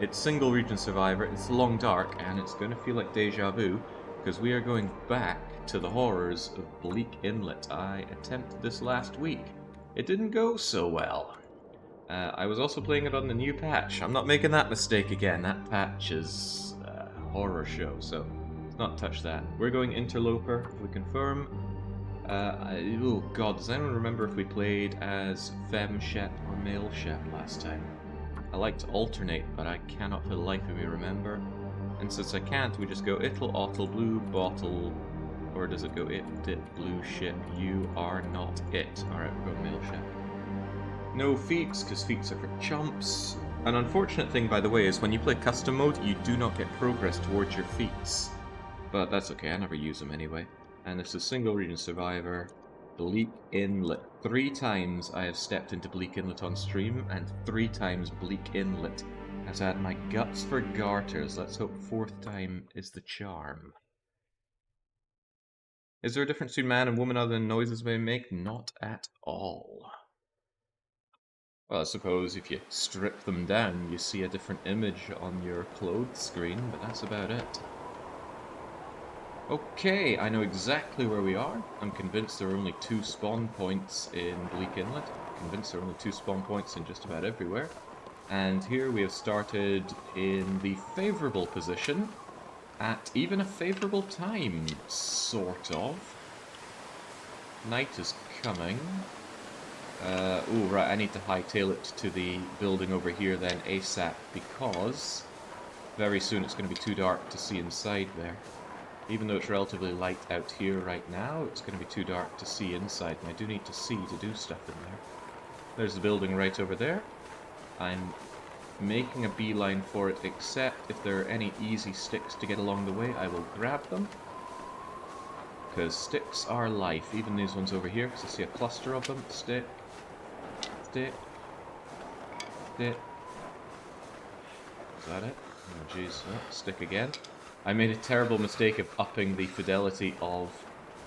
It's single region survivor, it's long dark, and it's going to feel like deja vu, because we are going back to the horrors of Bleak Inlet. I attempted this last week. It didn't go so well. I was also playing it on the new patch. I'm not making that mistake again. That patch is a horror show, so let's not touch that. We're going Interloper, if we confirm. Oh god, does anyone remember if we played as Femme Shep or Male Shep last time? I like to alternate, but I cannot for the life of me remember. And since I can't, we just go ittle, ottle, blue, bottle, or does it go it, blue ship, you are not it. Alright, we'll go Male Shep. No feats, because feats are for chumps. An unfortunate thing, by the way, is when you play custom mode, you do not get progress towards your feats. But that's okay, I never use them anyway. And this is single region survivor, Bleak Inlet. 3 times I have stepped into Bleak Inlet on stream, and 3 times Bleak Inlet has had my guts for garters. Let's hope 4th time is the charm. Is there a difference between man and woman other than noises they make? Not at all. Well, I suppose if you strip them down, you see a different image on your clothes screen, but that's about it. Okay, I know exactly where we are. I'm convinced there are only 2 spawn points in Bleak Inlet. I'm convinced there are only 2 spawn points in just about everywhere. And here we have started in the favourable position, at even a favourable time, sort of. Night is coming. Oh, right, I need to hightail it to the building over here then ASAP, because very soon it's going to be too dark to see inside there. Even though it's relatively light out here right now, it's going to be too dark to see inside, and I do need to see to do stuff in there. There's the building right over there. I'm making a beeline for it, except if there are any easy sticks to get along the way, I will grab them. Because sticks are life, even these ones over here, because I see a cluster of them. Stick. Stick. Stick. Is that it? Oh jeez, oh, stick again. I made a terrible mistake of upping the fidelity of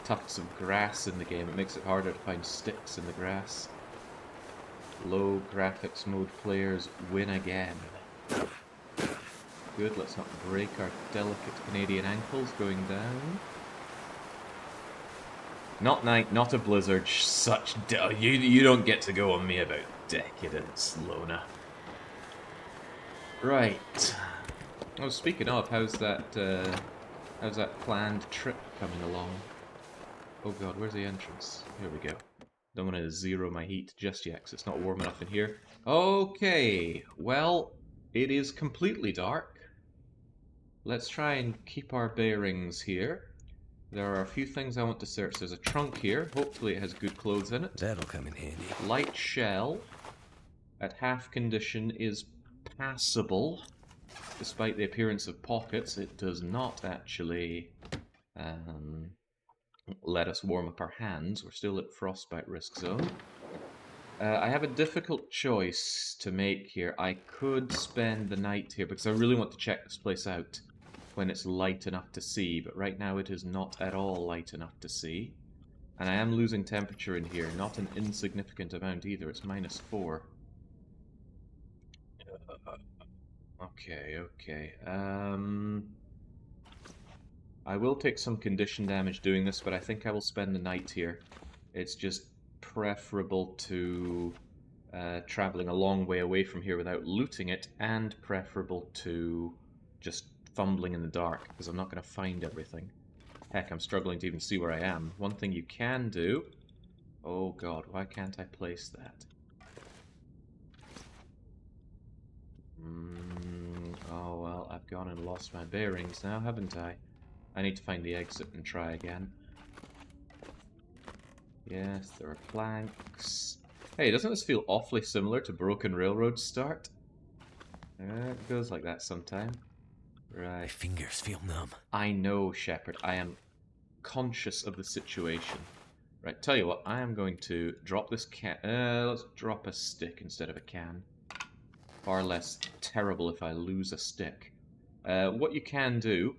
tufts of grass in the game. It makes it harder to find sticks in the grass. Low graphics mode players win again. Good, let's not break our delicate Canadian ankles going down. Not night, not a blizzard, such you don't get to go on me about decadence, Lona. Right. Oh, speaking of, how's that planned trip coming along? Oh god, where's the entrance? Here we go. Don't want to zero my heat just yet, because it's not warm enough in here. Okay, well, it is completely dark. Let's try and keep our bearings here. There are a few things I want to search. There's a trunk here. Hopefully it has good clothes in it. That'll come in handy. Light shell at half condition is passable. Despite the appearance of pockets, it does not actually let us warm up our hands. We're still at frostbite risk zone. I have a difficult choice to make here. I could spend the night here because I really want to check this place out when it's light enough to see, but right now it is not at all light enough to see. And I am losing temperature in here, not an insignificant amount either. It's -4. Okay. I will take some condition damage doing this, but I think I will spend the night here. It's just preferable to traveling a long way away from here without looting it, and preferable to just fumbling in the dark, because I'm not going to find everything. Heck, I'm struggling to even see where I am. One thing you can do... Oh god, why can't I place that? Oh well, I've gone and lost my bearings now, haven't I? I need to find the exit and try again. Yes, there are planks. Hey, doesn't this feel awfully similar to Broken Railroad start? It goes like that sometime. Right. My fingers feel numb. I know, Shepard. I am conscious of the situation. Right, tell you what, I am going to drop this can. Let's drop a stick instead of a can. Far less terrible if I lose a stick. What you can do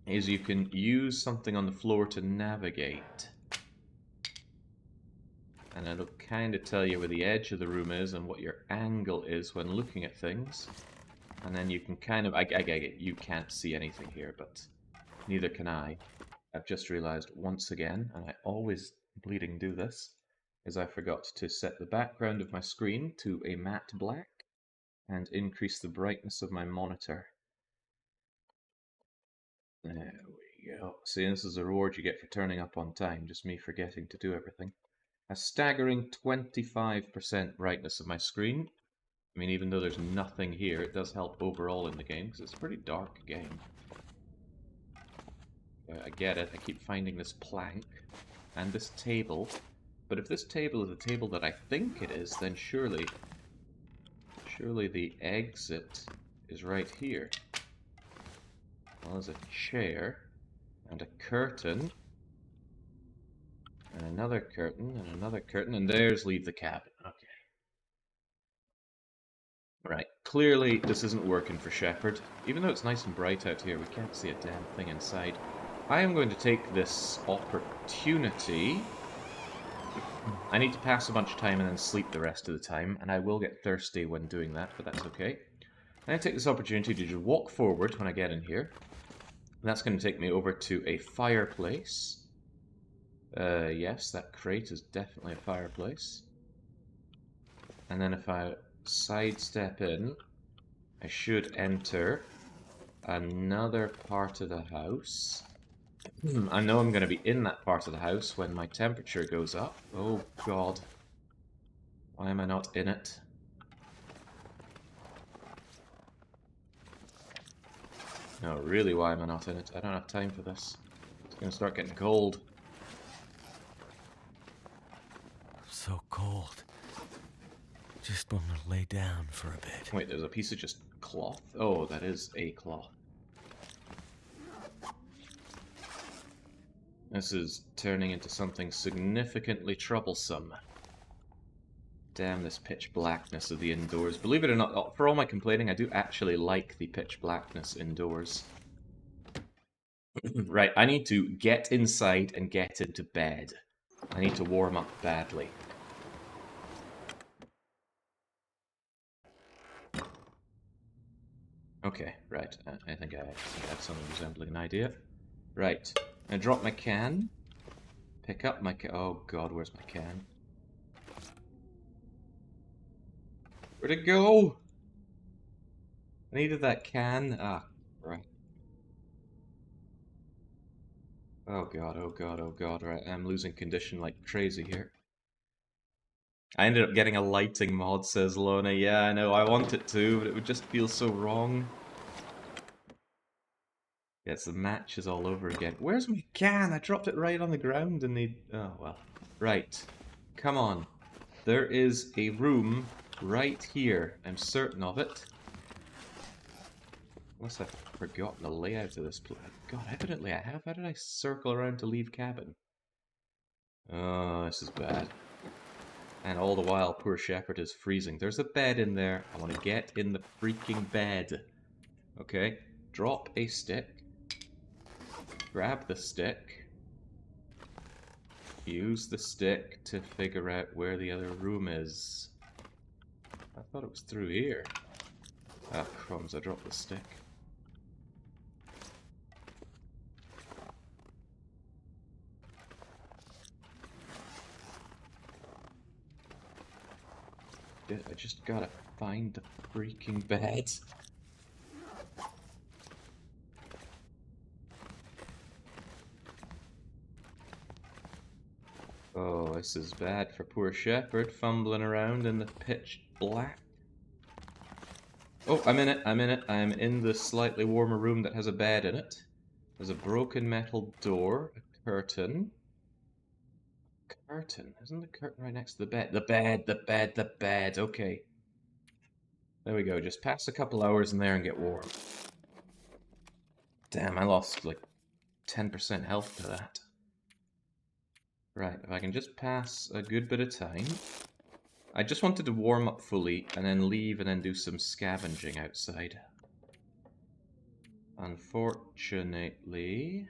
is you can use something on the floor to navigate. And it'll kind of tell you where the edge of the room is and what your angle is when looking at things. And then you can kind of... I get it, you can't see anything here, but neither can I. I've just realized once again, and I always bleeding do this, is I forgot to set the background of my screen to a matte black and increase the brightness of my monitor. There we go. See, this is the reward you get for turning up on time, just me forgetting to do everything. A staggering 25% brightness of my screen. I mean, even though there's nothing here, it does help overall in the game, because it's a pretty dark game. I get it, I keep finding this plank and this table, but if this table is a table that I think it is, then surely the exit is right here. Well, there's a chair, and a curtain, and another curtain, and another curtain, and there's leave the cabin. Okay. Right, clearly this isn't working for Shepard. Even though it's nice and bright out here, we can't see a damn thing inside. I am going to take this opportunity. I need to pass a bunch of time and then sleep the rest of the time, and I will get thirsty when doing that, but that's okay. I take this opportunity to just walk forward when I get in here. That's going to take me over to a fireplace. Yes, that crate is definitely a fireplace. And then if I sidestep in, I should enter another part of the house. I know I'm going to be in that part of the house when my temperature goes up. Oh god. Why am I not in it? No, really, why am I not in it? I don't have time for this. It's going to start getting cold. I'm so cold. Just want to lay down for a bit. Wait, there's a piece of just cloth? Oh, that is a cloth. This is turning into something significantly troublesome. Damn this pitch blackness of the indoors. Believe it or not, for all my complaining, I do actually like the pitch blackness indoors. Right, I need to get inside and get into bed. I need to warm up badly. Okay, right. I think I have something resembling an idea. Right. I drop my can. Pick up my can. Oh god, where's my can? Where'd it go? I needed that can. Ah, right. Oh god, oh god, oh god, right. I'm losing condition like crazy here. I ended up getting a lighting mod, says Lona. Yeah, I know, I want it to, but it would just feel so wrong. Yes, the match is all over again. Where's my can? I dropped it right on the ground and they... Oh, well. Right. Come on. There is a room right here. I'm certain of it. Unless I've forgotten the layout of this place. God, evidently I have. How did I circle around to leave cabin? Oh, this is bad. And all the while, poor Shepard is freezing. There's a bed in there. I want to get in the freaking bed. Okay. Drop a stick. Grab the stick. Use the stick to figure out where the other room is. I thought it was through here. Ah, crumbs, I dropped the stick. I just gotta find the freaking bed. Oh, this is bad for poor Shepard, fumbling around in the pitch black. Oh, I'm in it, I'm in it. I'm in the slightly warmer room that has a bed in it. There's a broken metal door, a curtain. Curtain? Isn't the curtain right next to the bed? The bed, the bed, the bed. Okay. There we go. Just pass a couple hours in there and get warm. Damn, I lost like 10% health to that. Right, if I can just pass a good bit of time. I just wanted to warm up fully and then leave and then do some scavenging outside. Unfortunately,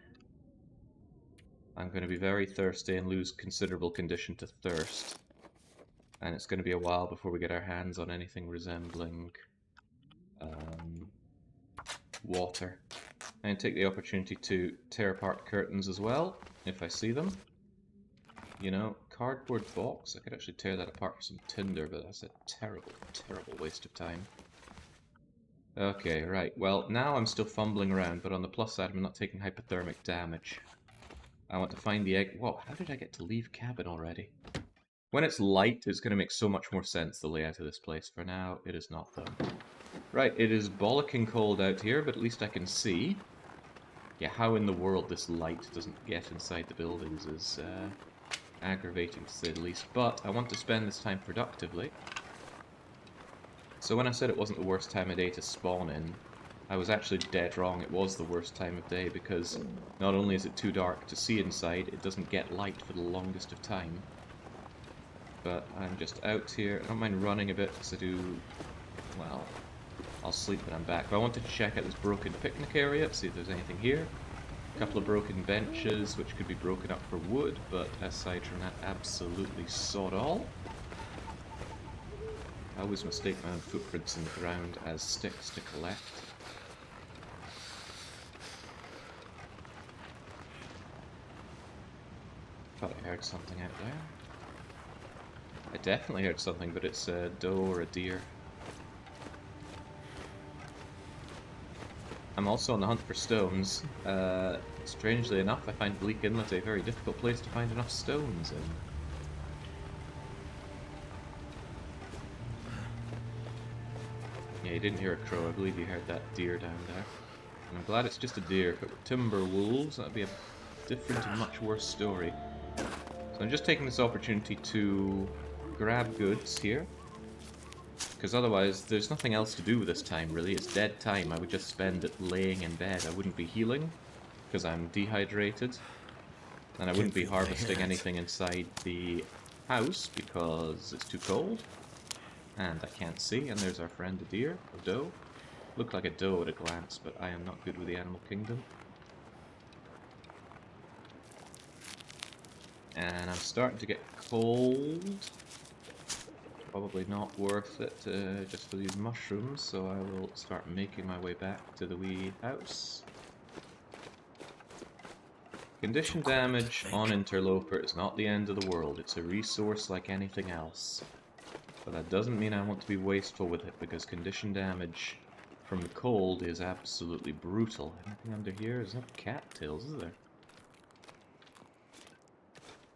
I'm going to be very thirsty and lose considerable condition to thirst. And it's going to be a while before we get our hands on anything resembling water. And take the opportunity to tear apart curtains as well, if I see them. You know, cardboard box, I could actually tear that apart for some tinder, but that's a terrible, terrible waste of time. Okay, right, well, now I'm still fumbling around, but on the plus side, I'm not taking hypothermic damage. I want to find the egg. Whoa, how did I get to leave cabin already? When it's light, it's going to make so much more sense, the layout of this place. For now, it is not, though. Right, it is bollocking cold out here, but at least I can see. Yeah, how in the world this light doesn't get inside the buildings is aggravating, to say the least. But I want to spend this time productively. So when I said it wasn't the worst time of day to spawn in, I was actually dead wrong. It was the worst time of day, because not only is it too dark to see inside, it doesn't get light for the longest of time. But I'm just out here. I don't mind running a bit, because I do... well, I'll sleep when I'm back. But I wanted to check out this broken picnic area, see if there's anything here. A couple of broken benches, which could be broken up for wood, but aside from that, absolutely sod all. I always mistake my own footprints in the ground as sticks to collect. Thought I heard something out there. I definitely heard something, but it's a doe or a deer. I'm also on the hunt for stones. Strangely enough, I find Bleak Inlet a very difficult place to find enough stones in. Yeah, you didn't hear a crow. I believe you heard that deer down there. And I'm glad it's just a deer. If it were timber wolves, that'd be a different and much worse story. So I'm just taking this opportunity to grab goods here. Because otherwise, there's nothing else to do with this time, really. It's dead time. I would just spend it laying in bed. I wouldn't be healing, because I'm dehydrated. And I wouldn't be harvesting anything inside the house, because it's too cold. And I can't see, and there's our friend, a deer, a doe. Looked like a doe at a glance, but I am not good with the animal kingdom. And I'm starting to get cold. Probably not worth it just for these mushrooms, so I will start making my way back to the wee house. Condition damage on Interloper is not the end of the world. It's a resource like anything else. But that doesn't mean I want to be wasteful with it, because condition damage from the cold is absolutely brutal. Anything under here? There's no cattails, is there?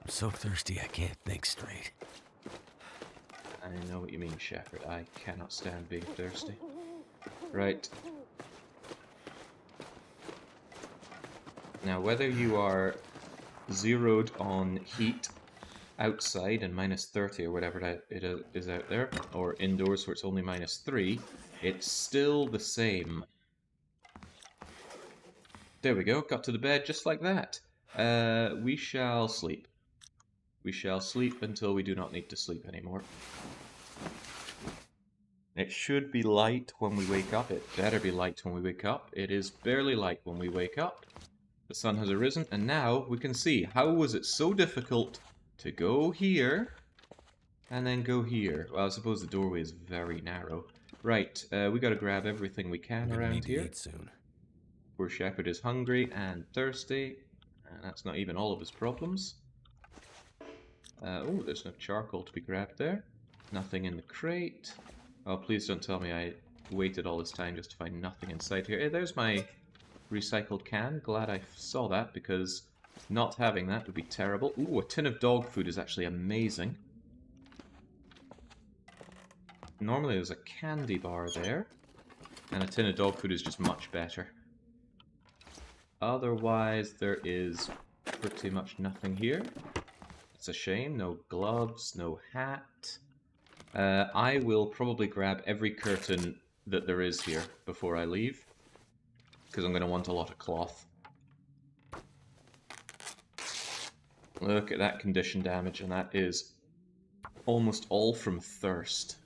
I'm so thirsty I can't think straight. I know what you mean, Shepherd. I cannot stand being thirsty. Right. Now, whether you are zeroed on heat outside and minus 30 or whatever it is out there, or indoors where it's only minus 3, it's still the same. There we go, got to the bed just like that. We shall sleep. We shall sleep until we do not need to sleep anymore. It should be light when we wake up. It better be light when we wake up. It is barely light when we wake up. The sun has arisen, and now we can see. How was it so difficult to go here and then go here? Well, I suppose the doorway is very narrow. Right, we gotta grab everything we can around here. Eat soon. Poor Shepherd is hungry and thirsty, and that's not even all of his problems. Oh, there's no charcoal to be grabbed there. Nothing in the crate. Oh, please don't tell me I waited all this time just to find nothing inside here. Hey, there's my recycled can. Glad I saw that, because not having that would be terrible. Ooh, a tin of dog food is actually amazing. Normally there's a candy bar there, and a tin of dog food is just much better. Otherwise, there is pretty much nothing here. It's a shame. No gloves, no hat. I will probably grab every curtain that there is here before I leave, because I'm going to want a lot of cloth. Look at that condition damage, and that is almost all from thirst.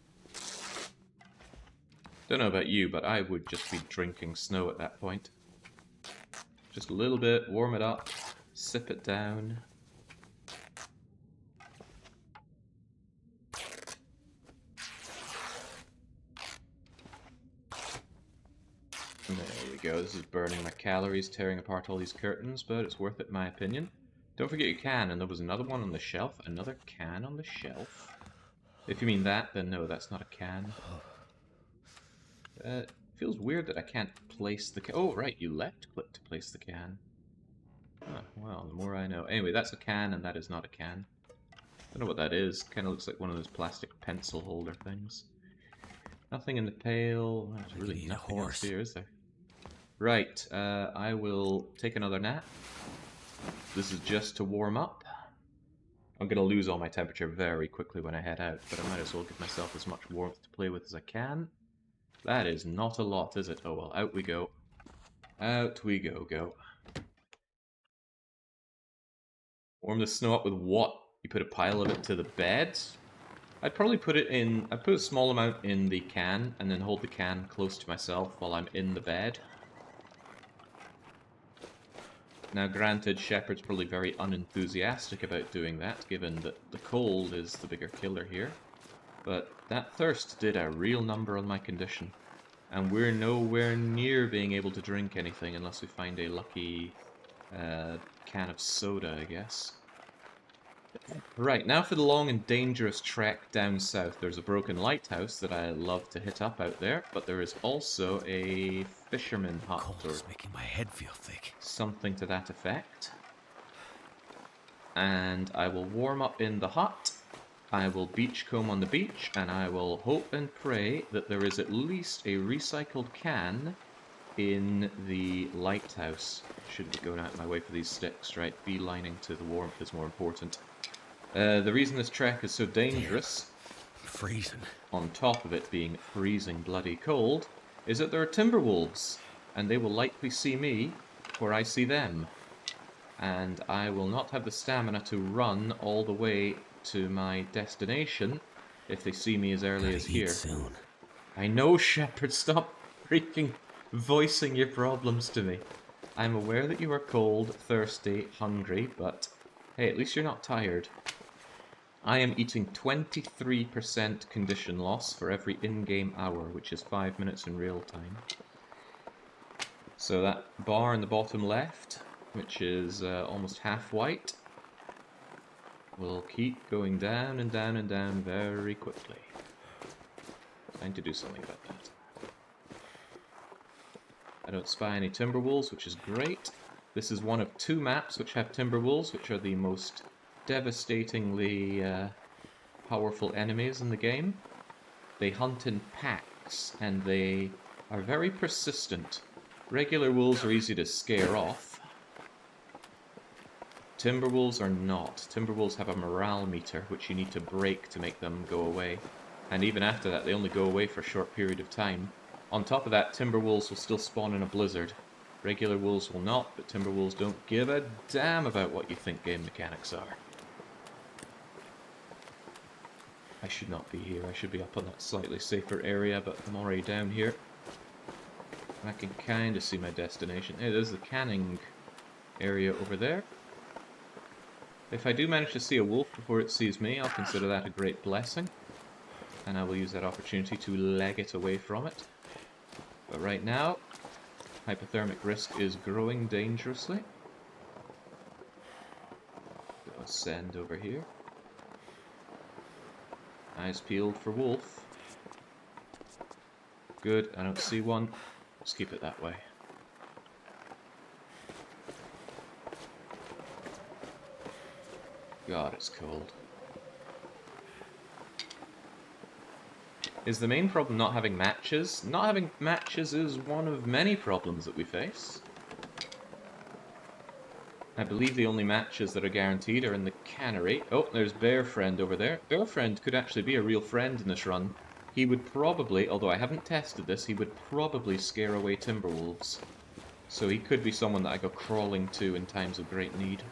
Don't know about you, but I would just be drinking snow at that point. Just a little bit, warm it up, sip it down. There we go. This is burning my calories, tearing apart all these curtains, but it's worth it in my opinion. Don't forget your can, and there was another one on the shelf. Another can on the shelf? If you mean that, then no, that's not a can. It feels weird that I can't place the can. Oh, right, you left-click to place the can. Oh, well, the more I know. Anyway, that's a can, and that is not a can. Don't know what that is. Kind of looks like one of those plastic pencil holder things. Nothing in the pail. There's really nothing else here, is there? Right, I will take another nap. This is just to warm up. I'm going to lose all my temperature very quickly when I head out, but I might as well give myself as much warmth to play with as I can. That is not a lot, is it? Oh well, out we go. Out we go. Warm the snow up with what? You put a pile of it to the bed? I'd probably put it in... I'd put a small amount in the can, and then hold the can close to myself while I'm in the bed. Now granted, Shepard's probably very unenthusiastic about doing that, given that the cold is the bigger killer here. But that thirst did a real number on my condition. And we're nowhere near being able to drink anything unless we find a lucky can of soda, I guess. Right, now for the long and dangerous trek down south. There's a broken lighthouse that I love to hit up out there, but there is also a fisherman hut, Cold's making my head feel thick. Something to that effect. And I will warm up in the hut, I will beachcomb on the beach, and I will hope and pray that there is at least a recycled can in the lighthouse. Shouldn't be going out of my way for these sticks, right? Beelining to the warmth is more important. The reason this trek is so dangerous, freezing, on top of it being freezing bloody cold, is that there are timber wolves, and they will likely see me where I see them. And I will not have the stamina to run all the way to my destination if they see me as early as here. Soon. I know, Shepard, stop freaking voicing your problems to me. I'm aware that you are cold, thirsty, hungry, but hey, at least you're not tired. I am eating 23% condition loss for every in-game hour, which is 5 minutes in real time. So that bar in the bottom left, which is almost half white, will keep going down and down and down very quickly. Time to do something about that. I don't spy any timber wolves, which is great. This is one of 2 maps which have timber wolves, which are the most devastatingly powerful enemies in the game. They hunt in packs, and they are very persistent. Regular wolves are easy to scare off. Timberwolves are not. Timberwolves have a morale meter, which you need to break to make them go away. And even after that, they only go away for a short period of time. On top of that, Timberwolves will still spawn in a blizzard. Regular wolves will not, but Timberwolves don't give a damn about what you think game mechanics are. I should not be here. I should be up on that slightly safer area, but I'm already down here. I can kind of see my destination. Hey, there's the canning area over there. If I do manage to see a wolf before it sees me, I'll consider that a great blessing. And I will use that opportunity to leg it away from it. But right now, hypothermic risk is growing dangerously. I'll send over here. Eyes peeled for wolf. Good, I don't see one. Let's keep it that way. God, it's cold. Is the main problem not having matches? Not having matches is one of many problems that we face. I believe the only matches that are guaranteed are in the cannery. Oh, there's Bear Friend over there. Bear Friend could actually be a real friend in this run. He would probably, although I haven't tested this, he would probably scare away Timberwolves. So he could be someone that I go crawling to in times of great need.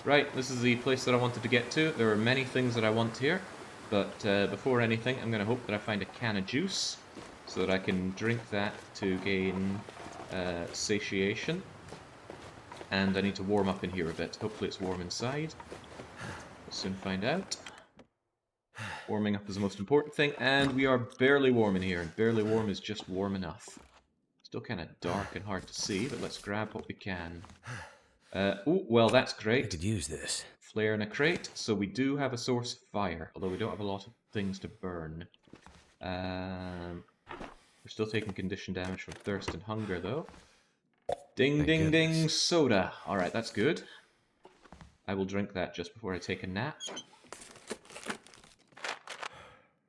Right, this is the place that I wanted to get to. There are many things that I want here, but before anything, I'm going to hope that I find a can of juice so that I can drink that to gain satiation. And I need to warm up in here a bit. Hopefully it's warm inside. We'll soon find out. Warming up is the most important thing, and we are barely warm in here, and barely warm is just warm enough. Still kind of dark and hard to see, but let's grab what we can. Oh, well, that's I great. could use this. Flare in a crate, so we do have a source of fire, although we don't have a lot of things to burn. We're still taking condition damage from thirst and hunger, though. Ding, Thank ding, ding, goodness. soda. Alright, that's good. I will drink that just before I take a nap.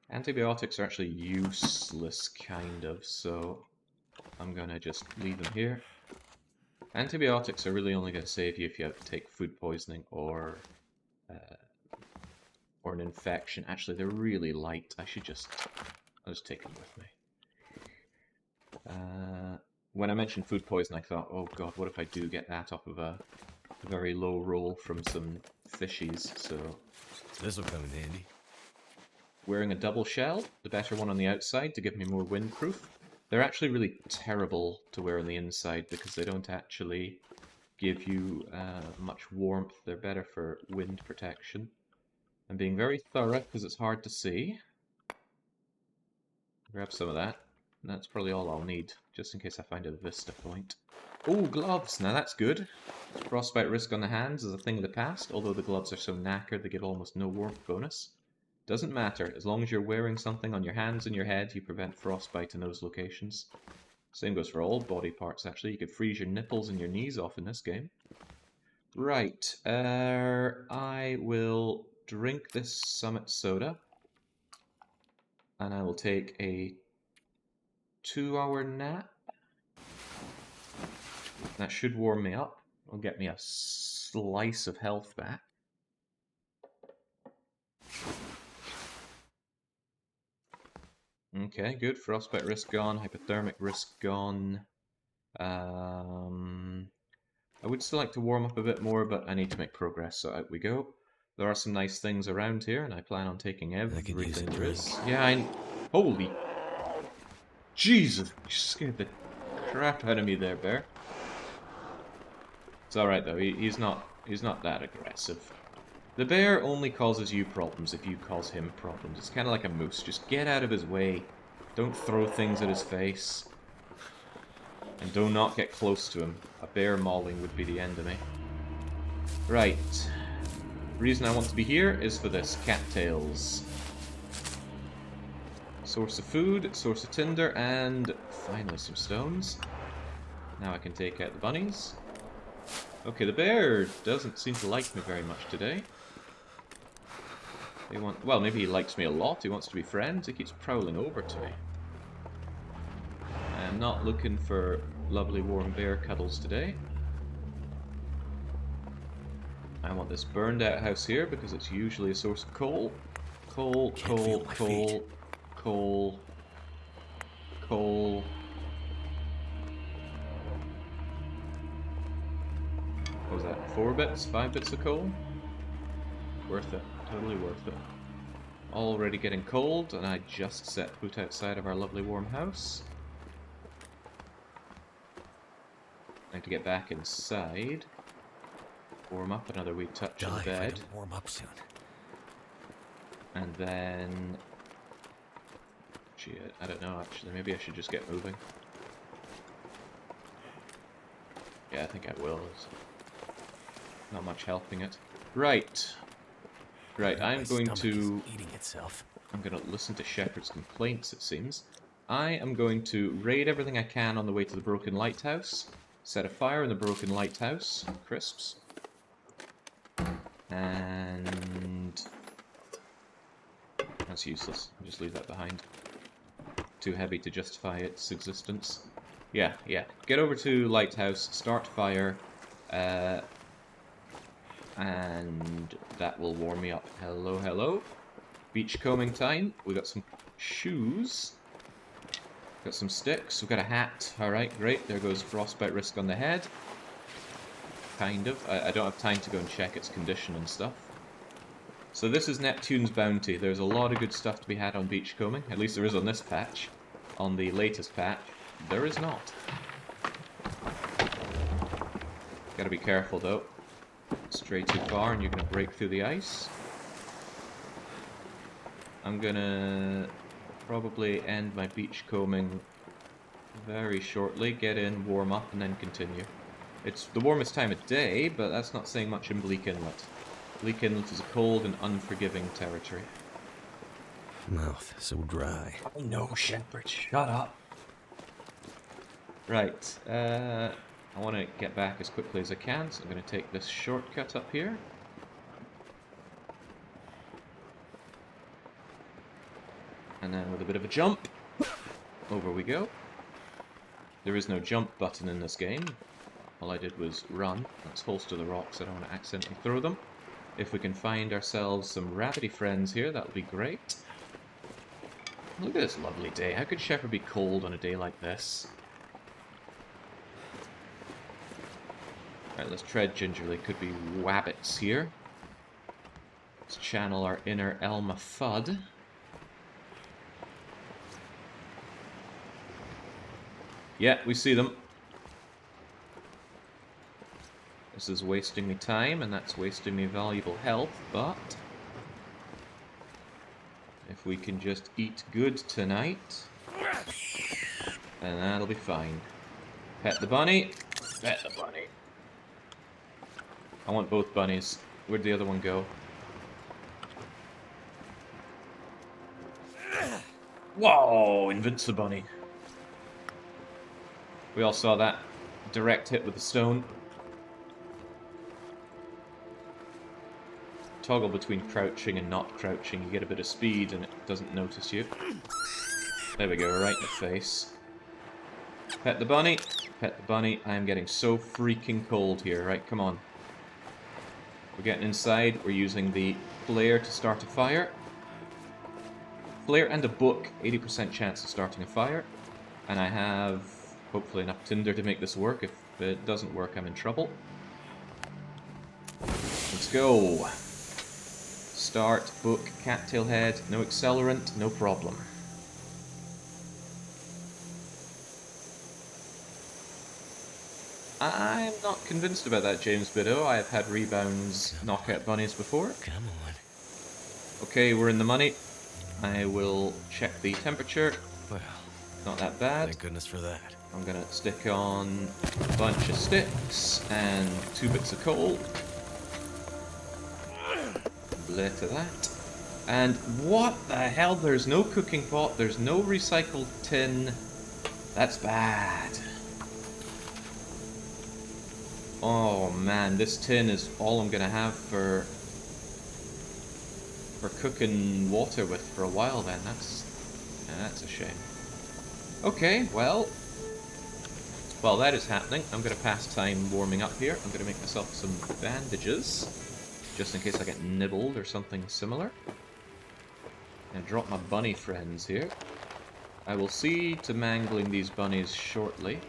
Antibiotics are actually useless, kind of, so I'm gonna just leave them here. Antibiotics are really only going to save you if you have to take food poisoning or an infection. Actually, they're really light. I'll just take them with me. When I mentioned food poison, I thought, oh god, what if I do get that off of a very low roll from some fishies? So This'll come in handy. wearing a double shell, the better one on the outside to give me more windproof. They're actually really terrible to wear on the inside because they don't actually give you much warmth. They're better for wind protection. I'm being very thorough because it's hard to see. Grab some of that. And that's probably all I'll need, just in case I find a vista point. Oh, gloves! Now that's good. Frostbite risk on the hands is a thing of the past, although the gloves are so knackered they give almost no warmth bonus. Doesn't matter, as long as you're wearing something on your hands and your head, you prevent frostbite in those locations. Same goes for all body parts, actually. You could freeze your nipples and your knees off in this game. Right, I will drink this Summit Soda. And I will take a 2-hour nap. That should warm me up. It'll get me a slice of health back. Okay, good. Frostbite risk gone, hypothermic risk gone. I would still like to warm up a bit more, but I need to make progress, so out we go. There are some nice things around here, and I plan on taking everything there is. Yeah, holy... Jesus! You scared the crap out of me there, bear. It's alright, though. He's not that aggressive. The bear only causes you problems if you cause him problems. It's kind of like a moose. Just get out of his way. Don't throw things at his face. And do not get close to him. A bear mauling would be the end of me. Right. The reason I want to be here is for this. Cattails. Source of food, source of tinder, and finally some stones. Now I can take out the bunnies. Okay, the bear doesn't seem to like me very much today. Well, maybe he likes me a lot. He wants to be friends. He keeps prowling over to me. I'm not looking for lovely warm bear cuddles today. I want this burned out house here because it's usually a source of coal. Coal, coal, coal, coal, coal. What was that? 4 bits? 5 bits of coal? Worth it. Totally worth it. Already getting cold, and I just set foot outside of our lovely warm house. I need to get back inside. Warm up another wee touch in bed. Warm up soon. And then... Gee, I don't know actually. Maybe I should just get moving. Yeah, I think I will. There's not much helping it. Right. Right, I'm going to... eating itself. I'm going to listen to Shepard's complaints, it seems. I am going to raid everything I can on the way to the Broken Lighthouse. Set a fire in the Broken Lighthouse. Crisps. And... That's useless. I'll just leave that behind. Too heavy to justify its existence. Yeah. Get over to Lighthouse, start fire, and that will warm me up. Hello. Beachcombing time. We got some shoes. Got some sticks. We've got a hat. Alright, great. There goes frostbite risk on the head. Kind of. I don't have time to go and check its condition and stuff. So this is Neptune's Bounty. There's a lot of good stuff to be had on beachcombing. At least there is on this patch. On the latest patch, there is not. Gotta be careful though. Stray too far and you're gonna break through the ice. I'm gonna probably end my beachcombing very shortly. Get in, warm up, and then continue. It's the warmest time of day, but that's not saying much in Bleak Inlet. Bleak Inlet is a cold and unforgiving territory. Mouth so dry. I know, Shepard. Shut up. Right. I want to get back as quickly as I can, so I'm going to take this shortcut up here. And then with a bit of a jump, over we go. There is no jump button in this game. All I did was run. Let's holster the rocks. I don't want to accidentally throw them. If we can find ourselves some rabbity friends here, that would be great. Look at this lovely day. How could Shepard be cold on a day like this? Alright, let's tread gingerly. Could be wabbits here. Let's channel our inner Elma Fudd. Yeah, we see them. This is wasting me time, and that's wasting me valuable health, but if we can just eat good tonight, then that'll be fine. Pet the bunny. Pet the bunny. I want both bunnies. Where'd the other one go? Whoa! Invincible bunny. We all saw that direct hit with the stone. Toggle between crouching and not crouching. You get a bit of speed and it doesn't notice you. There we go, right in the face. Pet the bunny. Pet the bunny. I am getting so freaking cold here. Right, come on. We're getting inside. We're using the flare to start a fire. Flare and a book. 80% chance of starting a fire. And I have hopefully enough tinder to make this work. If it doesn't work, I'm in trouble. Let's go. Start, book, cattail head, no accelerant, no problem. I'm not convinced about that, James Bideau. I have had rebounds knock out bunnies before. Come on. Okay, we're in the money. I will check the temperature. Well, not that bad. thank goodness for that. I'm gonna stick on a bunch of sticks and 2 bits of coal. Bleh to that. And what the hell? There's no cooking pot, there's no recycled tin. That's bad. Oh man, this tin is all I'm gonna have for cooking water with for a while then. That's a shame. Okay, well, while that is happening, I'm going to pass time warming up here. I'm going to make myself some bandages, just in case I get nibbled or something similar. And drop my bunny friends here. I will see to mangling these bunnies shortly.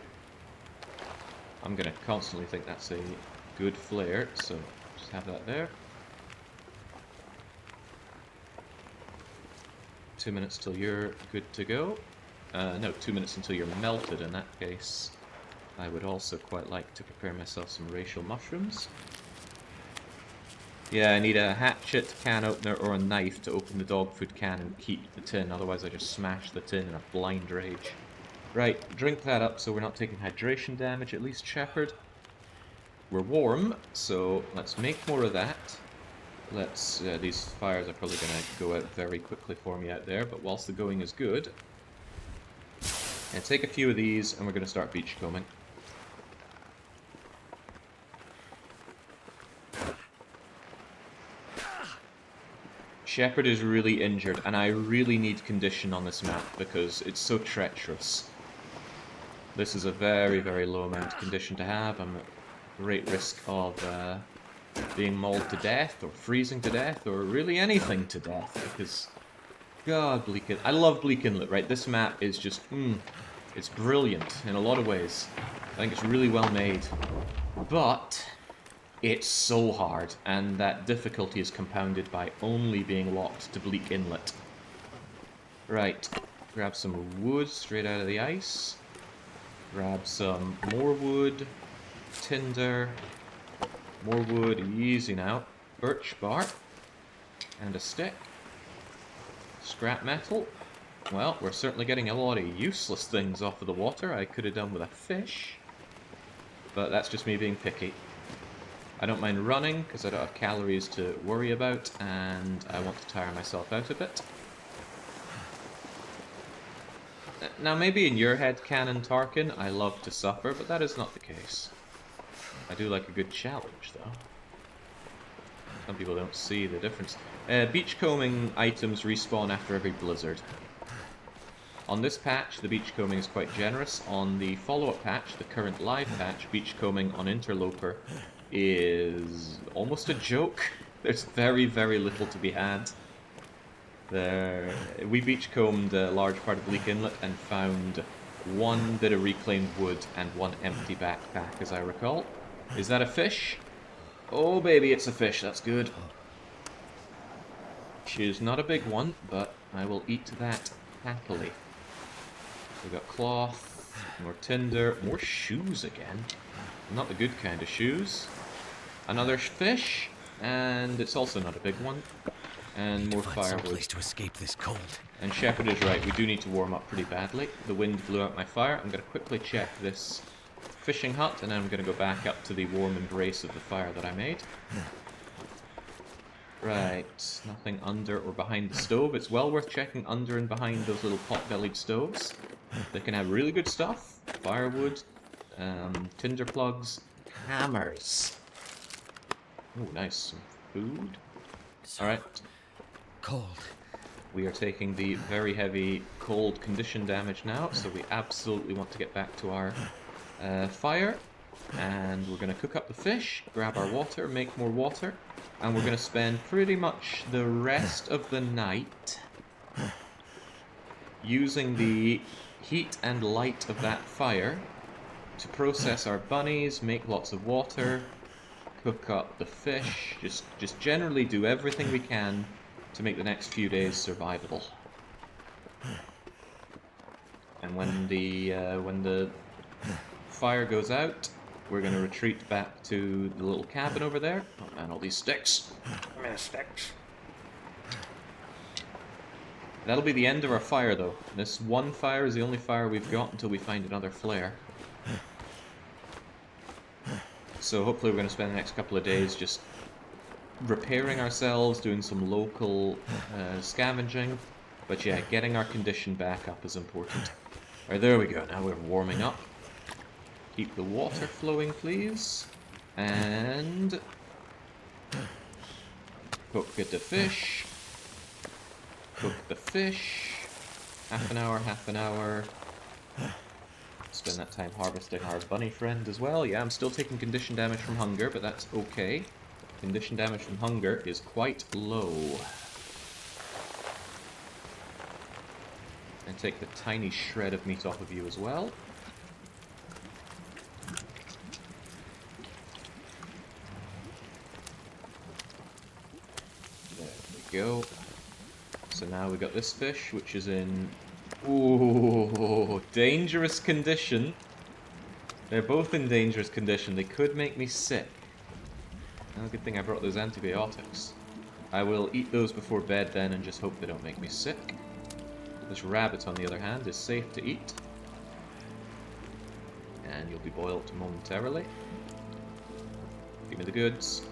I'm going to constantly think that's a good flare, so just have that there. 2 minutes till you're good to go. No, 2 minutes until you're melted in that case. I would also quite like to prepare myself some racial mushrooms. Yeah, I need a hatchet, can opener, or a knife to open the dog food can and keep the tin, otherwise I just smash the tin in a blind rage. Right, drink that up so we're not taking hydration damage, at least, Shepard. We're warm, so let's make more of that. Let's, these fires are probably going to go out very quickly for me out there, but whilst the going is good, and take a few of these and we're going to start beachcombing. Shepard is really injured, and I really need condition on this map because it's so treacherous. This is a very, very low amount of condition to have. I'm at great risk of being mauled to death, or freezing to death, or really anything to death, because, God, Bleak Inlet. I love Bleak Inlet, right? This map is just, it's brilliant in a lot of ways. I think it's really well made. But it's so hard, and that difficulty is compounded by only being locked to Bleak Inlet. Right, grab some wood straight out of the ice. Grab some more wood, tinder, more wood, easy now. Birch bark, and a stick. Scrap metal. Well, we're certainly getting a lot of useless things off of the water I could have done with a fish. But that's just me being picky. I don't mind running, because I don't have calories to worry about, and I want to tire myself out a bit. Now, maybe in your head, Canon Tarkin, I love to suffer, but that is not the case. I do like a good challenge, though. Some people don't see the difference. Beachcombing items respawn after every blizzard. On this patch, the beachcombing is quite generous. On the follow-up patch, the current live patch, beachcombing on Interloper is almost a joke. There's very, very little to be had. We beachcombed a large part of Bleak Inlet and found one bit of reclaimed wood and one empty backpack, as I recall. Is that a fish? Oh, baby, it's a fish. That's good. She's not a big one, but I will eat that happily. We've got cloth, more tinder, more shoes again. Not the good kind of shoes. Another fish, and it's also not a big one. And more firewood. Place to escape this cold. And Shepard is right, we do need to warm up pretty badly. The wind blew out my fire. I'm going to quickly check this fishing hut, and then I'm going to go back up to the warm embrace of the fire that I made. Right, nothing under or behind the stove. It's well worth checking under and behind those little pot-bellied stoves. They can have really good stuff. Firewood, tinder plugs, hammers. Oh, nice. Some food. Alright. Cold. We are taking the very heavy cold condition damage now, so we absolutely want to get back to our fire. And we're going to cook up the fish, grab our water, make more water, and we're going to spend pretty much the rest of the night using the heat and light of that fire to process our bunnies, make lots of water, cook up the fish, just generally do everything we can to make the next few days survivable. And when the fire goes out, we're going to retreat back to the little cabin over there. Oh man, all these sticks. How many sticks? That'll be the end of our fire, though. This one fire is the only fire we've got until we find another flare. So hopefully we're going to spend the next couple of days just repairing ourselves, doing some local scavenging. But yeah, getting our condition back up is important. Alright, there we go. Now we're warming up. Keep the water flowing, please. And cook the fish. Cook the fish. Half an hour, half an hour. Spend that time harvesting our bunny friend as well. Yeah, I'm still taking condition damage from hunger, but that's okay. Condition damage from hunger is quite low. And take the tiny shred of meat off of you as well. There we go. So now we got this fish, which is in... ooh, dangerous condition. They're both in dangerous condition. They could make me sick. Oh, good thing I brought those antibiotics. I will eat those before bed then and just hope they don't make me sick. This rabbit, on the other hand, is safe to eat. And you'll be boiled momentarily. Give me the goods.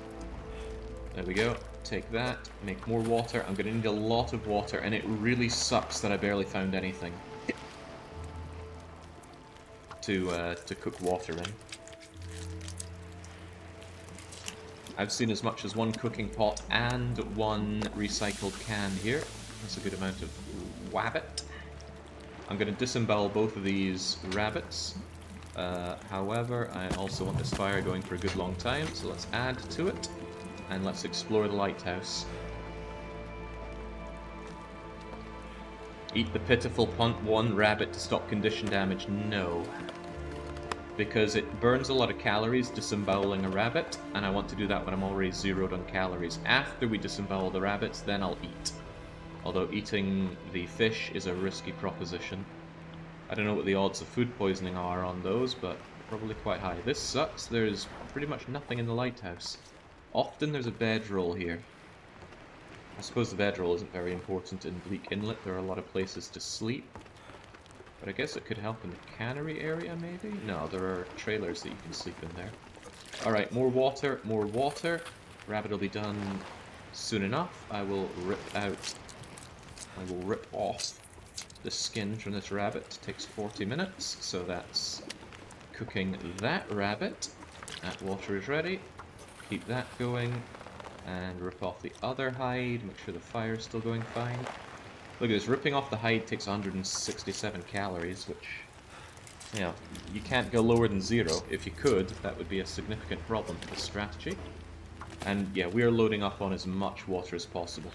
There we go. Take that. Make more water. I'm going to need a lot of water, and it really sucks that I barely found anything to cook water in. I've seen as much as one cooking pot and one recycled can here. That's a good amount of wabbit. I'm going to disembowel both of these rabbits. However, I also want this fire going for a good long time, so let's add to it. And let's explore the lighthouse. Eat the pitiful punt one rabbit to stop condition damage? No. Because it burns a lot of calories disemboweling a rabbit, and I want to do that when I'm already zeroed on calories. After we disembowel the rabbits, then I'll eat. Although eating the fish is a risky proposition. I don't know what the odds of food poisoning are on those, but probably quite high. This sucks. There's pretty much nothing in the lighthouse. Often there's a bedroll here. I suppose the bedroll isn't very important in Bleak Inlet. There are a lot of places to sleep. But I guess it could help in the cannery area, maybe? No, there are trailers that you can sleep in there. Alright, more water, more water. Rabbit will be done soon enough. I will rip off the skin from this rabbit. It takes 40 minutes, so that's cooking that rabbit. That water is ready. Keep that going. And rip off the other hide, make sure the fire's still going fine. Look at this, ripping off the hide takes 167 calories, which, you know, you can't go lower than 0. If you could, that would be a significant problem for the strategy. And yeah, we are loading up on as much water as possible.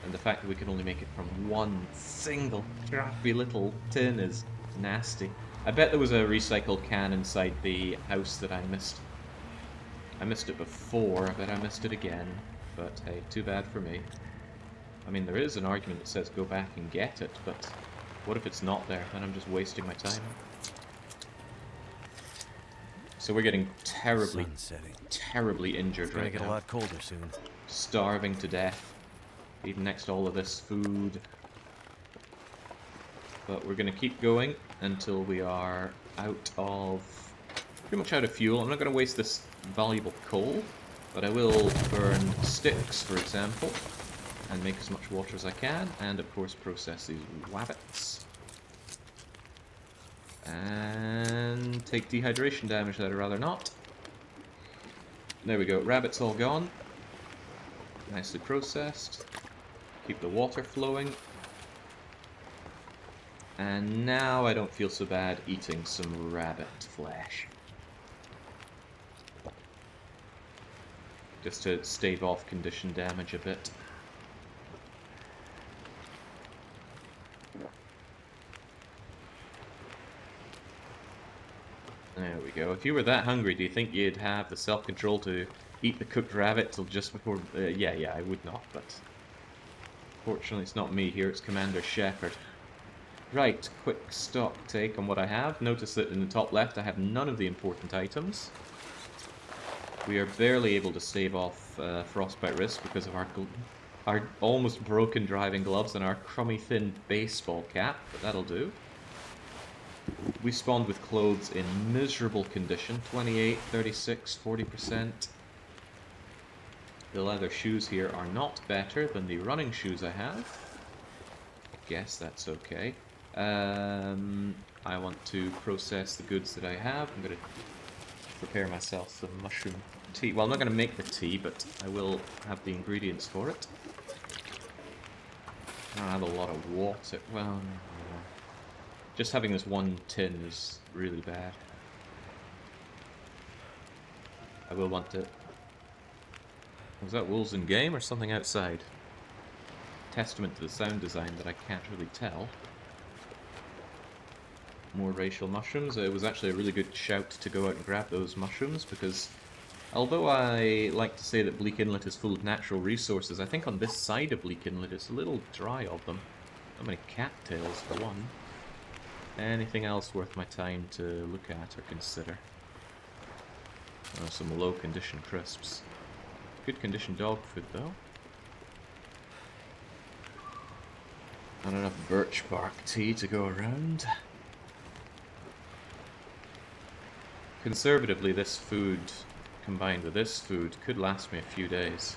And the fact that we can only make it from one single crappy little tin is nasty. I bet there was a recycled can inside the house that I missed. I missed it before, I bet I missed it again. But hey, too bad for me. I mean, there is an argument that says go back and get it, but what if it's not there? Then I'm just wasting my time. So we're getting terribly injured right now. It's gonna get a lot colder soon. Starving to death. Eating next to all of this food. But we're gonna keep going until we are out of... pretty much out of fuel. I'm not gonna waste this valuable coal, but I will burn sticks, for example, and make as much water as I can, and of course process these wabbits. And take dehydration damage that I'd rather not. There we go, rabbit's all gone. Nicely processed. Keep the water flowing. And now I don't feel so bad eating some rabbit flesh. Just to stave off condition damage a bit. There we go. If you were that hungry, do you think you'd have the self-control to eat the cooked rabbit till just before... yeah, I would not, but... fortunately it's not me here, it's Commander Shepard. Right, quick stock take on what I have. Notice that in the top left I have none of the important items. We are barely able to stave off frostbite risk because of our almost broken driving gloves and our crummy thin baseball cap, but that'll do. We spawned with clothes in miserable condition, 28, 36, 40%. The leather shoes here are not better than the running shoes I have. I guess that's okay. I want to process the goods that I have. I'm going to prepare myself some mushroom tea. Well, I'm not going to make the tea, but I will have the ingredients for it. I don't have a lot of water. Well, no. Just having this one tin is really bad. I will want to... was that wolves in game or something outside? Testament to the sound design that I can't really tell. More racial mushrooms. It was actually a really good shout to go out and grab those mushrooms, because although I like to say that Bleak Inlet is full of natural resources, I think on this side of Bleak Inlet it's a little dry of them. Not many cattails for one. Anything else worth my time to look at or consider? Oh, some low condition crisps. Good condition dog food though. Not enough birch bark tea to go around. Conservatively, this food combined with this food could last me a few days.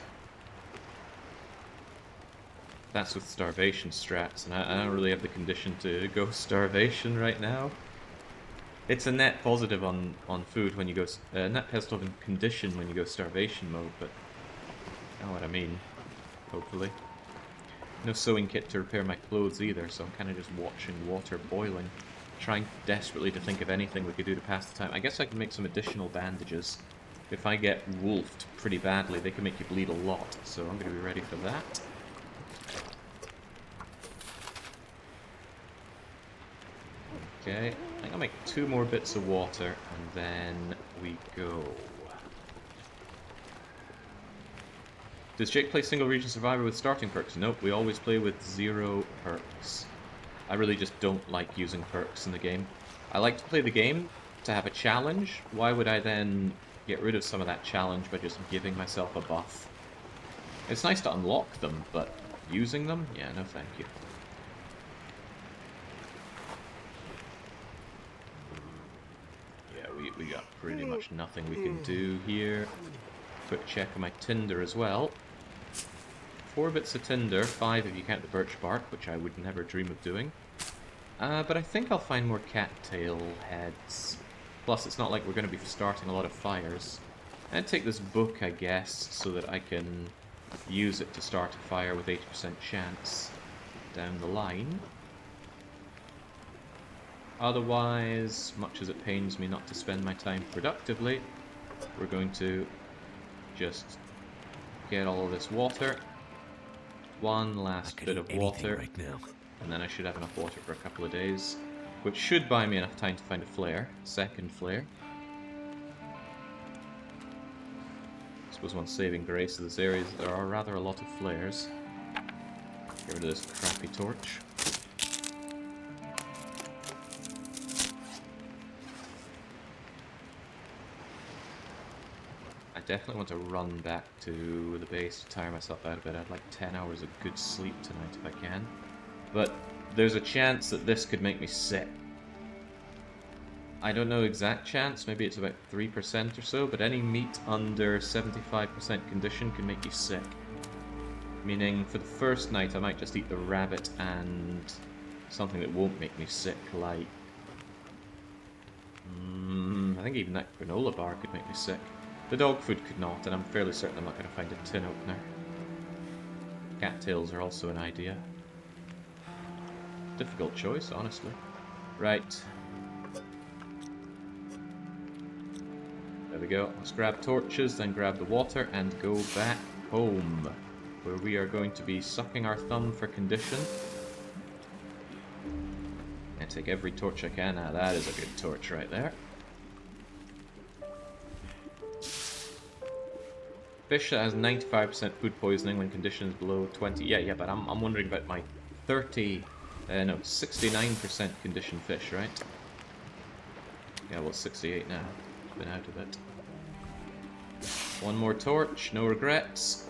That's with starvation strats, and I don't really have the condition to go starvation right now. It's a net positive on food when you go... net positive in condition when you go starvation mode, but... you know what I mean, hopefully. No sewing kit to repair my clothes either, so I'm kind of just watching water boiling. Trying desperately to think of anything we could do to pass the time. I guess I can make some additional bandages. If I get wolfed pretty badly, they can make you bleed a lot, so I'm going to be ready for that. Okay, I think I'll make 2 more bits of water, and then we go. Does Jake play single region survivor with starting perks? Nope, we always play with 0 perks. I really just don't like using perks in the game. I like to play the game to have a challenge. Why would I then get rid of some of that challenge by just giving myself a buff? It's nice to unlock them, but using them? Yeah, no thank you. Yeah, we got pretty much nothing we can do here. Quick check of my tinder as well. 4 bits of tinder, 5 if you count the birch bark, which I would never dream of doing. But I think I'll find more cattail heads. Plus, it's not like we're going to be starting a lot of fires. I'd take this book, I guess, so that I can use it to start a fire with 80% chance down the line. Otherwise, much as it pains me not to spend my time productively, we're going to just get all of this water. One last bit of water, right now. and then I should have enough water for a couple of days, which should buy me enough time to find a flare, second flare. I suppose one saving grace of this area is that there are rather a lot of flares. Get rid of this crappy torch. I definitely want to run back to the base to tire myself out a bit. I'd like 10 hours of good sleep tonight if I can. But there's a chance that this could make me sick. I don't know exact chance, maybe it's about 3% or so, but any meat under 75% condition can make you sick. Meaning, for the first night I might just eat the rabbit and something that won't make me sick, like... I think even that granola bar could make me sick. The dog food could not, and I'm fairly certain I'm not going to find a tin opener. Cattails are also an idea. Difficult choice, honestly. Right. There we go. Let's grab torches, then grab the water, and go back home, where we are going to be sucking our thumb for condition. And take every torch I can. Ah, that is a good torch right there. Fish that has 95% food poisoning when conditions below 20. Yeah, but I'm wondering about my 69% condition fish, right? Yeah, well, 68 now. Been out of it. One more torch, no regrets.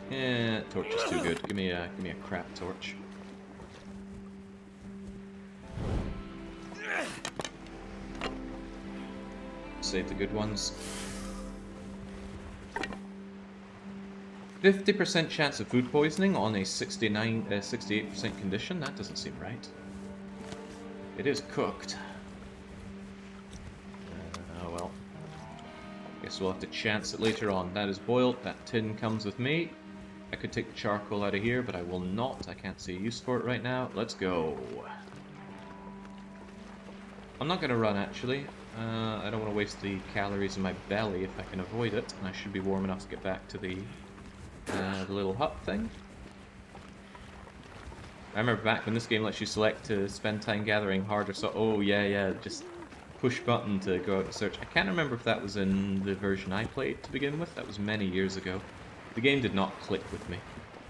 Yeah, torch is too good. Give me a crap torch. Save the good ones. 50% chance of food poisoning on a 68% condition? That doesn't seem right. It is cooked. Oh well. Guess we'll have to chance it later on. That is boiled. That tin comes with me. I could take the charcoal out of here, but I will not. I can't see a use for it right now. Let's go. I'm not going to run, actually. I don't want to waste the calories in my belly if I can avoid it. And I should be warm enough to get back to the little hut thing. I remember back when this game lets you select to spend time gathering harder, so oh yeah, just push button to go out and search. I can't remember if that was in the version I played to begin with. That was many years ago. The game did not click with me.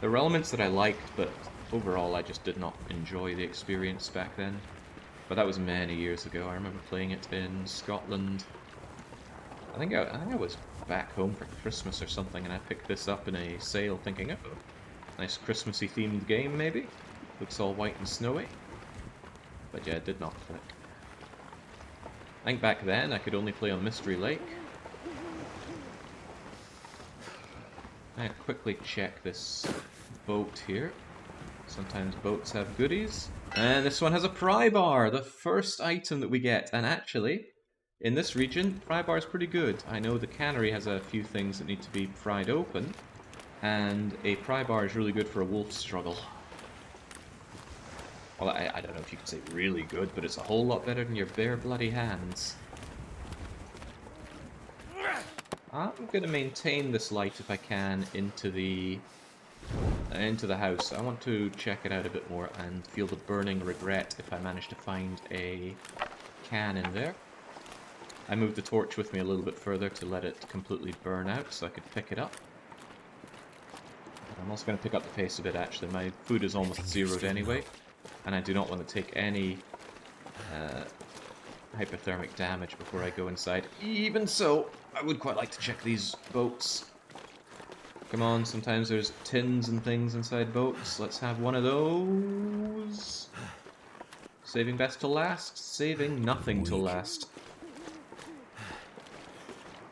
There were elements that I liked, but overall I just did not enjoy the experience back then. But that was many years ago. I remember playing it in Scotland. I think I was back home for Christmas or something, and I picked this up in a sale thinking, oh, nice Christmassy themed game maybe. Looks all white and snowy. But yeah, it did not click. I think back then I could only play on Mystery Lake. I quickly check this boat here. Sometimes boats have goodies. And this one has a pry bar, the first item that we get. And actually, in this region, pry bar is pretty good. I know the cannery has a few things that need to be pried open. And a pry bar is really good for a wolf struggle. Well, I don't know if you could say really good, but it's a whole lot better than your bare bloody hands. I'm going to maintain this light if I can into the house. I want to check it out a bit more and feel the burning regret if I manage to find a can in there. I moved the torch with me a little bit further to let it completely burn out so I could pick it up. I'm also going to pick up the pace a bit actually. My food is almost zeroed anyway, and I do not want to take any hypothermic damage before I go inside. Even so, I would quite like to check these boats. Come on, sometimes there's tins and things inside boats. Let's have one of those. Saving best to last. Saving nothing to last.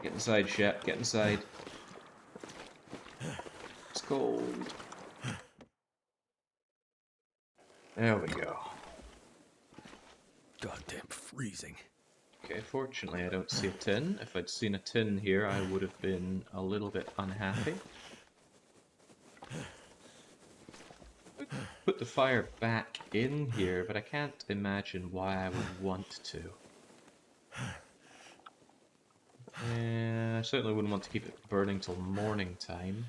Get inside, Shep. Get inside. It's cold. There we go. Goddamn freezing. Okay, fortunately I don't see a tin. If I'd seen a tin here, I would have been a little bit unhappy. Put the fire back in here, but I can't imagine why I would want to. I certainly wouldn't want to keep it burning till morning time.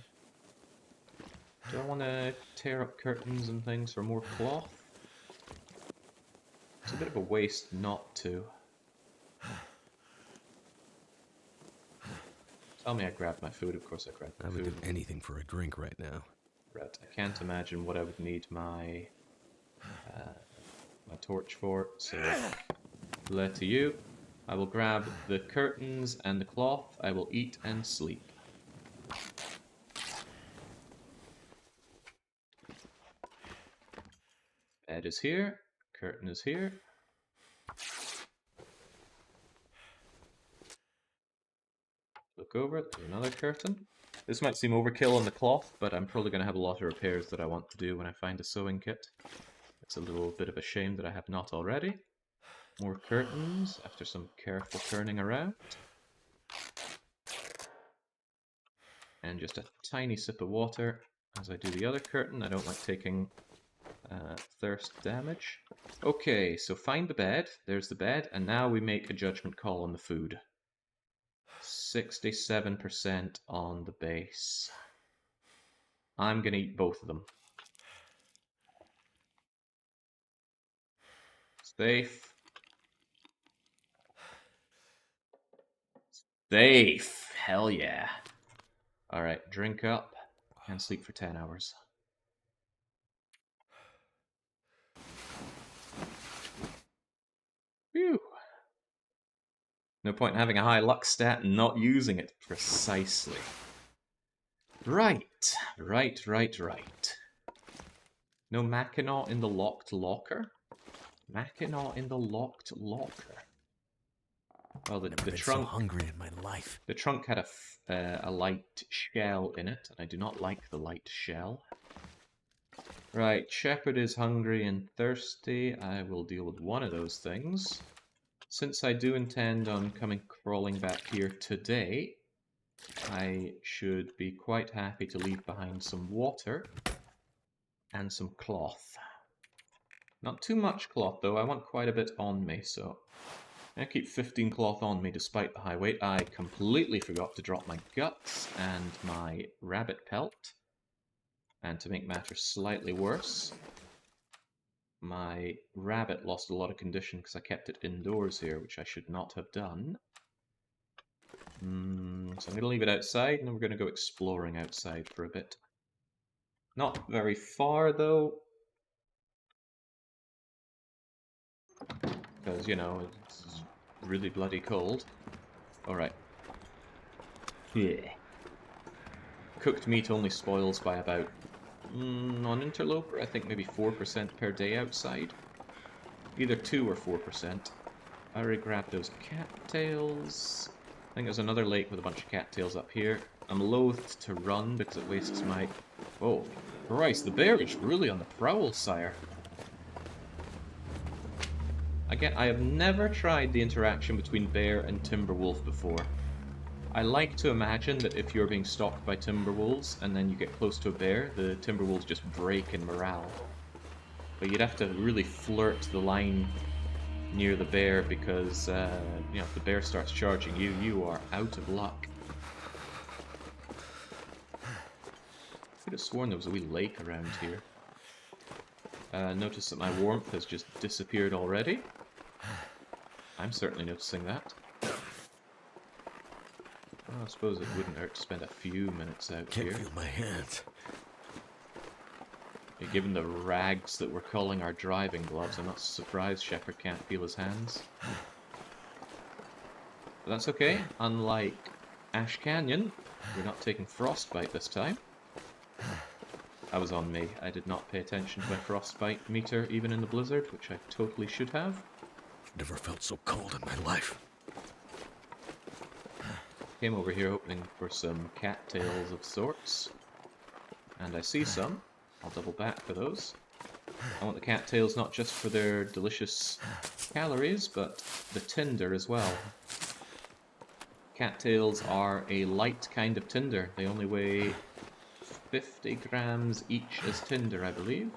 Do I want to tear up curtains and things for more cloth? It's a bit of a waste not to. Tell me I grabbed my food. Of course I grabbed my food. I would do anything for a drink right now. Right, I can't imagine what I would need my my torch for, so let to you. I will grab the curtains and the cloth. I will eat and sleep. Bed is here. Curtain is here. Look over it. There's another curtain. This might seem overkill on the cloth, but I'm probably going to have a lot of repairs that I want to do when I find a sewing kit. It's a little bit of a shame that I have not already. More curtains after some careful turning around. And just a tiny sip of water as I do the other curtain. I don't like taking thirst damage. Okay, so find the bed. There's the bed, and now we make a judgment call on the food. 67% on the base. I'm gonna eat both of them. Safe. Safe! Hell yeah. Alright, drink up and sleep for 10 hours. Phew. No point in having a high luck stat and not using it precisely. Right. No Mackinaw in the locked locker? Mackinaw in the locked locker. Well, the Never been trunk. so hungry in my life. The trunk had a light shell in it, and I do not like the light shell. Right, Shepherd is hungry and thirsty. I will deal with one of those things. Since I do intend on coming crawling back here today, I should be quite happy to leave behind some water and some cloth. Not too much cloth, though. I want quite a bit on me, so I keep 15 cloth on me despite the high weight. I completely forgot to drop my guts and my rabbit pelt. And to make matters slightly worse, my rabbit lost a lot of condition because I kept it indoors here, which I should not have done. So I'm going to leave it outside, and then we're going to go exploring outside for a bit. Not very far, though. Because, you know, it's really bloody cold. Alright. Yeah. Cooked meat only spoils by about, on Interloper, I think maybe 4% per day outside. Either 2 or 4%. I already grabbed those cattails. I think there's another lake with a bunch of cattails up here. I'm loath to run because it wastes my... Oh, Christ, the bear is really on the prowl, sire. Again, I have never tried the interaction between bear and timberwolf before. I like to imagine that if you're being stalked by timberwolves and then you get close to a bear, the timberwolves just break in morale. But you'd have to really flirt the line near the bear because, you know, if the bear starts charging you, you are out of luck. I could have sworn there was a wee lake around here. Notice that my warmth has just disappeared already. I'm certainly noticing that. Well, I suppose it wouldn't hurt to spend a few minutes out here. Can't feel my hands. Given the rags that we're calling our driving gloves, I'm not surprised Shepherd can't feel his hands. But that's okay. Unlike Ash Canyon. We're not taking frostbite this time. That was on me. I did not pay attention to my frostbite meter even in the blizzard, which I totally should have. Never felt so cold in my life. Came over here hoping for some cattails of sorts. And I see some. I'll double back for those. I want the cattails not just for their delicious calories, but the tinder as well. Cattails are a light kind of tinder. They only weigh 50 grams each as tinder, I believe.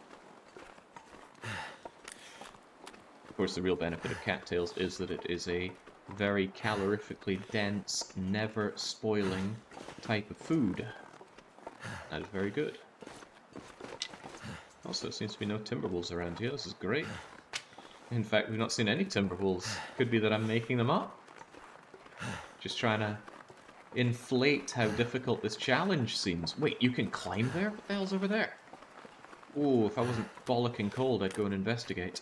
Of course, the real benefit of cattails is that it is a very calorifically dense, never spoiling type of food. That is very good. Also, there seems to be no timberwolves around here. This is great. In fact, we've not seen any timberwolves. Could be that I'm making them up. Just trying to inflate how difficult this challenge seems. Wait, you can climb there? What the hell's over there? Oh, if I wasn't bollocking cold, I'd go and investigate.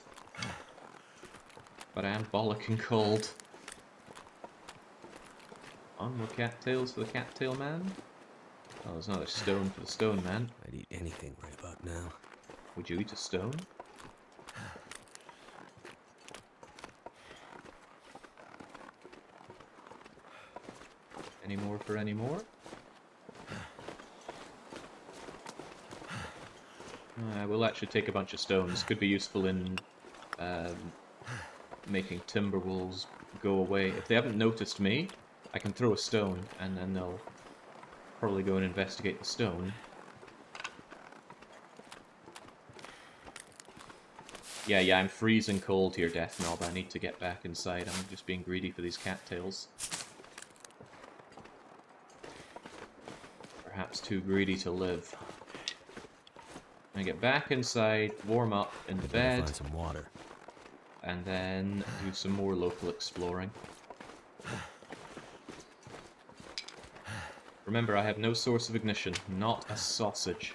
But I am bollocking cold. On, more cattails for the cattail man. Oh, there's another stone for the stone man. I'd eat anything right about now. Would you eat a stone? Any more for any more? We'll actually take a bunch of stones. Could be useful in making timberwolves go away. If they haven't noticed me, I can throw a stone and then they'll probably go and investigate the stone. Yeah, I'm freezing cold here, Death Knob. I need to get back inside. I'm just being greedy for these cattails. Perhaps too greedy to live. I get back inside, warm up in the bed, Find some water, and then do some more local exploring. Remember, I have no source of ignition, not a sausage.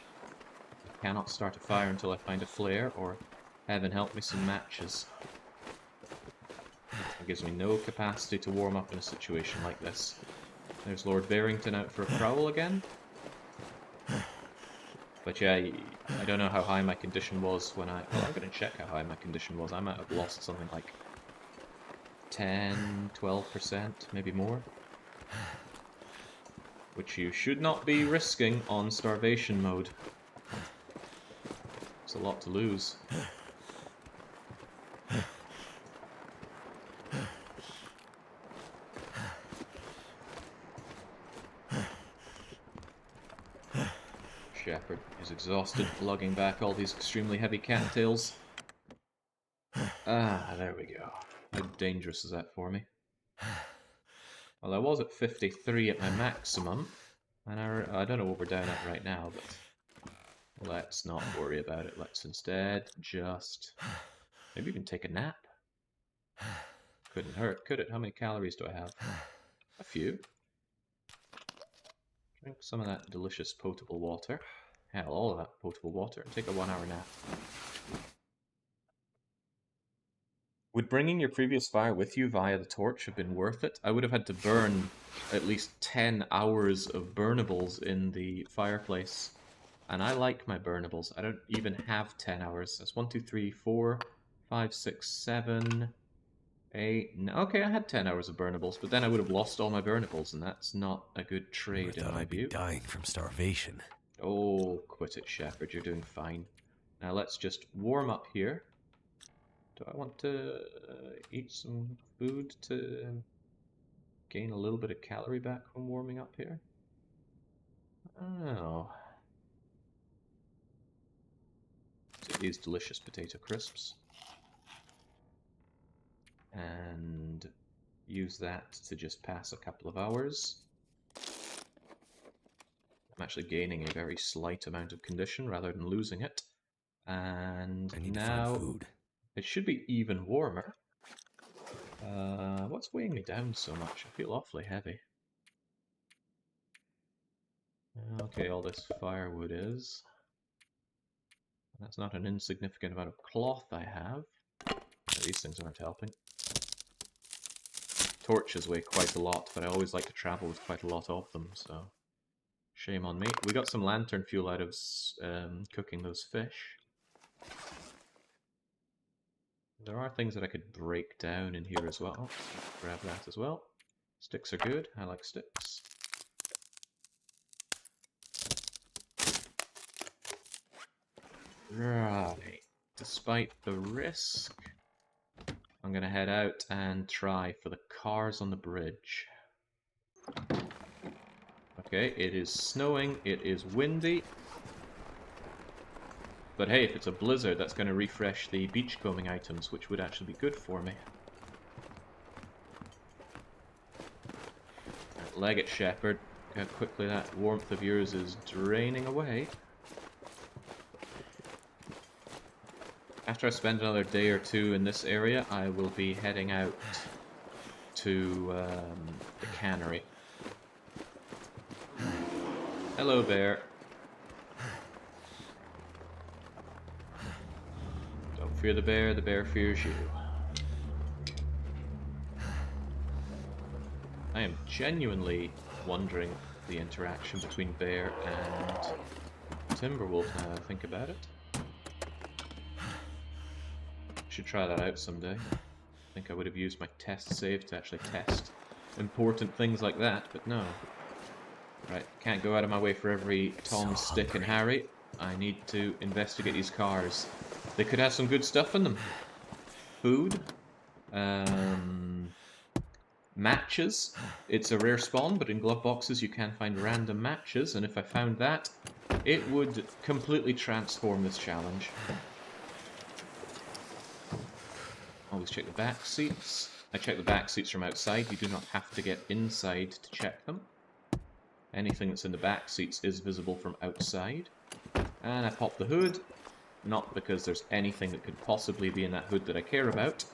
I cannot start a fire until I find a flare, or heaven help me, some matches. It gives me no capacity to warm up in a situation like this. There's Lord Barrington out for a prowl again. But yeah, I don't know how high my condition was when I... Well, I'm going to check how high my condition was. I might have lost something like 10, 12%, maybe more. Which you should not be risking on starvation mode. It's a lot to lose. Shepherd is exhausted, lugging back all these extremely heavy cattails. Ah, there we go. How dangerous is that for me? Well, I was at 53 at my maximum, and I don't know what we're down at right now, but let's not worry about it. Let's instead just maybe even take a nap. Couldn't hurt, could it? How many calories do I have? A few. Drink some of that delicious potable water. Hell, all of that potable water, and take a 1 hour nap. Would bringing your previous fire with you via the torch have been worth it? I would have had to burn at least 10 hours of burnables in the fireplace. And I like my burnables. I don't even have 10 hours. That's 1, 2, 3, 4, 5, 6, 7, 8... No, okay, I had 10 hours of burnables, but then I would have lost all my burnables, and that's not a good trade in my I'd be view. dying from starvation. Oh, quit it, Shepherd. You're doing fine. Now let's just warm up here. Do I want to eat some food to gain a little bit of calorie back from warming up here? Oh. Take these delicious potato crisps. And use that to just pass a couple of hours. I'm actually gaining a very slight amount of condition rather than losing it. And I need now to find food. It should be even warmer. What's weighing me down so much? I feel awfully heavy. Okay, all this firewood is. That's not an insignificant amount of cloth I have. These things aren't helping. torches weigh quite a lot, but I always like to travel with quite a lot of them, so shame on me. We got some lantern fuel out of cooking those fish. There are things that I could break down in here as well. Grab that as well. Sticks are good. I like sticks. Right. Despite the risk, I'm going to head out and try for the cars on the bridge. Okay, it is snowing, it is windy. But hey, if it's a blizzard, that's going to refresh the beachcombing items, which would actually be good for me. Leg it, Shepherd. How quickly that warmth of yours is draining away. After I spend another day or two in this area, I will be heading out to the cannery. Hello, bear. Don't fear the bear fears you. I am genuinely wondering the interaction between bear and Timberwolf now that I think about it. Should try that out someday. I think I would have used my test save to actually test important things like that, but no. Right, can't go out of my way for every Tom, Stick, and Harry. I need to investigate these cars. They could have some good stuff in them. Food. Matches. It's a rare spawn, but in glove boxes you can find random matches, and if I found that, it would completely transform this challenge. Always check the back seats. I check the back seats from outside. You do not have to get inside to check them. Anything that's in the back seats is visible from outside. And I pop the hood, not because there's anything that could possibly be in that hood that I care about,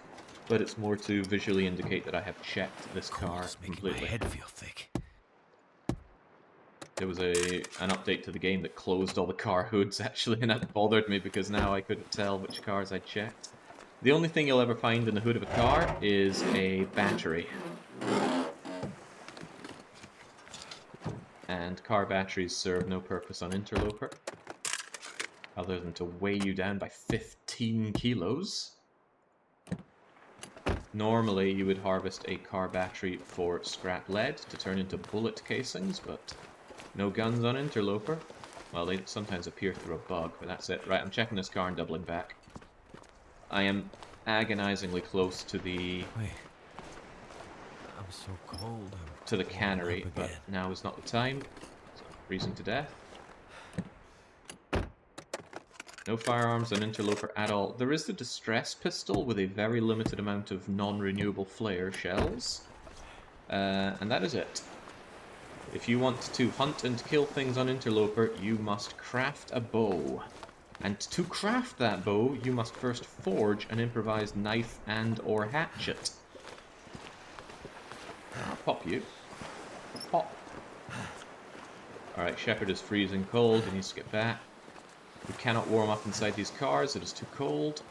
but it's more to visually indicate that I have checked this car completely. My head feel thick. There was an update to the game that closed all the car hoods actually, and that bothered me because now I couldn't tell which cars I'd checked. The only thing you'll ever find in the hood of a car is a battery. And car batteries serve no purpose on Interloper, other than to weigh you down by 15 kilos. Normally you would harvest a car battery for scrap lead to turn into bullet casings, but no guns on Interloper. Well, they sometimes appear through a bug, but that's it. Right, I'm checking this car and doubling back. I am agonizingly close to the... Wait. I'm so cold. to the cannery, but now is not the time. So, freezing to death. No firearms on Interloper at all. There is the distress pistol with a very limited amount of non-renewable flare shells. And that is it. If you want to hunt and kill things on Interloper, you must craft a bow. And to craft that bow, you must first forge an improvised knife and or hatchet. I'll pop you. Pop. Alright, Shepherd is freezing cold, he needs to get back. We cannot warm up inside these cars, it is too cold.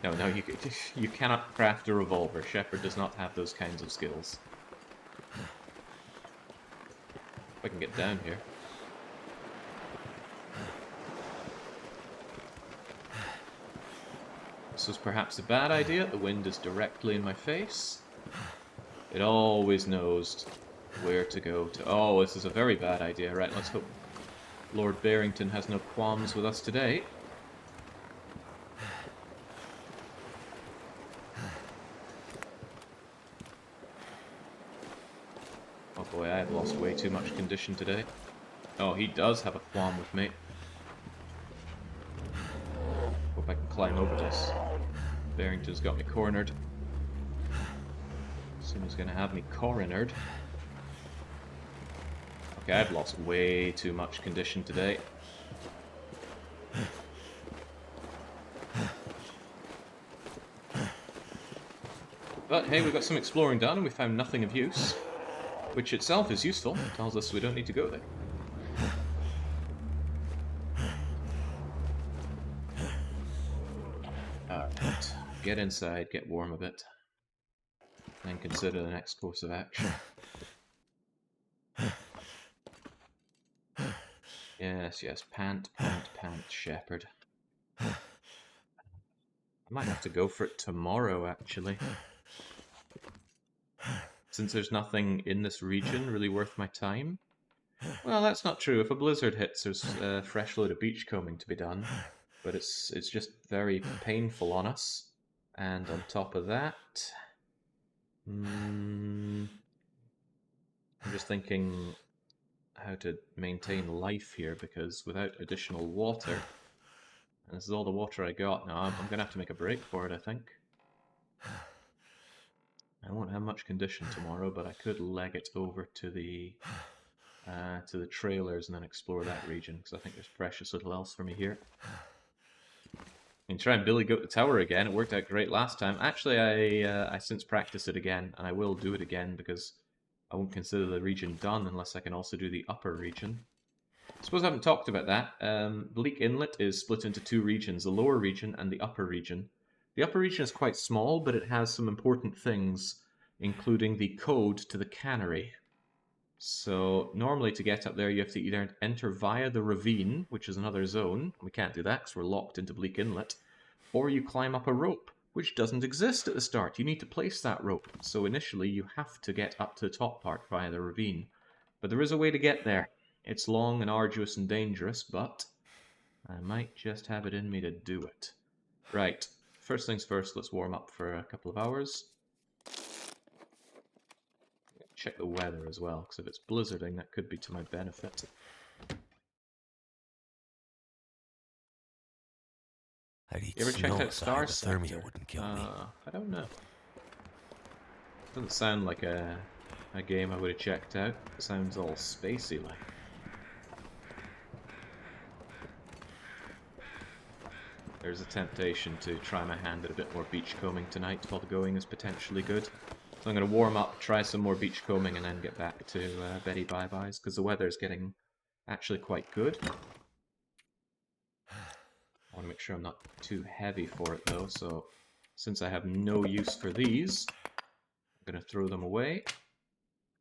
No, you cannot craft a revolver. Shepherd does not have those kinds of skills. If I can get down here. This was perhaps a bad idea. The wind is directly in my face. It always knows where to go to. Oh, this is a very bad idea. Right, let's hope Lord Barrington has no qualms with us today. Oh boy, I have lost way too much condition today. Oh, he does have a qualm with me. Hope I can climb over this. Barrington's got me cornered. Soon he's gonna have me coronered. Okay, I've lost way too much condition today. But hey, we got some exploring done and we found nothing of use. Which itself is useful. It tells us we don't need to go there. Alright. get inside, get warm a bit, and consider the next course of action. Yes, yes, pant, pant, pant, shepherd. I might have to go for it tomorrow, actually. Since there's nothing in this region really worth my time. Well, that's not true. If a blizzard hits, there's a fresh load of beachcombing to be done. But it's just very painful on us. And on top of that... I'm just thinking how to maintain life here, because without additional water... And this is all the water I got now. I'm going to have to make a break for it, I think. I won't have much condition tomorrow, but I could leg it over to the trailers and then explore that region, because I think there's precious little else for me here. And try and billy goat the tower again. It worked out great last time. Actually, I since practiced it again, and I will do it again because I won't consider the region done unless I can also do the upper region. I suppose I haven't talked about that. Bleak Inlet is split into two regions, the lower region and the upper region. The upper region is quite small, but it has some important things, including the code to the cannery. So normally to get up there you have to either enter via the ravine, which is another zone. We can't do that because we're locked into Bleak Inlet. Or you climb up a rope, which doesn't exist at the start. You need to place that rope. So initially you have to get up to the top part via the ravine. But there is a way to get there. It's long and arduous and dangerous, but I might just have it in me to do it. Right, first things first, let's warm up for a couple of hours. Check the weather as well, because if it's blizzarding, that could be to my benefit. I'd eat You ever checked snow out if the Star hypothermia Sector? wouldn't kill me. I don't know. Doesn't sound like a game I would have checked out. It sounds all spacey-like. There's a temptation to try my hand at a bit more beachcombing tonight while the going is potentially good. So I'm going to warm up, try some more beachcombing, and then get back to Betty Bye-Byes, because the weather's getting actually quite good. I want to make sure I'm not too heavy for it though, so since I have no use for these, I'm going to throw them away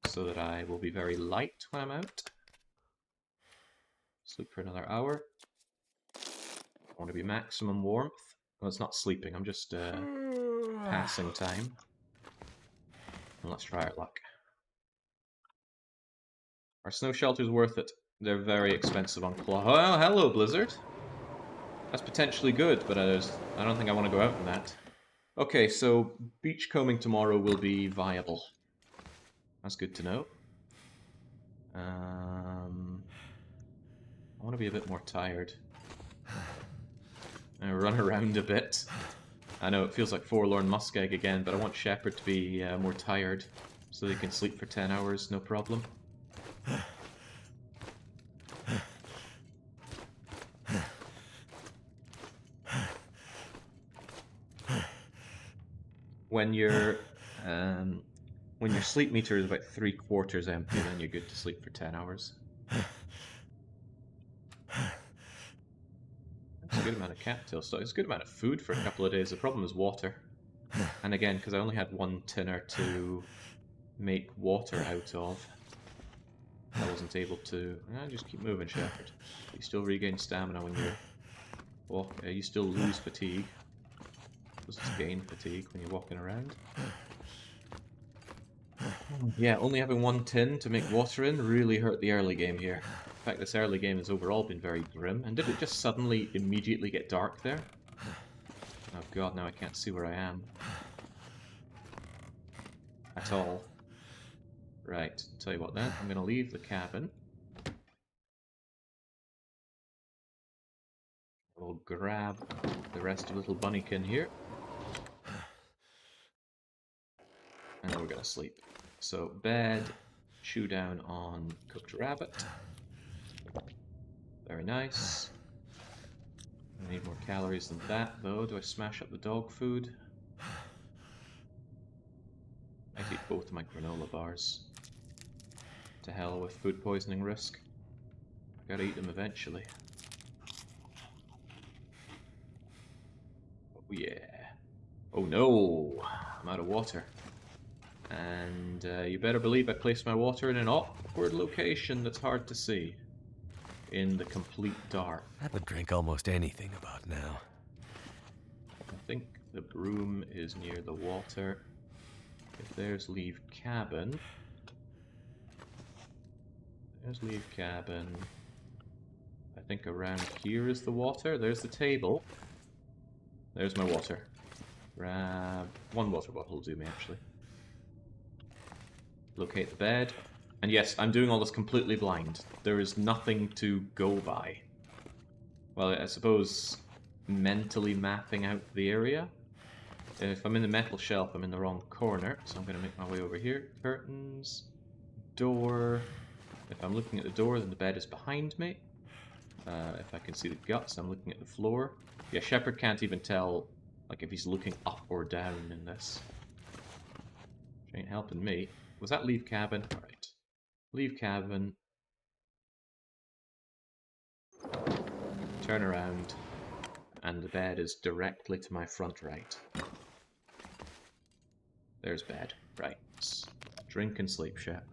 so that I will be very light when I'm out. Sleep for another hour. I want to be maximum warmth. Well, it's not sleeping, I'm just passing time. And let's try our luck. Are snow shelters worth it? They're very expensive on Claw. Oh, hello, Blizzard. That's potentially good, but I don't think I want to go out in that. Okay, so beachcombing tomorrow will be viable. That's good to know. I want to be a bit more tired. And run around a bit. I know it feels like Forlorn Muskeg again, but I want Shepherd to be more tired so they can sleep for 10 hours, no problem. When your sleep meter is about 3/4 empty, then you're good to sleep for 10 hours. That's a good amount of cattail stock. It's a good amount of food for a couple of days. The problem is water. And again, because I only had one tinner to make water out of, I wasn't able to... just keep moving, Shepherd. You still regain stamina when you're walking. You still lose fatigue. Just gain fatigue when you're walking around. Yeah, only having one tin to make water in really hurt the early game here. In fact, this early game has overall been very grim. And did it just suddenly immediately get dark there? Oh god, now I can't see where I am. At all. Right, tell you what then, I'm going to leave the cabin. We'll grab the rest of Little Bunnykin here. And then we're going to sleep. So, bed, chew down on cooked rabbit. Very nice. I need more calories than that, though. Do I smash up the dog food? I eat both of my granola bars. To hell with food poisoning risk. I gotta eat them eventually. Oh yeah. Oh no! I'm out of water. And you better believe I placed my water in an awkward location that's hard to see. In the complete dark. I would drink almost anything about now. I think the broom is near the water. If there's leave cabin... There's leave cabin. I think around here is the water. There's the table. There's my water. Grab... one water bottle will do me, actually. Locate the bed. And yes, I'm doing all this completely blind. There is nothing to go by. Well, I suppose mentally mapping out the area. If I'm in the metal shelf, I'm in the wrong corner, so I'm going to make my way over here. Curtains, door. If I'm looking at the door, then the bed is behind me. If I can see the guts, I'm looking at the floor. Yeah, Shepherd can't even tell, like, if he's looking up or down in this. Which ain't helping me. Was that leave cabin? Alright. Leave cabin. Turn around. And the bed is directly to my front right. There's bed. Right. Drink and sleep, Shep.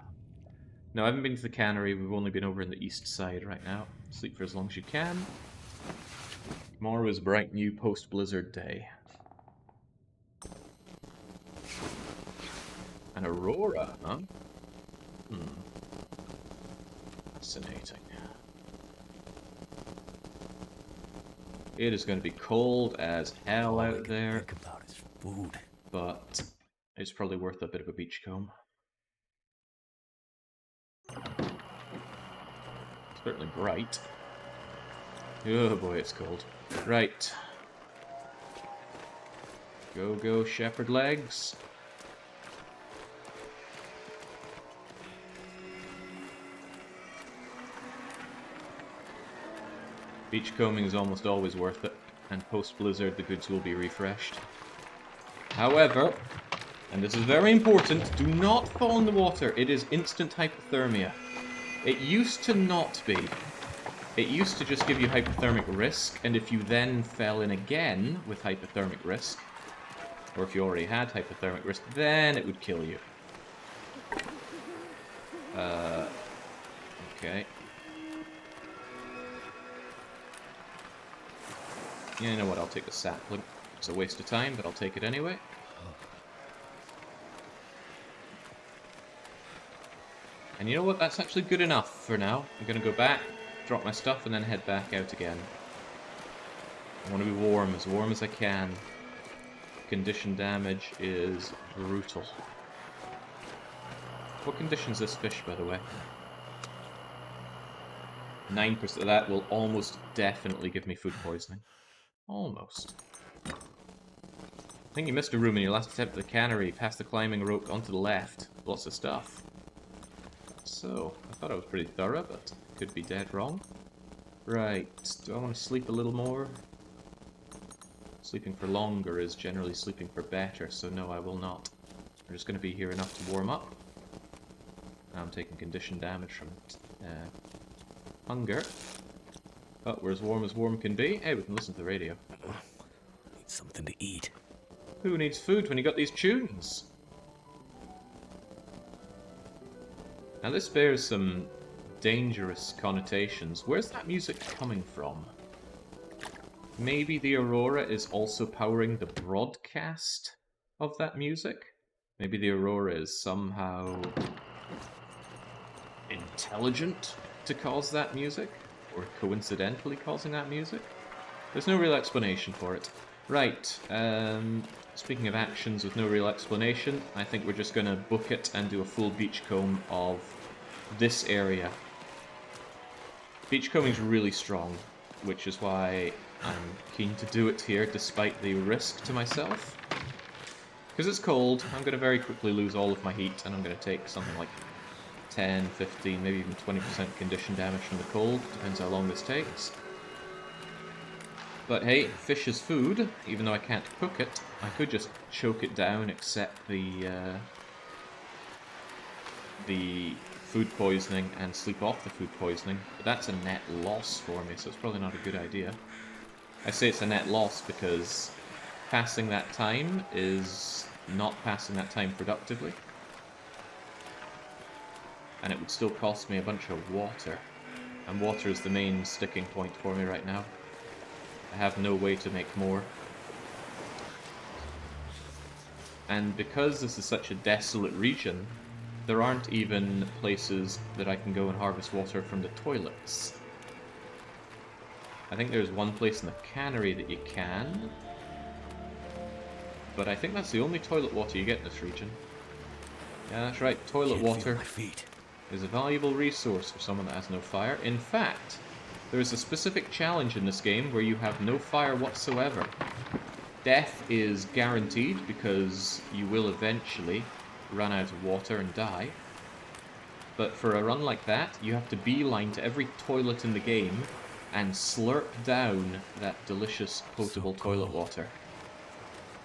No, I haven't been to the cannery. We've only been over in the east side right now. Sleep for as long as you can. Tomorrow is a bright new post-blizzard day. An aurora, huh? Fascinating. It is going to be cold as hell out there. Think about his food. But it's probably worth a bit of a beachcomb. Certainly bright. Oh boy, it's cold. Right. Go, go, shepherd legs. Beachcombing is almost always worth it, and post-blizzard the goods will be refreshed. However, and this is very important, do not fall in the water. It is instant hypothermia. It used to not be. It used to just give you hypothermic risk, and if you then fell in again with hypothermic risk, or if you already had hypothermic risk, then it would kill you. Okay. Yeah, you know what, I'll take the sapling. It's a waste of time, but I'll take it anyway. And you know what, that's actually good enough for now. I'm gonna go back, drop my stuff, and then head back out again. I want to be warm as I can. Condition damage is brutal. What condition's this fish, by the way? 9% of that will almost definitely give me food poisoning. Almost. I think you missed a room in your last attempt at the cannery, past the climbing rope onto the left. Lots of stuff. So, I thought I was pretty thorough, but could be dead wrong. Right, do I want to sleep a little more? Sleeping for longer is generally sleeping for better, so no, I will not. I'm just going to be here enough to warm up. I'm taking condition damage from hunger. But we're as warm can be. Hey, we can listen to the radio. Need something to eat. Who needs food when you got these tunes? Now this bears some dangerous connotations. Where's that music coming from? Maybe the Aurora is also powering the broadcast of that music? Maybe the Aurora is somehow intelligent to cause that music? Or coincidentally causing that music? There's no real explanation for it. Right, speaking of actions with no real explanation, I think we're just going to book it and do a full beachcomb of this area. Beachcombing's really strong, which is why I'm keen to do it here despite the risk to myself. Because it's cold, I'm going to very quickly lose all of my heat, and I'm going to take something like 10, 15, maybe even 20% condition damage from the cold, depends how long this takes. But hey, fish is food, even though I can't cook it. I could just choke it down, accept the food poisoning and sleep off the food poisoning, but that's a net loss for me, so it's probably not a good idea. I say it's a net loss because passing that time is not passing that time productively. And it would still cost me a bunch of water. And water is the main sticking point for me right now. I have no way to make more. And because this is such a desolate region, there aren't even places that I can go and harvest water from the toilets. I think there's one place in the cannery that you can, but I think that's the only toilet water you get in this region. Yeah, that's right, toilet water is a valuable resource for someone that has no fire. In fact, there is a specific challenge in this game where you have no fire whatsoever. Death is guaranteed because you will eventually run out of water and die. But for a run like that, you have to beeline to every toilet in the game and slurp down that delicious potable toilet water.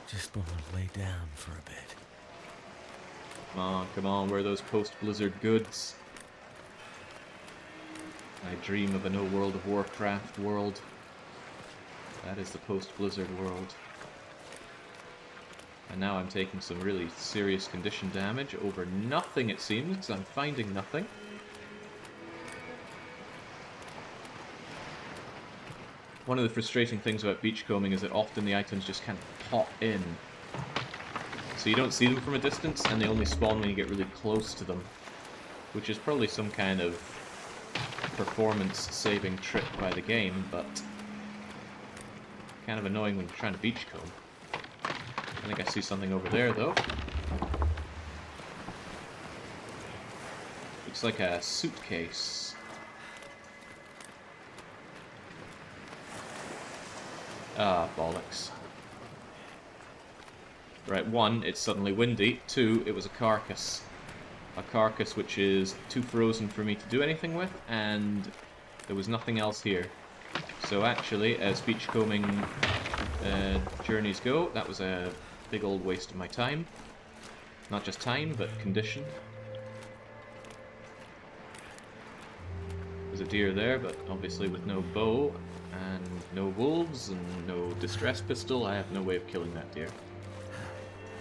Just want to lay down for a bit. Come on, where are those post-Blizzard goods? I dream of a no World of Warcraft world. That is the post-Blizzard world. And now I'm taking some really serious condition damage over nothing, it seems, because I'm finding nothing. One of the frustrating things about beachcombing is that often the items just kind of pop in. So you don't see them from a distance, and they only spawn when you get really close to them. Which is probably some kind of performance-saving trick by the game, but kind of annoying when you're trying to beachcomb. I think I see something over there, though. Looks like a suitcase. Ah, bollocks. Right, one, it's suddenly windy. Two, it was a carcass. A carcass which is too frozen for me to do anything with, and there was nothing else here. So actually, as beachcombing journeys go, that was a big old waste of my time. Not just time, but condition. There's a deer there, but obviously with no bow, and no wolves, and no distress pistol, I have no way of killing that deer.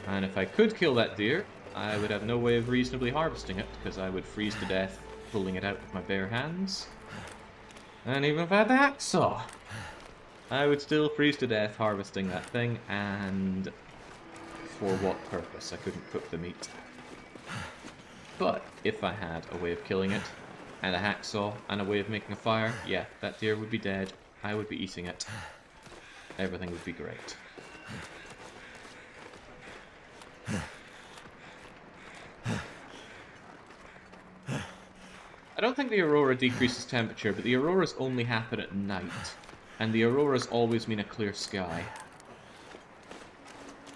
And if I could kill that deer, I would have no way of reasonably harvesting it, because I would freeze to death pulling it out with my bare hands. And even if I had the hacksaw, I would still freeze to death harvesting that thing, and for what purpose? I couldn't cook the meat. But if I had a way of killing it, and a hacksaw, and a way of making a fire, yeah, that deer would be dead, I would be eating it. Everything would be great. I don't think the aurora decreases temperature, but the auroras only happen at night. And the auroras always mean a clear sky.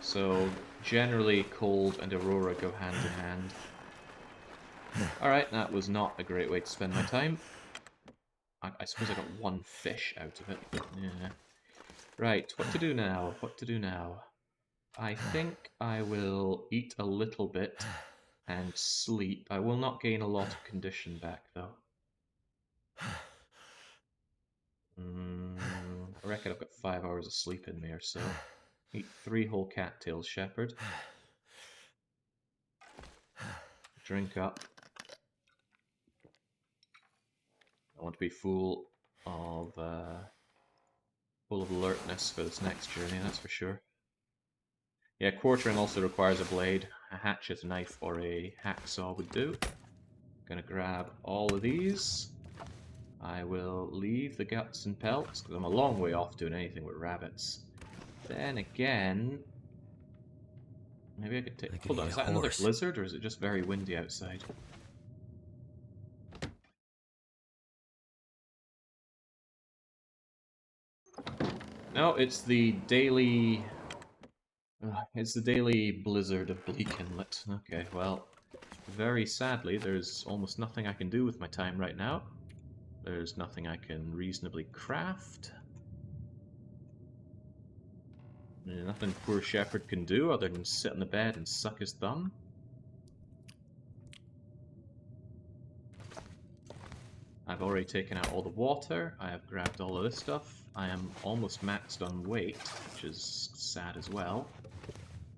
So, generally, cold and aurora go hand in hand. Alright, that was not a great way to spend my time. I suppose I got one fish out of it, but yeah. Right, what to do now? What to do now? I think I will eat a little bit and sleep. I will not gain a lot of condition back, though. I reckon I've got 5 hours of sleep in me or so. Eat 3 whole cattails, shepherd. Drink up. I want to be full of alertness for this next journey, that's for sure. Yeah, quartering also requires a blade. A hatchet, a knife, or a hacksaw would do. Gonna grab all of these. I will leave the guts and pelts, because I'm a long way off doing anything with rabbits. Then again... Maybe I could take... Hold on, is that another blizzard, or is it just very windy outside? No, it's the daily... it's the daily blizzard of Bleak Inlet. Okay, well, very sadly, there's almost nothing I can do with my time right now. There's nothing I can reasonably craft. Nothing poor shepherd can do other than sit on the bed and suck his thumb. I've already taken out all the water. I have grabbed all of this stuff. I am almost maxed on weight, which is sad as well.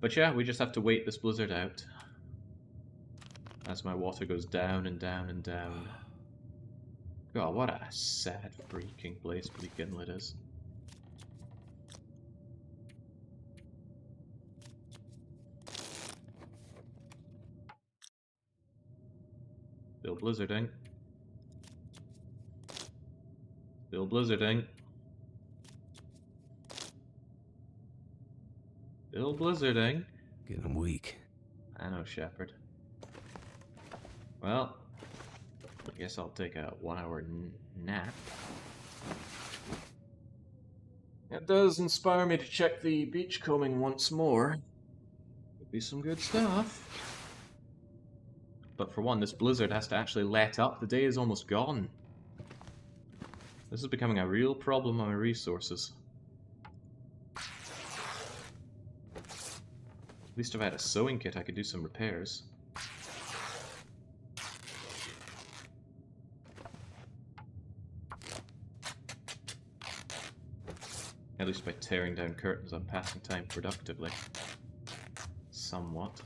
But yeah, we just have to wait this blizzard out. As my water goes down and down and down. God, what a sad freaking place Bleak Inlet is. Still blizzarding. Still blizzarding. Still blizzarding. Getting weak. I know, Shepherd. Well, I guess I'll take a 1 hour nap. It does inspire me to check the beachcombing once more. Could be some good stuff. But for one, this blizzard has to actually let up. The day is almost gone. This is becoming a real problem on my resources. At least if I had a sewing kit, I could do some repairs. At least by tearing down curtains, I'm passing time productively. Somewhat.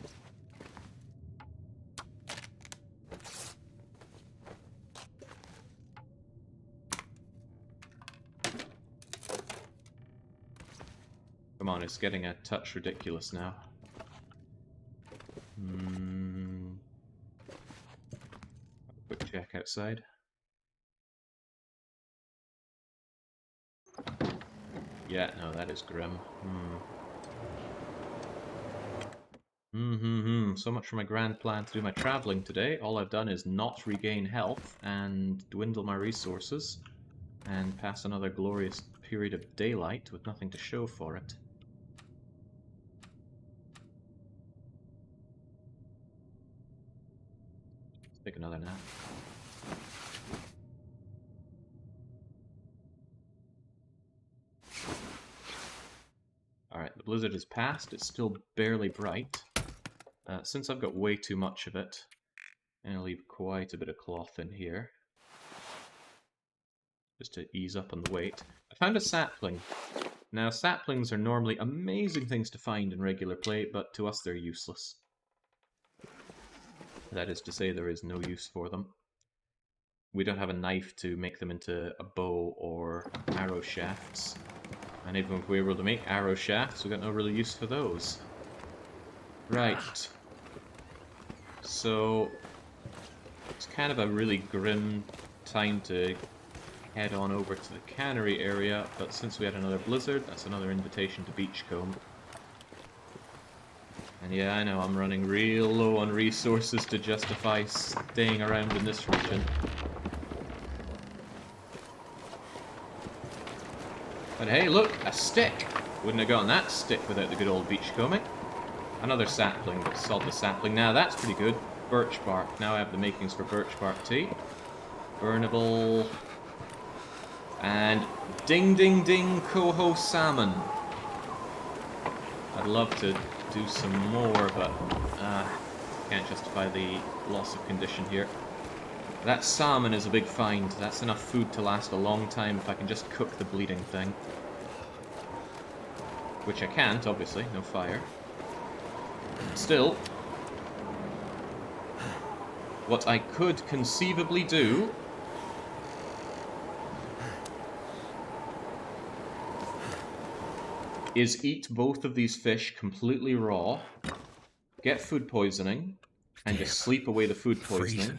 Come on, it's getting a touch ridiculous now. Quick check outside. Yeah, no, that is grim. So much for my grand plan to do my traveling today. All I've done is not regain health and dwindle my resources and pass another glorious period of daylight with nothing to show for it. Let's take another nap. Alright, the blizzard is past. It's still barely bright. Since I've got way too much of it, I'm going to leave quite a bit of cloth in here. Just to ease up on the weight. I found a sapling. Now, saplings are normally amazing things to find in regular play, but to us they're useless. That is to say, there is no use for them. We don't have a knife to make them into a bow or arrow shafts. And even if we were able to make arrow shafts, we got no real use for those. Right. So, it's kind of a really grim time to head on over to the cannery area, but since we had another blizzard, that's another invitation to beachcomb. And yeah, I know, I'm running real low on resources to justify staying around in this region. But hey, look, a stick! Wouldn't have gotten that stick without the good old beachcombing. Another sapling, but sod the sapling. Now that's pretty good. Birch bark. Now I have the makings for birch bark tea. Burnable. And ding ding ding coho salmon. I'd love to do some more, but can't justify the loss of condition here. That salmon is a big find. That's enough food to last a long time if I can just cook the bleeding thing. Which I can't, obviously. No fire. Still, what I could conceivably do is eat both of these fish completely raw, get food poisoning, and just sleep away the food poisoning.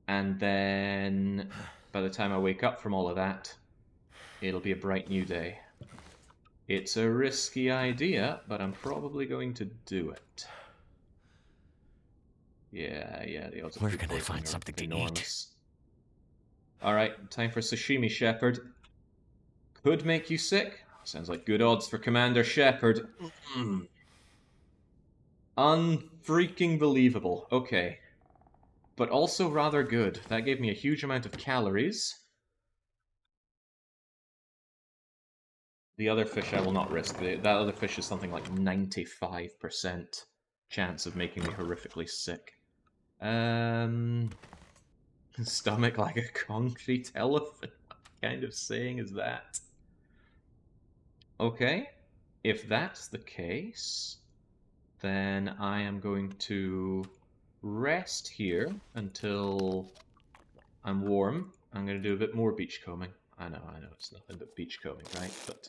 And then, by the time I wake up from all of that, it'll be a bright new day. It's a risky idea, but I'm probably going to do it. Yeah, the odds of Where food can I poisoning find are something to enormous. Alright, time for sashimi, Shepherd. Could make you sick. Sounds like good odds for Commander Shepherd. Unfreaking believable. Okay. But also rather good. That gave me a huge amount of calories. The other fish I will not risk. That other fish is something like 95% chance of making me horrifically sick. Stomach like a concrete elephant. What kind of saying is that? Okay, if that's the case, then I am going to rest here until I'm warm. I'm going to do a bit more beachcombing. I know, it's nothing but beachcombing, right? But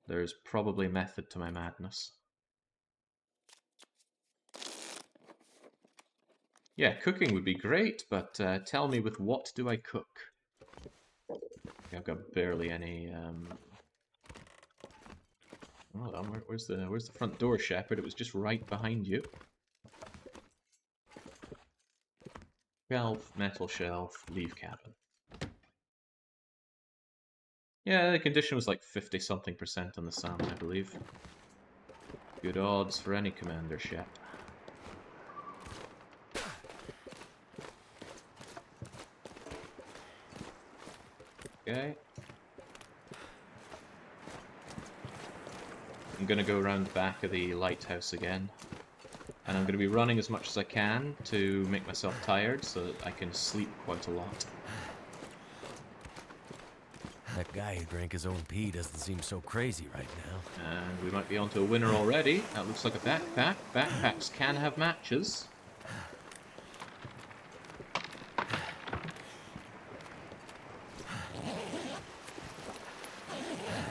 there's probably a method to my madness. Yeah, cooking would be great, but tell me, with what do I cook? I've got barely any. Hold on, where's the front door, Shepherd? It was just right behind you. Shelf, metal shelf, leave cabin. Yeah, the condition was like 50-something% on the salmon, I believe. Good odds for any commander, Shep. Okay. I'm gonna go around the back of the lighthouse again. And I'm gonna be running as much as I can to make myself tired so that I can sleep quite a lot. That guy who drank his own pee doesn't seem so crazy right now. And we might be onto a winner already. That looks like a backpack. Backpacks can have matches.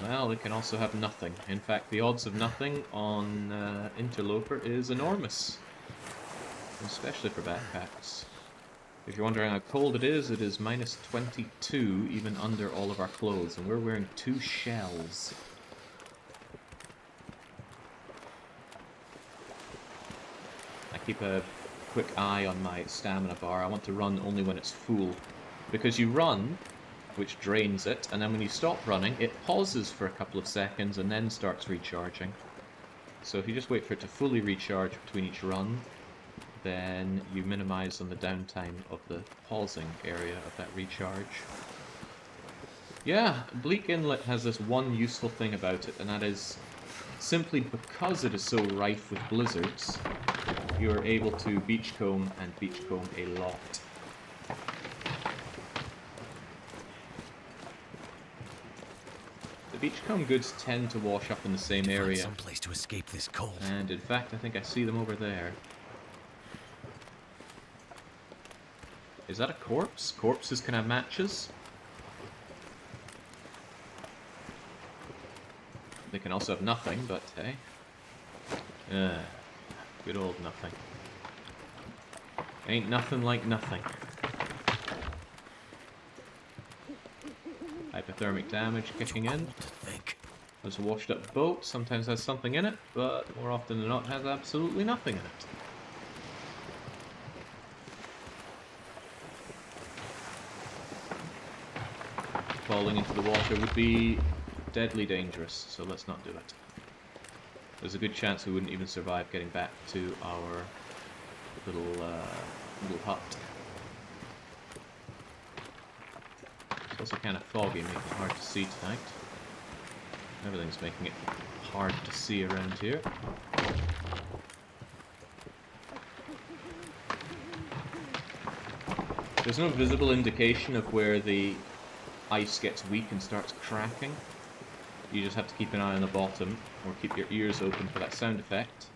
Well, it can also have nothing. In fact, the odds of nothing on Interloper is enormous. Especially for backpacks. If you're wondering how cold it is minus 22 even under all of our clothes, and we're wearing 2 shells. I keep a quick eye on my stamina bar. I want to run only when it's full, because you run, which drains it, and then when you stop running, it pauses for a couple of seconds and then starts recharging. So if you just wait for it to fully recharge between each run, then you minimize on the downtime of the pausing area of that recharge. Yeah, Bleak Inlet has this one useful thing about it, and that is, simply because it is so rife with blizzards, you're able to beachcomb and beachcomb a lot. The beachcomb goods tend to wash up in the same area. Some place to escape this cold. And in fact, I think I see them over there. Is that a corpse? Corpses can have matches. They can also have nothing, but hey. Good old nothing. Ain't nothing like nothing. Hypothermic damage kicking in. There's a washed up boat, sometimes has something in it, but more often than not has absolutely nothing in it. Falling into the water would be deadly dangerous, so let's not do it. There's a good chance we wouldn't even survive getting back to our little hut. It's also kind of foggy, making it hard to see tonight. Everything's making it hard to see around here. There's no visible indication of where the ice gets weak and starts cracking. You just have to keep an eye on the bottom, or keep your ears open for that sound effect,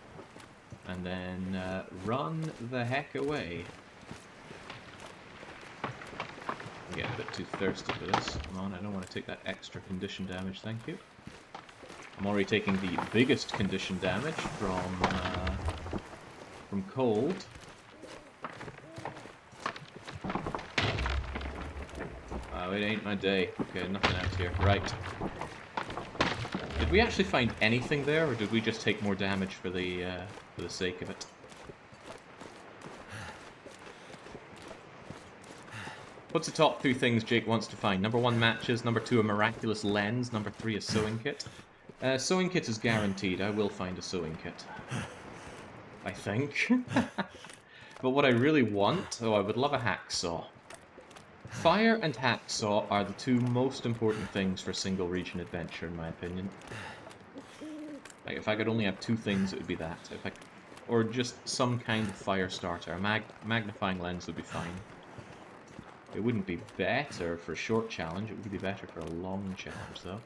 and then run the heck away. I'm getting a bit too thirsty for this. Come on, I don't want to take that extra condition damage, thank you. I'm already taking the biggest condition damage from cold. Oh, it ain't my day. Okay, nothing out here. Right. Did we actually find anything there, or did we just take more damage for the sake of it? What's the top 2 things Jake wants to find? Number 1, matches. Number 2, a miraculous lens. Number 3, a sewing kit. Sewing kit is guaranteed. I will find a sewing kit. I think. But what I really want... Oh, I would love a hacksaw. Fire and hacksaw are the 2 most important things for single region adventure, in my opinion. Like, if I could only have 2 things, it would be that. Or just some kind of fire starter. A magnifying lens would be fine. It wouldn't be better for a short challenge, it would be better for a long challenge, though.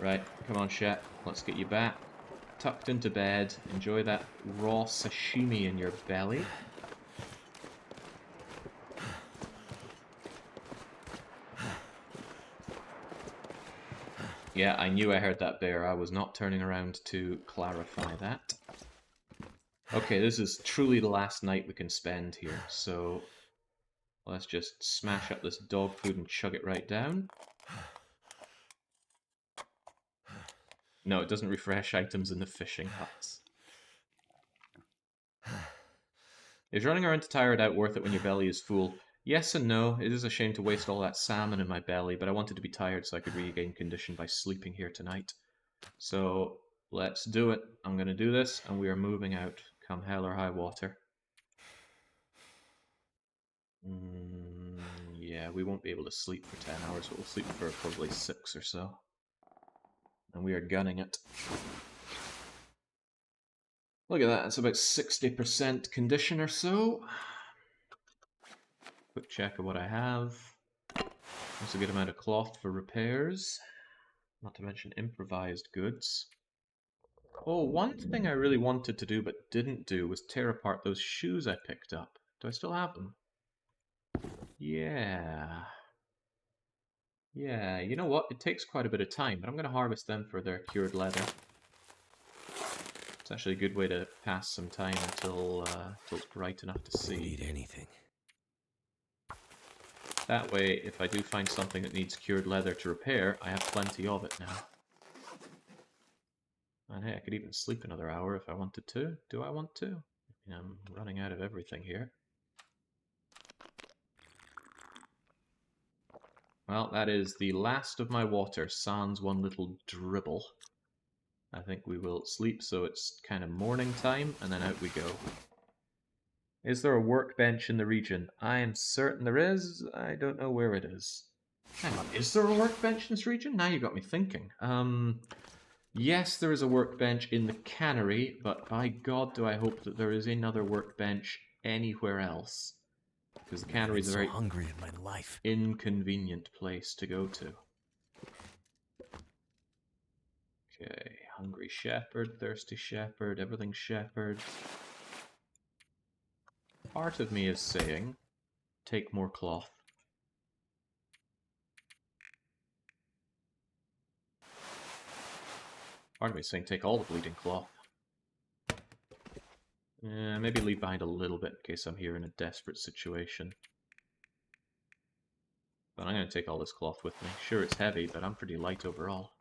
Right, come on, Shet. Let's get you back. Tucked into bed. Enjoy that raw sashimi in your belly. Yeah, I knew I heard that bear. I was not turning around to clarify that. Okay, this is truly the last night we can spend here, so let's just smash up this dog food and chug it right down. No, it doesn't refresh items in the fishing huts. Is running around tired out worth it when your belly is full? Yes and no. It is a shame to waste all that salmon in my belly, but I wanted to be tired so I could regain condition by sleeping here tonight. So, let's do it. I'm going to do this, and we are moving out, come hell or high water. Yeah, we won't be able to sleep for 10 hours, but we'll sleep for probably 6 or so. And we are gunning it. Look at that, it's about 60% condition or so. Quick check of what I have. That's a good amount of cloth for repairs. Not to mention improvised goods. Oh, one thing I really wanted to do but didn't do was tear apart those shoes I picked up. Do I still have them? Yeah. Yeah, you know what? It takes quite a bit of time, but I'm going to harvest them for their cured leather. It's actually a good way to pass some time until it's bright enough to see. Need anything. That way, if I do find something that needs cured leather to repair, I have plenty of it now. And hey, I could even sleep another hour if I wanted to. Do I want to? I'm running out of everything here. Well, that is the last of my water, sans one little dribble. I think we will sleep so it's kind of morning time, and then out we go. Is there a workbench in the region? I am certain there is. I don't know where it is. Hang on, is there a workbench in this region? Now you got me thinking. Yes, there is a workbench in the cannery, but by God do I hope that there is another workbench anywhere else. Because the cannery is a very hungry in my life. Inconvenient place to go to. Okay, hungry shepherd, thirsty shepherd, everything shepherd. Part of me is saying, take more cloth. Part of me is saying, take all the bleeding cloth. Maybe leave behind a little bit in case I'm here in a desperate situation. But I'm going to take all this cloth with me. Sure, it's heavy, but I'm pretty light overall.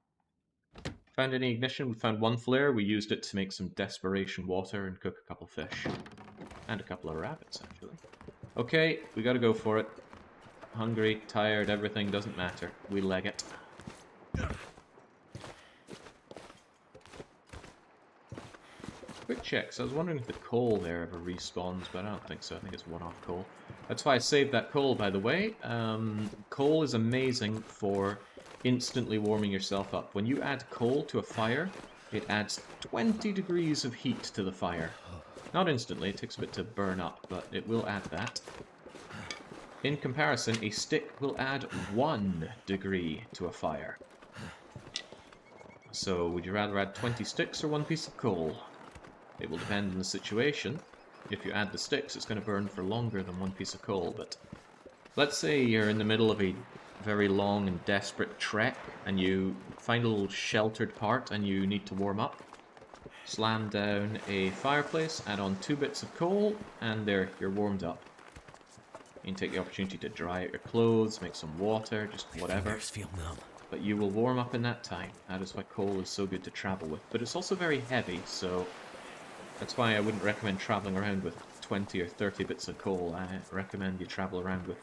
Found any ignition? We found one flare. We used it to make some desperation water and cook a couple fish. And a couple of rabbits, actually. Okay, we gotta go for it. Hungry, tired, everything doesn't matter. We leg it. Quick checks. I was wondering if the coal there ever respawns, but I don't think so. I think it's one-off coal. That's why I saved that coal, by the way. Coal is amazing for instantly warming yourself up. When you add coal to a fire, it adds 20 degrees of heat to the fire. Not instantly, it takes a bit to burn up, but it will add that. In comparison, a stick will add 1 degree to a fire. So, would you rather add 20 sticks or 1 piece of coal? It will depend on the situation. If you add the sticks, it's going to burn for longer than 1 piece of coal, but let's say you're in the middle of a very long and desperate trek, and you find a little sheltered part and you need to warm up. Slam down a fireplace, add on 2 bits of coal, and there, you're warmed up. You can take the opportunity to dry out your clothes, make some water, just whatever. My fingers feel numb. But you will warm up in that time. That is why coal is so good to travel with. But it's also very heavy, so that's why I wouldn't recommend traveling around with 20 or 30 bits of coal. I recommend you travel around with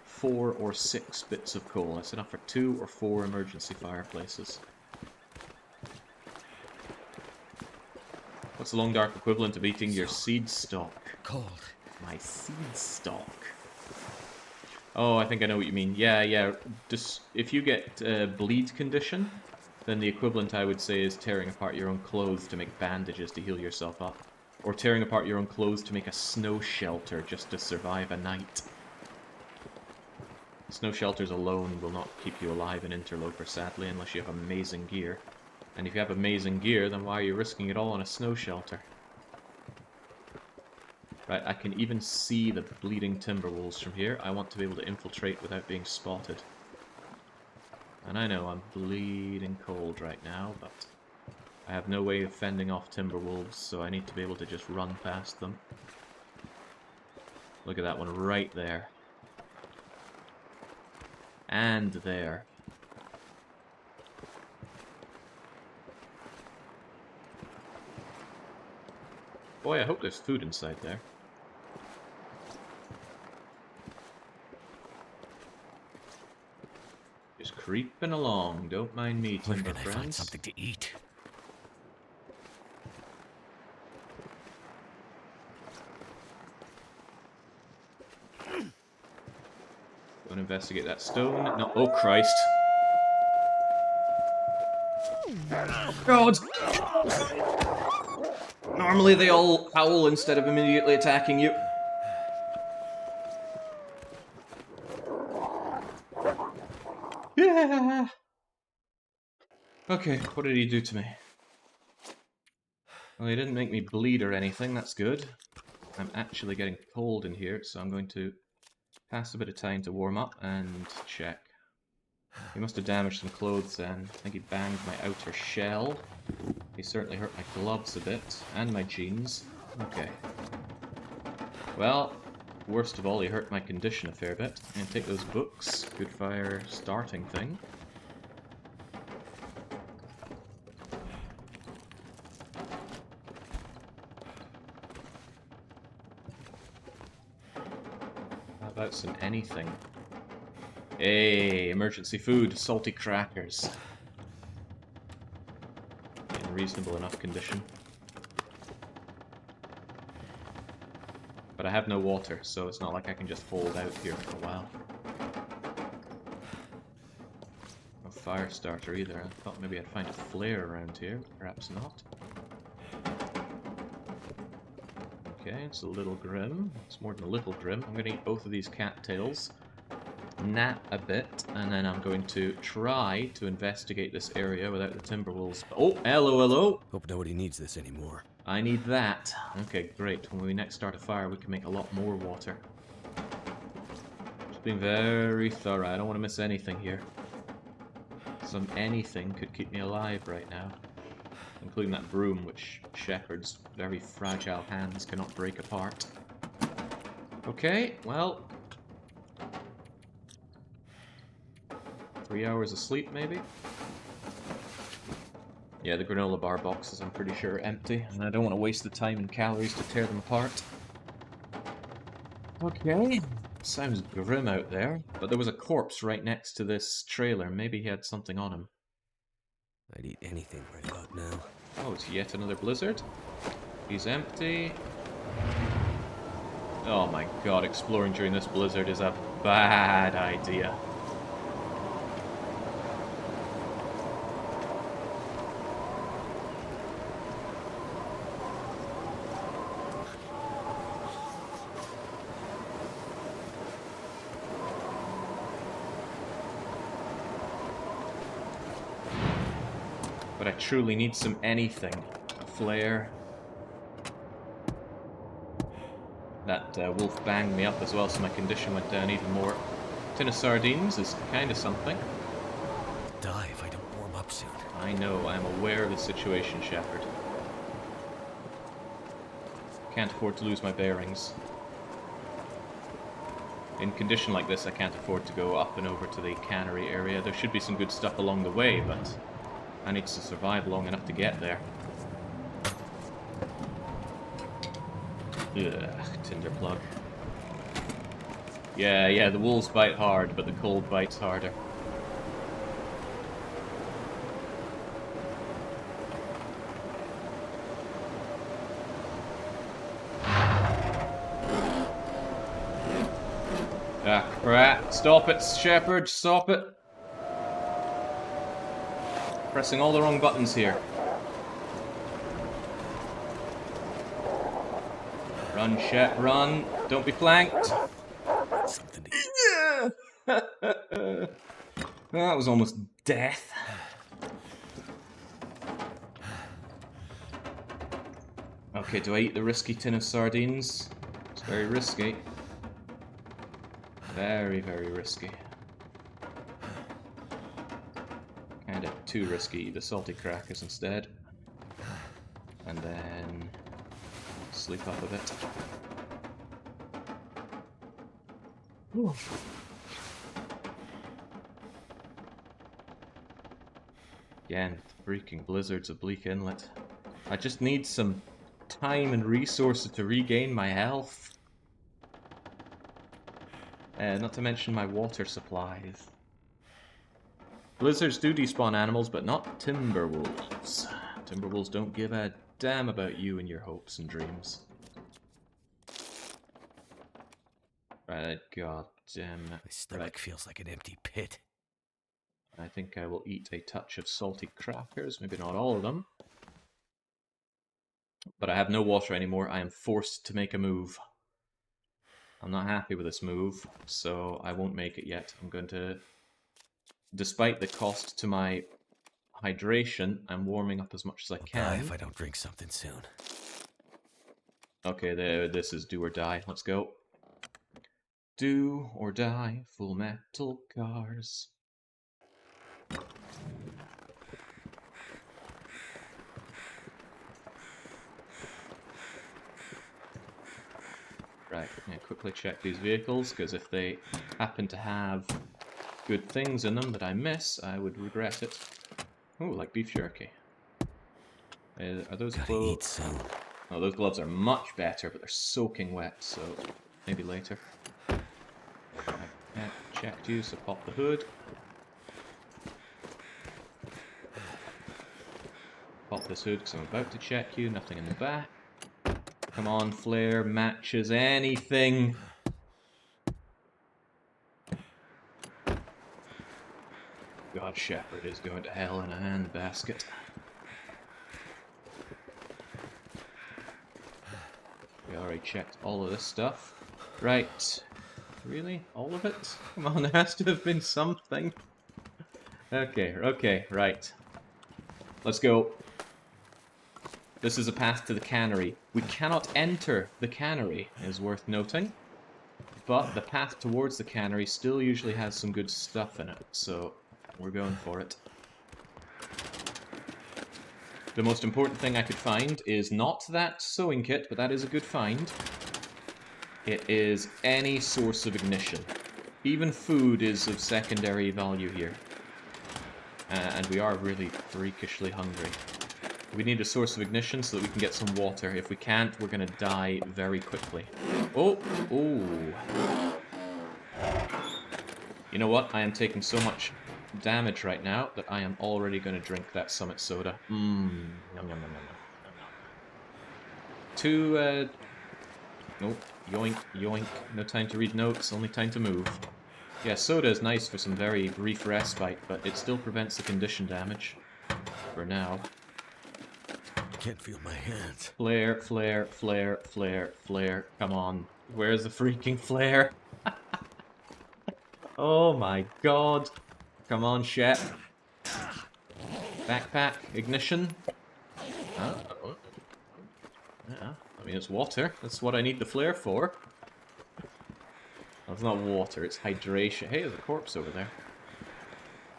4 or 6 bits of coal. That's enough for 2 or 4 emergency fireplaces. What's the long dark equivalent of eating your seed stock? Cold. My seed stock. Oh, I think I know what you mean. Yeah. Just if you get bleed condition, then the equivalent I would say is tearing apart your own clothes to make bandages to heal yourself up. Or tearing apart your own clothes to make a snow shelter just to survive a night. Snow shelters alone will not keep you alive in Interloper, sadly, unless you have amazing gear. And if you have amazing gear, then why are you risking it all on a snow shelter? Right, I can even see the bleeding timber wolves from here. I want to be able to infiltrate without being spotted. And I know I'm bleeding cold right now, but I have no way of fending off timber wolves, so I need to be able to just run past them. Look at that one right there. And there. Boy, I hope there's food inside there. Just creeping along. Don't mind me, Where timber can I find friends. something to eat? Go and investigate that stone. No, oh Christ. God! Normally they all howl instead of immediately attacking you. Yeah. Okay, what did he do to me? Well, he didn't make me bleed or anything, that's good. I'm actually getting cold in here, so I'm going to pass a bit of time to warm up and check. He must have damaged some clothes then. I think he banged my outer shell. He certainly hurt my gloves a bit, and my jeans. Okay. Well, worst of all, he hurt my condition a fair bit. And take those books. Good fire starting thing. How about some anything? Hey, emergency food, salty crackers. In reasonable enough condition. But I have no water, so it's not like I can just hold out here for a while. No fire starter either. I thought maybe I'd find a flare around here, perhaps not. Okay, it's a little grim. It's more than a little grim. I'm gonna eat both of these cattails. Nap a bit, and then I'm going to try to investigate this area without the timber wolves. Oh, hello, hello! Hope nobody needs this anymore. I need that. Okay, great. When we next start a fire, we can make a lot more water. Just being very thorough. I don't want to miss anything here. Some anything could keep me alive right now. Including that broom, which Shepard's very fragile hands cannot break apart. Okay, well... 3 hours of sleep, maybe? Yeah, the granola bar boxes, I'm pretty sure, are empty, and I don't want to waste the time and calories to tear them apart. Okay. Sounds grim out there, but there was a corpse right next to this trailer. Maybe he had something on him. I'd eat anything right about now. Oh, it's yet another blizzard. He's empty. Oh my god, exploring during this blizzard is a bad idea. But I truly need some anything. A flare. That wolf banged me up as well, so my condition went down even more. Tin of sardines is kind of something. I'll die if I don't warm up soon. I know, I'm aware of the situation, Shepard. Can't afford to lose my bearings. In condition like this, I can't afford to go up and over to the cannery area. There should be some good stuff along the way, but I need to survive long enough to get there. Ugh, tinder plug. Yeah, the wolves bite hard, but the cold bites harder. Ah, crap. Stop it, Shepard, stop it. Pressing all the wrong buttons here. Run, Shep, run. Don't be flanked. Something to eat. That was almost death. Okay, do I eat the risky tin of sardines? It's very risky. Very, very risky. Kinda too risky. Eat the salty crackers instead. And then sleep up a bit. Ooh. Again, freaking blizzards of Bleak Inlet. I just need some time and resources to regain my health. Not to mention my water supplies. Blizzards do despawn animals, but not timberwolves. Timberwolves don't give a damn about you and your hopes and dreams. Right, god damn it. My stomach feels like an empty pit. I think I will eat a touch of salty crackers, maybe not all of them. But I have no water anymore, I am forced to make a move. I'm not happy with this move, so I won't make it yet. I'm going to, despite the cost to my hydration, I'm warming up as much as I can. I'll die if I don't drink something soon. Okay, this is do or die. Let's go. Do or die, Full Metal cars. Right, I'm gonna quickly check these vehicles, because if they happen to have good things in them that I miss, I would regret it. Oh, like beef jerky. Are those gloves? Oh, those gloves are much better, but they're soaking wet, so maybe later. I checked you, so pop the hood. Pop this hood, because I'm about to check you. Nothing in the back. Come on, flare, matches, anything. God, Shepherd is going to hell in a handbasket. We already checked all of this stuff. Right. Really? All of it? Come on, there has to have been something. Okay, right. Let's go. This is a path to the cannery. We cannot enter the cannery, is worth noting. But the path towards the cannery still usually has some good stuff in it, so we're going for it. The most important thing I could find is not that sewing kit, but that is a good find. It is any source of ignition. Even food is of secondary value here. And we are really freakishly hungry. We need a source of ignition so that we can get some water. If we can't, we're gonna die very quickly. Oh! You know what? I am taking so much damage right now that I am already gonna drink that Summit Soda. Yum, yum, yum, yum, yum. Nope. Yoink, yoink. No time to read notes, only time to move. Yeah, soda is nice for some very brief respite, but it still prevents the condition damage. For now. I can't feel my hands. Flare, flare, flare, flare, flare. Come on. Where's the freaking flare? Oh my god. Come on, Shep. Backpack, ignition. Yeah, I mean, it's water. That's what I need the flare for. Well, it's not water, it's hydration. Hey, there's a corpse over there.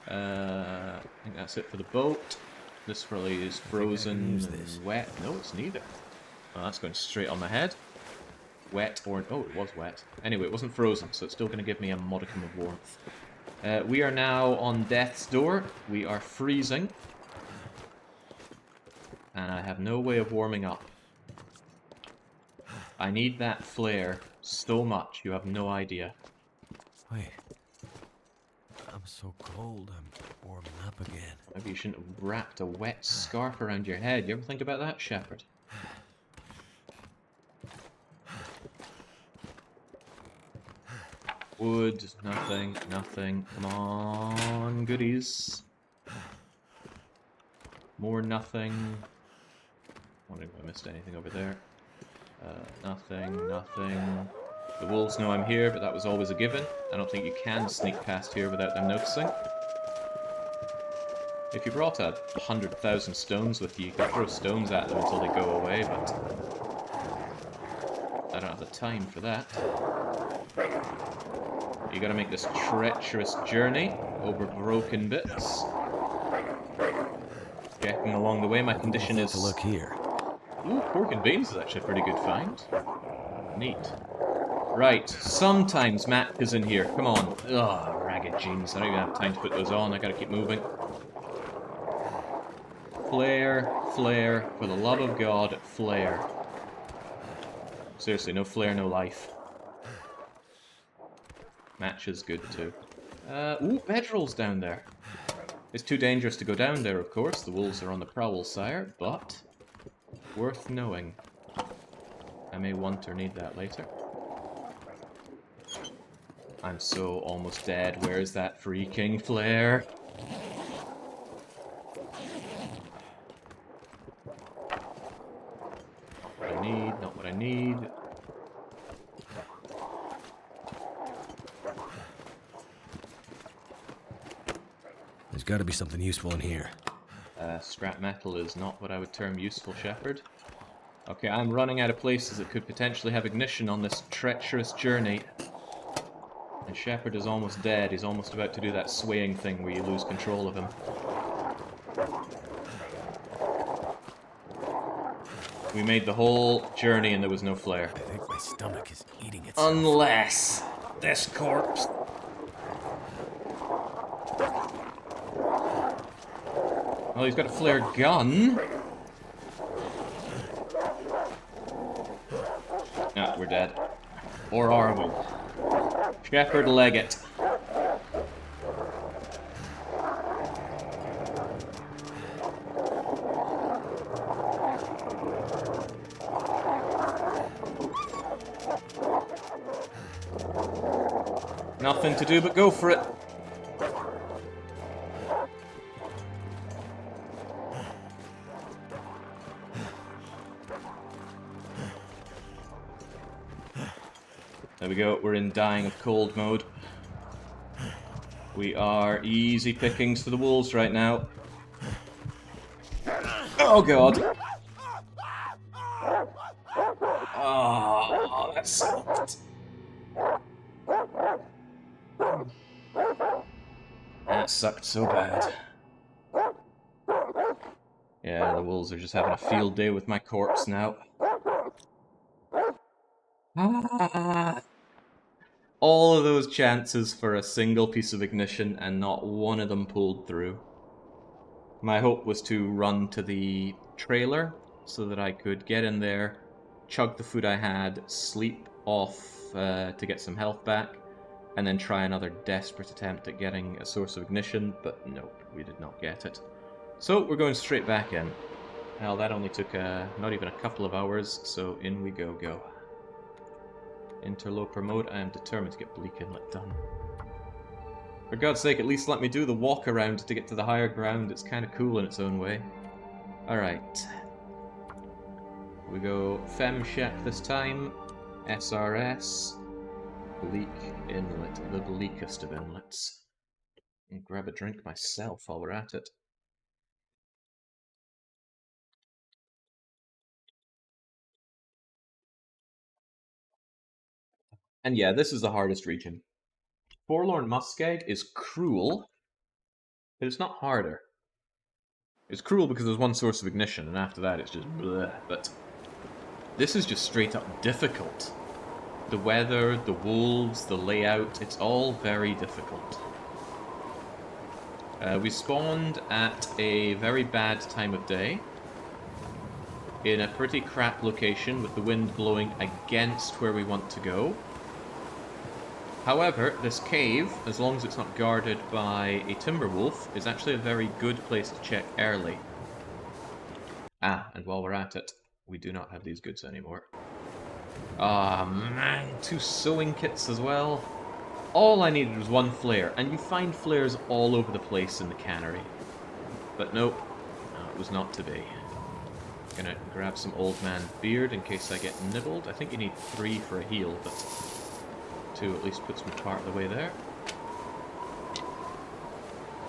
I think that's it for the boat. This probably is frozen and wet. No, it's neither. Oh, that's going straight on my head. Wet or... oh, it was wet. Anyway, it wasn't frozen, so it's still going to give me a modicum of warmth. We are now on death's door. We are freezing. And I have no way of warming up. I need that flare so much, you have no idea. Wait. I'm so cold, I'm warming up again. Maybe you shouldn't have wrapped a wet scarf around your head. You ever think about that, Shepherd? Wood, nothing, nothing. Come on, goodies. More nothing. Wondering if I missed anything over there. Nothing, nothing. The wolves know I'm here, but that was always a given. I don't think you can sneak past here without them noticing. If you brought 100,000 stones with you, you could throw stones at them until they go away, but I don't have the time for that. You gotta make this treacherous journey over broken bits. Checking along the way, my condition is... Look here. Ooh, pork and beans is actually a pretty good find. Neat. Right, sometimes Matt is in here. Come on. Ugh, ragged jeans. I don't even have time to put those on. I gotta keep moving. Flare, flare, for the love of God, flare. Seriously, no flare, no life. Match is good too. Ooh, bedrolls down there. It's too dangerous to go down there, of course. The wolves are on the prowl, sire, but worth knowing. I may want or need that later. I'm so almost dead. Where's that freaking flare? What I need, not what I need. There's got to be something useful in here. Scrap metal is not what I would term useful, Shepherd. Okay, I'm running out of places that could potentially have ignition on this treacherous journey. And Shepherd is almost dead. He's almost about to do that swaying thing where you lose control of him. We made the whole journey and there was no flare. I think my stomach is eating itself. Unless this corpse... Well, he's got a flare gun. Ah, we're dead. Or are we? Shepherd Leggett. Nothing to do but go for it. There we go, we're in dying of cold mode. We are easy pickings for the wolves right now. Oh god! Oh, that sucked. That sucked so bad. Yeah, the wolves are just having a field day with my corpse now. All of those chances for a single piece of ignition and not one of them pulled through. My hope was to run to the trailer so that I could get in there, chug the food I had, sleep off to get some health back, and then try another desperate attempt at getting a source of ignition, but nope, we did not get it. So we're going straight back in. Hell, that only took not even a couple of hours, so in we go. Interloper mode, I am determined to get Bleak Inlet done. For God's sake, at least let me do the walk around to get to the higher ground. It's kind of cool in its own way. Alright. We go Femshep this time. SRS. Bleak Inlet. The bleakest of inlets. I'll grab a drink myself while we're at it. And yeah, this is the hardest region. Forlorn Muskeg is cruel, but it's not harder. It's cruel because there's one source of ignition, and after that it's just bleh. But this is just straight up difficult. The weather, the wolves, the layout, it's all very difficult. We spawned at a very bad time of day, in a pretty crap location with the wind blowing against where we want to go. However, this cave, as long as it's not guarded by a timber wolf, is actually a very good place to check early. Ah, and while we're at it, we do not have these goods anymore. Ah, man, 2 sewing kits as well. All I needed was 1 flare, and you find flares all over the place in the cannery. But nope, no, it was not to be. Gonna grab some old man beard in case I get nibbled. I think you need 3 for a heal, but to at least puts me part of the way there.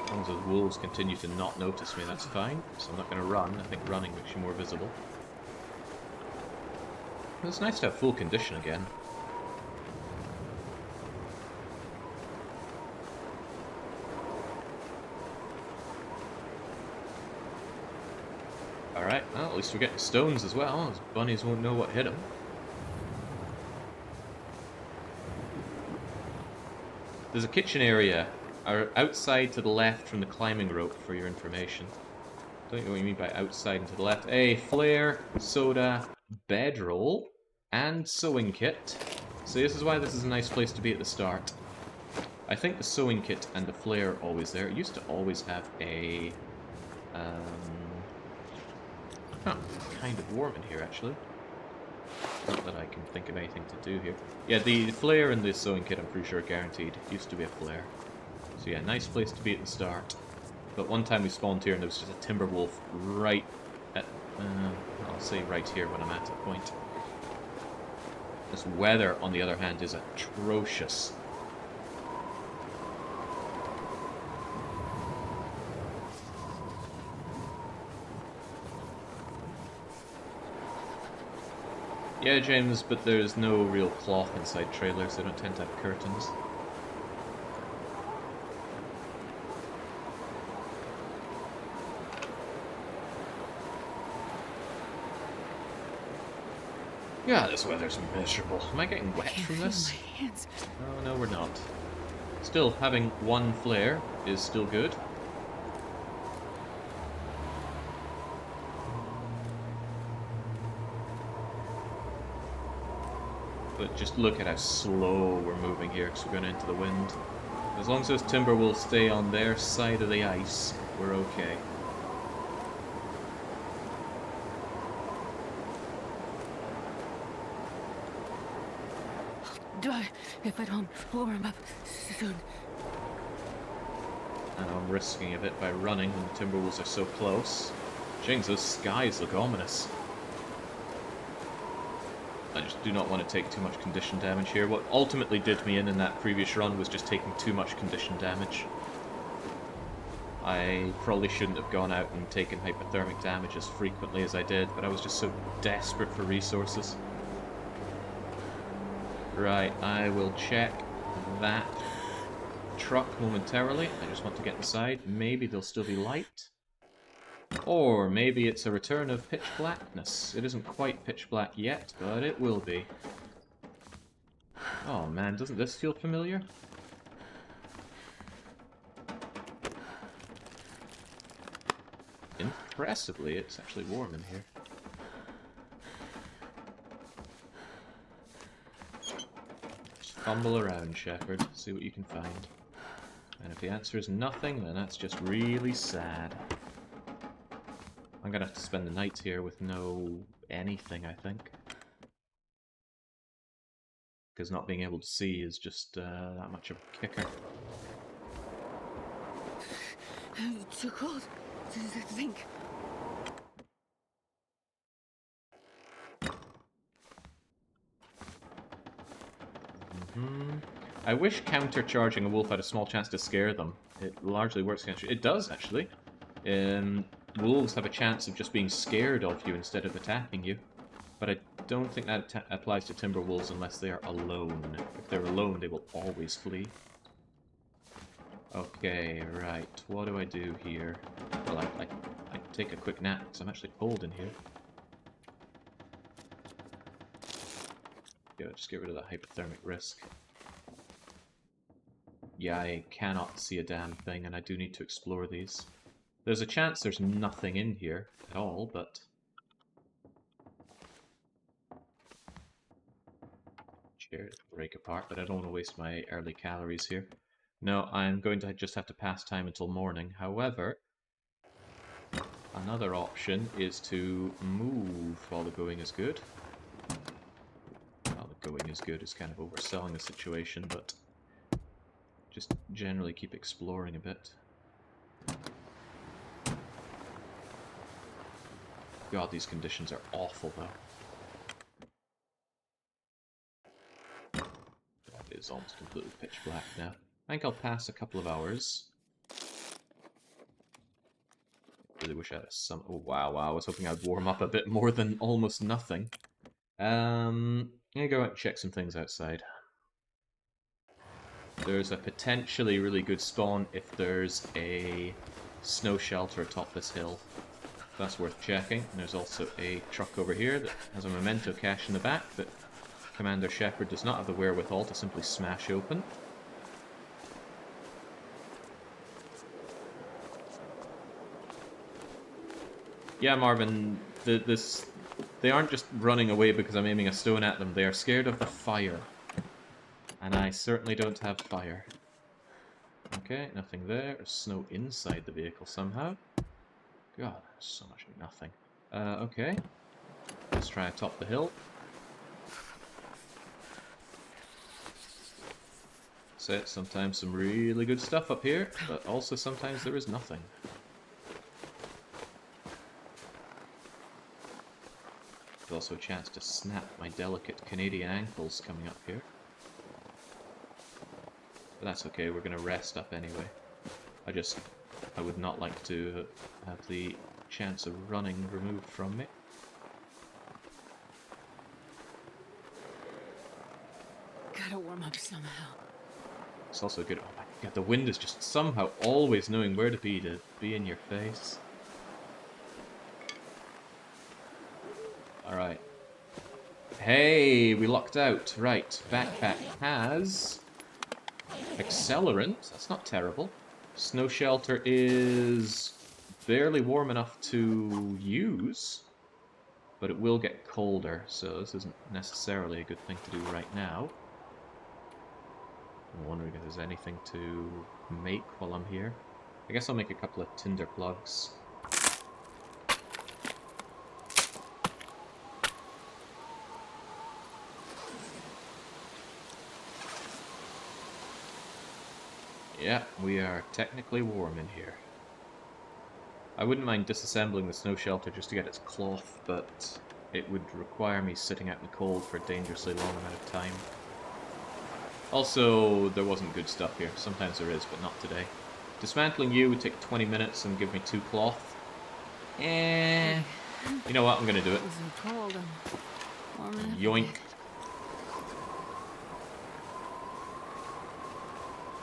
As long as those wolves continue to not notice me, that's fine. So I'm not going to run. I think running makes you more visible. But it's nice to have full condition again. Alright, well, at least we're getting stones as well. Those bunnies won't know what hit them. There's a kitchen area outside to the left from the climbing rope, for your information. Don't know what you mean by outside and to the left. A flare, soda, bedroll, and sewing kit. So this is why this is a nice place to be at the start. I think the sewing kit and the flare are always there. It used to always have a... kind of warm in here, actually. Not that I can think of anything to do here. Yeah, the flare and the sewing kit I'm pretty sure are guaranteed. It used to be a flare. So yeah, nice place to be at the start. But one time we spawned here and there was just a timber wolf right at... I'll say right here when I'm at a point. This weather, on the other hand, is atrocious. Yeah, James, but there's no real cloth inside trailers. They don't tend to have curtains. Yeah, this weather's miserable. Am I getting wet from this? Oh, no, we're not. Still, having one flare is still good. But just look at how slow we're moving here, because we're going into the wind. As long as those timber will stay on their side of the ice, we're okay. Die if I don't warm up soon. And I'm risking a bit by running when the timber wolves are so close. Jings, those skies look ominous. I just do not want to take too much condition damage here. What ultimately did me in that previous run was just taking too much condition damage. I probably shouldn't have gone out and taken hypothermic damage as frequently as I did, but I was just so desperate for resources. Right, I will check that truck momentarily. I just want to get inside. Maybe there'll still be light. Or maybe it's a return of pitch blackness. It isn't quite pitch black yet, but it will be. Oh man, doesn't this feel familiar? Impressively, it's actually warm in here. Just fumble around, Shepherd. See what you can find. And if the answer is nothing, then that's just really sad. I'm gonna have to spend the night here with no anything, I think. Because not being able to see is just that much of a kicker. Too cold to think. I wish counter-charging a wolf had a small chance to scare them. It largely works against you. It does, actually. Wolves have a chance of just being scared of you instead of attacking you. But I don't think that applies to timber wolves unless they are alone. If they're alone, they will always flee. Okay, right. What do I do here? Well, I take a quick nap because I'm actually cold in here. Yeah, just get rid of that hypothermic risk. Yeah, I cannot see a damn thing, and I do need to explore these. There's a chance there's nothing in here at all, but... Chair break apart, but I don't want to waste my early calories here. No, I'm going to just have to pass time until morning. However, another option is to move while the going is good. While the going is good is kind of overselling the situation, but just generally keep exploring a bit. God, these conditions are awful, though. It's almost completely pitch black now. I think I'll pass a couple of hours. Really wish I had some. Oh wow, I was hoping I'd warm up a bit more than almost nothing. I'm gonna go out and check some things outside. There's a potentially really good spawn if there's a snow shelter atop this hill. That's worth checking. And there's also a truck over here that has a memento cache in the back that Commander Shepard does not have the wherewithal to simply smash open. Yeah, Marvin, they aren't just running away because I'm aiming a stone at them. They are scared of the fire. And I certainly don't have fire. Okay, nothing there. There's snow inside the vehicle somehow. God, there's so much nothing. Okay. Let's try to top the hill. So, sometimes some really good stuff up here, but also sometimes there is nothing. There's also a chance to snap my delicate Canadian ankles coming up here. But that's okay, we're going to rest up anyway. I would not like to have the chance of running removed from me. Gotta warm up somehow. It's also good. Oh my god, the wind is just somehow always knowing where to be in your face. Alright. Hey, we lucked out. Right, backpack has accelerant. That's not terrible. Snow shelter is barely warm enough to use, but it will get colder, so this isn't necessarily a good thing to do right now. I'm wondering if there's anything to make while I'm here. I guess I'll make a couple of tinder plugs. Yeah, we are technically warm in here. I wouldn't mind disassembling the snow shelter just to get its cloth, but it would require me sitting out in the cold for a dangerously long amount of time. Also, there wasn't good stuff here. Sometimes there is, but not today. Dismantling you would take 20 minutes and give me 2 cloth. You know what? I'm gonna do it. It's so cold. I'm warming up. Yoink.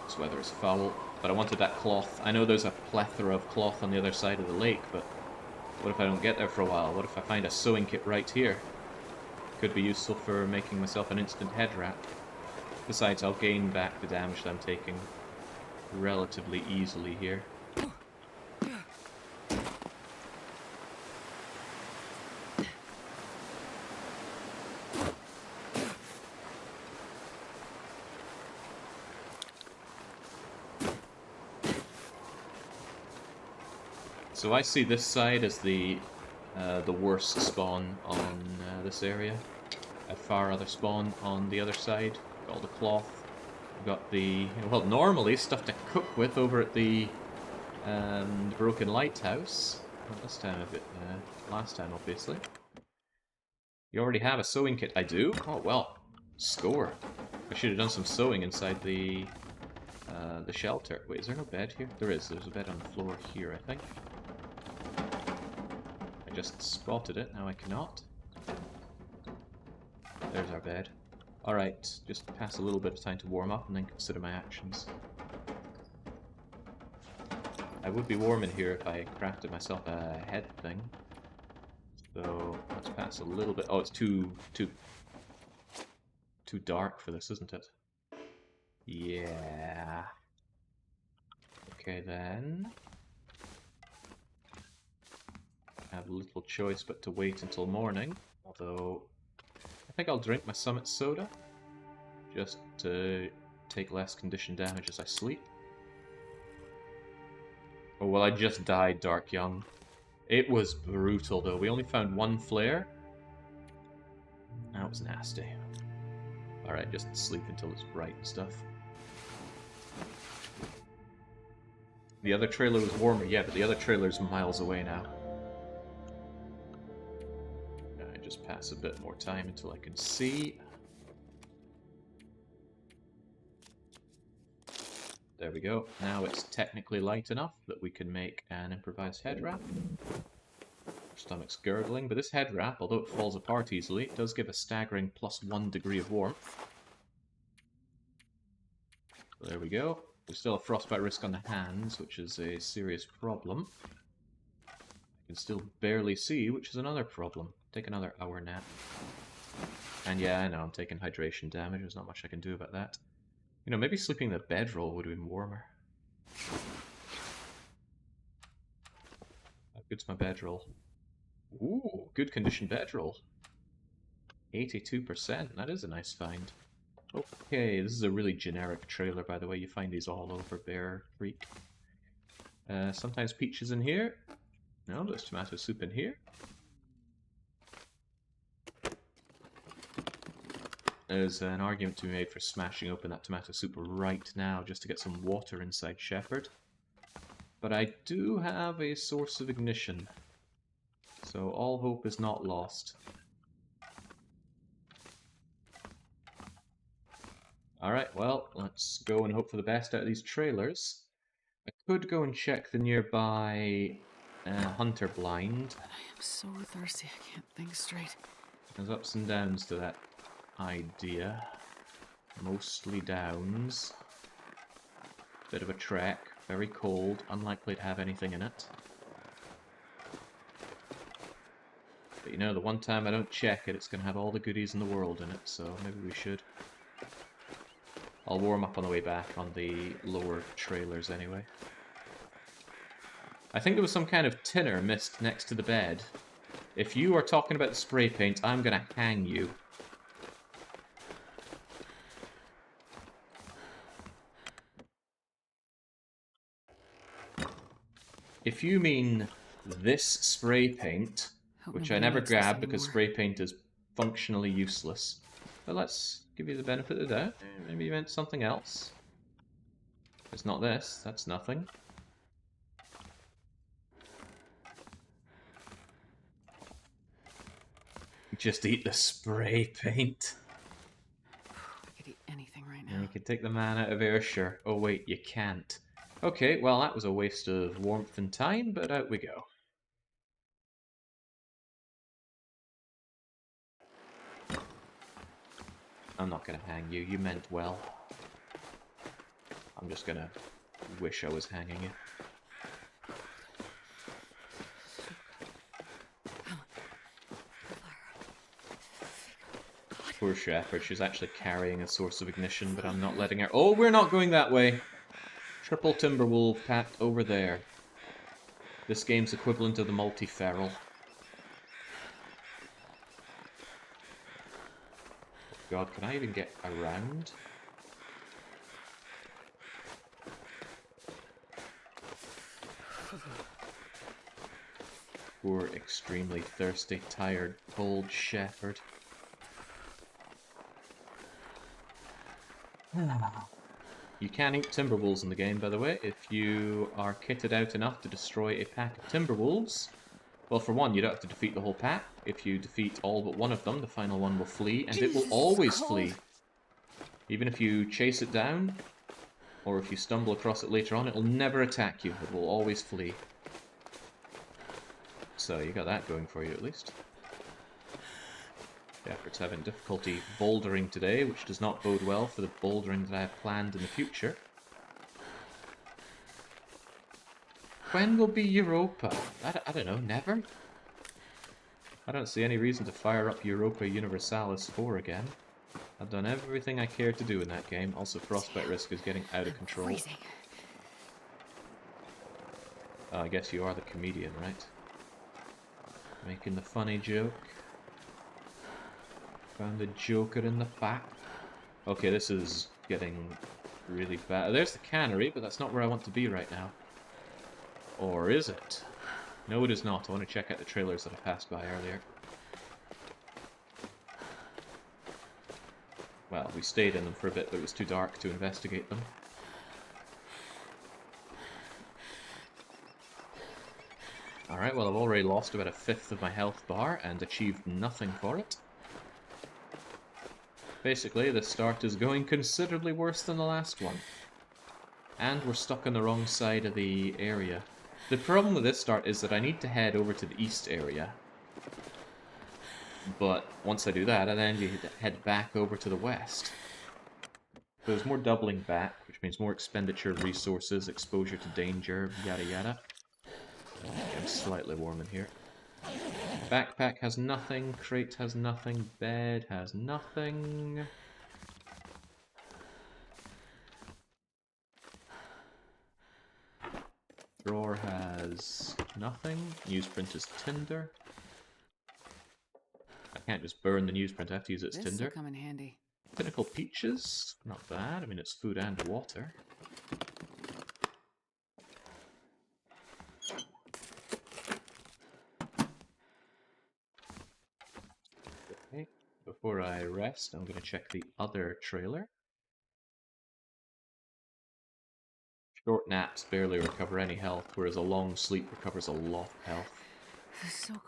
This weather is foul, but I wanted that cloth. I know there's a plethora of cloth on the other side of the lake, but what if I don't get there for a while? What if I find a sewing kit right here? Could be useful for making myself an instant head wrap. Besides, I'll gain back the damage that I'm taking relatively easily here. So I see this side as the worst spawn on this area. A far other spawn on the other side. Got all the cloth. Got the, well, normally stuff to cook with over at the broken lighthouse. Not this time of it. Last time, obviously. You already have a sewing kit. I do? Oh well, score. I should have done some sewing inside the shelter. Wait, is there no bed here? There is. There's a bed on the floor here, I think. I just spotted it. Now I cannot. There's our bed. Alright, just pass a little bit of time to warm up and then consider my actions. I would be warm in here if I crafted myself a head thing. So let's pass a little bit. Oh, it's too dark for this, isn't it? Yeah. Okay then. I have little choice but to wait until morning. Although I think I'll drink my Summit Soda, just to take less condition damage as I sleep. Oh well, I just died, Dark Young. It was brutal though. We only found 1 flare. That was nasty. Alright, just sleep until it's bright and stuff. The other trailer was warmer, yeah, but the other trailer's miles away now. Just pass a bit more time until I can see. There we go. Now it's technically light enough that we can make an improvised head wrap. Stomach's gurgling, but this head wrap, although it falls apart easily, it does give a staggering +1 degree of warmth. There we go. We still have frostbite risk on the hands, which is a serious problem. I can still barely see, which is another problem. Take another hour nap. And yeah, I know, I'm taking hydration damage. There's not much I can do about that. You know, maybe sleeping in the bedroll would have been warmer. How good's my bedroll? Ooh, good condition bedroll. 82%. That is a nice find. Okay, this is a really generic trailer, by the way. You find these all over Bear Creek. Sometimes peaches in here. No, there's tomato soup in here. There's an argument to be made for smashing open that tomato soup right now just to get some water inside Shepherd. But I do have a source of ignition, so all hope is not lost. Alright, well, let's go and hope for the best out of these trailers. I could go and check the nearby hunter blind. I am so thirsty, I can't think straight. There's ups and downs to that idea. Mostly downs. Bit of a trek. Very cold. Unlikely to have anything in it. But you know, the one time I don't check it, it's going to have all the goodies in the world in it, so maybe we should. I'll warm up on the way back on the lower trailers anyway. I think there was some kind of tinner missed next to the bed. If you are talking about the spray paint, I'm going to hang you. If you mean this spray paint, which I never grabbed because spray paint is functionally useless, but let's give you the benefit of the doubt. Maybe you meant something else. It's not this, that's nothing. Just eat the spray paint. I could eat anything right And now. you can take the man out of air, sure. Oh wait, you can't. Okay, well that was a waste of warmth and time, but out we go. I'm not gonna hang you, you meant well. I'm just gonna wish I was hanging you. Poor Shepherd, she's actually carrying a source of ignition, but I'm not letting her. Oh, we're not going that way! Triple Timberwolf packed over there. This game's equivalent to the multi-feral. God, can I even get around? Poor, extremely thirsty, tired, cold Shepherd. You can eat timberwolves in the game, by the way, if you are kitted out enough to destroy a pack of timberwolves. Well, for one, you don't have to defeat the whole pack. If you defeat all but one of them, the final one will flee, and it will always flee. Even if you chase it down, or if you stumble across it later on, it will never attack you. It will always flee. So you got that going for you, at least. Shepherd's having difficulty bouldering today, which does not bode well for the bouldering that I have planned in the future. When will be Europa? I don't know, never? I don't see any reason to fire up Europa Universalis 4 again. I've done everything I cared to do in that game. Also, frostbite risk is getting out of control. Freezing. Oh, I guess you are the comedian, right? Making the funny joke. Found the Joker in the pack. Okay, this is getting really bad. There's the cannery, but that's not where I want to be right now. Or is it? No, it is not. I want to check out the trailers that I passed by earlier. Well, we stayed in them for a bit, but it was too dark to investigate them. Alright, well I've already lost about 1/5 of my health bar and achieved nothing for it. Basically, the start is going considerably worse than the last one. And we're stuck on the wrong side of the area. The problem with this start is that I need to head over to the east area. But once I do that, I then need to head back over to the west. So there's more doubling back, which means more expenditure of resources, exposure to danger, yada yada. I'm slightly warm in here. Backpack has nothing, crate has nothing, bed has nothing. Drawer has nothing. Newsprint is tinder. I can't just burn the newsprint, I have to use it as tinder. This'll come in handy. Pinnacle peaches, not bad. I mean, it's food and water. Okay, before I rest, I'm going to check the other trailer. Short naps barely recover any health, whereas a long sleep recovers a lot of health. This is so cool.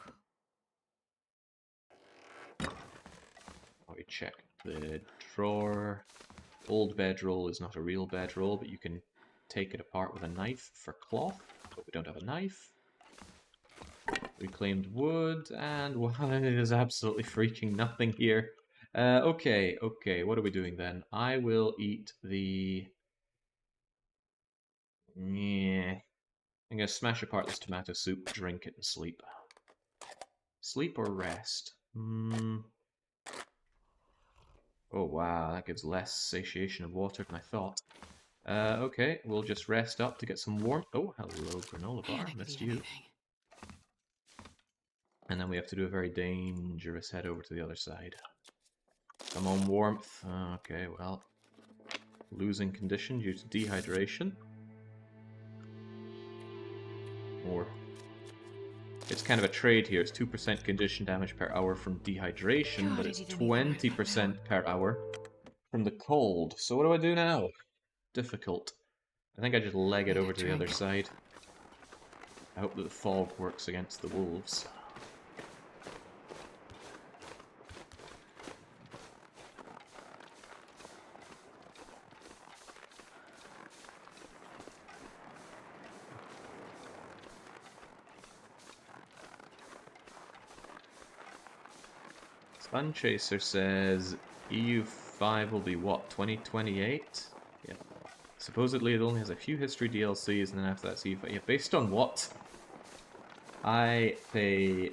We check the drawer. Old bedroll is not a real bedroll, but you can take it apart with a knife for cloth, but we don't have a knife. Reclaimed wood, and well, it is absolutely freaking nothing here. Okay, what are we doing then? I will eat the... Yeah. I'm gonna smash apart this tomato soup, drink it, and sleep. Sleep or rest? Oh wow, that gives less satiation of water than I thought. Okay, we'll just rest up to get some warmth. Oh, hello, granola bar, missed you. And then we have to do a very dangerous head over to the other side. Come on, warmth. Okay, well, losing condition due to dehydration. Or it's kind of a trade here. It's 2% condition damage per hour from dehydration, God, but it's I didn't even write that 20% per hour from the cold. So what do I do now? Difficult. I think I just leg it Need a over to the other drink. side. I hope that the fog works against the wolves. Sun Chaser says EU5 will be what, 2028? Yeah. Supposedly it only has a few history DLCs and then after that's EU5. Yeah, based on what? I pay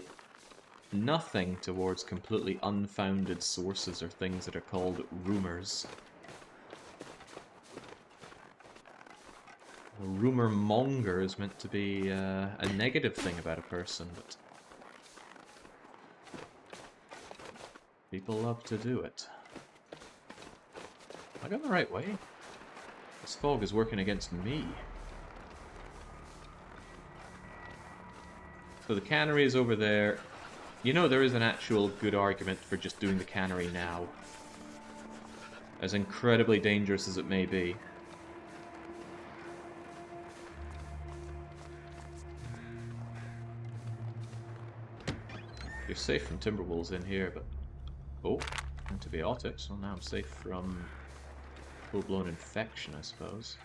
nothing towards completely unfounded sources or things that are called rumors. A rumor monger is meant to be a negative thing about a person, but people love to do it. Am I going the right way? This fog is working against me. So the cannery is over there. You know, there is an actual good argument for just doing the cannery now. As incredibly dangerous as it may be. You're safe from timberwolves in here, but... Oh, antibiotics. Well, now I'm safe from full-blown infection, I suppose.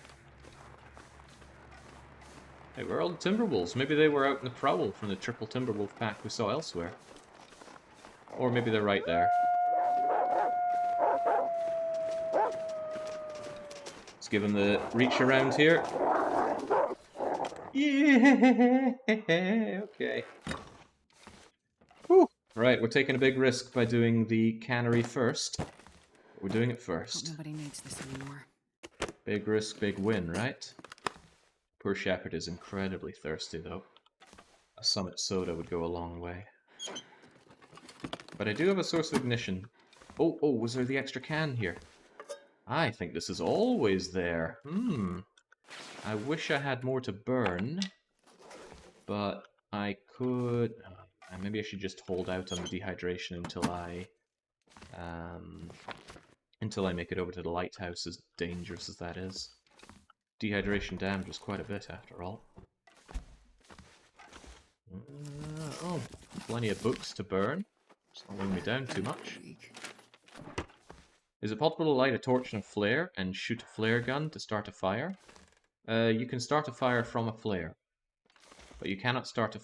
Hey, where are all the timberwolves? Maybe they were out in the prowl from the triple timberwolf pack we saw elsewhere. Or maybe they're right there. Let's give them the reach around here. Yeah, okay. Whew. Right, we're taking a big risk by doing the cannery first. We're doing it first. Hope nobody needs this anymore. Big risk, big win, right? Poor Shepherd is incredibly thirsty, though. A Summit soda would go a long way. But I do have a source of ignition. Oh, was there the extra can here? I think this is always there. I wish I had more to burn. But I could... maybe I should just hold out on the dehydration until I make it over to the lighthouse, as dangerous as that is. Dehydration damage was quite a bit, after all. Oh, plenty of books to burn. It's not weighing me down too much. Is it possible to light a torch and a flare and shoot a flare gun to start a fire? You can start a fire from a flare, but you cannot start a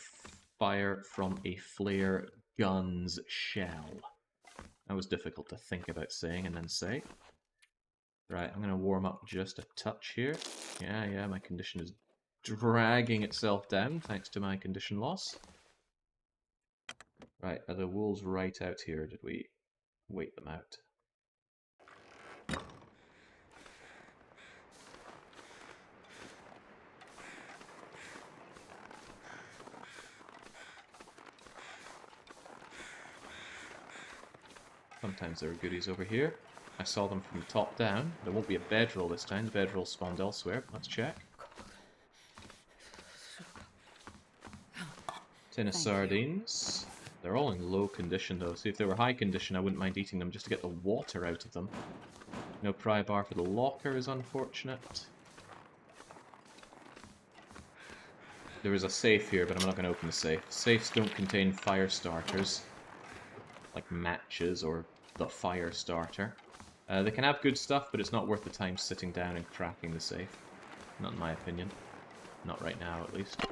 fire from a flare gun's shell. That was difficult to think about saying and then say. Right, I'm going to warm up just a touch here. Yeah, my condition is dragging itself down thanks to my condition loss. Right, are the wolves right out here? Did we wait them out? Sometimes there are goodies over here. I saw them from the top down. There won't be a bedroll this time. The bedroll spawned elsewhere. Let's check. Tin of sardines. They're all in low condition though. See, if they were high condition, I wouldn't mind eating them just to get the water out of them. No pry bar for the locker is unfortunate. There is a safe here, but I'm not going to open the safe. Safes don't contain fire starters, like matches or the fire starter. They can have good stuff, but it's not worth the time sitting down and cracking the safe. Not in my opinion. Not right now, at least.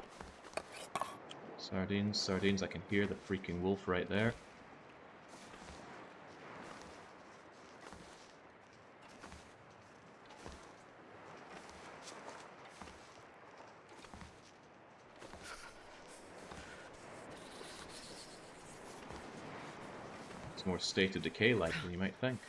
Sardines, sardines, I can hear the freaking wolf right there. It's more state of decay-like than you might think.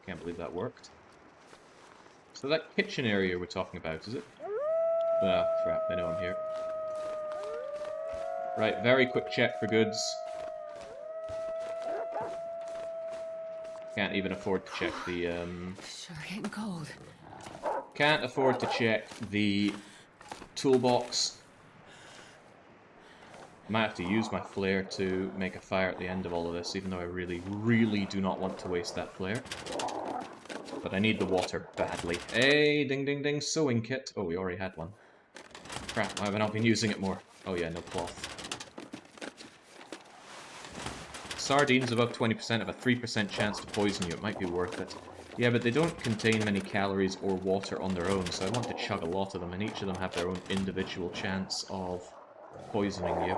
Can't believe that worked. So that kitchen area we're talking about, is it? Ah, crap, I know I'm here. Right, very quick check for goods. Can't even afford to check the, Sure getting cold. Can't afford to check the toolbox. Might have to use my flare to make a fire at the end of all of this, even though I really, really do not want to waste that flare. But I need the water badly. Hey, ding ding ding, sewing kit. Oh, we already had one. Crap, why have I not been using it more? Oh yeah, no cloth. Sardines above 20% have a 3% chance to poison you. It might be worth it. Yeah, but they don't contain many calories or water on their own, so I want to chug a lot of them, and each of them have their own individual chance of poisoning you.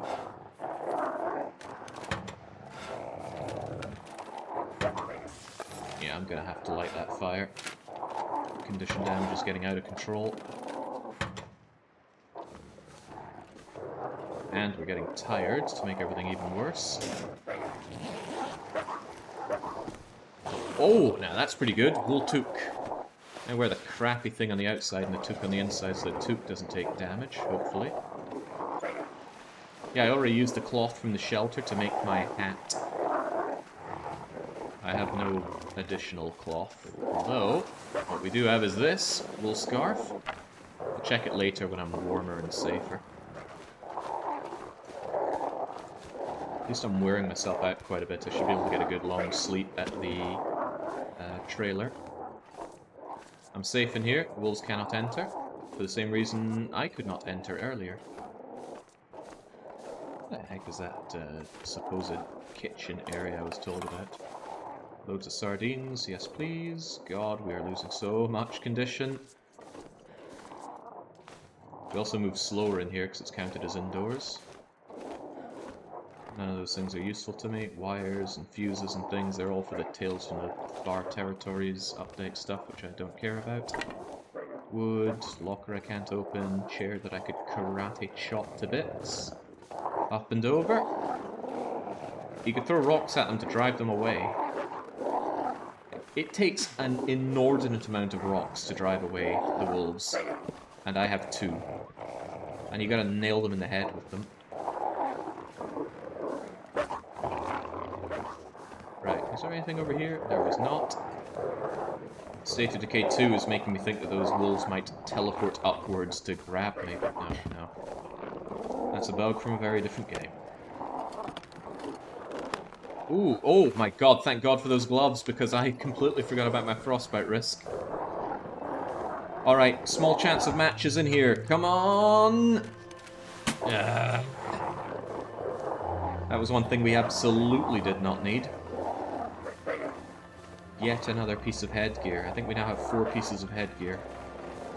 Yeah, I'm gonna have to light that fire. Condition damage is getting out of control. And we're getting tired to make everything even worse. Oh, now that's pretty good. Wool toque. I wear the crappy thing on the outside and the toque on the inside so the toque doesn't take damage, hopefully. Yeah, I already used the cloth from the shelter to make my hat. I have no additional cloth. Although, what we do have is this wool scarf. I'll check it later when I'm warmer and safer. At least I'm wearing myself out quite a bit. I should be able to get a good long sleep at the trailer. I'm safe in here. Wolves cannot enter. For the same reason I could not enter earlier. What the heck is that supposed kitchen area I was told about? Loads of sardines, yes please. God, we are losing so much condition. We also move slower in here because it's counted as indoors. None of those things are useful to me. Wires and fuses and things, they're all for the Tales from the Far Territories update stuff, which I don't care about. Wood, locker I can't open, chair that I could karate chop to bits. Up and over. You could throw rocks at them to drive them away. It takes an inordinate amount of rocks to drive away the wolves. And I have 2. And you gotta nail them in the head with them. Right, is there anything over here? There was not. State of Decay 2 is making me think that those wolves might teleport upwards to grab me, but no. That's a bug from a very different game. Ooh, oh my god, thank god for those gloves, because I completely forgot about my frostbite risk. Alright, small chance of matches in here. Come on! That was one thing we absolutely did not need. Yet another piece of headgear. I think we now have 4 pieces of headgear.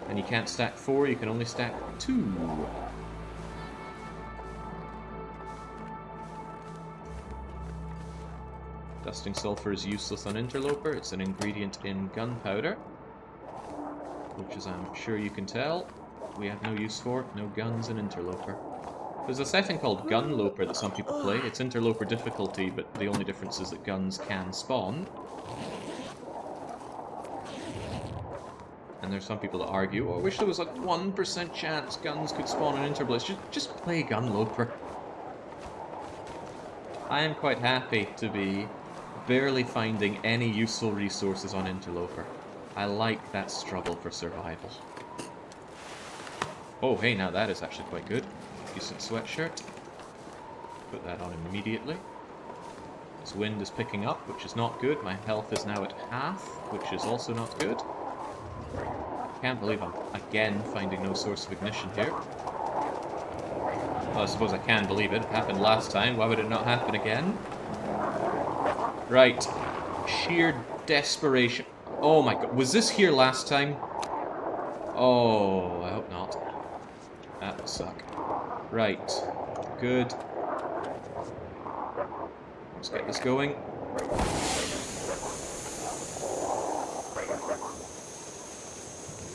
And you can't stack 4, you can only stack 2. Dusting sulfur is useless on interloper. It's an ingredient in gunpowder, which, as I'm sure you can tell, we have no use for. No guns in interloper. There's a setting called gunloper that some people play. It's interloper difficulty, but the only difference is that guns can spawn. And there's some people that argue, oh, I wish there was a 1% chance guns could spawn in Interblitz. Just play gunloper. I am quite happy to be barely finding any useful resources on Interloper. I like that struggle for survival. Oh, hey, now that is actually quite good. Decent sweatshirt. Put that on immediately. This wind is picking up, which is not good. My health is now at half, which is also not good. Can't believe I'm again finding no source of ignition here. Well, I suppose I can believe it. It happened last time. Why would it not happen again? Right. Sheer desperation. Oh my god. Was this here last time? Oh, I hope not. That would suck. Right. Good. Let's get this going.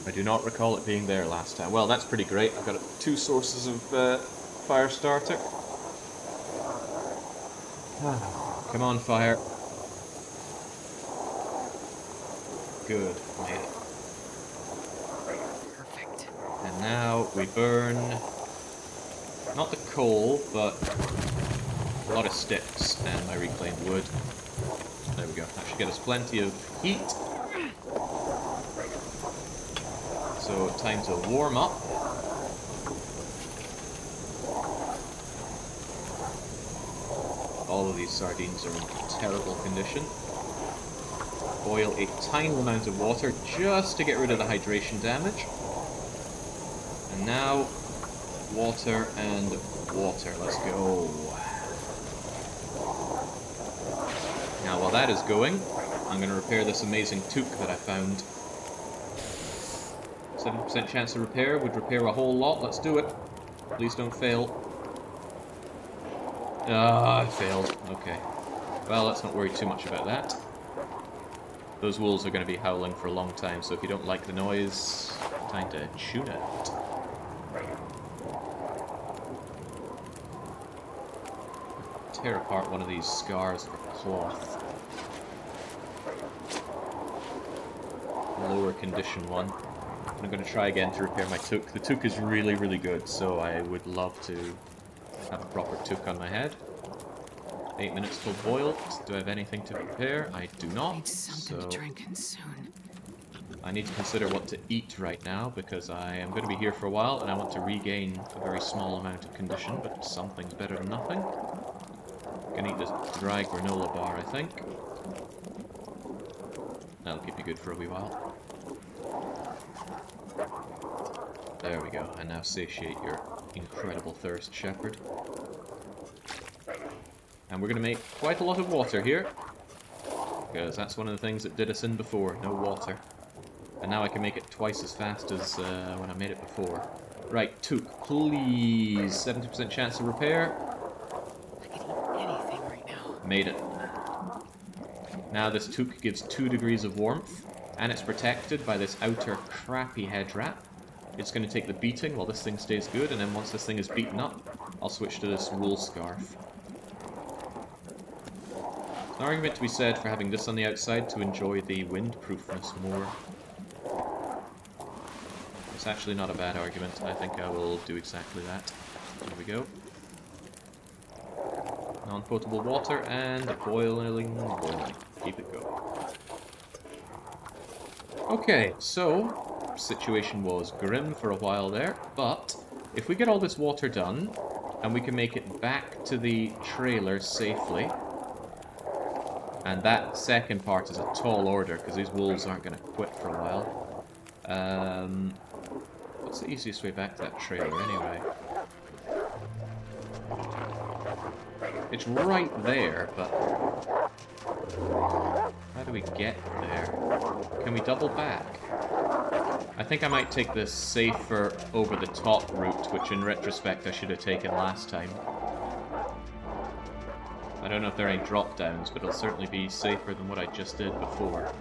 I do not recall it being there last time. Well, that's pretty great. I've got 2 sources of fire starter. Come on, fire. Good. Made it. Perfect. And now we burn not the coal, but a lot of sticks and my reclaimed wood. There we go. That should get us plenty of heat. So, time to warm up. All of these sardines are in terrible condition. Boil a tiny amount of water just to get rid of the hydration damage. And now, water and water. Let's go. Now, while that is going, I'm going to repair this amazing toque that I found. 7% chance of repair would repair a whole lot. Let's do it. Please don't fail. Ah, I failed. Okay. Well, let's not worry too much about that. Those wolves are going to be howling for a long time, so if you don't like the noise, time to tune out. Tear apart one of these scars for cloth. Lower condition one. I'm going to try again to repair my toque. The toque is really, really good, so I would love to have a proper toque on my head. 8 minutes till boil. Do I have anything to prepare? I do not. Need something to drink in soon. I need to consider what to eat right now, because I am going to be here for a while, and I want to regain a very small amount of condition, but something's better than nothing. I'm going to eat this dry granola bar, I think. That'll keep you good for a wee while. There we go, and now satiate your incredible thirst, Shepherd. And we're going to make quite a lot of water here, because that's one of the things that did us in before, no water. And now I can make it twice as fast as when I made it before. Right, toque, please. 70% chance of repair. I could eat anything right now. Made it. Now this toque gives 2 degrees of warmth, and it's protected by this outer crappy head wrap. It's going to take the beating while this thing stays good, and then once this thing is beaten up, I'll switch to this wool scarf. There's an argument to be said for having this on the outside to enjoy the windproofness more. It's actually not a bad argument. I think I will do exactly that. There we go. Non-potable water and boiling. Keep it going. Okay, so situation was grim for a while there, but if we get all this water done and we can make it back to the trailer safely, and that second part is a tall order because these wolves aren't going to quit for a while. What's the easiest way back to that trailer anyway? It's right there, but how do do we get there? Can we double back? I think I might take the safer over-the-top route, which in retrospect I should have taken last time. I don't know if there are any drop-downs, but it'll certainly be safer than what I just did before.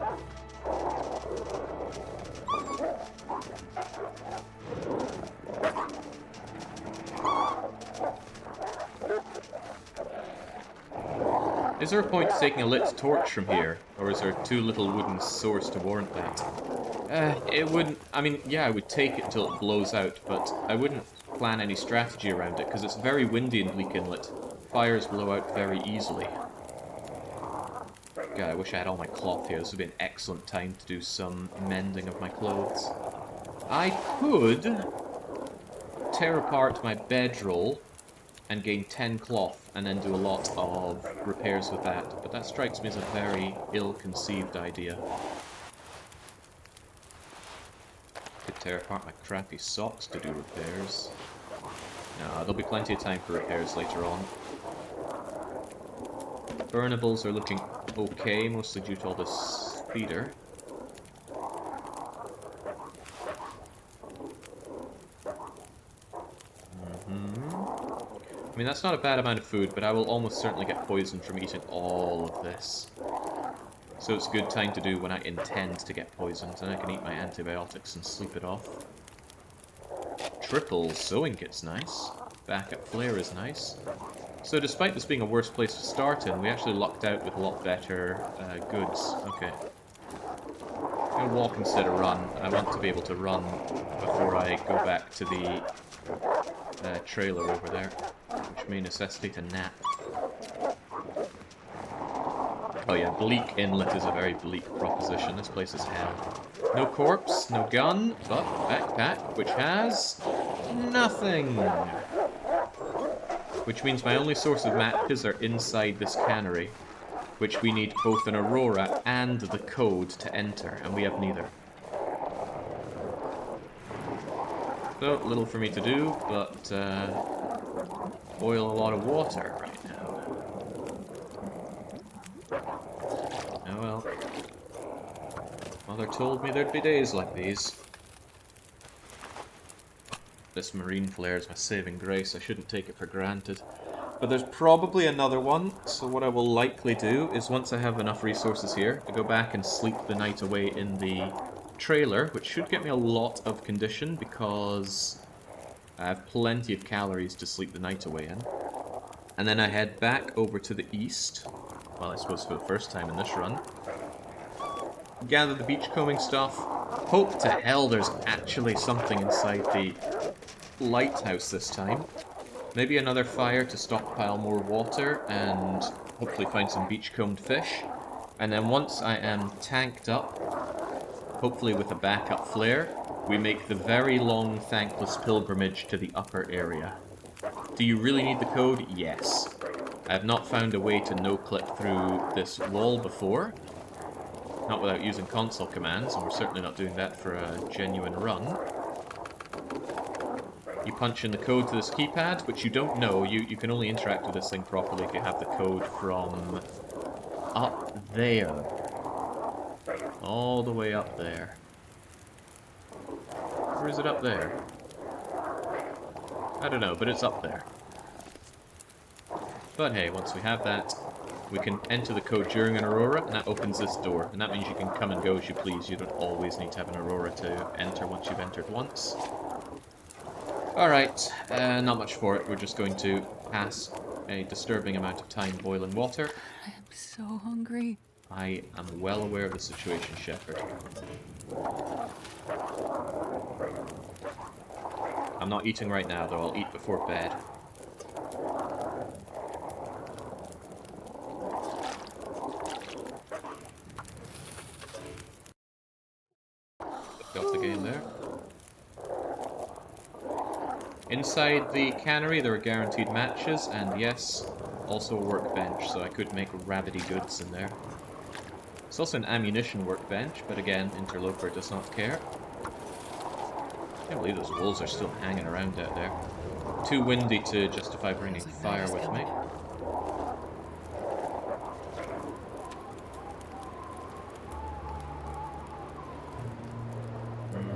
Is there a point to taking a lit torch from here? Or is there too little wooden source to warrant that? It wouldn't... I mean, yeah, I would take it until it blows out, but I wouldn't plan any strategy around it, because it's very windy in Bleak Inlet. Fires blow out very easily. God, I wish I had all my cloth here. This would be an excellent time to do some mending of my clothes. I could tear apart my bedroll and gain 10 cloth, and then do a lot of repairs with that. But that strikes me as a very ill-conceived idea. Could tear apart my crappy socks to do repairs. No, there'll be plenty of time for repairs later on. Burnables are looking okay, mostly due to all this feeder. I mean, that's not a bad amount of food, but I will almost certainly get poisoned from eating all of this. So it's a good time to do when I intend to get poisoned, and I can eat my antibiotics and sleep it off. Triple sewing kit's nice. Backup flare is nice. So despite this being a worse place to start in, we actually lucked out with a lot better goods. Okay. I'm gonna walk instead of run. I want to be able to run before I go back to the trailer over there, which may necessitate a nap. Oh yeah, Bleak Inlet is a very bleak proposition. This place is hell. No corpse, no gun, but backpack, which has nothing. Which means my only source of matches are inside this cannery, which we need both an aurora and the code to enter, and we have neither. So, little for me to do, but boil a lot of water right now. Oh well. Mother told me there'd be days like these. This marine flare is my saving grace. I shouldn't take it for granted. But there's probably another one, so what I will likely do is once I have enough resources here, to go back and sleep the night away in the trailer, which should get me a lot of condition because I have plenty of calories to sleep the night away in. And then I head back over to the east, well I suppose for the first time in this run, gather the beachcombing stuff, hope to hell there's actually something inside the lighthouse this time. Maybe another fire to stockpile more water and hopefully find some beachcombed fish. And then once I am tanked up, hopefully with a backup flare, we make the very long, thankless pilgrimage to the upper area. Do you really need the code? Yes. I have not found a way to no-clip through this wall before. Not without using console commands, and we're certainly not doing that for a genuine run. You punch in the code to this keypad, which you don't know. You can only interact with this thing properly if you have the code from up there. All the way up there. Or is it up there? I don't know, but it's up there. But hey, once we have that, we can enter the code during an aurora, and that opens this door. And that means you can come and go as you please. You don't always need to have an aurora to enter once you've entered once. Alright, not much for it. We're just going to pass a disturbing amount of time boiling water. I am so hungry. I am well aware of the situation, Shepherd. I'm not eating right now, though. I'll eat before bed. Got the game there. Inside the cannery there are guaranteed matches, and yes, also a workbench, so I could make rabbity goods in there. It's also an ammunition workbench, but again, Interloper does not care. I can't believe those wolves are still hanging around out there. Too windy to justify bringing fire with me.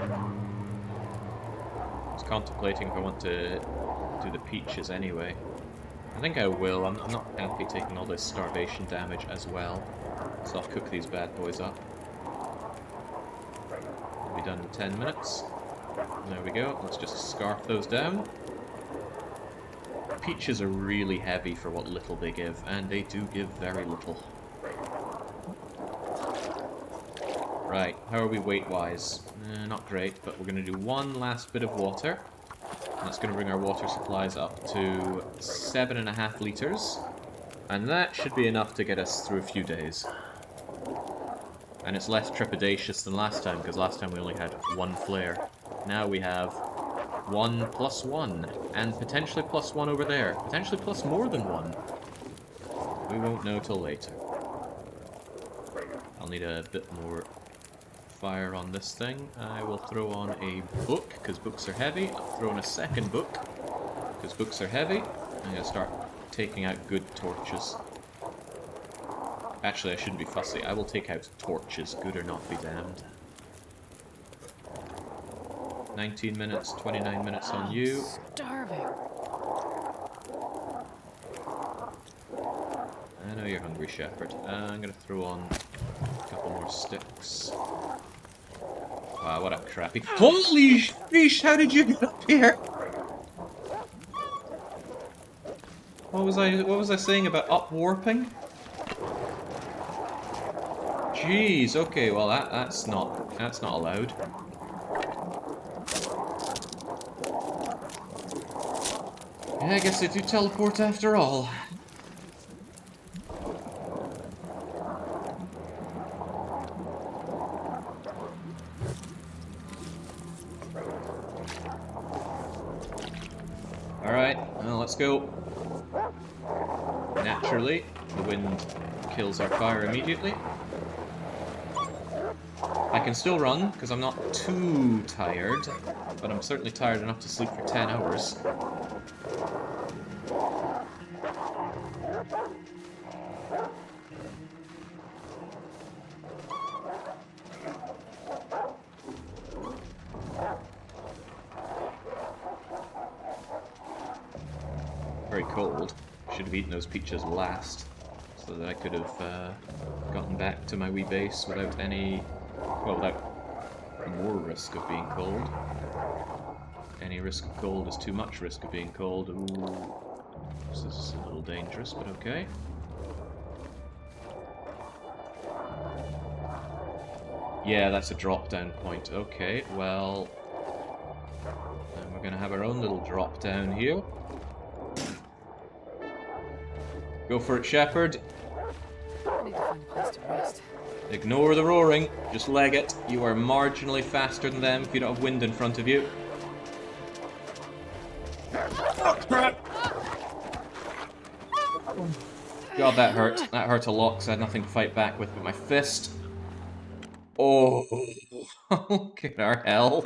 I was contemplating if I want to do the peaches anyway. I think I will. I'm not happy taking all this starvation damage as well. So I'll cook these bad boys up. We'll be done in 10 minutes. There we go. Let's just scarf those down. Peaches are really heavy for what little they give, and they do give very little. Right, how are we weight-wise? Not great, but we're going to do one last bit of water. And that's going to bring our water supplies up to 7.5 litres. And that should be enough to get us through a few days. And it's less trepidatious than last time, because last time we only had one flare. Now we have 1 plus 1, and potentially plus 1 over there. Potentially plus more than 1. We won't know till later. I'll need a bit more fire on this thing. I will throw on a book, because books are heavy. I'll throw on a second book, because books are heavy. I'm going to start taking out good torches. Actually, I shouldn't be fussy. I will take out torches, good or not be damned. 19 minutes, 29 minutes on you. Starving. I know you're hungry, Shepherd. I'm gonna throw on a couple more sticks. Wow, what a crappy... Holy sheesh, how did you get up here? What was I saying about up-warping? Jeez, okay, well that's not allowed. Yeah, I guess they do teleport after all. Alright, well, let's go. Naturally, the wind kills our fire immediately. I can still run, because I'm not too tired, but I'm certainly tired enough to sleep for 10 hours. Very cold. Should have eaten those peaches last, so that I could have gotten back to my wee base without any... well, without more risk of being cold. Any risk of cold is too much risk of being cold. Ooh, this is a little dangerous, but okay. Yeah, that's a drop-down point. Okay, well... then we're gonna have our own little drop-down here. Go for it, Shepherd. I need to find a place to rest. Ignore the roaring. Just leg it. You are marginally faster than them if you don't have wind in front of you. Oh, crap! God, that hurt. That hurt a lot because I had nothing to fight back with but my fist. Oh, look at our hell.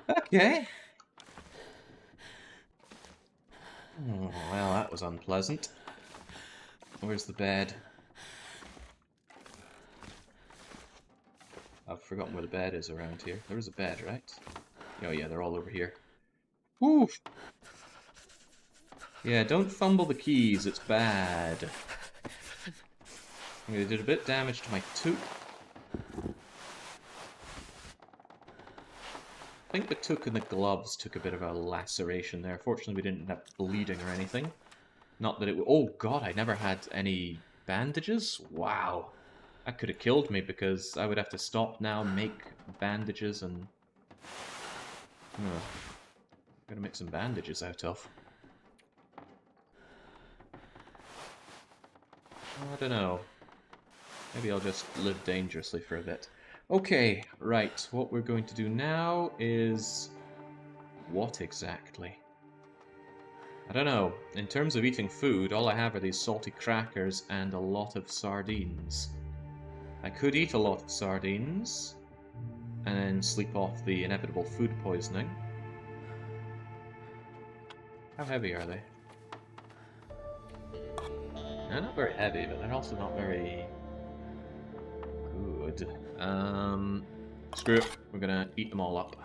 Okay. Oh, well, that was unpleasant. Where's the bed? I've forgotten where the bed is around here. There is a bed, right? Oh yeah, they're all over here. Woo! Yeah, don't fumble the keys, it's bad. Okay, they did a bit of damage to my toque. I think the toque and the gloves took a bit of a laceration there. Fortunately, we didn't end up bleeding or anything. Not that it... oh god, I never had any bandages? Wow. That could have killed me because I would have to stop now, make bandages, and... gotta make some bandages out of. I don't know. Maybe I'll just live dangerously for a bit. Okay, right. What we're going to do now is... what exactly? I don't know. In terms of eating food, all I have are these salty crackers and a lot of sardines. I could eat a lot of sardines and then sleep off the inevitable food poisoning. How heavy are they? They're not very heavy, but they're also not very good. Screw it, we're gonna eat them all up.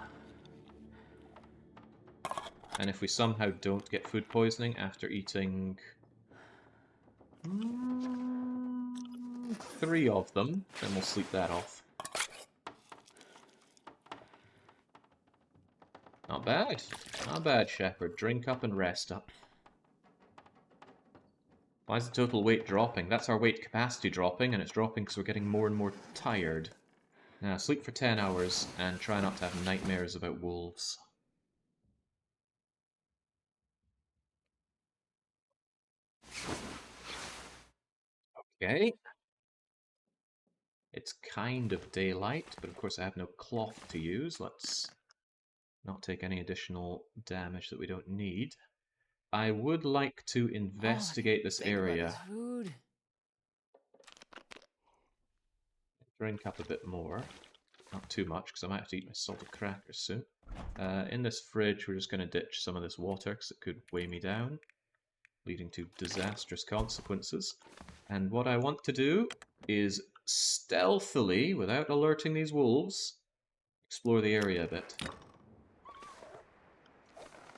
And if we somehow don't get food poisoning after eating 3 of them, then we'll sleep that off. Not bad. Not bad, Shepherd. Drink up and rest up. Why is the total weight dropping? That's our weight capacity dropping, and it's dropping because we're getting more and more tired. Now, sleep for 10 hours, and try not to have nightmares about wolves. Okay. It's kind of daylight, but of course I have no cloth to use. Let's not take any additional damage that we don't need. I would like to investigate this area. Food. Drink up a bit more. Not too much, because I might have to eat my salted crackers soon. In this fridge, we're just going to ditch some of this water, because it could weigh me down, leading to disastrous consequences. And what I want to do is stealthily, without alerting these wolves, explore the area a bit.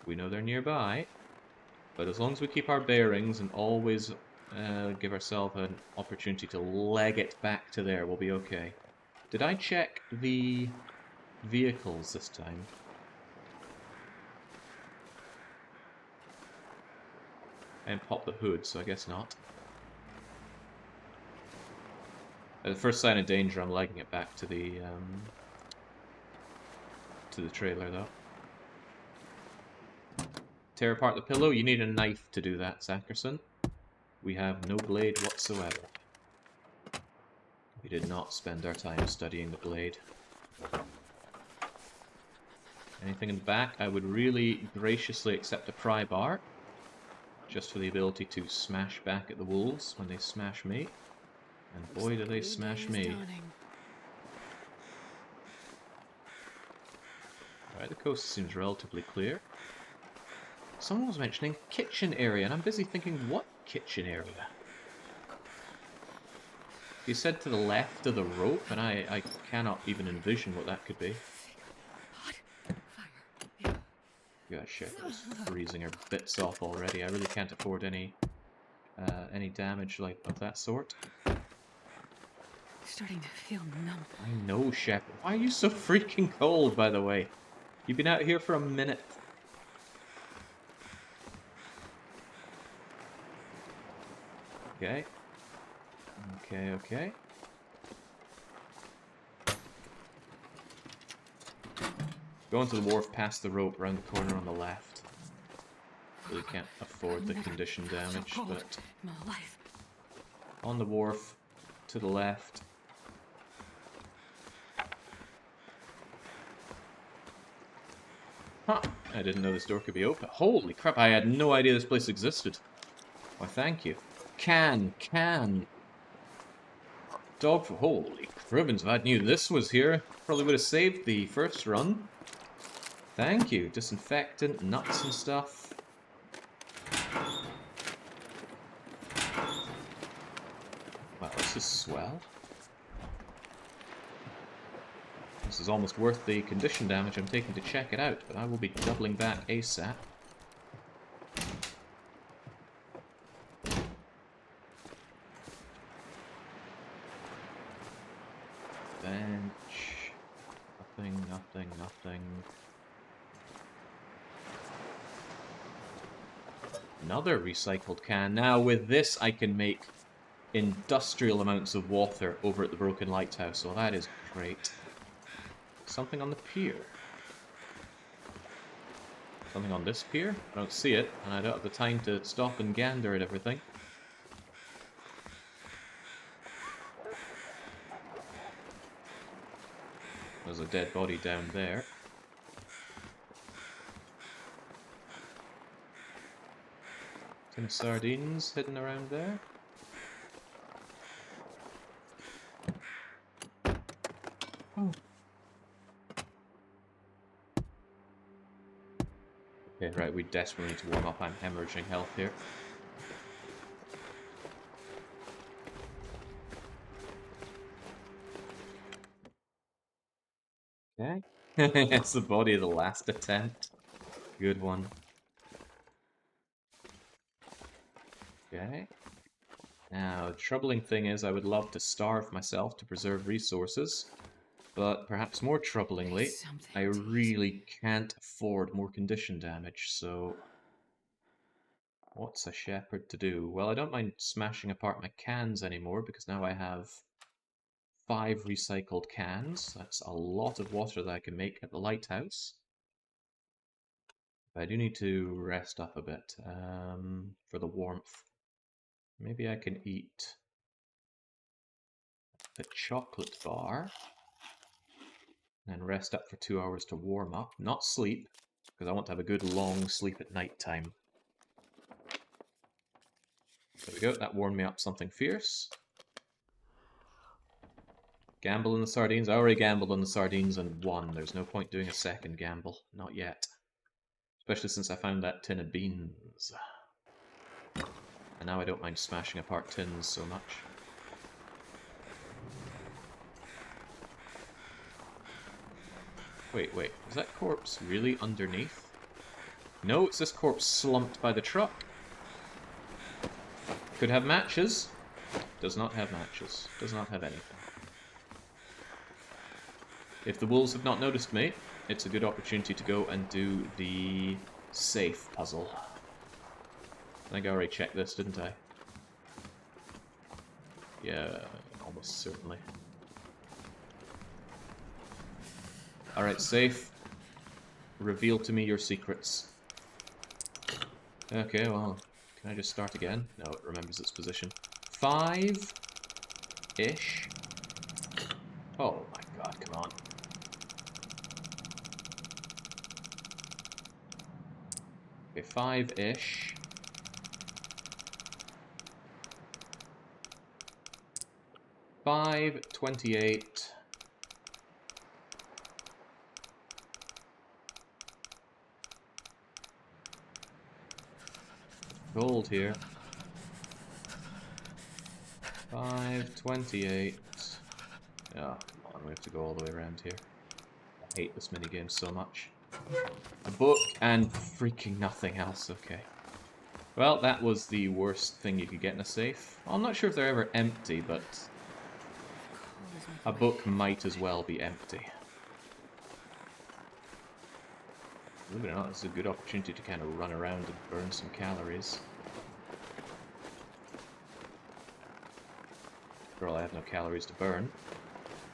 We know they're nearby, but as long as we keep our bearings and always give ourselves an opportunity to leg it back to there, we'll be okay. Did I check the vehicles this time? And pop the hood, so I guess not. At the first sign of danger, I'm legging it back to the trailer, though. Tear apart the pillow. You need a knife to do that, Zackerson. We have no blade whatsoever. We did not spend our time studying the blade. Anything in the back? I would really graciously accept a pry bar, just for the ability to smash back at the wolves when they smash me. And boy, do they smash me. Alright, the coast seems relatively clear. Someone was mentioning kitchen area, and I'm busy thinking, what kitchen area? You said to the left of the rope, and I cannot even envision what that could be. Yeah, shit, it's freezing her bits off already. I really can't afford any damage like of that sort. Starting to feel numb. I know, Shep. Why are you so freaking cold, by the way? You've been out here for a minute. Okay. Okay. Going to the wharf past the rope around the corner on the left. Really can't afford the condition damage, but on the wharf to the left. Huh, I didn't know this door could be open. Holy crap, I had no idea this place existed. Why, thank you. Can. Dog for holy cribbins, if I knew this was here, probably would have saved the first run. Thank you. Disinfectant, nuts and stuff. Wow, this is swell. This is almost worth the condition damage I'm taking to check it out, but I will be doubling back ASAP. Bench. Nothing. Another recycled can. Now with this I can make industrial amounts of water over at the broken lighthouse, so that is great. Something on the pier. Something on this pier? I don't see it, and I don't have the time to stop and gander at everything. There's a dead body down there. Tin of sardines hidden around there. Oh. Okay, right, we desperately need to warm up. I'm hemorrhaging health here. Okay. It's the body of the last attempt. Good one. Okay. Now, the troubling thing is I would love to starve myself to preserve resources, but perhaps more troublingly, Something I to eat. really can't afford more condition damage, so... What's a shepherd to do? Well, I don't mind smashing apart my cans anymore, because now I have 5 recycled cans. That's a lot of water that I can make at the lighthouse. But I do need to rest up a bit for the warmth. Maybe I can eat the chocolate bar and rest up for 2 hours to warm up. Not sleep, because I want to have a good long sleep at night time. There we go, that warmed me up something fierce. Gamble on the sardines. I already gambled on the sardines and won. There's no point doing a second gamble. Not yet. Especially since I found that tin of beans. And now I don't mind smashing apart tins so much. Wait, is that corpse really underneath? No, it's this corpse slumped by the truck. Could have matches. Does not have matches. Does not have anything. If the wolves have not noticed me, it's a good opportunity to go and do the safe puzzle. I think I already checked this, didn't I? Yeah, almost certainly. Alright, safe. Reveal to me your secrets. Okay, well, can I just start again? No, it remembers its position. 5-ish. Oh my god, come on. Okay, 5-ish. 5-28. Gold here. 5-28. Oh, come on, we have to go all the way around here. I hate this minigame so much. A book and freaking nothing else, okay. Well, that was the worst thing you could get in a safe. Well, I'm not sure if they're ever empty, but a book might as well be empty. Believe it or not, this is a good opportunity to kind of run around and burn some calories. After all, I have no calories to burn.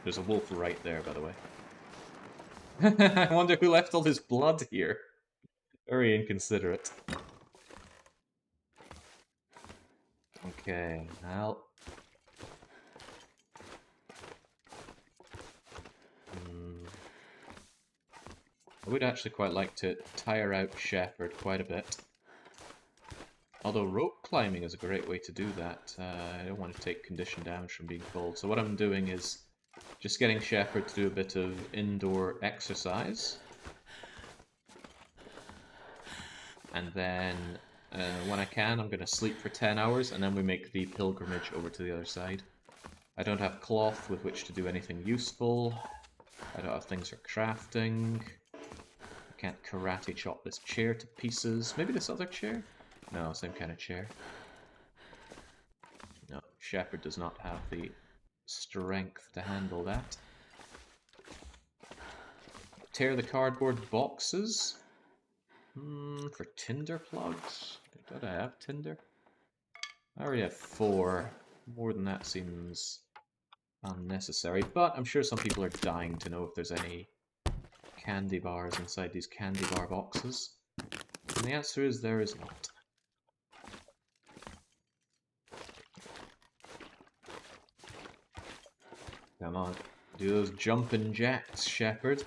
There's a wolf right there, by the way. I wonder who left all his blood here. Very inconsiderate. Okay, well... I would actually quite like to tire out Shepherd quite a bit. Although rope climbing is a great way to do that. I don't want to take condition damage from being cold. So what I'm doing is just getting Shepherd to do a bit of indoor exercise. And then when I can, I'm going to sleep for 10 hours and then we make the pilgrimage over to the other side. I don't have cloth with which to do anything useful. I don't have things for crafting. I can't karate chop this chair to pieces. Maybe this other chair? No, same kind of chair. No, Shepherd does not have the strength to handle that. Tear the cardboard boxes? For tinder plugs? Did I have tinder? I already have 4. More than that seems unnecessary, but I'm sure some people are dying to know if there's any candy bars inside these candy bar boxes. And the answer is there is not. Come on, do those jumping jacks, Shepherd.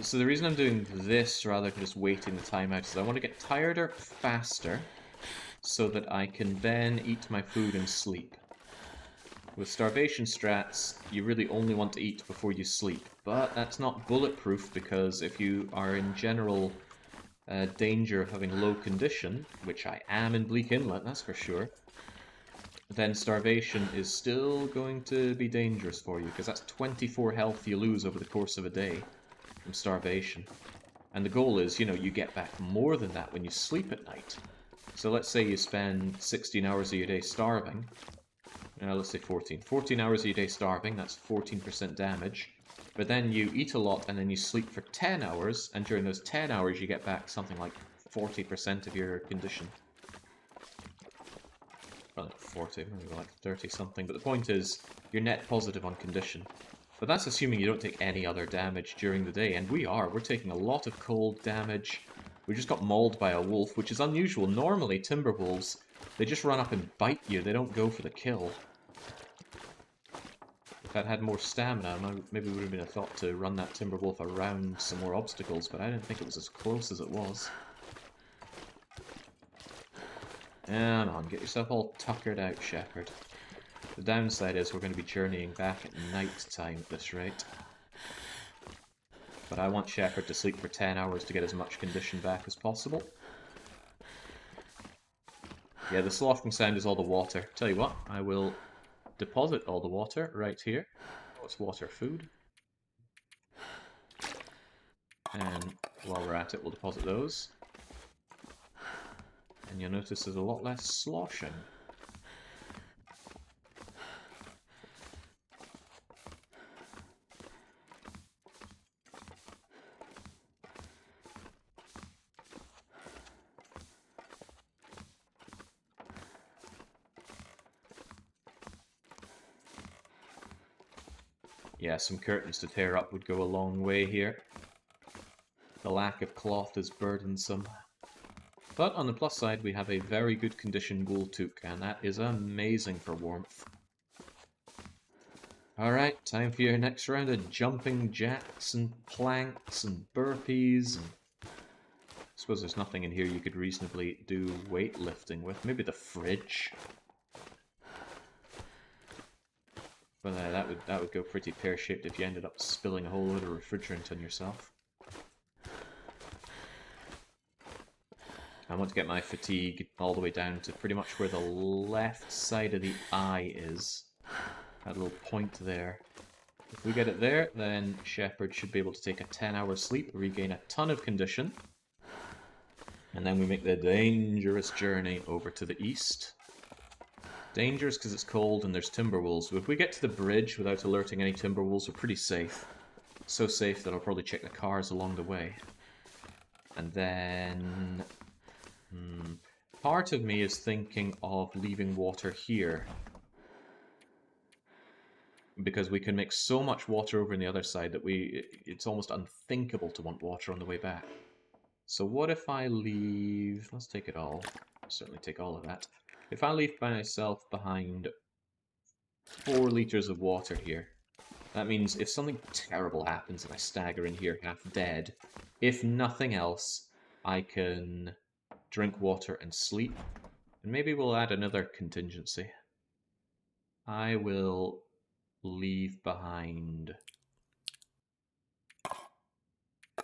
So the reason I'm doing this rather than just waiting the time out is I want to get tireder faster so that I can then eat my food and sleep. With starvation strats, you really only want to eat before you sleep, but that's not bulletproof because if you are in general danger of having low condition, which I am in Bleak Inlet, that's for sure, then starvation is still going to be dangerous for you, because that's 24 health you lose over the course of a day from starvation. And the goal is, you know, you get back more than that when you sleep at night. So let's say you spend 16 hours of your day starving. Let's say 14. 14 hours of your day starving, that's 14% damage. But then you eat a lot and then you sleep for 10 hours, and during those 10 hours you get back something like 40% of your condition. Well, not 40, maybe like 30 something, but the point is, you're net positive on condition. But that's assuming you don't take any other damage during the day, and we're taking a lot of cold damage. We just got mauled by a wolf, which is unusual. Normally, timber wolves, they just run up and bite you, they don't go for the kill. If I'd had more stamina, maybe it would have been a thought to run that timber wolf around some more obstacles, but I didn't think it was as close as it was. Come on, get yourself all tuckered out, Shepherd. The downside is we're going to be journeying back at night time at this rate. But I want Shepherd to sleep for 10 hours to get as much condition back as possible. Yeah, the sloshing sound is all the water. Tell you what, I will deposit all the water right here. Oh, it's water food. And while we're at it, we'll deposit those. And you'll notice there's a lot less sloshing. Yeah, some curtains to tear up would go a long way here. The lack of cloth is burdensome. But on the plus side, we have a very good condition wool toque, and that is amazing for warmth. Alright, time for your next round of jumping jacks and planks and burpees. I suppose there's nothing in here you could reasonably do weightlifting with. Maybe the fridge. But that would go pretty pear-shaped if you ended up spilling a whole load of refrigerant on yourself. I want to get my fatigue all the way down to pretty much where the left side of the eye is. That little point there. If we get it there, then Shepherd should be able to take a 10-hour sleep, regain a ton of condition. And then we make the dangerous journey over to the east. Dangerous because it's cold and there's timber wolves. But if we get to the bridge without alerting any timber wolves, we're pretty safe. So safe that I'll probably check the cars along the way. And then... part of me is thinking of leaving water here. Because we can make so much water over on the other side that it's almost unthinkable to want water on the way back. So what if I leave... Let's take it all. Certainly take all of that. If I leave myself behind 4 liters of water here, that means if something terrible happens and I stagger in here half dead, if nothing else, I can drink water and sleep. And maybe we'll add another contingency. I will leave behind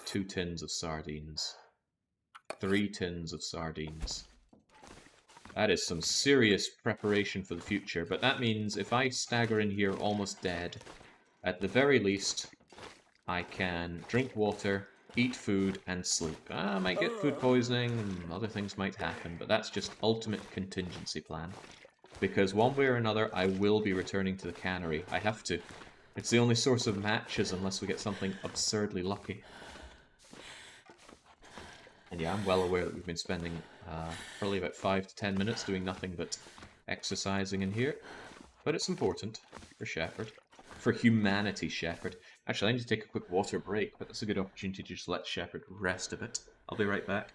2 tins of sardines. 3 tins of sardines. That is some serious preparation for the future, but that means if I stagger in here almost dead, at the very least, I can drink water, eat food, and sleep. I might get food poisoning, and other things might happen, but that's just ultimate contingency plan. Because one way or another, I will be returning to the cannery. I have to. It's the only source of matches unless we get something absurdly lucky. And yeah, I'm well aware that we've been spending probably about 5 to 10 minutes doing nothing but exercising in here. But it's important for Shepherd. For humanity, Shepherd. Actually, I need to take a quick water break, but that's a good opportunity to just let Shepherd rest a bit. I'll be right back.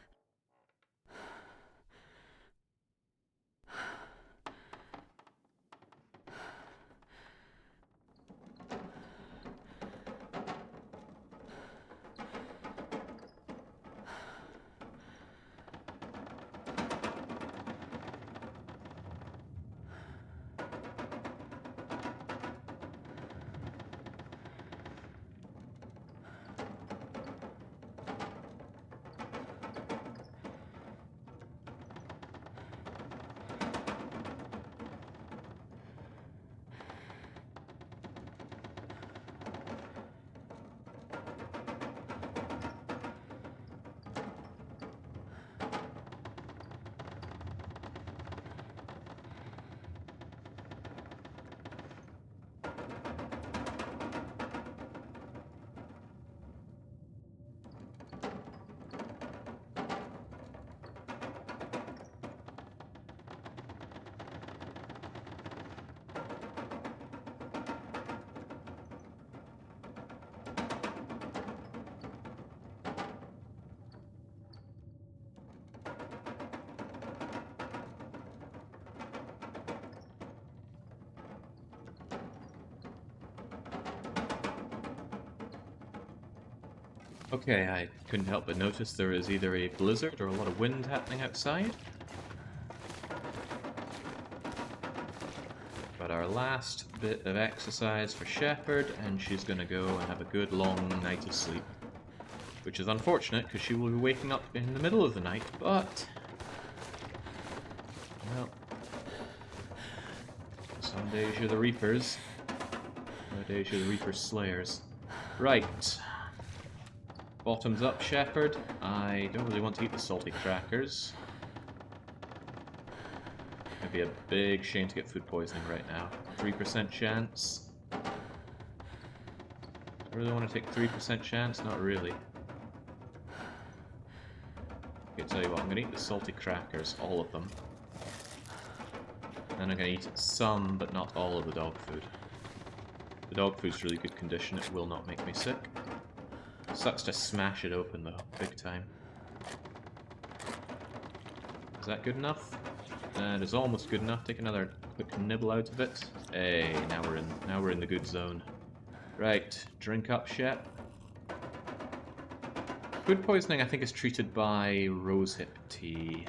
Okay, I couldn't help but notice there is either a blizzard or a lot of wind happening outside. But our last bit of exercise for Shepherd, and she's gonna go and have a good long night of sleep. Which is unfortunate, because she will be waking up in the middle of the night, but... well... some days you're the Reapers. Other days you're the Reaper Slayers. Right. Bottoms up, Shepherd. I don't really want to eat the salty crackers. It'd be a big shame to get food poisoning right now. 3% chance. I really want to take 3% chance? Not really. Okay, tell you what, I'm going to eat the salty crackers, all of them. And I'm going to eat some, but not all of the dog food. The dog food's really good condition, it will not make me sick. Sucks to smash it open though, big time. Is that good enough? That is almost good enough. Take another quick nibble out of it. Hey, now we're in the good zone. Right, drink up, Shep. Food poisoning, I think, is treated by rosehip tea.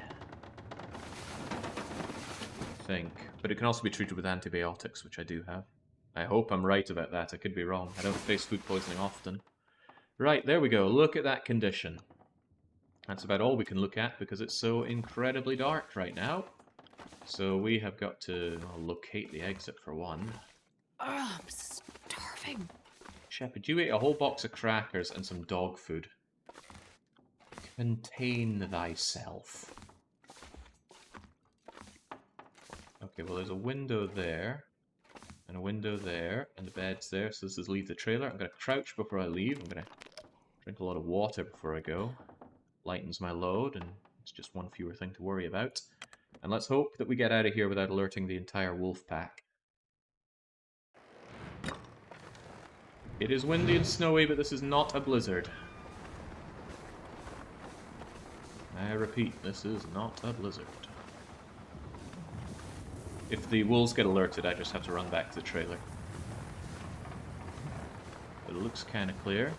I think. But it can also be treated with antibiotics, which I do have. I hope I'm right about that. I could be wrong. I don't face food poisoning often. Right, there we go. Look at that condition. That's about all we can look at because it's so incredibly dark right now. So we have got to locate the exit for one. Oh, I'm starving. Shepherd, you ate a whole box of crackers and some dog food. Contain thyself. Okay, well there's a window there. And a window there. And the bed's there. So this is leave the trailer. I'm going to crouch before I leave. I'm going to drink a lot of water before I go. Lightens my load and it's just one fewer thing to worry about. And let's hope that we get out of here without alerting the entire wolf pack. It is windy and snowy, but this is not a blizzard. I repeat, this is not a blizzard. If the wolves get alerted, I just have to run back to the trailer. But it looks kind of clear.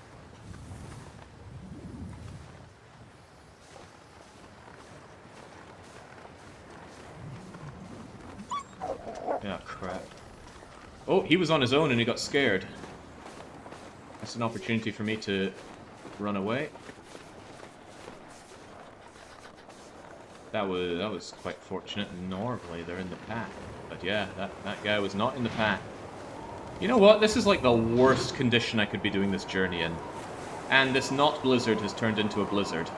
Oh, crap. Oh, he was on his own and he got scared. That's an opportunity for me to run away. That was quite fortunate. Normally they're in the pack. But yeah, that guy was not in the pack. You know what? This is like the worst condition I could be doing this journey in. And this not blizzard has turned into a blizzard.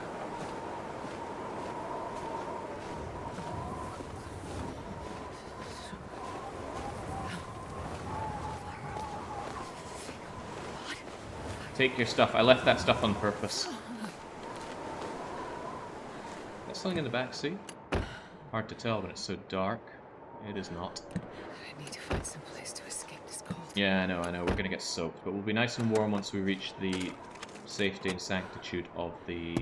Take your stuff. I left that stuff on purpose. Is something in the back seat? Hard to tell when it's so dark. It is not. I need to find some place to escape this cold. Yeah, I know. We're gonna get soaked, but we'll be nice and warm once we reach the safety and sanctitude of the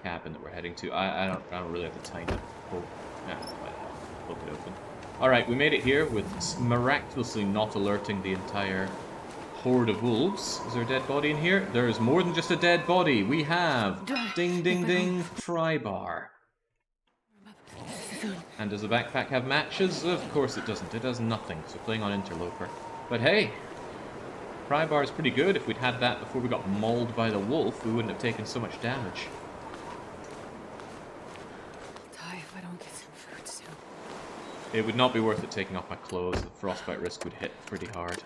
cabin that we're heading to. I don't really have the time to poke it open. Alright, we made it here with miraculously not alerting the entire horde of wolves. Is there a dead body in here? There is more than just a dead body. We have ding ding ding pry bar. And does the backpack have matches? Of course it doesn't. It does nothing. So playing on interloper. But hey, pry bar is pretty good. If we'd had that before we got mauled by the wolf, we wouldn't have taken so much damage. I'll die if I don't get some food soon. It would not be worth it taking off my clothes. The frostbite risk would hit pretty hard.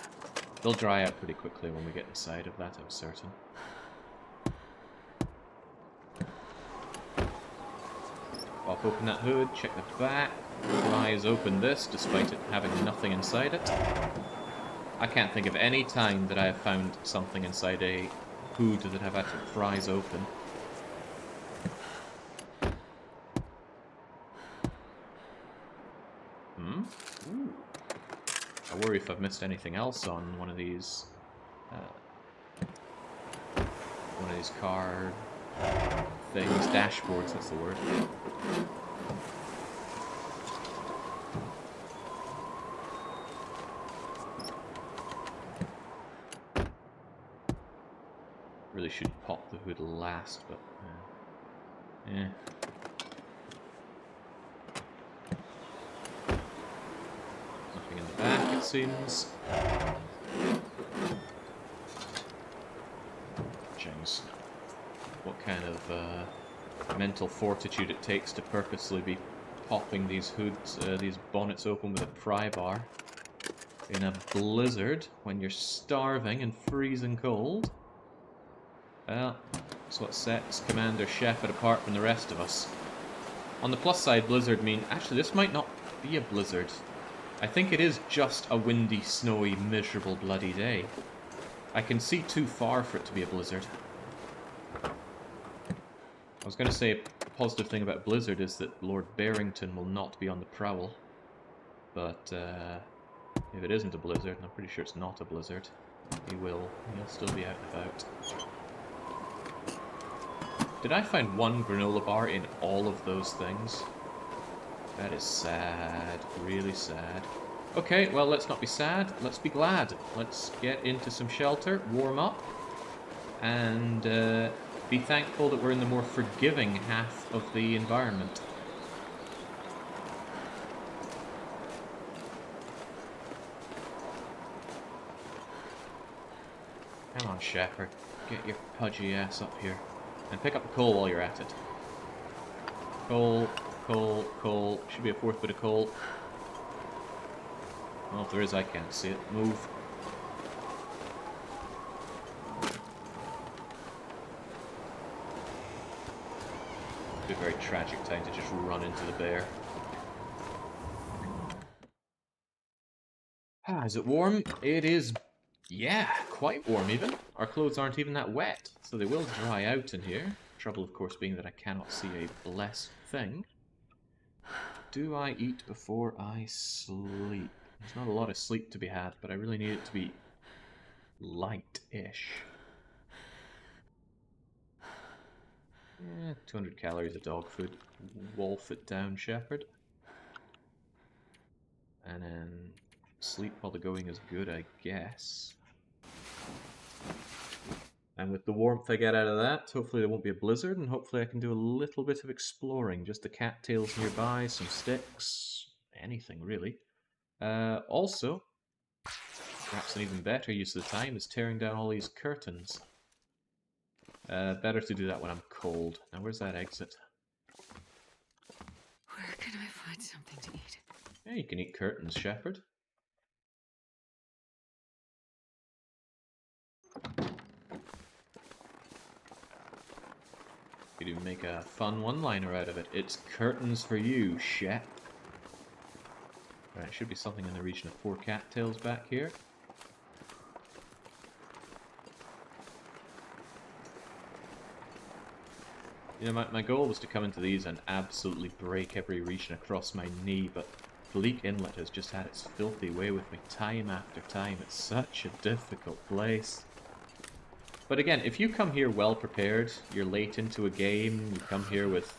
They'll dry out pretty quickly when we get inside of that, I'm certain. Pop open that hood, check the back. Prise open this, despite it having nothing inside it. I can't think of any time that I have found something inside a hood that I've had to prise open. Ooh. I worry if I've missed anything else on one of these car things, dashboards, that's the word. Really should pop the hood last, but yeah. Nothing in the back, it seems. James, what kind of mental fortitude it takes to purposely be popping these hoods, these bonnets open with a pry bar in a blizzard when you're starving and freezing cold. Well, that's what sets Commander Shepard apart from the rest of us. On the plus side, blizzard mean... Actually, this might not be a blizzard. I think it is just a windy, snowy, miserable bloody day. I can see too far for it to be a blizzard. I was going to say a positive thing about blizzard is that Lord Barrington will not be on the prowl. But if it isn't a blizzard, and I'm pretty sure it's not a blizzard, he'll still be out and about. Did I find one granola bar in all of those things? That is sad. Really sad. Okay, well, let's not be sad. Let's be glad. Let's get into some shelter, warm up, and be thankful that we're in the more forgiving half of the environment. Come on, Shepard. Get your pudgy ass up here. And pick up the coal while you're at it. Coal, coal, coal. Should be a fourth bit of coal. Well, if there is, I can't see it. Move. It'd be a very tragic time to just run into the bear. Ah, is it warm? It is, yeah, quite warm even. Our clothes aren't even that wet, so they will dry out in here. Trouble, of course, being that I cannot see a blessed thing. Do I eat before I sleep? There's not a lot of sleep to be had, but I really need it to be light-ish. Yeah, 200 calories of dog food. Wolf it down, Shepherd. And then sleep while the going is good, I guess. And with the warmth I get out of that, hopefully there won't be a blizzard, and hopefully I can do a little bit of exploring. Just the cattails nearby, some sticks, anything really. Also, perhaps an even better use of the time is tearing down all these curtains. Better to do that when I'm cold. Now where's that exit? Where can I find something to eat? Yeah, you can eat curtains, Shepherd. You could even make a fun one-liner out of it. It's curtains for you, Shep. Right, should be something in the region of 4 cattails back here. You know, my goal was to come into these and absolutely break every region across my knee, but Bleak Inlet has just had its filthy way with me time after time. It's such a difficult place. But again, if you come here well prepared, you're late into a game, you come here with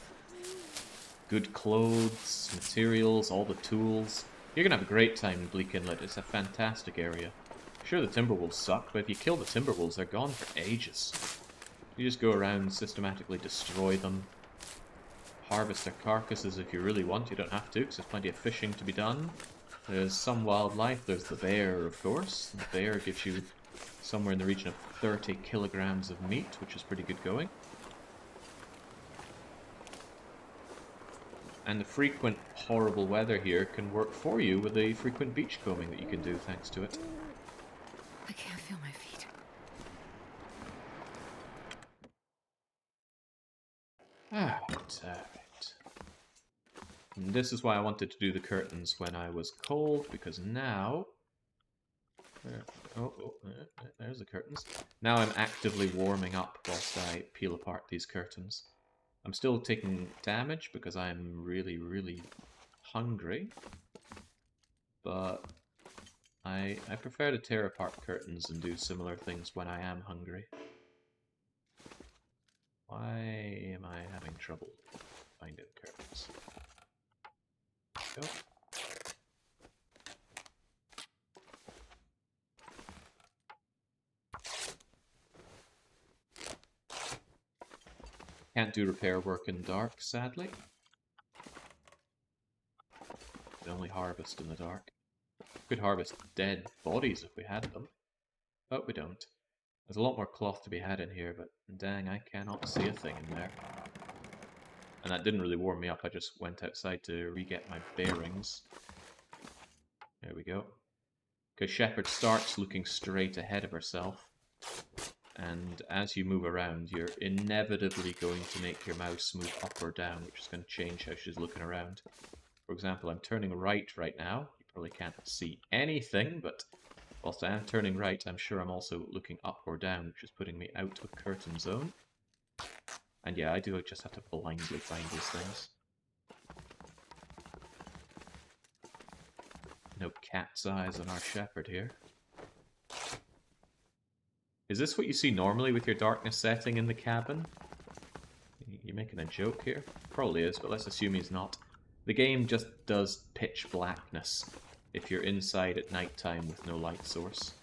good clothes, materials, all the tools, you're gonna have a great time in Bleak Inlet. It's a fantastic area. Sure, the Timberwolves suck, but if you kill the Timberwolves, they're gone for ages. You just go around, systematically destroy them, harvest their carcasses if you really want. You don't have to, because there's plenty of fishing to be done. There's some wildlife. There's the bear, of course. The bear gives you somewhere in the region of 30 kilograms of meat, which is pretty good going. And the frequent horrible weather here can work for you with the frequent beachcombing that you can do thanks to it. I can't feel my feet. Alright. And this is why I wanted to do the curtains when I was cold, because now... there's the curtains. Now I'm actively warming up whilst I peel apart these curtains. I'm still taking damage because I'm really, really hungry. But I prefer to tear apart curtains and do similar things when I am hungry. Why am I having trouble finding curtains? Go. Can't do repair work in the dark, sadly. Can only harvest in the dark. Could harvest dead bodies if we had them, but we don't. There's a lot more cloth to be had in here, but dang, I cannot see a thing in there. And that didn't really warm me up, I just went outside to re-get my bearings. There we go. Because Shepherd starts looking straight ahead of herself, and as you move around, you're inevitably going to make your mouse move up or down, which is going to change how she's looking around. For example, I'm turning right now. You probably can't see anything, but whilst I am turning right, I'm sure I'm also looking up or down, which is putting me out of curtain zone. And yeah, I do just have to blindly find these things. No cat's eyes on our shepherd here. Is this what you see normally with your darkness setting in the cabin? You making a joke here? Probably is, but let's assume he's not. The game just does pitch blackness if you're inside at nighttime with no light source.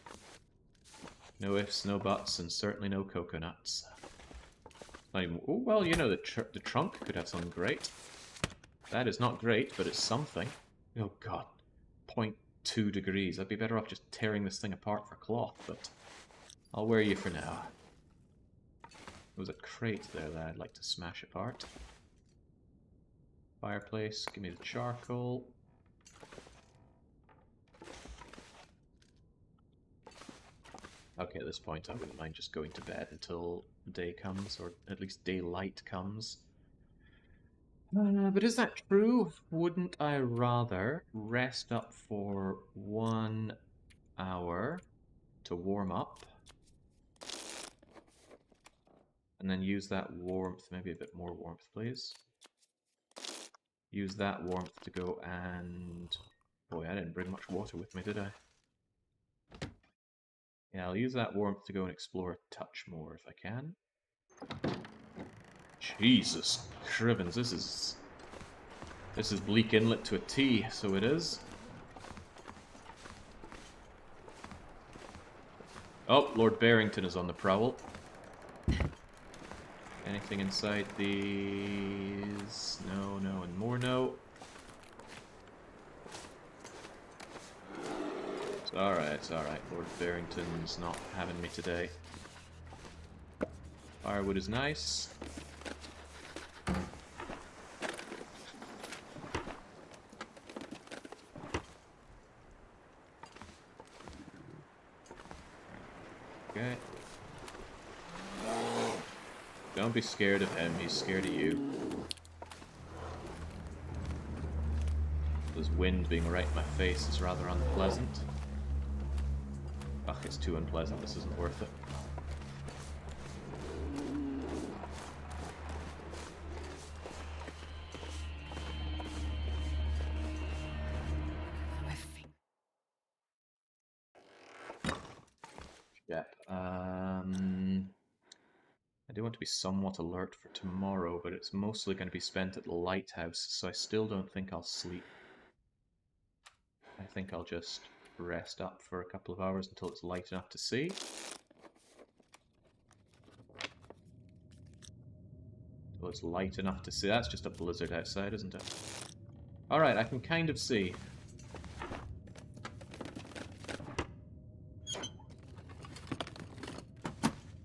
No ifs, no buts, and certainly no coconuts. Not even, oh, well, you know, the trunk could have something great. That is not great, but it's something. Oh god, 0.2 degrees. I'd be better off just tearing this thing apart for cloth, but I'll wear you for now. There was a crate there that I'd like to smash apart. Fireplace, give me the charcoal. Okay, at this point I wouldn't mind just going to bed until day comes, or at least daylight comes. But is that true? Wouldn't I rather rest up for 1 hour to warm up, and then use that warmth, maybe a bit more warmth, please. Use that warmth to go and... Boy, I didn't bring much water with me, did I? Yeah, I'll use that warmth to go and explore a touch more if I can. Jesus Crivens, this is Bleak Inlet to a T, so it is. Oh, Lord Barrington is on the prowl. Anything inside these? No, no, and more no. It's alright. Lord Barrington's not having me today. Firewood is nice. Okay. Don't be scared of him, he's scared of you. This wind being right in my face is rather unpleasant. Ugh, it's too unpleasant, this isn't worth it. Yep, I do want to be somewhat alert for tomorrow, but it's mostly going to be spent at the lighthouse, so I still don't think I'll sleep. I think I'll just rest up for a couple of hours until it's light enough to see. Until it's light enough to see. That's just a blizzard outside, isn't it? Alright, I can kind of see.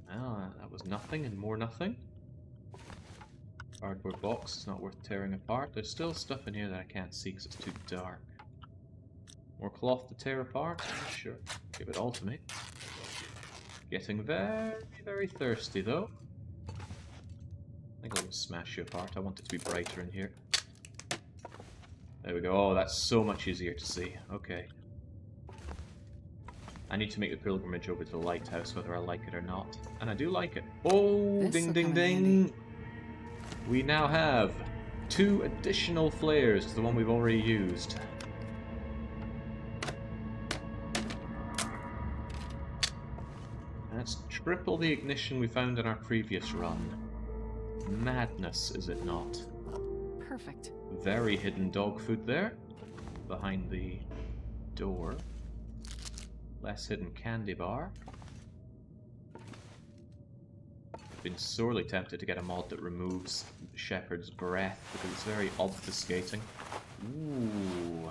Well, that was nothing and more nothing. Cardboard box is not worth tearing apart. There's still stuff in here that I can't see because it's too dark. More cloth to tear apart? Sure. Give it all to me. Getting very, very thirsty though. I think I'll just smash you apart. I want it to be brighter in here. There we go. Oh, that's so much easier to see. Okay. I need to make the pilgrimage over to the lighthouse whether I like it or not. And I do like it. Oh, ding ding ding! We now have 2 additional flares to the one we've already used. That's triple the ignition we found in our previous run. Madness, is it not? Perfect. Very hidden dog food there, behind the door. Less hidden candy bar. been sorely tempted to get a mod that removes Shepherd's breath because it's very obfuscating. Ooh.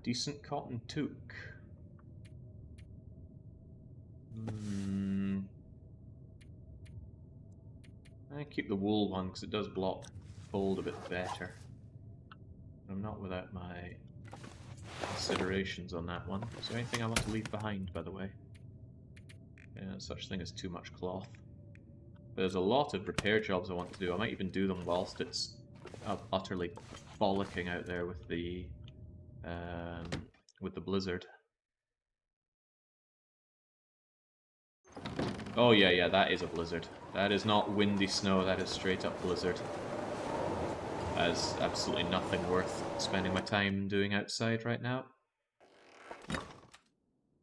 Decent cotton toque. I keep the wool one because it does block cold a bit better. I'm not without my considerations on that one. Is there anything I want to leave behind, by the way? Yeah, such thing as too much cloth. There's a lot of repair jobs I want to do. I might even do them whilst it's utterly bollocking out there with the blizzard. Oh yeah, that is a blizzard. That is not windy snow, that is straight up blizzard. That is absolutely nothing worth spending my time doing outside right now.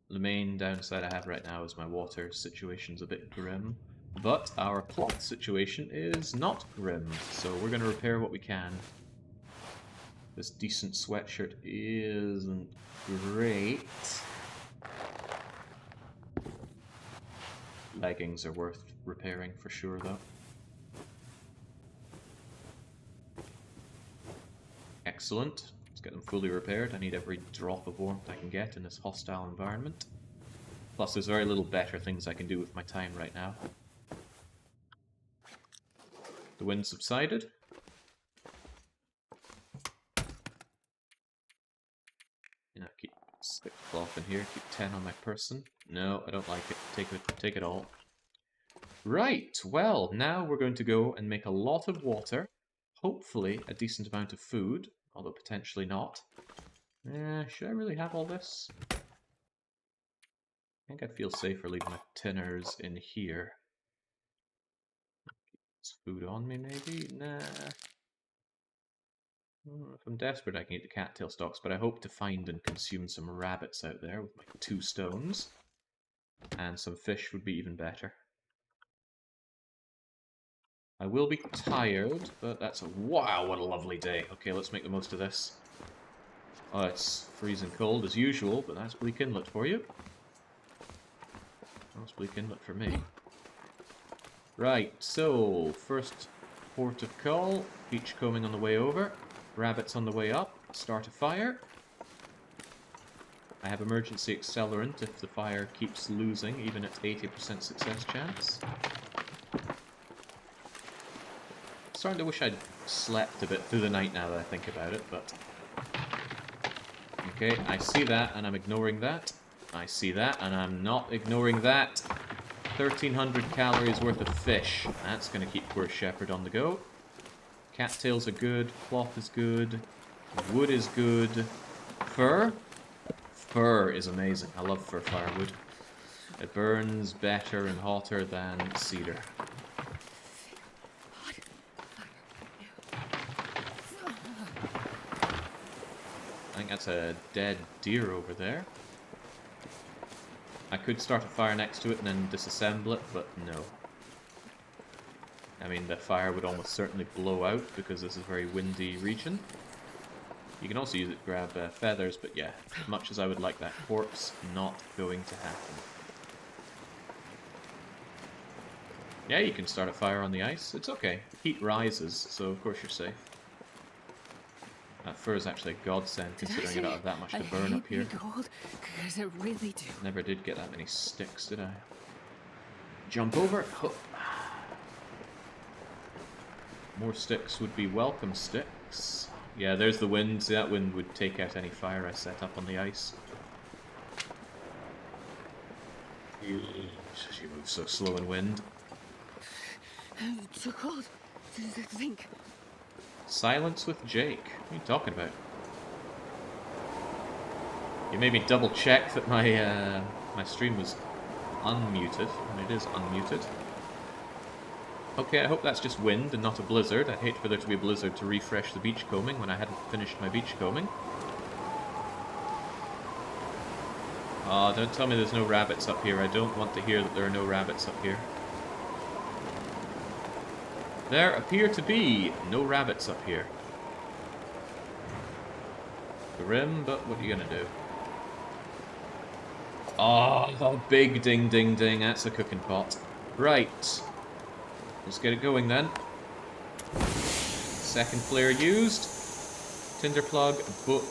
The main downside I have right now is my water situation's a bit grim. But our cloth situation is not grim, so we're going to repair what we can. This decent sweatshirt isn't great. Leggings are worth repairing for sure, though. Excellent. Let's get them fully repaired. I need every drop of warmth I can get in this hostile environment. Plus, there's very little better things I can do with my time right now. The wind subsided. Stick the cloth in here, keep 10 on my person. No, I don't like it. Take it all. Right, well, now we're going to go and make a lot of water. Hopefully a decent amount of food, although potentially not. Should I really have all this? I think I'd feel safer leaving my tinners in here. Keep this food on me, maybe? Nah. If I'm desperate, I can eat the cattail stalks, but I hope to find and consume some rabbits out there with my 2 stones. And some fish would be even better. I will be tired, but that's wow, what a lovely day. Okay, let's make the most of this. Oh, it's freezing cold as usual, but that's Bleak Inlet for you. That's Bleak Inlet for me. Right, so, first port of call, beachcombing on the way over. Rabbits on the way up, start a fire. I have emergency accelerant if the fire keeps losing, even at 80% success chance. Starting to wish I'd slept a bit through the night now that I think about it, but... Okay, I see that and I'm ignoring that. I see that and I'm not ignoring that. 1,300 calories worth of fish. That's going to keep poor Shepherd on the go. Cattails are good, cloth is good, wood is good. Fur? Fur is amazing. I love fir firewood. It burns better and hotter than cedar. I think that's a dead deer over there. I could start a fire next to it and then disassemble it, but no. I mean, the fire would almost certainly blow out because this is a very windy region. You can also use it to grab feathers, but yeah, as much as I would like that corpse, not going to happen. Yeah, you can start a fire on the ice. It's okay. Heat rises, so of course you're safe. That fur is actually a godsend considering I don't have that much to burn up here. Cold, 'cause I really do. Never did get that many sticks, did I? Jump over. Hup. More sticks would be welcome sticks. Yeah, there's the wind. See, that wind would take out any fire I set up on the ice. She moves so slow in wind. It's so cold. Think. Silence with Jake. What are you talking about? You made me double check that my my stream was unmuted, and it is unmuted. Okay, I hope that's just wind and not a blizzard. I'd hate for there to be a blizzard to refresh the beachcombing when I hadn't finished my beachcombing. Oh, don't tell me there's no rabbits up here. I don't want to hear that there are no rabbits up here. There appear to be no rabbits up here. Grim, but what are you gonna do? Oh, big ding ding ding. That's a cooking pot. Right. let's get it going then. Second flare used. Tinder plug, book,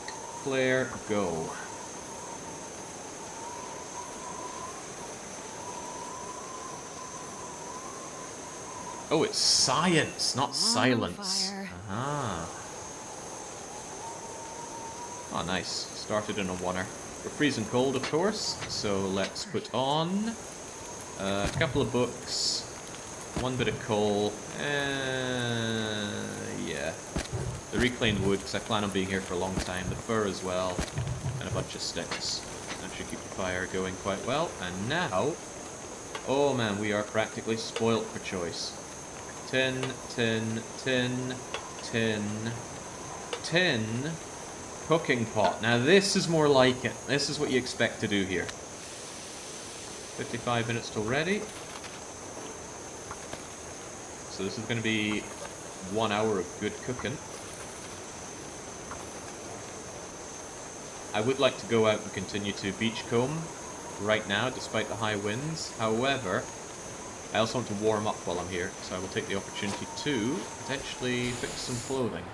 flare, go. Oh, it's science, not silence. Fire. Aha. Oh, nice. Started in a oneer. We're freezing cold, of course, so let's put on a couple of books, one bit of coal, yeah. The reclaimed wood, because I plan on being here for a long time, the fur as well, and a bunch of sticks. That should keep the fire going quite well. And now, oh man, we are practically spoilt for choice. Tin, tin, tin, tin, tin, cooking pot. Now this is more like it. This is what you expect to do here. 55 minutes till ready. So this is going to be 1 hour of good cooking. I would like to go out and continue to beachcomb right now, despite the high winds. However, I also want to warm up while I'm here, so I will take the opportunity to potentially fix some clothing.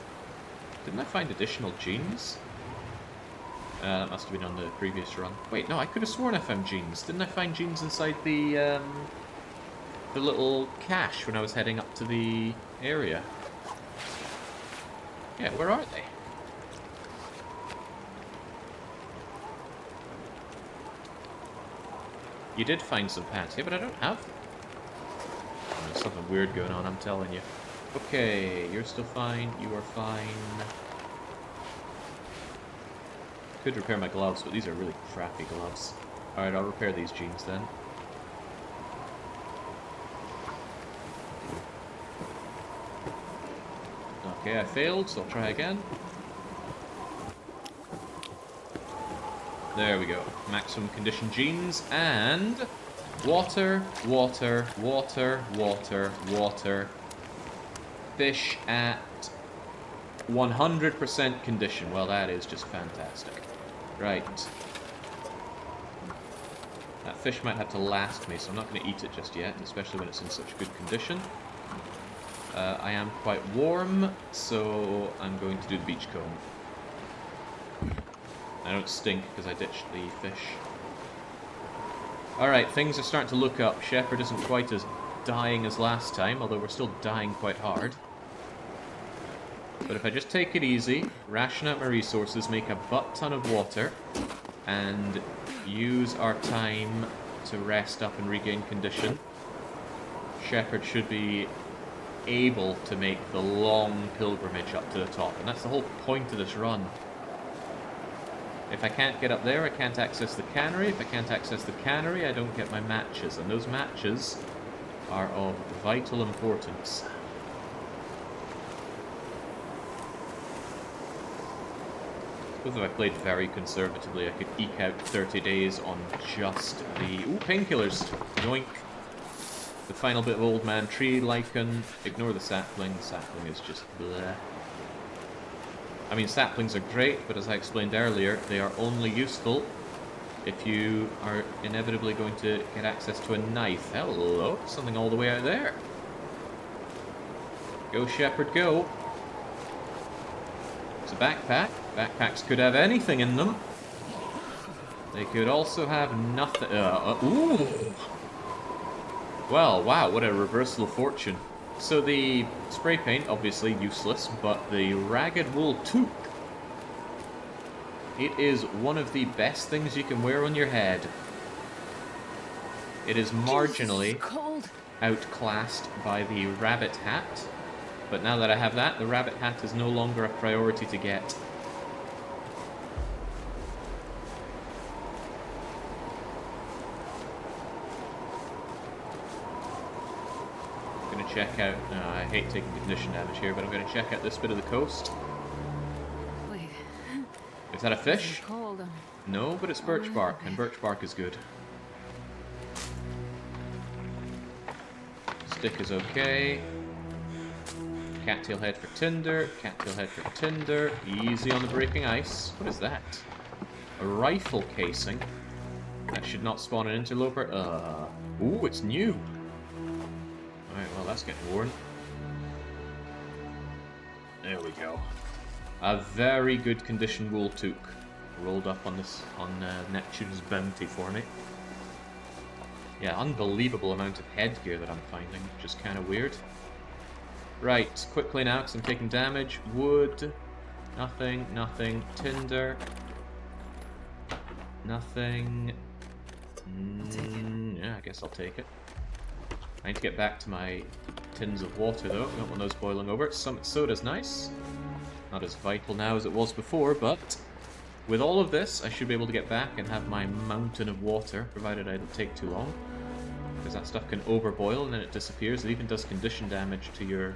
Didn't I find additional jeans? That must have been on the previous run. Wait, no, I could have sworn I found jeans. Didn't I find jeans inside the little cache when I was heading up to the area? Yeah, where are they? You did find some pants. Yeah, but I don't have them. There's something weird going on, I'm telling you. Okay, you're still fine. You are fine. Could repair my gloves, but these are really crappy gloves. Alright, I'll repair these jeans then. Okay, I failed, so I'll try again. There we go. Maximum condition jeans, and water, water, water, water, water. Fish at 100% condition. Well, that is just fantastic. Right. That fish might have to last me, so I'm not going to eat it just yet, especially when it's in such good condition. I am quite warm, so I'm going to do the beachcomb. I don't stink because I ditched the fish. Alright, things are starting to look up. Shepherd isn't quite as dying as last time, although we're still dying quite hard. But if I just take it easy, ration out my resources, make a butt ton of water, and use our time to rest up and regain condition, Shepherd should be able to make the long pilgrimage up to the top. And that's the whole point of this run. If I can't get up there, I can't access the cannery. If I can't access the cannery, I don't get my matches. And those matches are of vital importance. I suppose if I played very conservatively, I could eke out 30 days on just the... Ooh, painkillers! Yoink! The final bit of old man tree lichen. Ignore the sapling. The sapling is just bleh. I mean, saplings are great, but as I explained earlier, they are only useful if you are inevitably going to get access to a knife. Hello, something all the way out there. Go, Shepherd, go. It's a backpack. Backpacks could have anything in them. They could also have nothing. Ooh! Well, wow, what a reversal of fortune. So the spray paint, obviously useless, but the ragged wool toque. It is one of the best things you can wear on your head. It is marginally outclassed by the rabbit hat, but now that I have that, the rabbit hat is no longer a priority to get. Check out, no, I hate taking condition damage here, but I'm going to check out this bit of the coast. Wait. Is that a fish? Cold. No, but it's birch bark, and birch bark is good. Stick is okay. Cattail head for tinder, cattail head for tinder. Easy on the breaking ice. What is that? A rifle casing. That should not spawn an interloper. Ooh, it's new. Alright, well that's getting worn. There we go. A very good condition wool toque rolled up on this Neptune's bounty for me. Yeah, unbelievable amount of headgear that I'm finding, which is kind of weird. Right, quickly now, because I'm taking damage. Wood. Nothing, nothing. Tinder. Nothing. Yeah, I guess I'll take it. I need to get back to my tins of water, though. Don't want those boiling over. Some soda's nice. Not as vital now as it was before, but with all of this, I should be able to get back and have my mountain of water, provided I don't take too long. Because that stuff can overboil and then it disappears. It even does condition damage to your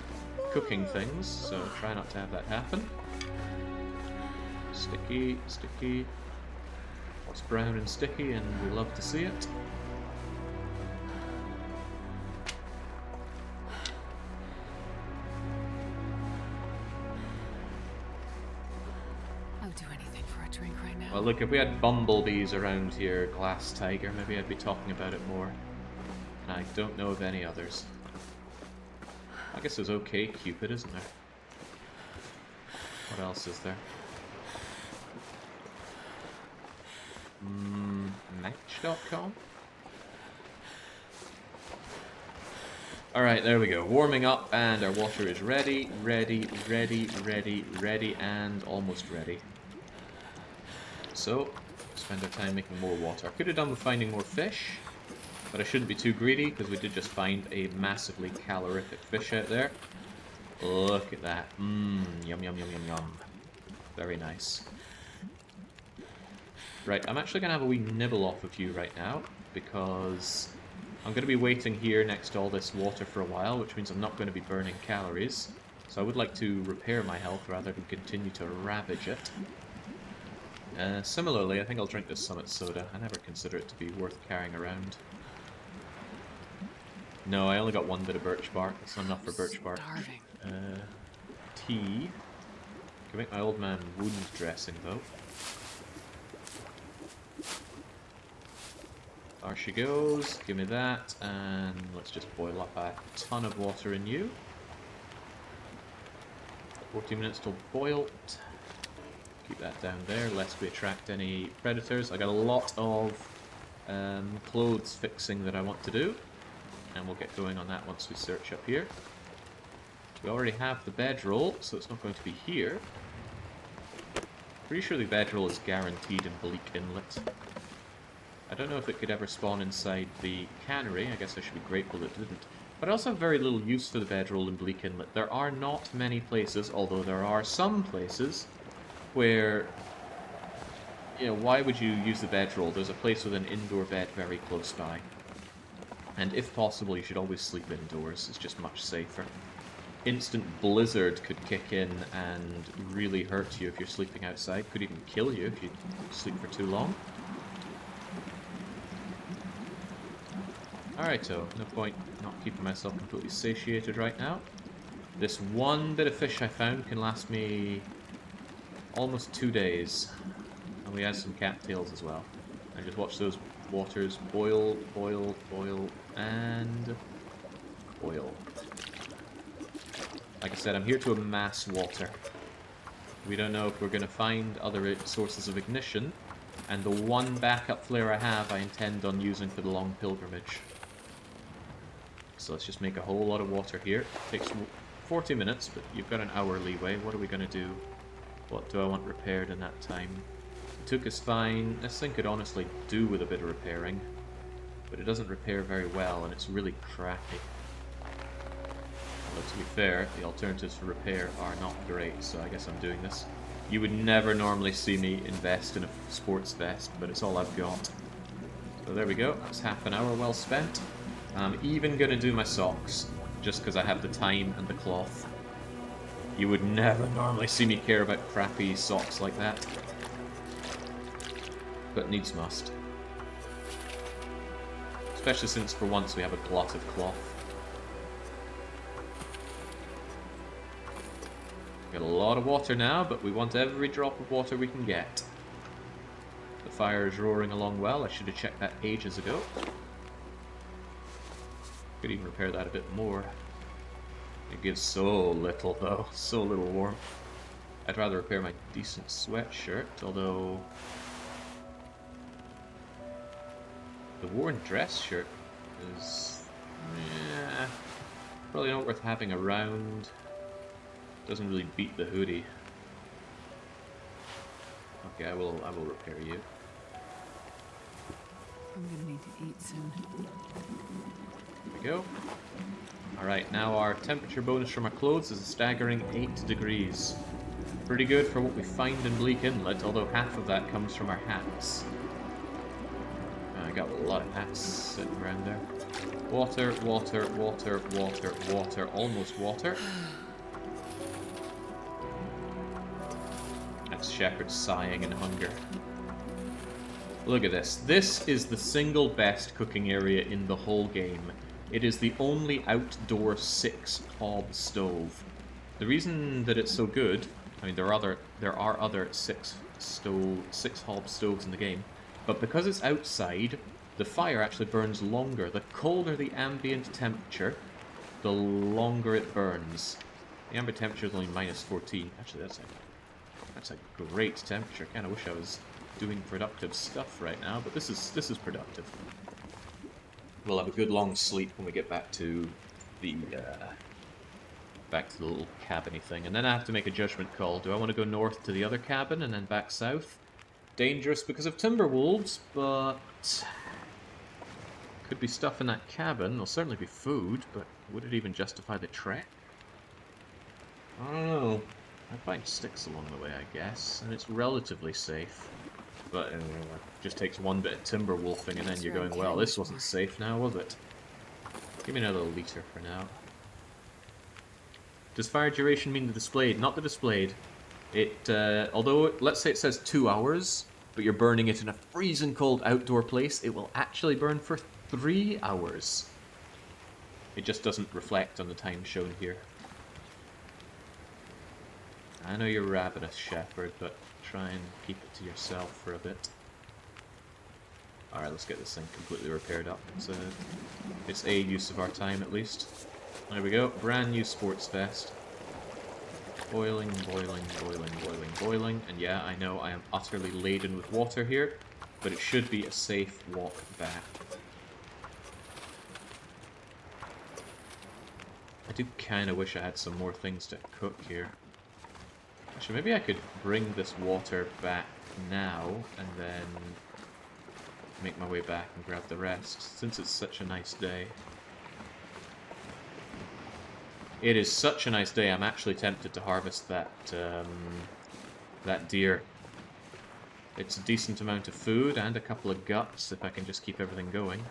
cooking things, so try not to have that happen. Sticky, sticky. It's brown and sticky, and we love to see it. I would do anything for a drink right now. Well, look, if we had bumblebees around here, glass tiger, maybe I'd be talking about it more. And I don't know of any others. I guess there's OK Cupid, isn't there? What else is there? Match.com? Alright, there we go. Warming up, and our water is ready, ready, and almost ready. So, spend our time making more water. I could have done with finding more fish, but I shouldn't be too greedy, because we did just find a massively calorific fish out there. Look at that. Mmm, yum, yum, yum, yum, yum. Very nice. Right, I'm actually going to have a wee nibble off of you right now, because I'm going to be waiting here next to all this water for a while, which means I'm not going to be burning calories. So I would like to repair my health rather than continue to ravage it. Similarly, I think I'll drink this Summit Soda. I never consider it to be worth carrying around. No, I only got one bit of birch bark. That's not enough for birch bark. Starving. Tea. Can make my old man wound dressing, though. There she goes, give me that, and let's just boil up a ton of water in you. 14 minutes till boiled. Keep that down there, lest we attract any predators. I got a lot of clothes fixing that I want to do, and we'll get going on that once we search up here. We already have the bedroll, so it's not going to be here. Pretty sure the bedroll is guaranteed in Bleak Inlet. I don't know if it could ever spawn inside the cannery. I guess I should be grateful it didn't. But I also have very little use for the bedroll in Bleak Inlet. There are not many places, although there are some places, where, you know, why would you use the bedroll? There's a place with an indoor bed very close by. And if possible, you should always sleep indoors. It's just much safer. Instant blizzard could kick in and really hurt you if you're sleeping outside. Could even kill you if you sleep for too long. Alright, so no point not keeping myself completely satiated right now. This one bit of fish I found can last me almost 2 days. And we had some cattails as well. And just watch those waters boil, boil, boil, and boil. Like I said, I'm here to amass water. We don't know if we're going to find other sources of ignition. And the one backup flare I have, I intend on using for the long pilgrimage. So let's just make a whole lot of water here. It takes 40 minutes, but you've got an hour leeway. What are we going to do? What do I want repaired in that time? The took is fine. This thing could honestly do with a bit of repairing. But it doesn't repair very well, and it's really crappy. Although to be fair, the alternatives for repair are not great, so I guess I'm doing this. You would never normally see me invest in a sports vest, but it's all I've got. So there we go. That's half an hour well spent. I'm even going to do my socks, just because I have the time and the cloth. You would never normally see me care about crappy socks like that. But needs must. Especially since for once we have a glut of cloth. Got a lot of water now, but we want every drop of water we can get. The fire is roaring along well. I should have checked that ages ago. Could even repair that a bit more. It gives so little though, so little warmth. I'd rather repair my decent sweatshirt, although the worn dress shirt is probably not worth having around. Doesn't really beat the hoodie. Okay, I will repair you. I'm gonna need to eat soon. There we go. Alright, now our temperature bonus from our clothes is a staggering 8 degrees. Pretty good for what we find in Bleak Inlet, although half of that comes from our hats. I got a lot of hats sitting around there. Water, water, water, water, water, almost water. That's Shepard sighing in hunger. Look at this. This is the single best cooking area in the whole game. It is the only outdoor 6-hob stove. The reason that it's so good, I mean, there are other 6-hob stoves in the game, but because it's outside, the fire actually burns longer. The colder the ambient temperature, the longer it burns. The ambient temperature is only -14. Actually, that's a great temperature. Kind of wish I was doing productive stuff right now, but this is productive. We'll have a good long sleep when we get back to the little cabin-y thing, and then I have to make a judgment call. Do I want to go north to the other cabin and then back south? Dangerous because of timber wolves, but could be stuff in that cabin. There'll certainly be food, but would it even justify the trek? I don't know. I find sticks along the way, I guess, and it's relatively safe. But it just takes one bit of timber wolfing, and then you're going, well, this wasn't safe now, was it? Give me another liter for now. Does fire duration mean the displayed? Not the displayed. It, although, let's say it says 2 hours, but you're burning it in a freezing cold outdoor place, it will actually burn for 3 hours. It just doesn't reflect on the time shown here. I know you're ravenous, Shepard, but try and keep it to yourself for a bit. Alright, let's get this thing completely repaired up. It's a use of our time, at least. There we go, brand new sports vest. Boiling, boiling, boiling, boiling, boiling. And yeah, I know I am utterly laden with water here, but it should be a safe walk back. I do kind of wish I had some more things to cook here. Actually, maybe I could bring this water back now, and then make my way back and grab the rest, since it's such a nice day. It is such a nice day, I'm actually tempted to harvest that, that deer. It's a decent amount of food, and a couple of guts, if I can just keep everything going.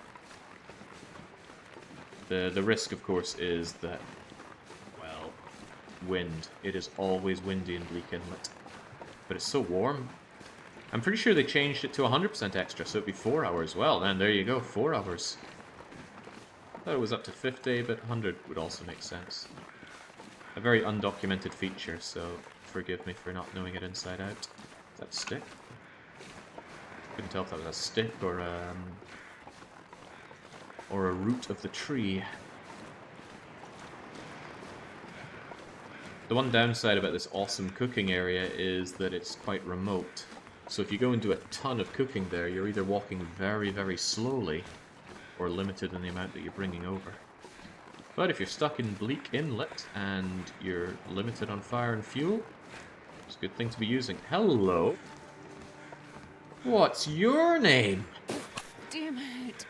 The risk, of course, is that, well, wind. It is always windy in Bleak Inlet. But it's so warm. I'm pretty sure they changed it to 100% extra, so it'd be 4 hours. Well, then, there you go, 4 hours. I thought it was up to 50, but 100 would also make sense. A very undocumented feature, so forgive me for not knowing it inside out. Is that a stick? Couldn't tell if that was a stick or a root of the tree. The one downside about this awesome cooking area is that it's quite remote. So if you go and do a ton of cooking there, you're either walking very, very slowly, or limited in the amount that you're bringing over. But if you're stuck in Bleak Inlet, and you're limited on fire and fuel, it's a good thing to be using. Hello? What's your name? Damn it.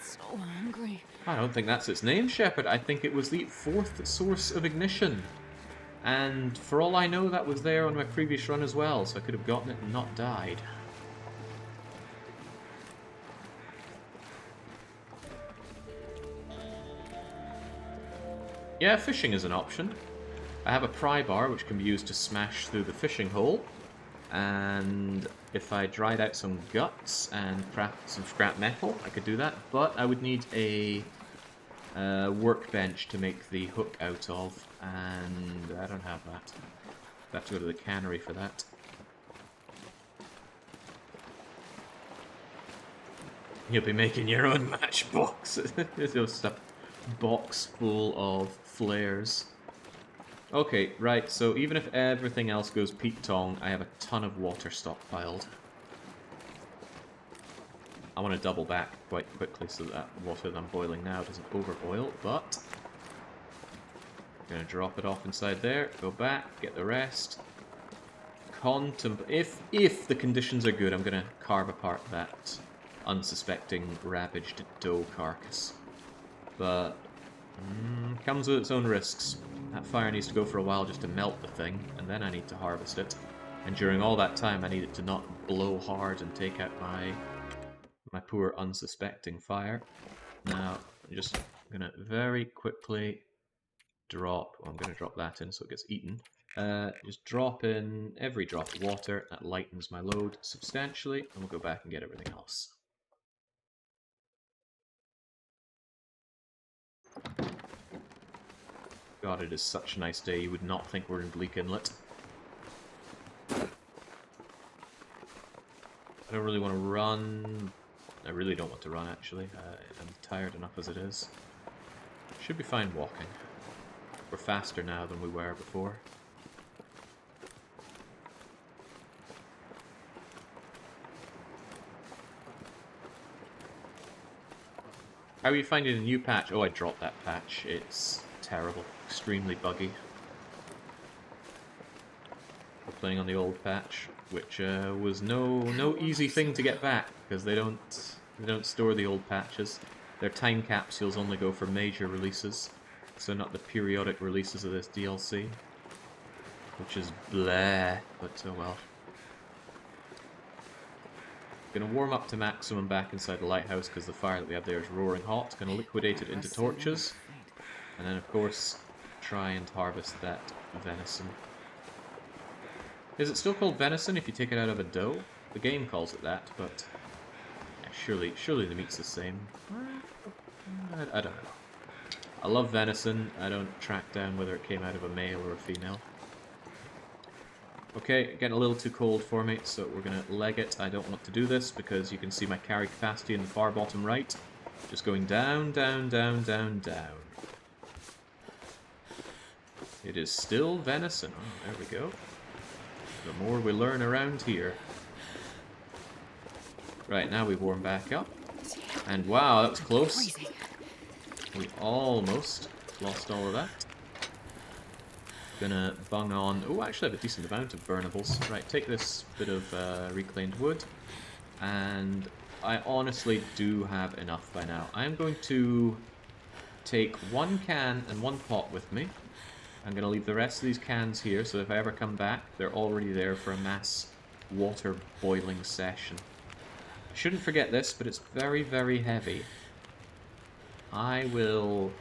So hungry. I don't think that's its name, Shepard. I think it was the 4th source of ignition. And for all I know, that was there on my previous run as well, so I could have gotten it and not died. Yeah, fishing is an option. I have a pry bar which can be used to smash through the fishing hole, and if I dried out some guts and craft some scrap metal, I could do that, but I would need a workbench to make the hook out of, and I don't have that. I have to go to the cannery for that. You'll be making your own matchbox. You'll box full of flares. Okay, right, so even if everything else goes Pete-tong, I have a ton of water stockpiled. I want to double back quite quickly so that water that I'm boiling now doesn't overboil, but I'm going to drop it off inside there, go back, get the rest. If the conditions are good, I'm going to carve apart that unsuspecting ravaged doe carcass. But comes with its own risks. That fire needs to go for a while just to melt the thing, and then I need to harvest it. And during all that time, I need it to not blow hard and take out my poor unsuspecting fire. Now, I'm just gonna very quickly drop. Well, I'm gonna drop that in so it gets eaten. Just drop in every drop of water. That lightens my load substantially, and we'll go back and get everything else. God, it is such a nice day. You would not think we're in Bleak Inlet. I don't really want to run. I really don't want to run, actually. I'm tired enough as it is. Should be fine walking. We're faster now than we were before. How are you finding a new patch? Oh, I dropped that patch. It's terrible. Extremely buggy. We're playing on the old patch, which was no easy thing to get back because they don't store the old patches. Their time capsules only go for major releases, so not the periodic releases of this DLC, which is bleh. But oh well. Gonna warm up to maximum back inside the lighthouse because the fire that we have there is roaring hot. Gonna liquidate it into torches, and then of course try and harvest that venison. Is it still called venison if you take it out of a doe? The game calls it that, but yeah, surely the meat's the same. I don't know. I love venison. I don't track down whether it came out of a male or a female. Okay, getting a little too cold for me, so we're going to leg it. I don't want to do this because you can see my carry capacity in the far bottom right. Just going down, down, down, down, down. It is still venison. Oh, there we go. The more we learn around here. Right, now we warm back up. And wow, that was close. We almost lost all of that. Gonna bung on. Oh, actually I have a decent amount of burnables. Right, take this bit of reclaimed wood. And I honestly do have enough by now. I'm going to take one can and one pot with me. I'm going to leave the rest of these cans here, so if I ever come back, they're already there for a mass water boiling session. I shouldn't forget this, but it's very, very heavy. I will...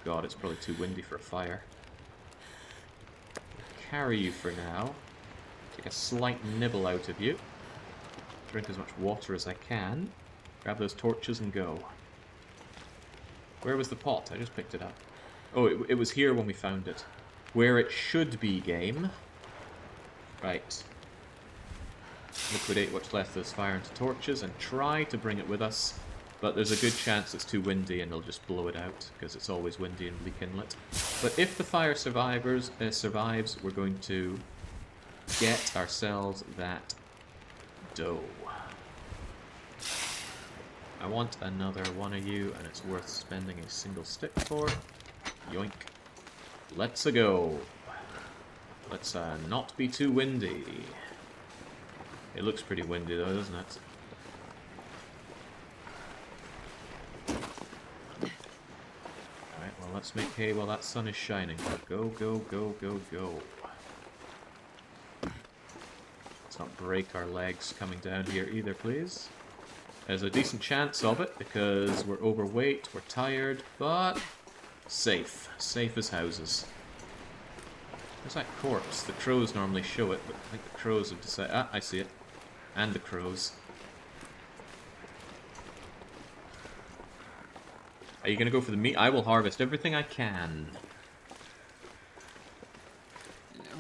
God, it's probably too windy for a fire. Carry you for now. Take a slight nibble out of you. Drink as much water as I can. Grab those torches and go. Where was the pot? I just picked it up. Oh, it was here when we found it. Where it should be, game. Right. Liquidate what's left of this fire into torches and try to bring it with us. But there's a good chance it's too windy and it'll just blow it out, because it's always windy in Bleak Inlet. But if the fire survives, we're going to get ourselves that dough. I want another one of you, and it's worth spending a single stick for. Yoink. Let's-a go. Let's not be too windy. It looks pretty windy though, doesn't it? Alright, well let's make hay while that sun is shining. Go, go, go, go, go. Let's not break our legs coming down here either, please. There's a decent chance of it because we're overweight, we're tired, but safe. Safe as houses. There's that corpse. The crows normally show it, but I think the crows have decided... Ah, I see it. And the crows. Are you going to go for the meat? I will harvest everything I can.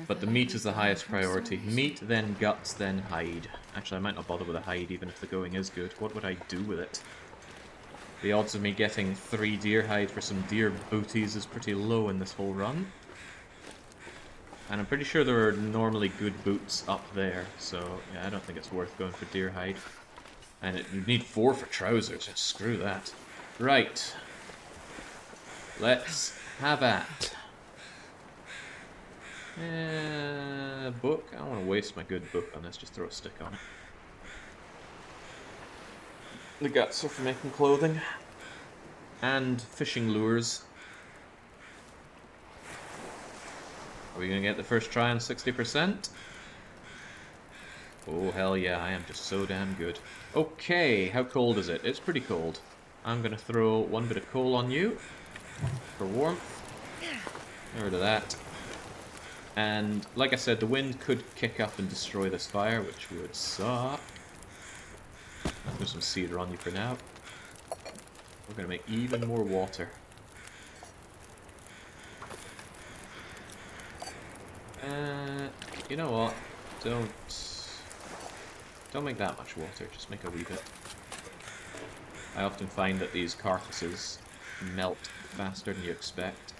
But the meat is the highest priority. Meat, then guts, then hide. Actually, I might not bother with a hide even if the going is good. What would I do with it? The odds of me getting 3 deer hide for some deer booties is pretty low in this whole run. And I'm pretty sure there are normally good boots up there, so yeah, I don't think it's worth going for deer hide. And you need 4 for trousers, just screw that. Right. Let's have at. Book? I don't want to waste my good book on this, just throw a stick on it. The guts are for making clothing. And fishing lures. Are we going to get the first try on 60%? Oh, hell yeah, I am just so damn good. Okay, how cold is it? It's pretty cold. I'm going to throw 1 bit of coal on you for warmth. Get rid of that. And, like I said, the wind could kick up and destroy this fire, which would suck. I'll throw some cedar on you for now. We're going to make even more water. You know what? Don't make that much water, just make a wee bit. I often find that these carcasses melt faster than you expect.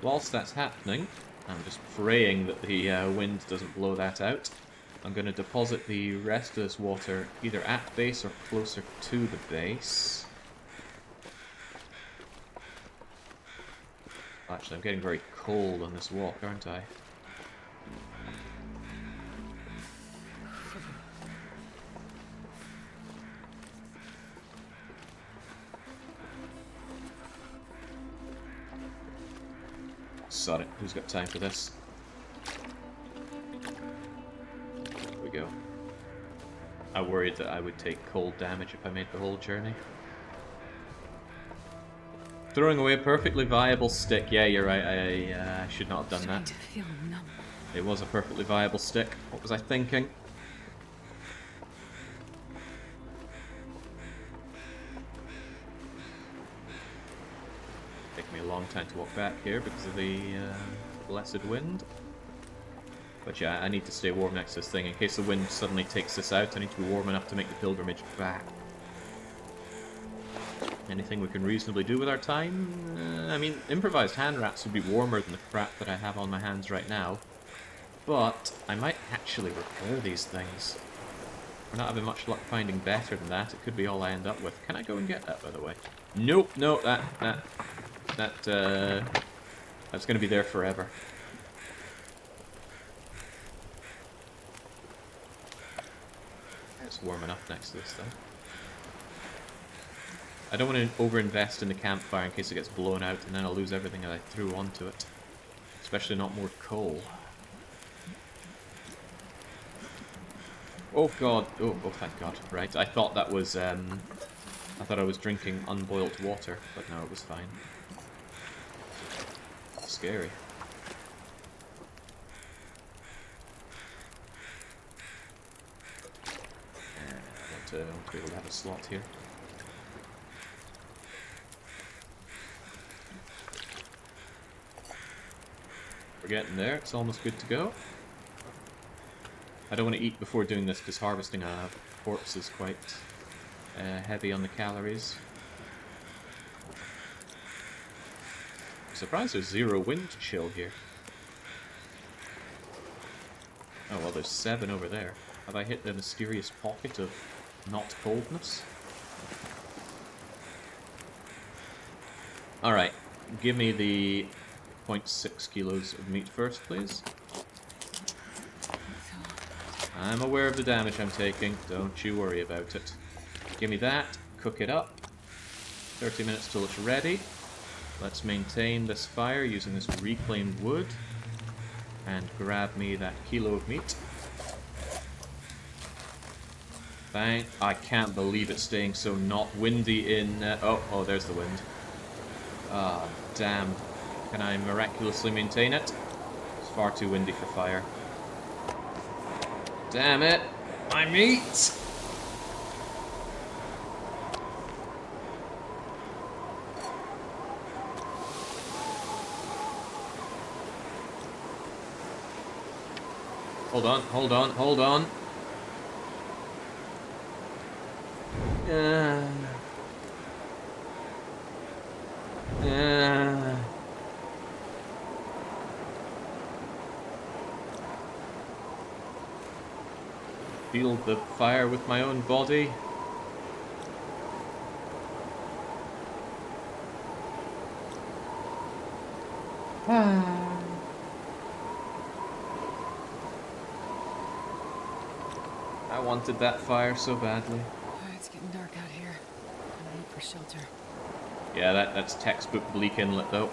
Whilst that's happening, I'm just praying that the wind doesn't blow that out. I'm going to deposit the rest of this water either at base or closer to the base. Actually, I'm getting very cold on this walk, aren't I? Sod it, who's got time for this? There we go. I worried that I would take cold damage if I made the whole journey. Throwing away a perfectly viable stick. Yeah, you're right, I should not have done that. To feel numb. It was a perfectly viable stick. What was I thinking? Taking me a long time to walk back here because of the blessed wind. But yeah, I need to stay warm next to this thing. In case the wind suddenly takes this out, I need to be warm enough to make the pilgrimage back. Anything we can reasonably do with our time? I mean, improvised hand wraps would be warmer than the crap that I have on my hands right now. But I might actually repair these things. We're not having much luck finding better than that. It could be all I end up with. Can I go and get that, by the way? Nope, no, that's going to be there forever. It's warm enough next to this thing. I don't want to overinvest in the campfire in case it gets blown out and then I'll lose everything that I threw onto it. Especially not more coal. Oh god, oh thank god, right, I thought that was, I thought I was drinking unboiled water, but no, it was fine. Scary. I want to be able to have a slot here. We're getting there, it's almost good to go. I don't want to eat before doing this because harvesting a corpse is quite heavy on the calories. I'm surprised there's 0 wind chill here. Oh well, there's 7 over there. Have I hit the mysterious pocket of not coldness? Alright, give me the 0.6 kilos of meat first, please. I'm aware of the damage I'm taking, don't you worry about it. Give me that, cook it up. 30 minutes till it's ready. Let's maintain this fire using this reclaimed wood. And grab me that kilo of meat. Bang. I can't believe it's staying so not windy in... oh, there's the wind. Ah, damn. Can I miraculously maintain it? It's far too windy for fire. Damn it! My meat! Hold on, hold on, hold on. Uh, feel the fire with my own body. I wanted that fire so badly. Oh, it's getting dark out here. I'm head for shelter. Yeah, that's textbook Bleak Inlet, though.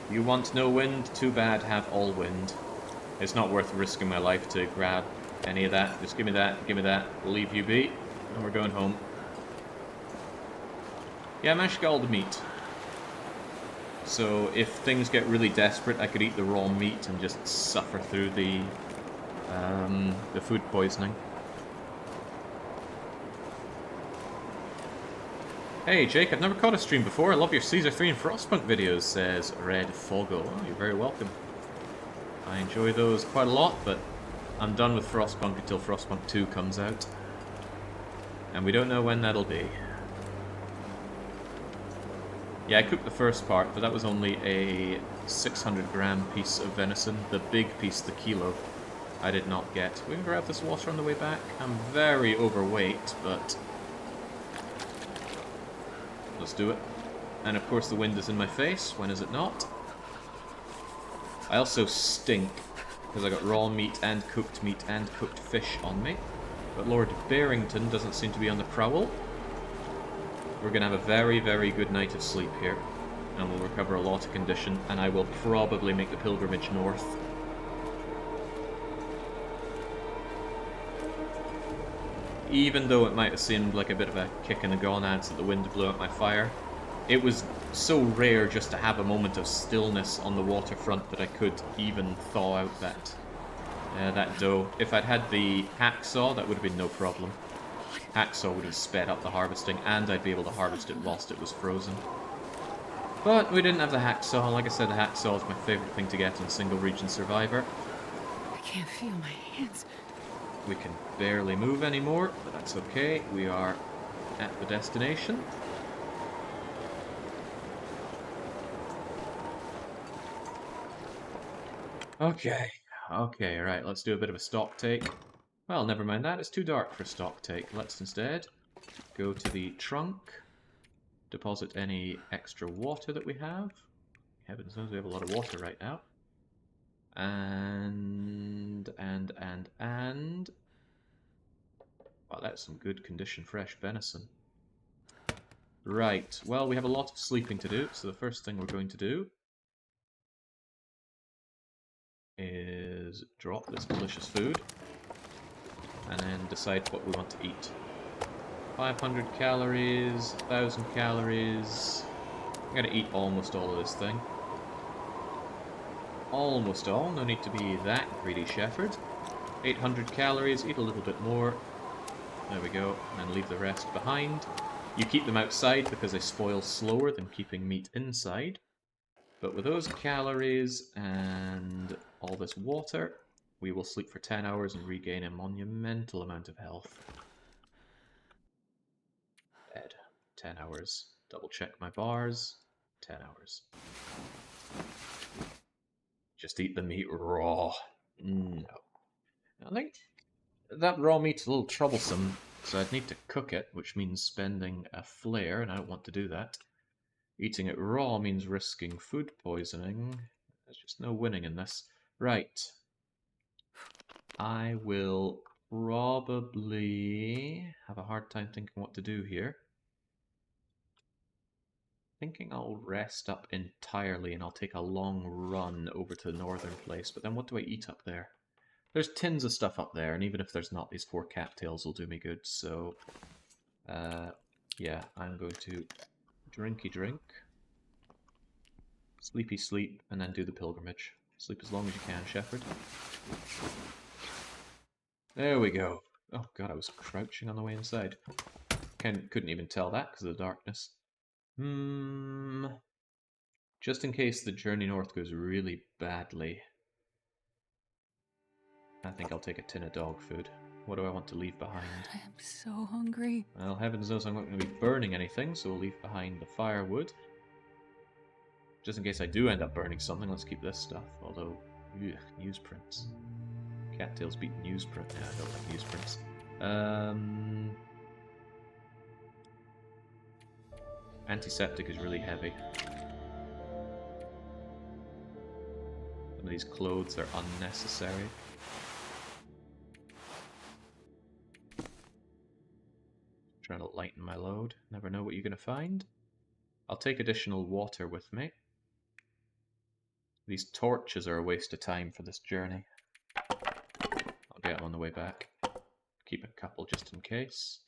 You want no wind? Too bad, have all wind. It's not worth risking my life to grab any of that. Just give me that, we'll leave you be, and we're going home. Yeah, I managed to get all the meat. So if things get really desperate, I could eat the raw meat and just suffer through the food poisoning. Hey Jake, I've never caught a stream before. I love your Caesar 3 and Frostpunk videos, says Red Foggo. Oh, you're very welcome. I enjoy those quite a lot, but I'm done with Frostpunk until Frostpunk 2 comes out. And we don't know when that'll be. Yeah, I cooked the first part, but that was only a 600-gram piece of venison. The big piece, the kilo, I did not get. We can grab this water on the way back. I'm very overweight, but let's do it. And of course the wind is in my face. When is it not? I also stink, because I got raw meat and cooked fish on me. But Lord Barrington doesn't seem to be on the prowl. We're going to have a very, very good night of sleep here. And we'll recover a lot of condition, and I will probably make the pilgrimage north. Even though it might have seemed like a bit of a kick in the gonads that the wind blew out my fire, it was so rare just to have a moment of stillness on the waterfront that I could even thaw out that dough. If I'd had the hacksaw, that would have been no problem. Hacksaw would have sped up the harvesting, and I'd be able to harvest it whilst it was frozen. But we didn't have the hacksaw. Like I said, the hacksaw is my favourite thing to get in single region Survivor. I can't feel my hands. We can barely move anymore, but that's okay. We are at the destination. Okay, right, let's do a bit of a stock take. Well, never mind that, it's too dark for stock take. Let's instead go to the trunk, deposit any extra water that we have. Heavens knows we have a lot of water right now. And... Wow, that's some good condition fresh venison. Right, well, we have a lot of sleeping to do, so the first thing we're going to do is drop this delicious food and then decide what we want to eat. 500 calories, 1000 calories. I'm gonna eat almost all of this thing. Almost all, no need to be that greedy, shepherd. 800 calories, eat a little bit more. There we go, and leave the rest behind. You keep them outside because they spoil slower than keeping meat inside. But with those calories and all this water, we will sleep for 10 hours and regain a monumental amount of health. Dead. 10 hours. Double check my bars. 10 hours. Just eat the meat raw. No. I think that raw meat's a little troublesome, so I'd need to cook it, which means spending a flare, and I don't want to do that. Eating it raw means risking food poisoning. There's just no winning in this. Right. I will probably have a hard time thinking what to do here. Thinking I'll rest up entirely and I'll take a long run over to the northern place, but then what do I eat up there? There's tins of stuff up there, and even if there's not, these 4 cattails will do me good, so... yeah, I'm going to drinky drink, sleepy sleep, and then do the pilgrimage. Sleep as long as you can, shepherd. There we go. Oh god, I was crouching on the way inside. Couldn't even tell that because of the darkness. Just in case the journey north goes really badly, I think I'll take a tin of dog food. What do I want to leave behind? I am so hungry. Well, heavens knows I'm not going to be burning anything, so we'll leave behind the firewood. Just in case I do end up burning something, let's keep this stuff. Although, ugh, newsprints. Cattails beat newsprint. Yeah, I don't like newsprints. Antiseptic is really heavy. Some of these clothes are unnecessary. Trying to lighten my load. Never know what you're going to find. I'll take additional water with me. These torches are a waste of time for this journey. I'll get them on the way back. Keep a couple just in case.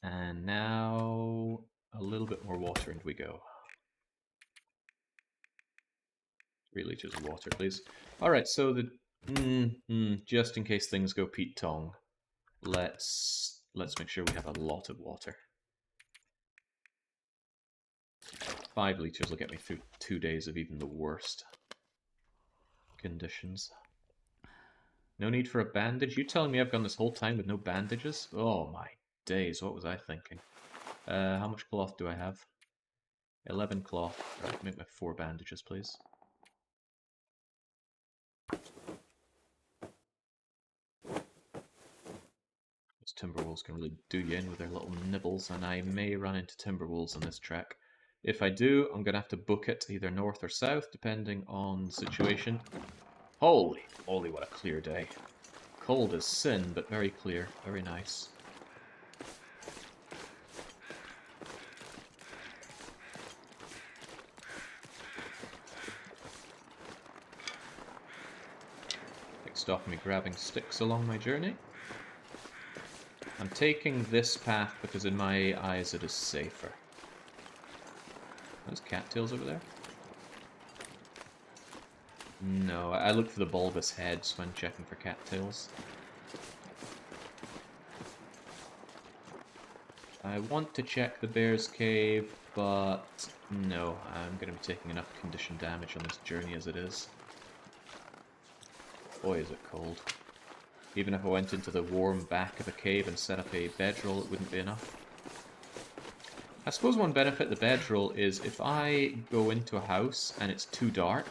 And now a little bit more water and we go. 3 liters of water, please. Alright, so the... just in case things go Pete Tong, let's make sure we have a lot of water. 5 liters will get me through 2 days of even the worst conditions. No need for a bandage? You telling me I've gone this whole time with no bandages? Oh my days, what was I thinking? How much cloth do I have? 11 cloth. Right, make my 4 bandages, please. Those timberwolves can really do you in with their little nibbles, and I may run into timberwolves on this trek. If I do, I'm going to have to book it either north or south, depending on the situation. Holy moly, what a clear day. Cold as sin, but very clear. Very nice. Stop me grabbing sticks along my journey. I'm taking this path because in my eyes it is safer. There's cattails over there? No, I look for the bulbous heads when checking for cattails. I want to check the bear's cave, but no, I'm going to be taking enough condition damage on this journey as it is. Boy, is it cold. Even if I went into the warm back of a cave and set up a bedroll, it wouldn't be enough. I suppose one benefit of the bedroll is if I go into a house and it's too dark,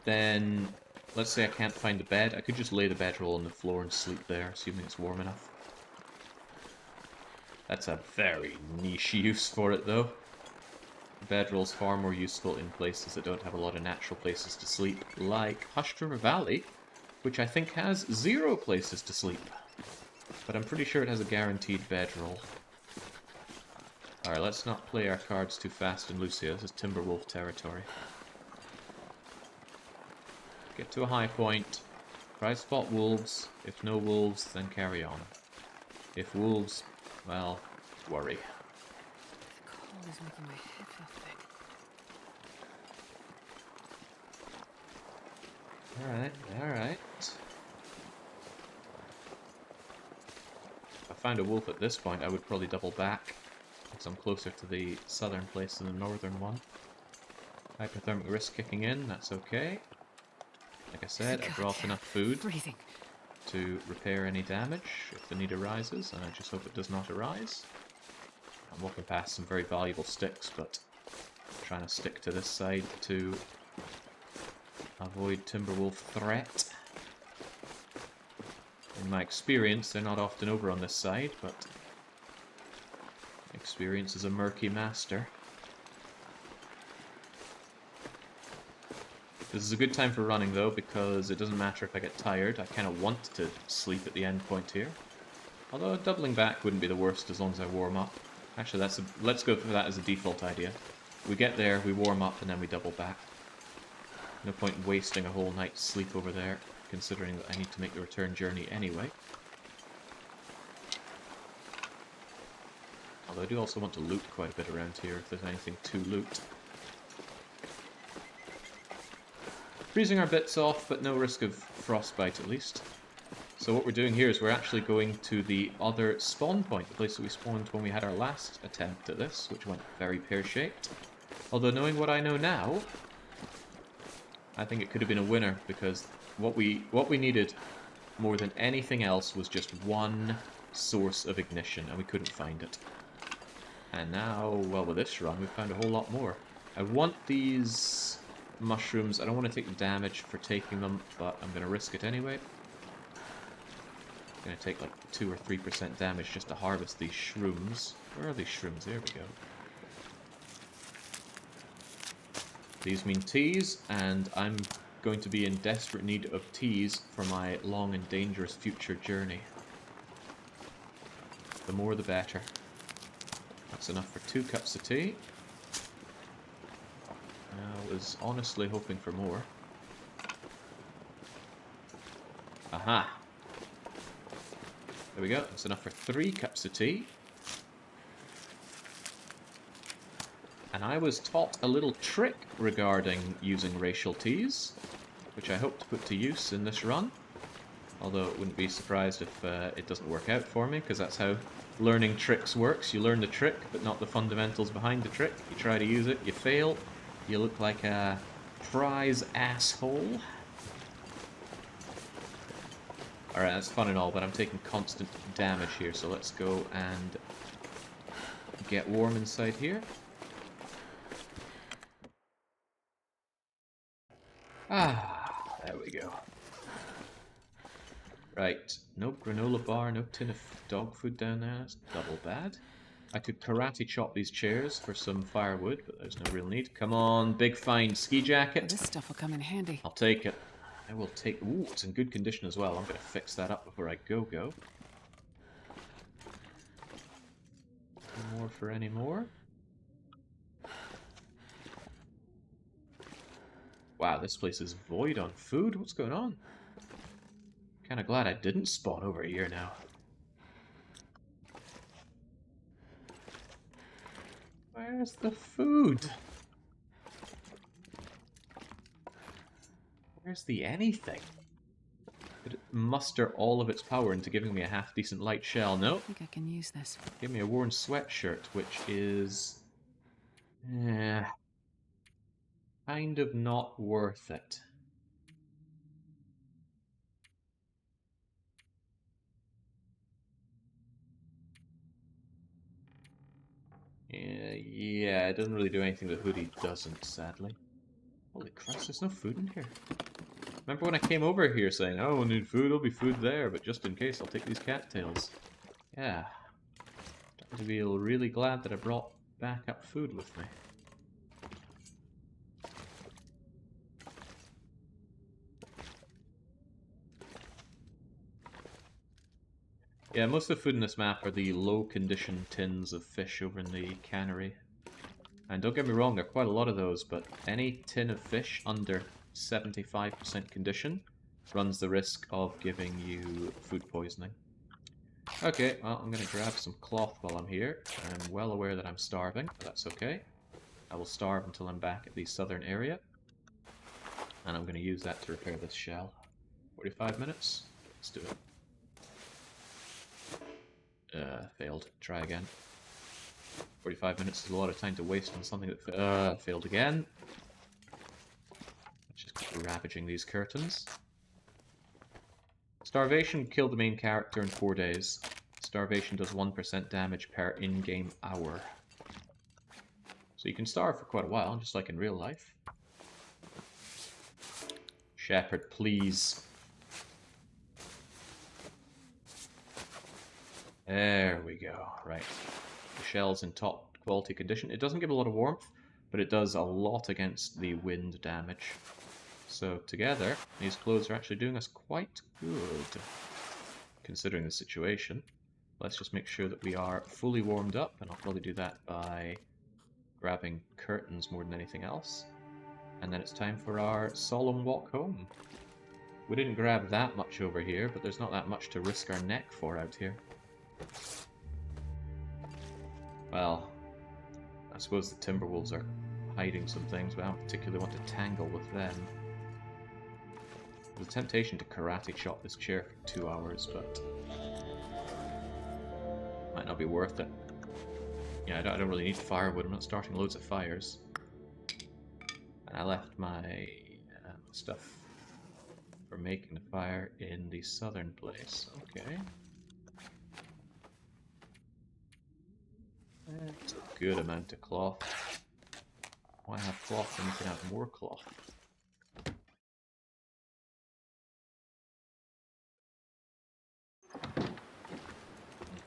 then let's say I can't find the bed, I could just lay the bedroll on the floor and sleep there, assuming it's warm enough. That's a very niche use for it, though. Bedroll's far more useful in places that don't have a lot of natural places to sleep, like Hushed River Valley, which I think has 0 places to sleep. But I'm pretty sure it has a guaranteed bedroll. Alright, let's not play our cards too fast and loose here. This is Timberwolf territory. Get to a high point. Try to spot wolves. If no wolves, then carry on. If wolves, well, worry. The cold is making my head feel thick. Alright, alright. If I found a wolf at this point, I would probably double back, because I'm closer to the southern place than the northern one. Hypothermic risk kicking in, that's okay. Like I said, I brought enough food to repair any damage if the need arises, and I just hope it does not arise. I'm walking past some very valuable sticks, but I'm trying to stick to this side to avoid Timberwolf threat. In my experience, they're not often over on this side, but experience is a murky master. This is a good time for running, though, because it doesn't matter if I get tired. I kind of want to sleep at the end point here. Although doubling back wouldn't be the worst as long as I warm up. Actually, let's go for that as a default idea. We get there, we warm up, and then we double back. No point in wasting a whole night's sleep over there, considering that I need to make the return journey anyway. Although I do also want to loot quite a bit around here, if there's anything to loot. Freezing our bits off, but no risk of frostbite at least. So what we're doing here is we're actually going to the other spawn point, the place that we spawned when we had our last attempt at this, which went very pear-shaped. Although knowing what I know now, I think it could have been a winner, because what we needed more than anything else was just one source of ignition, and we couldn't find it. And now, well, with this run, we found a whole lot more. I want these mushrooms. I don't want to take the damage for taking them, but I'm going to risk it anyway. I'm going to take like 2 or 3% damage just to harvest these shrooms. Where are these shrooms? There we go. These mean teas, and I'm going to be in desperate need of teas for my long and dangerous future journey. The more the better. That's enough for 2 cups of tea. I was honestly hoping for more. Aha! There we go, that's enough for 3 cups of tea. And I was taught a little trick regarding using racial teas, which I hope to put to use in this run. Although I wouldn't be surprised if it doesn't work out for me, because that's how learning tricks works. You learn the trick, but not the fundamentals behind the trick. You try to use it, you fail, you look like a prize asshole. Alright, that's fun and all, but I'm taking constant damage here, so let's go and get warm inside here. Ah, there we go. Right, no granola bar, no tin of dog food down there, that's double bad. I could karate chop these chairs for some firewood, but there's no real need. Come on, big fine ski jacket. This stuff will come in handy. I'll take it. I will take... Ooh, it's in good condition as well. I'm going to fix that up before I go. No more for any more. Wow, this place is void on food. What's going on? Kinda glad I didn't spawn over here now. Where's the food? Where's the anything? Did it muster all of its power into giving me a half-decent light shell? No. I think I can use this. Give me a worn sweatshirt, which is... kind of not worth it. Yeah, it doesn't really do anything the hoodie doesn't, sadly. Holy Christ, there's no food in here. Remember when I came over here saying, oh, I need food, there'll be food there, but just in case, I'll take these cattails. Yeah. Starting to feel really glad that I brought backup food with me. Yeah, most of the food in this map are the low-condition tins of fish over in the cannery. And don't get me wrong, there are quite a lot of those, but any tin of fish under 75% condition runs the risk of giving you food poisoning. Okay, well, I'm going to grab some cloth while I'm here. I'm well aware that I'm starving, but that's okay. I will starve until I'm back at the southern area. And I'm going to use that to repair this shell. 45 minutes? Let's do it. Failed. Try again. 45 minutes is a lot of time to waste on something that failed again. Let's just keep ravaging these curtains. Starvation killed the main character in 4 days. Starvation does 1% damage per in-game hour. So you can starve for quite a while, just like in real life. Shepherd, please. There we go. Right. The shell's in top quality condition. It doesn't give a lot of warmth, but it does a lot against the wind damage. So together, these clothes are actually doing us quite good, considering the situation. Let's just make sure that we are fully warmed up, and I'll probably do that by grabbing curtains more than anything else. And then it's time for our solemn walk home. We didn't grab that much over here, but there's not that much to risk our neck for out here. Well, I suppose the Timberwolves are hiding some things, but I don't particularly want to tangle with them. There's a temptation to karate chop this chair for 2 hours, but might not be worth it. Yeah, I don't really need firewood. I'm not starting loads of fires. And I left my Stuff for making the fire in the southern place. Okay. That's a good amount of cloth. Why have cloth when you can have more cloth?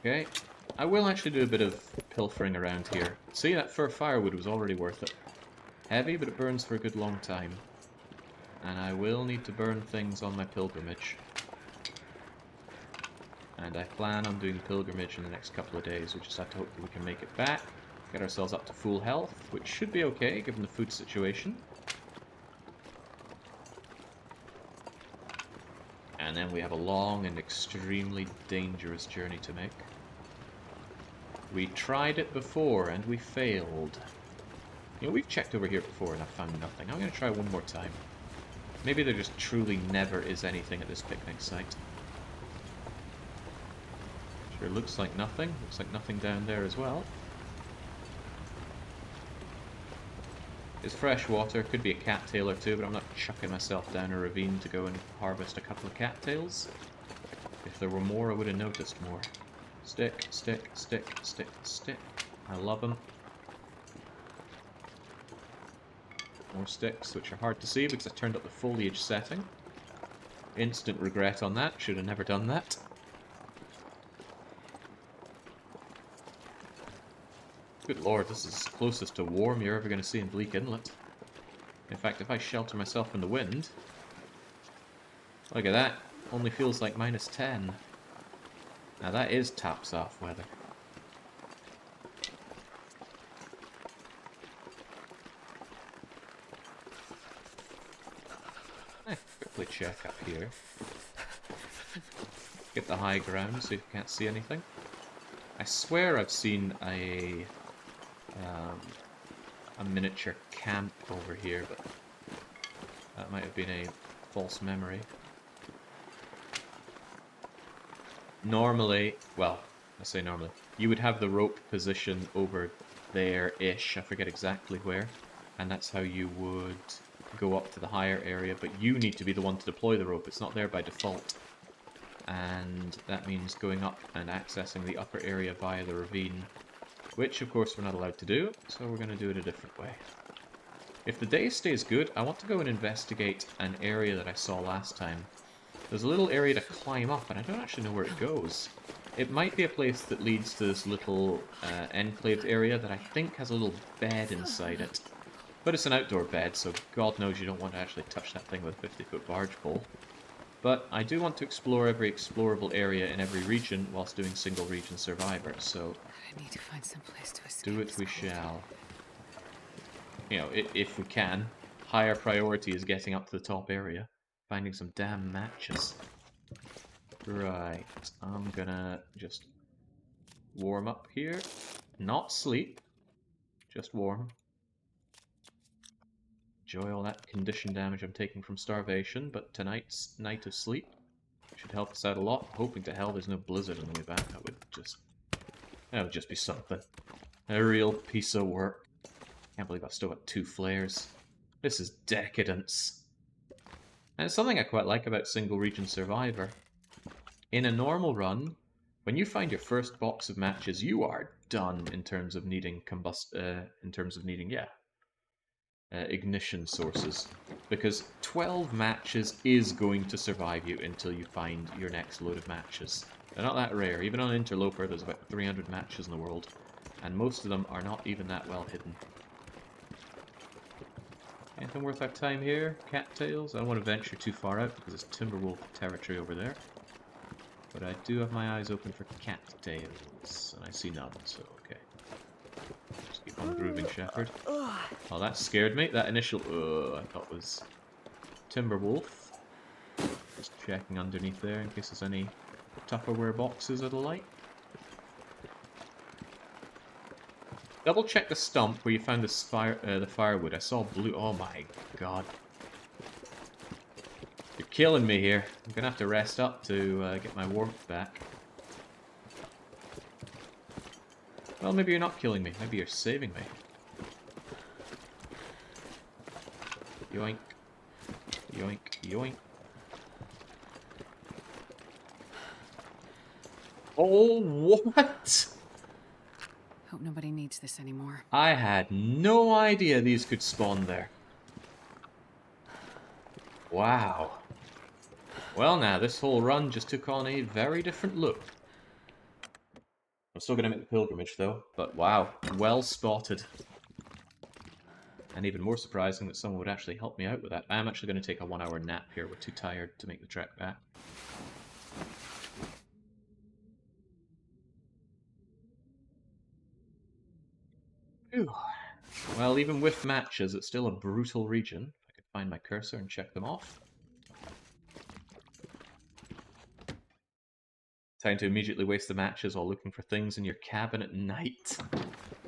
Okay. I will actually do a bit of pilfering around here. See, that fir firewood was already worth it. Heavy, but it burns for a good long time. And I will need to burn things on my pilgrimage. And I plan on doing the pilgrimage in the next couple of days. We just have to hope that we can make it back. Get ourselves up to full health, which should be okay given the food situation. And then we have a long and extremely dangerous journey to make. We tried it before and we failed. You know, we've checked over here before and I've found nothing. I'm going to try one more time. Maybe there just truly never is anything at this picnic site. Sure looks like nothing. Looks like nothing down there as well. It's fresh water. Could be a cattail or two, but I'm not chucking myself down a ravine to go and harvest a couple of cattails. If there were more, I would have noticed more. Stick, stick, stick, stick, stick. I love them. More sticks, which are hard to see because I turned up the foliage setting. Instant regret on that. Should have never done that. Good lord, this is closest to warm you're ever going to see in Bleak Inlet. In fact, if I shelter myself in the wind... Look at that. Only feels like -10. Now that is taps off weather. Quickly check up here. Get the high ground so you can't see anything. I swear I've seen a miniature camp over here, but that might have been a false memory. Normally, well, I say normally, you would have the rope position over there-ish, I forget exactly where, and that's how you would go up to the higher area, but you need to be the one to deploy the rope. It's not there by default. And that means going up and accessing the upper area via the ravine, which of course we're not allowed to do, so we're going to do it a different way. If the day stays good, I want to go and investigate an area that I saw last time. There's a little area to climb up, and I don't actually know where it goes. It might be a place that leads to this little enclaved area that I think has a little bed inside it. But it's an outdoor bed, so God knows you don't want to actually touch that thing with a 50-foot barge pole. But I do want to explore every explorable area in every region whilst doing single region Survivor, so I need to find some place to escape. do it we shall. You know, if we can. Higher priority is getting up to the top area. Finding some damn matches. Right, I'm gonna just warm up here. Not sleep, just warm. Enjoy all that condition damage I'm taking from starvation, but tonight's night of sleep should help us out a lot. Hoping to hell there's no blizzard on the way back. That would just be something. A real piece of work. Can't believe I've still got 2 flares. This is decadence. And it's something I quite like about single region Survivor. In a normal run, when you find your first box of matches, you are done in terms of needing ignition sources, because 12 matches is going to survive you until you find your next load of matches. They're not that rare. Even on Interloper, there's about 300 matches in the world, and most of them are not even that well hidden. Anything worth our time here? Cattails? I don't want to venture too far out because it's Timberwolf territory over there. But I do have my eyes open for cattails, and I see none, so okay. Just keep on grooving, Shepherd. Oh, that scared me. That initial I thought was Timberwolf. Just checking underneath there in case there's any Tupperware boxes of the like. Double check the stump where you found this the firewood. I saw blue. Oh my god. You're killing me here. I'm gonna have to rest up to get my warmth back. Well, maybe you're not killing me. Maybe you're saving me. Yoink. Yoink, yoink. Oh, what? Hope nobody needs this anymore. I had no idea these could spawn there. Wow. Well now, this whole run just took on a very different look. I'm still going to make the pilgrimage though, but wow, well spotted. And even more surprising that someone would actually help me out with that. I am actually going to take a 1 hour nap here. We're too tired to make the trek back. Phew. Well, even with matches, it's still a brutal region. If I could find my cursor and check them off. Time to immediately waste the matches while looking for things in your cabin at night.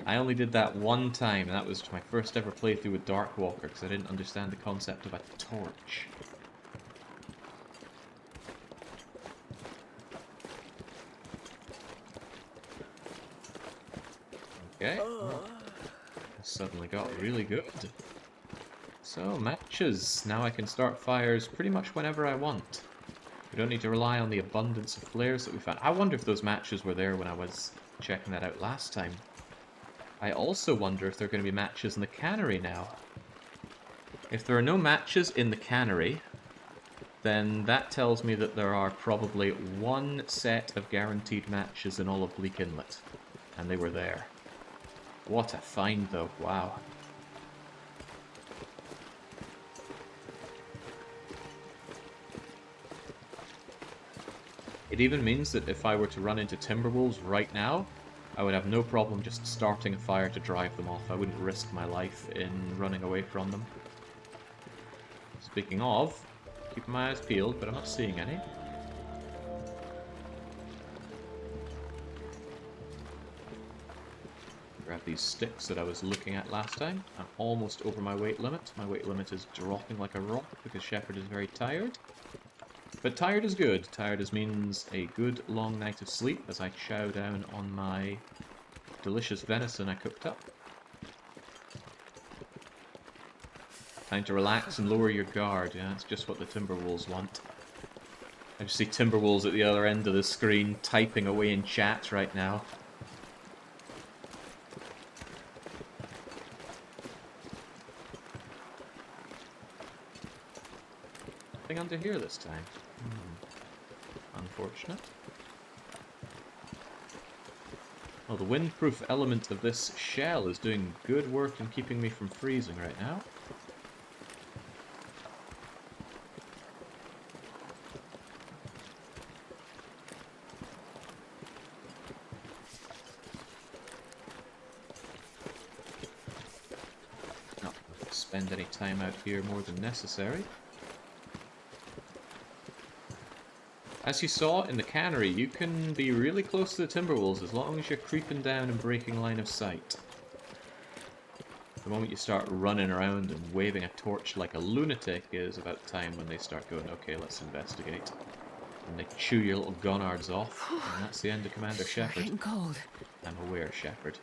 I only did that one time, and that was my first ever playthrough with Darkwalker, because I didn't understand the concept of a torch. Okay. Suddenly got really good. So, matches. Now I can start fires pretty much whenever I want. We don't need to rely on the abundance of flares that we found. I wonder if those matches were there when I was checking that out last time. I also wonder if there are going to be matches in the cannery now. If there are no matches in the cannery, then that tells me that there are probably one set of guaranteed matches in all of Bleak Inlet. And they were there. What a find though, wow. It even means that if I were to run into Timberwolves right now, I would have no problem just starting a fire to drive them off. I wouldn't risk my life in running away from them. Speaking of, keeping my eyes peeled, but I'm not seeing any. Grab these sticks that I was looking at last time. I'm almost over my weight limit. My weight limit is dropping like a rock because Shepard is very tired. But tired is good. Tired means a good long night of sleep as I chow down on my delicious venison I cooked up. Time to relax and lower your guard. Yeah, that's just what the Timberwolves want. I just see Timberwolves at the other end of the screen typing away in chat right now. Nothing under here this time. Unfortunate. Well, the windproof element of this shell is doing good work in keeping me from freezing right now. Not going to spend any time out here more than necessary. As you saw in the cannery, you can be really close to the Timberwolves as long as you're creeping down and breaking line of sight. The moment you start running around and waving a torch like a lunatic is about the time when they start going, okay, let's investigate. And they chew your little gonards off, and that's the end of Commander Shepard. Getting cold. I'm aware, Shepard.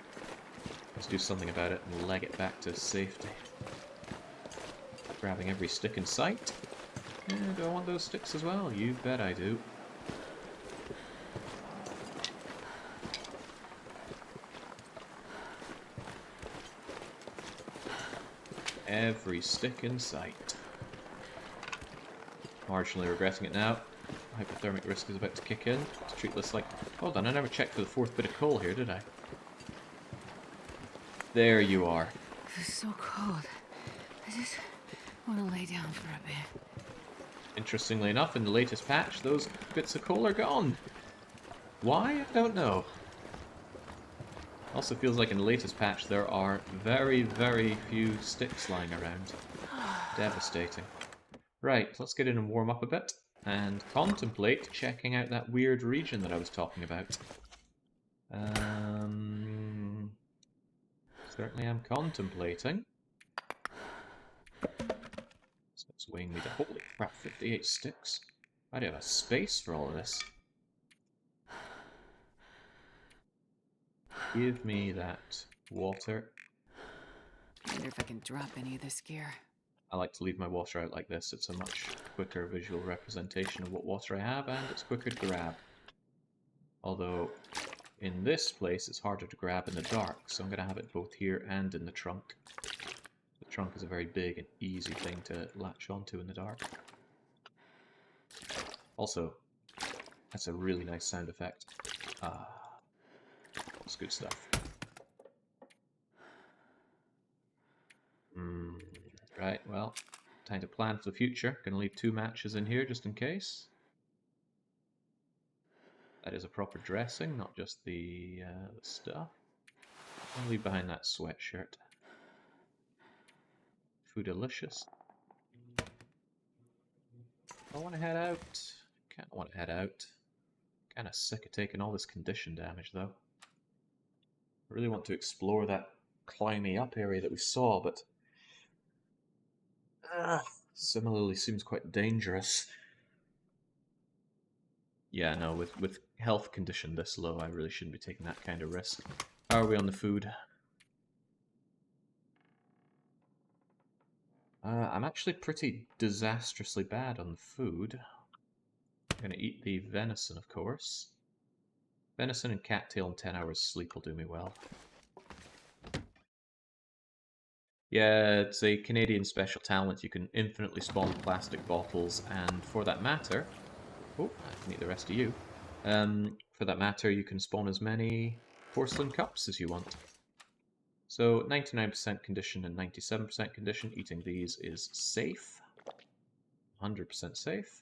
Let's do something about it and leg it back to safety. Grabbing every stick in sight. Yeah, do I want those sticks as well? You bet I do. Every stick in sight. Marginally regretting it now. Hypothermic risk is about to kick in. To treat this like... Hold on, I never checked for the fourth bit of coal here, did I? There you are. It's so cold. I just want to lay down for a bit. Interestingly enough, in the latest patch, those bits of coal are gone. Why? I don't know. Also feels like in the latest patch there are very, very few sticks lying around. Devastating. Right, let's get in and warm up a bit, and contemplate checking out that weird region that I was talking about. Certainly am contemplating. So it's weighing me down. Holy crap, 58 sticks. I do have a space for all of this. Give me that water. Wonder if I can drop any of this gear. I like to leave my water out like this. It's a much quicker visual representation of what water I have, and it's quicker to grab. Although, in this place, it's harder to grab in the dark, so I'm going to have it both here and in the trunk. The trunk is a very big and easy thing to latch onto in the dark. Also, that's a really nice sound effect. Ah, it's good stuff. Right, well, time to plan for the future. Gonna leave 2 matches in here just in case. That is a proper dressing, not just the stuff. I'll leave behind that sweatshirt. Foodalicious. I want to head out. Kind of want to head out. Kind of sick of taking all this condition damage, though. I really want to explore that climbing up area that we saw, but similarly seems quite dangerous. Yeah, no, with health condition this low, I really shouldn't be taking that kind of risk. How are we on the food? I'm actually pretty disastrously bad on the food. I'm going to eat the venison, of course. Venison and cattail and 10 hours sleep will do me well. Yeah, it's a Canadian special talent. You can infinitely spawn plastic bottles, and for that matter... Oh, I can eat the rest of you. For that matter, you can spawn as many porcelain cups as you want. So 99% condition and 97% condition. Eating these is safe. 100% safe.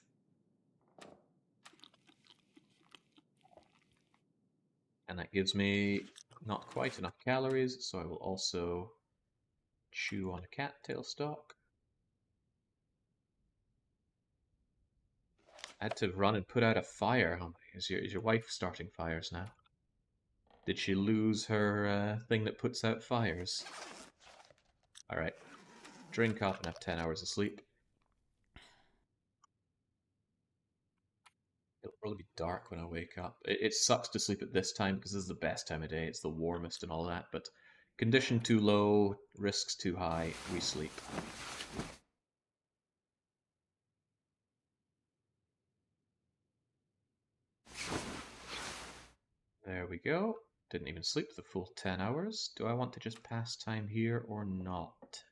And that gives me not quite enough calories, so I will also chew on a cattail stalk. I had to run and put out a fire. Oh, is your wife starting fires now? Did she lose her thing that puts out fires? Alright. Drink up and have 10 hours of sleep. It'll probably be dark when I wake up. It sucks to sleep at this time because this is the best time of day. It's the warmest and all that, but condition too low, risks too high, we sleep. There we go. Didn't even sleep the full 10 hours. Do I want to just pass time here or not?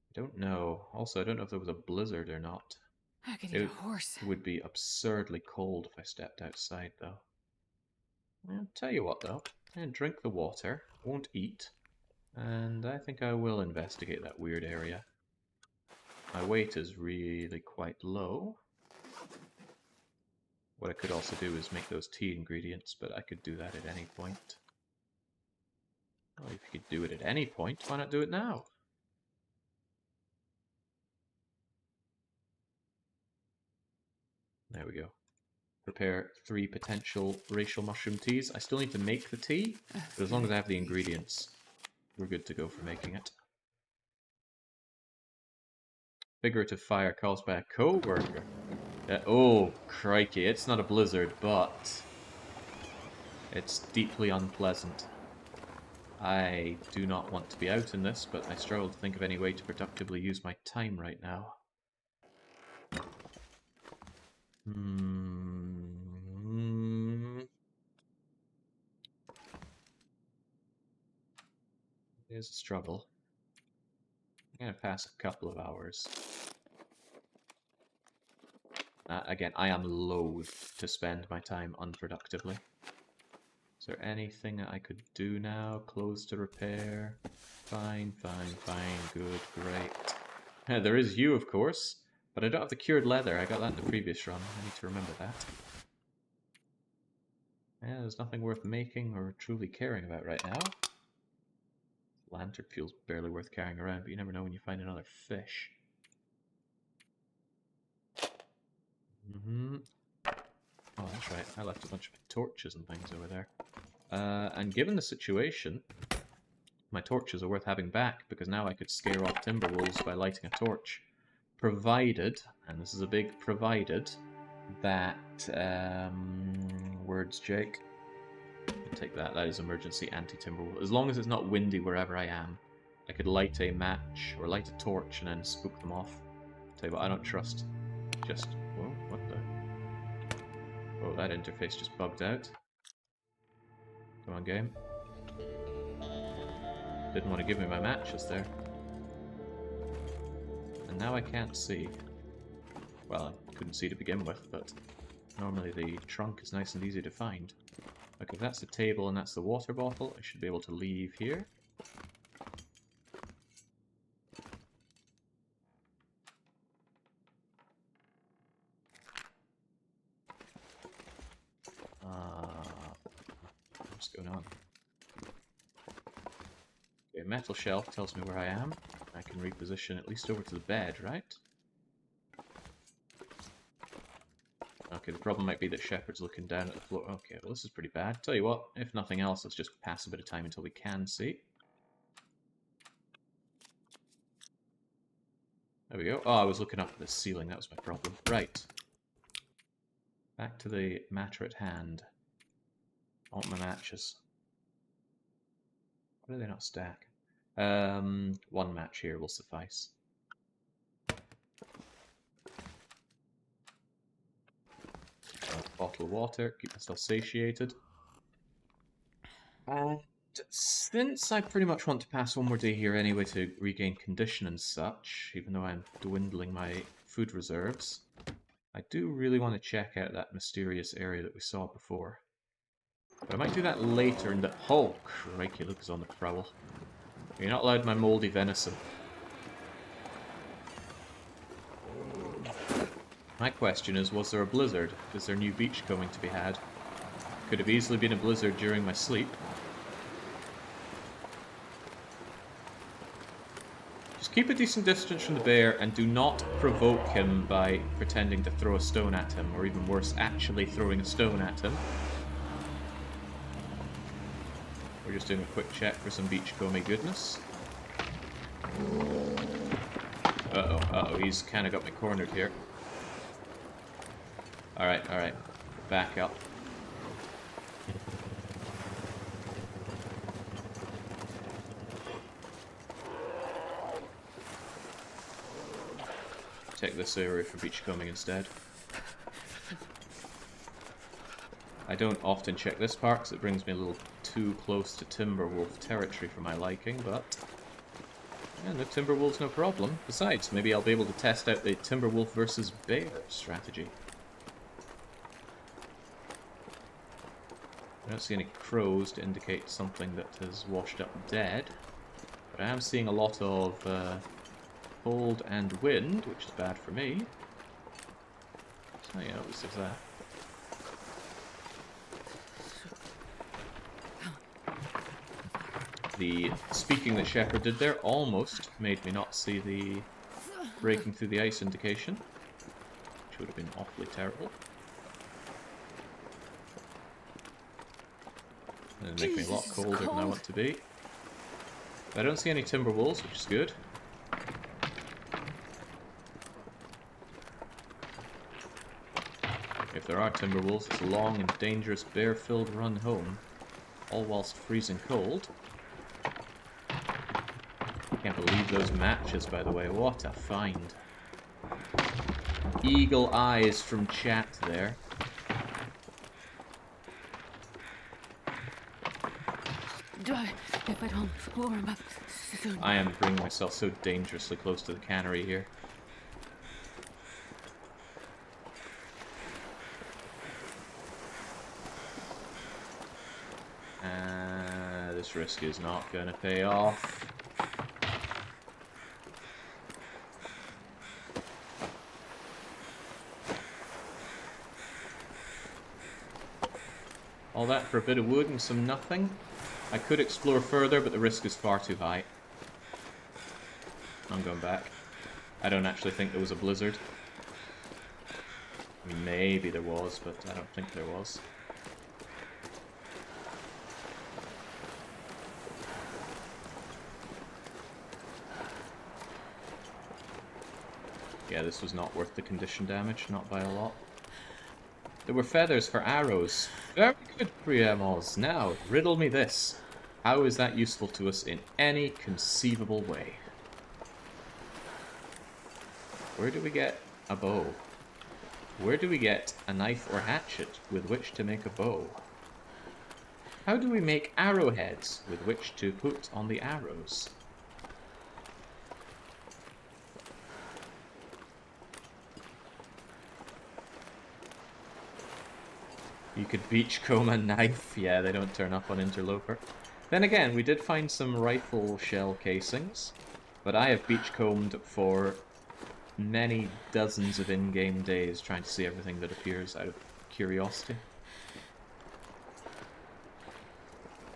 I don't know. Also, I don't know if there was a blizzard or not. I could eat a horse. It would be absurdly cold if I stepped outside, though. I'll tell you what, though. And drink the water, won't eat, and I think I will investigate that weird area. My weight is really quite low. What I could also do is make those tea ingredients, but I could do that at any point. Well, if you could do it at any point, why not do it now? There we go. Prepare 3 potential racial mushroom teas. I still need to make the tea, but as long as I have the ingredients, we're good to go for making it. Figurative fire caused by a co-worker. Oh, crikey, it's not a blizzard, but it's deeply unpleasant. I do not want to be out in this, but I struggle to think of any way to productively use my time right now. It is a struggle. I'm going to pass a couple of hours. Again, I am loath to spend my time unproductively. Is there anything that I could do now? Clothes to repair. Fine, fine, fine, good, great. There is you, of course, but I don't have the cured leather. I got that in the previous run. I need to remember that. Yeah, there's nothing worth making or truly caring about right now. Lantern feels barely worth carrying around, but you never know when you find another fish. Oh, that's right. I left a bunch of torches and things over there. And given the situation, my torches are worth having back, because now I could scare off timber wolves by lighting a torch. Provided, and this is a big provided, that... words, Jake. Take that. That is emergency anti-timber wolf. As long as it's not windy wherever I am, I could light a match or light a torch and then spook them off. Tell you what, I don't trust. Just whoa, what the? Oh, that interface just bugged out. Come on, game. Didn't want to give me my matches there. And now I can't see. Well, I couldn't see to begin with, but normally the trunk is nice and easy to find. Okay, if that's the table and that's the water bottle, I should be able to leave here. What's going on? Okay, metal shelf tells me where I am. I can reposition at least over to the bed, right? Okay, the problem might be that Shepard's looking down at the floor. Okay, well this is pretty bad. Tell you what, if nothing else, let's just pass a bit of time until we can see. There we go. Oh, I was looking up at the ceiling, that was my problem. Right. Back to the matter at hand. I want my matches. Why do they not stack? One match here will suffice. Bottle of water, keep myself satiated. And since I pretty much want to pass one more day here anyway to regain condition and such, even though I'm dwindling my food reserves, I do really want to check out that mysterious area that we saw before. But I might do that later in the... Oh, crikey, look, is on the prowl. You're not allowed my mouldy venison. My question is, was there a blizzard? Is there new beachcombing to be had? Could have easily been a blizzard during my sleep. Just keep a decent distance from the bear and do not provoke him by pretending to throw a stone at him, or even worse, actually throwing a stone at him. We're just doing a quick check for some beachcombing goodness. Uh-oh, he's kind of got me cornered here. Alright, back up. Take this area for beachcombing instead. I don't often check this part because it brings me a little too close to Timberwolf territory for my liking, but... yeah, no Timberwolves, no problem. Besides, maybe I'll be able to test out the Timberwolf versus Bear strategy. I don't see any crows to indicate something that has washed up dead, but I am seeing a lot of cold and wind, which is bad for me. So yeah, at least there's that. The speaking that Shepard did there almost made me not see the breaking through the ice indication, which would have been awfully terrible. And it'd make me a lot colder than I want to be. But I don't see any timber wolves, which is good. If there are timber wolves, it's a long and dangerous bear-filled run home, all whilst freezing cold. Can't believe those matches, by the way. What a find. Eagle eyes from chat there. If I don't warm up soon. I am bringing myself so dangerously close to the cannery here. This risk is not going to pay off. All that for a bit of wood and some nothing. I could explore further, but the risk is far too high. I'm going back. I don't actually think there was a blizzard. I mean, maybe there was, but I don't think there was. Yeah, this was not worth the condition damage, not by a lot. There were feathers for arrows. Very good, Priamos. Now, riddle me this. How is that useful to us in any conceivable way? Where do we get a bow? Where do we get a knife or hatchet with which to make a bow? How do we make arrowheads with which to put on the arrows? You could beachcomb a knife. Yeah, they don't turn up on Interloper. Then again, we did find some rifle shell casings, but I have beachcombed for many dozens of in-game days trying to see everything that appears out of curiosity.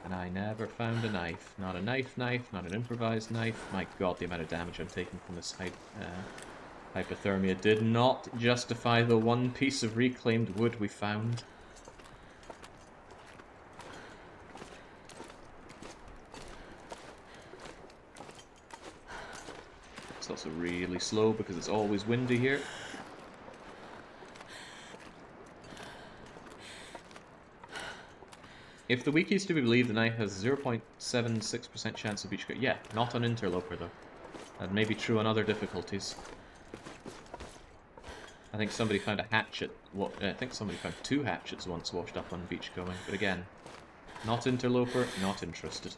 And I never found a knife. Not a knife, not an improvised knife. My god, the amount of damage I'm taking from this hypothermia did not justify the one piece of reclaimed wood we found. It's also really slow because it's always windy here. If the wiki is to be believed, the knife has 0.76% chance of beach. Yeah, not on Interloper though. That may be true on other difficulties. I think somebody found a hatchet. Well, I think somebody found 2 hatchets once washed up on Beachcombing. But again, not Interloper, not interested.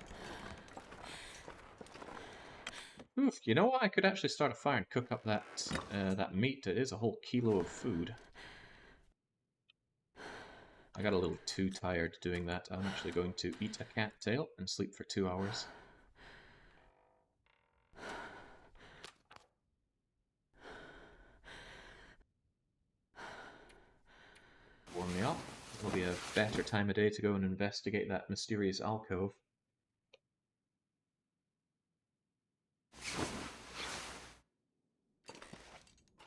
Oof, you know what? I could actually start a fire and cook up that meat. It is a whole kilo of food. I got a little too tired doing that. I'm actually going to eat a cattail and sleep for 2 hours. Warm me up. It'll be a better time of day to go and investigate that mysterious alcove.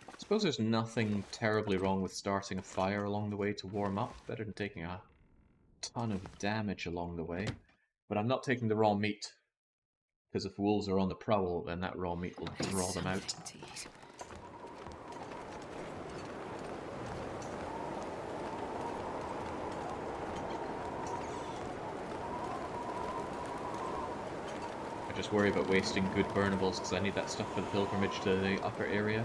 I suppose there's nothing terribly wrong with starting a fire along the way to warm up. Better than taking a ton of damage along the way. But I'm not taking the raw meat, because if wolves are on the prowl, then that raw meat will draw them out. I just worry about wasting good burnables, because I need that stuff for the pilgrimage to the upper area.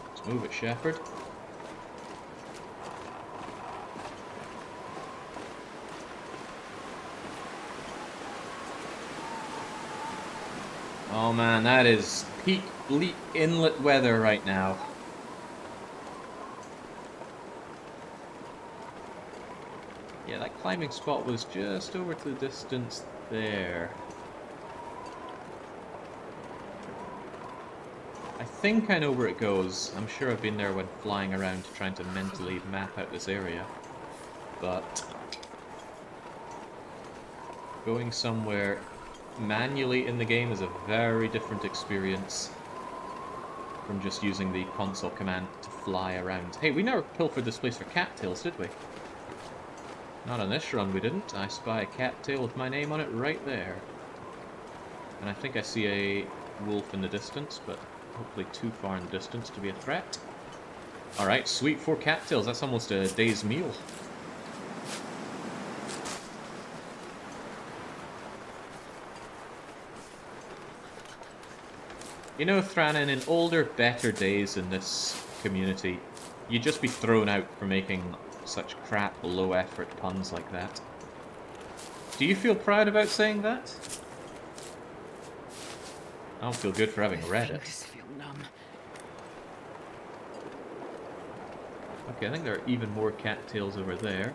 Let's move it, Shepherd. Oh man, that is peak Bleak Inlet weather right now. Yeah, that climbing spot was just over to the distance there. I think I know where it goes. I'm sure I've been there when flying around trying to mentally map out this area. But going somewhere manually in the game is a very different experience from just using the console command to fly around. Hey, we never pilfered this place for cattails, did we? Not on this run we didn't. I spy a cattail with my name on it right there. And I think I see a wolf in the distance, but hopefully too far in the distance to be a threat. Alright, sweet, 4 cattails. That's almost a day's meal. You know, Thrannen, in older, better days in this community, you'd just be thrown out for making such crap, low-effort puns like that. Do you feel proud about saying that? I don't feel good for having read it. Feel numb. Okay, I think there are even more cattails over there.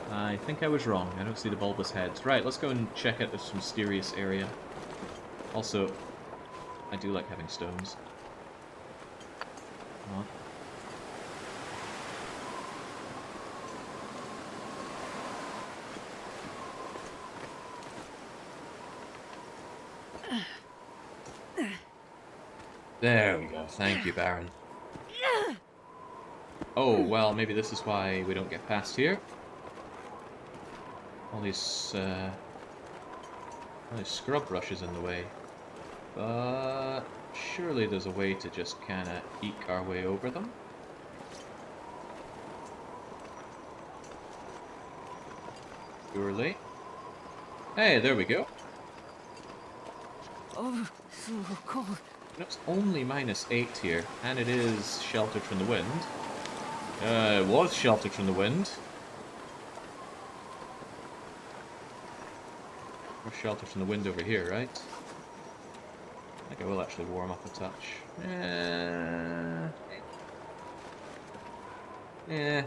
I think I was wrong. I don't see the bulbous heads. Right, let's go and check out this mysterious area. Also, I do like having stones. Oh. There we go. Thank you, Baron. Oh, well, maybe this is why we don't get past here. All these scrub brushes in the way. But surely there's a way to just kind of eke our way over them. Surely. Hey, there we go. Oh, so cold. It's only -8 here, and it is sheltered from the wind. It was sheltered from the wind. We're sheltered from the wind over here, right? I think I will actually warm up a touch. Yeah.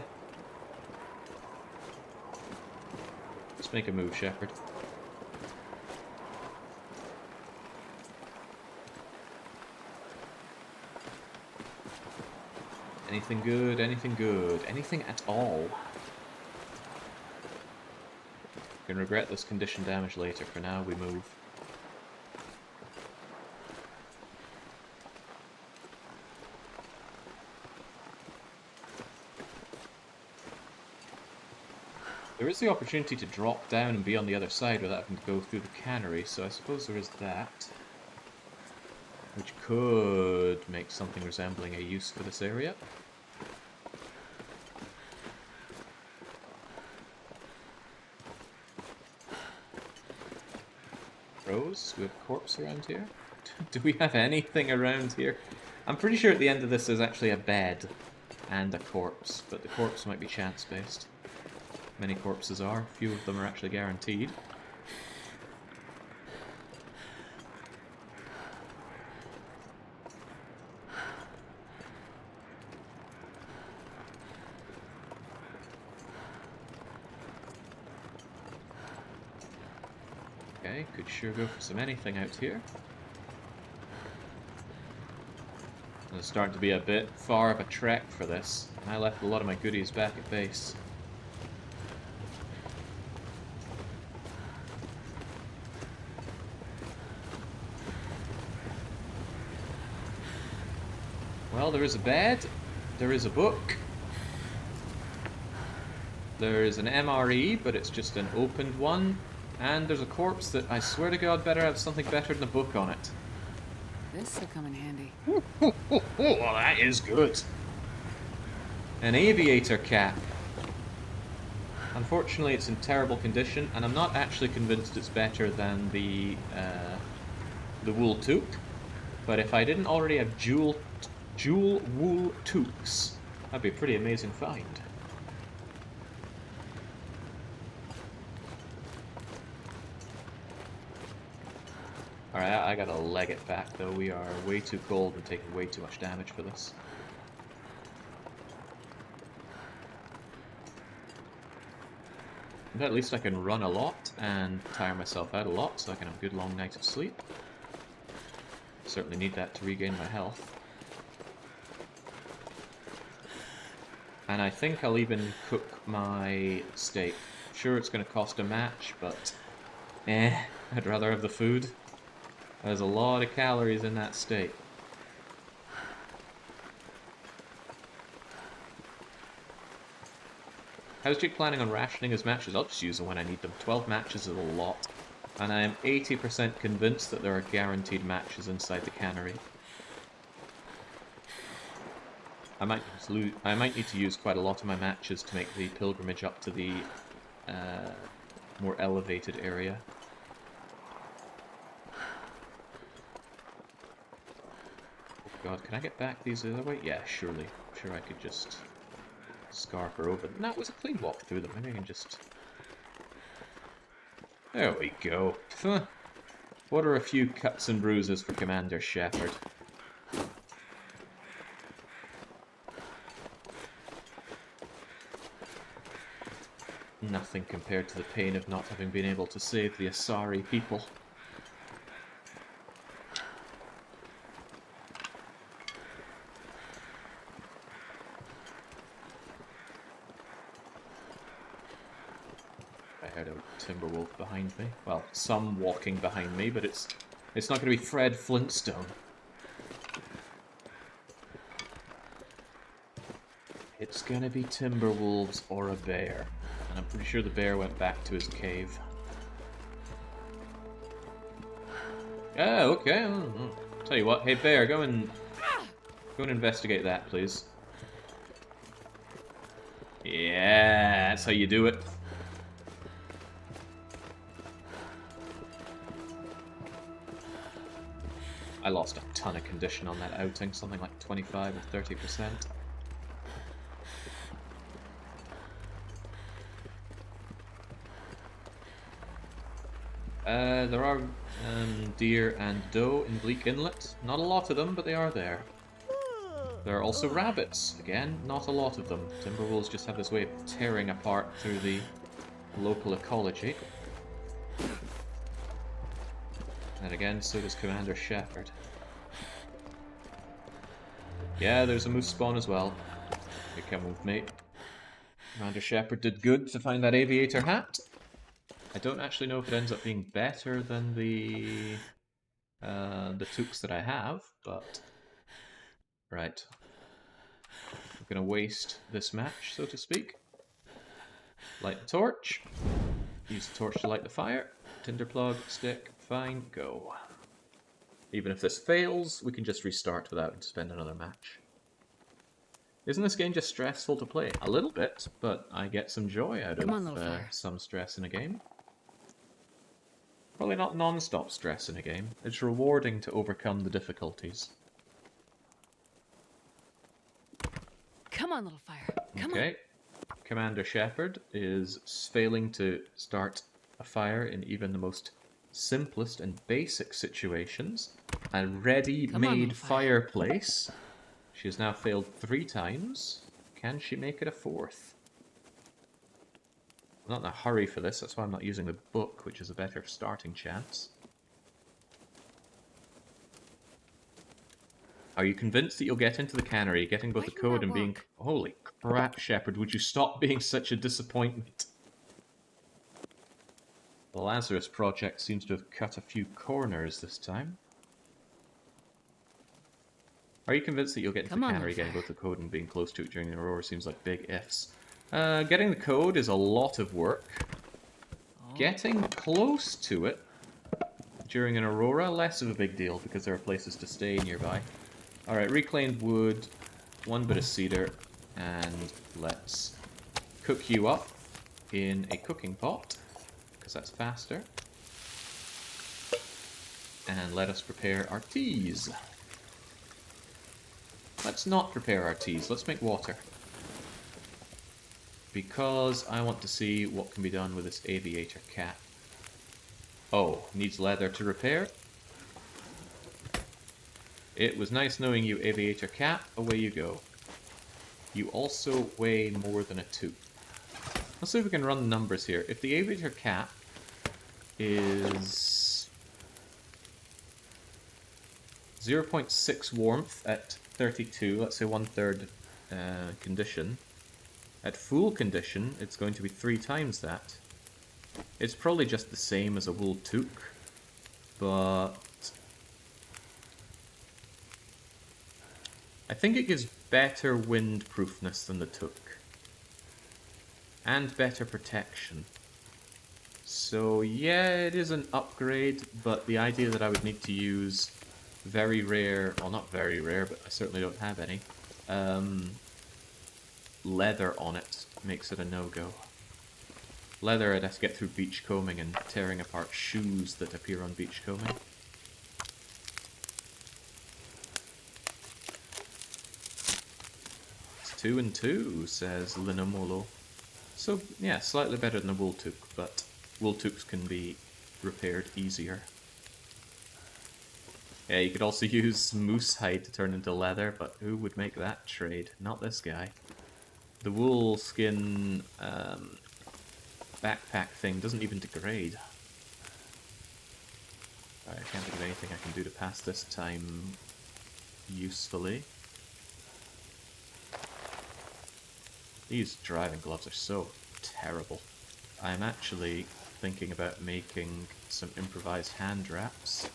Let's make a move, Shepherd. Anything good? Anything good? Anything at all? Can regret this condition damage later. For now, we move. There is the opportunity to drop down and be on the other side without having to go through the cannery, so I suppose there is that. Which could make something resembling a use for this area. Rose, we have a corpse around here? Do we have anything around here? I'm pretty sure at the end of this there's actually a bed and a corpse, but the corpse might be chance-based. Many corpses are, few of them are actually guaranteed. Okay, could sure go for some anything out here. It's starting to be a bit far of a trek for this. I left a lot of my goodies back at base. Well, there is a bed, there is a book, there is an MRE, but it's just an opened one, and there's a corpse that I swear to God better have something better than a book on it. This will come in handy. Well, that is good. An aviator cap. Unfortunately, it's in terrible condition, and I'm not actually convinced it's better than the wool toque. But if I didn't already have dual wool toques, that'd be a pretty amazing find. Alright, I gotta leg it back though. We are way too cold and taking way too much damage for this. But at least I can run a lot and tire myself out a lot so I can have a good long night of sleep. Certainly need that to regain my health. And I think I'll even cook my steak. Sure, it's going to cost a match, but I'd rather have the food. There's a lot of calories in that steak. How's Jake planning on rationing his matches? I'll just use them when I need them. 12 matches is a lot. And I am 80% convinced that there are guaranteed matches inside the cannery. I might need to use quite a lot of my matches to make the pilgrimage up to the more elevated area. Oh god, can I get back these other way? Yeah, surely. I'm sure I could just scarper over them. No, it was a clean walk through them. Maybe I can just... There we go. What are a few cuts and bruises for Commander Shepherd? Nothing compared to the pain of not having been able to save the Asari people. I heard a timber wolf behind me. Well, some walking behind me, but it's not going to be Fred Flintstone. It's going to be timber wolves or a bear. And I'm pretty sure the bear went back to his cave. Oh, okay. Tell you what, hey bear, go and investigate that, please. Yeah, that's how you do it. I lost a ton of condition on that outing, something like 25 or 30%. There are deer and doe in Bleak Inlet. Not a lot of them, but they are there. There are also rabbits. Again, not a lot of them. Timberwolves just have this way of tearing apart through the local ecology. And again, so does Commander Shepard. Yeah, there's a moose spawn as well. You come with me. Commander Shepard did good to find that aviator hat. I don't actually know if it ends up being better than the toques that I have, but right. I'm gonna waste this match, so to speak. Light the torch. Use the torch to light the fire. Tinder plug, stick, fine, go. Even if this fails, we can just restart without having to spend another match. Isn't this game just stressful to play? A little bit, but I get some joy out of some stress in a game. Probably not non-stop stress in a game. It's rewarding to overcome the difficulties. Come on, little fire. Come on. Okay. Commander Shepard is failing to start a fire in even the most simplest and basic situations. A ready-made fireplace. She has now failed 3 times. Can she make it a 4th? I'm not in a hurry for this, that's why I'm not using the book, which is a better starting chance. Are you convinced that you'll get into the cannery, getting both the code and being... Holy crap, Shepard, would you stop being such a disappointment? The Lazarus Project seems to have cut a few corners this time. Are you convinced that you'll get into the cannery, getting both the code and being close to it during the Aurora seems like big ifs. Getting the code is a lot of work. Getting close to it during an Aurora, less of a big deal because there are places to stay nearby. Alright, reclaimed wood, 1 bit of cedar, and let's cook you up in a cooking pot, because that's faster. And let us prepare our teas. Let's not prepare our teas, let's make water. Because I want to see what can be done with this aviator cat. Oh, needs leather to repair. It was nice knowing you, aviator cat. Away you go. You also weigh more than a 2. Let's see if we can run the numbers here. If the aviator cat is 0.6 warmth at 32, let's say 1/3 condition. At full condition, it's going to be 3 times that. It's probably just the same as a wool toque, but I think it gives better windproofness than the toque. And better protection. So yeah, it is an upgrade, but the idea that I would need to use very rare, well not very rare, but I certainly don't have any, leather on it makes it a no-go. Leather I'd have to get through beachcombing and tearing apart shoes that appear on beachcombing. It's 2 and 2, says Linomolo. So yeah, slightly better than a wool toque, but wool toques can be repaired easier. Yeah, you could also use moose hide to turn into leather, but who would make that trade? Not this guy. The wool skin backpack thing doesn't even degrade. Alright, I can't think of anything I can do to pass this time usefully. These driving gloves are so terrible. I'm actually thinking about making some improvised hand wraps.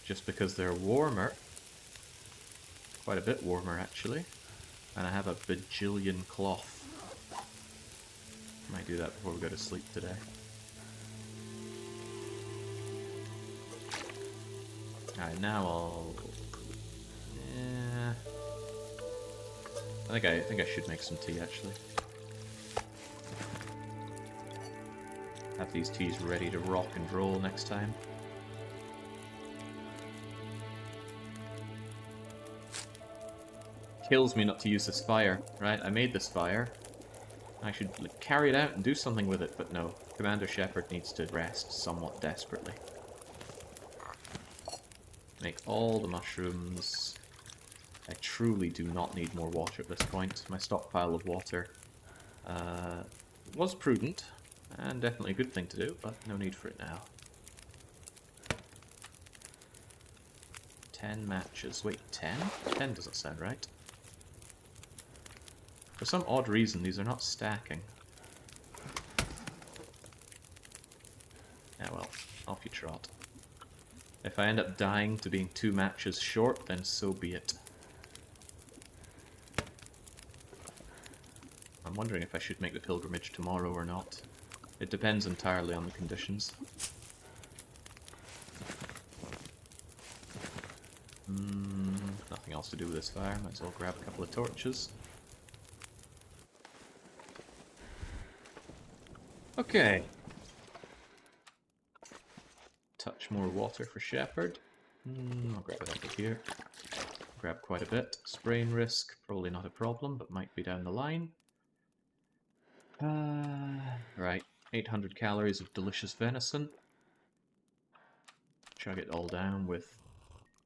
Just because they're warmer. Quite a bit warmer, actually. And I have a bajillion cloth. Might do that before we go to sleep today. Alright, now I'll... Yeah... I think I should make some tea, actually. Have these teas ready to rock and roll next time. Kills me not to use this fire, right? I made this fire. I should carry it out and do something with it, but no. Commander Shepard needs to rest somewhat desperately. Make all the mushrooms. I truly do not need more water at this point. My stockpile of water was prudent, and definitely a good thing to do, but no need for it now. 10 matches. Wait, 10? 10 doesn't sound right. For some odd reason, these are not stacking. Yeah, well, off you trot. If I end up dying to being 2 matches short, then so be it. I'm wondering if I should make the pilgrimage tomorrow or not. It depends entirely on the conditions. Nothing else to do with this fire. Might as well grab a couple of torches. Okay. Touch more water for Shepard. I'll grab it over here. Grab quite a bit. Sprain risk, probably not a problem, but might be down the line. Right, 800 calories of delicious venison. Chug it all down with,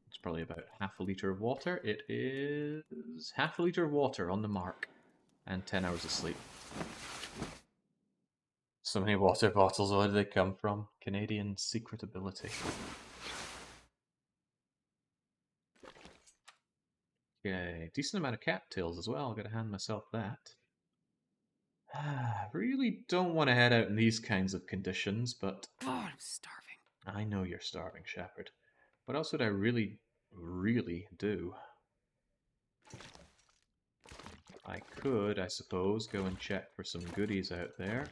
it's probably about half a litre of water. It is half a litre of water on the mark, and 10 hours of sleep. So many water bottles, where did they come from? Canadian secret ability. Okay, decent amount of cattails as well, gotta hand myself that. Really don't want to head out in these kinds of conditions, but... God, I'm starving. I know you're starving, Shepard. What else would I really, really do? I could, I suppose, go and check for some goodies out there.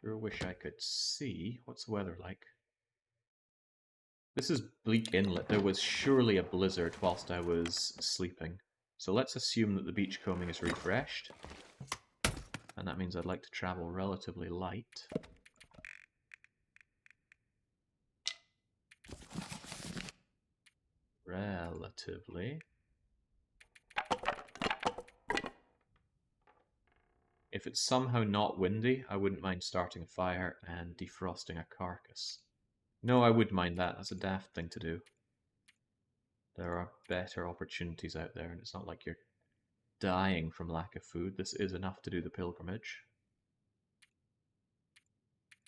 Sure wish I could see. What's the weather like? This is Bleak Inlet. There was surely a blizzard whilst I was sleeping. So let's assume that the beachcombing is refreshed. And that means I'd like to travel relatively light. Relatively. If it's somehow not windy, I wouldn't mind starting a fire and defrosting a carcass. No, I would mind that. That's a daft thing to do. There are better opportunities out there, and it's not like you're dying from lack of food. This is enough to do the pilgrimage.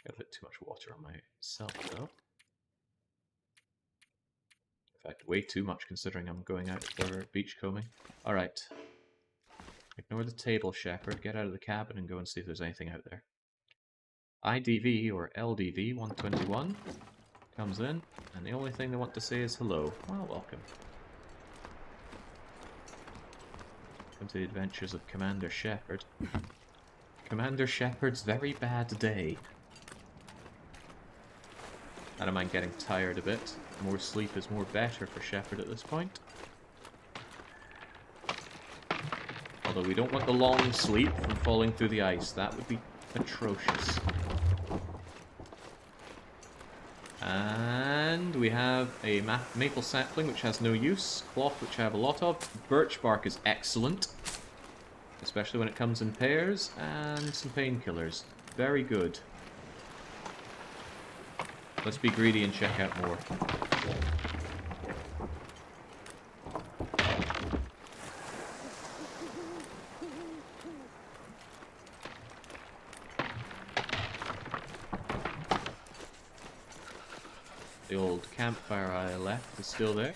Got a bit too much water on myself, though. In fact, way too much considering I'm going out for beachcombing. Alright. Ignore the table, Shepard. Get out of the cabin and go and see if there's anything out there. IDV, or LDV 121, comes in, and the only thing they want to say is hello. Well, welcome. Welcome to the adventures of Commander Shepard. Commander Shepard's very bad day. I don't mind getting tired a bit. More sleep is more better for Shepard at this point. Although we don't want the long sleep from falling through the ice. That would be atrocious. And we have a maple sapling which has no use. Cloth which I have a lot of. Birch bark is excellent. Especially when it comes in pairs. And some painkillers. Very good. Let's be greedy and check out more. The old campfire I left is still there.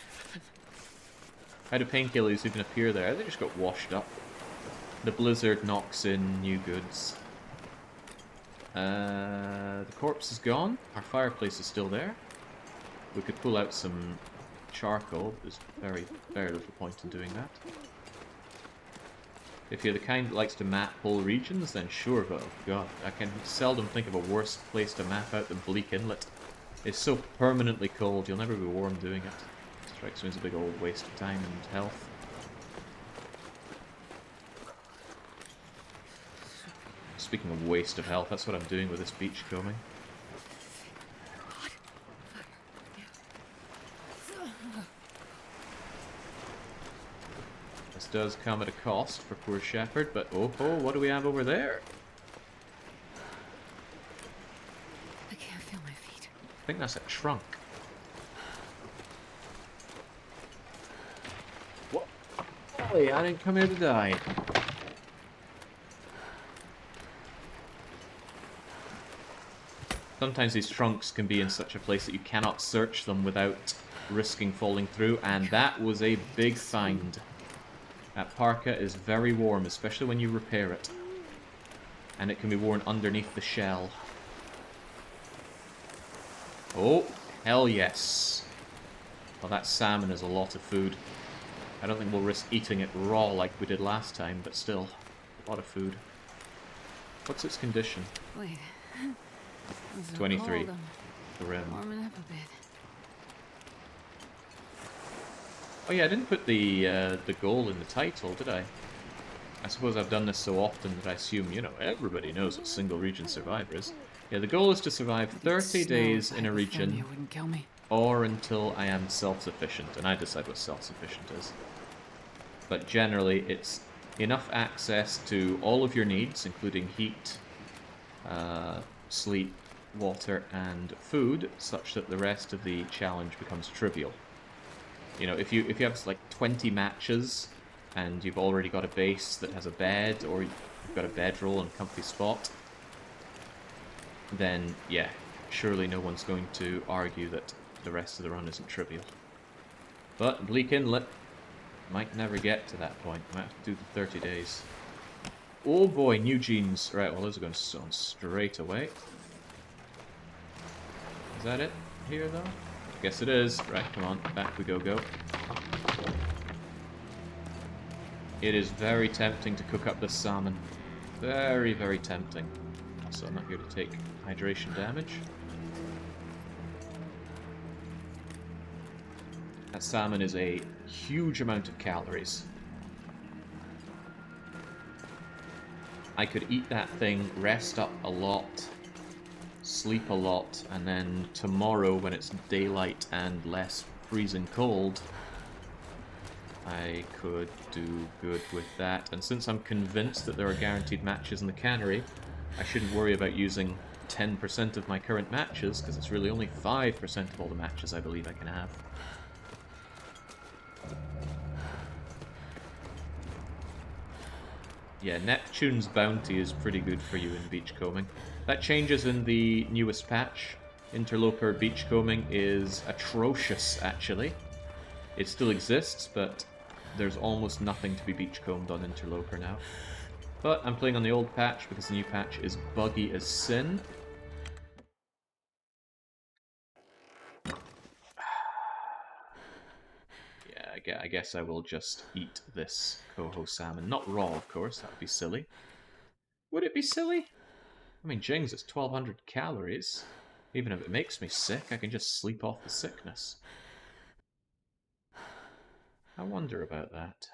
How do painkillers even appear there? They just got washed up. The blizzard knocks in new goods. The corpse is gone. Our fireplace is still there. We could pull out some charcoal. There's very little point in doing that. If you're the kind that likes to map whole regions, then sure, but oh god, I can seldom think of a worse place to map out than Bleak Inlet. It's so permanently cold, you'll never be warm doing it. Strikes me as a big old waste of time and health. Speaking of waste of health, that's what I'm doing with this beachcombing. This does come at a cost for poor Shepherd, but oh ho, what do we have over there? I can't feel my feet. I think that's a trunk. What? Holy, I didn't come here to die. Sometimes these trunks can be in such a place that you cannot search them without risking falling through, and that was a big find. That parka is very warm, especially when you repair it. And it can be worn underneath the shell. Oh, hell yes. Well, that salmon is a lot of food. I don't think we'll risk eating it raw like we did last time, but still, a lot of food. What's its condition? Wait. It's so 23. cold, The rim. I'm warming up a bit. Oh yeah, I didn't put the goal in the title, did I? I suppose I've done this so often that I assume, you know, everybody knows what single region survivor is. Yeah, the goal is to survive 30 days in a region, You wouldn't kill me. or until I am self-sufficient, and I decide what self-sufficient is. But generally, it's enough access to all of your needs, including heat, sleep, water, and food, such that the rest of the challenge becomes trivial. You know, if you have like 20 matches and you've already got a base that has a bed, or you've got a bedroll and a comfy spot, then yeah, surely no one's going to argue that the rest of the run isn't trivial. But Bleak Inlet might never get to that point. Might have to do the 30 days. Oh boy, new genes. Right, well those are going on straight away. Is that it here though? Guess it is. Right, come on, back we go. It is very tempting to cook up this salmon. Very, very tempting. Also, I'm not here to take hydration damage. That salmon is a huge amount of calories. I could eat that thing, rest up a lot, sleep a lot, and then tomorrow when it's daylight and less freezing cold, I could do good with that. And since I'm convinced that there are guaranteed matches in the cannery, I shouldn't worry about using 10% of my current matches, because it's really only 5% of all the matches I believe I can have. Yeah, Neptune's bounty is pretty good for you in beachcombing. That changes in the newest patch. Interloper beachcombing is atrocious, actually. It still exists, but there's almost nothing to be beachcombed on Interloper now. But I'm playing on the old patch because the new patch is buggy as sin. Yeah, I guess I will just eat this coho salmon. Not raw, of course, that would be silly. Would it be silly? I mean, Jings, it's 1200 calories. Even if it makes me sick, I can just sleep off the sickness. I wonder about that.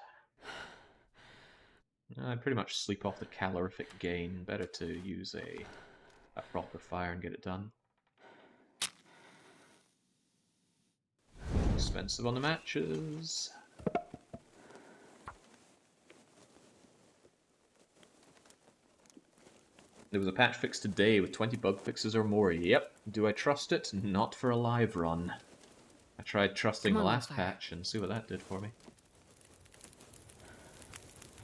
I pretty much sleep off the calorific gain. Better to use a proper fire and get it done. Expensive on the matches. There was a patch fix today with 20 bug fixes or more. Yep. Do I trust it? Not for a live run. I tried trusting the last patch and see what that did for me.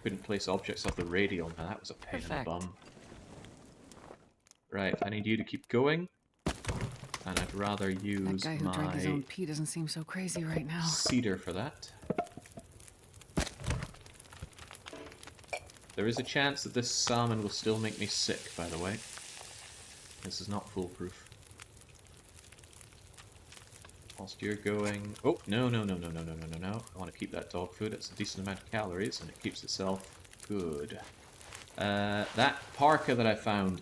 Couldn't place objects off the radial. Now that was a pain in the bum. Right, I need you to keep going. And I'd rather use that guy who drank his own pee doesn't seem so crazy right now. Cedar for that. There is a chance that this salmon will still make me sick, by the way. This is not foolproof. Whilst you're going... Oh, no. I want to keep that dog food. It's a decent amount of calories, and it keeps itself good. That parka that I found...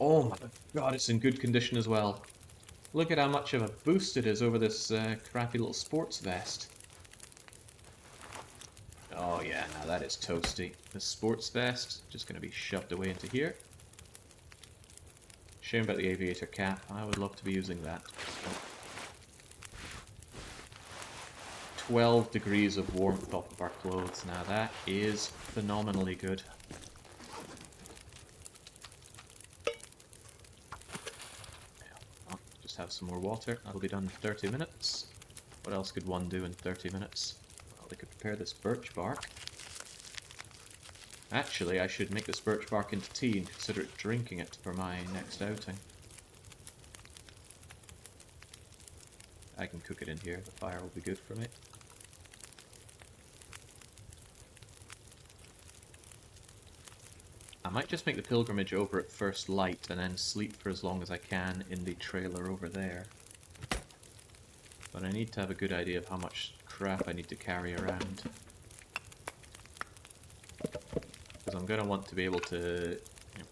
Oh my god, it's in good condition as well. Look at how much of a boost it is over this crappy little sports vest. Oh yeah, now that is toasty. This sports vest, just going to be shoved away into here. Shame about the aviator cap, I would love to be using that. 12 degrees of warmth off of our clothes, now that is phenomenally good. Have some more water. That'll be done in 30 minutes. What else could one do in 30 minutes? Well, they could prepare this birch bark. Actually, I should make this birch bark into tea and consider it drinking it for my next outing. I can cook it in here. The fire will be good for me. I might just make the pilgrimage over at first light and then sleep for as long as I can in the trailer over there. But I need to have a good idea of how much crap I need to carry around. Because I'm going to want to be able to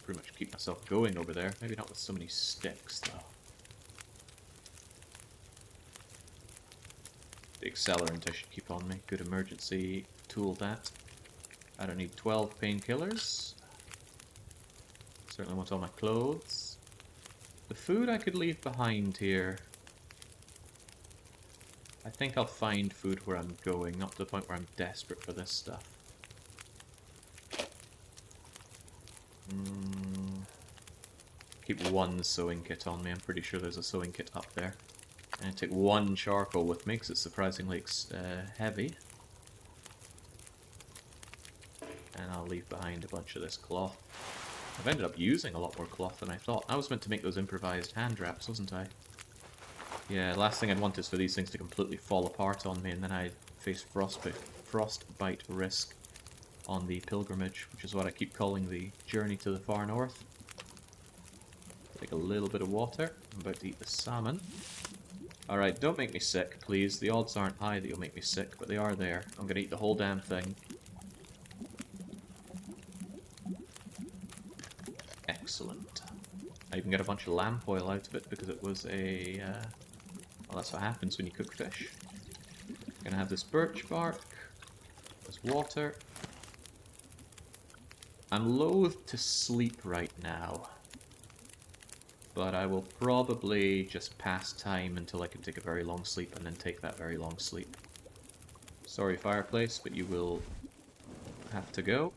pretty much keep myself going over there. Maybe not with so many sticks though. The accelerant I should keep on me. Good emergency tool that. I don't need 12 painkillers. Certainly want all my clothes. The food I could leave behind here. I think I'll find food where I'm going, not to the point where I'm desperate for this stuff. Keep one sewing kit on me. I'm pretty sure there's a sewing kit up there. And I take one charcoal with me because it's surprisingly heavy. And I'll leave behind a bunch of this cloth. I've ended up using a lot more cloth than I thought. I was meant to make those improvised hand wraps, wasn't I? Yeah, last thing I'd want is for these things to completely fall apart on me and then I face frostbite risk on the pilgrimage, which is what I keep calling the journey to the far north. Take a little bit of water. I'm about to eat the salmon. Alright, don't make me sick, please. The odds aren't high that you'll make me sick, but they are there. I'm gonna eat the whole damn thing. Excellent. I even get a bunch of lamp oil out of it because it was a... well, that's what happens when you cook fish. I'm gonna have this birch bark, this water. I'm loath to sleep right now, but I will probably just pass time until I can take a very long sleep and then take that very long sleep. Sorry, fireplace, but you will have to go.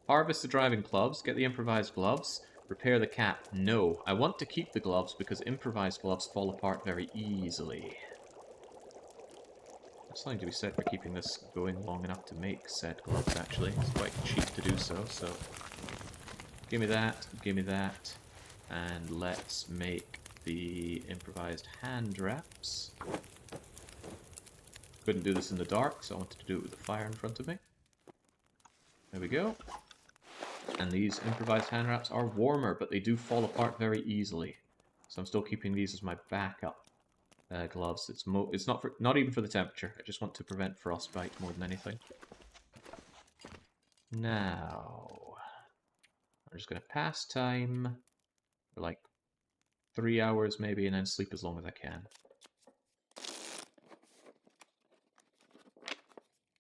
Harvest the driving gloves, get the improvised gloves, repair the cap. No, I want to keep the gloves because improvised gloves fall apart very easily. There's something to be said for keeping this going long enough to make said gloves, actually. It's quite cheap to do so, so... give me that, and let's make the improvised hand wraps. Couldn't do this in the dark, so I wanted to do it with the fire in front of me. There we go. And these improvised hand wraps are warmer, but they do fall apart very easily. So I'm still keeping these as my backup gloves. It's not even for the temperature. I just want to prevent frostbite more than anything. Now, I'm just going to pass time for like 3 hours maybe, and then sleep as long as I can.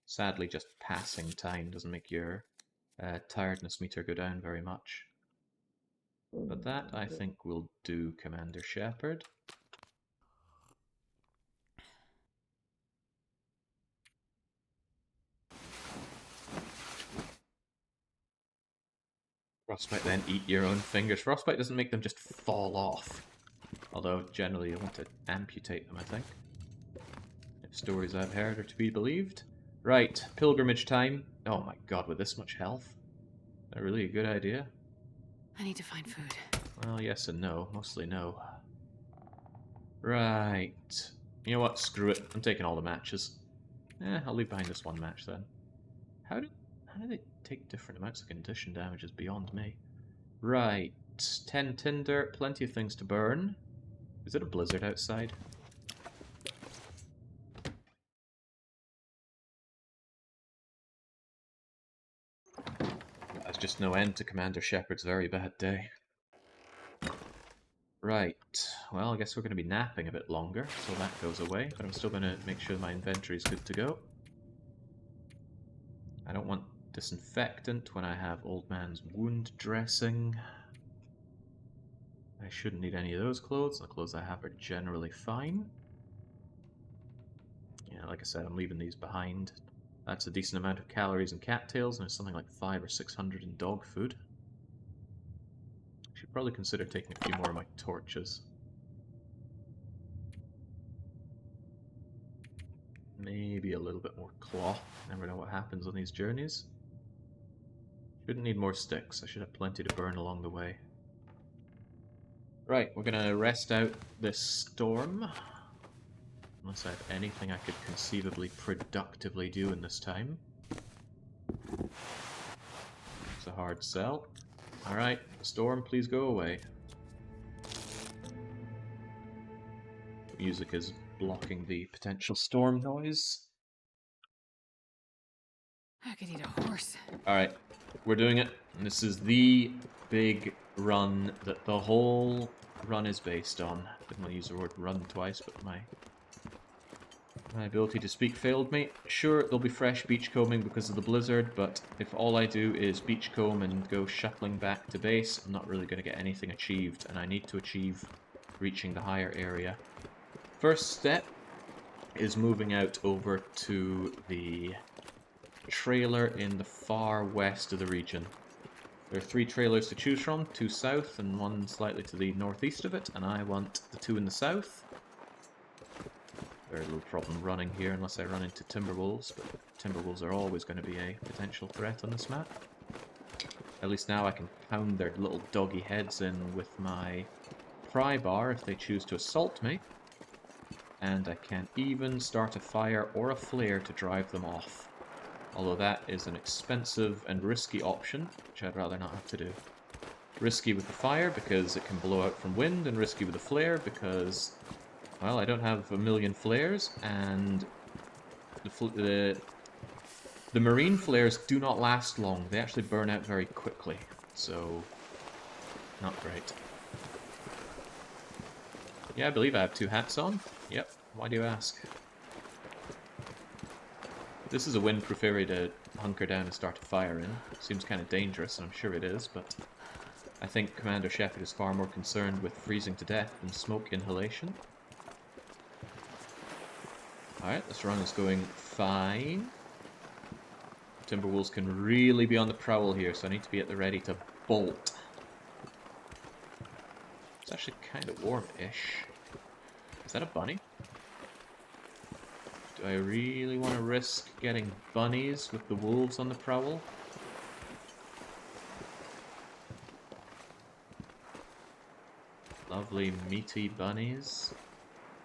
Sadly, just passing time doesn't make your tiredness meter go down very much. But that, I think, will do, Commander Shepard. Frostbite then eat your own fingers. Frostbite doesn't make them just fall off. Although, generally, you want to amputate them, I think. If stories I've heard are to be believed. Right, pilgrimage time. Oh my god, with this much health? Is that really a good idea? I need to find food. Well, yes and no. Mostly no. Right. You know what? Screw it. I'm taking all the matches. I'll leave behind this one match then. How do they take different amounts of condition damages beyond me? Right. 10 tinder, plenty of things to burn. Is it a blizzard outside? There's just no end to Commander Shepard's very bad day. Right, well, I guess we're going to be napping a bit longer until that goes away, but I'm still going to make sure my inventory is good to go. I don't want disinfectant when I have old man's wound dressing. I shouldn't need any of those clothes. The clothes I have are generally fine. Yeah, like I said, I'm leaving these behind. That's a decent amount of calories and cattails, and there's something like 500 or 600 in dog food. I should probably consider taking a few more of my torches. Maybe a little bit more cloth. Never know what happens on these journeys. Shouldn't need more sticks. I should have plenty to burn along the way. Right, we're gonna rest out this storm. Unless I have anything I could conceivably productively do in this time. It's a hard sell. Alright, storm, please go away. Music is blocking the potential storm noise. I could eat a horse. Alright, we're doing it. And this is the big run that the whole run is based on. Didn't want to use the word run twice, but my ability to speak failed me. Sure, there'll be fresh beachcombing because of the blizzard, but if all I do is beachcomb and go shuffling back to base, I'm not really going to get anything achieved, and I need to achieve reaching the higher area. First step is moving out over to the trailer in the far west of the region. There are 3 trailers to choose from, 2 south and 1 slightly to the northeast of it, and I want the 2 in the south. Very little problem running here unless I run into timberwolves, but timberwolves are always going to be a potential threat on this map. At least now I can pound their little doggy heads in with my pry bar if they choose to assault me. And I can even start a fire or a flare to drive them off. Although that is an expensive and risky option, which I'd rather not have to do. Risky with the fire because it can blow out from wind, and risky with the flare because, well, I don't have a million flares, and the marine flares do not last long. They actually burn out very quickly, so not great. Yeah, I believe I have 2 hats on. Yep, why do you ask? This is a windproof area to hunker down and start a fire in. Seems kind of dangerous, and I'm sure it is, but I think Commander Shepard is far more concerned with freezing to death than smoke inhalation. Alright, this run is going fine. Timberwolves can really be on the prowl here, so I need to be at the ready to bolt. It's actually kind of warm-ish. Is that a bunny? Do I really want to risk getting bunnies with the wolves on the prowl? Lovely meaty bunnies.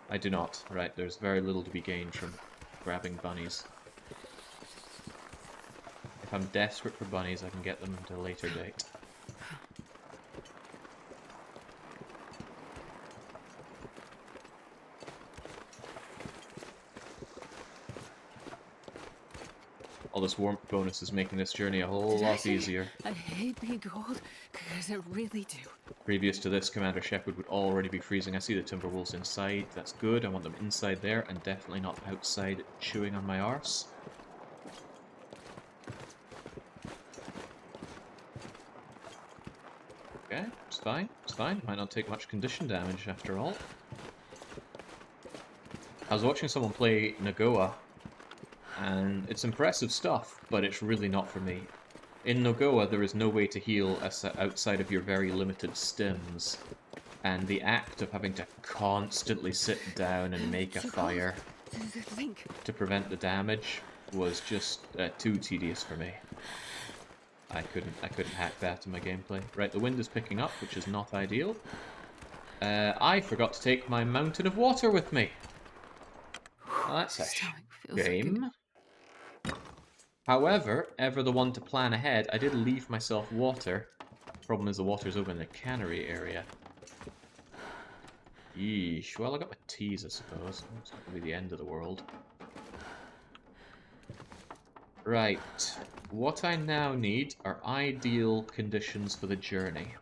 I do not. Right, there's very little to be gained from grabbing bunnies. If I'm desperate for bunnies, I can get them at a later date. All this warmth bonus is making this journey a whole lot easier. I hate being cold, because I really do. Previous to this, Commander Shepard would already be freezing. I see the timberwolves inside. That's good. I want them inside there, and definitely not outside chewing on my arse. Okay, it's fine. It's fine. Might not take much condition damage after all. I was watching someone play Nagoa, and it's impressive stuff, but it's really not for me. In Nagoa, there is no way to heal outside of your very limited stims, and the act of having to constantly sit down and make a fire to prevent the damage was just too tedious for me. I couldn't hack that in my gameplay. Right, the wind is picking up, which is not ideal. I forgot to take my mountain of water with me. Well, that's a shame. However, ever the one to plan ahead, I did leave myself water. Problem is the water's over in the cannery area. Yeesh. Well, I got my teas, I suppose. It's not going to be the end of the world. Right. What I now need are ideal conditions for the journey.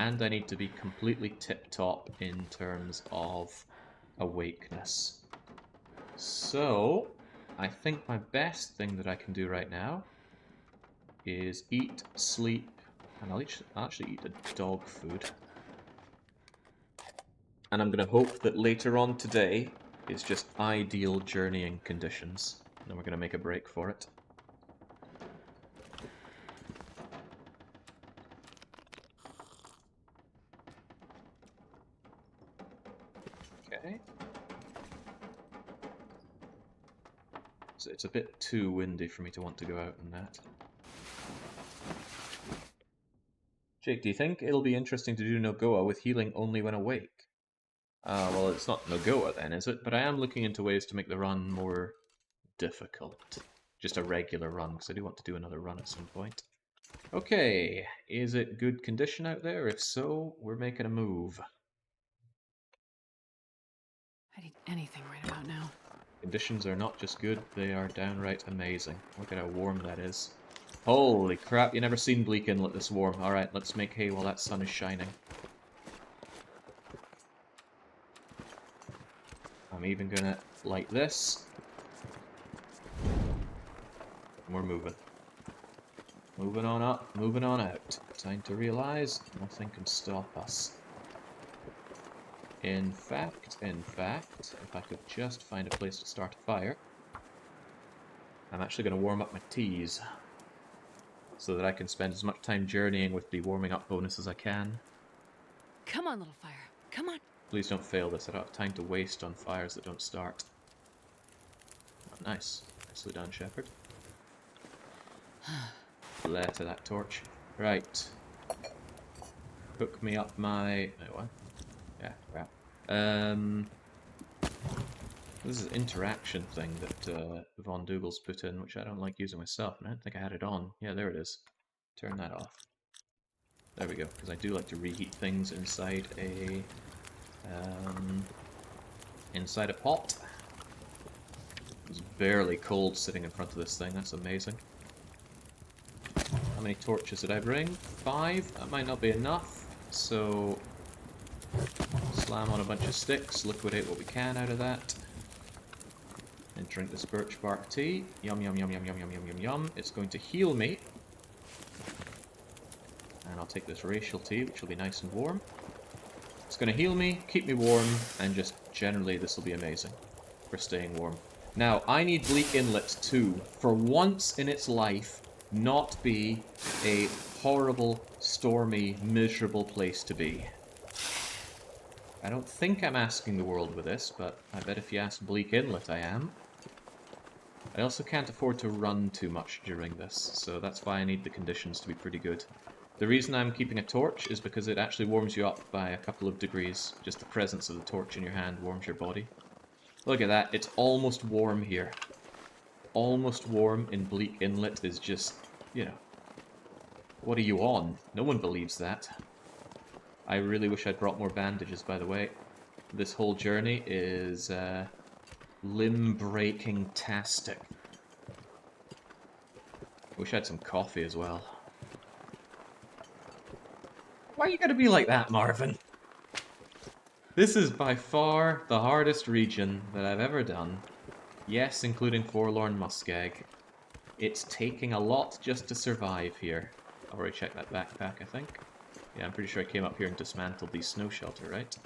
and I need to be completely tip-top in terms of awakeness. So, I think my best thing that I can do right now is eat, sleep, and I'll actually eat the dog food. And I'm going to hope that later on today is just ideal journeying conditions. And then we're going to make a break for it. Okay. So it's a bit too windy for me to want to go out in that. Jake, do you think it'll be interesting to do Nogoa with healing only when awake? Well, it's not Nogoa then, is it? But I am looking into ways to make the run more difficult. Just a regular run, because I do want to do another run at some point. Okay, is it good condition out there? If so, we're making a move. I need anything right about now. Conditions are not just good, they are downright amazing. Look at how warm that is. Holy crap, you never seen Bleak Inlet this warm. Alright, let's make hay while that sun is shining. I'm even gonna light this. And we're moving. Moving on up, moving on out. Time to realize nothing can stop us. In fact, if I could just find a place to start a fire, I'm actually going to warm up my teas so that I can spend as much time journeying with the warming up bonus as I can. Come on, little fire. Come on. Please don't fail this. I don't have time to waste on fires that don't start. Oh, nice. Nicely done, Shepherd. Flare to that torch. Right. Hook me up my... Oh, what? Yeah, crap. This is an interaction thing that Von Dougal's put in, which I don't like using myself, and I don't think I had it on. Yeah, there it is. Turn that off. There we go, because I do like to reheat things inside a pot. It's barely cold sitting in front of this thing. That's amazing. How many torches did I bring? 5. That might not be enough. So slam on a bunch of sticks, liquidate what we can out of that, and drink this birch bark tea. Yum, yum, yum, yum, yum, yum, yum, yum, yum. It's going to heal me. And I'll take this racial tea, which will be nice and warm. It's going to heal me, keep me warm, and just generally this will be amazing for staying warm. Now, I need Bleak Inlet to, for once in its life, not be a horrible, stormy, miserable place to be. I don't think I'm asking the world with this, but I bet if you ask Bleak Inlet, I am. I also can't afford to run too much during this, so that's why I need the conditions to be pretty good. The reason I'm keeping a torch is because it actually warms you up by a couple of degrees. Just the presence of the torch in your hand warms your body. Look at that, it's almost warm here. Almost warm in Bleak Inlet is just, you know... What are you on? No one believes that. I really wish I'd brought more bandages, by the way. This whole journey is limb-breaking-tastic. Wish I had some coffee as well. Why are you gonna be like that, Marvin? This is by far the hardest region that I've ever done. Yes, including Forlorn Muskeg. It's taking a lot just to survive here. I've already checked that backpack, I think. Yeah, I'm pretty sure I came up here and dismantled the snow shelter, right?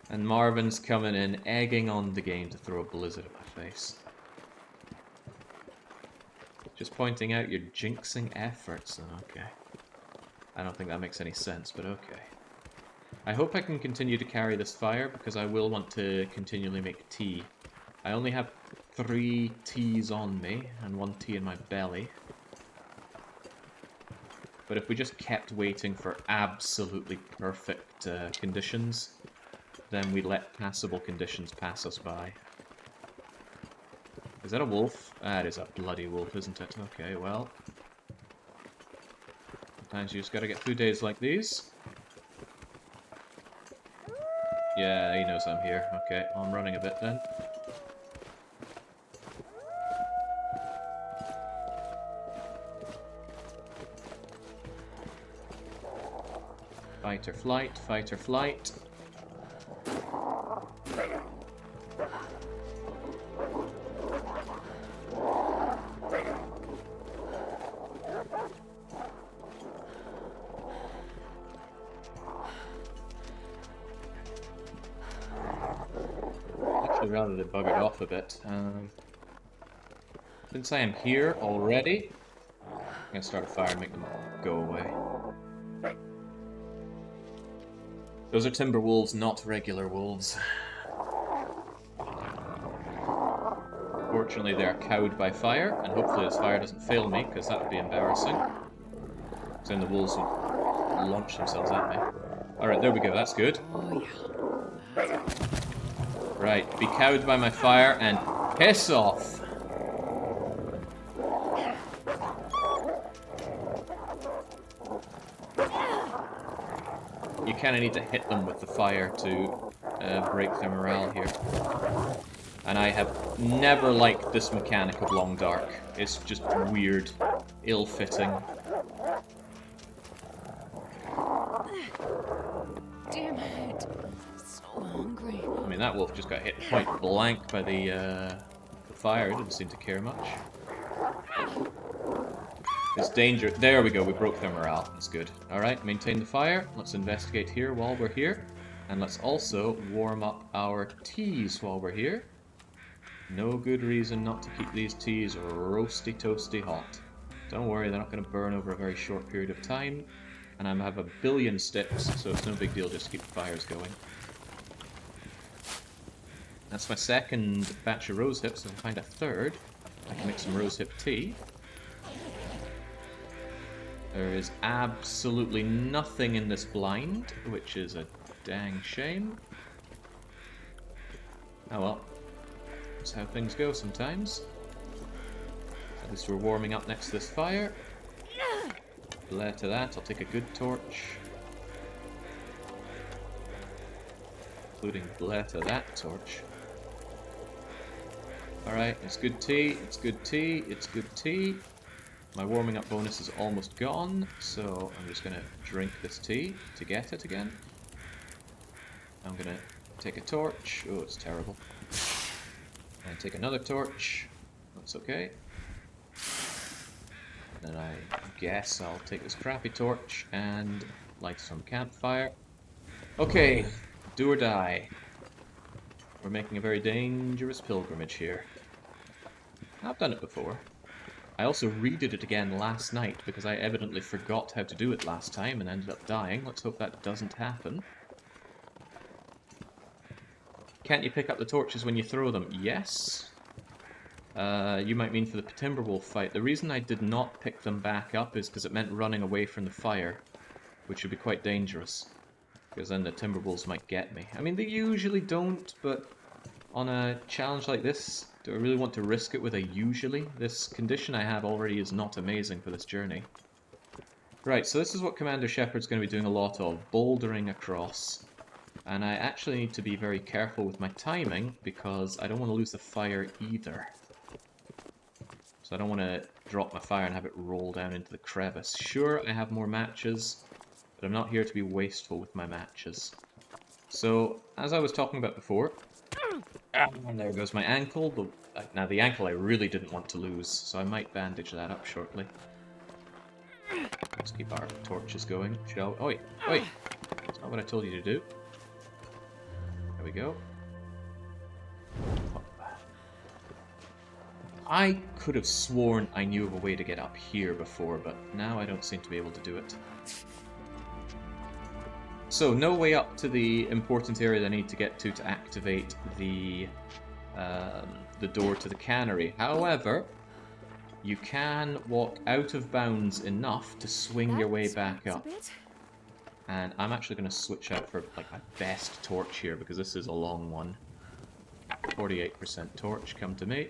And Marvin's coming in, egging on the game to throw a blizzard at my face. Just pointing out your jinxing efforts, okay. I don't think that makes any sense, but okay. I hope I can continue to carry this fire, because I will want to continually make tea. I only have 3 teas on me, and 1 tea in my belly. But if we just kept waiting for absolutely perfect conditions, then we let passable conditions pass us by. Is that a wolf? That is a bloody wolf, isn't it? Okay, well. Sometimes you just gotta get through days like these. Yeah, he knows I'm here. Okay, well, I'm running a bit then. Fight or flight, fight or flight. Actually, rather than bugger off a bit, since I am here already, I'm gonna start a fire and make them go away. Those are timber wolves, not regular wolves. Fortunately, they are cowed by fire, and hopefully this fire doesn't fail me, because that would be embarrassing. Because then the wolves would launch themselves at me. Alright, there we go, that's good. Oh, yeah. Right, be cowed by my fire and piss off! You kind of need to hit them with the fire to break their morale here. And I have never liked this mechanic of Long Dark. It's just weird, ill-fitting. Damn it. So hungry. I mean, that wolf just got hit point blank by the fire. It didn't seem to care much. It's danger. There we go, we broke their morale. That's good. Alright, maintain the fire. Let's investigate here while we're here. And let's also warm up our teas while we're here. No good reason not to keep these teas roasty toasty hot. Don't worry, they're not going to burn over a very short period of time. And I have a billion sticks, so it's no big deal just to keep the fires going. That's my second batch of rose hips. If I find a third, I can make some rose hip tea. There is absolutely nothing in this blind, which is a dang shame. Oh well. That's how things go sometimes. At least we're warming up next to this fire. Blare to that, I'll take a good torch. Including blare to that torch. Alright, it's good tea, it's good tea, it's good tea. My warming up bonus is almost gone, so I'm just going to drink this tea to get it again. I'm going to take a torch. Oh, it's terrible. And take another torch. That's okay. Then I guess I'll take this crappy torch and light some campfire. Okay, do or die. We're making a very dangerous pilgrimage here. I've done it before. I also redid it again last night because I evidently forgot how to do it last time and ended up dying. Let's hope that doesn't happen. Can't you pick up the torches when you throw them? Yes. You might mean for the Timberwolf fight. The reason I did not pick them back up is because it meant running away from the fire, which would be quite dangerous. Because then the Timberwolves might get me. I mean, they usually don't, but on a challenge like this, do I really want to risk it with a usually? This condition I have already is not amazing for this journey. Right, so this is what Commander Shepard's going to be doing a lot of, bouldering across. And I actually need to be very careful with my timing, because I don't want to lose the fire either. So I don't want to drop my fire and have it roll down into the crevice. Sure, I have more matches, but I'm not here to be wasteful with my matches. So, as I was talking about before, and there goes my ankle. Now, the ankle I really didn't want to lose, so I might bandage that up shortly. Let's keep our torches going, shall we? Oh, wait, wait! That's not what I told you to do. There we go. I could have sworn I knew of a way to get up here before, but now I don't seem to be able to do it. So, no way up to the important area that I need to get to activate the door to the cannery. However, you can walk out of bounds enough to swing your way back up. And I'm actually going to switch out for like my best torch here, because this is a long one. 48% torch, come to me.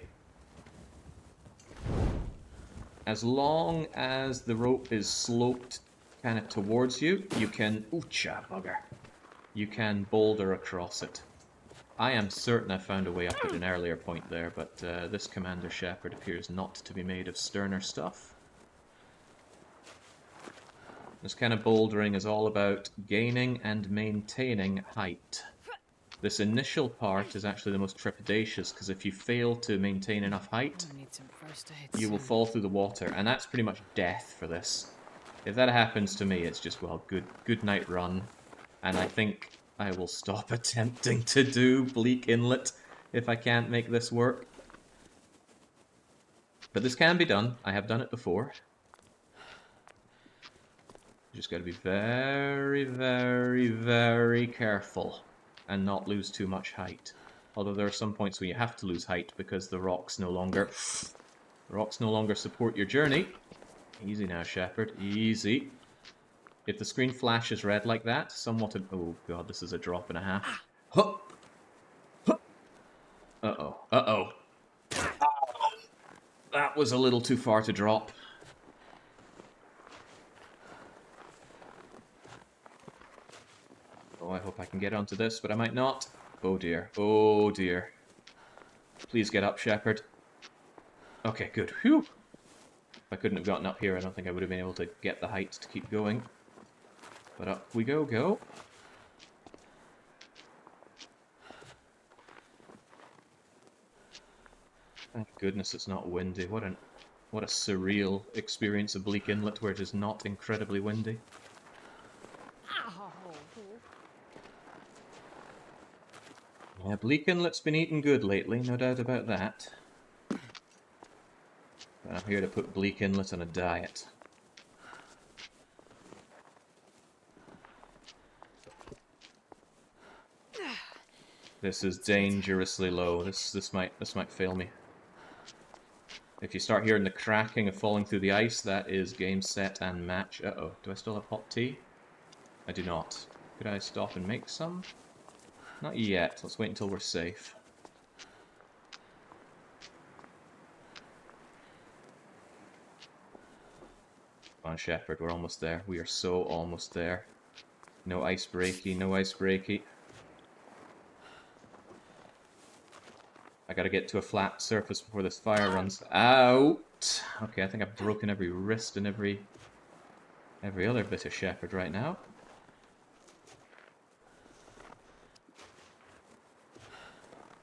As long as the rope is sloped kind of towards you, you can... Oocha bugger. You can boulder across it. I am certain I found a way up at an earlier point there, but this Commander Shepard appears not to be made of sterner stuff. This kind of bouldering is all about gaining and maintaining height. This initial part is actually the most trepidatious, because if you fail to maintain enough height, I need some first aid you will soon. fall through the water, and that's pretty much death for this. If that happens to me, it's just, well, good night run. And I think I will stop attempting to do Bleak Inlet if I can't make this work. But this can be done. I have done it before. You just got to be very, very, very careful and not lose too much height. Although there are some points where you have to lose height because the rocks no longer support your journey. Easy now, Shepherd. Easy. If the screen flashes red like that, somewhat of... Oh god, this is a drop and a half. Huh! Huh! Uh-oh. Uh-oh. That was a little too far to drop. Oh, I hope I can get onto this, but I might not. Oh dear. Oh dear. Please get up, Shepherd. Okay, good. Whew! If I couldn't have gotten up here, I don't think I would have been able to get the height to keep going. But up we go. Thank goodness it's not windy. What a surreal experience of Bleak Inlet where it is not incredibly windy. Yeah, Bleak Inlet's been eating good lately, no doubt about that. But I'm here to put Bleak Inlet on a diet. This is dangerously low. This might fail me. If you start hearing the cracking of falling through the ice, that is game, set, and match. Uh-oh. Do I still have hot tea? I do not. Could I stop and make some? Not yet. Let's wait until we're safe. Come on, Shepherd. We're almost there. We are so almost there. No ice breaky. No ice breaky. I gotta get to a flat surface before this fire runs out. Okay, I think I've broken every wrist and every other bit of Shepherd right now.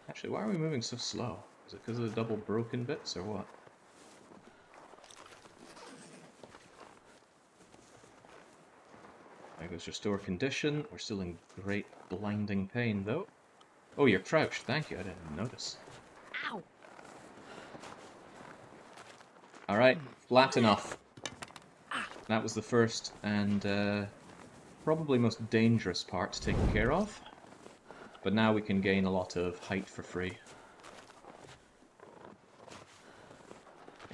Actually, why are we moving so slow? Is it because of the double broken bits, or what? There goes restore condition. We're still in great blinding pain, though. Oh, you're crouched. Thank you. I didn't notice. Ow! Alright, flat enough. That was the first and probably most dangerous part taken care of. But now we can gain a lot of height for free.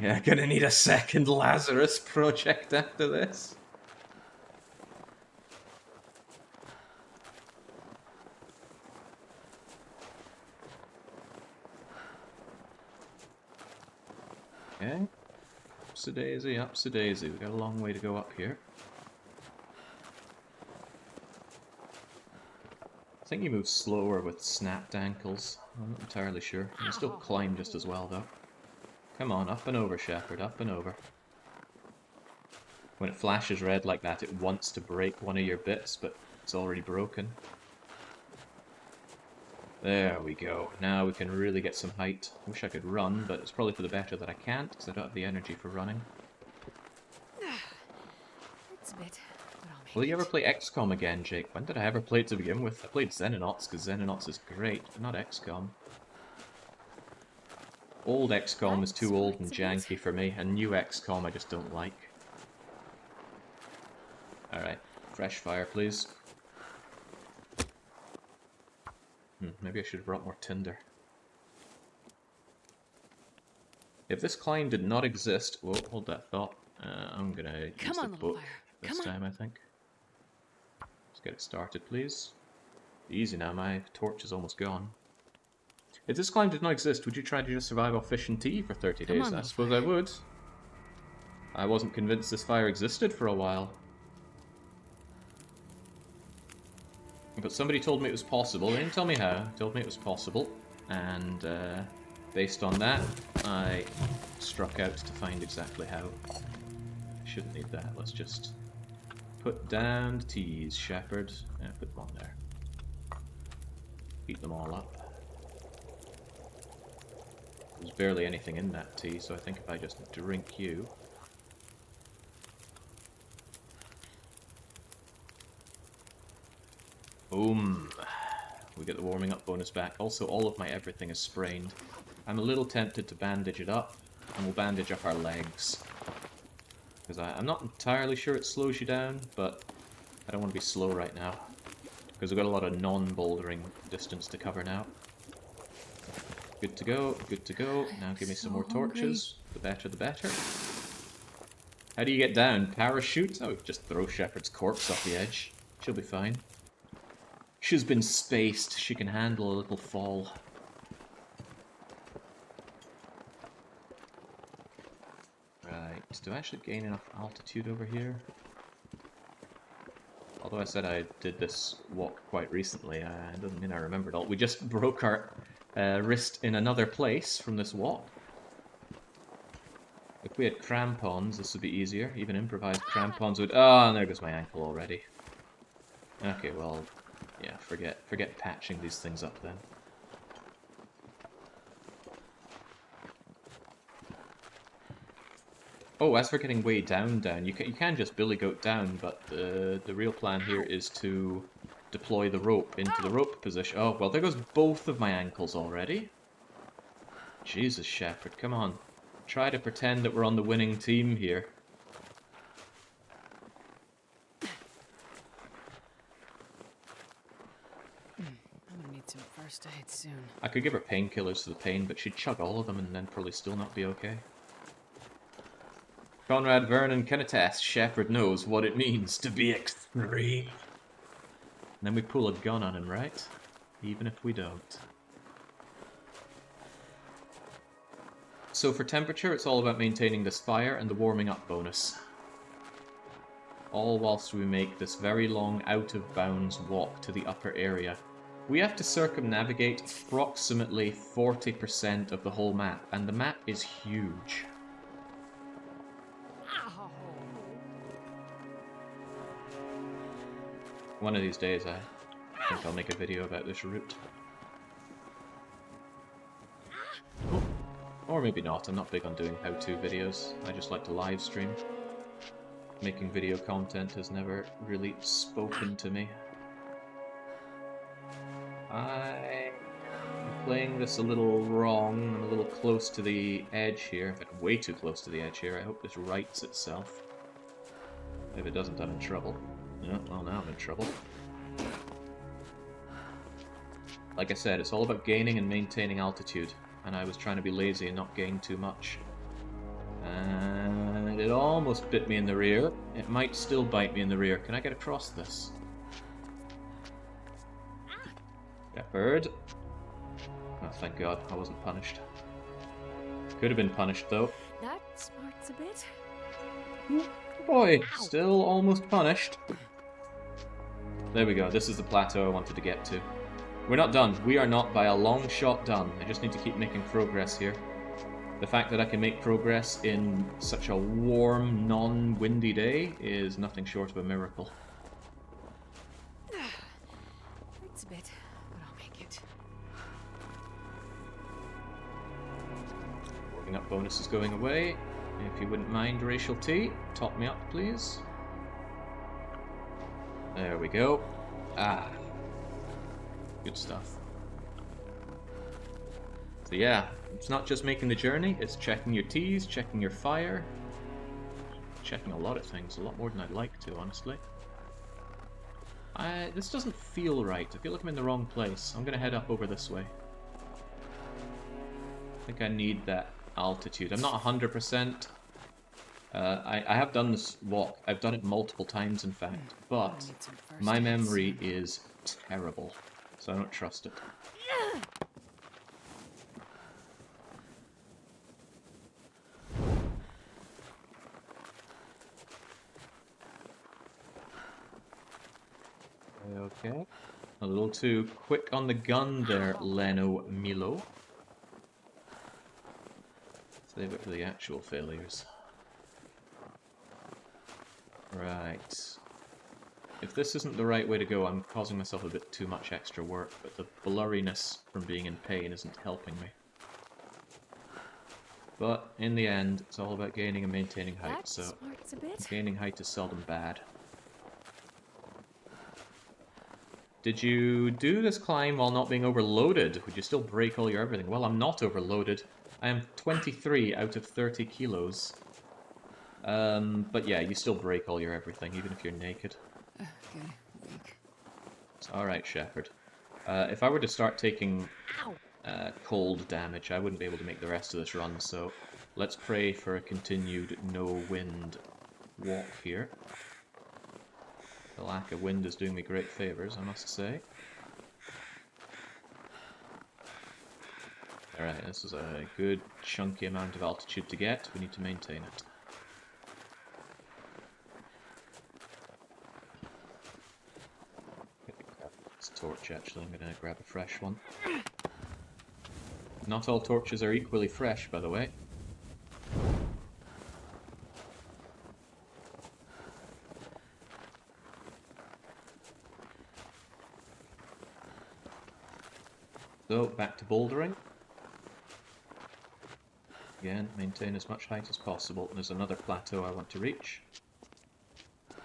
Yeah, gonna need a second Lazarus project after this. Okay. Upsy-daisy, upsy-daisy. We've got a long way to go up here. I think you move slower with snapped ankles. I'm not entirely sure. You can still climb just as well, though. Come on, up and over, Shepherd, up and over. When it flashes red like that, it wants to break one of your bits, but it's already broken. There we go. Now we can really get some height. I wish I could run, but it's probably for the better that I can't, because I don't have the energy for running. It's a bit, but I'll make Will you ever it. play XCOM again, Jake? When did I ever play it to begin with? I played Xenonauts, because Xenonauts is great, but not XCOM. Old XCOM is too old and janky for me, and new XCOM I just don't like. Alright, fresh fire, please. Maybe I should have brought more tinder. If this climb did not exist... Whoa, hold that thought. I'm gonna use the book this time, I think. Let's get it started, please. Easy now, my torch is almost gone. If this climb did not exist, would you try to just survive off fish and tea for 30 days? I suppose I would. I wasn't convinced this fire existed for a while. But somebody told me it was possible. They didn't tell me how. They told me it was possible. And based on that, I struck out to find exactly how. I shouldn't need that. Let's just put down the teas, Shepherd. Yeah, put them on there. Heat them all up. There's barely anything in that tea, so I think if I just drink you... Boom! We get the warming up bonus back. Also, all of my everything is sprained. I'm a little tempted to bandage it up, and we'll bandage up our legs. Because I'm not entirely sure it slows you down, but I don't want to be slow right now. Because we've got a lot of non-bouldering distance to cover now. Good to go, good to go. Now give me some more torches. The better, the better. How do you get down? Parachute? Oh, just throw Shepherd's corpse off the edge. She'll be fine. She's been spaced. She can handle a little fall. Right, do I actually gain enough altitude over here? Although I said I did this walk quite recently, it doesn't mean I remembered all. We just broke our wrist in another place from this walk. If we had crampons, this would be easier. Even improvised crampons would... Oh, and there goes my ankle already. Okay, well, yeah, forget patching these things up then. Oh, as for getting way down, you can just billy goat down, but the real plan here is to deploy the rope into the rope position. Oh, well, there goes both of my ankles already. Jesus, Shepherd, come on. Try to pretend that we're on the winning team here. I'm gonna need some first aid soon. I could give her painkillers for the pain, but she'd chug all of them and then probably still not be okay. Conrad Vernon can attest, Shepherd knows what it means to be extreme. And then we pull a gun on him, right? Even if we don't. So for temperature, it's all about maintaining this fire and the warming up bonus. All whilst we make this very long out-of-bounds walk to the upper area. We have to circumnavigate approximately 40% of the whole map, and the map is huge. One of these days, I think I'll make a video about this route. Oh. Or maybe not, I'm not big on doing how-to videos, I just like to live stream. Making video content has never really spoken to me. I'm playing this a little wrong, I'm a little close to the edge here, in fact way too close to the edge here. I hope this rights itself. If it doesn't, I'm in trouble. Yeah, well now I'm in trouble. Like I said, it's all about gaining and maintaining altitude, and I was trying to be lazy and not gain too much. And it almost bit me in the rear. It might still bite me in the rear. Can I get across this? Shepherd. Oh, thank God, I wasn't punished. Could have been punished, though. That smarts a bit. Boy, still almost punished. There we go, this is the plateau I wanted to get to. We're not done. We are not by a long shot done. I just need to keep making progress here. The fact that I can make progress in such a warm, non-windy day is nothing short of a miracle. Hurts a bit, but I'll make it. Warming up bonus is going away. If you wouldn't mind, Racial T, top me up, please. There we go. Ah. Good stuff. So yeah, it's not just making the journey, it's checking your T's, checking your fire. Checking a lot of things, a lot more than I'd like to, honestly. This doesn't feel right. I feel like I'm in the wrong place. I'm gonna head up over this way. I think I need that altitude. I'm not 100%. I have done this walk. I've done it multiple times, in fact, but my memory is terrible, so I don't trust it. Okay. A little too quick on the gun there, Leno Milo. Save it for the actual failures. Right. If this isn't the right way to go, I'm causing myself a bit too much extra work, but the blurriness from being in pain isn't helping me. But in the end, it's all about gaining and maintaining height, That so smarts a bit. gaining height is seldom bad. Did you do this climb while not being overloaded? Would you still break all your everything? Well, I'm not overloaded. I am 23 out of 30 kilos. But yeah, you still break all your everything, even if you're naked. Okay, weak. It's alright, Shepherd. If I were to start taking cold damage, I wouldn't be able to make the rest of this run, so let's pray for a continued no-wind walk here. The lack of wind is doing me great favours, I must say. Alright, this is a good chunky amount of altitude to get. We need to maintain it. Grab this torch, actually. I'm going to grab a fresh one. Not all torches are equally fresh, by the way. So, back to bouldering. Again, maintain as much height as possible. There's another plateau I want to reach.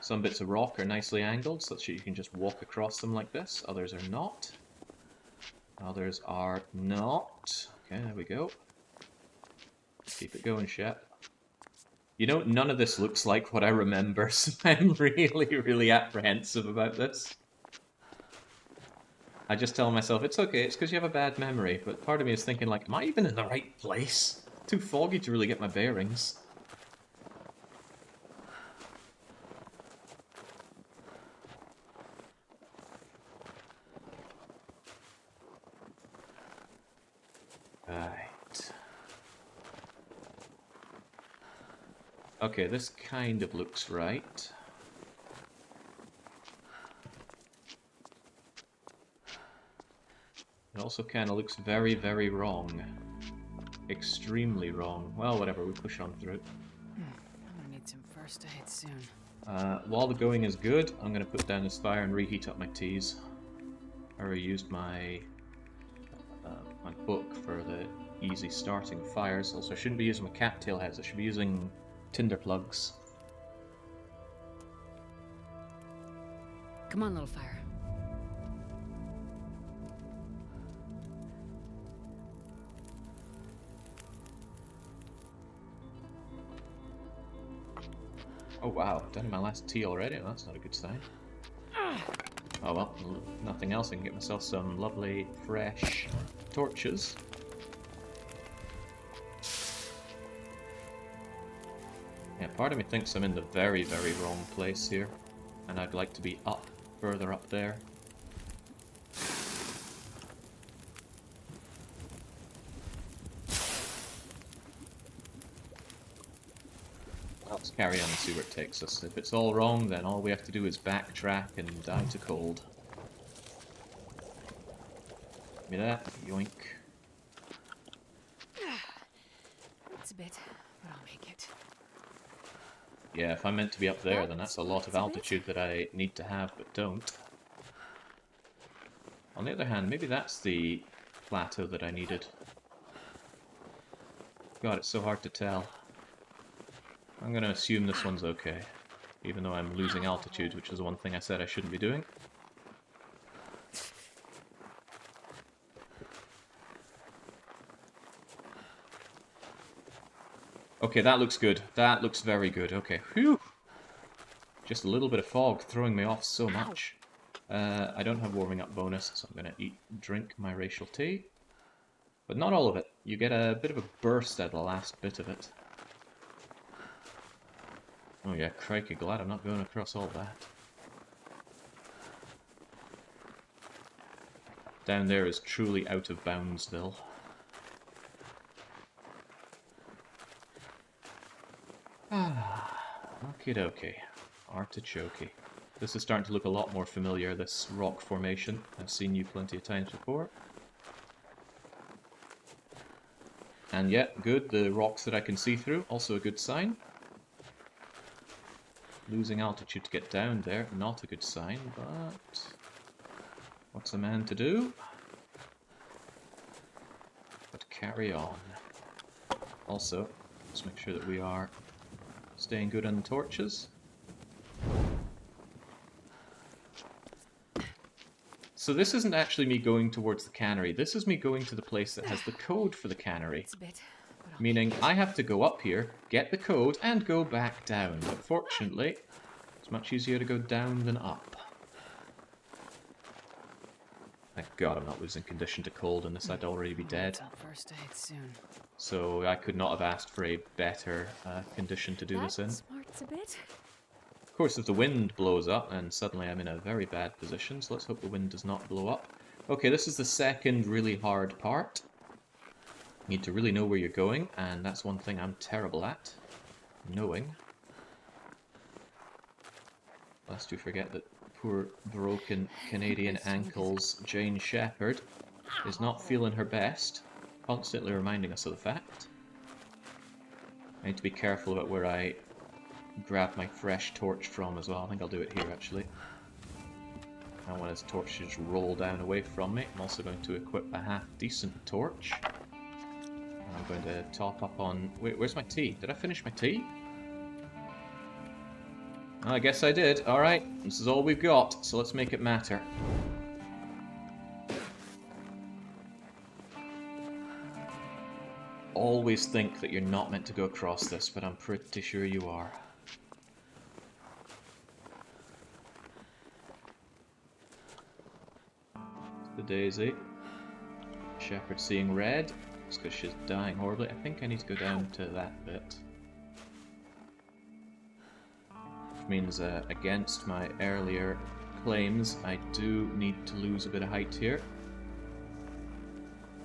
Some bits of rock are nicely angled, such that you can just walk across them like this. Others are not. Others are not. Okay, there we go. Keep it going, Shep. You know, none of this looks like what I remember, so I'm really, really apprehensive about this. I just tell myself, it's okay, it's because you have a bad memory, but part of me is thinking, like, am I even in the right place? Too foggy to really get my bearings. Right. Okay, this kind of looks right. It also kind of looks very, very wrong. Extremely wrong. Well, whatever, we push on through. I'm gonna need some first aid soon. While the going is good, I'm going to put down this fire and reheat up my teas. I already used my my book for the easy starting fires. Also, I shouldn't be using my cattail heads. I should be using tinder plugs. Come on, little fire. Oh wow, done my last tea already? Well, that's not a good sign. Oh well, nothing else. I can get myself some lovely, fresh torches. Yeah, part of me thinks I'm in the very, very wrong place here. And I'd like to be up, further up there. Let's carry on and see where it takes us. If it's all wrong, then all we have to do is backtrack and die to cold. Give me that. Yoink. It's a bit, but I'll make it. Yeah, if I'm meant to be up there, then that's a lot of altitude that I need to have, but don't. On the other hand, maybe that's the plateau that I needed. God, it's so hard to tell. I'm going to assume this one's okay, even though I'm losing altitude, which is the one thing I said I shouldn't be doing. Okay, that looks good. That looks very good. Okay, whew! Just a little bit of fog throwing me off so much. I don't have warming up bonus, so I'm going to drink my racial tea. But not all of it. You get a bit of a burst at the last bit of it. Oh yeah, crikey, glad I'm not going across all that. Down there is truly out of boundsville. Okie dokie. Artichoke. This is starting to look a lot more familiar, this rock formation. I've seen you plenty of times before. And yet, good, the rocks that I can see through, also a good sign. Losing altitude to get down there, not a good sign, but what's a man to do? But carry on. Also, let's make sure that we are staying good on the torches. So this isn't actually me going towards the cannery, this is me going to the place that has the code for the cannery. It's a bit, but I'll Meaning I have to go up here, get the code, and go back down. But fortunately, it's much easier to go down than up. Thank God I'm not losing condition to cold, and this I'd already be dead. First aid soon. So I could not have asked for a better condition to do this in. Smarts a bit. Of course, if the wind blows up, then suddenly I'm in a very bad position, so let's hope the wind does not blow up. Okay, this is the second really hard part. You need to really know where you're going, and that's one thing I'm terrible at. Knowing. Lest you forget that poor broken Canadian ankles Jane Shepherd is not feeling her best, constantly reminding us of the fact. I need to be careful about where I grab my fresh torch from as well. I think I'll do it here actually. I don't want his torch to just roll down away from me. I'm also going to equip a half-decent torch. And I'm going to top up on... Wait, where's my tea? Did I finish my tea? I guess I did. Alright, this is all we've got, so let's make it matter. Always think that you're not meant to go across this, but I'm pretty sure you are. The Daisy. Shepherd seeing red. It's because she's dying horribly. I think I need to go down to that bit. Which means, against my earlier claims, I do need to lose a bit of height here.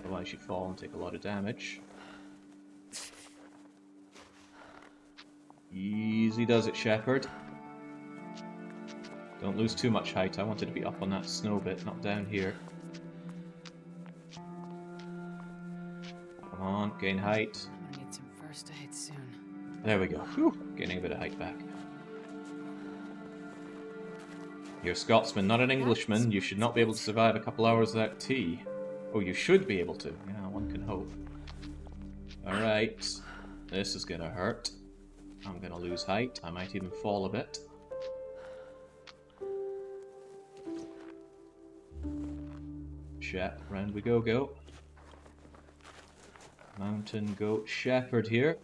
Otherwise you fall and take a lot of damage. Easy does it, Shepherd. Don't lose too much height. I wanted to be up on that snow bit, not down here. Come on, gain height. I need some first aid soon. There we go. Whew, gaining a bit of height back. You're a Scotsman, not an Englishman. You should not be able to survive a couple hours without tea. Oh, you should be able to. Yeah, one can hope. Alright. This is gonna hurt. I'm gonna lose height. I might even fall a bit. Shep, round we go. Mountain goat shepherd here.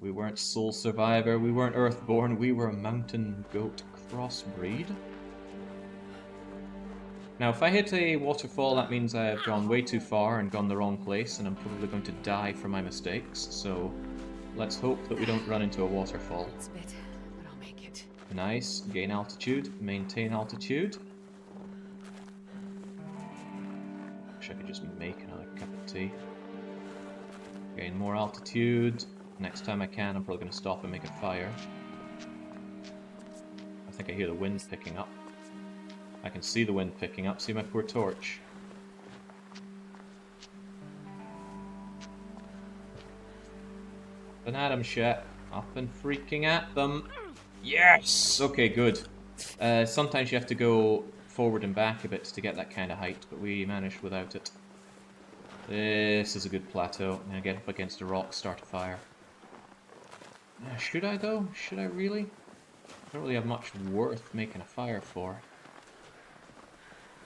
We weren't soul survivor, we weren't earthborn, we were a mountain goat crossbreed. Now if I hit a waterfall, that means I have gone way too far and gone the wrong place, and I'm probably going to die for my mistakes, so let's hope that we don't run into a waterfall. It's a bit, but I'll make it. Nice, gain altitude, maintain altitude. Wish I could just make another cup of tea. Gain more altitude. Next time I can, I'm probably going to stop and make a fire. I think I hear the wind picking up. I can see the wind picking up. See my poor torch. Up and at 'em, Shep. Up and freaking at them. Yes! Okay, good. Sometimes you have to go forward and back a bit to get that kind of height, but we managed without it. This is a good plateau. I'm going to get up against a rock, start a fire. Should I though? Should I really? I don't really have much worth making a fire for.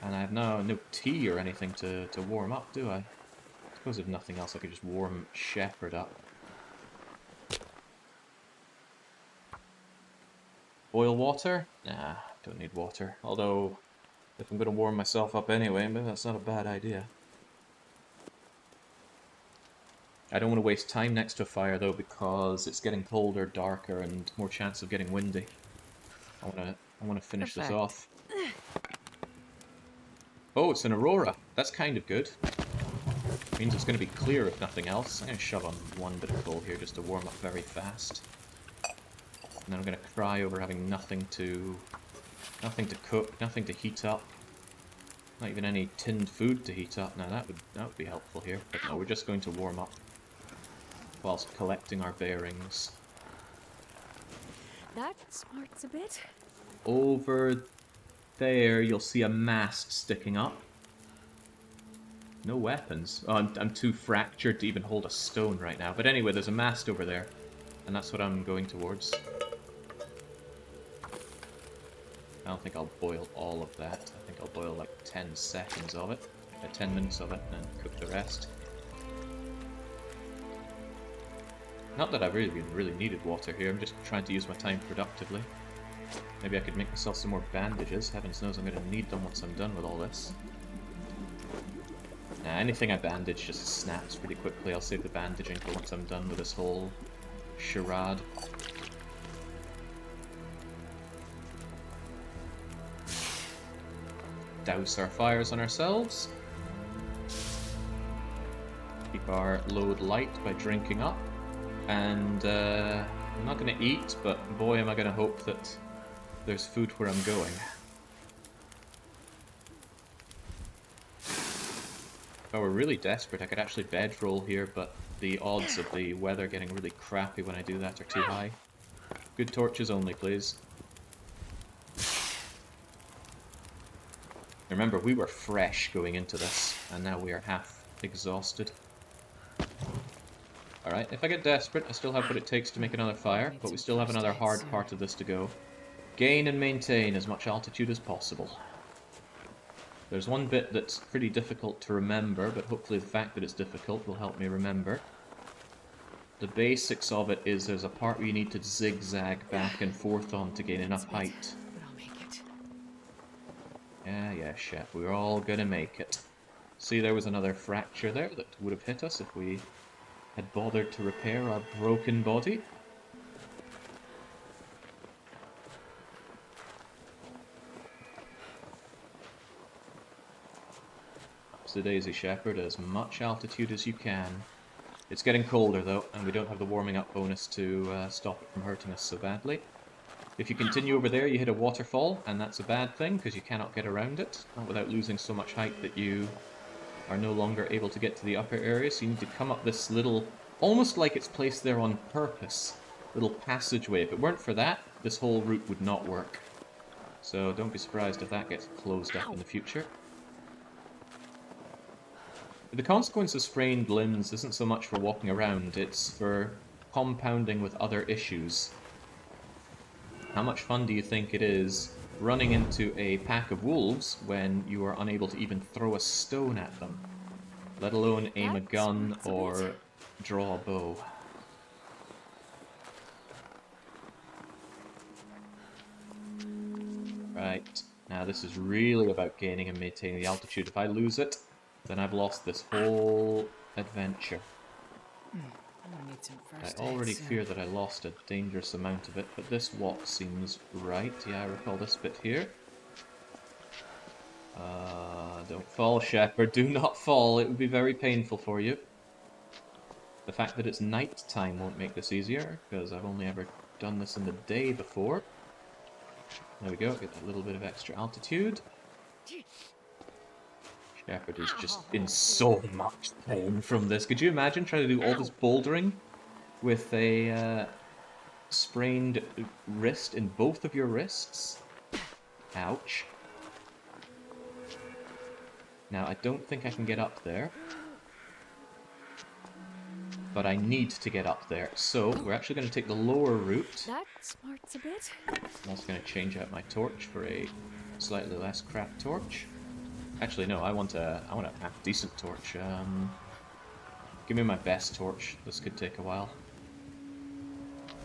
And I have no tea or anything to warm up, do I? I suppose if nothing else I could just warm Shepherd up. Boil water? Nah, don't need water. Although, if I'm going to warm myself up anyway, maybe that's not a bad idea. I don't want to waste time next to a fire though, because it's getting colder, darker, and more chance of getting windy. I want to finish this off. Oh, it's an aurora. That's kind of good. Means it's going to be clear if nothing else. I'm going to shove on one bit of coal here just to warm up very fast. And then I'm going to cry over having nothing to cook, nothing to heat up. Not even any tinned food to heat up. Now that would be helpful here. But no, we're just going to warm up whilst collecting our bearings. That smarts a bit. Over there, you'll see a mast sticking up. No weapons. Oh, I'm too fractured to even hold a stone right now. But anyway, there's a mast over there. And that's what I'm going towards. I don't think I'll boil all of that. I think I'll boil like 10 seconds of it. 10 minutes of it, and cook the rest. Not that I really needed water here, I'm just trying to use my time productively. Maybe I could make myself some more bandages. Heavens knows I'm going to need them once I'm done with all this. Nah, anything I bandage just snaps pretty quickly. I'll save the bandaging for once I'm done with this whole charade. Douse our fires on ourselves. Keep our load light by drinking up. And I'm not going to eat, but boy am I going to hope that there's food where I'm going. If I were really desperate, I could actually bedroll here, but the odds of the weather getting really crappy when I do that are too high. Good torches only, please. Remember, we were fresh going into this, and now we are half exhausted. Alright, if I get desperate, I still have what it takes to make another fire, but we still have another hard part of this to go. Gain and maintain as much altitude as possible. There's one bit that's pretty difficult to remember, but hopefully the fact that it's difficult will help me remember. The basics of it is there's a part where you need to zigzag back and forth on to gain enough height. But I'll make it. Yeah, chef, we're all gonna make it. See, there was another fracture there that would have hit us if we had bothered to repair our broken body. Up's the daisy, Shepherd, as much altitude as you can. It's getting colder though, and we don't have the warming up bonus to stop it from hurting us so badly. If you continue over there, you hit a waterfall, and that's a bad thing, because you cannot get around it, not without losing so much height that you are no longer able to get to the upper area, so you need to come up this little, almost like it's placed there on purpose, little passageway. If it weren't for that, this whole route would not work. So don't be surprised if that gets closed up in the future. The consequence of sprained limbs isn't so much for walking around, it's for compounding with other issues. How much fun do you think it is running into a pack of wolves when you are unable to even throw a stone at them, let alone aim a gun or draw a bow? Right, now this is really about gaining and maintaining the altitude. If I lose it, then I've lost this whole adventure. I already fear that I lost a dangerous amount of it, but this walk seems right. Yeah, I recall this bit here. Don't fall, Shepherd. Do not fall. It would be very painful for you. The fact that it's night time won't make this easier, because I've only ever done this in the day before. There we go. Get that little bit of extra altitude. Shepherd is just in so much pain from this. Could you imagine trying to do all this bouldering with a sprained wrist in both of your wrists? Ouch. Now, I don't think I can get up there. But I need to get up there. So, we're actually going to take the lower route. That smarts a bit. I'm also going to change out my torch for a slightly less crap torch. Actually, no, I want a half decent torch. Give me my best torch. This could take a while.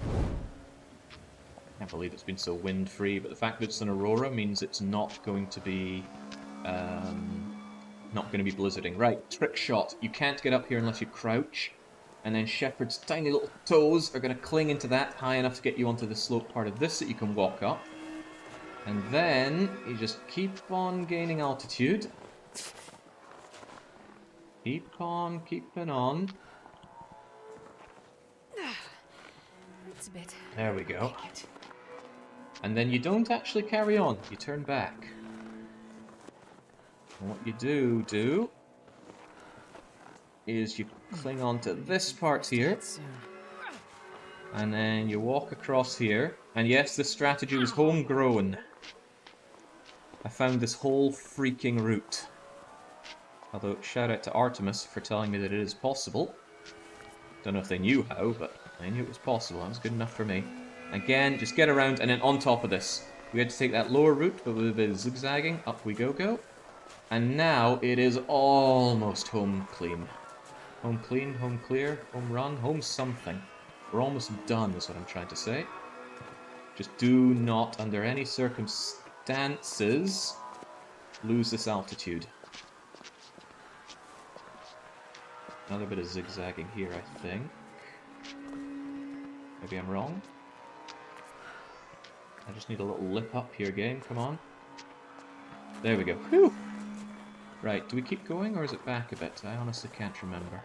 I can't believe it's been so wind-free, but the fact that it's an aurora means it's not going to be blizzarding. Right, trick shot. You can't get up here unless you crouch, and then Shepherd's tiny little toes are going to cling into that high enough to get you onto the slope part of this that you can walk up. And then you just keep on gaining altitude. Keep on keeping on. It's a bit. There we go. And then you don't actually carry on, you turn back. And what you do is you cling on to this part here. And then you walk across here, And yes, this strategy was homegrown. I found this whole freaking route. Although, shout out to Artemis for telling me that it is possible. Don't know if they knew how, but I knew it was possible. That was good enough for me. Again, just get around, and then on top of this, we had to take that lower route, but with a bit of zigzagging. Up we go. And now it is almost home clean. Home clean, home clear, home run, home something. We're almost done, is what I'm trying to say. Just do not, under any circumstances, lose this altitude. Another bit of zigzagging here, I think. Maybe I'm wrong. I just need a little lip up here, game. Come on. There we go. Whew! Right, do we keep going or is it back a bit? I honestly can't remember.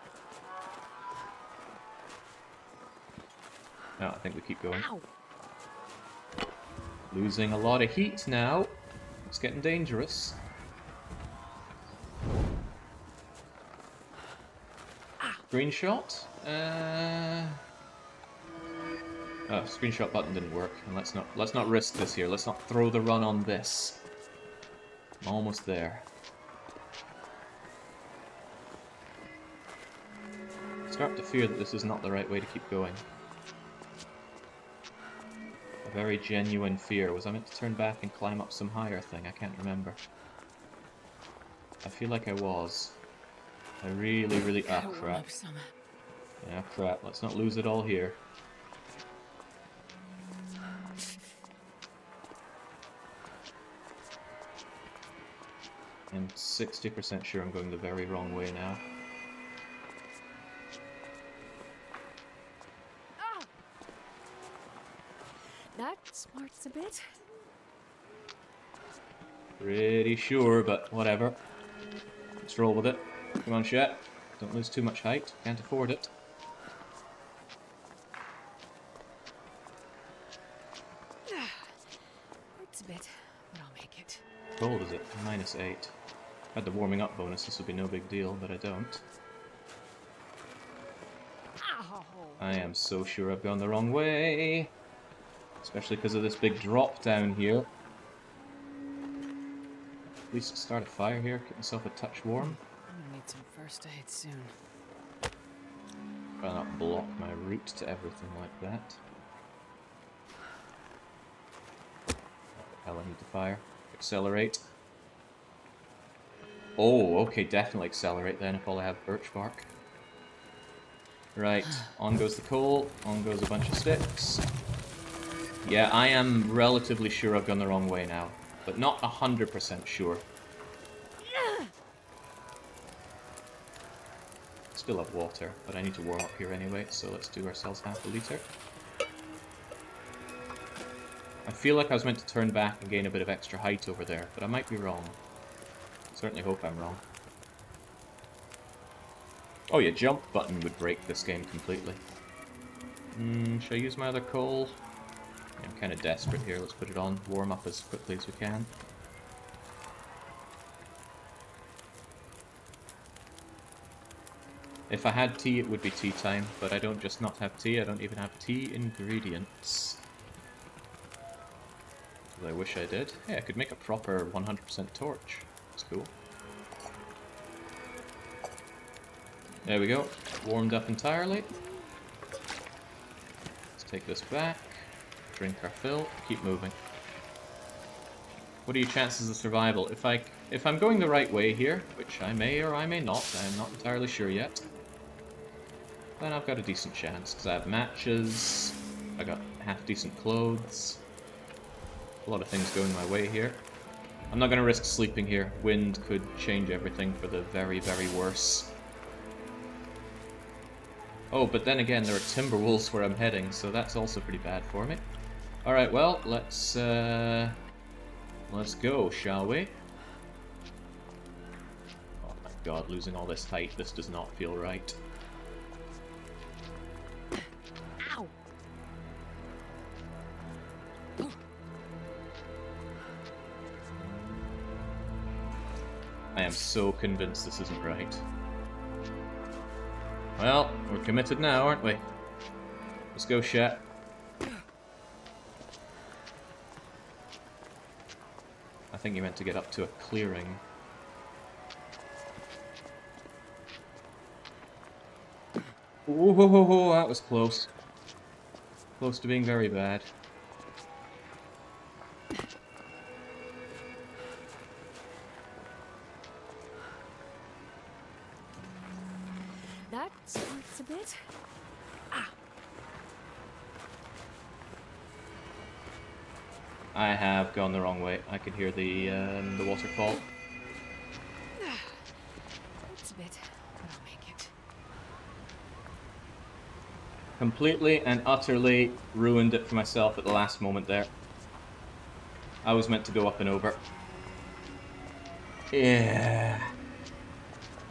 No, I think we keep going. Ow. Losing a lot of heat now. It's getting dangerous. Screenshot? Oh, screenshot button didn't work. And let's not risk this here. Let's not throw the run on this. I'm almost there. I start to fear that this is not the right way to keep going. A very genuine fear. Was I meant to turn back and climb up some higher thing? I can't remember. I feel like I was. I really... Ah, crap. Yeah, crap. Let's not lose it all here. I'm 60% sure I'm going the very wrong way now. That smarts a bit. Pretty sure, but whatever. Let's roll with it. Come on, Shet. Don't lose too much height. Can't afford it. Hurts a bit, but I'll make it. Cold is it? -8. Had the warming up bonus, this would be no big deal, but I don't. Ow. I am so sure I've gone the wrong way. Especially because of this big drop down here. At least start a fire here, keep myself a touch warm. I'm gonna need some first aid soon. Try not block my route to everything like that. Hell, I need to fire. Accelerate. Oh, okay, definitely accelerate then if all I have birch bark. Right, on goes the coal, on goes a bunch of sticks. Yeah, I am relatively sure I've gone the wrong way now, but not 100% sure. Still have water, but I need to warm up here anyway, so let's do ourselves half a litre. I feel like I was meant to turn back and gain a bit of extra height over there, but I might be wrong. Certainly hope I'm wrong. Oh yeah, jump button would break this game completely. Should I use my other coal? Yeah, I'm kind of desperate here, let's put it on. Warm up as quickly as we can. If I had tea, it would be tea time, but I don't just not have tea, I don't even have tea ingredients. Well, I wish I did. Hey, I could make a proper 100% torch. That's cool. There we go. Warmed up entirely. Let's take this back. Drink our fill. Keep moving. What are your chances of survival? If I'm going the right way here, which I may or I may not, I'm not entirely sure yet, then I've got a decent chance, because I have matches, I got half-decent clothes, a lot of things going my way here. I'm not going to risk sleeping here. Wind could change everything for the very, very worse. Oh, but then again, there are timber wolves where I'm heading, so that's also pretty bad for me. Alright, well, let's go, shall we? Oh my god, losing all this height, this does not feel right. Ow. I am so convinced this isn't right. Well, we're committed now, aren't we? Let's go, Shet. I think you meant to get up to a clearing. Whoa, whoa, whoa, whoa, that was close. Close to being very bad. That hurts a bit. I have gone the wrong way. I can hear the waterfall. Hurts a bit, but I'll make it. Completely and utterly ruined it for myself at the last moment there. I was meant to go up and over. Yeah.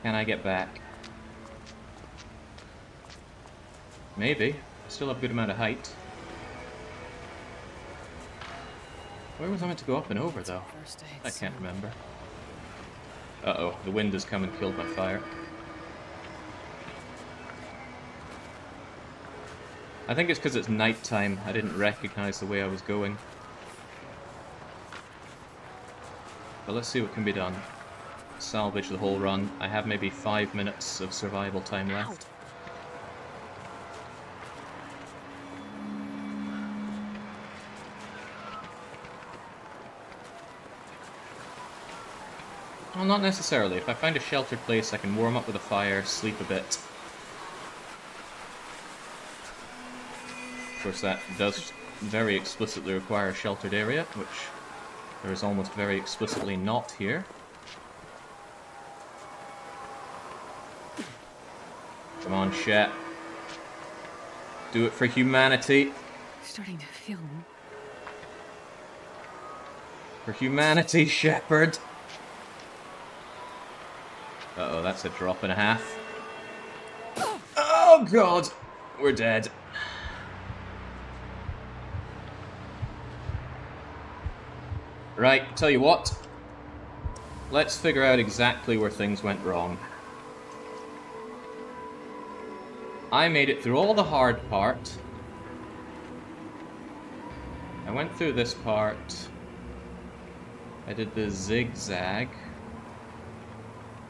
Can I get back? Maybe. Still have a good amount of height. Where was I meant to go up and over, though? I can't remember. Uh-oh, the wind has come and killed my fire. I think it's because it's night time. I didn't recognize the way I was going. But let's see what can be done. Salvage the whole run. I have maybe 5 minutes of survival time left. Well, not necessarily. If I find a sheltered place, I can warm up with a fire, sleep a bit. Of course, that does very explicitly require a sheltered area, which there is almost very explicitly not here. Come on, Shet. Do it for humanity. Starting to feel. For humanity, Shepherd. Uh-oh, that's a drop and a half. Oh, God! We're dead. Right, tell you what. Let's figure out exactly where things went wrong. I made it through all the hard part. I went through this part. I did the zigzag.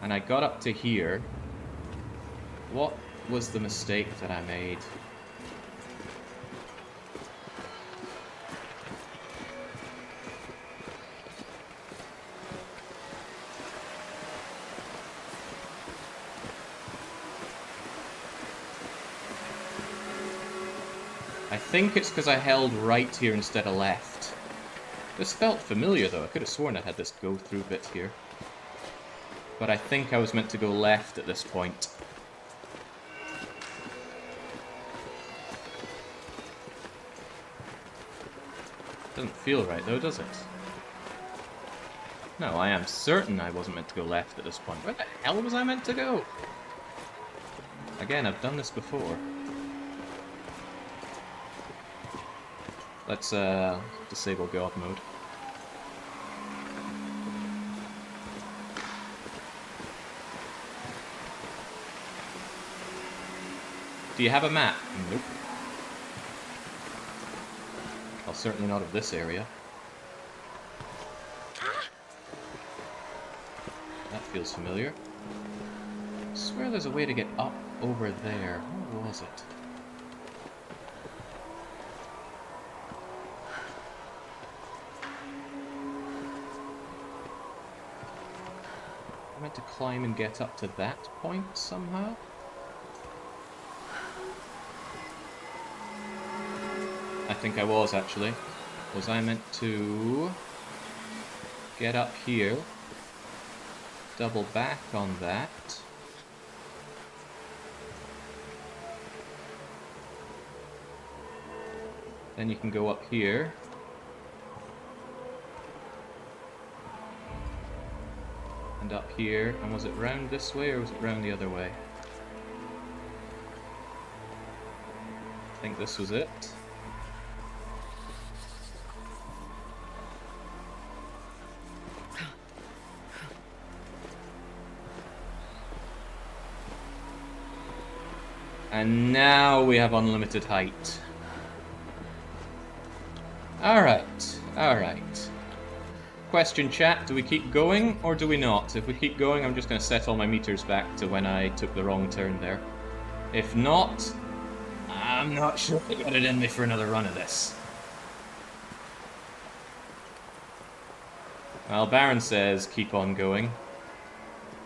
And I got up to here. What was the mistake that I made? I think it's because I held right here instead of left. This felt familiar though. I could have sworn I had this go through bit here. But I think I was meant to go left at this point. Doesn't feel right though, does it? No, I am certain I wasn't meant to go left at this point. Where the hell was I meant to go? Again, I've done this before. Let's disable God mode. Do you have a map? Nope. Well, certainly not of this area. That feels familiar. I swear there's a way to get up over there. What was it? I meant to climb and get up to that point somehow? I think I was, actually. Was I meant to get up here, double back on that, then you can go up here, and up here, and was it round this way or was it round the other way? I think this was it. And now we have unlimited height. Alright, alright. Question chat, do we keep going or do we not? If we keep going, I'm just going to set all my meters back to when I took the wrong turn there. If not, I'm not sure I got it in me for another run of this. Well, Baron says keep on going.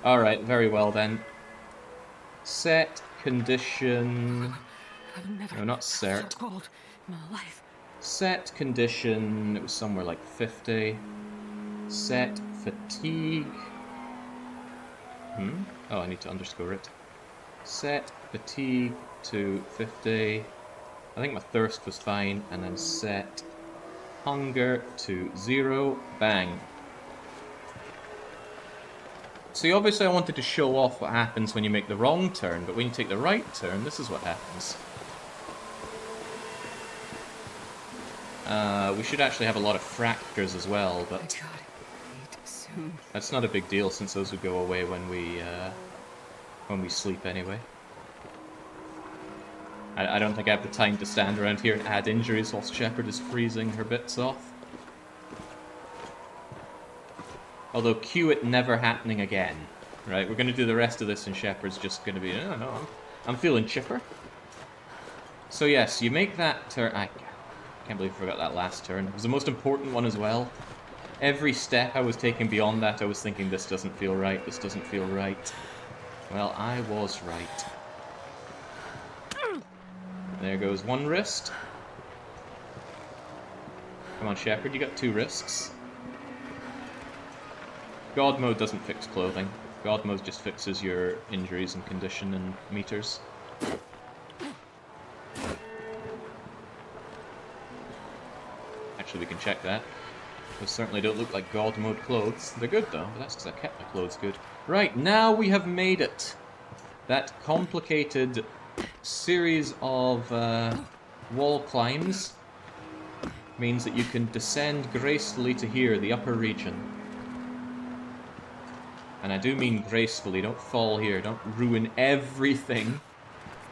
Alright, very well then. Set condition... I've never No, not felt cert. so cold in my life. Set condition, it was somewhere like 50. Set fatigue. Oh, I need to underscore it. Set fatigue to 50. I think my thirst was fine. And then set hunger to 0. Bang. See, obviously I wanted to show off what happens when you make the wrong turn, but when you take the right turn, this is what happens. We should actually have a lot of fractures as well, but I gotta eat soon. that's not a big deal since those would go away when we sleep anyway. I don't think I have the time to stand around here and add injuries whilst Shepard is freezing her bits off. Although, cue it never happening again. Right, we're going to do the rest of this and Shepard's just going to be, oh no, I'm feeling chipper. So yes, you make that turn. I can't believe I forgot that last turn. It was the most important one as well. Every step I was taking beyond that, I was thinking, this doesn't feel right, this doesn't feel right. Well, I was right. There goes one wrist. Come on, Shepard, you got 2 wrists. God mode doesn't fix clothing. God mode just fixes your injuries and condition and meters. Actually, we can check that. Those certainly don't look like God mode clothes. They're good though, but that's because I kept my clothes good. Right, now we have made it. That complicated series of wall climbs means that you can descend gracefully to here, the upper region. And I do mean gracefully, don't fall here, don't ruin everything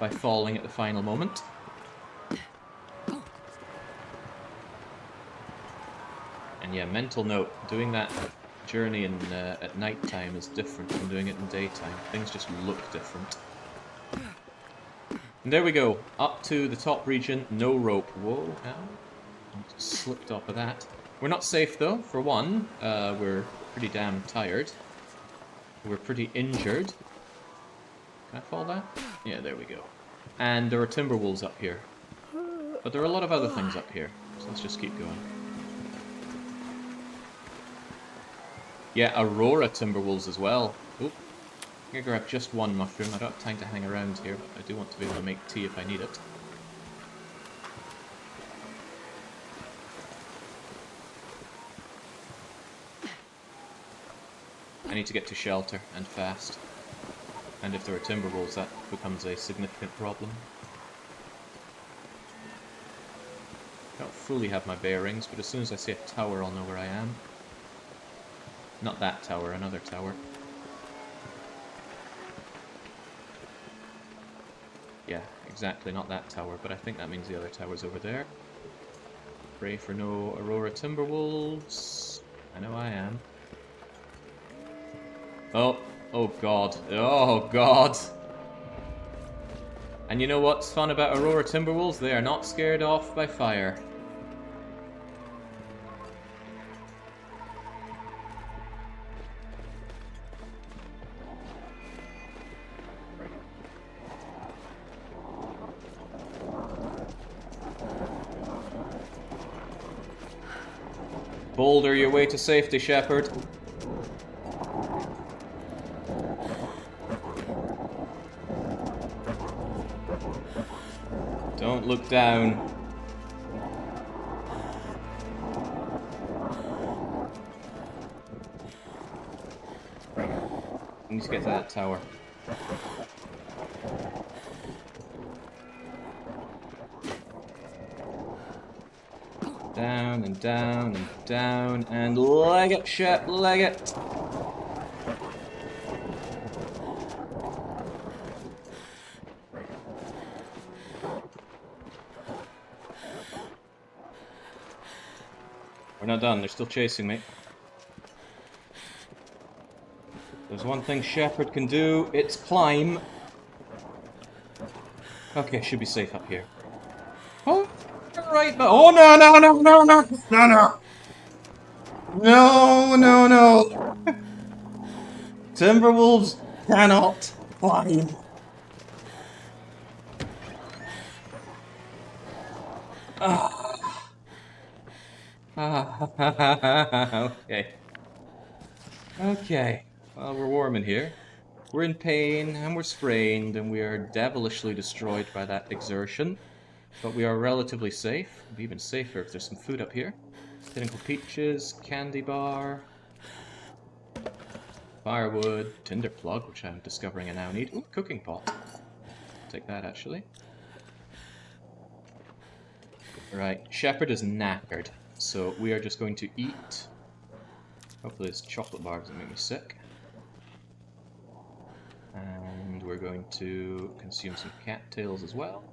by falling at the final moment. And yeah, mental note, doing that journey at night time is different from doing it in daytime. Things just look different. And there we go, up to the top region, no rope. Whoa, ow. I just slipped off of that. We're not safe though, for one. We're pretty damn tired. We're pretty injured. Can I fall that? Yeah, there we go. And there are timber wolves up here. But there are a lot of other things up here, so let's just keep going. Yeah, Aurora timber wolves as well. Oop. I'm gonna grab just one mushroom. I don't have time to hang around here, but I do want to be able to make tea if I need it. I need to get to shelter, and fast. And if there are timber wolves, that becomes a significant problem. I don't fully have my bearings, but as soon as I see a tower, I'll know where I am. Not that tower, another tower. Yeah, exactly, not that tower, but I think that means the other tower's over there. Pray for no Aurora Timberwolves. I know I am. Oh, oh god, oh god. And you know what's fun about Aurora Timberwolves? They are not scared off by fire. Boulder your way to safety, Shepard. Don't look down. I need to get to that tower. Down and down and down and leg it, Shep, leg it. We're not done, they're still chasing me. There's one thing Shepherd can do, it's climb. Okay, should be safe up here. Oh, right, but oh no, no, no, no, no, no, no. No, no, no. Timberwolves cannot climb. Okay. Okay. Well, we're warm in here. We're in pain, and we're sprained, and we are devilishly destroyed by that exertion. But we are relatively safe. We'll be even safer if there's some food up here. Pinnacle peaches, candy bar, firewood, tinder plug, which I'm discovering I now need. Ooh, cooking pot. Take that, actually. Right, Shepherd is knackered, so we are just going to eat. Hopefully this chocolate bar doesn't make me sick. And we're going to consume some cattails as well.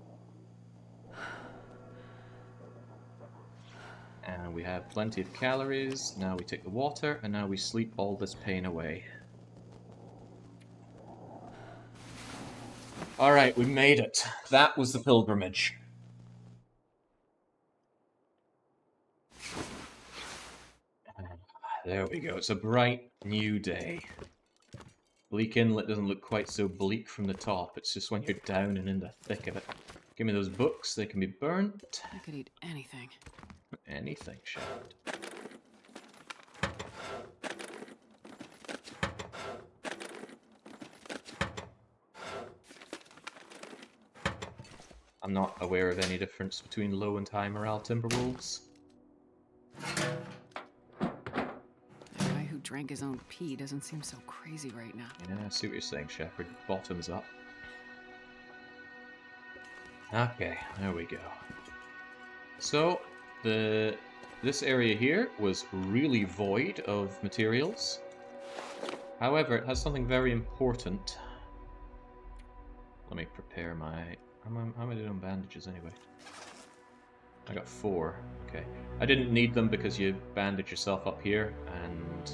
And we have plenty of calories. Now we take the water, and now we sleep all this pain away. Alright, we made it. That was the pilgrimage. There we go. It's a bright new day. Bleak Inlet doesn't look quite so bleak from the top. It's just when you're down and in the thick of it. Give me those books. They can be burnt. I could eat anything. Anything, Shepherd. I'm not aware of any difference between low and high morale timberwolves. Drank his own pee doesn't seem so crazy right now. Yeah, I see what you're saying, Shepherd. Bottoms up. Okay, there we go. So, this area here was really void of materials. However, it has something very important. Let me prepare my... How am I doing on bandages anyway? I got 4. Okay. I didn't need them because you bandage yourself up here, and...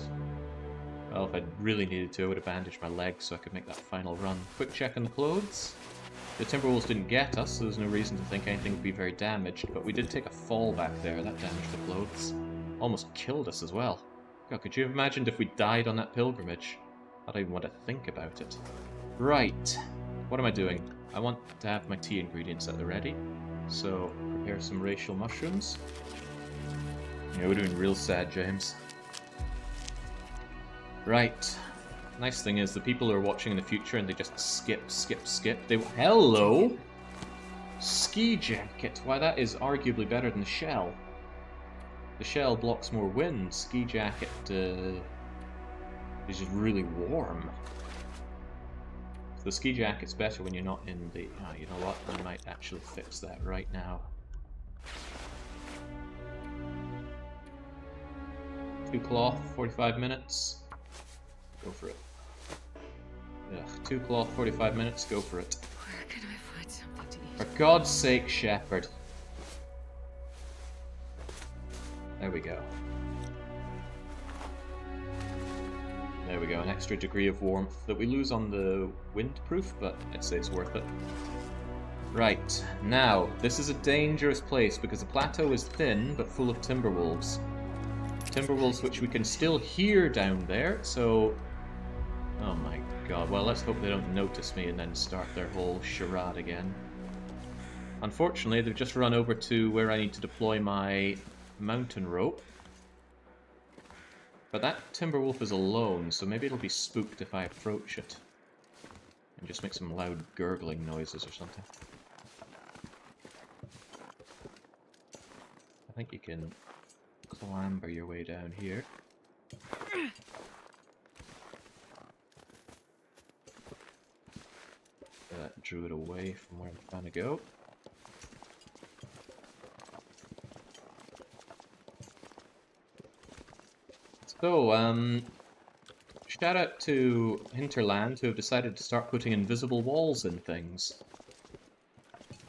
Well, if I really needed to, I would have bandaged my legs so I could make that final run. Quick check on the clothes. The Timberwolves didn't get us, so there's no reason to think anything would be very damaged, but we did take a fall back there. That damaged the clothes. Almost killed us as well. God, could you have imagined if we died on that pilgrimage? I don't even want to think about it. Right. What am I doing? I want to have my tea ingredients at the ready. So, prepare some racial mushrooms. Yeah, we're doing real sad, James. Right. Nice thing is, the people who are watching in the future and they just skip, they... Hello! Ski jacket. Why, that is arguably better than the shell. The shell blocks more wind. Ski jacket is just really warm. The ski jacket's better when you're not in the... Oh, you know what? I might actually fix that right now. 2 cloth, 45 minutes. Go for it. Ugh, 2 cloth, 45 minutes, go for it. Where can I find something to eat? For God's sake, Shepherd. There we go. There we go, an extra degree of warmth that we lose on the windproof, but I'd say it's worth it. Right, now, this is a dangerous place because the plateau is thin but full of timberwolves. Timberwolves which we can still hear down there, so... Oh my god, well let's hope they don't notice me and then start their whole charade again. Unfortunately, they've just run over to where I need to deploy my mountain rope. But that Timberwolf is alone, so maybe it'll be spooked if I approach it. And just make some loud gurgling noises or something. I think you can clamber your way down here. That drew it away from where I'm trying to go. So, shout out to Hinterland who have decided to start putting invisible walls in things.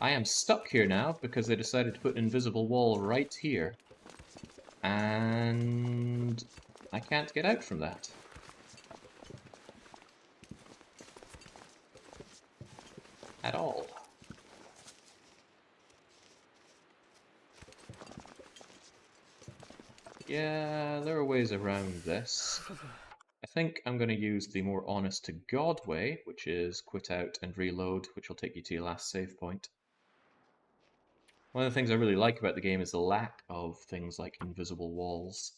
I am stuck here now because they decided to put an invisible wall right here. And I can't get out from that. Yeah, there are ways around this. I think I'm going to use the more honest to God way, which is quit out and reload, which will take you to your last save point. One of the things I really like about the game is the lack of things like invisible walls.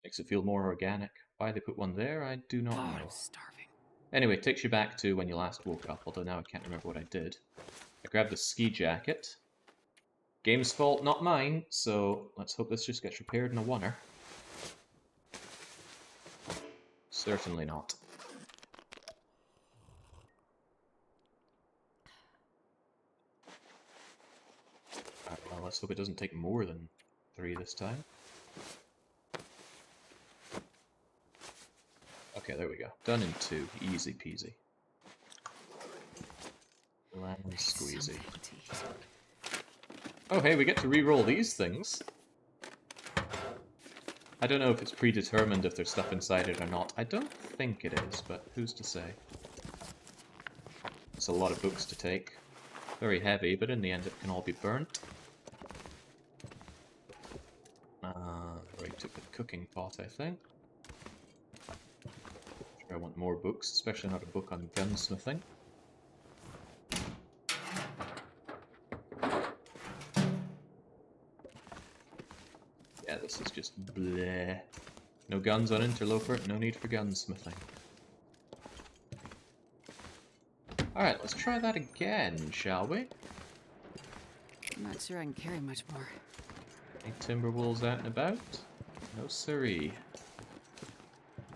Makes it feel more organic. Why they put one there, I do not God, know. I'm starving. Anyway, it takes you back to when you last woke up, although now I can't remember what I did. I grabbed the ski jacket. Game's fault, not mine, so let's hope this just gets repaired in a oneer. Certainly not. Alright, well, let's hope it doesn't take more than 3 this time. Okay, there we go. Done in 2. Easy peasy. Lemon squeezy. Something to eat. Oh, hey, we get to re-roll these things. I don't know if it's predetermined if there's stuff inside it or not. I don't think it is, but who's to say? It's a lot of books to take. Very heavy, but in the end it can all be burnt. Right, took the cooking pot, I think. Sure, I want more books, especially not a book on gunsmithing. Yeah, this is just bleh. No guns on Interloper, no need for gunsmithing. Alright, let's try that again, shall we? I'm not sure I can carry much more. Any timber wolves out and about? No siree.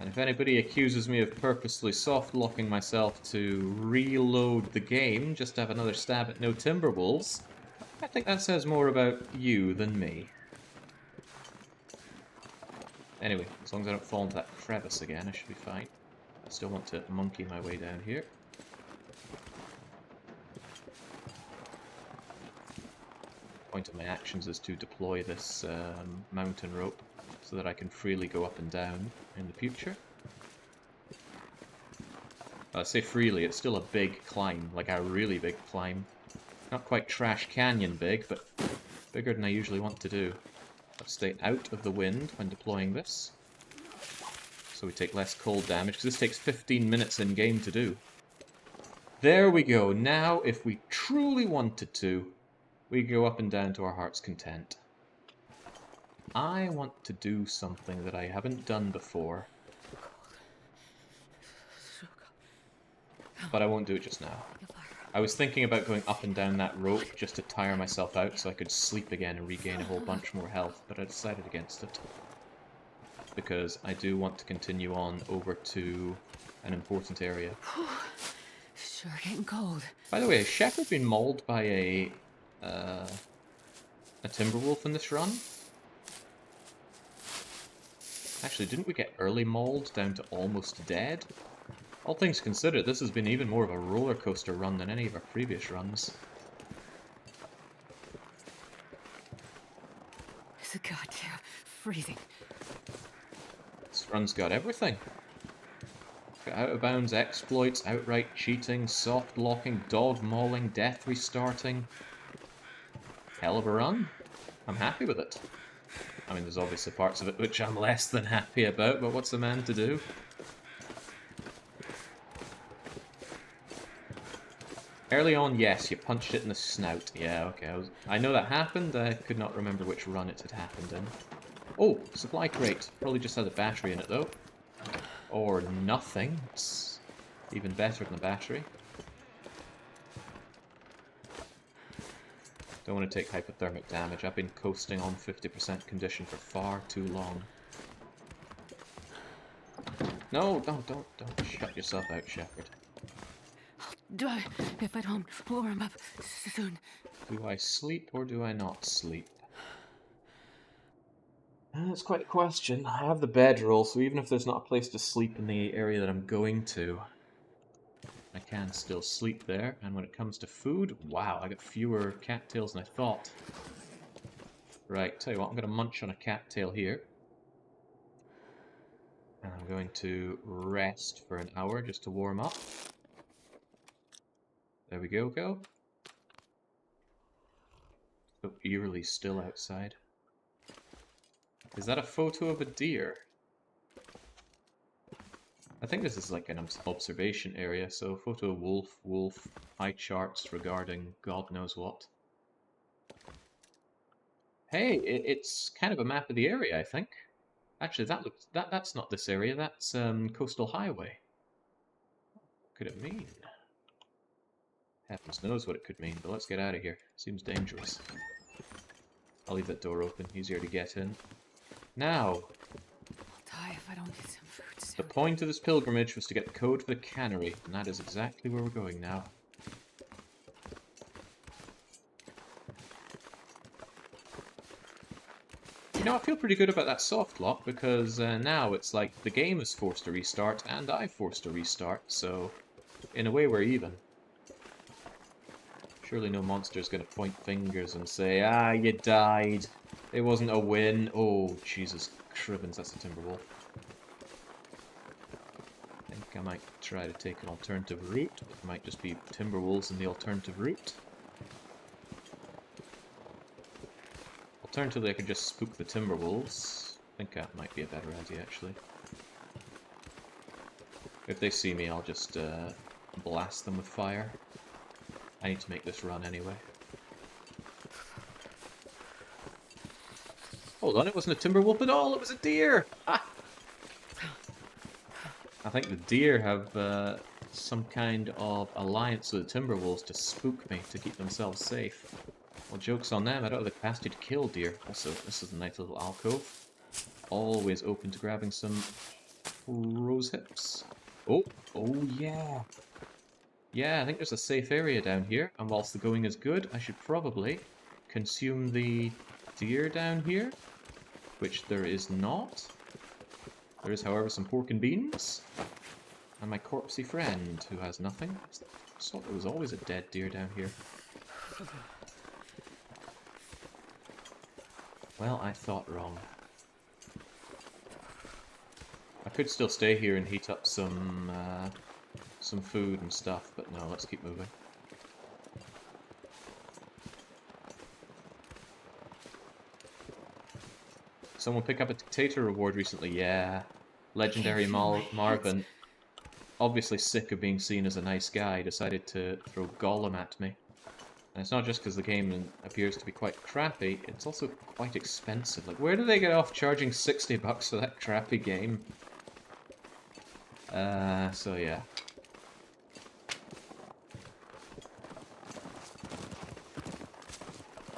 And if anybody accuses me of purposely soft-locking myself to reload the game just to have another stab at no timber wolves, I think that says more about you than me. Anyway, as long as I don't fall into that crevice again, I should be fine. I still want to monkey my way down here. The point of my actions is to deploy this mountain rope so that I can freely go up and down in the future. I say freely, it's still a big climb, like a really big climb. Not quite Trash Canyon big, but bigger than I usually want to do. Let's stay out of the wind when deploying this, so we take less cold damage, because this takes 15 minutes in-game to do. There we go. Now, if we truly wanted to, we go up and down to our heart's content. I want to do something that I haven't done before, but I won't do it just now. I was thinking about going up and down that rope just to tire myself out so I could sleep again and regain a whole bunch more health, but I decided against it. Because I do want to continue on over to an important area. Sure getting cold. By the way, has Shepard been mauled by a timber wolf in this run? Actually, didn't we get early mauled down to almost dead? All things considered, this has been even more of a roller coaster run than any of our previous runs. It's a goddamn freezing. This run's got everything. Got out of bounds exploits, outright cheating, soft locking, dog mauling, death restarting. Hell of a run. I'm happy with it. I mean, there's obviously parts of it which I'm less than happy about, but what's a man to do? Early on, yes, you punched it in the snout. Yeah, okay. I know that happened. I could not remember which run it had happened in. Oh, supply crate. Probably just had a battery in it, though. Or nothing. It's even better than a battery. Don't want to take hypothermic damage. I've been coasting on 50% condition for far too long. No, don't shut yourself out, Shepard. Do I, if I don't warm up soon? Do I sleep or do I not sleep? That's quite a question. I have the bedroll, so even if there's not a place to sleep in the area that I'm going to, I can still sleep there. And when it comes to food, wow, I got fewer cattails than I thought. Right, tell you what, I'm going to munch on a cattail here. And I'm going to rest for an hour just to warm up. There we go. So eerily still outside. Is that a photo of a deer? I think this is like an observation area, so photo of wolf, wolf, eye charts regarding God knows what. Hey, it's kind of a map of the area, I think. Actually, that's not this area. That's Coastal Highway. What could it mean? Heavens knows what it could mean, but let's get out of here. Seems dangerous. I'll leave that door open. Easier to get in. Now, I'll die if I don't get some food soon. the point of this pilgrimage was to get the code for the cannery, and that is exactly where we're going now. You know, I feel pretty good about that soft lock, because now it's like the game is forced to restart, and I'm forced to restart, so in a way we're even. Surely no monster's gonna point fingers and say, ah, you died. It wasn't a win. Oh, Jesus cribbins, that's a Timberwolf. I think I might try to take an alternative route. It might just be Timberwolves in the alternative route. Alternatively, I could just spook the Timberwolves. I think that might be a better idea, actually. If they see me, I'll just blast them with fire. I need to make this run anyway. Hold on, it wasn't a Timberwolf at all, it was a deer! Ah! I think the deer have some kind of alliance with the Timberwolves to spook me, to keep themselves safe. Well, joke's on them, I don't have the capacity to kill deer. Also, this is a nice little alcove. Always open to grabbing some rose hips. Oh yeah! Yeah, I think there's a safe area down here, and whilst the going is good, I should probably consume the deer down here, which there is not. There is, however, some pork and beans, and my corpsey friend, who has nothing. I thought there was always a dead deer down here. Well, I thought wrong. I could still stay here and heat up some food and stuff, but no, let's keep moving. Someone pick up a dictator reward recently, yeah. Legendary Marvin, obviously sick of being seen as a nice guy, decided to throw Gollum at me. And it's not just because the game appears to be quite crappy, it's also quite expensive. Like, where do they get off charging 60 bucks for that crappy game? So yeah.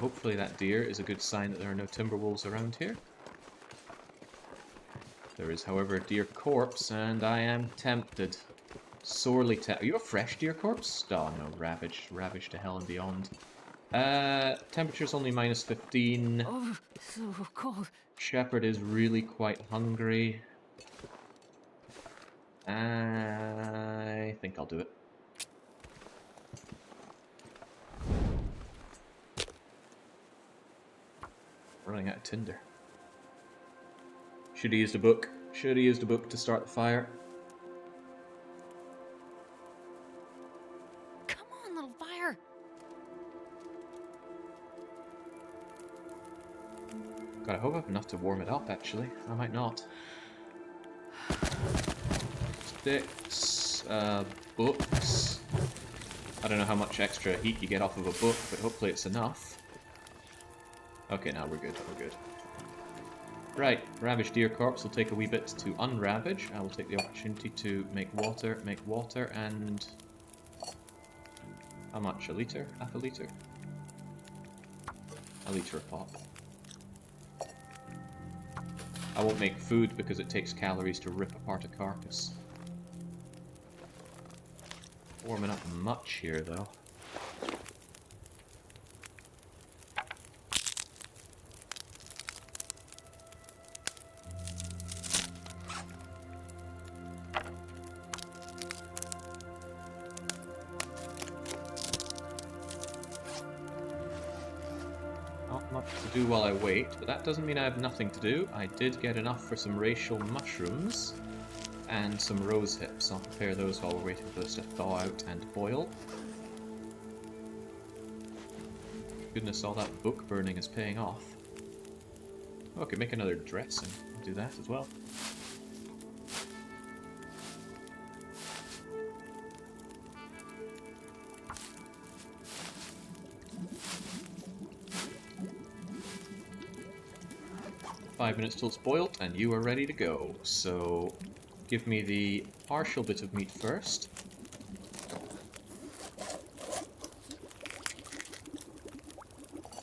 Hopefully that deer is a good sign that there are no Timberwolves around here. There is, however, a deer corpse, and I am tempted. Sorely tempted. Are you a fresh deer corpse? Oh no, ravaged to hell and beyond. Temperature's only -15. Oh, so cold. Shepherd is really quite hungry. I think I'll do it. Running out of tinder. Should have used a book. Should have used a book to start the fire. Come on, little fire. God, I hope I have enough to warm it up, actually. I might not. Sticks, books. I don't know how much extra heat you get off of a book, but hopefully it's enough. Okay, now we're good, we're good. Right, ravaged deer corpse will take a wee bit to unravage. I will take the opportunity to make water, and... How much? A litre? Half a litre? A litre a pop. I won't make food because it takes calories to rip apart a carcass. Warming up much here, though. Not much to do while I wait, but that doesn't mean I have nothing to do. I did get enough for some racial mushrooms and some rose hips. I'll prepare those while we're waiting for this to thaw out and boil. Goodness, all that book burning is paying off. Oh, I could make another dressing. I'll do that as well. Five minutes till it's boiled, and you are ready to go. So, give me the partial bit of meat first.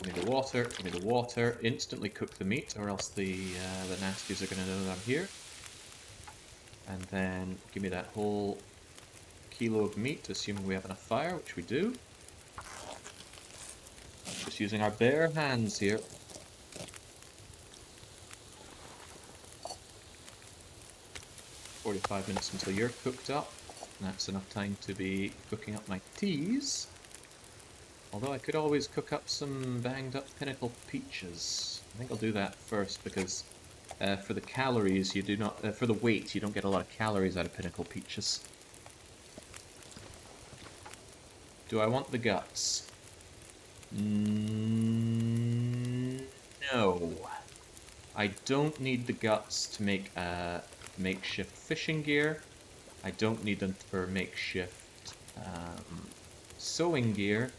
Give me the water, give me the water. Instantly cook the meat, or else the nasties are going to know that I'm here. And then give me that whole kilo of meat, assuming we have enough fire, which we do. Just using our bare hands here. 45 minutes until you're cooked up. That's enough time to be cooking up my teas. Although I could always cook up some banged up pinnacle peaches. I think I'll do that first because for the calories you do not, for the weight you don't get a lot of calories out of pinnacle peaches. Do I want the guts? No. I don't need the guts to make makeshift fishing gear. I don't need them for makeshift sewing gear.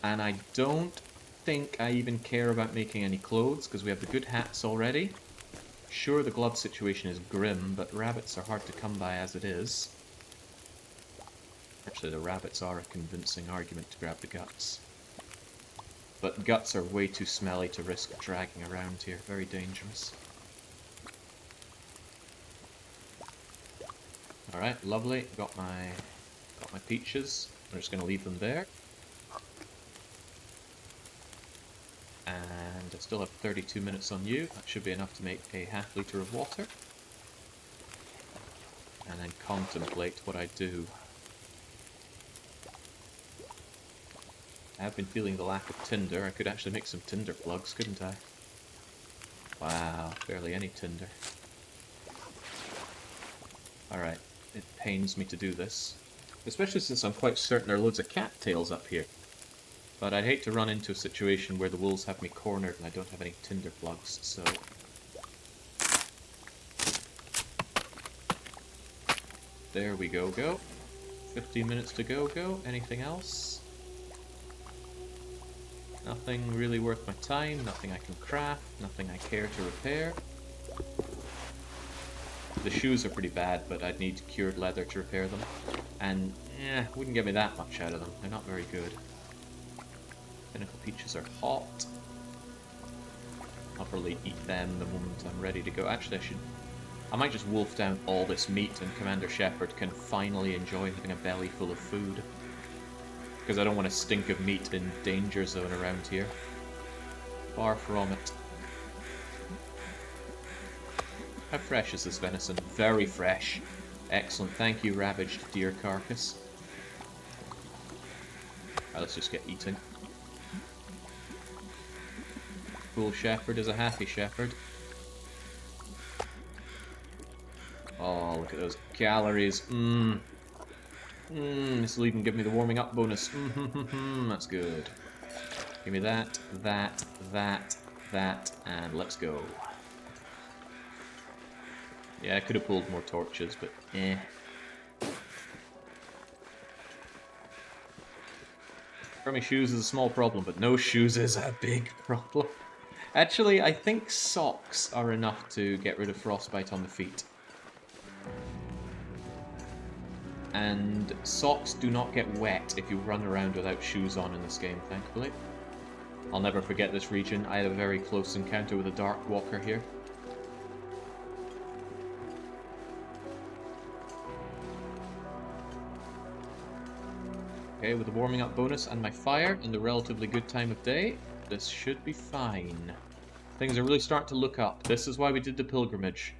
And I don't think I even care about making any clothes, because we have the good hats already. Sure, the glove situation is grim, but rabbits are hard to come by as it is. Actually, the rabbits are a convincing argument to grab the guts. But guts are way too smelly to risk dragging around here. Very dangerous. Alright, lovely. Got my peaches. I'm just going to leave them there. And I still have 32 minutes on you. That should be enough to make a ½ liter of water. And then contemplate what I do. I have been feeling the lack of tinder. I could actually make some tinder plugs, couldn't I? Wow, barely any tinder. Alright, it pains me to do this. Especially since I'm quite certain there are loads of cattails up here. But I'd hate to run into a situation where the wolves have me cornered and I don't have any tinder plugs, so... There we go. 15 minutes to go. Anything else? Nothing really worth my time, nothing I can craft, nothing I care to repair. The shoes are pretty bad, but I'd need cured leather to repair them. And, wouldn't get me that much out of them. They're not very good. Pinnacle peaches are hot. I'll probably eat them the moment I'm ready to go. Actually, I might just wolf down all this meat and Commander Shepard can finally enjoy having a belly full of food. Because I don't want to stink of meat in danger zone around here. Far from it. How fresh is this venison? Very fresh. Excellent. Thank you, ravaged deer carcass. Alright, let's just get eating. Cool shepherd is a happy shepherd. Oh, look at those calories. This will even give me the warming up bonus. That's good. Give me that, and let's go. Yeah, I could have pulled more torches, but Crummy shoes is a small problem, but no shoes is a big problem. Actually, I think socks are enough to get rid of frostbite on the feet. And socks do not get wet if you run around without shoes on in this game, thankfully. I'll never forget this region. I had a very close encounter with a dark walker here. Okay, with the warming up bonus and my fire and the relatively good time of day, this should be fine. Things are really starting to look up. This is why we did the pilgrimage.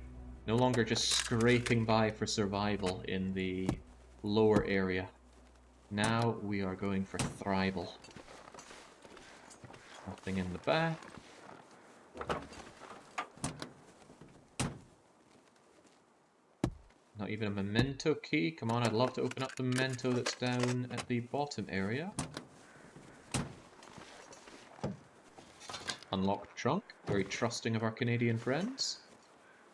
No longer just scraping by for survival in the lower area. Now we are going for thrival. Nothing in the back. Not even a memento key. Come on, I'd love to open up the memento that's down at the bottom area. Unlocked trunk. Very trusting of our Canadian friends.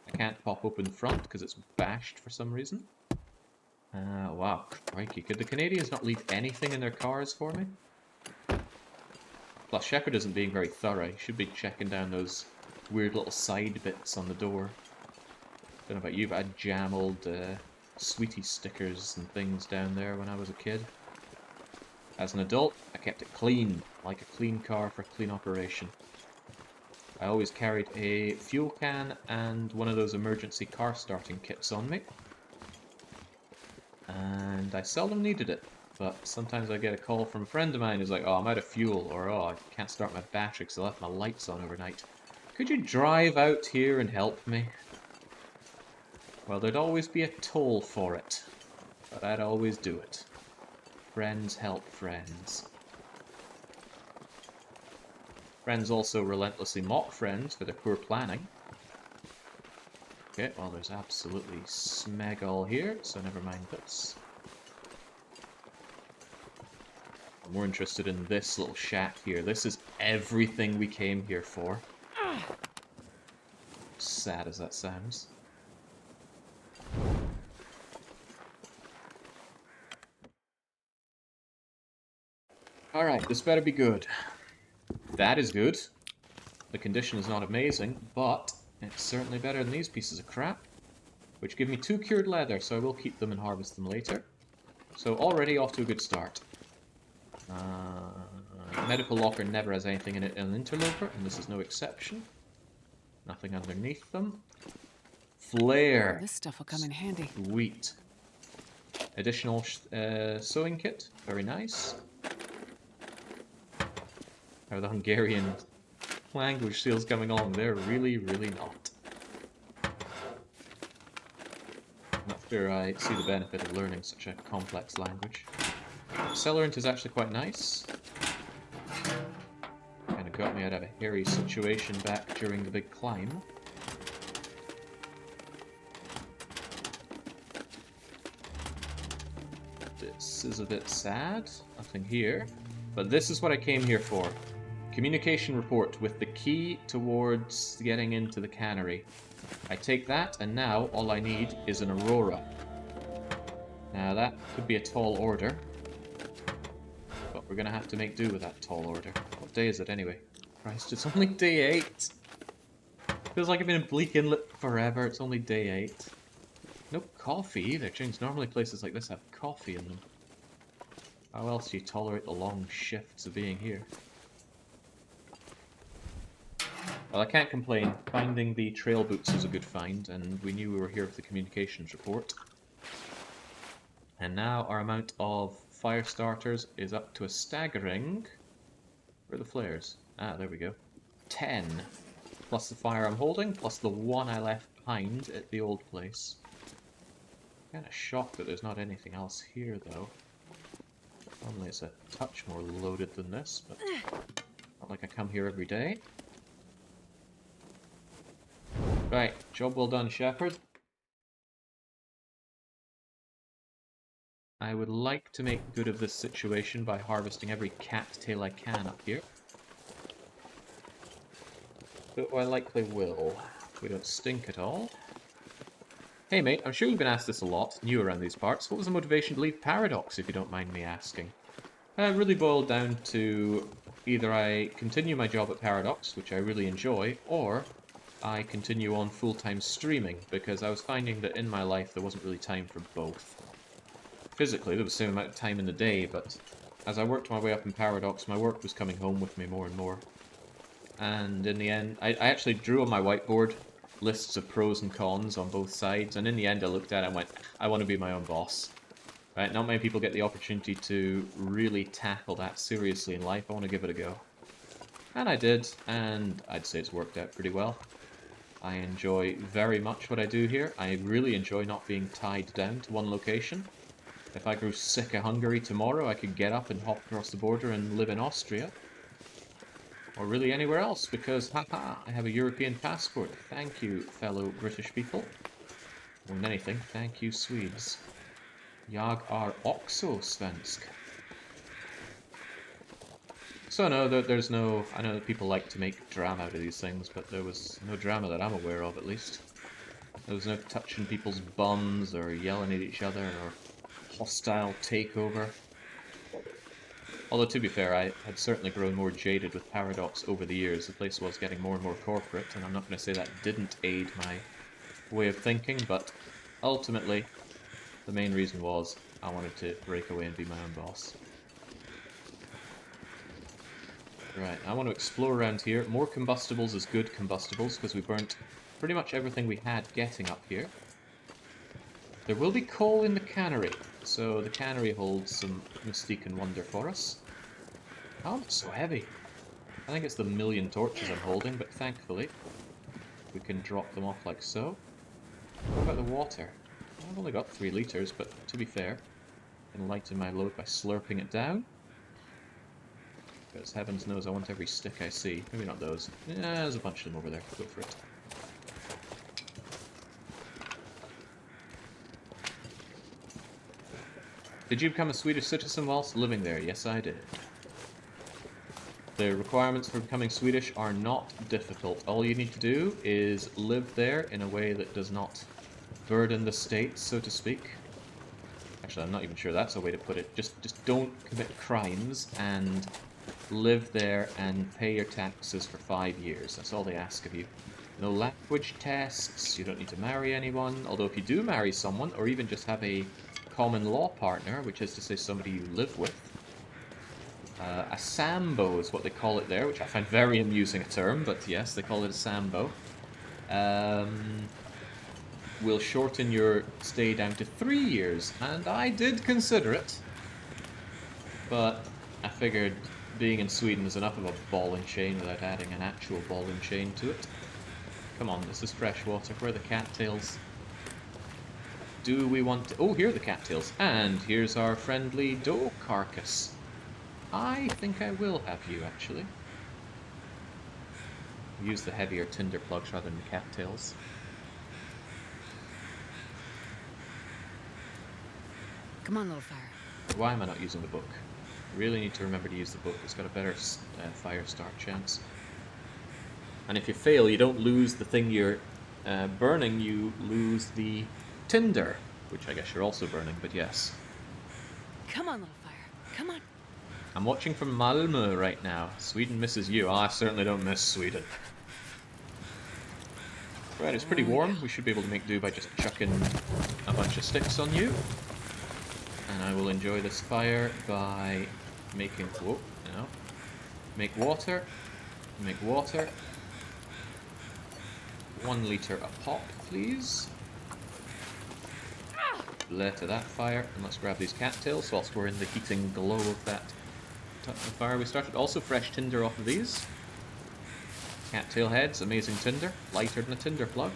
I can't pop open the front because it's bashed for some reason. Wow, crikey. Could the Canadians not leave anything in their cars for me? Plus, Shepard isn't being very thorough. He should be checking down those weird little side bits on the door. Don't know about you, but I jammed sweetie stickers and things down there when I was a kid. As an adult, I kept it clean, like a clean car for clean operation. I always carried a fuel can and one of those emergency car starting kits on me. And I seldom needed it, but sometimes I get a call from a friend of mine who's like, oh, I'm out of fuel, or oh, I can't start my battery because I left my lights on overnight. Could you drive out here and help me? Well, there'd always be a toll for it, but I'd always do it. Friends help friends. Friends also relentlessly mock friends for their poor planning. Okay, well there's absolutely smeg all here, so never mind this. I'm more interested in this little shack here. This is everything we came here for. Sad as that sounds. Alright, this better be good. That is good. The condition is not amazing, but it's certainly better than these pieces of crap. Which give me 2 cured leather, so I will keep them and harvest them later. So already off to a good start. Medical locker never has anything in it in an interloper, and this is no exception. Nothing underneath them. Flare. Oh, this stuff will come in handy. Sweet. Additional sewing kit. Very nice. Are the Hungarian language skills coming along? They're really, really not. Not sure I see the benefit of learning such a complex language. Accelerant is actually quite nice. Kind of got me out of a hairy situation back during the big climb. This is a bit sad. Nothing here. But this is what I came here for. Communication report with the key towards getting into the cannery. I take that, and now all I need is an Aurora. Now that could be a tall order, but we're gonna have to make do with that tall order. What day is it anyway? Christ, it's only day 8! Feels like I've been in Bleak Inlet forever, it's only day 8. No coffee either, James. Normally places like this have coffee in them. How else do you tolerate the long shifts of being here? Well, I can't complain. Finding the trail boots was a good find, and we knew we were here for the communications report. And now our amount of fire starters is up to a staggering... Where are the flares? Ah, there we go. 10. Plus the fire I'm holding, plus the 1 I left behind at the old place. Kinda shocked that there's not anything else here, though. Normally it's a touch more loaded than this, but not like I come here every day. Right, job well done, Shepard. I would like to make good of this situation by harvesting every cattail I can up here. But I likely will, if we don't stink at all. Hey mate, I'm sure you've been asked this a lot, new around these parts. What was the motivation to leave Paradox, if you don't mind me asking? It really boiled down to either I continue my job at Paradox, which I really enjoy, or I continue on full-time streaming, because I was finding that in my life there wasn't really time for both. Physically, there was the same amount of time in the day, but as I worked my way up in Paradox, my work was coming home with me more and more. And in the end, I actually drew on my whiteboard lists of pros and cons on both sides, and in the end I looked at it and went, I want to be my own boss. Right? Not many people get the opportunity to really tackle that seriously in life. I want to give it a go. And I did, and I'd say it's worked out pretty well. I enjoy very much what I do here. I really enjoy not being tied down to one location. If I grew sick of Hungary tomorrow, I could get up and hop across the border and live in Austria. Or really anywhere else, because, haha, I have a European passport. Thank you, fellow British people. More than anything, thank you, Swedes. Jag är också svensk. So no, there's no... I know that people like to make drama out of these things, but there was no drama that I'm aware of, at least. There was no touching people's bums, or yelling at each other, or hostile takeover. Although, to be fair, I had certainly grown more jaded with Paradox over the years. The place was getting more and more corporate, and I'm not going to say that didn't aid my way of thinking, but ultimately, the main reason was I wanted to break away and be my own boss. Right, I want to explore around here. More combustibles is good combustibles, because we burnt pretty much everything we had getting up here. There will be coal in the cannery, so the cannery holds some mystique and wonder for us. Oh, it's so heavy. I think it's the 1,000,000 torches I'm holding, but thankfully we can drop them off like so. What about the water? I've only got 3 litres, but to be fair, I can lighten my load by slurping it down. Because heavens knows I want every stick I see. Maybe not those. Yeah, there's a bunch of them over there. Go for it. Did you become a Swedish citizen whilst living there? Yes, I did. The requirements for becoming Swedish are not difficult. All you need to do is live there in a way that does not burden the state, so to speak. Actually, I'm not even sure that's a way to put it. Just don't commit crimes and live there and pay your taxes for 5 years. That's all they ask of you. No language tests, you don't need to marry anyone, although if you do marry someone, or even just have a common law partner, which is to say somebody you live with, a sambo is what they call it there, which I find very amusing a term, but yes, they call it a sambo. Will shorten your stay down to 3 years, and I did consider it. But I figured being in Sweden is enough of a ball and chain without adding an actual ball and chain to it. Come on, this is fresh water. Where are the cattails? Do we want to... Oh, here are the cattails. And here's our friendly doe carcass. I think I will have you, actually. Use the heavier tinder plugs rather than the cattails. Come on, little fire. Why am I not using the book? I really need to remember to use the book. It's got a better fire start chance. And if you fail, you don't lose the thing you're burning, you lose the tinder, which I guess you're also burning, but yes. Come on, little fire. Come on. I'm watching from Malmö right now. Sweden misses you. Oh, I certainly don't miss Sweden. Right, it's pretty warm. We should be able to make do by just chucking a bunch of sticks on you. And I will enjoy this fire by making... Whoa, no. Make water. Make water. 1 litre a pop, please. Blare to that fire. And let's grab these cattails whilst we're in the heating glow of that fire we started. Also fresh tinder off of these. Cattail heads, amazing tinder. Lighter than a tinder plug.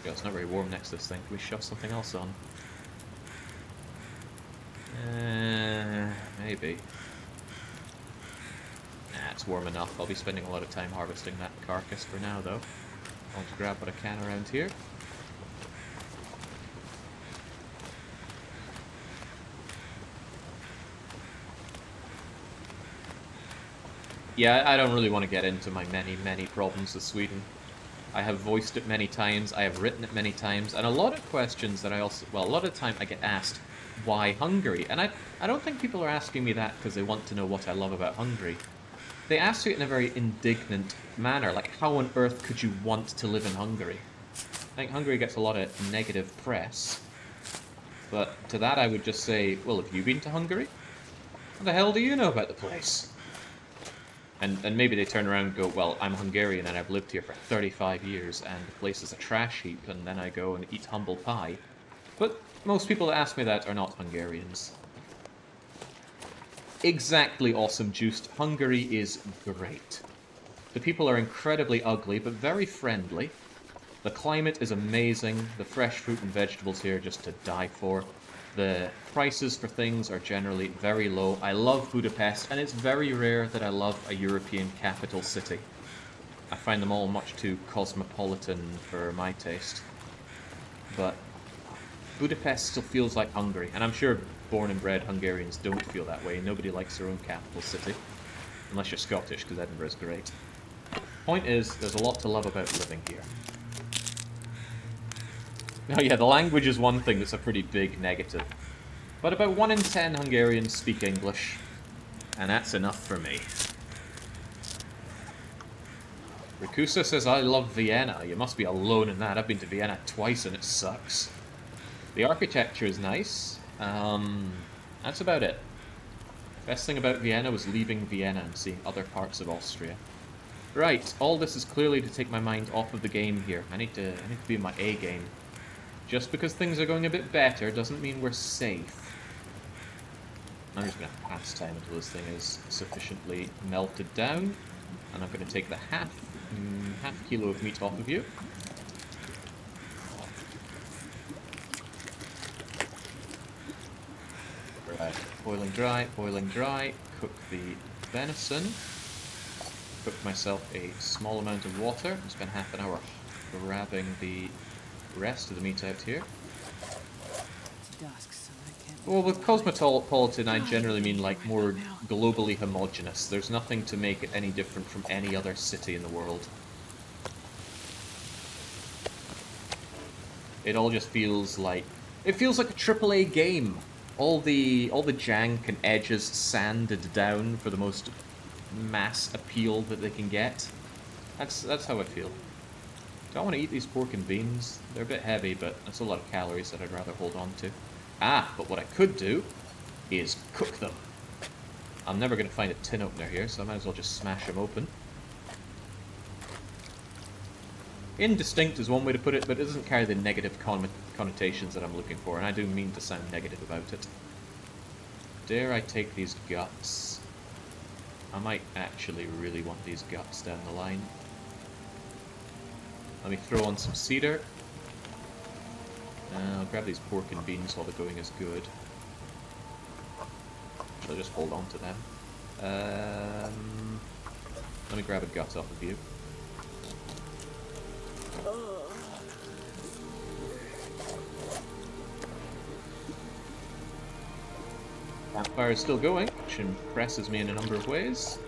Yeah, it's not very warm next to this thing. Can we shove something else on? Maybe. Nah, it's warm enough. I'll be spending a lot of time harvesting that carcass for now, though. I want to grab what I can around here. Yeah, I don't really want to get into my many problems with Sweden. I have voiced it many times, I have written it many times, and a lot of questions that I also... Well, a lot of the time I get asked, why Hungary? And I don't think people are asking me that because they want to know what I love about Hungary. They ask it in a very indignant manner, like how on earth could you want to live in Hungary? I think Hungary gets a lot of negative press, but to that I would just say, well, have you been to Hungary? What the hell do you know about the place? And maybe they turn around and go, well, I'm Hungarian and I've lived here for 35 years and the place is a trash heap, and then I go and eat humble pie. But most people that ask me that are not Hungarians. Exactly, awesome juiced. Hungary is great. The people are incredibly ugly, but very friendly. The climate is amazing. The fresh fruit and vegetables here are just to die for. The prices for things are generally very low. I love Budapest, and it's very rare that I love a European capital city. I find them all much too cosmopolitan for my taste. But Budapest still feels like Hungary, and I'm sure born and bred Hungarians don't feel that way. Nobody likes their own capital city. Unless you're Scottish, because Edinburgh's great. Point is, there's a lot to love about living here. Oh yeah, the language is one thing that's a pretty big negative. But about 1 in 10 Hungarians speak English, and that's enough for me. Rakusa says, I love Vienna. You must be alone in that. I've been to Vienna twice and it sucks. The architecture is nice. That's about it. Best thing about Vienna was leaving Vienna and seeing other parts of Austria. Right, all this is clearly to take my mind off of the game here. I need to be in my A game. Just because things are going a bit better doesn't mean we're safe. I'm just going to pass time until this thing is sufficiently melted down. And I'm going to take the half kilo of meat off of you. Right, boiling dry, cook the venison. Cook myself a small amount of water. Spend half an hour grabbing the rest of the meat out here. Well, with cosmopolitan, I generally mean like more globally homogenous. There's nothing to make it any different from any other city in the world. It all just feels like... It feels like a AAA game. All the jank and edges sanded down for the most mass appeal that they can get. That's how I feel. Do I want to eat these pork and beans? They're a bit heavy, but that's a lot of calories that I'd rather hold on to. Ah, but what I could do is cook them. I'm never going to find a tin opener here, so I might as well just smash them open. Indistinct is one way to put it, but it doesn't carry the negative connotations that I'm looking for, and I do mean to sound negative about it. Dare I take these guts? I might actually really want these guts down the line. Let me throw on some cedar. I'll grab these pork and beans while the going is good. I'll just hold on to them. Let me grab a gut off of you. Campfire is still going, which impresses me in a number of ways.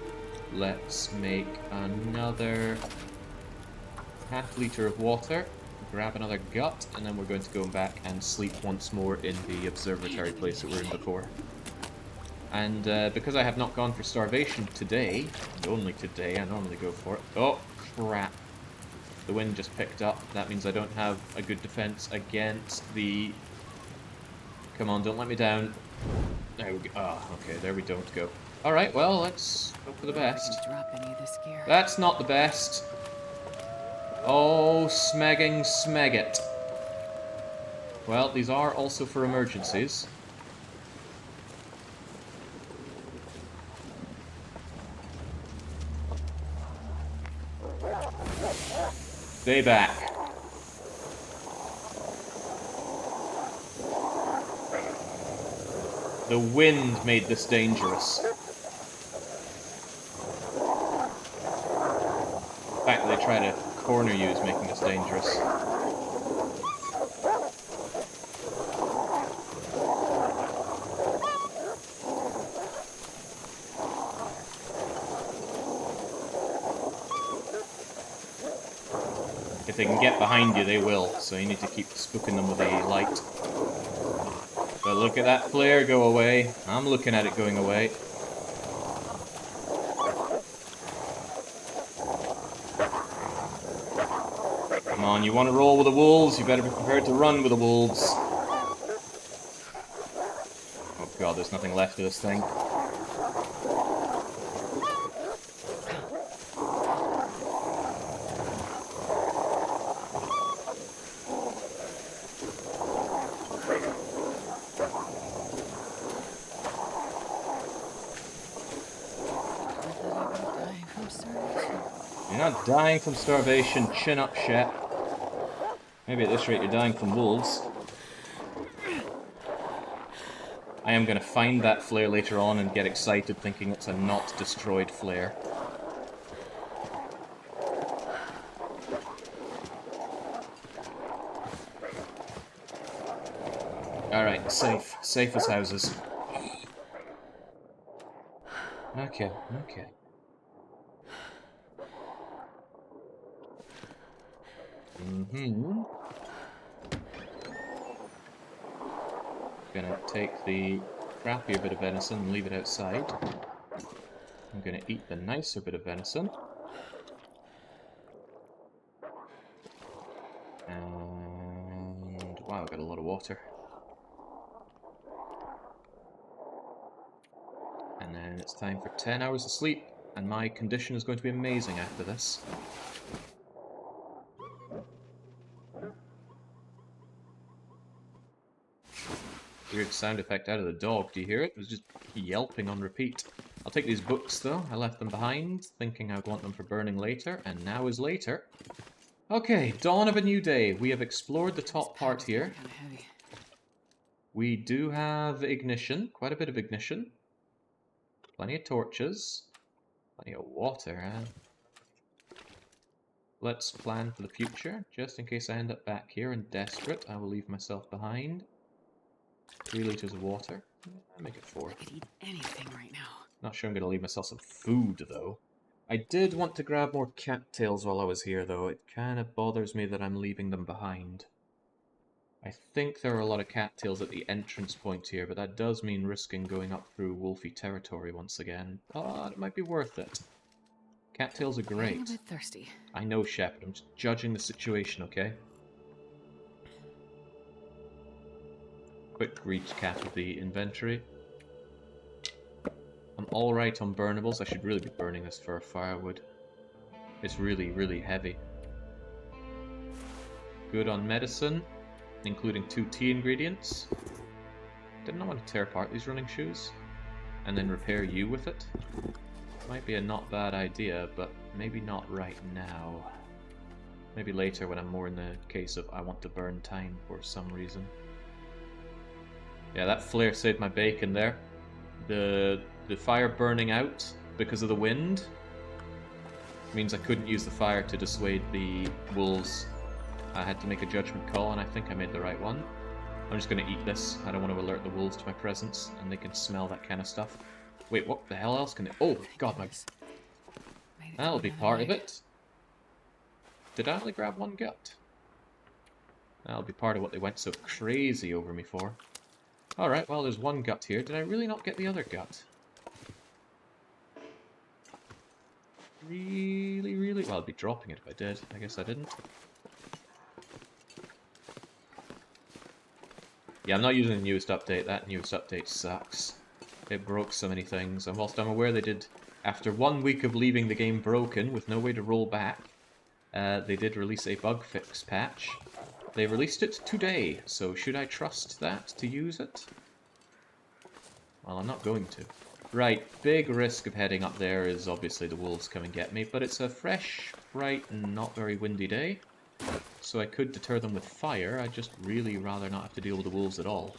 Let's make another half liter of water, grab another gut, and then we're going to go back and sleep once more in the observatory place that we were in before. And because I have not gone for starvation today, and only today, I normally go for it. Oh, crap. The wind just picked up. That means I don't have a good defense against the... Come on, don't let me down. There we go. Ah, okay, there we don't go. Alright, well, let's hope for the best. That's not the best. Oh, smegging smegget. Well, these are also for emergencies. Stay back. The wind made this dangerous. The fact that they try to corner you is making this dangerous. If they can get behind you, they will, so you need to keep spooking them with a light. But look at that flare go away. I'm looking at it going away. Come on, you want to roll with the wolves, you better be prepared to run with the wolves. Oh god, there's nothing left of this thing. You're not dying from starvation, chin up, Shep. Maybe at this rate you're dying from wolves. I am going to find that flare later on and get excited thinking it's a not destroyed flare. Alright, safe. Safe as houses. Okay, okay. Gonna take the crappier bit of venison and leave it outside. I'm gonna eat the nicer bit of venison. And wow, I've got a lot of water. And then it's time for 10 hours of sleep, and my condition is going to be amazing after this. Weird sound effect out of the dog, do you hear it? It was just yelping on repeat. I'll take these books though, I left them behind, thinking I'd want them for burning later, and now is later. Okay, dawn of a new day. We have explored the top part here. We do have ignition, quite a bit of ignition. Plenty of torches. Plenty of water, huh? Let's plan for the future, just in case I end up back here and desperate. I will leave myself behind. 3 liters of water. I'll make it 4. I could eat anything right now. Not sure I'm going to leave myself some food, though. I did want to grab more cattails while I was here, though. It kind of bothers me that I'm leaving them behind. I think there are a lot of cattails at the entrance point here, but that does mean risking going up through wolfy territory once again. But it might be worth it. Cattails are great. I'm a bit thirsty. I know, Shepard. I'm just judging the situation, okay? Quick recap of the inventory. I'm alright on burnables. I should really be burning this for firewood. It's really, really heavy. Good on medicine, including 2 tea ingredients. Didn't I want to tear apart these running shoes? And then repair you with it? Might be a not bad idea, but maybe not right now. Maybe later when I'm more in the case of I want to burn time for some reason. Yeah, that flare saved my bacon there. The fire burning out because of the wind means I couldn't use the fire to dissuade the wolves. I had to make a judgment call, and I think I made the right one. I'm just going to eat this. I don't want to alert the wolves to my presence, and they can smell that kind of stuff. Wait, what the hell else can they... Oh, God, my... That'll be part of it. Did I only grab 1 gut? That'll be part of what they went so crazy over me for. Alright, well, there's 1 gut here. Did I really not get the other gut? Really, really? Well, I'd be dropping it if I did. I guess I didn't. Yeah, I'm not using the newest update. That newest update sucks. It broke so many things. And whilst I'm aware they did, after 1 week of leaving the game broken with no way to roll back, they did release a bug fix patch. They released it today, so should I trust that to use it? Well, I'm not going to. Right, big risk of heading up there is obviously the wolves come and get me, but it's a fresh, bright, and not very windy day, so I could deter them with fire. I'd just really rather not have to deal with the wolves at all.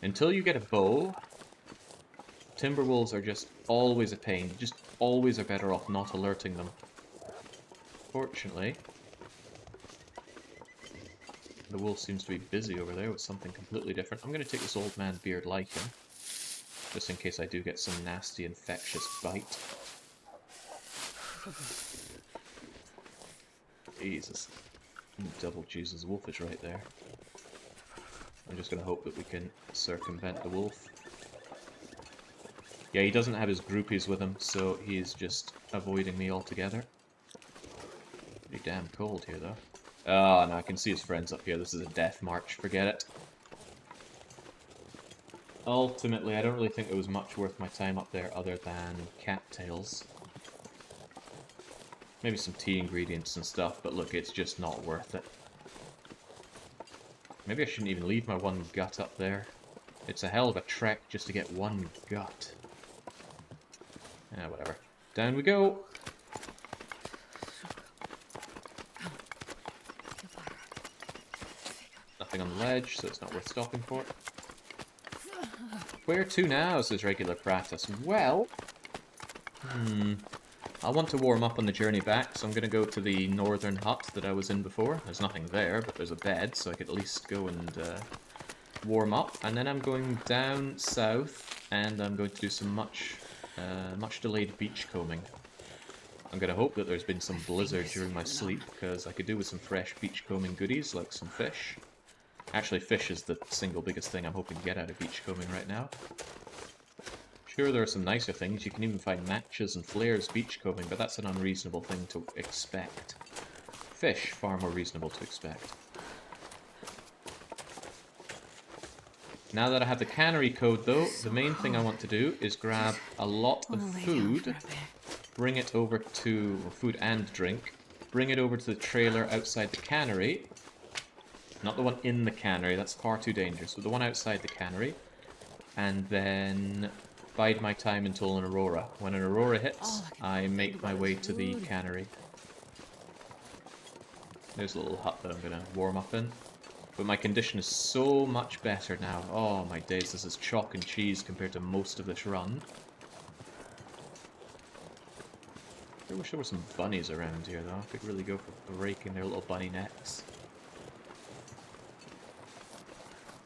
Until you get a bow, timber wolves are just always a pain. You just always are better off not alerting them. Fortunately, the wolf seems to be busy over there with something completely different. I'm going to take this old man beard lichen, just in case I do get some nasty infectious bite. Jesus. Double Jesus, the wolf is right there. I'm just going to hope that we can circumvent the wolf. Yeah, he doesn't have his groupies with him, so he's just avoiding me altogether. Pretty damn cold here, though. Oh, no, I can see his friends up here. This is a death march. Forget it. Ultimately, I don't really think it was much worth my time up there other than cattails. Maybe some tea ingredients and stuff, but look, it's just not worth it. Maybe I shouldn't even leave my 1 gut up there. It's a hell of a trek just to get 1 gut. Yeah, whatever. Down we go! Nothing on the ledge, so it's not worth stopping for. Where to now, says regular practice. Well, I want to warm up on the journey back, so I'm going to go to the northern hut that I was in before. There's nothing there, but there's a bed, so I could at least go and warm up, and then I'm going down south, and I'm going to do some much delayed beachcombing. I'm going to hope that there's been some blizzard during my sleep, because I could do with some fresh beachcombing goodies, like some fish. Actually, fish is the single biggest thing I'm hoping to get out of beachcombing right now. Sure, there are some nicer things. You can even find matches and flares beachcombing, but that's an unreasonable thing to expect. Fish, far more reasonable to expect. Now that I have the cannery code, though, the main thing I want to do is grab a lot of food, bring it over to... well, food and drink. Bring it over to the trailer outside the cannery. Not the one in the cannery, that's far too dangerous, but the one outside the cannery. And then bide my time until an aurora. When an aurora hits, I make my way to the cannery. There's a little hut that I'm going to warm up in. But my condition is so much better now. Oh my days, this is chalk and cheese compared to most of this run. I wish there were some bunnies around here though. I could really go for breaking their little bunny necks.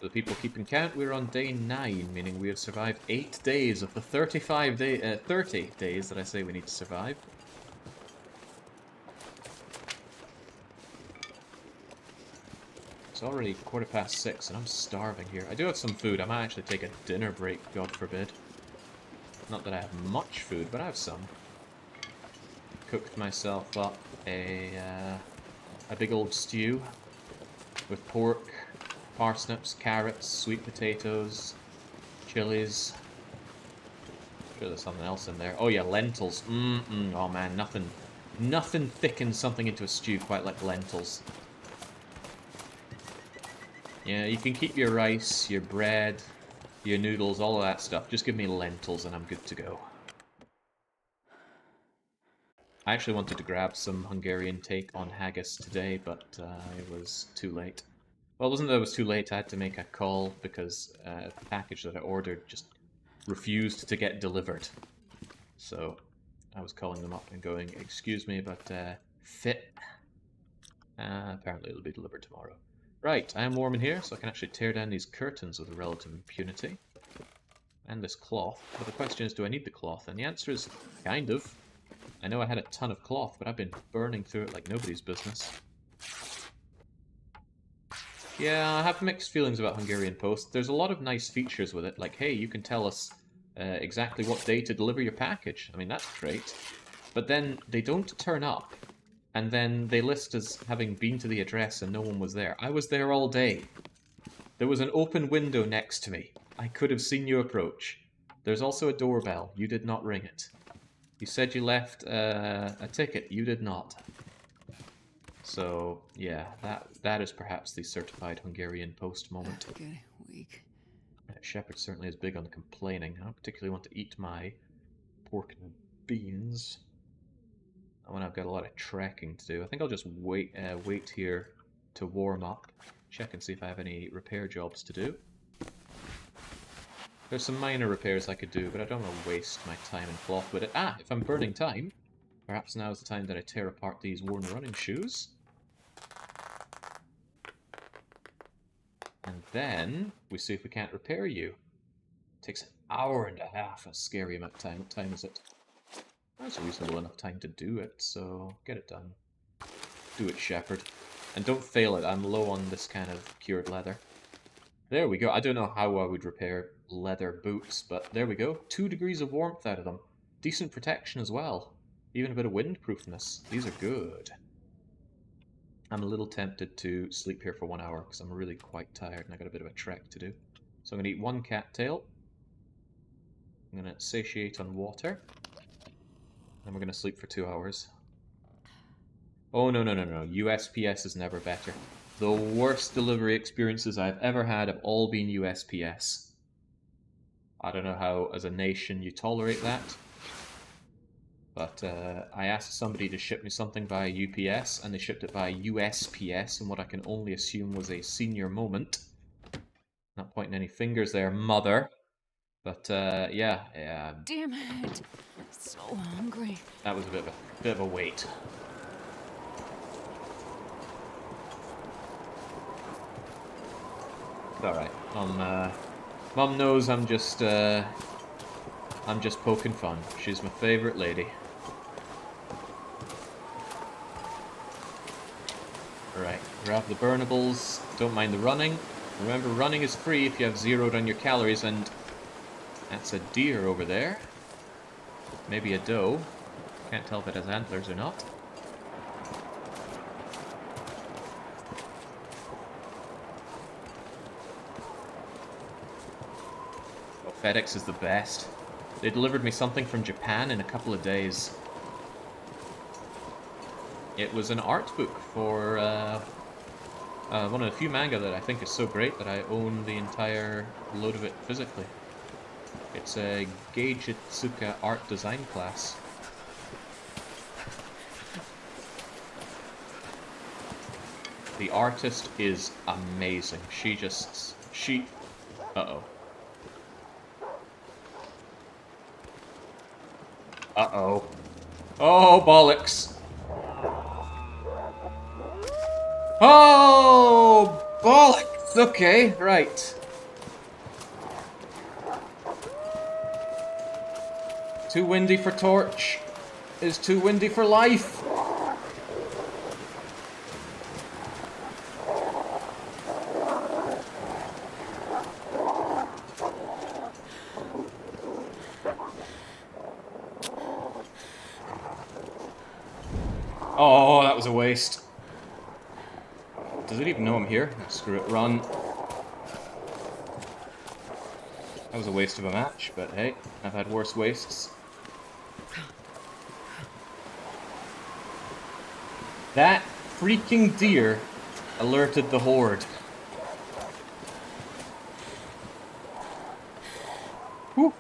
For the people keeping count, we're on day 9, meaning we have survived 8 days of the 30 days that I say we need to survive. It's already 6:15 and I'm starving here. I do have some food. I might actually take a dinner break, God forbid. Not that I have much food, but I have some. Cooked myself up a big old stew with pork, parsnips, carrots, sweet potatoes, chilies. I'm sure there's something else in there. Oh yeah, lentils. Oh man, nothing thickens something into a stew quite like lentils. Yeah, you can keep your rice, your bread, your noodles, all of that stuff. Just give me lentils and I'm good to go. I actually wanted to grab some Hungarian take on haggis today, but it was too late. Well, it wasn't that it was too late, I had to make a call because the package that I ordered just refused to get delivered. So I was calling them up and going, excuse me, but fit. Apparently it'll be delivered tomorrow. Right, I am warm in here, so I can actually tear down these curtains with relative impunity. And this cloth. But the question is, do I need the cloth? And the answer is, kind of. I know I had a ton of cloth, but I've been burning through it like nobody's business. Yeah, I have mixed feelings about Hungarian Post. There's a lot of nice features with it, like, hey, you can tell us exactly what day to deliver your package. I mean, that's great. But then they don't turn up. And then they list as having been to the address and no one was there. I was there all day. There was an open window next to me. I could have seen you approach. There's also a doorbell. You did not ring it. You said you left a ticket. You did not. So, yeah, that is perhaps the certified Hungarian Post moment. Getting weak. Shepard certainly is big on complaining. I don't particularly want to eat my pork and beans. When I've got a lot of trekking to do. I think I'll just wait here to warm up. Check and see if I have any repair jobs to do. There's some minor repairs I could do, but I don't want to waste my time and cloth with it. Ah, if I'm burning time, perhaps now is the time that I tear apart these worn running shoes. And then we see if we can't repair you. It takes an hour and a half, a scary amount of time. What time is it? That's reasonable enough time to do it, so get it done. Do it, Shepard. And don't fail it, I'm low on this kind of cured leather. There we go. I don't know how I would repair leather boots, but there we go. 2 degrees of warmth out of them. Decent protection as well. Even a bit of windproofness. These are good. I'm a little tempted to sleep here for 1 hour, because I'm really quite tired and I got a bit of a trek to do. So I'm going to eat 1 cattail. I'm going to satiate on water. And we're going to sleep for 2 hours. Oh, no. USPS is never better. The worst delivery experiences I've ever had have all been USPS. I don't know how, as a nation, you tolerate that. But I asked somebody to ship me something via UPS, and they shipped it via USPS, and what I can only assume was a senior moment. Not pointing any fingers there, mother. But, yeah. Damn it. So hungry. That was a bit of a wait. Alright, Mum knows I'm just poking fun. She's my favorite lady. Right, grab the burnables. Don't mind the running. Remember, running is free if you have zeroed on your calories, and that's a deer over there. Maybe a doe. Can't tell if it has antlers or not. Oh, FedEx is the best. They delivered me something from Japan in a couple of days. It was an art book for one of the few manga that I think is so great that I own the entire load of it physically. It's a Geijitsuka art design class. The artist is amazing. Uh-oh. Uh-oh. Oh, bollocks. Oh, bollocks. Okay, right. Too windy for torch is too windy for life. Oh, that was a waste. Does it even know I'm here? Screw it, run. That was a waste of a match, but hey, I've had worse wastes. That freaking deer alerted the horde. Whew.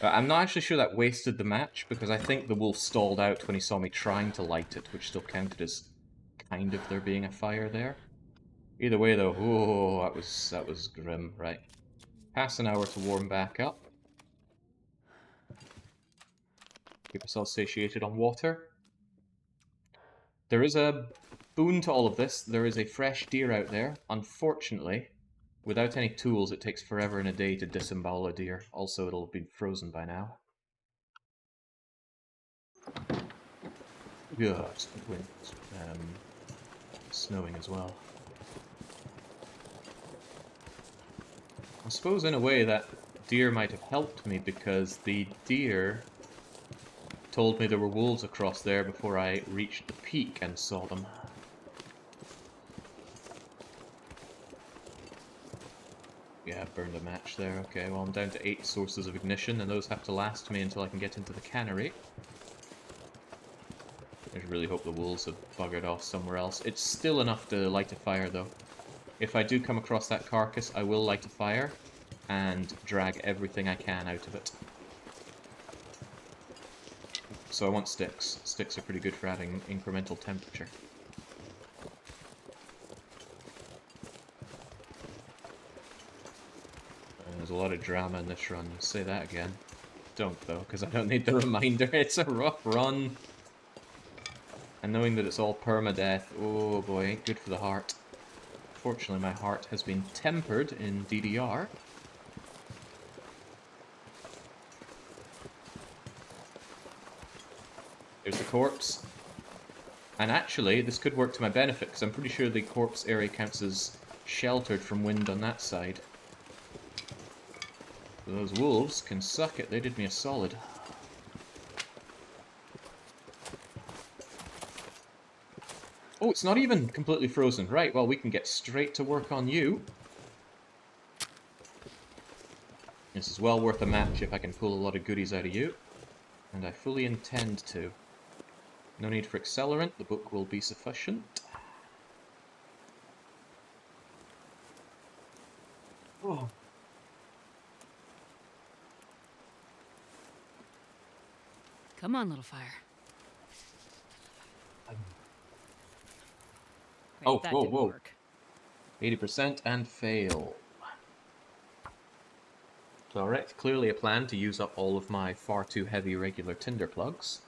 I'm not actually sure that wasted the match, because I think the wolf stalled out when he saw me trying to light it, which still counted as kind of there being a fire there. Either way though, oh, that was grim. Right. Past an hour to warm back up. Keep ourselves satiated on water. There is a boon to all of this. There is a fresh deer out there. Unfortunately, without any tools, it takes forever and a day to disembowel a deer. Also, it'll have been frozen by now. Yeah, it's the wind. Snowing as well. I suppose in a way that deer might have helped me, because the deer told me there were wolves across there before I reached the peak and saw them. Yeah, I burned a match there. Okay, well I'm down to 8 sources of ignition, and those have to last me until I can get into the cannery. I really hope the wolves have buggered off somewhere else. It's still enough to light a fire, though. If I do come across that carcass, I will light a fire and drag everything I can out of it. So I want sticks. Sticks are pretty good for adding incremental temperature. There's a lot of drama in this run. Say that again. Don't, though, because I don't need the reminder. It's a rough run. And knowing that it's all permadeath, oh boy, ain't good for the heart. Fortunately, my heart has been tempered in DDR. There's the corpse. And actually, this could work to my benefit, because I'm pretty sure the corpse area counts as sheltered from wind on that side. So those wolves can suck it. They did me a solid. Oh, it's not even completely frozen. Right, well, we can get straight to work on you. This is well worth a match if I can pull a lot of goodies out of you. And I fully intend to. No need for accelerant, the book will be sufficient. Oh. Come on, little fire. Oh, that whoa, didn't whoa. work. 80% and fail. Alright, clearly a plan to use up all of my far too heavy regular tinder plugs.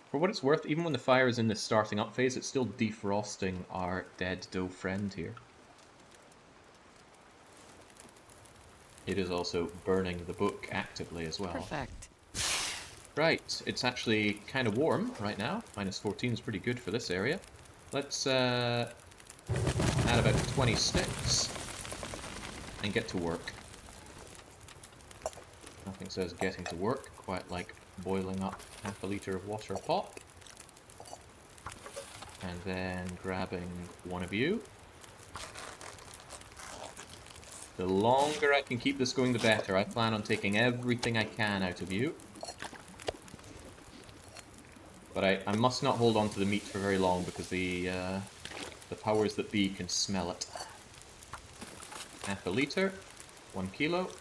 For what it's worth, even when the fire is in this starting up phase, it's still defrosting our dead doe friend here. It is also burning the book actively as well. Perfect. Right, it's actually kind of warm right now. -14 is pretty good for this area. Let's add about 20 sticks and get to work. Nothing says getting to work quite like boiling up half a litre of water a pop. And then grabbing one of you. The longer I can keep this going, the better. I plan on taking everything I can out of you. But I must not hold on to the meat for very long because the powers that be can smell it. Half a litre, 1 kilo.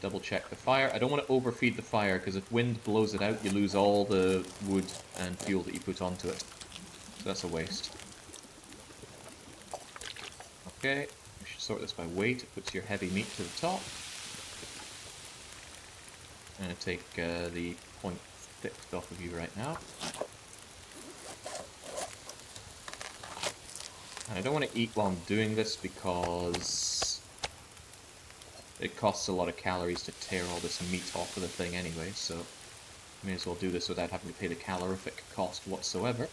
Double check the fire. I don't want to overfeed the fire because if wind blows it out, you lose all the wood and fuel that you put onto it. So that's a waste. Okay, we should sort this by weight. It puts your heavy meat to the top. I'm going to take the point sticks off of you right now. And I don't want to eat while I'm doing this because it costs a lot of calories to tear all this meat off of the thing anyway, so may as well do this without having to pay the calorific cost whatsoever.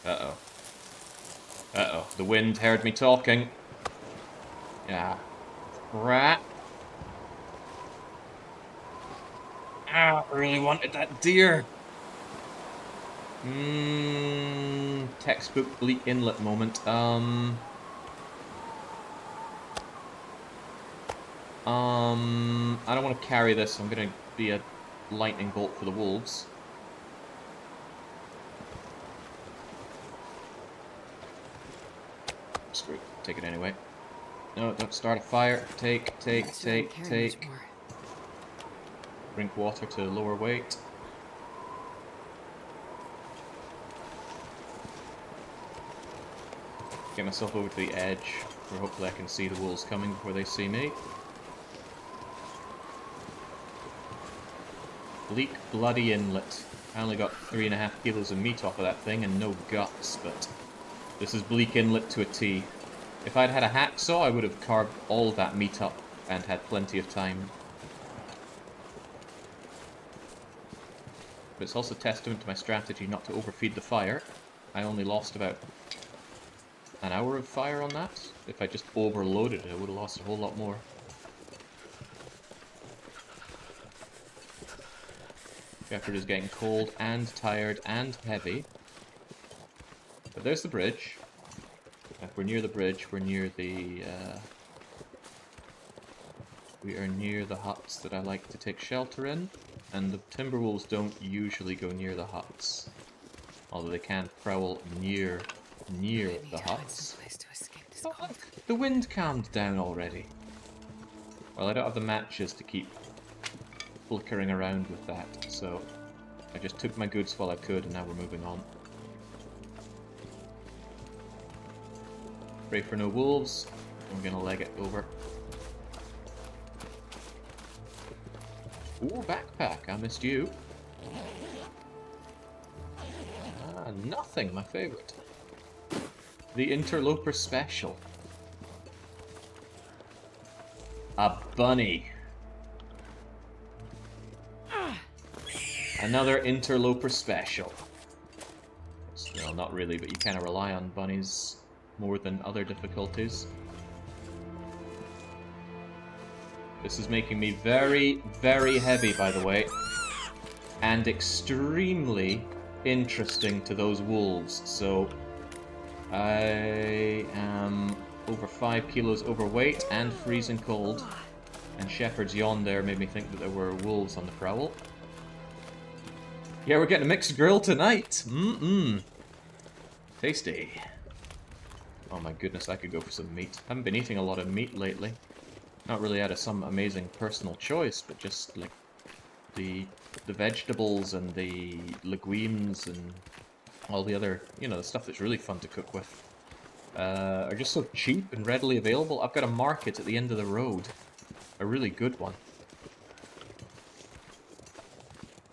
Uh-oh. Uh-oh. The wind heard me talking. Yeah. Crap. Ah, I really wanted that deer. Textbook Bleak Inlet moment. I don't want to carry this. I'm gonna be a lightning bolt for the wolves. Screw it. Take it anyway. No, don't start a fire. Take. Drink water to lower weight. Get myself over to the edge, where hopefully I can see the wolves coming before they see me. Bleak Bloody Inlet. I only got 3.5 kilos of meat off of that thing and no guts, but this is Bleak Inlet to a T. If I'd had a hacksaw, I would have carved all of that meat up and had plenty of time. But it's also testament to my strategy not to overfeed the fire. I only lost about an hour of fire on that. If I just overloaded it, I would have lost a whole lot more. Shepherd is getting cold and tired and heavy. But there's the bridge. If we're near the bridge, we're near the we are near the huts that I like to take shelter in. And the Timberwolves don't usually go near the huts. Although they can prowl near the huts. Oh, look, the wind calmed down already. Well, I don't have the matches to keep flickering around with that, so I just took my goods while I could, and now we're moving on. Pray for no wolves. I'm gonna leg it over. Ooh, backpack. I missed you. Ah, nothing. My favorite. The Interloper Special. A bunny. Another Interloper Special. Well, not really, but you kind of rely on bunnies more than other difficulties. This is making me very, very heavy, by the way. And extremely interesting to those wolves, so I am over 5 kilos overweight and freezing cold. And Shepherd's yawn there made me think that there were wolves on the prowl. Yeah, we're getting a mixed grill tonight! Tasty. Oh my goodness, I could go for some meat. Haven't been eating a lot of meat lately. Not really out of some amazing personal choice, but just like the vegetables and the legumes and all the other, you know, the stuff that's really fun to cook with, are just so cheap and readily available. I've got a market at the end of the road. A really good one.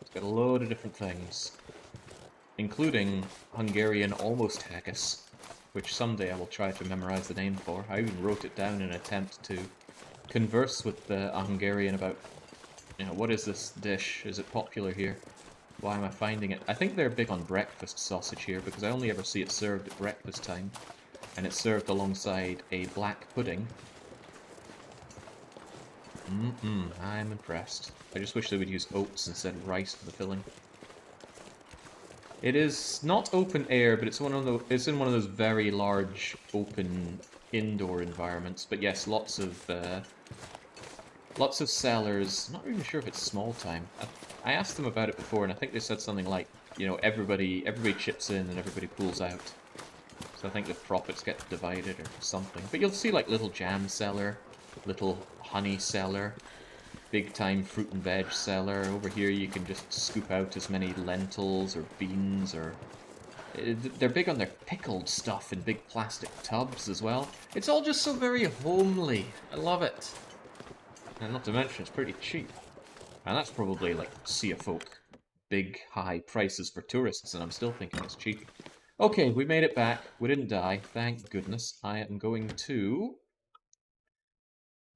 It's got a load of different things, including Hungarian almost haggis. which someday I will try to memorize the name for. I even wrote it down in an attempt to converse with a Hungarian about, you know, what is this dish? Is it popular here? Why am I finding it? I think they're big on breakfast sausage here, because I only ever see it served at breakfast time. And it's served alongside a black pudding. I'm impressed. I just wish they would use oats instead of rice for the filling. It is not open air, but it's in one of those very large open indoor environments. But yes, lots of sellers. I'm not even sure if it's small time. I asked them about it before, and I think they said something like, you know, everybody chips in and everybody pulls out. So I think the profits get divided or something. But you'll see like little jam seller, little honey seller, big time fruit and veg seller. Over here you can just scoop out as many lentils or beans or... They're big on their pickled stuff in big plastic tubs as well. It's all just so very homely. I love it. And not to mention it's pretty cheap. And that's probably like Sea of Folk. Big high prices for tourists, and I'm still thinking it's cheap. Okay, we made it back. We didn't die, thank goodness. I am going to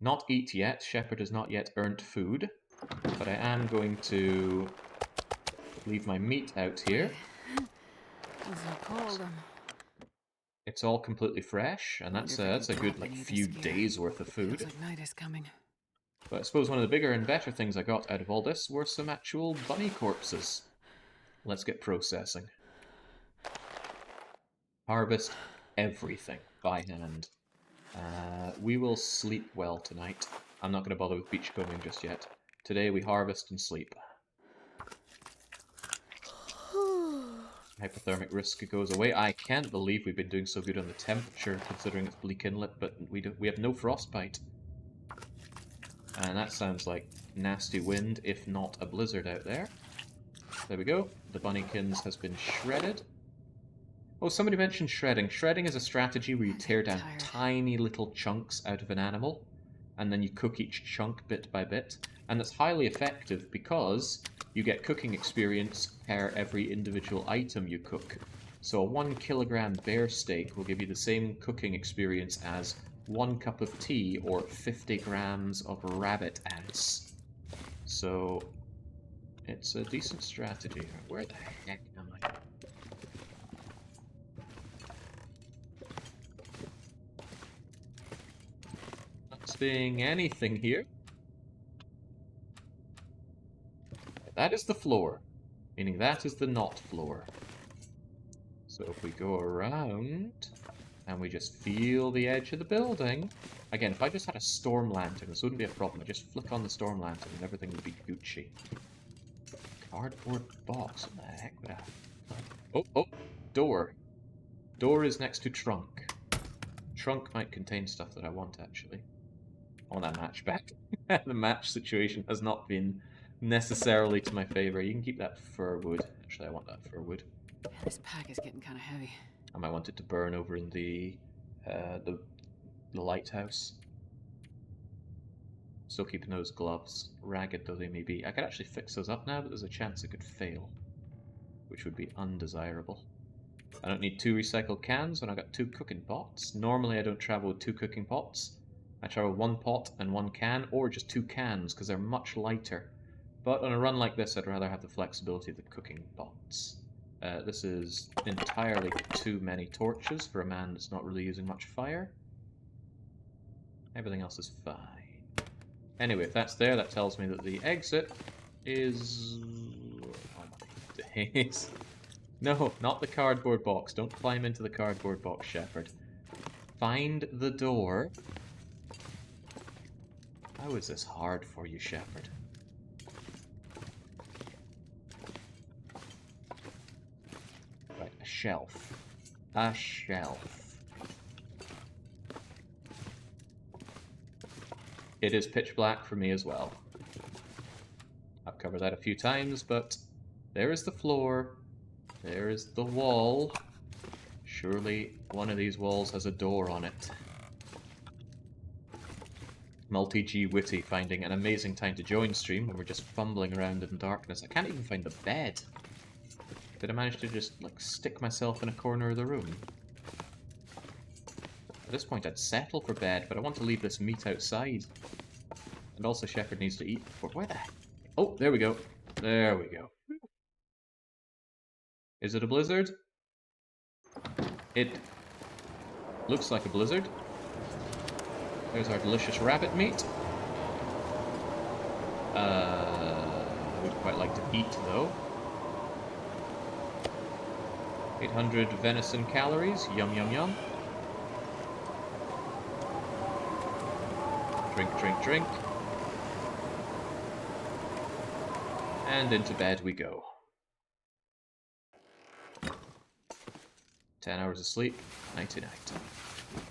not eat yet. Shepherd has not yet earned food. But I am going to leave my meat out here. It's so cold. It's all completely fresh, and that's a good like few days worth of food. Feels like night is coming. But I suppose one of the bigger and better things I got out of all this were some actual bunny corpses. Let's get processing. Harvest everything by hand. We will sleep well tonight. I'm not going to bother with beachcombing just yet. Today we harvest and sleep. Hypothermic risk goes away. I can't believe we've been doing so good on the temperature, considering it's Bleak Inlet, but we have no frostbite. And that sounds like nasty wind, if not a blizzard out there. There we go. The bunnykins has been shredded. Oh, somebody mentioned shredding. Shredding is a strategy where you tear down tiny little chunks out of an animal, and then you cook each chunk bit by bit. And that's highly effective because you get cooking experience per every individual item you cook. So a 1 kilogram bear steak will give you the same cooking experience as 1 cup of tea or 50 grams of rabbit ants. So it's a decent strategy. Where the heck am I? Not seeing anything here. That is the floor, meaning that is the not floor. So if we go around and we just feel the edge of the building, again, if I just had a storm lantern, this wouldn't be a problem. I'd just flick on the storm lantern and everything would be Gucci. Cardboard box, what the heck would I... Oh, door. Door is next to trunk. Trunk might contain stuff that I want, actually. I want that match back. The match situation has not been necessarily to my favor. You can keep that fir wood. Actually, I want that fir wood. This pack is getting kind of heavy. I might want it to burn over in the lighthouse. Still keeping those gloves, ragged though they may be. I could actually fix those up now, but there's a chance it could fail, which would be undesirable. I don't need 2 recycled cans when I got 2 cooking pots. Normally I don't travel with 2 cooking pots. I travel 1 pot and 1 can, or just 2 cans, because they're much lighter. But on a run like this, I'd rather have the flexibility of the cooking pots. This is entirely too many torches for a man that's not really using much fire. Everything else is fine. Anyway, if that's there, that tells me that the exit is... Oh my days. No, not the cardboard box. Don't climb into the cardboard box, Shepherd. Find the door. How is this hard for you, Shepherd? Right, a shelf. A shelf. It is pitch black for me as well. I've covered that a few times, but there is the floor. There is the wall. Surely one of these walls has a door on it. Multi-G Witty finding an amazing time to join stream when we're just fumbling around in darkness. I can't even find the bed. Did I manage to just, like, stick myself in a corner of the room? At this point, I'd settle for bed, but I want to leave this meat outside. And also, Shepherd needs to eat before... Where the heck? Oh, there we go. There we go. Is it a blizzard? It looks like a blizzard. There's our delicious rabbit meat. I would quite like to eat, though. 800 venison calories. Yum, yum, yum. Drink, drink, drink. And into bed we go. 10 hours of sleep. Nighty-night.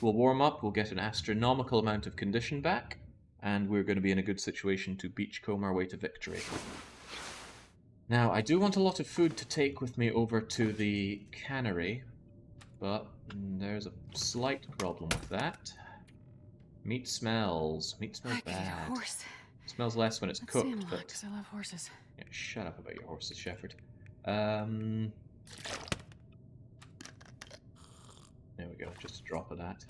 We'll warm up, we'll get an astronomical amount of condition back, and we're going to be in a good situation to beachcomb our way to victory. Now, I do want a lot of food to take with me over to the cannery, but there's a slight problem with that. Meat smells. Meat smells bad. I could eat a horse. It smells less when it's That cooked, seemed a lot, but... 'cause I love horses. Yeah, shut up about your horses, Shepherd. There we go, just a drop of that.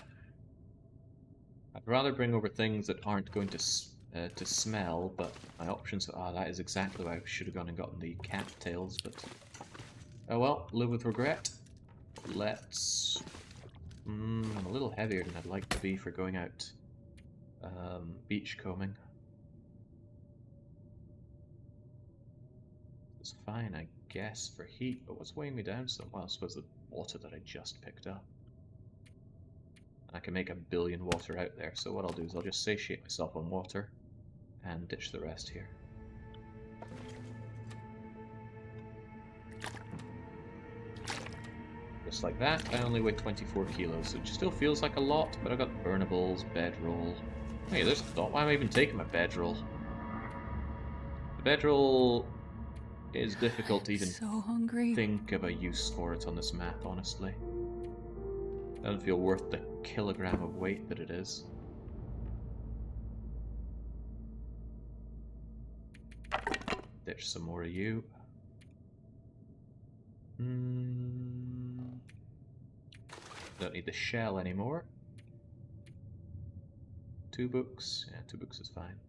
I'd rather bring over things that aren't going to smell, but my options... Ah, that is exactly why I should have gone and gotten the cattails, but... Oh well, live with regret. Let's... I'm a little heavier than I'd like to be for going out beachcombing. It's fine, I guess, for heat, but what's weighing me down so... Well, I suppose the water that I just picked up. I can make 1 billion water out there, so what I'll do is I'll just satiate myself on water and ditch the rest here. Just like that, I only weigh 24 kilos, so it still feels like a lot, but I've got burnables, bedroll. Hey, there's a thought, why am I even taking my bedroll? The bedroll is difficult to even So hungry. think of a use for it on this map, honestly. Doesn't feel worth the kilogram of weight that it is. Ditch some more of you. Don't need the shell anymore. 2 books. Yeah, 2 books is fine.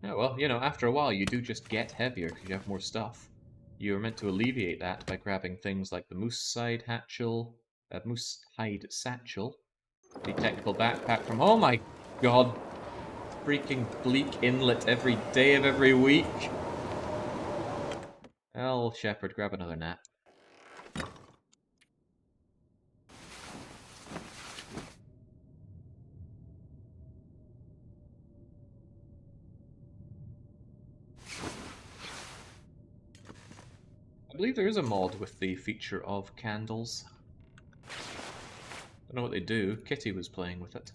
Yeah, well, you know, after a while you do just get heavier because you have more stuff. You're meant to alleviate that by grabbing things like the moose hide satchel, the technical backpack from... Oh my god! Freaking Bleak Inlet every day of every week! Well, Shepherd, grab another nap. I believe there is a mod with the feature of candles. Don't know what they do. Kitty was playing with it.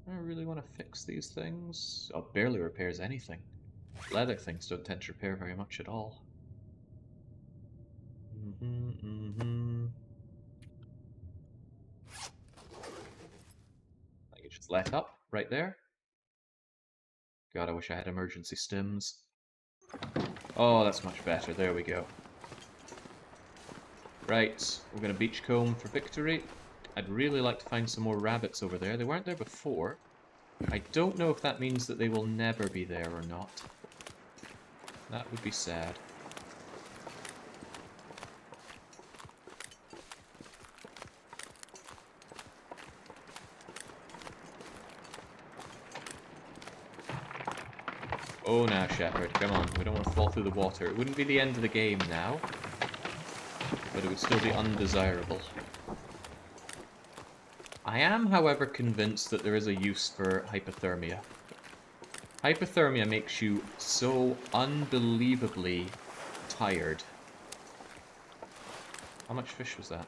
I really want to fix these things. Oh, barely repairs anything. Leather things don't tend to repair very much at all. I can just let up right there. God, I wish I had emergency stims. Oh, that's much better. There we go. Right, we're going to beachcomb for victory. I'd really like to find some more rabbits over there. They weren't there before. I don't know if that means that they will never be there or not. That would be sad. Oh, now, Shepherd, come on. We don't want to fall through the water. It wouldn't be the end of the game now, but it would still be undesirable. I am, however, convinced that there is a use for hypothermia. Hypothermia makes you so unbelievably tired. How much fish was that?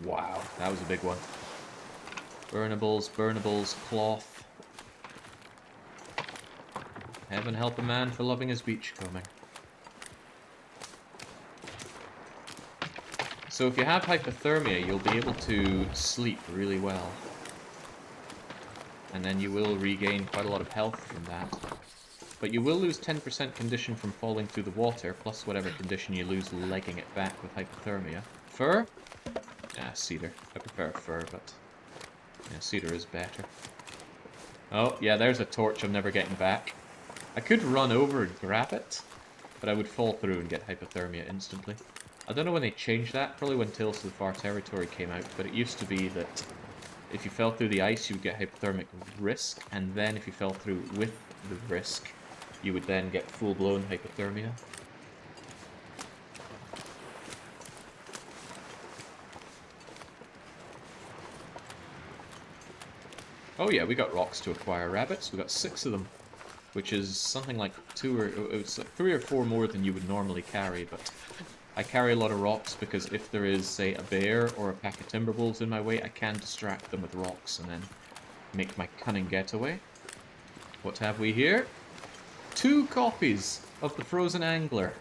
Wow, that was a big one. Burnables, burnables, cloth. Heaven help a man for loving his beachcombing. So if you have hypothermia, you'll be able to sleep really well. And then you will regain quite a lot of health from that. But you will lose 10% condition from falling through the water, plus whatever condition you lose legging it back with hypothermia. Fur? Ah, cedar. I prefer fur, but yeah, cedar is better. Oh, yeah, there's a torch I'm never getting back. I could run over and grab it, but I would fall through and get hypothermia instantly. I don't know when they changed that, probably when Tales to the Far Territory came out, but it used to be that if you fell through the ice, you would get hypothermic risk, and then if you fell through with the risk, you would then get full-blown hypothermia. Oh yeah, we got rocks to acquire rabbits. We got 6 of them, which is something like 3 or 4 more than you would normally carry, but I carry a lot of rocks because if there is, say, a bear or a pack of timber wolves in my way, I can distract them with rocks and then make my cunning getaway. What have we here? 2 copies of the Frozen Angler.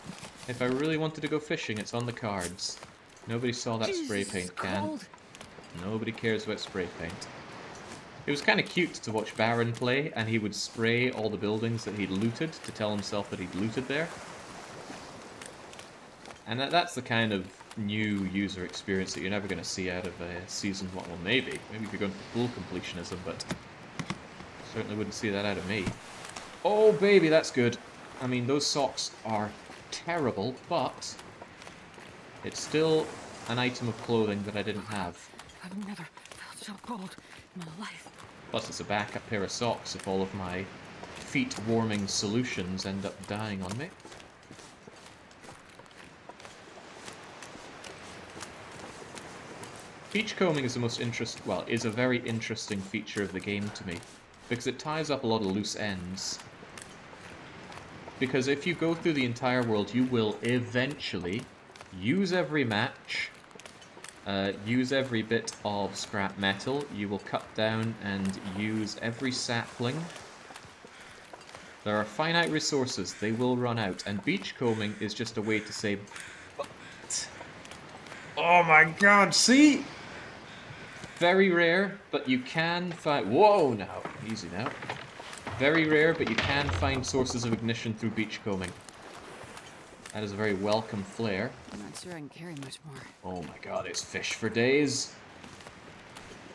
If I really wanted to go fishing, it's on the cards. Nobody saw that spray paint can. Nobody cares about spray paint. It was kind of cute to watch Baron play, and he would spray all the buildings that he'd looted to tell himself that he'd looted there. And that's the kind of new user experience that you're never going to see out of a season 1. Well, maybe. Maybe if you're going for full completionism, but certainly wouldn't see that out of me. Oh, baby, that's good. I mean, those socks are terrible, but it's still an item of clothing that I didn't have. I've never felt so cold in my life. Plus, it's a backup pair of socks if all of my feet-warming solutions end up dying on me. Beachcombing is the most is a very interesting feature of the game to me, because it ties up a lot of loose ends. Because if you go through the entire world, you will eventually use every match, use every bit of scrap metal, you will cut down and use every sapling. There are finite resources, they will run out, and beachcombing is just a way to say, but... Oh my god, see? Very rare, but you can find... Whoa, now, easy now. Very rare, but you can find sources of ignition through beachcombing. That is a very welcome flare. I'm not sure I can carry much more. Oh my god, it's fish for days.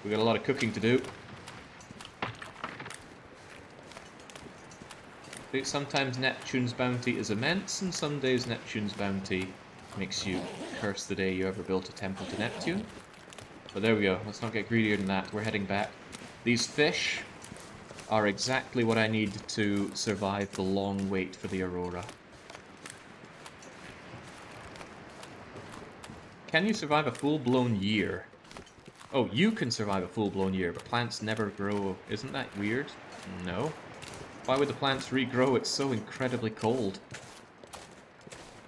We got a lot of cooking to do. Sometimes Neptune's bounty is immense, and some days Neptune's bounty makes you curse the day you ever built a temple to Neptune. But there we go, let's not get greedier than that, we're heading back. These fish are exactly what I need to survive the long wait for the Aurora. Can you survive a full-blown year? Oh, you can survive a full-blown year, but plants never grow. Isn't that weird? No. Why would the plants regrow? It's so incredibly cold.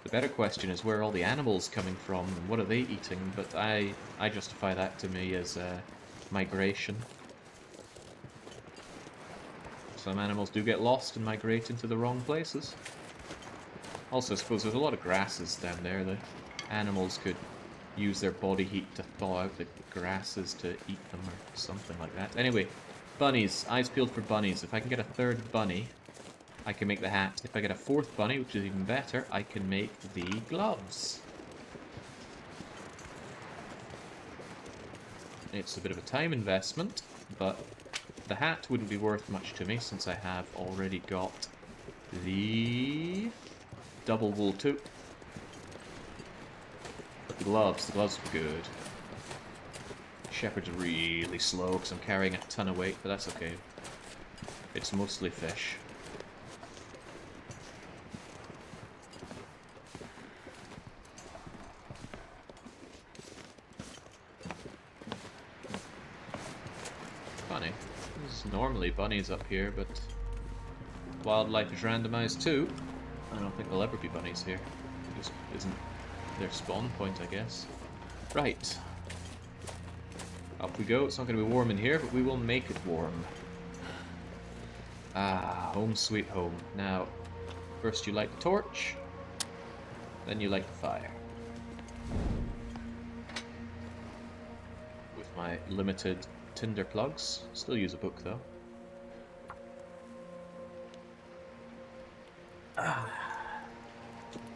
The better question is where are all the animals coming from and what are they eating? But I justify that to me as migration. Some animals do get lost and migrate into the wrong places. Also, I suppose there's a lot of grasses down there. The animals could use their body heat to thaw out the grasses to eat them or something like that. Anyway, bunnies. Eyes peeled for bunnies. If I can get a 3rd bunny, I can make the hat. If I get a 4th bunny, which is even better, I can make the gloves. It's a bit of a time investment, but the hat wouldn't be worth much to me since I have already got the double wool toque. But the gloves are good. Shepherd's really slow because I'm carrying a ton of weight, but that's okay. It's mostly fish. Funny. There's normally bunnies up here, but wildlife is randomized too. I don't think there'll ever be bunnies here. It just isn't their spawn point, I guess. Right. Up we go. It's not going to be warm in here, but we will make it warm. Ah, home sweet home. Now, first you light the torch, then you light the fire. With my limited tinder plugs. Still use a book, though.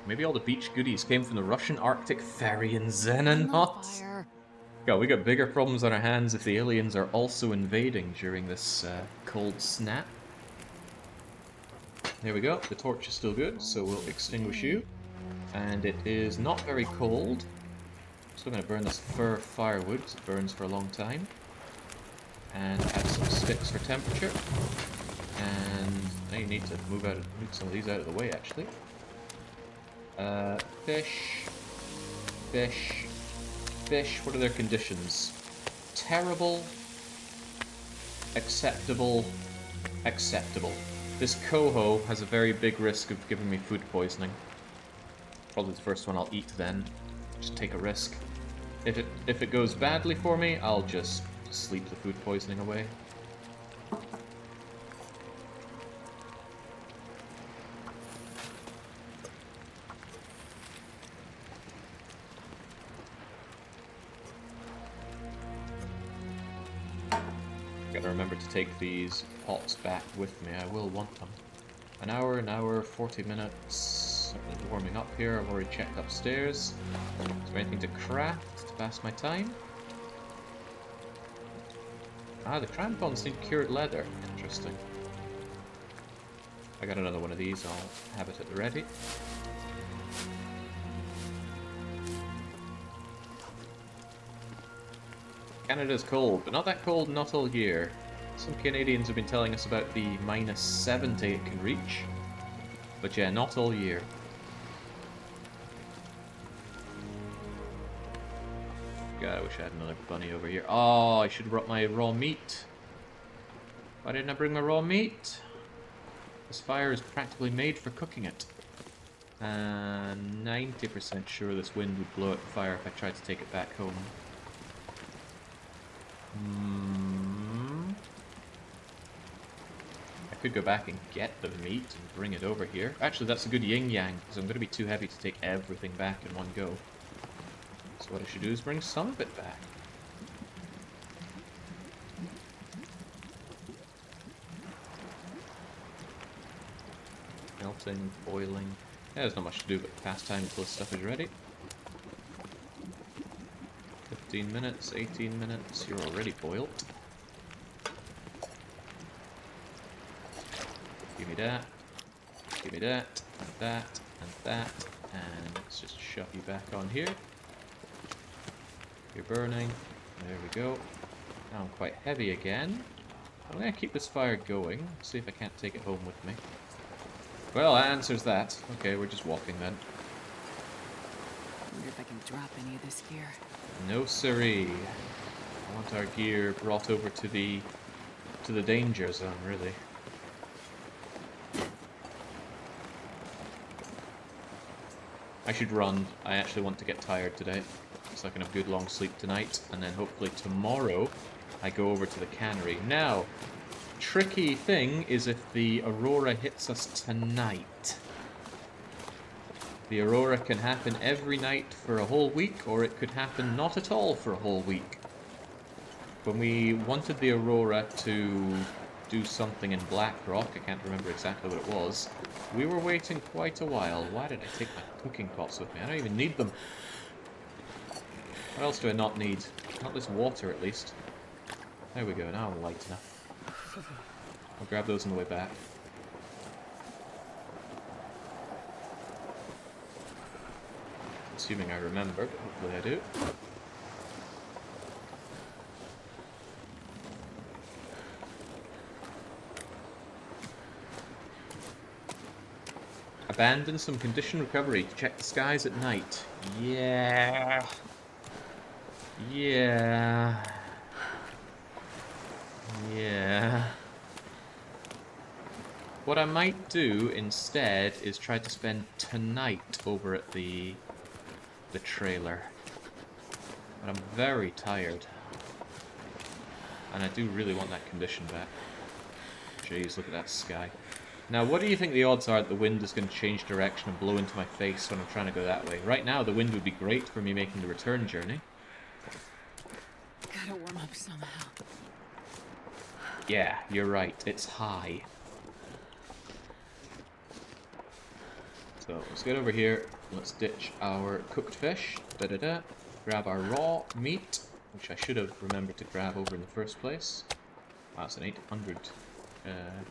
Maybe all the beach goodies came from the Russian Arctic ferry in I'm on Xenonauts. fire. God, we got bigger problems on our hands if the aliens are also invading during this cold snap. There we go. The torch is still good, so we'll extinguish you. And it is not very cold. So I'm going to burn this fir firewood, because it burns for a long time. And add some sticks for temperature. And I need to move some of these out of the way, actually. Fish. Fish. Fish. What are their conditions? Terrible. Acceptable. Acceptable. This coho has a very big risk of giving me food poisoning. Probably the first one I'll eat then. Just take a risk. If it goes badly for me, I'll just sleep the food poisoning away. Gotta remember to take these pots back with me. I will want them. An hour, 40 minutes. Certainly warming up here. I've already checked upstairs. Is there anything to craft to pass my time? Ah, the crampons need cured leather. Interesting. I got another one of these. I'll have it at the ready. Canada's cold, but not that cold not all year. Some Canadians have been telling us about the -70 it can reach. But yeah, not all year. God, I wish I had another bunny over here. Oh, I should have brought my raw meat. Why didn't I bring my raw meat? This fire is practically made for cooking it. 90% sure this wind would blow out the fire if I tried to take it back home. I could go back and get the meat and bring it over here. Actually, that's a good yin-yang, because I'm going to be too heavy to take everything back in one go. So what I should do is bring some of it back. Melting, boiling. Yeah, there's not much to do but pass time until this stuff is ready. 15 minutes, 18 minutes, you're already boiled. Give me that, give me that, and that, and that, and let's just shove you back on here. You're burning, there we go. Now I'm quite heavy again. I'm going to keep this fire going, see if I can't take it home with me. Well, that answers that. Okay, we're just walking then. I wonder if I can drop any of this gear. No siree. I want our gear brought over to the danger zone, really. I should run. I actually want to get tired today, so I can have a good long sleep tonight, and then hopefully tomorrow I go over to the cannery. Now, tricky thing is if the aurora hits us tonight. The aurora can happen every night for a whole week, or it could happen not at all for a whole week. When we wanted the aurora to do something in Blackrock, I can't remember exactly what it was, we were waiting quite a while. Why did I take my cooking pots with me? I don't even need them. What else do I not need? Not this water, at least. There we go, now I'm light enough. I'll grab those on the way back. Assuming I remember, but hopefully I do. Abandon some condition recovery to check the skies at night. Yeah. Yeah. Yeah. What I might do instead is try to spend tonight over at the trailer. But I'm very tired. And I do really want that condition back. Jeez, look at that sky. Now, what do you think the odds are that the wind is going to change direction and blow into my face when I'm trying to go that way? Right now, the wind would be great for me making the return journey. Gotta warm up somehow. Yeah, you're right. It's high. So let's get over here. Let's ditch our cooked fish. Da-da-da. Grab our raw meat, which I should have remembered to grab over in the first place. Wow, it's an 800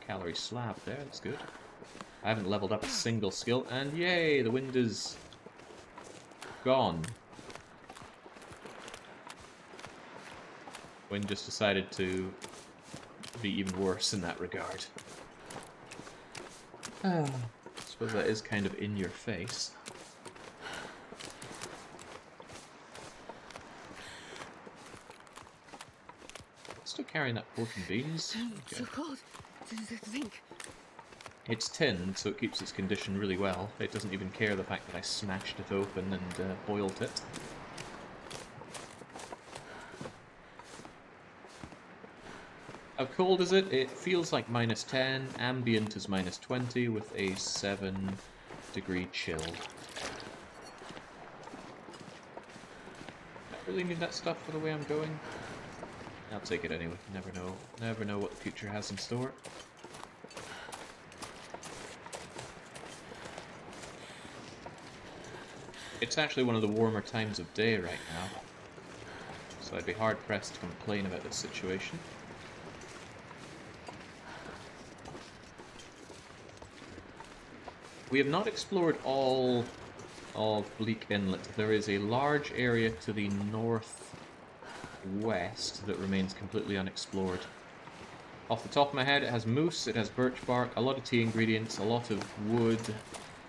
calorie slab there. That's good. I haven't leveled up a single skill, and yay, the wind is gone. Wind just decided to be even worse in that regard. I suppose that is kind of in your face. Still carrying that pork and beans. It's so cold. Think. It's tinned, so it keeps its condition really well. It doesn't even care the fact that I smashed it open and boiled it. How cold is it? It feels like -10. Ambient is -20 with a 7-degree chill. I really need that stuff for the way I'm going. I'll take it anyway. Never know. Never know what the future has in store. It's actually one of the warmer times of day right now, so I'd be hard-pressed to complain about this situation. We have not explored all of Bleak Inlet. There is a large area to the northwest that remains completely unexplored. Off the top of my head, it has moose, it has birch bark, a lot of tea ingredients, a lot of wood,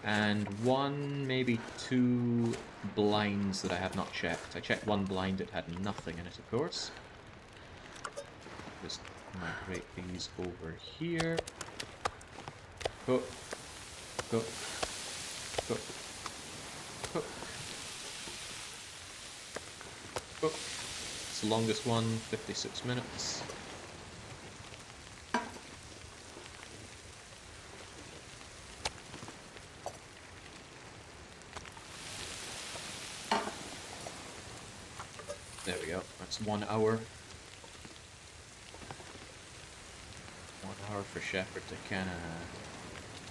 and one, maybe 2 blinds that I have not checked. I checked one blind, it had nothing in it, of course. Just migrate these over here. Cook. Cook. Cook. Cook. Cook. It's the longest one, 56 minutes. There we go. That's 1 hour. 1 hour for Shepherd to kinda...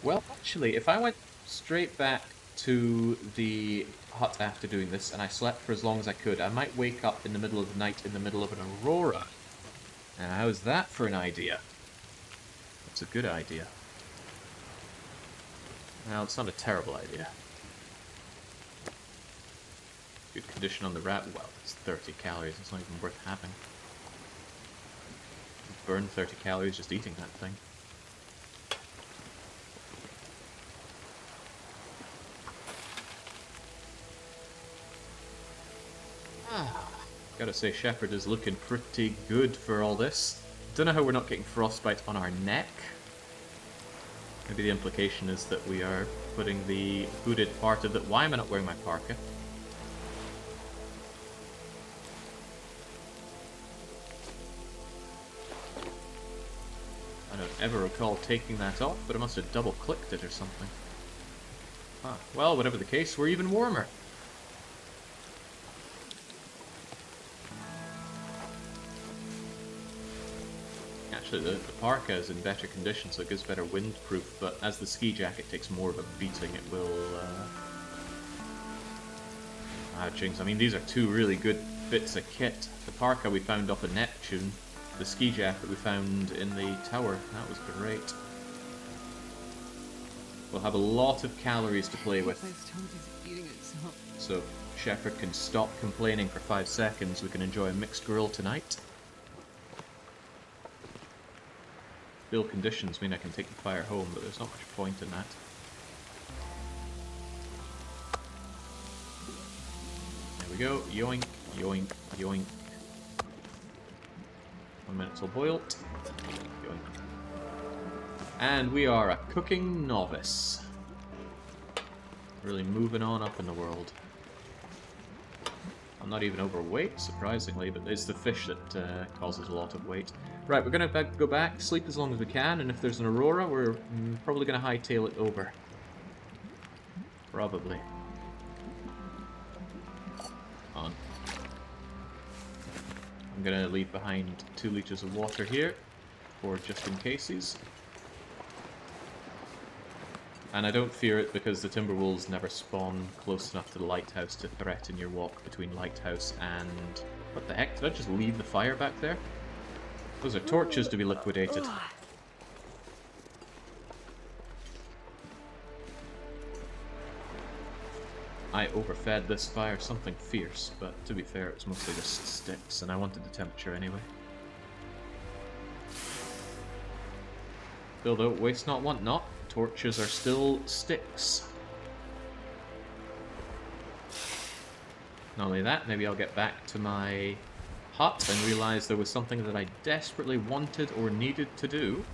Well, actually, if I went straight back to the hut after doing this, and I slept for as long as I could, I might wake up in the middle of the night in the middle of an aurora. And how's that for an idea? That's a good idea. Well, it's not a terrible idea. Good condition on the rat. Well, it's 30 calories. It's not even worth having. Burn 30 calories just eating that thing. Gotta say, Shepherd is looking pretty good for all this. Don't know how we're not getting frostbite on our neck. Maybe the implication is that we are putting the hooded part of it. Why am I not wearing my parka? I don't ever recall taking that off, but I must have double-clicked it or something. Ah, well, whatever the case, we're even warmer. Actually, the parka is in better condition, so it gives better windproof, but as the ski jacket takes more of a beating, it will... jinx. I mean, these are 2 really good bits of kit. The parka we found off of Neptune, the ski jacket we found in the tower. That was great. We'll have a lot of calories to play with. So if Shepherd can stop complaining for 5 seconds, we can enjoy a mixed grill tonight. Bill conditions mean I can take the fire home, but there's not much point in that. There we go. Yoink, yoink, yoink. 1 minute till boiled. Yoink. And we are a cooking novice. Really moving on up in the world. I'm not even overweight, surprisingly, but it's the fish that causes a lot of weight. Right, we're going to go back, sleep as long as we can, and if there's an aurora, we're probably going to hightail it over. Probably. On. I'm going to leave behind 2 liters of water here, for just in cases. And I don't fear it because the Timberwolves never spawn close enough to the lighthouse to threaten your walk between lighthouse and... What the heck? Did I just leave the fire back there? Those are torches to be liquidated. I overfed this fire something fierce, but to be fair, it was mostly just sticks, and I wanted the temperature anyway. Still though, waste not, want not. Torches are still sticks. Not only that, maybe I'll get back to my hut and realise there was something that I desperately wanted or needed to do.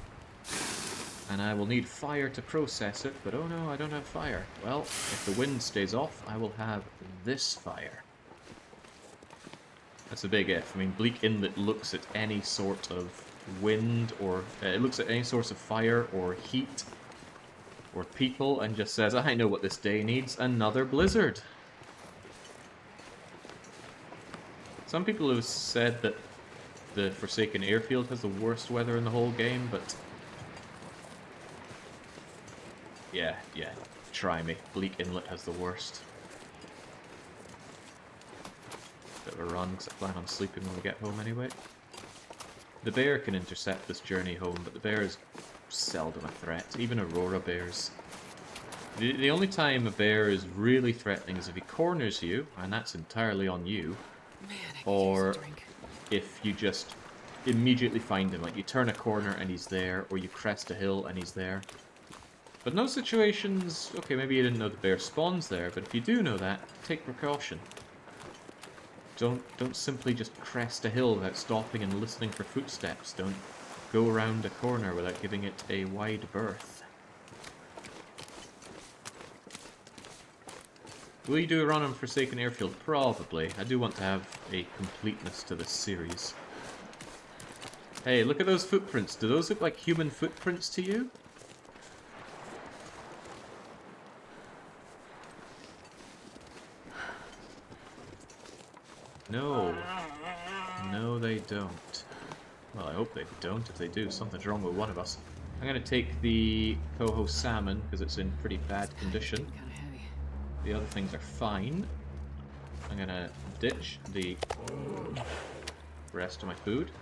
And I will need fire to process it, but oh no, I don't have fire. Well, if the wind stays off, I will have this fire. That's a big if. I mean, Bleak Inlet looks at any sort of wind, or it looks at any source of fire or heat or people and just says, I know what this day needs, another blizzard. Some people have said that the Forsaken Airfield has the worst weather in the whole game, but yeah, try me. Bleak Inlet has the worst. Bit of a run, because I plan on sleeping when we get home anyway. The bear can intercept this journey home, but the bear is seldom a threat, even Aurora bears. The only time a bear is really threatening is if he corners you, and that's entirely on you. Man, I could Or use a drink. if you just immediately find him, like you turn a corner and he's there, or you crest a hill and he's there. But no situations, okay, maybe you didn't know the bear spawns there, but if you do know that, take precaution. Don't simply just crest a hill without stopping and listening for footsteps. Don't go around a corner without giving it a wide berth. Will you do a run on Forsaken Airfield? Probably. I do want to have a completeness to this series. Hey, look at those footprints. Do those look like human footprints to you? No. No, they don't. Well, I hope they don't. If they do, something's wrong with one of us. I'm going to take the coho salmon, because it's in pretty bad condition. Kind of heavy. The other things are fine. I'm going to ditch the rest of my food.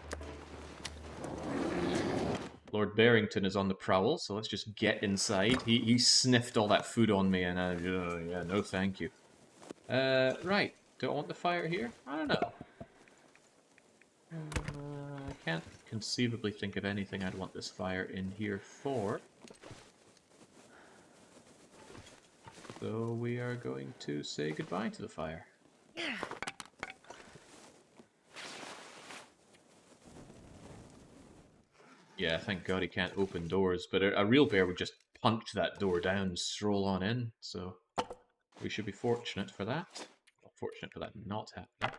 Lord Barrington is on the prowl, so let's just get inside. He sniffed all that food on me, and yeah, no thank you. Right. Do I want the fire here? I don't know. I can't conceivably think of anything I'd want this fire in here for. So we are going to say goodbye to the fire. Yeah, thank God he can't open doors, but a real bear would just punch that door down and stroll on in, so we should be fortunate for that. Well, fortunate for that not happening.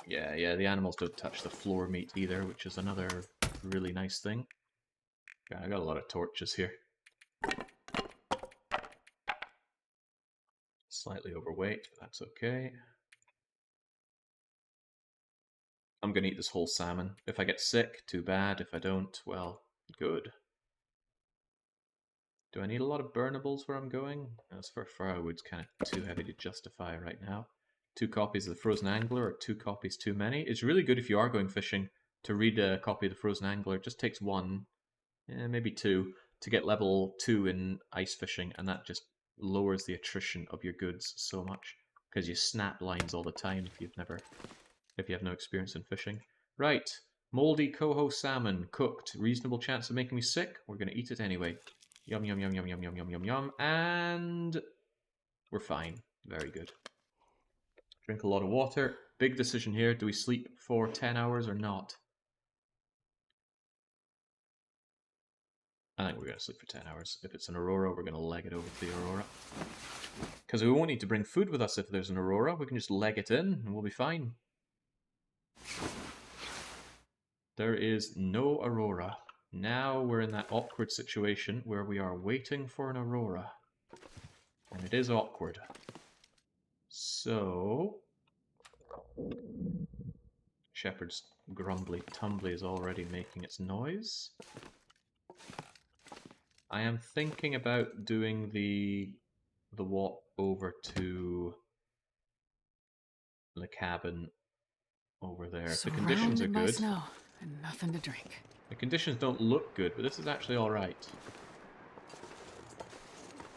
Yeah, the animals don't touch the floor meat either, which is another really nice thing. Yeah, I got a lot of torches here. Slightly overweight, but that's okay. I'm gonna eat this whole salmon. If I get sick, too bad. If I don't, well, good. Do I need a lot of burnables where I'm going? As for firewood's kind of too heavy to justify right now. 2 copies of the Frozen Angler, or 2 copies too many? It's really good if you are going fishing to read a copy of the Frozen Angler. It just takes 1, maybe 2, to get level 2 in ice fishing, and that just lowers the attrition of your goods so much, because you snap lines all the time if you have no experience in fishing. Right, moldy coho salmon, cooked. Reasonable chance of making me sick. We're going to eat it anyway. Yum, yum, yum, yum, yum, yum, yum, yum, yum. And we're fine. Very good. Drink a lot of water. Big decision here. Do we sleep for 10 hours or not? I think we're going to sleep for 10 hours. If it's an Aurora, we're going to leg it over to the Aurora. Because we won't need to bring food with us if there's an Aurora. We can just leg it in and we'll be fine. There is no Aurora. Now we're in that awkward situation where we are waiting for an Aurora. And it is awkward. So... Shepherd's grumbly tumbly is already making its noise. I am thinking about doing the walk over to the cabin over there. If the conditions are Surrounded by good. snow and nothing to drink. The conditions don't look good, but this is actually alright.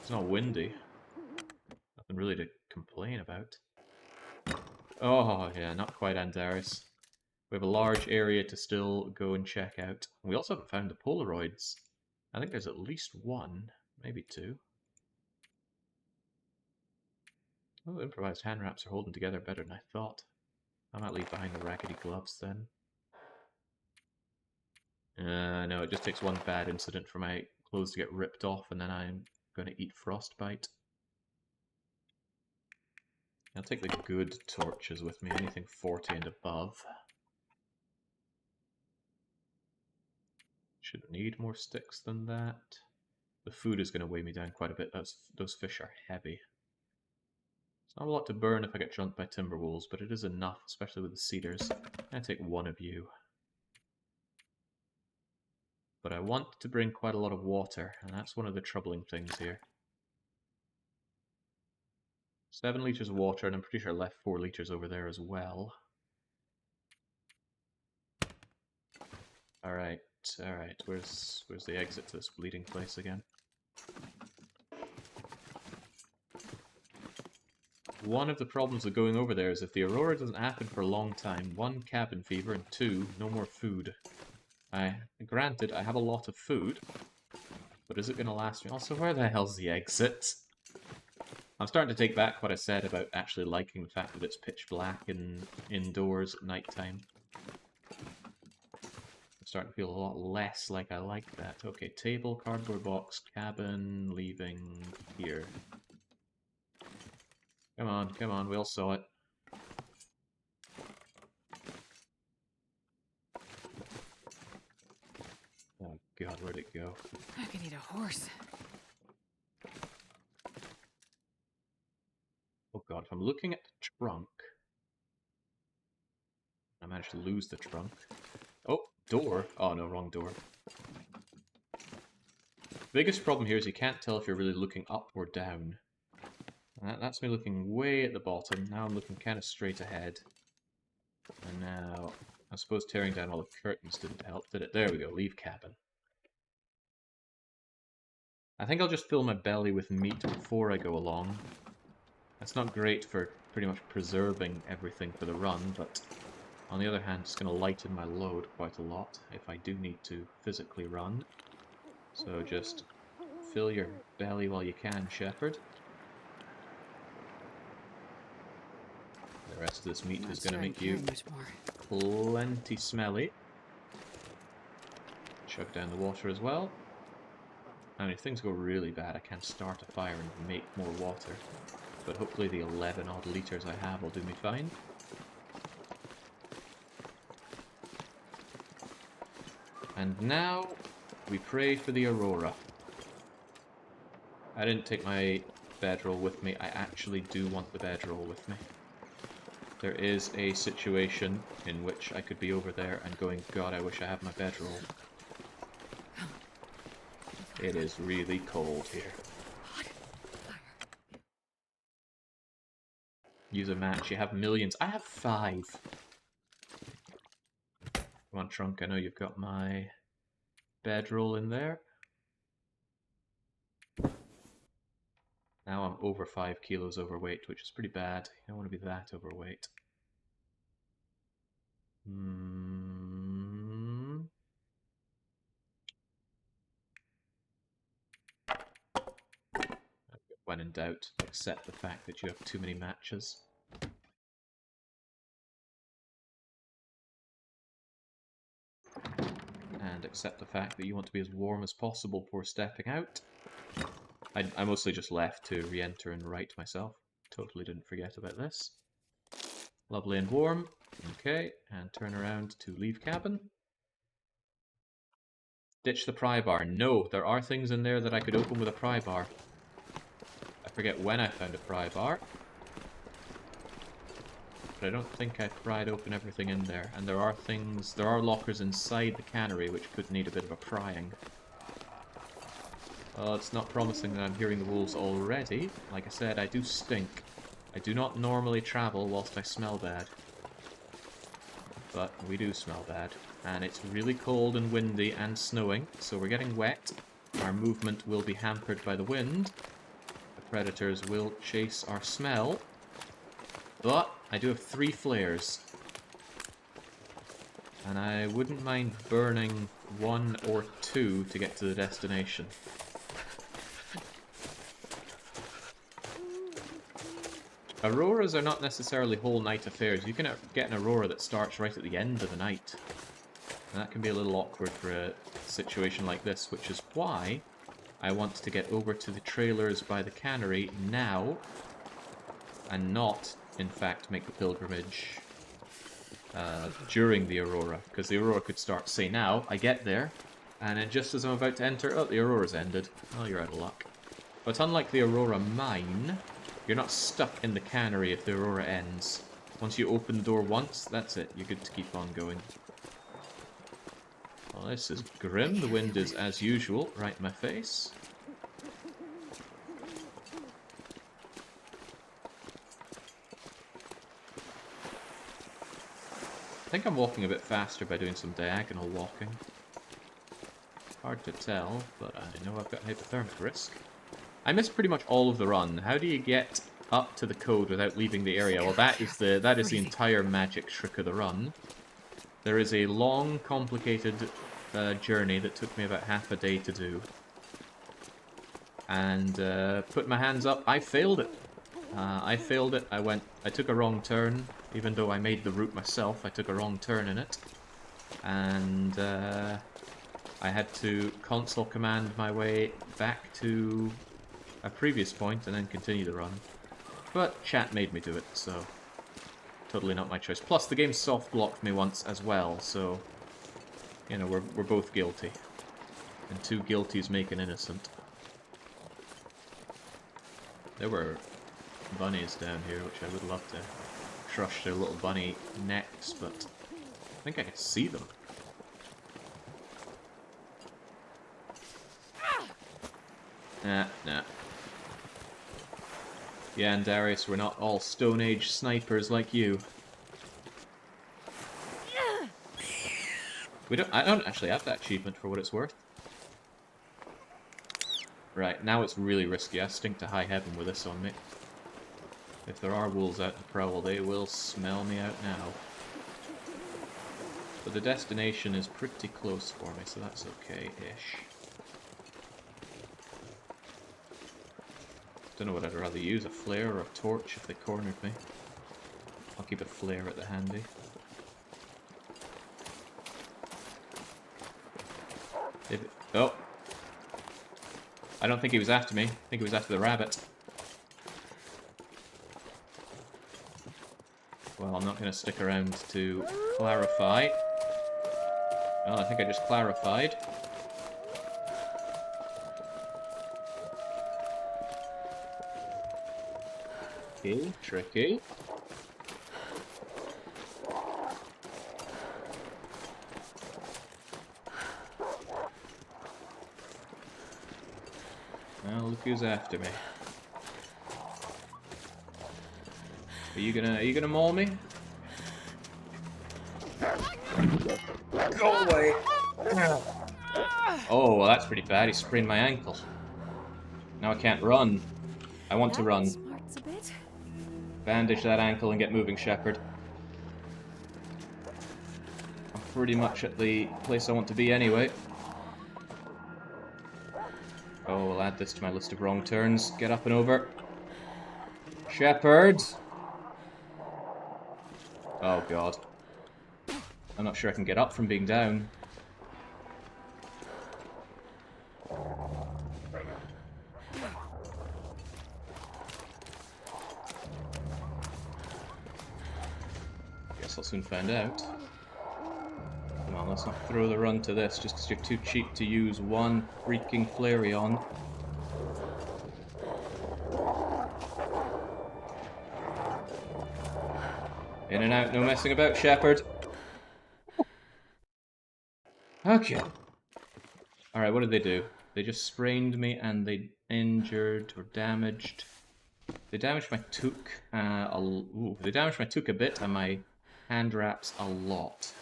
It's not windy. Nothing really to complain about. Oh, yeah, not quite Andaris. We have a large area to still go and check out. We also haven't found the Polaroids. I think there's at least one, maybe two. Oh, improvised hand wraps are holding together better than I thought. I might leave behind the raggedy gloves then. No, it just takes one bad incident for my clothes to get ripped off and then I'm going to eat frostbite. I'll take the good torches with me, anything 40 and above. Shouldn't need more sticks than that. The food is going to weigh me down quite a bit. Those fish are heavy. It's not a lot to burn if I get jumped by timber wolves, but it is enough, especially with the cedars. I take one of you. But I want to bring quite a lot of water, and that's one of the troubling things here. 7 litres of water, and I'm pretty sure I left 4 litres over there as well. Alright, alright. Where's the exit to this bleeding place again? One of the problems of going over there is if the aurora doesn't happen for a long time, 1, cabin fever, and 2, no more food. Granted, I have a lot of food, but is it going to last me? Also, where the hell's the exit? I'm starting to take back what I said about actually liking the fact that it's pitch black indoors at night time. I'm starting to feel a lot less like I like that. Okay, table, cardboard box, cabin, leaving here. Come on, we all saw it. Oh god, where'd it go? I could eat a horse. Oh god, if I'm looking at the trunk... I managed to lose the trunk. Oh, door! Oh no, wrong door. Biggest problem here is you can't tell if you're really looking up or down. That's me looking way at the bottom. Now I'm looking kind of straight ahead. And now, I suppose tearing down all the curtains didn't help, did it? There we go, leave cabin. I think I'll just fill my belly with meat before I go along. That's not great for pretty much preserving everything for the run, but on the other hand, it's going to lighten my load quite a lot if I do need to physically run. So just fill your belly while you can, shepherd. The rest of this meat is going to make you plenty smelly. Chug down the water as well. I mean, if things go really bad, I can start a fire and make more water. But hopefully the 11 odd litres I have will do me fine. And now we pray for the aurora. I didn't take my bedroll with me. I actually do want the bedroll with me. There is a situation in which I could be over there and going, God, I wish I had my bedroll. It is really cold here. Use a match. You have millions. I have 5. Come on, Trunk. I know you've got my bedroll in there. Now I'm over 5 kilos overweight, which is pretty bad. You don't want to be that overweight. When in doubt, accept the fact that you have too many matches. And accept the fact that you want to be as warm as possible before stepping out. I mostly just left to re-enter and write myself. Totally didn't forget about this. Lovely and warm. Okay, and turn around to leave cabin. Ditch the pry bar. No, there are things in there that I could open with a pry bar. I forget when I found a pry bar. but I don't think I pried open everything in there. And there are lockers inside the cannery which could need a bit of a prying. Well, it's not promising that I'm hearing the wolves already. Like I said, I do stink. I do not normally travel whilst I smell bad. But we do smell bad. And it's really cold and windy and snowing, so we're getting wet. Our movement will be hampered by the wind. The predators will chase our smell. But I do have 3 flares. And I wouldn't mind burning 1 or 2 to get to the destination. Auroras are not necessarily whole night affairs. You can get an aurora that starts right at the end of the night. And that can be a little awkward for a situation like this, which is why I want to get over to the trailers by the cannery now, and not, in fact, make the pilgrimage during the aurora. Because the aurora could start, say now, I get there, and then just as I'm about to enter, oh, the aurora's ended. Oh, you're out of luck. But unlike the aurora mine, you're not stuck in the cannery if the aurora ends. Once you open the door once, that's it. You're good to keep on going. Well, this is grim. The wind is, as usual, right in my face. I think I'm walking a bit faster by doing some diagonal walking. Hard to tell, but I know I've got hypothermic risk. I missed pretty much all of the run. How do you get up to the code without leaving the area? Well, that is the entire magic trick of the run. There is a long, complicated journey that took me about half a day to do. And put my hands up, I failed it. I failed it. I took a wrong turn. Even though I made the route myself, I took a wrong turn in it. And I had to console command my way back to a previous point and then continue the run. But chat made me do it, so totally not my choice. Plus, the game soft blocked me once as well, so you know, we're both guilty. And 2 guilties make an innocent. There were bunnies down here, which I would love to crush their little bunny necks, but I think I can see them. Nah. Yeah, and Darius, we're not all Stone Age snipers like you. I don't actually have that achievement for what it's worth. Right, now it's really risky. I stink to high heaven with this on me. If there are wolves out in the prowl, they will smell me out now. But the destination is pretty close for me, so that's okay-ish. Don't know what I'd rather use, a flare or a torch if they cornered me. I'll keep a flare at the handy. Oh! I don't think he was after me. I think he was after the rabbit. Well, I'm not going to stick around to clarify. Well, I think I just clarified. Okay, tricky. Well, look who's after me. Are you gonna maul me? Go away. Oh, well, that's pretty bad. He sprained my ankle. Now I can't run. I want to run. Smarts a bit. Bandage that ankle and get moving, Shepherd. I'm pretty much at the place I want to be anyway. Oh, we'll add this to my list of wrong turns. Get up and over. Shepherd! Oh, God. I'm not sure I can get up from being down. Guess I'll soon find out. Come on, let's not throw the run to this just because you're too cheap to use one freaking Flareon. In and out, no messing about, Shepherd. Okay. Alright, what did they do? They just sprained me and they injured or damaged. They damaged my toque. They damaged my toque a bit and my hand wraps a lot.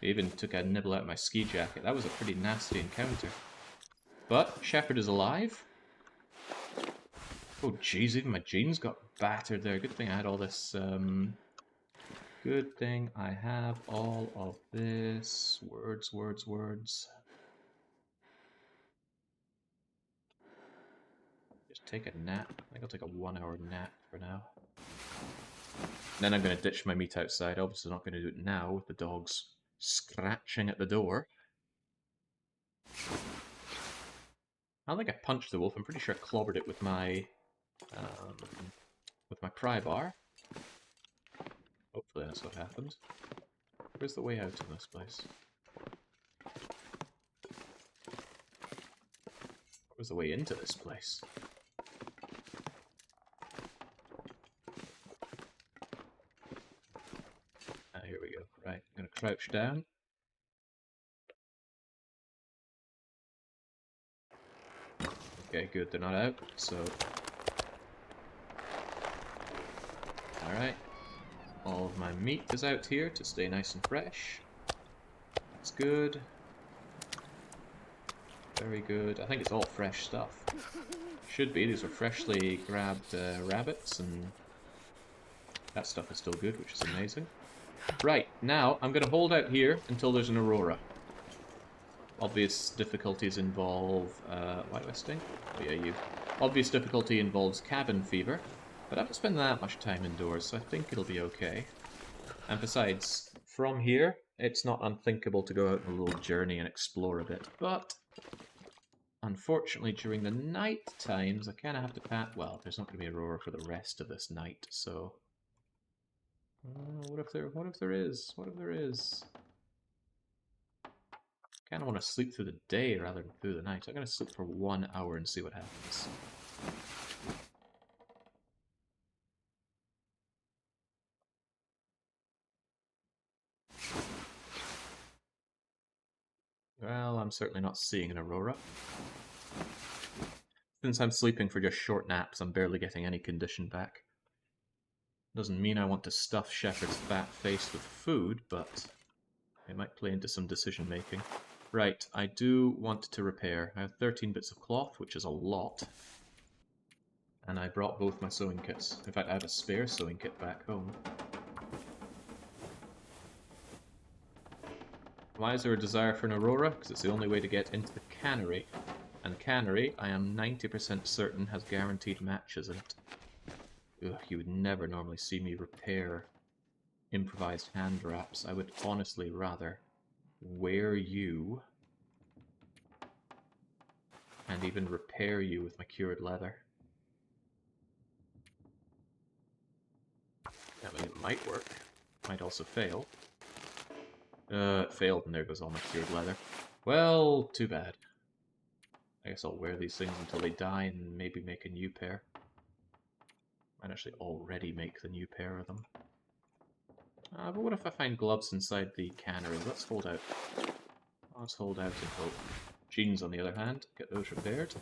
They even took a nibble out of my ski jacket. That was a pretty nasty encounter. But Shepherd is alive. Oh jeez, even my jeans got battered there. Good thing I had all this. Good thing I have all of this. Words, words, words. Just take a nap. I think I'll take a 1 hour nap for now. Then I'm going to ditch my meat outside. Obviously not going to do it now with the dogs scratching at the door. I don't think I punched the wolf. I'm pretty sure I clobbered it with my pry bar. Hopefully that's what happened. Where's the way out in this place? Where's the way into this place? Ah, here we go. Right, I'm gonna crouch down. Okay, good, they're not out, so... Alright. All of my meat is out here to stay nice and fresh. That's good. Very good. I think it's all fresh stuff. Should be. These are freshly grabbed rabbits, and that stuff is still good, which is amazing. Right, now I'm going to hold out here until there's an aurora. Obvious difficulties involve... why do I stink? Oh yeah, you. Obvious difficulty involves cabin fever, but I haven't spent that much time indoors, so I think it'll be okay. And besides, from here, it's not unthinkable to go out on a little journey and explore a bit, but... Unfortunately, during the night times, I kind of have to pat... Well, there's not going to be aurora for the rest of this night, so... what if there is? What if there is? I kind of want to sleep through the day rather than through the night. I'm going to sleep for 1 hour and see what happens. Well, I'm certainly not seeing an aurora. Since I'm sleeping for just short naps, I'm barely getting any condition back. Doesn't mean I want to stuff Shepherd's fat face with food, but it might play into some decision making. Right, I do want to repair. I have 13 bits of cloth, which is a lot. And I brought both my sewing kits. In fact, I have a spare sewing kit back home. Why is there a desire for an aurora? Because it's the only way to get into the cannery. And cannery, I am 90% certain, has guaranteed matches in it. Ugh, you would never normally see me repair improvised hand wraps. I would honestly rather wear you and even repair you with my cured leather. I mean, it might work. Might also fail. It failed, and there goes all my cured leather. Well, too bad. I guess I'll wear these things until they die and maybe make a new pair. Might actually already make the new pair of them. But what if I find gloves inside the cannery? Let's hold out. Let's hold out and hope. Jeans, on the other hand, get those repaired.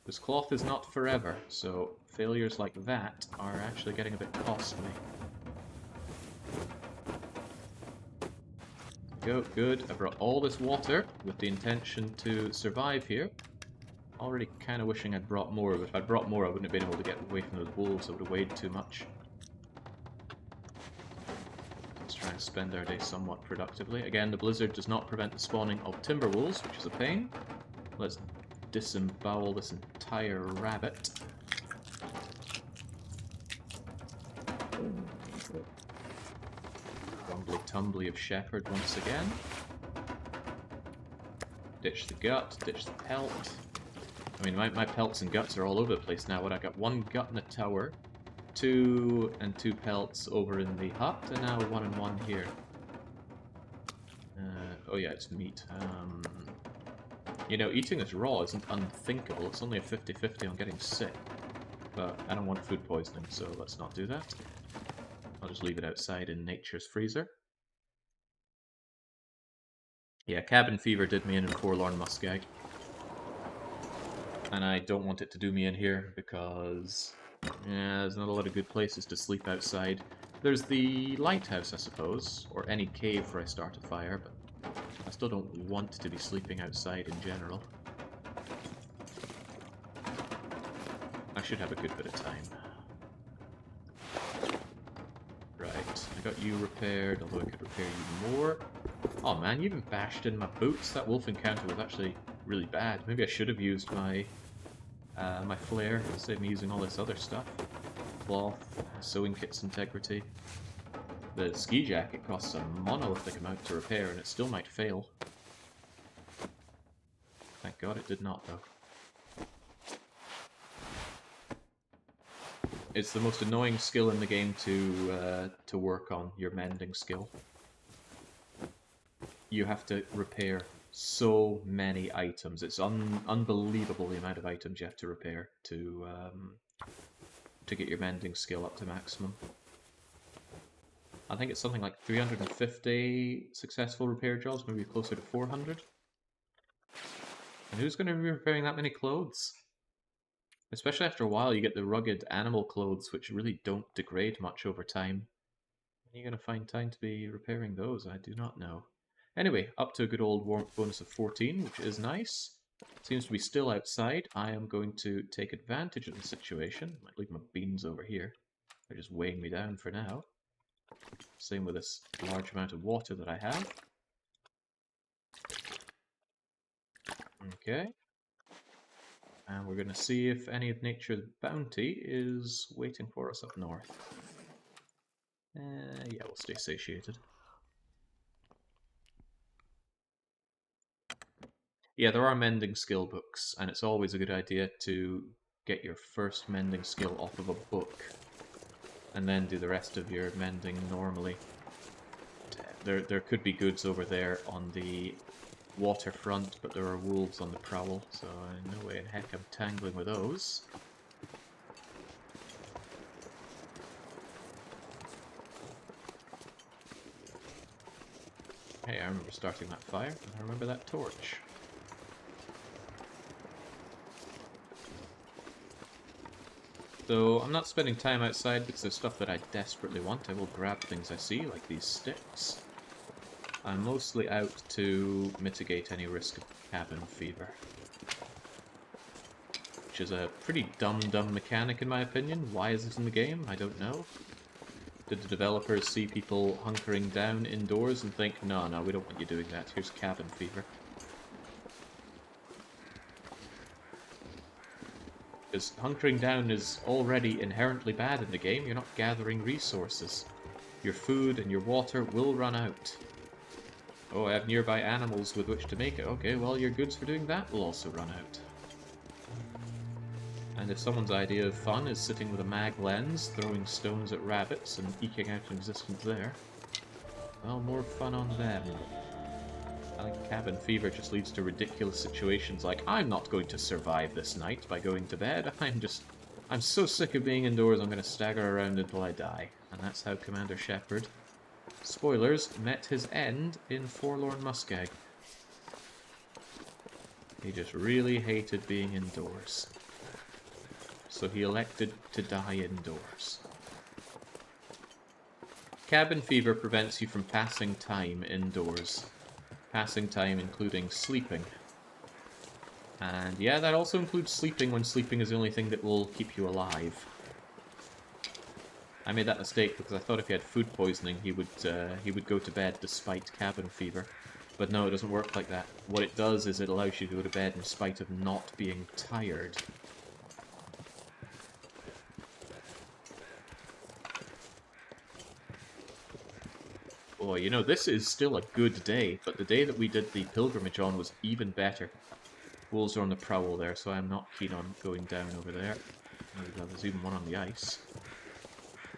This cloth is not forever, so failures like that are actually getting a bit costly. Go, good. I brought all this water with the intention to survive here. Already kind of wishing I'd brought more, but if I'd brought more I wouldn't have been able to get away from those wolves. It would have weighed too much. Let's try and spend our day somewhat productively. Again, the blizzard does not prevent the spawning of timber wolves, which is a pain. Let's disembowel this entire rabbit. Rumbly-tumbly of Shepherd once again. Ditch the gut, ditch the pelt. I mean, my pelts and guts are all over the place now. What, I got 1 gut in the tower, 2 and 2 pelts over in the hut, and now 1 and 1 here. Oh yeah, it's meat. You know, eating this raw isn't unthinkable. It's only a 50-50 on getting sick. But I don't want food poisoning, so let's not do that. just leave it outside in nature's freezer. Yeah, cabin fever did me in Forlorn Muskeg. And I don't want it to do me in here because there's not a lot of good places to sleep outside. There's the lighthouse, I suppose, or any cave where I start a fire, but I still don't want to be sleeping outside in general. I should have a good bit of time. Right, I got you repaired, although I could repair you more. Oh man, you even bashed in my boots. That wolf encounter was actually really bad. Maybe I should have used my my flare instead of me using all this other stuff. Cloth, sewing kit's integrity. The ski jacket costs a monolithic amount to repair and it still might fail. Thank God it did not though. It's the most annoying skill in the game to work on, your mending skill. You have to repair so many items. It's unbelievable the amount of items you have to repair to get your mending skill up to maximum. I think it's something like 350 successful repair jobs, maybe closer to 400. And who's going to be repairing that many clothes? Especially after a while, you get the rugged animal clothes, which really don't degrade much over time. When are you going to find time to be repairing those? I do not know. Anyway, up to a good old warmth bonus of 14, which is nice. Seems to be still outside. I am going to take advantage of the situation. Might leave my beans over here. They're just weighing me down for now. Same with this large amount of water that I have. Okay. And we're going to see if any of nature's bounty is waiting for us up north. Yeah, we'll stay satiated. Yeah, there are mending skill books, and it's always a good idea to get your first mending skill off of a book, and then do the rest of your mending normally. There could be goods over there on the waterfront, but there are wolves on the prowl, so no way in heck I'm tangling with those. Hey, I remember starting that fire, and I remember that torch. So I'm not spending time outside because there's stuff that I desperately want. I will grab things I see, like these sticks. I'm mostly out to mitigate any risk of cabin fever. Which is a pretty dumb mechanic in my opinion. Why is it in the game? I don't know. Did the developers see people hunkering down indoors and think, no, we don't want you doing that, here's cabin fever. Because hunkering down is already inherently bad in the game. You're not gathering resources. Your food and your water will run out. Oh, I have nearby animals with which to make it. Okay, well, your goods for doing that will also run out. And if someone's idea of fun is sitting with a mag lens, throwing stones at rabbits and eking out an existence there, well, more fun on them. I think cabin fever just leads to ridiculous situations like, I'm not going to survive this night by going to bed. I'm so sick of being indoors, I'm going to stagger around until I die. And that's how Commander Shepard, spoilers, met his end in Forlorn Muskeg. He just really hated being indoors. So he elected to die indoors. Cabin fever prevents you from passing time indoors. Passing time including sleeping. And yeah, that also includes sleeping when sleeping is the only thing that will keep you alive. I made that mistake because I thought if he had food poisoning he would go to bed despite cabin fever. But no, it doesn't work like that. What it does is it allows you to go to bed in spite of not being tired. Boy, you know, this is still a good day, but the day that we did the pilgrimage on was even better. Wolves are on the prowl there, so I'm not keen on going down over there. Oh god, there's even one on the ice.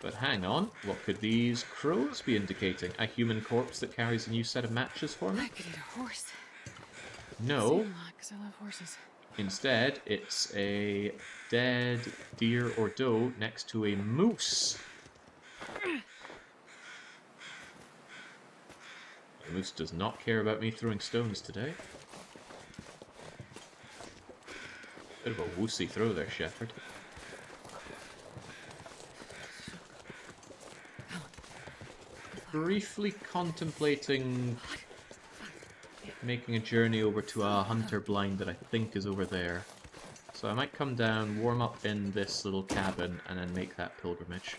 But hang on, what could these crows be indicating? A human corpse that carries a new set of matches for me? I could eat a horse. No. Because I love horses. Instead, it's a dead deer or doe next to a moose. The moose does not care about me throwing stones today. Bit of a woosy throw there, Shepherd. Briefly contemplating making a journey over to a hunter blind that I think is over there. So I might come down, warm up in this little cabin, and then make that pilgrimage.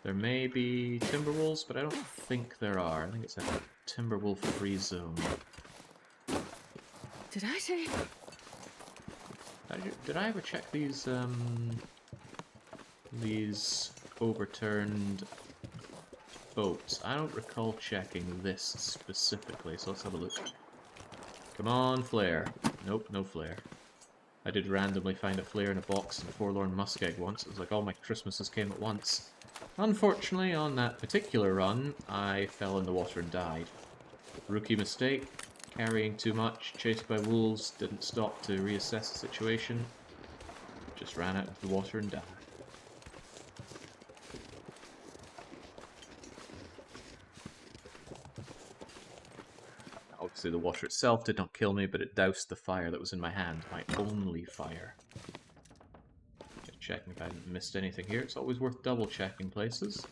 There may be timber wolves, but I don't think there are. I think it's a timber wolf free zone. Did I say? Did I ever check these overturned boats? I don't recall checking this specifically, so let's have a look. Come on, flare. Nope, no flare. I did randomly find a flare in a box in Forlorn Muskeg once. It was like all my Christmases came at once. Unfortunately, on that particular run, I fell in the water and died. Rookie mistake. Carrying too much, chased by wolves, didn't stop to reassess the situation. Just ran out of the water and died. Obviously the water itself did not kill me, but it doused the fire that was in my hand. My only fire. Just checking if I hadn't missed anything here. It's always worth double checking places.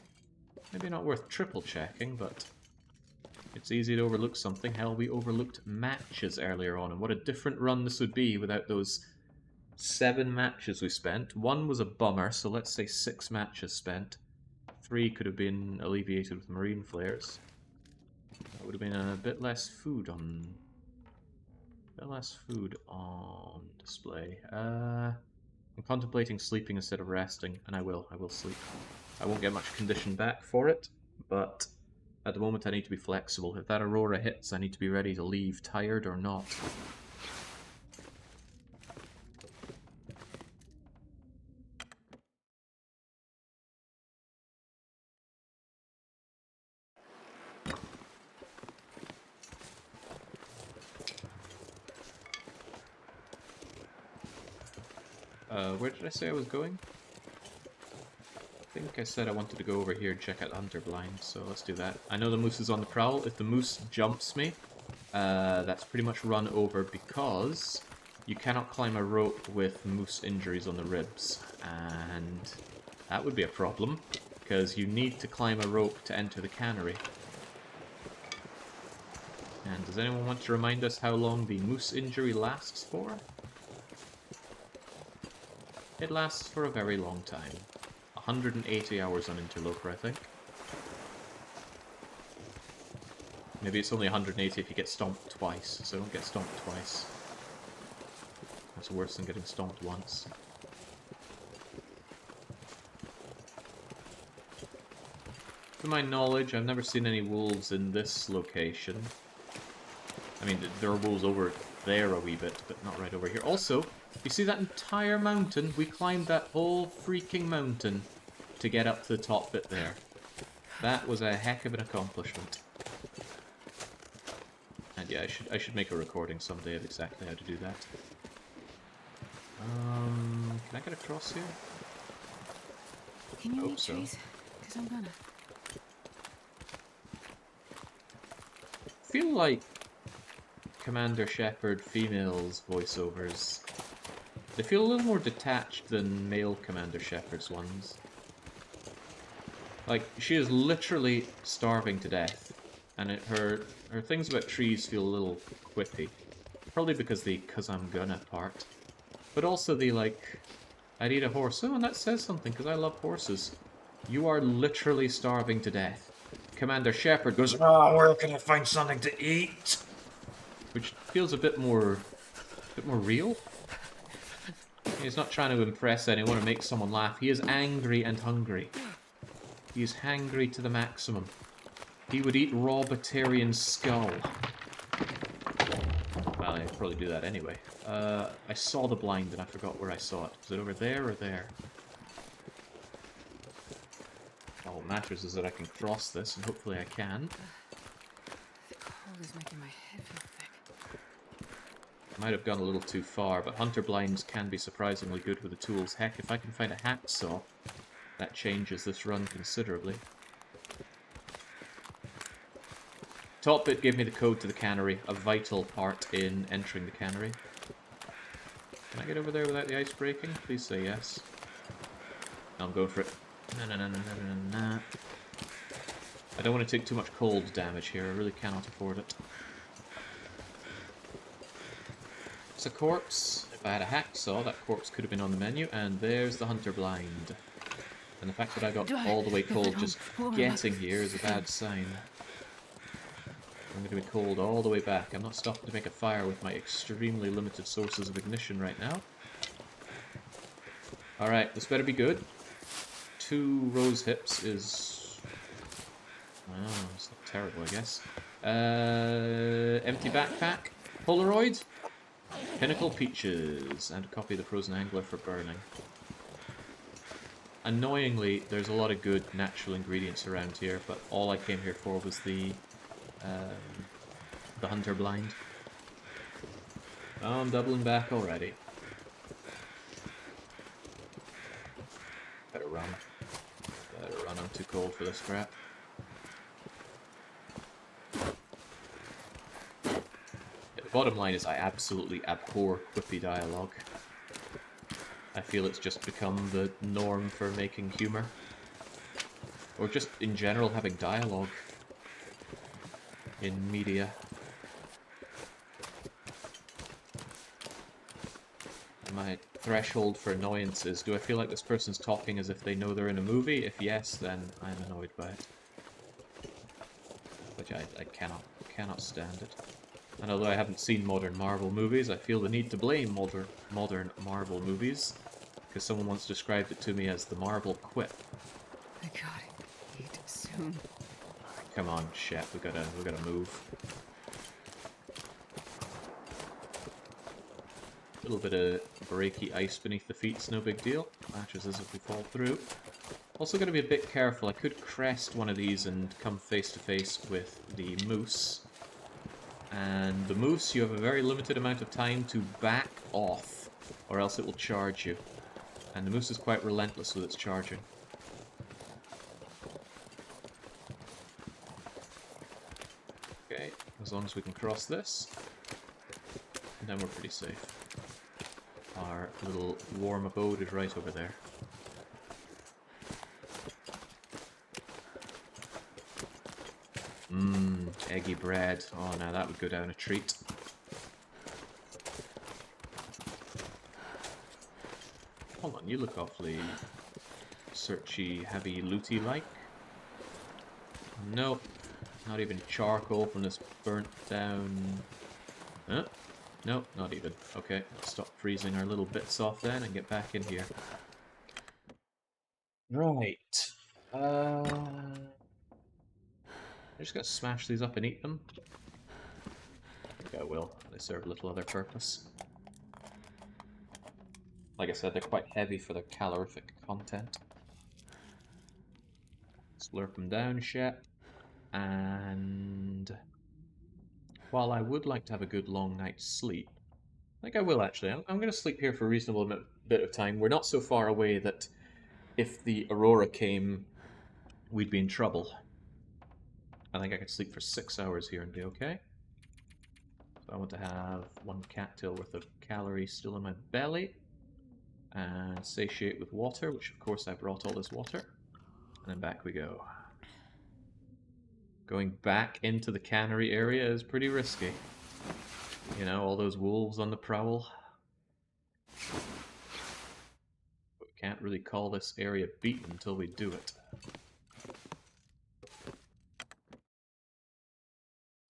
Maybe not worth triple checking, but it's easy to overlook something. Hell, we overlooked matches earlier on, and what a different run this would be without those 7 matches we spent. 1 was a bummer, so let's say 6 matches spent. 3 could have been alleviated with marine flares. That would have been a bit less food on... display. I'm contemplating sleeping instead of resting, and I will sleep. I won't get much condition back for it, but at the moment I need to be flexible. If that aurora hits, I need to be ready to leave, tired or not. Where did I say I was going? I think I said I wanted to go over here and check out the hunter blind, so let's do that. I know the moose is on the prowl. If the moose jumps me, that's pretty much run over because you cannot climb a rope with moose injuries on the ribs, and that would be a problem because you need to climb a rope to enter the cannery. And does anyone want to remind us how long the moose injury lasts for? It lasts for a very long time. 180 hours on Interloper, I think. Maybe it's only 180 if you get stomped twice, so don't get stomped twice. That's worse than getting stomped once. To my knowledge, I've never seen any wolves in this location. I mean, there are wolves over there a wee bit, but not right over here. Also, you see that entire mountain? We climbed that whole freaking mountain to get up to the top bit there. That was a heck of an accomplishment. And yeah, I should make a recording someday of exactly how to do that. Can I get across here? Can you make so. trees? Because I'm gonna. I feel like Commander Shepard females' voiceovers, they feel a little more detached than male Commander Shepard's ones. Like, she is literally starving to death, and her things about trees feel a little quippy. Probably because the "cause I'm gonna" part. But also the, like, I'd eat a horse. Oh, and that says something, because I love horses. You are literally starving to death. Commander Shepard goes, "Oh, where can I find something to eat?" Which feels a bit more real. He's not trying to impress anyone or make someone laugh. He is angry and hungry. He is hangry to the maximum. He would eat raw Batarian's skull. Well, I'd probably do that anyway. I saw the blind and I forgot where I saw it. Was it over there or there? All that matters is that I can cross this, and hopefully I can. The cold is making my head feel thick. I might have gone a little too far, but hunter blinds can be surprisingly good with the tools. Heck, if I can find a hacksaw, that changes this run considerably. top bit gave me the code to the cannery, a vital part in entering the cannery. Can I get over there without the ice breaking? Please say yes. No, I'm going for it. No. I don't want to take too much cold damage here, I really cannot afford it. It's a corpse. If I had a hacksaw, that corpse could have been on the menu, and there's the hunter blind. And the fact that I got all the way cold just getting here is a bad sign. I'm going to be cold all the way back. I'm not stopping to make a fire with my extremely limited sources of ignition right now. Alright, this better be good. 2 rose hips is... oh, it's not terrible, I guess. Empty backpack. Polaroid. Pinnacle peaches. And a copy of the frozen angler for burning. Annoyingly, there's a lot of good natural ingredients around here, but all I came here for was the hunter blind. Oh, I'm doubling back already. Better run. I'm too cold for this crap. Yeah, the bottom line is I absolutely abhor quippy dialogue. I feel it's just become the norm for making humor. Or just in general having dialogue in media. My threshold for annoyance is, do I feel like this person's talking as if they know they're in a movie? If yes, then I'm annoyed by it. Which I cannot stand it. And although I haven't seen modern Marvel movies, I feel the need to blame modern Marvel movies, because someone once described it to me as the Marvel quip. I gotta eat soon. Come on, chef, we gotta move. A little bit of breaky ice beneath the feet's no big deal. Matches as if we fall through. Also gotta be a bit careful. I could crest one of these and come face to face with the moose. And the moose, you have a very limited amount of time to back off, or else it will charge you. And the moose is quite relentless with its charging. Okay, as long as we can cross this, then we're pretty safe. Our little warm abode is right over there. Mmm, eggy bread. Oh, now that would go down a treat. Hold on, you look awfully searchy, heavy, looty-like. Nope, not even charcoal from this burnt down... Huh? Nope, not even. Okay, let's stop freezing our little bits off then and get back in here. Right. I'm just gonna smash these up and eat them. I think I will. They serve little other purpose. Like I said, they're quite heavy for their calorific content. Slurp them down, Shep. And while I would like to have a good long night's sleep, I think I will actually. I'm going to sleep here for a reasonable bit of time. We're not so far away that if the Aurora came, we'd be in trouble. I think I could sleep for 6 hours here and be okay. So I want to have 1 cattail worth of calories still in my belly. And satiate with water, which of course I brought all this water. And then back we go. Going back into the cannery area is pretty risky. You know, all those wolves on the prowl. But we can't really call this area beaten until we do it.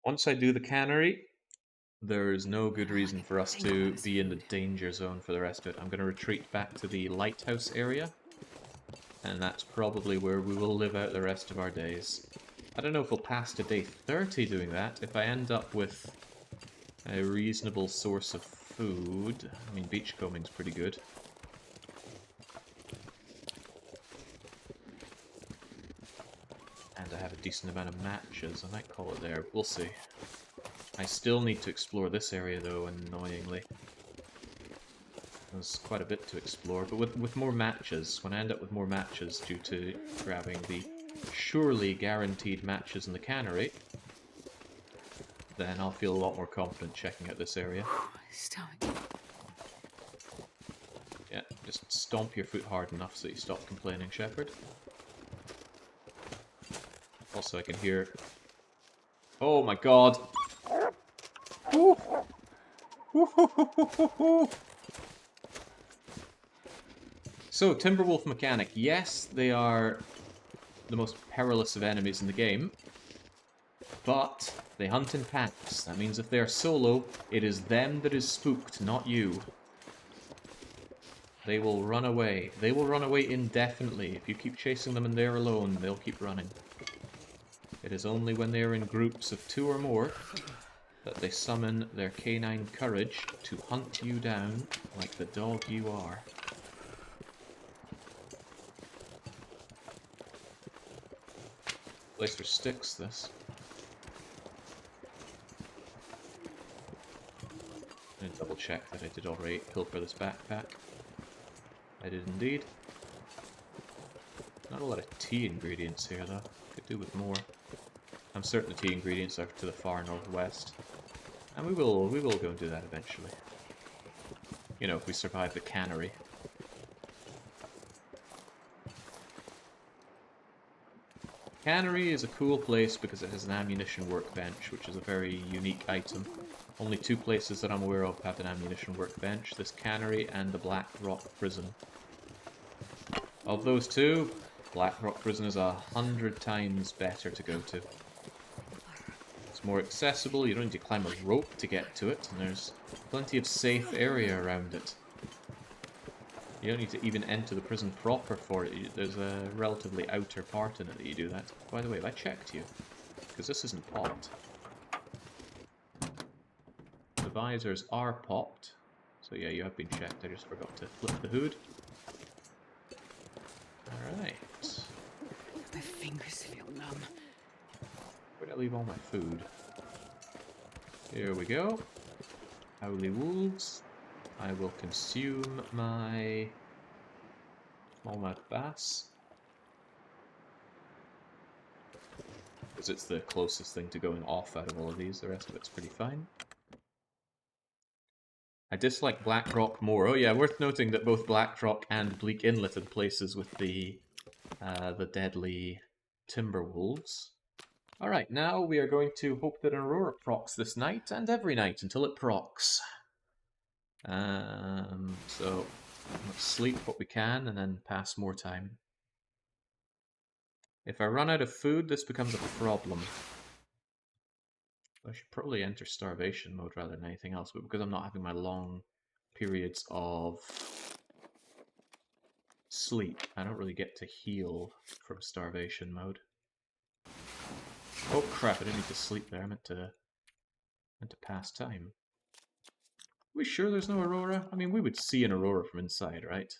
Once I do the cannery, there's no good reason for us to be in the danger zone for the rest of it. I'm going to retreat back to the lighthouse area, and that's probably where we will live out the rest of our days. I don't know if we'll pass to day 30 doing that. If I end up with a reasonable source of food, I mean, beachcombing's pretty good. And I have a decent amount of matches. I might call it there. We'll see. I still need to explore this area, though, annoyingly. There's quite a bit to explore, but with more matches, when I end up with more matches due to grabbing the surely guaranteed matches in the cannery, then I'll feel a lot more confident checking out this area. Stomach. Yeah, just stomp your foot hard enough so you stop complaining, Shepherd. Also, I can hear... Oh my god! Woo. So, Timberwolf mechanic. Yes, they are the most perilous of enemies in the game, but they hunt in packs. That means if they are solo, it is them that is spooked, not you. They will run away. They will run away indefinitely. If you keep chasing them and they're alone, they'll keep running. It is only when they are in groups of 2 or more that they summon their canine courage to hunt you down like the dog you are. Place for sticks, this. I'm gonna double check that I did already pilfer this backpack. I did indeed. Not a lot of tea ingredients here though. Could do with more. I'm certain the tea ingredients are to the far northwest. And we will go and do that eventually. You know, if we survive the cannery. Cannery is a cool place because it has an ammunition workbench, which is a very unique item. Only 2 places that I'm aware of have an ammunition workbench, this cannery and the Black Rock Prison. Of those 2, Black Rock Prison is 100 times better to go to. It's more accessible, you don't need to climb a rope to get to it, and there's plenty of safe area around it. You don't need to even enter the prison proper for it. There's a relatively outer part in it that you do that. By the way, have I checked you? Because this isn't popped. The visors are popped. So yeah, you have been checked. I just forgot to flip the hood. Alright. My fingers feel numb. Where'd I leave all my food? Here we go. Howly wolves. I will consume my smallmouth bass. Because it's the closest thing to going off out of all of these. The rest of it's pretty fine. I dislike Blackrock more. Oh yeah, worth noting that both Blackrock and Bleak Inlet are places with the deadly timber wolves. Alright, now we are going to hope that an Aurora procs this night, and every night until it procs. So let's sleep what we can and then pass more time. If I run out of food, this becomes a problem. I should probably enter starvation mode rather than anything else, but because I'm not having my long periods of sleep, I don't really get to heal from starvation mode. Oh crap, I didn't need to sleep there, I meant to pass time. We sure there's no Aurora? I mean, we would see an Aurora from inside, right?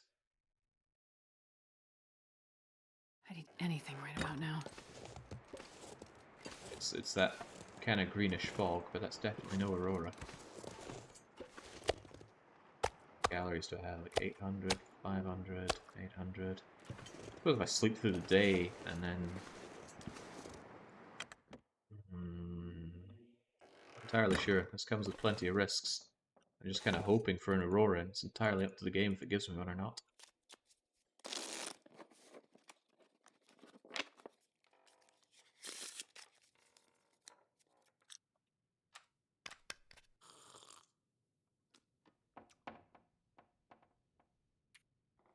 I'd eat anything right about now. It's that kind of greenish fog, but that's definitely no Aurora. Galleries do I have? Like 800, 500, 800. I suppose if I sleep through the day and then... entirely sure. This comes with plenty of risks. I'm just kind of hoping for an Aurora, and it's entirely up to the game if it gives me one or not.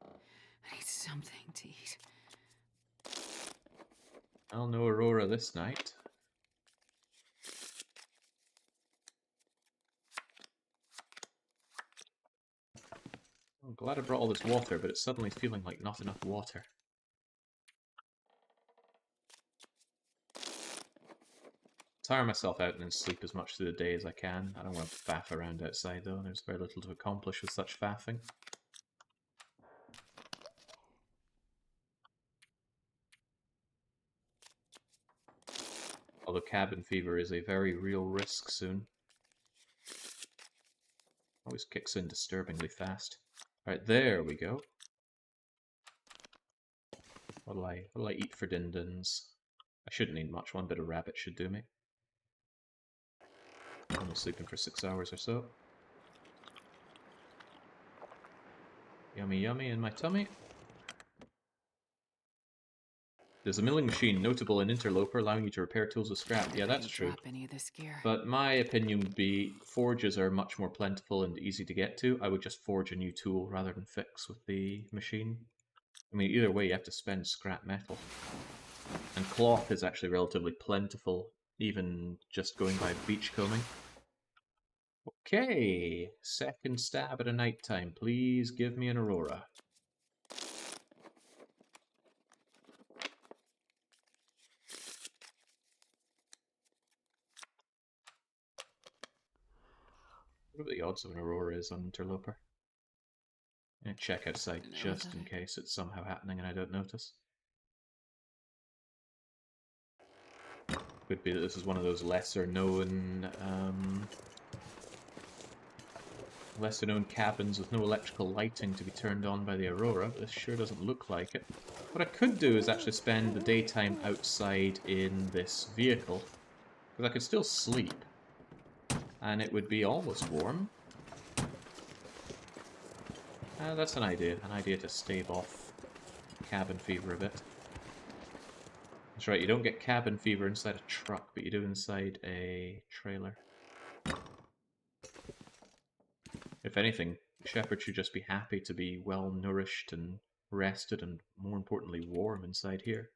I need something to eat. Well, no Aurora this night. I'm glad I brought all this water, but it's suddenly feeling like not enough water. Tire myself out and then sleep as much through the day as I can. I don't want to faff around outside though, there's very little to accomplish with such faffing. Although cabin fever is a very real risk soon. Always kicks in disturbingly fast. Alright, there we go. What'll I eat for din-dins? I shouldn't need much, one bit of rabbit should do me. Only sleeping for 6 hours or so. Yummy yummy in my tummy. There's a milling machine, notable in Interloper, allowing you to repair tools with scrap. Yeah, that's true. Drop any of this gear. But my opinion would be forges are much more plentiful and easy to get to. I would just forge a new tool rather than fix with the machine. I mean, either way, you have to spend scrap metal. And cloth is actually relatively plentiful, even just going by beachcombing. Okay, second stab at a nighttime. Please give me an aurora. What the odds of an aurora is on Interloper? I'm gonna check outside just in case it's somehow happening and I don't notice. Could be that this is one of those lesser known cabins with no electrical lighting to be turned on by the aurora, but this sure doesn't look like it. What I could do is actually spend the daytime outside in this vehicle, because I could still sleep, and it would be almost warm. That's an idea to stave off cabin fever a bit. That's right, you don't get cabin fever inside a truck, but you do inside a trailer. If anything, Shepard should just be happy to be well nourished and rested and, more importantly, warm inside here.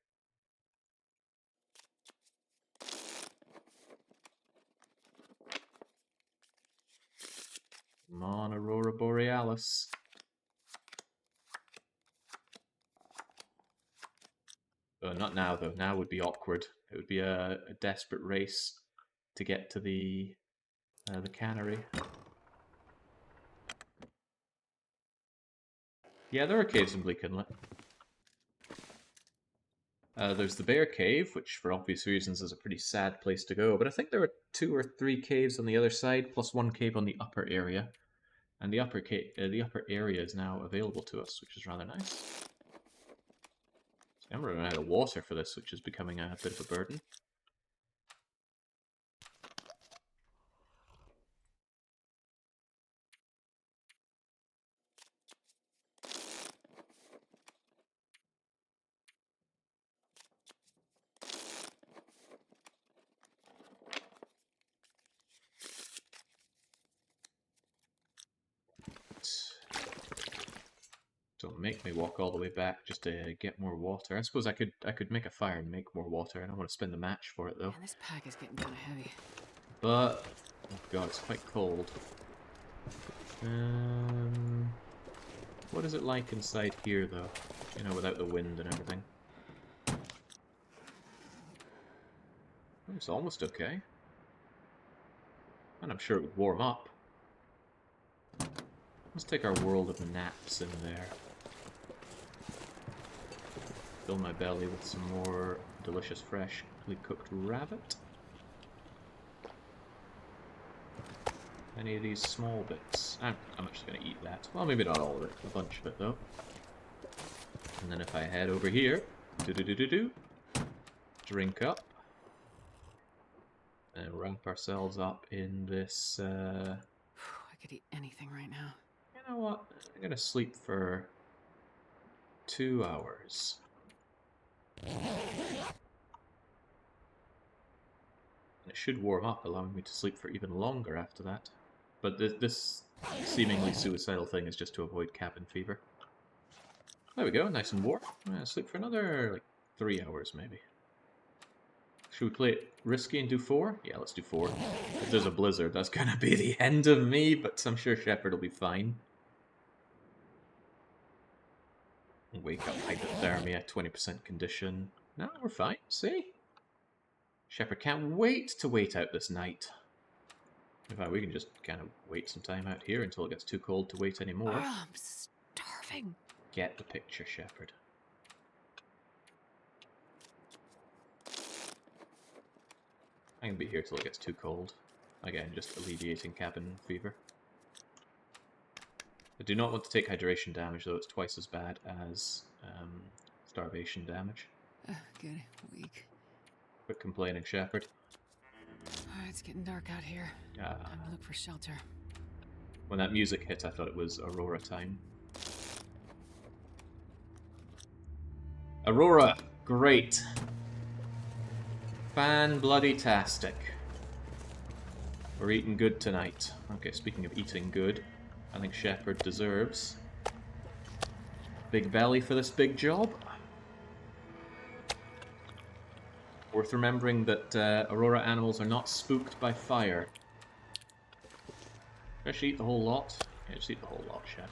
Come on, Aurora Borealis. Not now, though. Now would be awkward. It would be a desperate race to get to the cannery. Yeah, there are caves in Bleak Inlet. There's the Bear Cave, which for obvious reasons is a pretty sad place to go, but I think there are 2 or 3 caves on the other side, plus 1 cave on the upper area. And the upper area is now available to us, which is rather nice. I'm running out of water for this, which is becoming a bit of a burden. Don't make me walk all the way back just to get more water. I suppose I could make a fire and make more water. I don't want to spend the match for it though. Man, this pack is getting kind of heavy. But oh god, it's quite cold. What is it like inside here though? You know, without the wind and everything. It's almost okay. And I'm sure it would warm up. Let's take our world of naps in there. Fill my belly with some more delicious, freshly cooked rabbit. Any of these small bits? I'm actually going to eat that. Well, maybe not all of it. A bunch of it, though. And then if I head over here, drink up, and wrap ourselves up in this. I could eat anything right now. You know what? I'm going to sleep for 2 hours. And it should warm up, allowing me to sleep for even longer after that. But this seemingly suicidal thing is just to avoid cabin fever. There we go, nice and warm. I'm gonna sleep for another, like, 3 hours, maybe. Should we play it risky and do 4? Yeah, let's do 4. If there's a blizzard, that's gonna be the end of me, but I'm sure Shepard will be fine. Wake up hypothermia, 20% condition. No, we're fine, see? Shepard can't wait to wait out this night. In fact, we can just kind of wait some time out here until it gets too cold to wait anymore. Oh, I'm starving. Get the picture, Shepard. I can be here till it gets too cold. Again, just alleviating cabin fever. I do not want to take hydration damage, though it's twice as bad as starvation damage. Good. Weak. Quit complaining, Shepard. Alright, it's getting dark out here. Time to look for shelter. When that music hit, I thought it was Aurora time. Aurora! Great! Fan-bloody-tastic. We're eating good tonight. Okay, speaking of eating good, I think Shepard deserves big belly for this big job. Worth remembering that Aurora animals are not spooked by fire. Should I just eat the whole lot? Yeah, just eat the whole lot, Shep.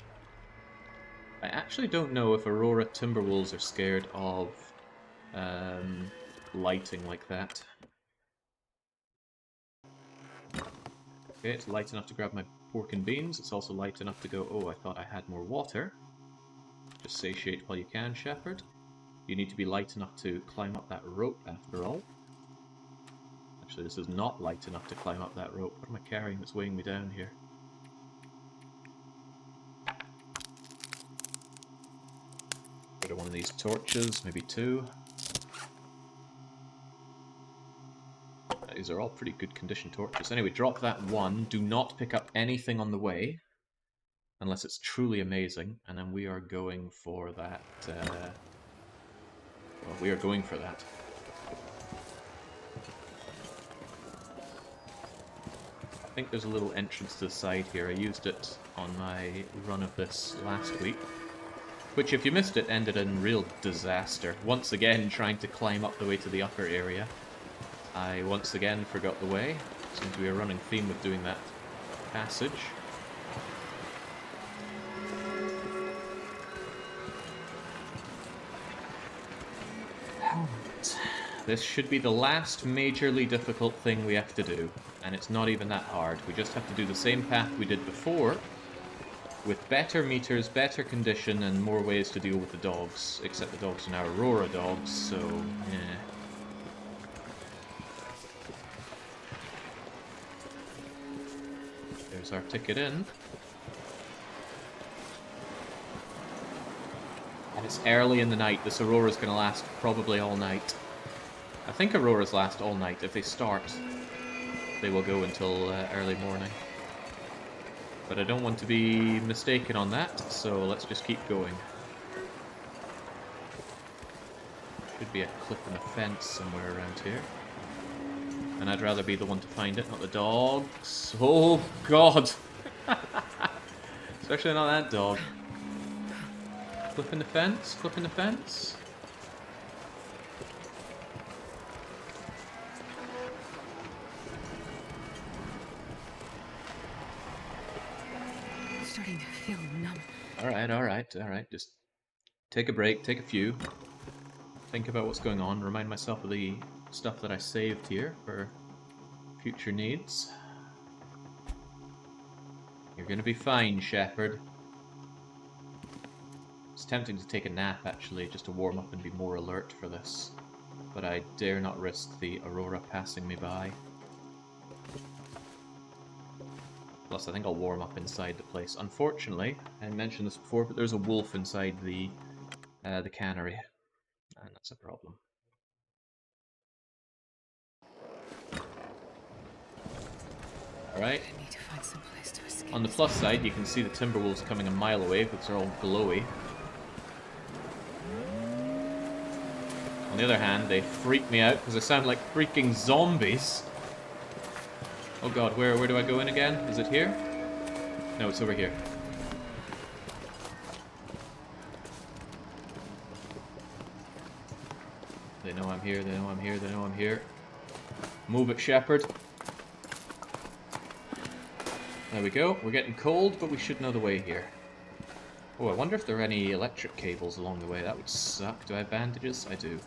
I actually don't know if Aurora timberwolves are scared of lighting like that. Okay, it's light enough to grab my pork and beans. It's also light enough to go, oh, I thought I had more water. Just satiate while you can, Shepard. You need to be light enough to climb up that rope, after all. Actually, this is not light enough to climb up that rope. What am I carrying that's weighing me down here? Go to one of these torches, maybe two. These are all pretty good condition torches. Anyway, drop that one. Do not pick up anything on the way. Unless it's truly amazing. And then we are going for that... well, we are going for that. I think there's a little entrance to the side here. I used it on my run of this last week. Which, if you missed it, ended in real disaster. Once again, trying to climb up the way to the upper area. I once again forgot the way. Seems to be a running theme with doing that passage. Helmet. This should be the last majorly difficult thing we have to do. And it's not even that hard. We just have to do the same path we did before, with better meters, better condition, and more ways to deal with the dogs. Except the dogs are now Aurora dogs, so yeah. There's our ticket in. And it's early in the night. This Aurora's going to last probably all night. I think Auroras last all night. If they start, they will go until early morning. But I don't want to be mistaken on that, so let's just keep going. Should be a clip in a fence somewhere around here. And I'd rather be the one to find it, not the dogs. Oh, God! Especially not that dog. Clip in the fence, clip in the fence. I'm starting to feel numb. Alright. Just take a break, take a few. Think about what's going on, remind myself of the stuff that I saved here for future needs. You're gonna be fine, Shepard. It's tempting to take a nap, actually, just to warm up and be more alert for this. But I dare not risk the Aurora passing me by. Plus, I think I'll warm up inside the place. Unfortunately, I mentioned this before, but there's a wolf inside the cannery. And that's a problem. Alright. I need to find some place to escape. On the plus side, you can see the timberwolves coming a mile away because they're all glowy. On the other hand, they freak me out because they sound like freaking zombies. Oh god, where do I go in again? Is it here? No, it's over here. They know I'm here, they know I'm here, they know I'm here. Move it, Shepard. There we go. We're getting cold, but we should know the way here. Oh, I wonder if there are any electric cables along the way. That would suck. Do I have bandages? I do.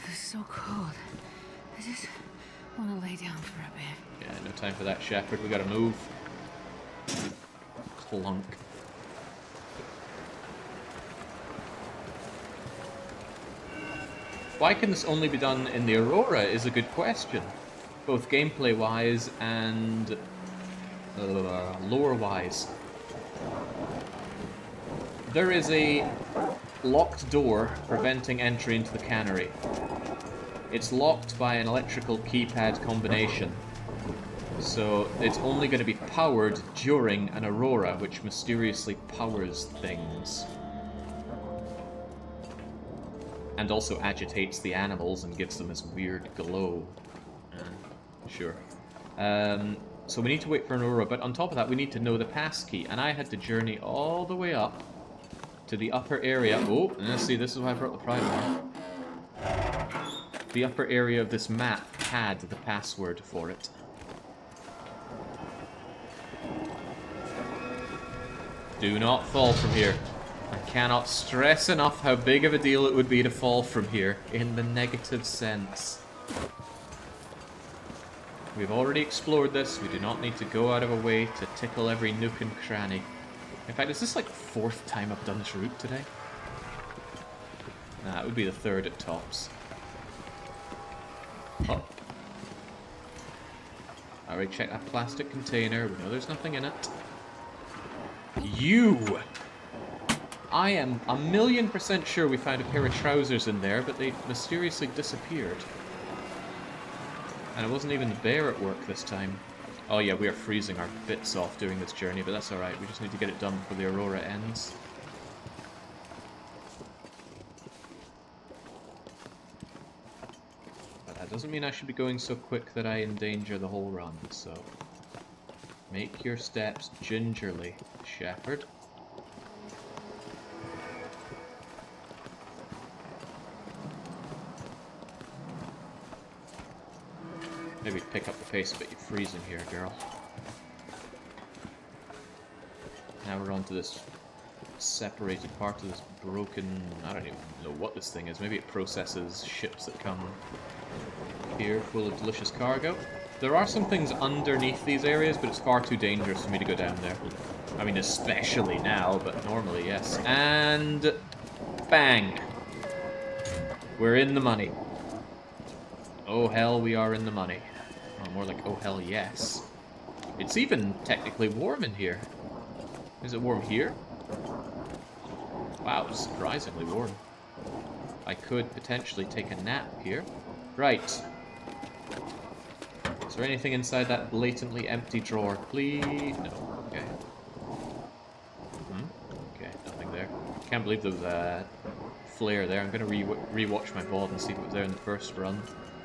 It's so cold. I just want to lay down for a bit. Yeah, no time for that, Shepard. We gotta move. Clunk. Why can this only be done in the Aurora is a good question. Both gameplay-wise and lore-wise. There is a locked door preventing entry into the cannery. it's locked by an electrical keypad combination. So it's only going to be powered during an aurora, which mysteriously powers things. And also agitates the animals and gives them this weird glow. Sure. So we need to wait for an aurora, but on top of that we need to know the passkey. And I had to journey all the way up to the upper area. Oh, and let's see, this is why I brought the primer. The upper area of this map had the password for it. Do not fall from here. I cannot stress enough how big of a deal it would be to fall from here, in the negative sense. We've already explored this, we do not need to go out of a way to tickle every nook and cranny. In fact, is this like the 4th time I've done this route today? Nah, it would be the 3rd at tops. Up. Alright, check that plastic container, we know there's nothing in it. You! I am 1,000,000% sure we found a pair of trousers in there, but they mysteriously disappeared. And it wasn't even the bear at work this time. Oh yeah, we are freezing our bits off doing this journey, but that's alright. We just need to get it done before the aurora ends. But that doesn't mean I should be going so quick that I endanger the whole run, so... Make your steps gingerly, shepherd. Maybe pick up the pace a bit, you're freezing here, girl. Now we're onto this separated part of this broken... I don't even know what this thing is. Maybe it processes ships that come here full of delicious cargo. There are some things underneath these areas, but it's far too dangerous for me to go down there. I mean, especially now, but normally, yes. And... bang! We're in the money. Oh hell, we are in the money. Well, more like, oh hell, yes. It's even technically warm in here. Is it warm here? Wow, it's surprisingly warm. I could potentially take a nap here. Right. Is there anything inside that blatantly empty drawer? Please? No. Okay. Okay, nothing there. Can't believe there was a flare there. I'm going to re-watch my VOD and see if it was there in the first run.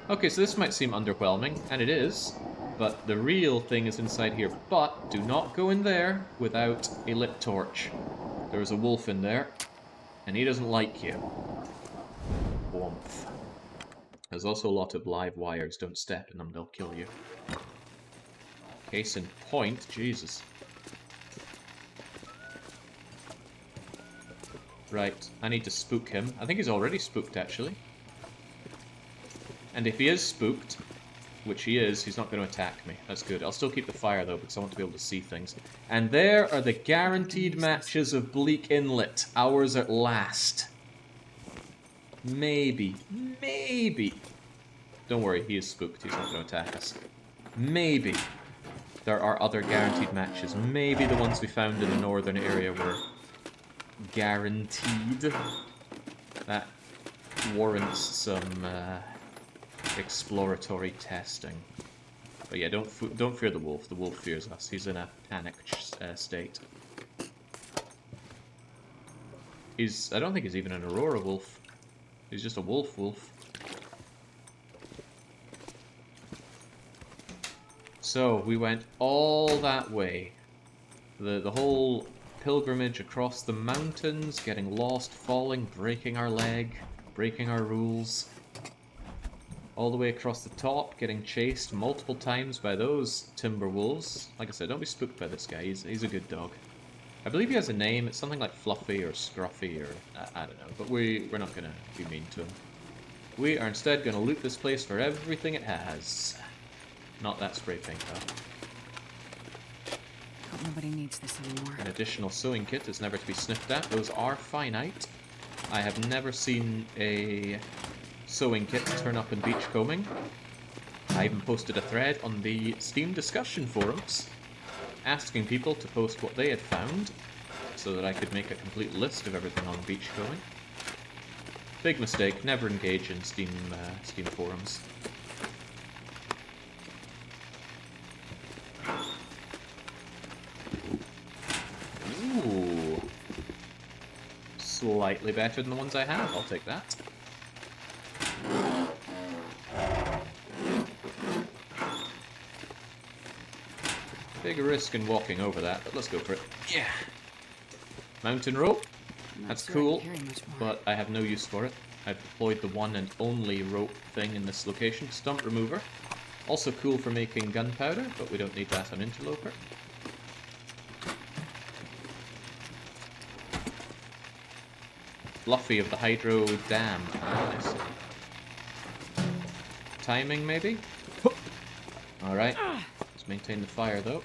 Okay, so this might seem underwhelming, and it is, but the real thing is inside here. But do not go in there without a lit torch. There was a wolf in there, and he doesn't like you. Warmth. There's also a lot of live wires. Don't step in them, they'll kill you. Case in point, Jesus. Right, I need to spook him. I think he's already spooked, actually. And if he is spooked, which he is, he's not going to attack me. That's good. I'll still keep the fire, though, because I want to be able to see things. And there are the guaranteed matches of Bleak Inlet. Ours at last. Maybe. Maybe. Don't worry, he is spooked. He's not going to attack us. Maybe there are other guaranteed matches. Maybe the ones we found in the northern area were guaranteed. That warrants some... exploratory testing. But yeah, don't fear the wolf. The wolf fears us. He's in a panicked state. I don't think he's even an aurora wolf. He's just a wolf. So we went all that way. The whole pilgrimage across the mountains, getting lost, falling, breaking our leg, breaking our rules. All the way across the top, getting chased multiple times by those timber wolves. Like I said, don't be spooked by this guy. He's a good dog. I believe he has a name. It's something like Fluffy or Scruffy or... I don't know. But we're not going to be mean to him. We are instead going to loot this place for everything it has. Not that spray paint, though. Hope nobody needs this anymore. An additional sewing kit is never to be sniffed at. Those are finite. I have never seen a... sewing kit turn up in Beachcombing. I even posted a thread on the Steam discussion forums asking people to post what they had found so that I could make a complete list of everything on Beachcombing. Big mistake. Never engage in Steam forums. Ooh. Slightly better than the ones I have. I'll take that. Big risk in walking over that, but let's go for it. Yeah. Mountain rope. That's cool, but I have no use for it. I've deployed the one and only rope thing in this location. Stump remover. Also cool for making gunpowder, but we don't need that on Interloper. Fluffy of the Hydro Dam. Ah, I see. Timing, maybe? Alright. Let's maintain the fire, though.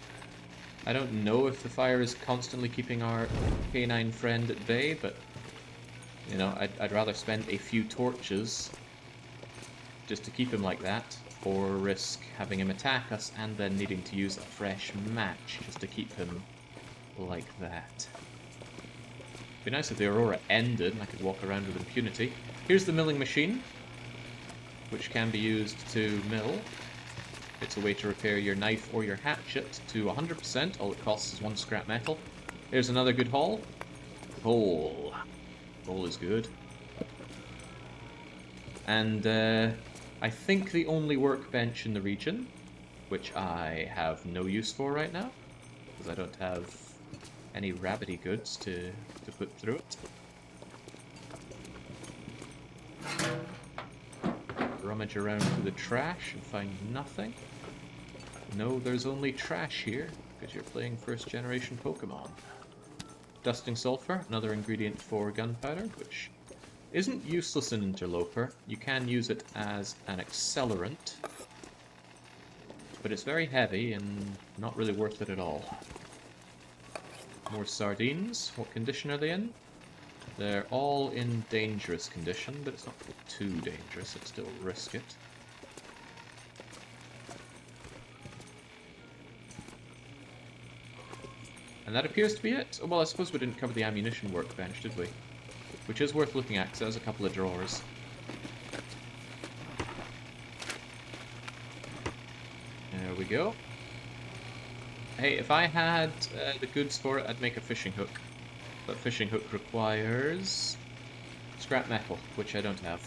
I don't know if the fire is constantly keeping our canine friend at bay, but, you know, I'd rather spend a few torches just to keep him like that, or risk having him attack us and then needing to use a fresh match just to keep him like that. It'd be nice if the aurora ended and I could walk around with impunity. Here's the milling machine, which can be used to mill. It's a way to repair your knife or your hatchet to 100%. All it costs is 1 scrap metal. Here's another good haul. Coal. Coal is good. And I think the only workbench in the region, which I have no use for right now, because I don't have any rabbity goods to put through it. Rummage around through the trash and find nothing. No, there's only trash here, because you're playing first generation Pokemon. Dusting sulfur, another ingredient for gunpowder, which isn't useless in Interloper. You can use it as an accelerant, but it's very heavy and not really worth it at all. More sardines. What condition are they in? They're all in dangerous condition, but it's not too dangerous. I'd still risk it. And that appears to be it. Oh, well, I suppose we didn't cover the ammunition workbench, did we? Which is worth looking at, because it has a couple of drawers. There we go. Hey, if I had the goods for it, I'd make a fishing hook. But fishing hook requires scrap metal, which I don't have.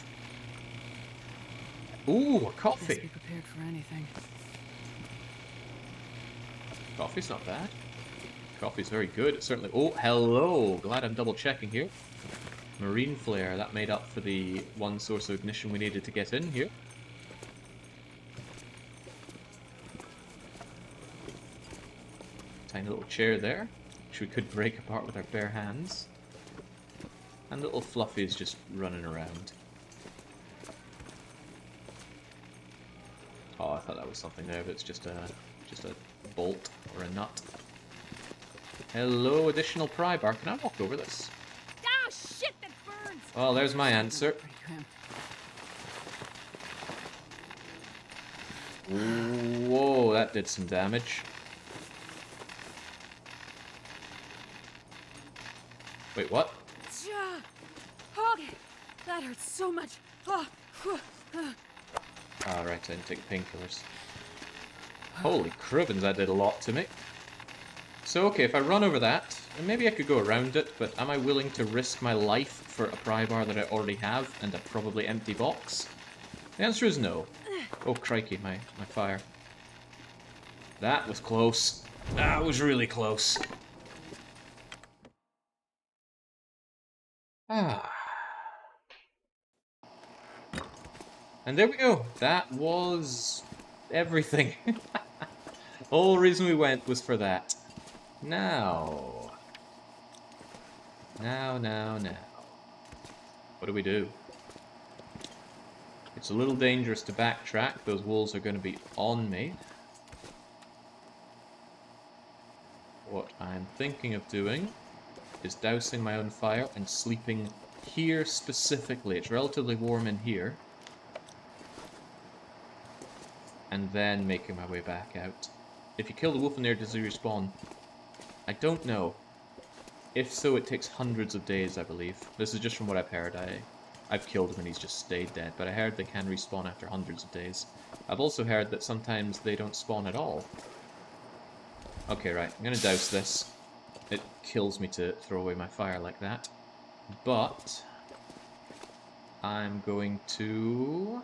Ooh, a coffee! Best be prepared for anything. Coffee's not bad. Coffee's very good. It's certainly... Oh, hello! Glad I'm double checking here. Marine flare. That made up for the one source of ignition we needed to get in here. Tiny little chair there, which we could break apart with our bare hands. And little Fluffy's just running around. Oh, I thought that was something there, but it's just a bolt or a nut. Hello, additional pry bar. Can I walk over this? Ah, shit, that burns! Well, there's my answer. Pretty grim. Whoa, that did some damage. Wait, what? Oh, that hurts so much. Oh, Ah, right, I didn't take painkillers. Holy cribbins, that did a lot to me. So, okay, if I run over that, and maybe I could go around it, but am I willing to risk my life for a pry bar that I already have and a probably empty box? The answer is no. Oh, crikey, my fire. That was close. That was really close. Ah. And there we go. That was everything. The whole reason we went was for that. Now. What do we do? It's a little dangerous to backtrack. Those wolves are going to be on me. What I'm thinking of doing is dousing my own fire and sleeping here specifically. It's relatively warm in here. And then making my way back out. If you kill the wolf in there, does he respawn? I don't know. If so, it takes hundreds of days, I believe. This is just from what I've heard. I've killed him and he's just stayed dead, but I heard they can respawn after hundreds of days. I've also heard that sometimes they don't spawn at all. Okay, right, I'm gonna douse this. It kills me to throw away my fire like that. But I'm going to...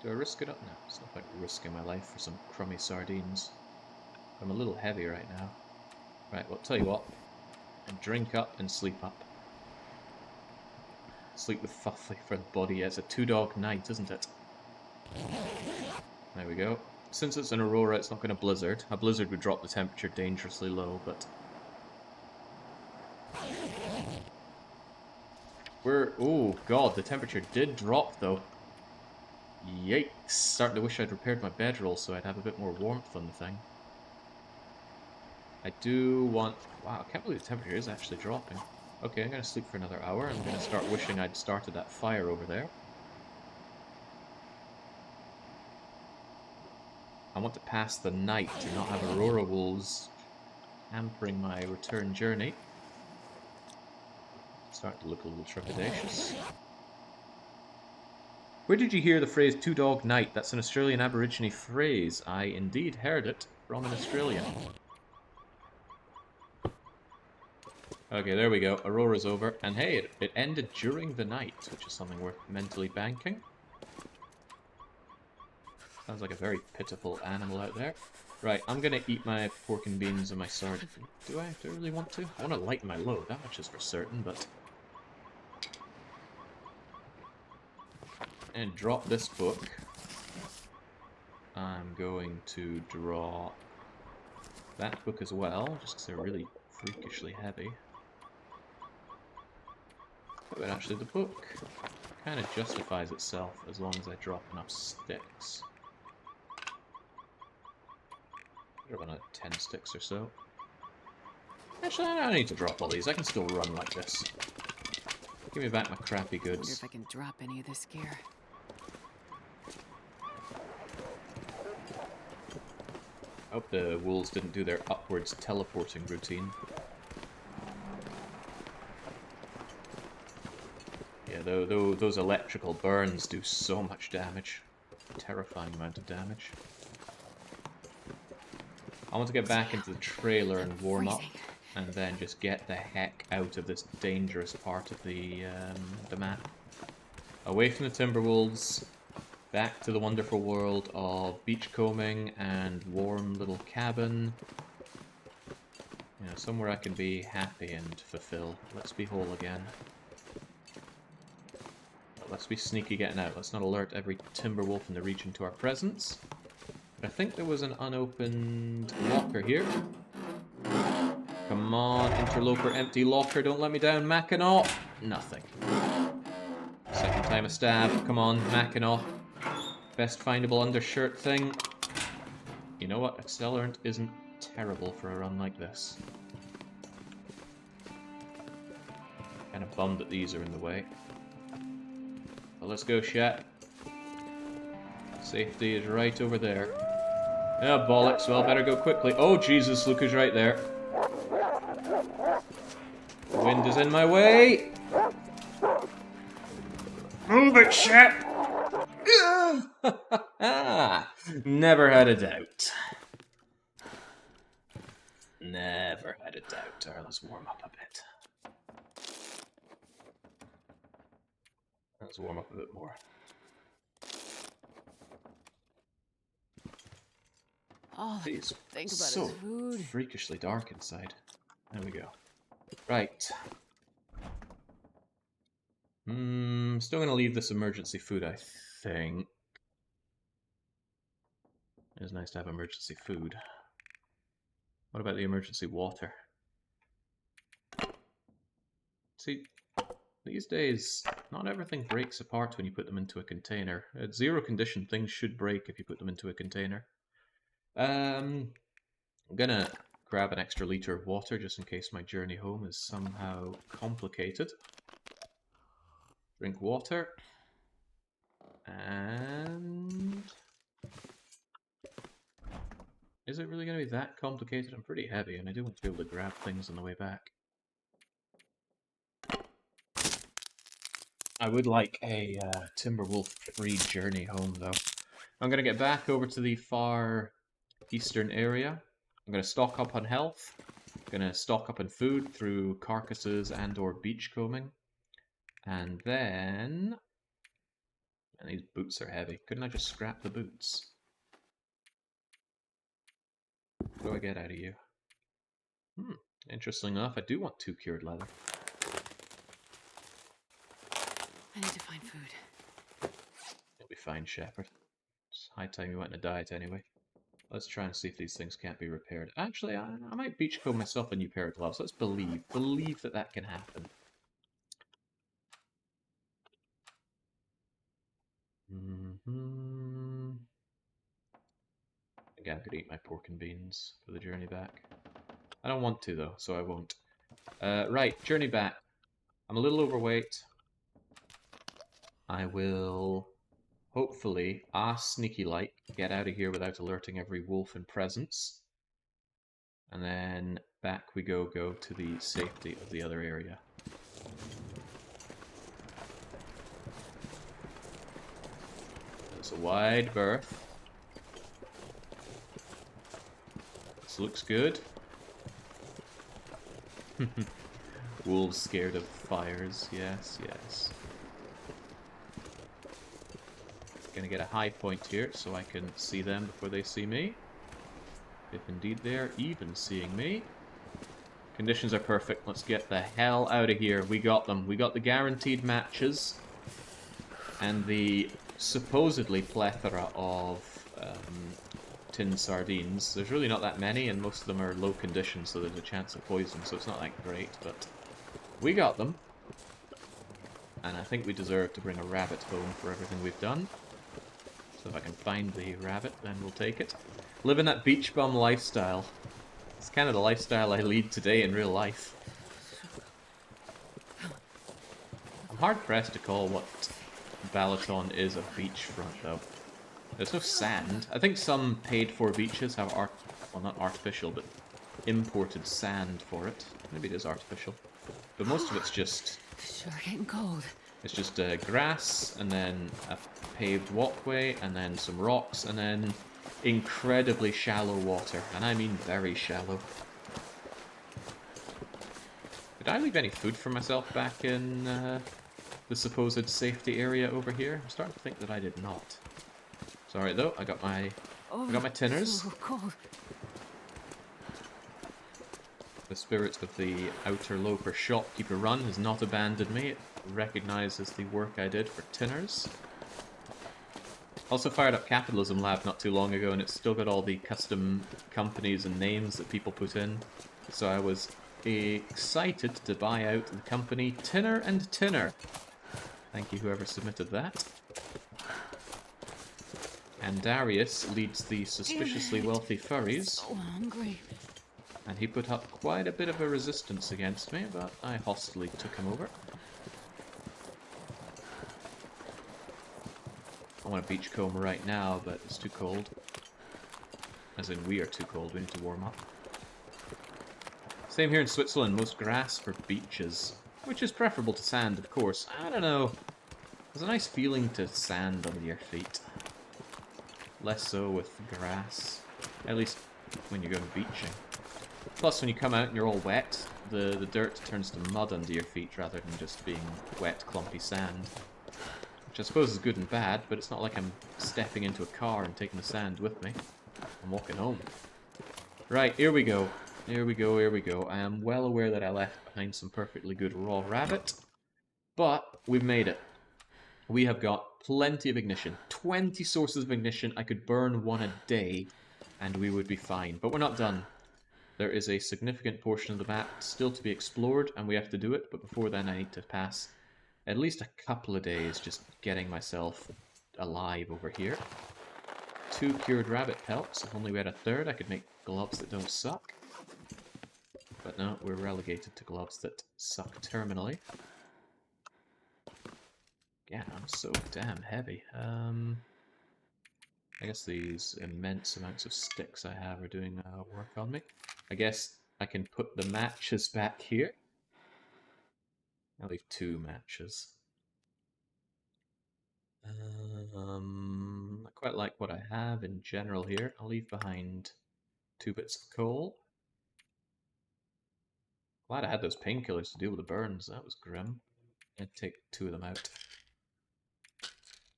Do I risk it up? No, it's not like risking my life for some crummy sardines. I'm a little heavy right now. Right, well, tell you what. Drink up and sleep up. Sleep with Fuffly for the body. It's a 2-dog night, isn't it? There we go. Since it's an aurora, it's not going to blizzard. A blizzard would drop the temperature dangerously low, but... Oh, God, the temperature did drop, though. Yikes. Starting to wish I'd repaired my bedroll so I'd have a bit more warmth on the thing. I do want... Wow, I can't believe the temperature is actually dropping. Okay, I'm going to sleep for another hour. I'm going to start wishing I'd started that fire over there. I want to pass the night and not have aurora wolves hampering my return journey. Starting to look a little trepidatious. Where did you hear the phrase 2-dog night? That's an Australian Aborigine phrase. I indeed heard it from an Australian. Okay, there we go. Aurora's over. And hey, it ended during the night, which is something worth mentally banking. Sounds like a very pitiful animal out there. Right, I'm gonna eat my pork and beans and my sardine. Do I really want to? I want to lighten my load, that much is for certain, but... And drop this book. I'm going to draw that book as well, just because they're really freakishly heavy. But actually the book kind of justifies itself as long as I drop enough sticks. Drop another 10 sticks or so. Actually, I don't need to drop all these. I can still run like this. Give me back my crappy I wonder goods. if I can drop any of this gear. I hope the wolves didn't do their upwards teleporting routine. Yeah, those electrical burns do so much damage. Terrifying amount of damage. I want to get back into the trailer and warm up, and then just get the heck out of this dangerous part of the map. Away from the Timberwolves, back to the wonderful world of beachcombing and warm little cabin. You know, somewhere I can be happy and fulfilled. Let's be whole again. Let's be sneaky getting out. Let's not alert every Timberwolf in the region to our presence. But I think there was an unopened locker here. Come on, interloper, empty locker. Don't let me down, Mackinac. Nothing. Second time a stab. Come on, Mackinac. Best findable undershirt thing. You know what? Accelerant isn't terrible for a run like this. Kind of bummed that these are in the way. But let's go, Shat. Safety is right over there. Oh, bollocks. Well, better go quickly. Oh, Jesus, look who's right there. The wind is in my way. Move it, Shat! Never had a doubt. Never had a doubt. Alright, let's warm up a bit. Let's warm up a bit more. Oh, Jeez, think about so his food. freakishly dark inside. There we go. Right. Still gonna leave this emergency food, I think. It's nice to have emergency food. What about the emergency water? See, these days, not everything breaks apart when you put them into a container. At zero condition, things should break if you put them into a container. I'm gonna grab an extra liter of water just in case my journey home is somehow complicated. Drink water. And... is it really going to be that complicated? I'm pretty heavy and I do want to be able to grab things on the way back. I would like a Timberwolf-free journey home, though. I'm going to get back over to the far eastern area. I'm going to stock up on health. I'm going to stock up on food through carcasses and or beachcombing. And then... And these boots are heavy. Couldn't I just scrap the boots? What do I get out of you? Interesting enough, I do want 2 cured leather. I need to find food. You'll be fine, Shepherd. It's high time you went on a diet anyway. Let's try and see if these things can't be repaired. Actually, I might beachcomb myself a new pair of gloves. Let's believe that can happen. Again, I'm gonna eat my pork and beans for the journey back. I don't want to though, so I won't. Right, journey back. I'm a little overweight. I will hopefully, sneaky like, get out of here without alerting every wolf in presence. And then back we go to the safety of the other area. It's a wide berth. This looks good. Wolves scared of fires, yes, yes. Gonna get a high point here so I can see them before they see me. If indeed they're even seeing me. Conditions are perfect. Let's get the hell out of here. We got them. We got the guaranteed matches. And the supposedly plethora of tinned sardines. There's really not that many, and most of them are low condition, so there's a chance of poison, so it's not that great, but we got them. And I think we deserve to bring a rabbit home for everything we've done. So if I can find the rabbit, then we'll take it. Living that beach bum lifestyle. It's kind of the lifestyle I lead today in real life. I'm hard-pressed to call what Balaton is a beachfront, though. There's no sand. I think some paid-for beaches have well, not artificial, but imported sand for it. Maybe it is artificial. But most of it's just... Sure getting cold. It's just grass, and then a paved walkway, and then some rocks, and then incredibly shallow water. And I mean very shallow. Did I leave any food for myself back in the supposed safety area over here? I'm starting to think that I did not. Sorry though, I got my tinners. So cold. The spirit of the outer loper shopkeeper run has not abandoned me. It recognizes the work I did for tinners. Also fired up Capitalism Lab not too long ago, and it's still got all the custom companies and names that people put in. So I was excited to buy out the company Tinner and Tinner. Thank you whoever submitted that. And Darius leads the suspiciously wealthy furries. So hungry. And he put up quite a bit of a resistance against me, but I hostilely took him over. I want a beachcomb right now, but it's too cold. As in, we are too cold, we need to warm up. Same here in Switzerland, most grass for beaches. Which is preferable to sand, of course. I don't know. There's a nice feeling to sand under your feet. Less so with grass. At least when you're going beaching. Plus, when you come out and you're all wet, the dirt turns to mud under your feet rather than just being wet, clumpy sand. Which I suppose is good and bad, but it's not like I'm stepping into a car and taking the sand with me. I'm walking home. Right, here we go. Here we go, here we go. I am well aware that I left behind some perfectly good raw rabbit, but we've made it. We have got plenty of ignition. 20 sources of ignition. I could burn one a day, and we would be fine. But we're not done. There is a significant portion of the map still to be explored, and we have to do it, but before then I need to pass at least a couple of days just getting myself alive over here. 2 cured rabbit pelts. If only we had a third, I could make gloves that don't suck. But no, we're relegated to gloves that suck terminally. Yeah, I'm so damn heavy. I guess these immense amounts of sticks I have are doing work on me. I guess I can put the matches back here. I'll leave 2 matches. I quite like what I have in general here. I'll leave behind 2 bits of coal. Glad I had those painkillers to deal with the burns. That was grim. I'd take 2 of them out.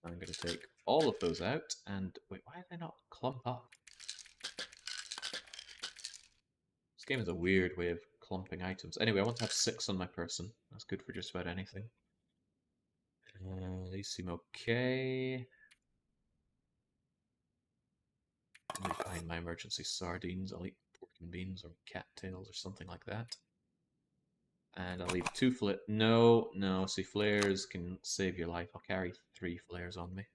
I'm going to take all of those out, and wait, why are they not clump up? This game is a weird way of clumping items. Anyway, I want to have 6 on my person. That's good for just about anything. These seem okay. I'll leave behind my emergency sardines. I'll eat pork and beans or cattails or something like that. And I'll leave 2 flares. No, see, flares can save your life. I'll carry 3 flares on me.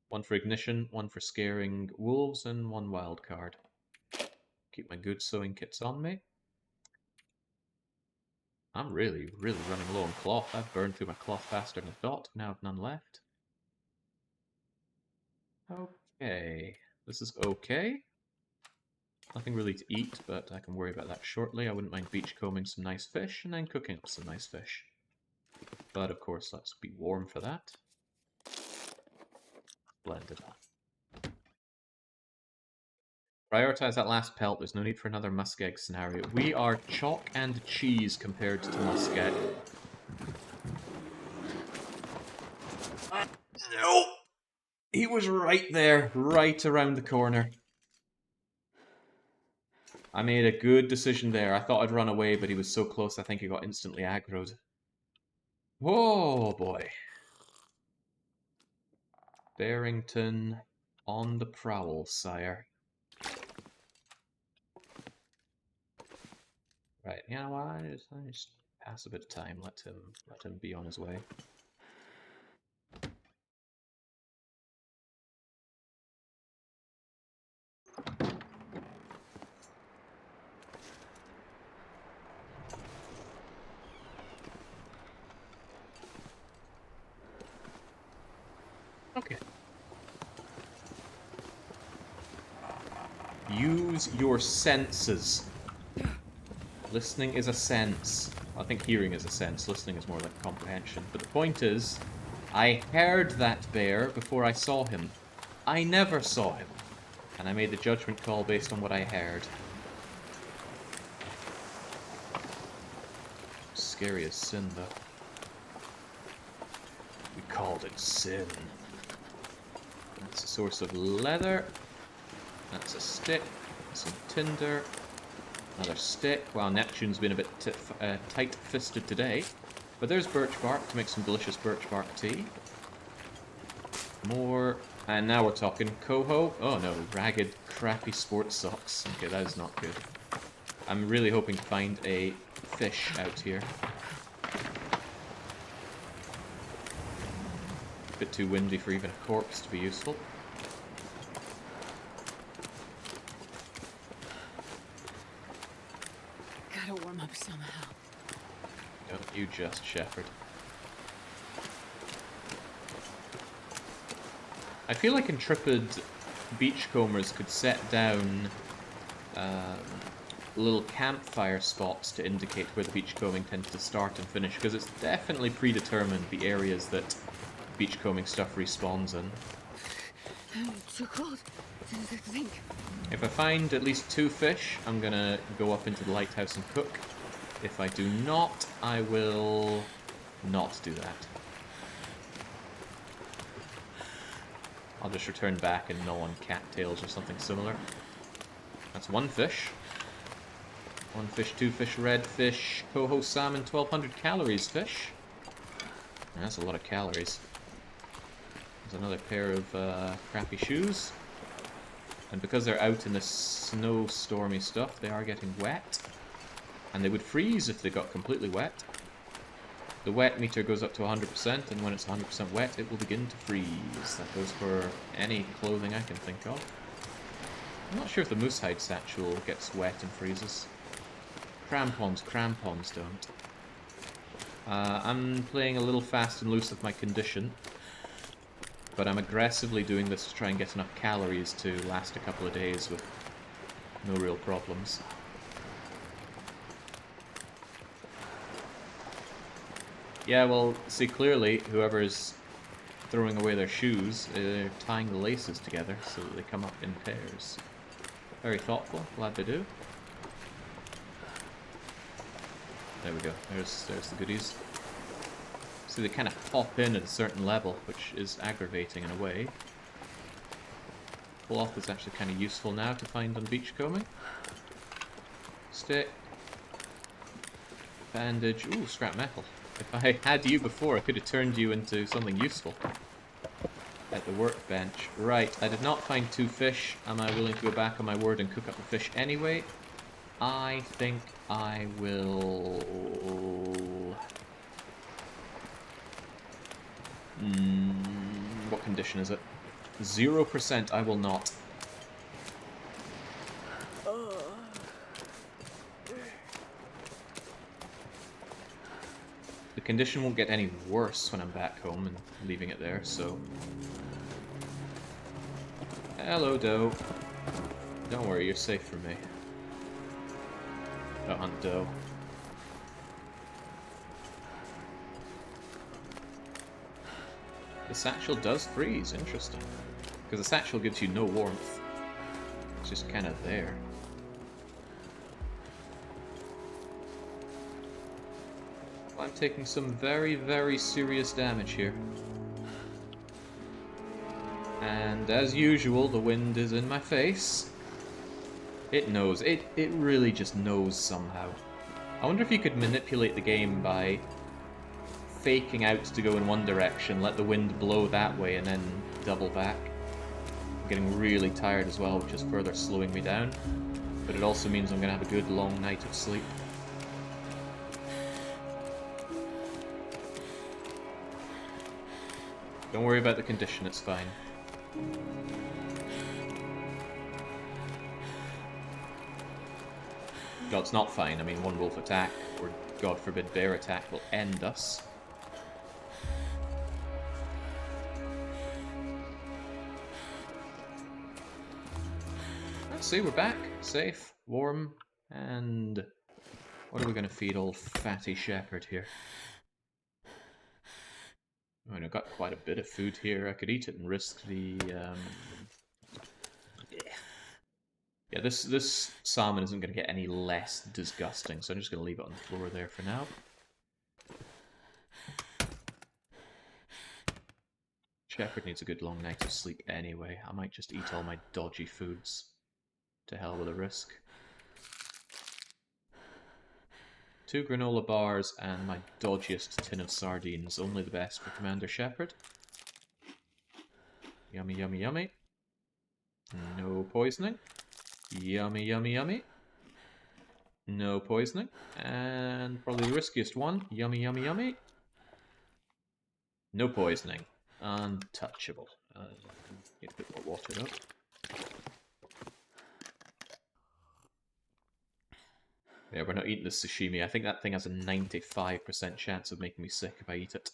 1 for ignition, 1 for scaring wolves, and 1 wild card. Keep my good sewing kits on me. I'm really running low on cloth. I've burned through my cloth faster than I thought. Now I've none left. Okay. This is okay. Nothing really to eat, but I can worry about that shortly. I wouldn't mind beachcombing some nice fish and then cooking up some nice fish. But of course, let's be warm for that. Blend it up. Prioritize that last pelt. There's no need for another muskeg scenario. We are chalk and cheese compared to muskeg. No! He was right there, right around the corner. I made a good decision there. I thought I'd run away, but he was so close I think he got instantly aggroed. Whoa, boy. Barrington on the prowl, sire. Right, you know what? I just pass a bit of time. Let him be on his way. Okay. Use your senses. Listening is a sense. I think hearing is a sense. Listening is more like comprehension. But the point is, I heard that bear before I saw him. I never saw him. And I made the judgment call based on what I heard. Scary as sin, though. We called it sin. That's a source of leather. That's a stick. Some tinder. Another stick. Wow, Neptune's been a bit tight-fisted today. But there's birch bark to make some delicious birch bark tea. More. And now we're talking coho. Oh no, ragged, crappy sports socks. Okay, that is not good. I'm really hoping to find a fish out here. A bit too windy for even a corpse to be useful. Gotta warm up somehow. Don't you just, Shepherd. I feel like intrepid beachcombers could set down little campfire spots to indicate where the beachcombing tends to start and finish, because it's definitely predetermined the areas that beachcombing stuff respawns in. I'm too cold to think. If I find at least 2 fish, I'm gonna go up into the lighthouse and cook. If I do not, I will not do that. I'll just return back and gnaw on cattails or something similar. That's 1 fish. 1 fish, 2 fish, red fish, coho salmon, 1200 calories fish. That's a lot of calories. There's another pair of crappy shoes. And because they're out in the snowstormy stuff, they are getting wet. And they would freeze if they got completely wet. The wet meter goes up to 100%, and when it's 100% wet, it will begin to freeze. That goes for any clothing I can think of. I'm not sure if the moosehide satchel gets wet and freezes. Crampons don't. I'm playing a little fast and loose with my condition, but I'm aggressively doing this to try and get enough calories to last a couple of days with no real problems. Yeah, well, see, clearly, whoever's throwing away their shoes, they're tying the laces together so that they come up in pairs. Very thoughtful, glad they do. There we go, there's the goodies. So they kind of pop in at a certain level, which is aggravating in a way. Cloth is actually kind of useful now to find on beachcombing. Stick. Bandage. Ooh, scrap metal. If I had you before, I could have turned you into something useful. At the workbench. Right, I did not find 2 fish. Am I willing to go back on my word and cook up the fish anyway? I think I will... what condition is it? 0%, I will not. The condition won't get any worse when I'm back home and leaving it there, so... Hello, doe. Don't worry, you're safe from me. Don't hunt doe. The satchel does freeze, interesting. Because the satchel gives you no warmth. It's just kind of there. I'm taking some very, very serious damage here. And as usual, the wind is in my face. It knows. It really just knows somehow. I wonder if you could manipulate the game by faking out to go in one direction, let the wind blow that way, and then double back. I'm getting really tired as well, which is further slowing me down. But it also means I'm going to have a good long night of sleep. Don't worry about the condition, it's fine. No, it's not fine. I mean, one wolf attack, or God forbid bear attack, will end us. Let's see, we're back. Safe, warm, and... what are we going to feed old fatty shepherd here? I mean, I've got quite a bit of food here. I could eat it and risk the... Yeah, this salmon isn't going to get any less disgusting, so I'm just going to leave it on the floor there for now. Shepherd needs a good long night of sleep anyway. I might just eat all my dodgy foods. To hell with the risk. 2 granola bars and my dodgiest tin of sardines. Only the best for Commander Shepherd. Yummy, yummy, yummy. No poisoning. Yummy, yummy, yummy. No poisoning. And probably the riskiest one. Yummy, yummy, yummy. No poisoning. Untouchable. Need a bit more water though. Yeah, we're not eating the sashimi. I think that thing has a 95% chance of making me sick if I eat it.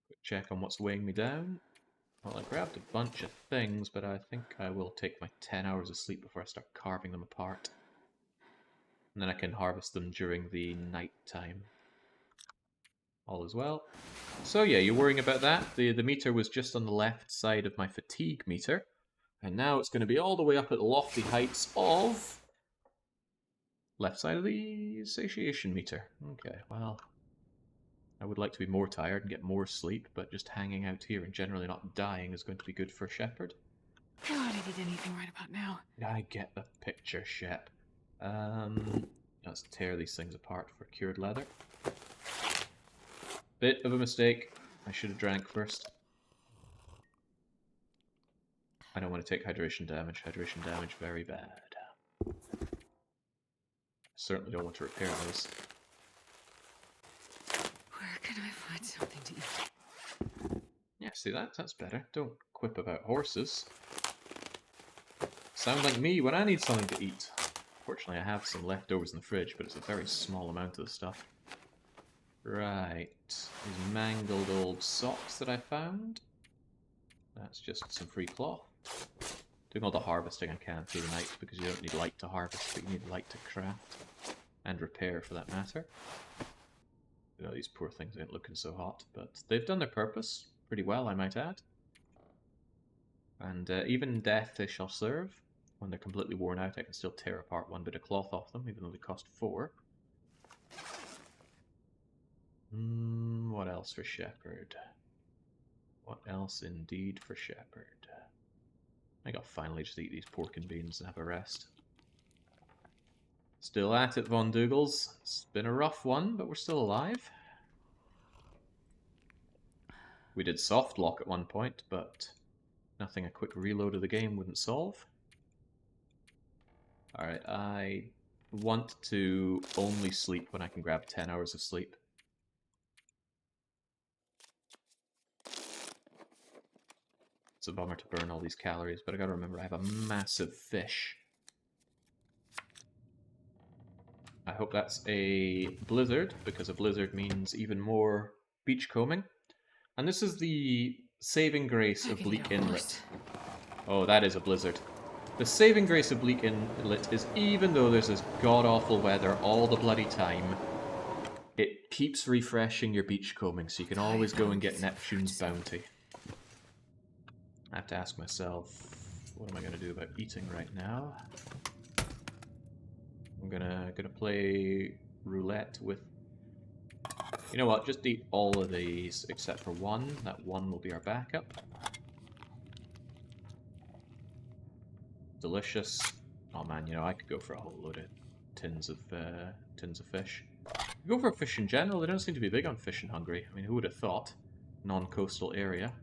Quick check on what's weighing me down. Well, I grabbed a bunch of things, but I think I will take my 10 hours of sleep before I start carving them apart. And then I can harvest them during the night time. All is well. So yeah, you're worrying about that. The meter was just on the left side of my fatigue meter. And now it's going to be all the way up at the lofty heights of... left side of the satiation meter. Okay, well... I would like to be more tired and get more sleep, but just hanging out here and generally not dying is going to be good for Shepherd. God, I need anything right about now. I get the picture, Shep. Let's tear these things apart for cured leather. Bit of a mistake. I should have drank first. I don't want to take hydration damage. Hydration damage, very bad. Certainly don't want to repair those. Where can I find something to eat? Yeah, see that's better. Don't quip about horses. Sound like me when I need something to eat. Fortunately, I have some leftovers in the fridge, but it's a very small amount of the stuff. Right. These mangled old socks that I found. That's just some free cloth. Doing all the harvesting I can through the night, because you don't need light to harvest, but you need light to craft. And repair, for that matter. You know, these poor things ain't looking so hot, but they've done their purpose pretty well, I might add. And even death they shall serve. When they're completely worn out, I can still tear apart one bit of cloth off them, even though they cost 4. What else for Shepherd? What else indeed for Shepherd? I think I'll finally just eat these pork and beans and have a rest. Still at it, Von Dougals. It's been a rough one, but we're still alive. We did soft lock at one point, but nothing a quick reload of the game wouldn't solve. Alright, I want to only sleep when I can grab 10 hours of sleep. It's a bummer to burn all these calories, but I gotta remember I have a massive fish. I hope that's a blizzard, because a blizzard means even more beachcombing. And this is the saving grace of Bleak Inlet. Oh, that is a blizzard. The saving grace of Bleak Inlet is even though there's this god-awful weather all the bloody time, it keeps refreshing your beachcombing, so you can always go and get Neptune's bounty. I have to ask myself, what am I going to do about eating right now? I'm gonna play roulette with... You know what, just eat all of these except for one. That one will be our backup. Delicious. Oh man, you know, I could go for a whole load of tins of fish. Go for fish in general, they don't seem to be big on fish in Hungary. I mean, who would have thought? Non-coastal area.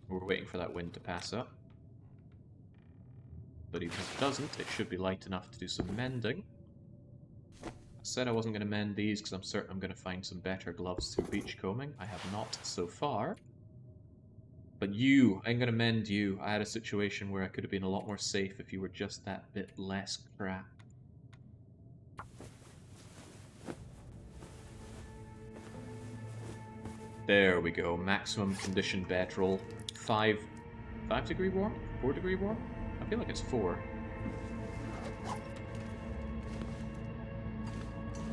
We're waiting for that wind to pass up. But even if it doesn't, it should be light enough to do some mending. I said I wasn't going to mend these because I'm certain I'm going to find some better gloves through beachcombing. I have not so far. But you, I'm going to mend you. I had a situation where I could have been a lot more safe if you were just that bit less crap. There we go. Maximum condition bedroll. 5 degree warm? 4 degree warm? I feel like it's 4.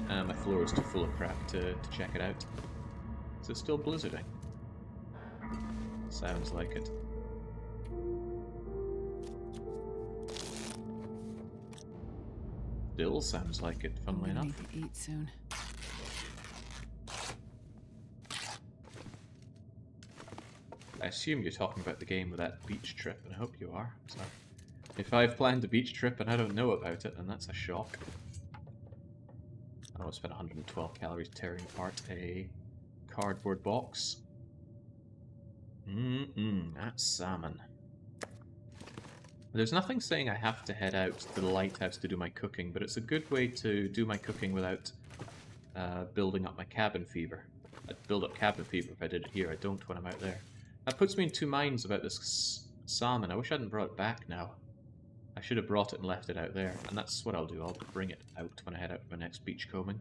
My floor is too full of crap to check it out. Is it still blizzarding? Sounds like it. Still sounds like it, funnily enough. Need to eat soon. I assume you're talking about the game with that beach trip, and I hope you are. So, if I've planned a beach trip and I don't know about it, then that's a shock. I don't want to spend 112 calories tearing apart a cardboard box. That's salmon. There's nothing saying I have to head out to the lighthouse to do my cooking, but it's a good way to do my cooking without building up my cabin fever. I'd build up cabin fever if I did it here. I don't when I'm out there. That puts me in two minds about this salmon. I wish I hadn't brought it back now. I should have brought it and left it out there. And that's what I'll do. I'll bring it out when I head out for my next beachcombing.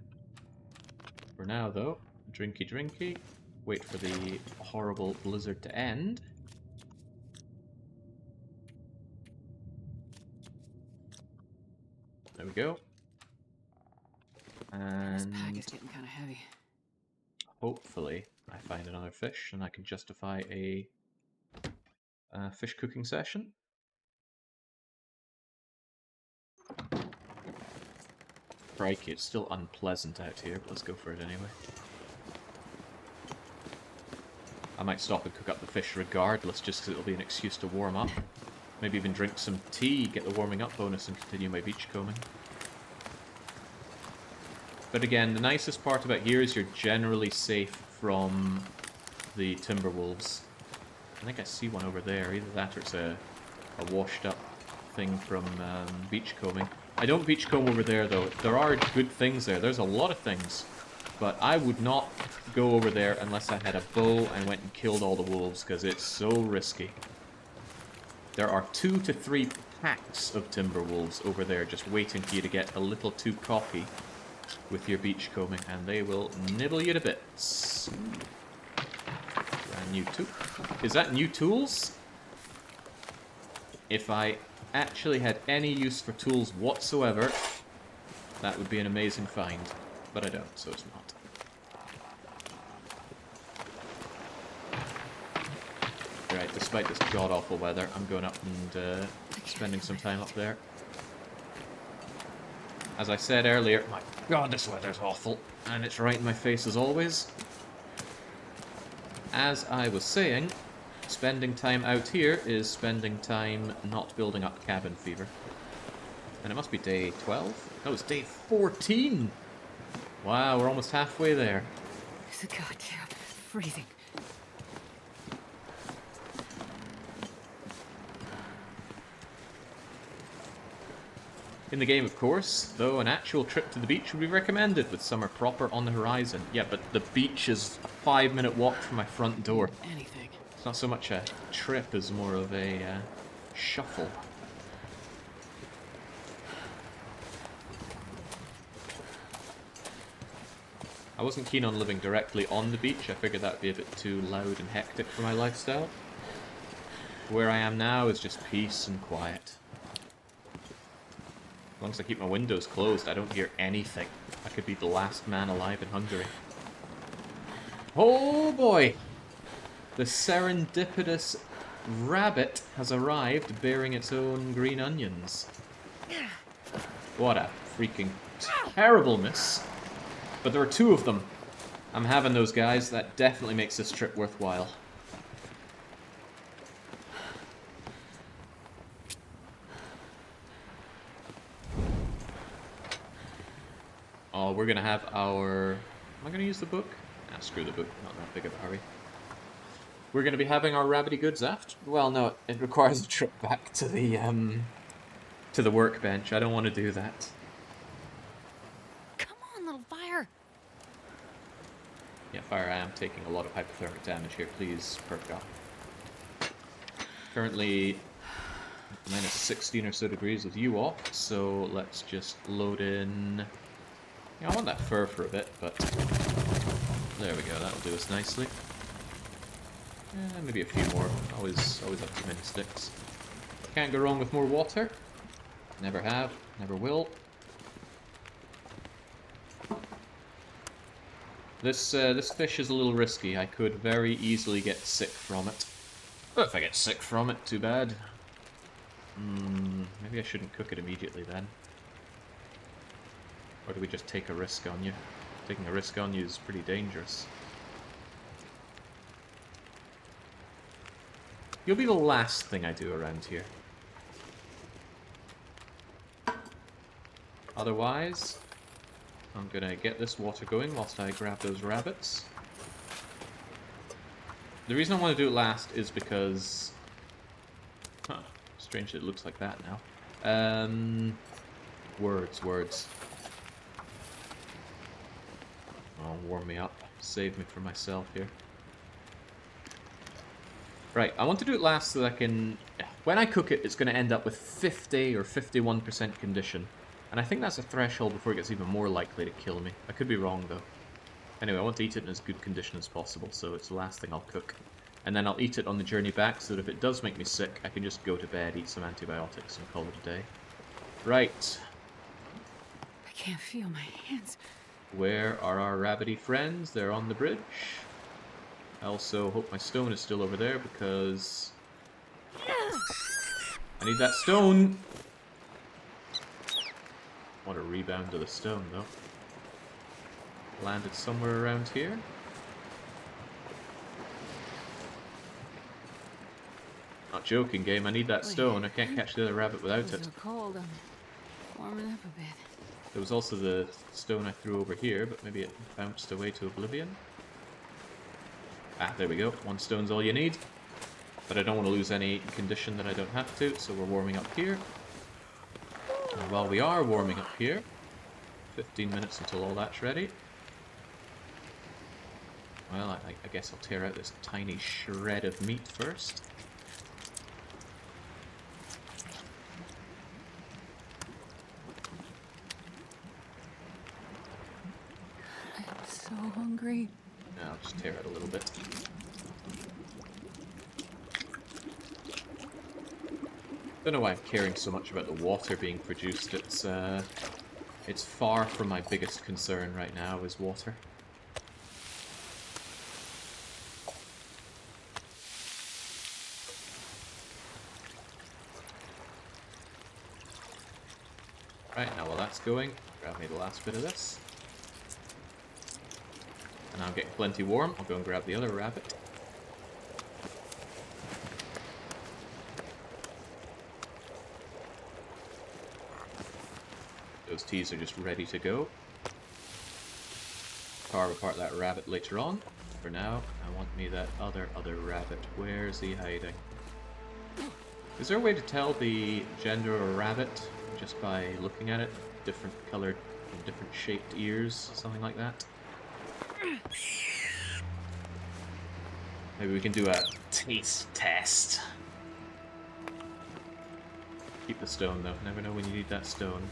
For now, though, drinky drinky. Wait for the horrible blizzard to end. There we go. And This pack is getting kind of heavy. hopefully I find another fish and I can justify a fish cooking session. Crikey, it's still unpleasant out here, but let's go for it anyway. I might stop and cook up the fish regardless, just because it'll be an excuse to warm up. Maybe even drink some tea, get the warming up bonus, and continue my beachcombing. But again, the nicest part about here is you're generally safe from the timber wolves. I think I see one over there. Either that or it's a washed up thing from beachcombing. I don't beachcomb over there though. There are good things there. There's a lot of things. But I would not go over there unless I had a bow and went and killed all the wolves, because it's so risky. There are 2 to 3 packs of timber wolves over there just waiting for you to get a little too cocky with your beachcombing, and they will nibble you to bits. Brand new tool. Is that new tools? If I actually had any use for tools whatsoever, That would be an amazing find, but I don't, so it's not. Right, despite this god-awful weather, I'm going up and spending some time up there. As I said earlier, my god, this weather's awful, and it's right in my face as always. As I was saying, spending time out here is spending time not building up cabin fever. And it must be day 12? No, it's day 14! Wow, we're almost halfway there. It's a goddamn freezing. In the game, of course, though an actual trip to the beach would be recommended with summer proper on the horizon. Yeah, but the beach is a 5-minute walk from my front door. Anything. It's not so much a trip as more of a shuffle. I wasn't keen on living directly on the beach. I figured that would be a bit too loud and hectic for my lifestyle. Where I am now is just peace and quiet. As long as I keep my windows closed, I don't hear anything. I could be the last man alive in Hungary. Oh boy! The serendipitous rabbit has arrived bearing its own green onions. What a freaking terrible miss. But there are 2 of them. I'm having those guys. That definitely makes this trip worthwhile. Oh, we're gonna have our... Am I gonna use the book? Ah, screw the book. Not that big of a hurry. We're gonna be having our rabbity goods after... Well, no, it requires a trip back to the workbench. I don't want to do that. Come on, little fire. Yeah, fire, I am taking a lot of hypothermic damage here. Please perk up. Currently minus 16 or so degrees with you off, so let's just load in... Yeah, I want that fur for a bit, but... There we go, that'll do us nicely. Maybe a few more. Always have too many sticks. Can't go wrong with more water. Never have, never will. This fish is a little risky. I could very easily get sick from it. But if I get sick from it, too bad. Maybe I shouldn't cook it immediately then. Or do we just take a risk on you? Taking a risk on you is pretty dangerous. You'll be the last thing I do around here. Otherwise, I'm gonna get this water going whilst I grab those rabbits. The reason I want to do it last is because... Huh, strange that it looks like that now. Words. Oh, warm me up. Save me from myself here. Right, I want to do it last so that I can... When I cook it, it's going to end up with 50 or 51% condition. And I think that's a threshold before it gets even more likely to kill me. I could be wrong, though. Anyway, I want to eat it in as good condition as possible, so it's the last thing I'll cook. And then I'll eat it on the journey back, so that if it does make me sick, I can just go to bed, eat some antibiotics, and call it a day. Right. I can't feel my hands. Where are our rabbity friends? They're on the bridge. I also hope my stone is still over there, because... I need that stone! What a rebound to the stone, though. Landed somewhere around here. Not joking, game. I need that stone. I can't catch the other rabbit without It's it. so cold. I'm warming up a bit. There was also the stone I threw over here, but maybe it bounced away to oblivion. Ah, there we go. One stone's all you need. But I don't want to lose any condition that I don't have to, so we're warming up here. And while we are warming up here, 15 minutes until all that's ready. Well, I guess I'll tear out this tiny shred of meat first. I'm so hungry. Now I'll just tear out a little bit. Don't know why I'm caring so much about the water being produced. It's It's far from my biggest concern right now is water. Right, now while that's going, grab me the last bit of this. And I'm getting plenty warm. I'll go and grab the other rabbit. Those teas are just ready to go. Carve apart that rabbit later on. For now, I want me that other rabbit. Where's he hiding? Is there a way to tell the gender of a rabbit just by looking at it? Different colored, different shaped ears, something like that? Maybe we can do a taste test. Keep the stone though. Never know when you need that stone.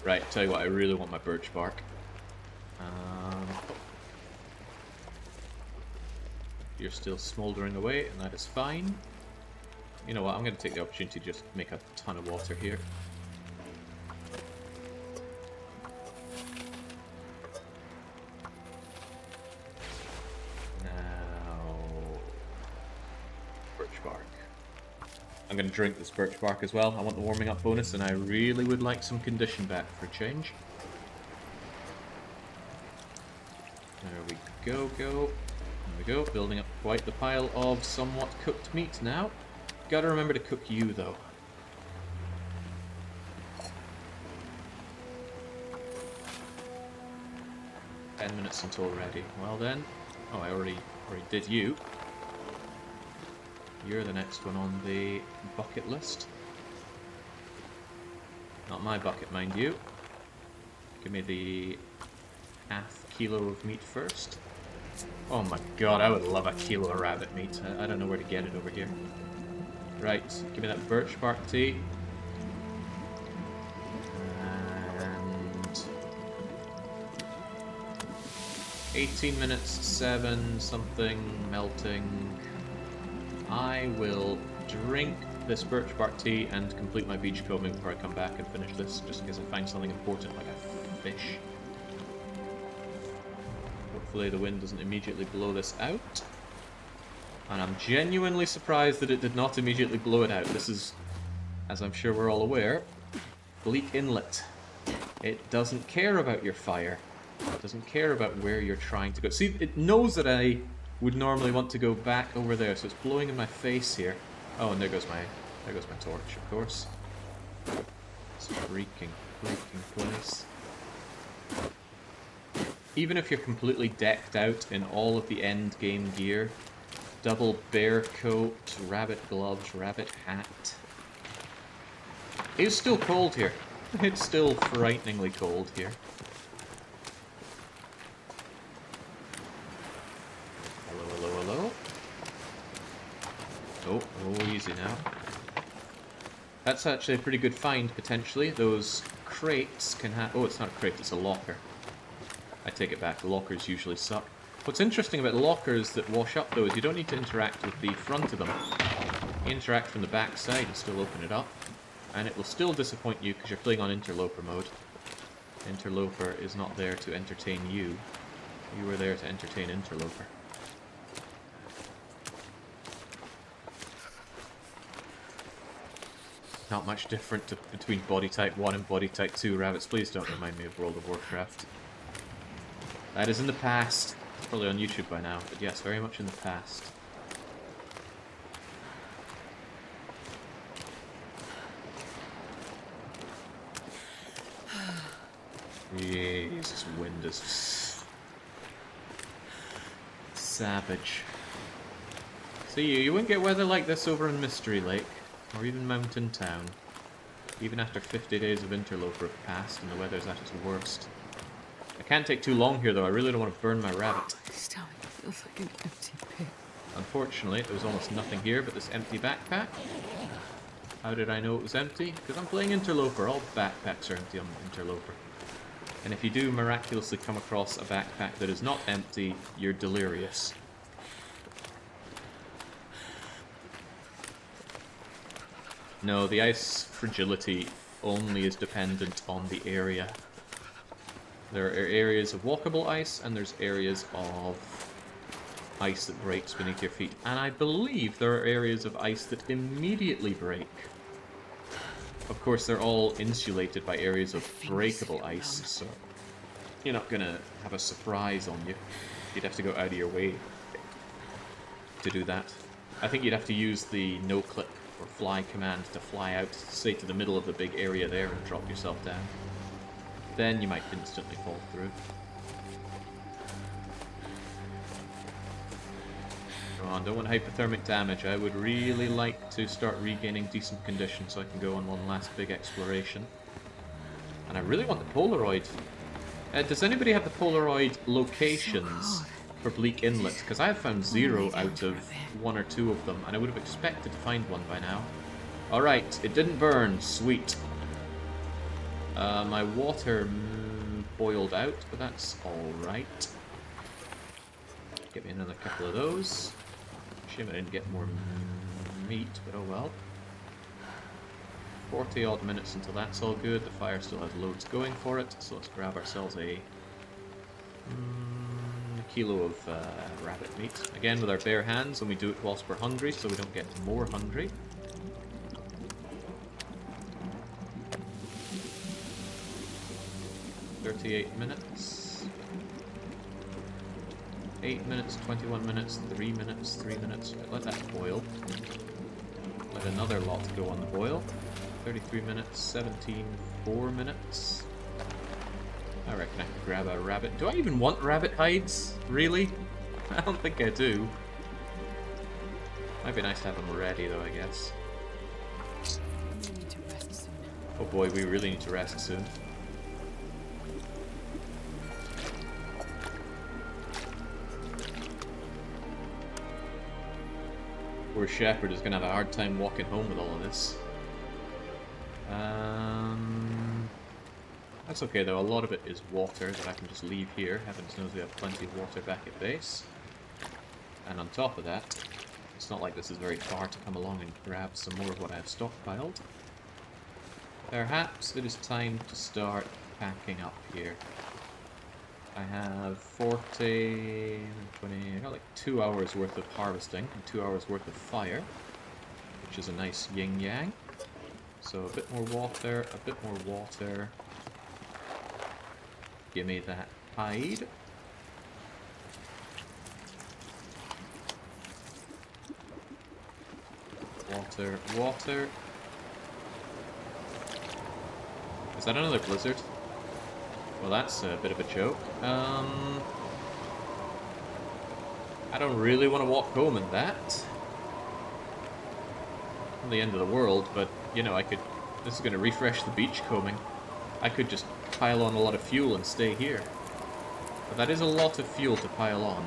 Right, tell you what, I really want my birch bark. You're still smouldering away, and that is fine. You know what, I'm going to take the opportunity to just make a ton of water here. Now... birch bark. I'm going to drink this birch bark as well. I want the warming up bonus, and I really would like some condition back for a change. There we go, There we go, building up quite the pile of somewhat cooked meat now. Gotta remember to cook you, though. "10 minutes until ready." Well then. Oh, I already did you. You're the next one on the bucket list. Not my bucket, mind you. Give me the half kilo of meat first. Oh my god, I would love a kilo of rabbit meat. I don't know where to get it over here. Right, give me that birch bark tea. And 18 minutes, 7 something melting. I will drink this birch bark tea and complete my beachcombing before I come back and finish this, just in case I find something important like a fish. Hopefully the wind doesn't immediately blow this out. And I'm genuinely surprised that it did not immediately blow it out. This is, as I'm sure we're all aware, Bleak Inlet. It doesn't care about your fire. It doesn't care about where you're trying to go. See, it knows that I would normally want to go back over there, so it's blowing in my face here. Oh, and there goes my torch, of course. This freaking place. Even if you're completely decked out in all of the end game gear, double bear coat, rabbit gloves, rabbit hat, it's still cold here. It's still frighteningly cold here. Hello. Oh, easy now. That's actually a pretty good find, potentially. Those crates can have... Oh, it's not a crate, it's a locker. I take it back, the lockers usually suck. What's interesting about lockers that wash up, though, is you don't need to interact with the front of them. You interact from the back side and still open it up. And it will still disappoint you because you're playing on interloper mode. Interloper is not there to entertain you. You were there to entertain interloper. Not much different between body type 1 and body type 2 rabbits. Please don't remind me of World of Warcraft. That is in the past. It's probably on YouTube by now, but yes, very much in the past. Jeez, this wind is savage. See, you wouldn't get weather like this over in Mystery Lake, or even Mountain Town. Even after 50 days of interloper have passed and the weather's at its worst. I can't take too long here though, I really don't want to burn my rabbit. My stomach feels like an empty pit. Unfortunately, there's almost nothing here but this empty backpack. How did I know it was empty? Because I'm playing interloper. All backpacks are empty on interloper. And if you do miraculously come across a backpack that is not empty, you're delirious. No, the ice fragility only is dependent on the area. There are areas of walkable ice, and there's areas of ice that breaks beneath your feet. And I believe there are areas of ice that immediately break. Of course, they're all insulated by areas of breakable ice, so you're not gonna have a surprise on you. You'd have to go out of your way to do that. I think you'd have to use the no-clip or fly command to fly out, say, to the middle of the big area there and drop yourself down. Then you might instantly fall through. Come on, don't want hypothermic damage. I would really like to start regaining decent condition so I can go on one last big exploration. And I really want the Polaroid. Does anybody have the Polaroid locations for Bleak Inlet? Because I have found 0 out of 1 or 2 of them, and I would have expected to find one by now. Alright, it didn't burn. Sweet. My water boiled out, but that's alright. Get me another couple of those. Shame I didn't get more meat, but oh well. 40 odd minutes until that's all good. The fire still has loads going for it, so let's grab ourselves a kilo of rabbit meat. Again with our bare hands, and we do it whilst we're hungry, so we don't get more hungry. "38 minutes. 8 minutes, 21 minutes, 3 minutes, 3 minutes. Let that boil. Let another lot go on the boil. 33 minutes, 17, 4 minutes. I reckon I could grab a rabbit. Do I even want rabbit hides? Really? I don't think I do. Might be nice to have them ready though, I guess. We need to rest soon. Oh boy, we really need to rest soon. Poor Shepherd is going to have a hard time walking home with all of this. That's okay though, a lot of it is water that I can just leave here. Heavens knows we have plenty of water back at base. And on top of that, it's not like this is very far to come along and grab some more of what I have stockpiled. Perhaps it is time to start packing up here. I have 40, 20, I got like 2 hours worth of harvesting and 2 hours worth of fire, which is a nice yin-yang. So a bit more water, a bit more water. Give me that hide. Water, water. Is that another blizzard? Well, that's a bit of a joke. I don't really want to walk home in that. Not the end of the world, but, you know, I could... This is going to refresh the beachcombing. I could just pile on a lot of fuel and stay here. But that is a lot of fuel to pile on.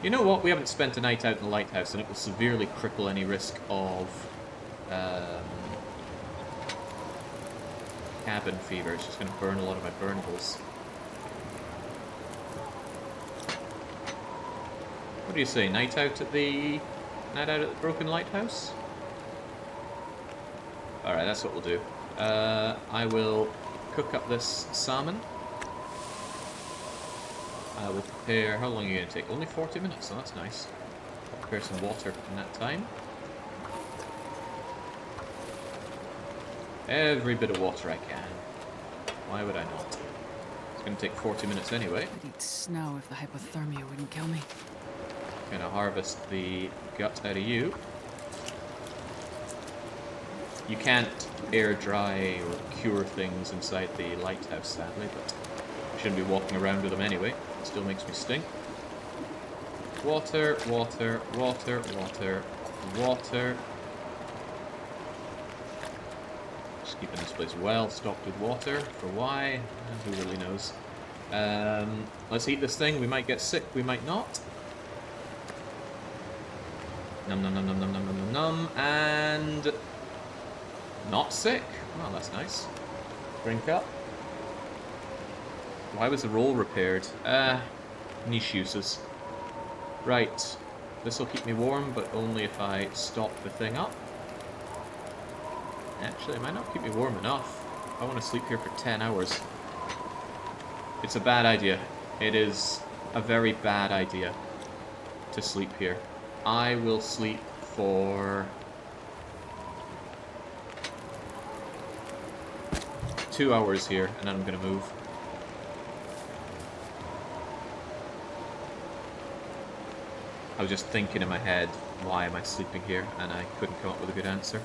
You know what? We haven't spent a night out in the lighthouse, and it will severely cripple any risk of... cabin fever. It's just going to burn a lot of my burnables. What do you say? Night out at the broken lighthouse? Alright, that's what we'll do. I will cook up this salmon. I will prepare... How long are you going to take? Only 40 minutes, so that's nice. I'll prepare some water in that time. Every bit of water I can. Why would I not? It's going to take 40 minutes anyway. I'd eat snow if the hypothermia wouldn't kill me. Going to harvest the gut out of you. You can't air dry or cure things inside the lighthouse, sadly, but I shouldn't be walking around with them anyway. It still makes me stink. Water, water, water, water, water. Just keeping this place well stocked with water. For why? Who really knows? Let's eat this thing. We might get sick, we might not. Num num num num num num num num num. And... not sick. Well, that's nice. Drink up. Why was the roll repaired? Niche uses. Right. This will keep me warm, but only if I stop the thing up. Actually, it might not keep me warm enough. I want to sleep here for 10 hours. It's a bad idea. It is a very bad idea to sleep here. I will sleep for 2 hours here, and then I'm going to move. I was just thinking in my head, why am I sleeping here? And I couldn't come up with a good answer.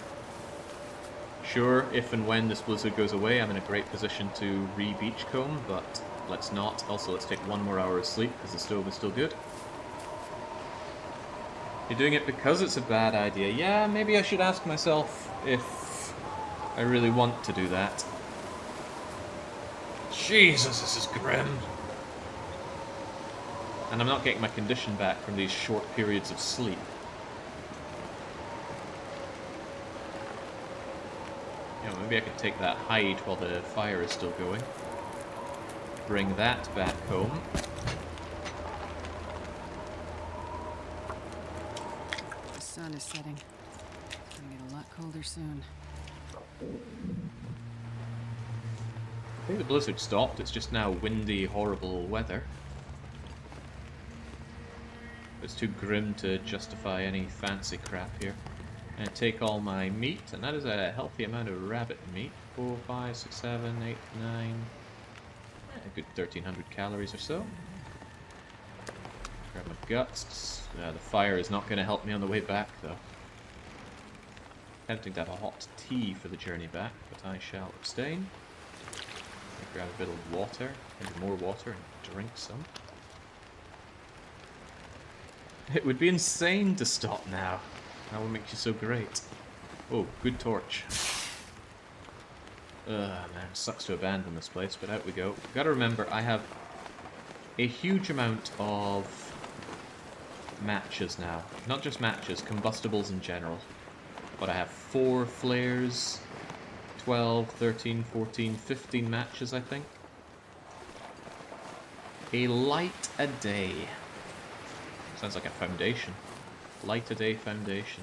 Sure, if and when this blizzard goes away, I'm in a great position to re-beachcomb, but let's not. Also, let's take 1 more hour of sleep, because the stove is still good. You're doing it because it's a bad idea. Yeah, maybe I should ask myself if I really want to do that. Jesus, this is grim. And I'm not getting my condition back from these short periods of sleep. You know, maybe I could take that hide while the fire is still going. Bring that back home. The sun is setting. It's gonna get a lot colder soon. I think the blizzard stopped, it's just now windy, horrible weather. It's too grim to justify any fancy crap here. And take all my meat, and that is a healthy amount of rabbit meat. 4, 5, 6, 7, 8, 9... a good 1,300 calories or so. Grab my guts. The fire is not going to help me on the way back, though. Tempting to have a hot tea for the journey back, but I shall abstain. Grab a bit of water, and more water, and drink some. It would be insane to stop now. That would make you so great. Oh, good torch. Ugh, man, sucks to abandon this place, but out we go. Gotta remember, I have a huge amount of matches now. Not just matches, combustibles in general. But I have 4 flares, 12, 13, 14, 15 matches, I think. A light a day. Sounds like a foundation. Light a day foundation.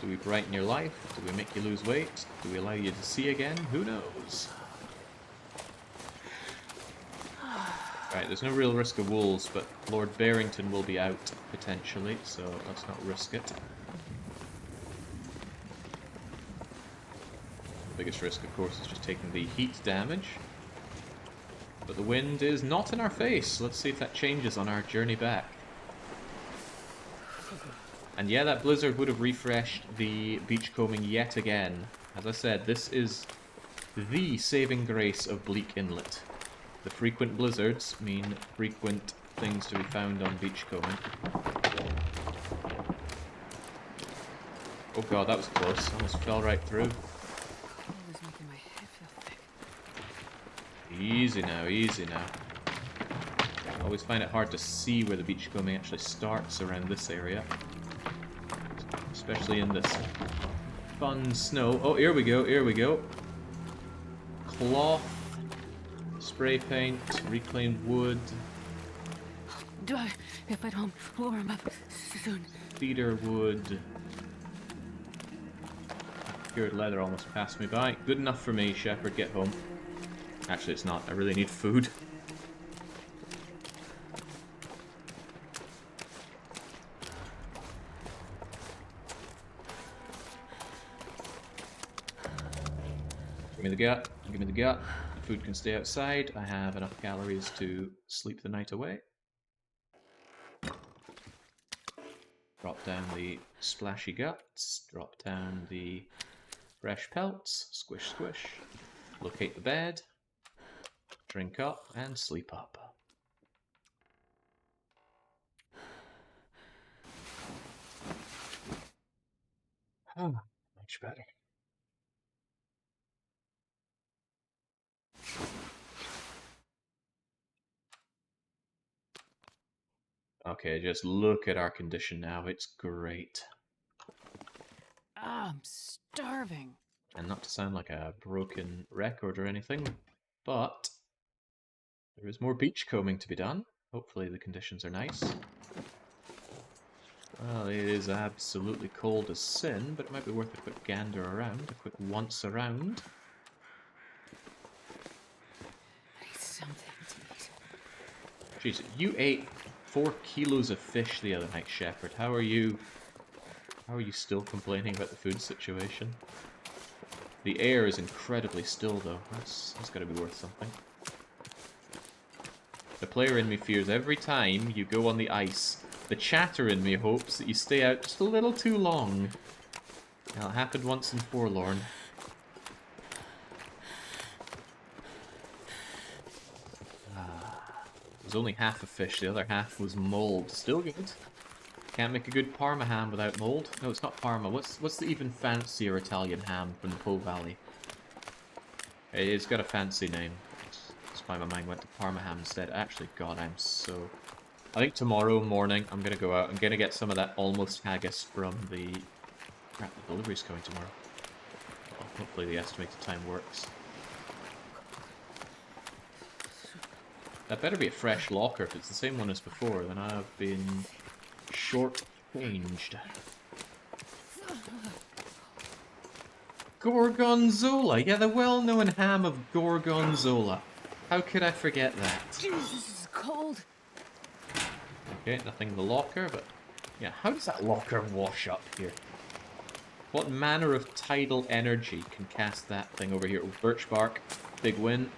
Do we brighten your life? Do we make you lose weight? Do we allow you to see again? Who knows? Right, there's no real risk of wolves, but Lord Barrington will be out, potentially, so let's not risk it. The biggest risk, of course, is just taking the heat damage. But the wind is not in our face. Let's see if that changes on our journey back. And yeah, that blizzard would have refreshed the beachcombing yet again. As I said, this is the saving grace of Bleak Inlet. The frequent blizzards mean frequent things to be found on beachcombing. Oh god, that was close. Almost fell right through. Cold is making my head feel thick. Easy now, easy now. I always find it hard to see where the beachcombing actually starts around this area. Especially in this fun snow. Oh, here we go, here we go. Cloth, spray paint, reclaimed wood. If I don't warm up soon. Cedar wood. Cured leather almost passed me by. Good enough for me, Shepherd, get home. Actually, it's not. I really need food. Give me the gut. Give me the gut. The food can stay outside. I have enough calories to sleep the night away. Drop down the splashy guts. Drop down the fresh pelts. Squish, squish. Locate the bed. Drink up and sleep up. Oh, much better. Okay, just look at our condition now. It's great. I'm starving. And not to sound like a broken record or anything, but there is more beachcombing to be done. Hopefully the conditions are nice. Well, it is absolutely cold as sin, but it might be worth a quick gander around, a quick once around. I need something to eat. Jeez, you ate 4 kilos of fish the other night, Shepherd. How are you still complaining about the food situation? The air is incredibly still, though. That's got to be worth something. The player in me fears every time you go on the ice. The chatter in me hopes that you stay out just a little too long. Now, it happened once in Forlorn. It was only half a fish, the other half was mold. Still good. Can't make a good Parma ham without mold. No, it's not Parma. What's the even fancier Italian ham from the Po Valley? It's got a fancy name. That's why my mind went to Parma ham instead. Actually, God, I'm so... I think tomorrow morning I'm going to go out. I'm going to get some of that almost haggis from the... Crap, the delivery's coming tomorrow. Well, hopefully the estimated time works. That better be a fresh locker. If it's the same one as before, then I've been short-changed. Gorgonzola! Yeah, the well-known ham of Gorgonzola. How could I forget that? Jesus, this is cold. Okay, nothing in the locker, but... Yeah, how does that locker wash up here? What manner of tidal energy can cast that thing over here? Oh, birch bark. Big win.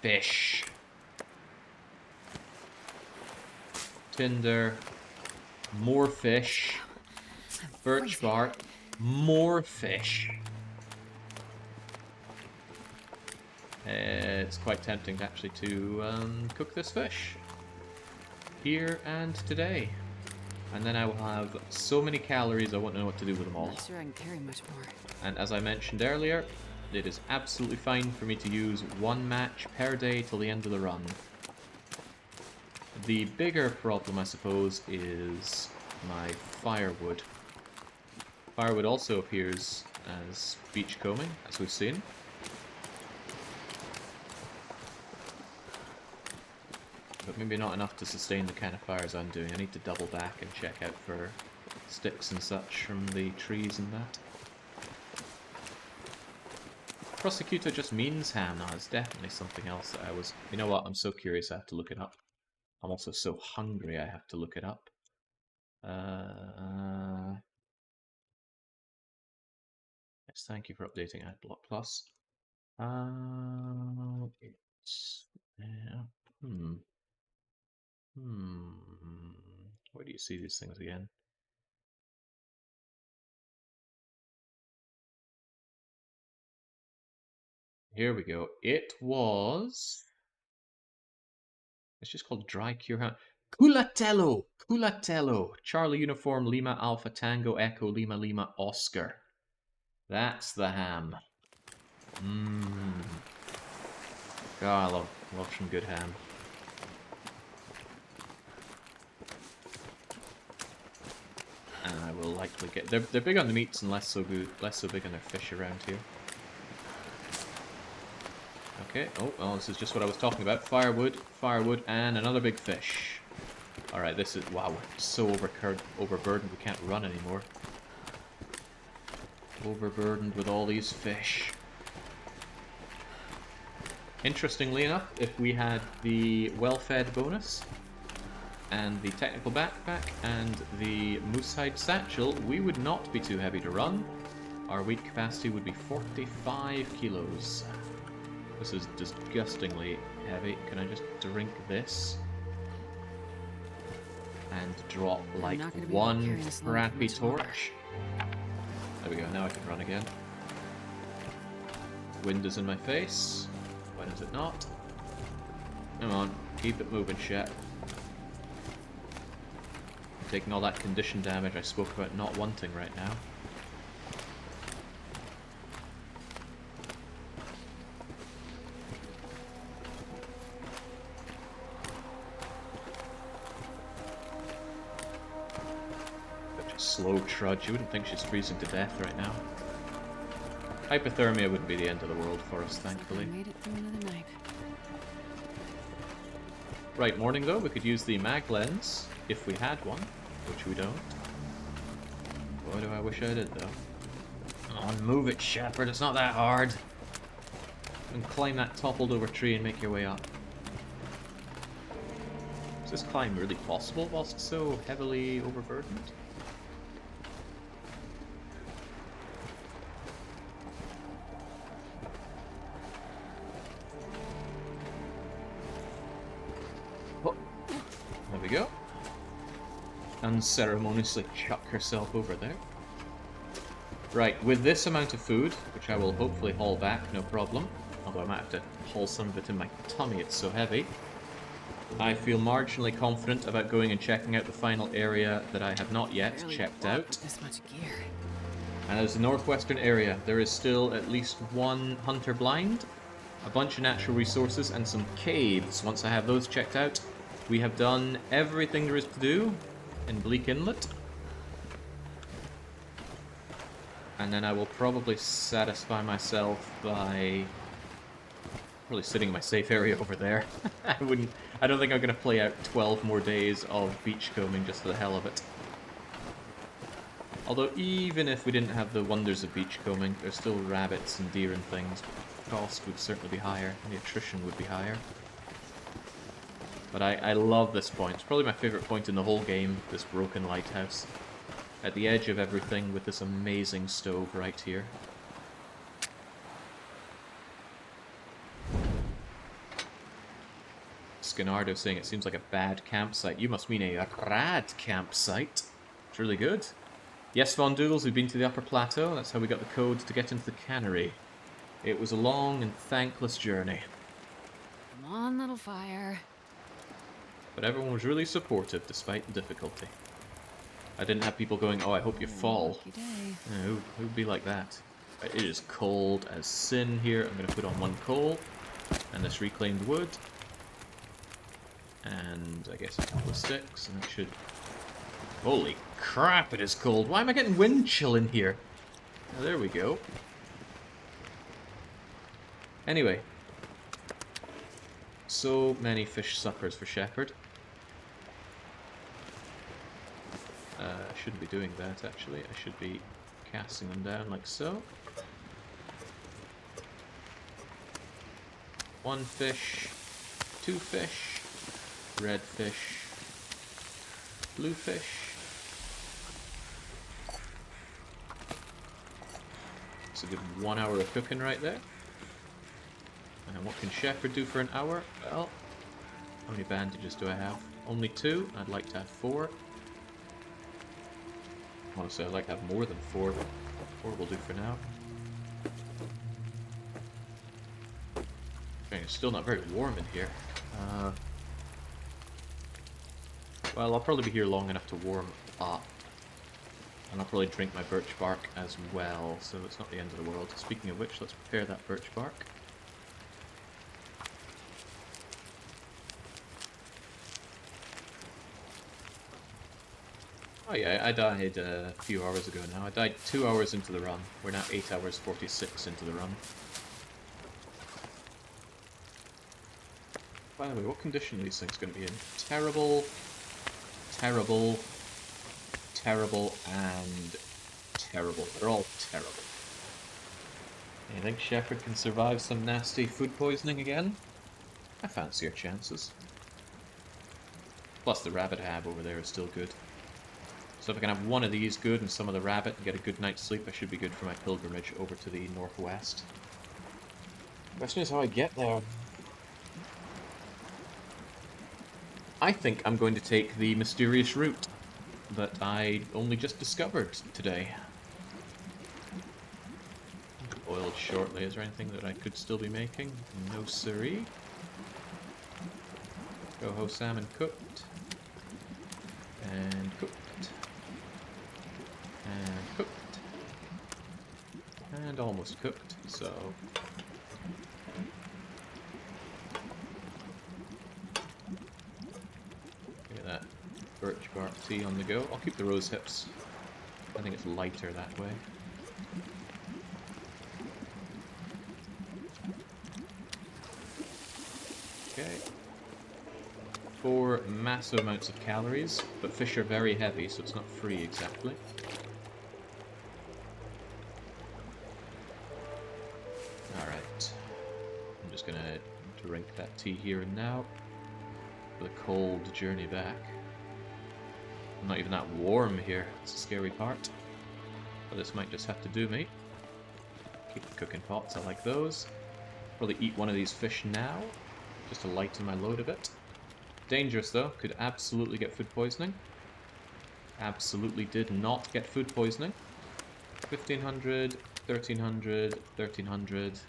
Fish. Tinder. More fish. Birch bark. More fish. It's quite tempting actually to cook this fish. Here and today. And then I will have so many calories I won't know what to do with them all. I'm not sure I can carry much more. And as I mentioned earlier, it is absolutely fine for me to use one match per day till the end of the run. The bigger problem, I suppose, is my firewood. Firewood also appears as beachcombing, as we've seen. But maybe not enough to sustain the kind of fires I'm doing. I need to double back and check out for sticks and such from the trees and that. Prosecutor just means ham. No, it's definitely something else that I was... You know what? I'm so curious I have to look it up. I'm also so hungry I have to look it up. Yes, thank you for updating AdBlock Plus. It's... Where do you see these things again? Here we go. It was... It's just called Dry Cure Ham. Culatello! Culatello! Charlie Uniform Lima Alpha Tango Echo Lima Lima Oscar. That's the ham. God, I love some good ham. And I will likely get... They're big on the meats and less so big on their fish around here. Okay, oh, this is just what I was talking about. Firewood, and another big fish. Alright, this is... Wow, we're so overburdened we can't run anymore. Overburdened with all these fish. Interestingly enough, if we had the well-fed bonus, and the technical backpack, and the moosehide satchel, we would not be too heavy to run. Our weight capacity would be 45 kilos. This is disgustingly heavy. Can I just drink this? And drop like one crappy torch? There we go, now I can run again. Wind is in my face. When is it not? Come on, keep it moving, Shep. I'm taking all that condition damage I spoke about not wanting right now. Such a slow trudge. You wouldn't think she's freezing to death right now. Hypothermia wouldn't be the end of the world for us, Looks like thankfully. we made it through another night. Right, morning though, we could use the mag lens if we had one, which we don't. Boy, do I wish I did though. Come on, move it, Shepherd, it's not that hard. And climb that toppled over tree and make your way up. Is this climb really possible whilst so heavily overburdened? Oh, there we go. Unceremoniously chuck herself over there. Right, with this amount of food, which I will hopefully haul back, no problem, although I might have to haul some of it in my tummy, it's so heavy, I feel marginally confident about going and checking out the final area that I have not yet Barely checked walked out. with this much gear. And as the northwestern area, there is still at least one hunter blind, a bunch of natural resources, and some caves. Once I have those checked out, we have done everything there is to do in Bleak Inlet. And then I will probably satisfy myself by really sitting in my safe area over there. I don't think I'm going to play out 12 more days of beachcombing just for the hell of it. Although even if we didn't have the wonders of beachcombing, there's still rabbits and deer and things. The cost would certainly be higher, and the attrition would be higher. But I love this point. It's probably my favourite point in the whole game, this broken lighthouse. At the edge of everything with this amazing stove right here. Skinardo saying it seems like a bad campsite. You must mean a rad campsite. It's really good. Yes, Von Doodles, we've been to the upper plateau. That's how we got the code to get into the cannery. It was a long and thankless journey. Come on, little fire. But everyone was really supportive despite the difficulty. I didn't have people going, oh, I hope you fall. Lucky day. Who'd be like that? It is cold as sin here. I'm going to put on one coal and this reclaimed wood. And I guess a couple of sticks, and it should... Holy crap, it is cold. Why am I getting wind chill in here? Oh, there we go. Anyway. So many fish suppers for Shepherd. I shouldn't be doing that, actually. I should be casting them down like so. One fish, two fish, red fish, blue fish. It's a good 1 hour of cooking right there. And what can Shepherd do for an hour? Well, how many bandages do I have? Only 2. I'd like to have 4. Honestly, I'd like to have more than 4, but 4 will do for now. Okay, it's still not very warm in here. Well, I'll probably be here long enough to warm up. And I'll probably drink my birch bark as well, so it's not the end of the world. Speaking of which, let's prepare that birch bark. Oh yeah, I died a few hours ago now. I died 2 hours into the run. We're now 8 hours 46 into the run. By the way, what condition are these things going to be in? Terrible, terrible, terrible, and terrible. They're all terrible. You think Shepherd can survive some nasty food poisoning again? I fancy your chances. Plus the rabbit I have over there is still good. So if I can have one of these good and some of the rabbit and get a good night's sleep, I should be good for my pilgrimage over to the northwest. Question is how I get there. I think I'm going to take the mysterious route that I only just discovered today. Oiled shortly. Is there anything that I could still be making? No siree. Coho salmon cooked. And cooked. And cooked. And almost cooked, so... Look at that. Birch bark tea on the go. I'll keep the rose hips. I think it's lighter that way. Okay. 4 massive amounts of calories, but fish are very heavy, so it's not free exactly. Alright. I'm just gonna drink that tea here and now for the cold journey back. I'm not even that warm here, it's a scary part. But this might just have to do me. Keep the cooking pots, I like those. Probably eat one of these fish now, just to lighten my load a bit. Dangerous though, could absolutely get food poisoning. Absolutely did not get food poisoning. 1500, 1300, 1300.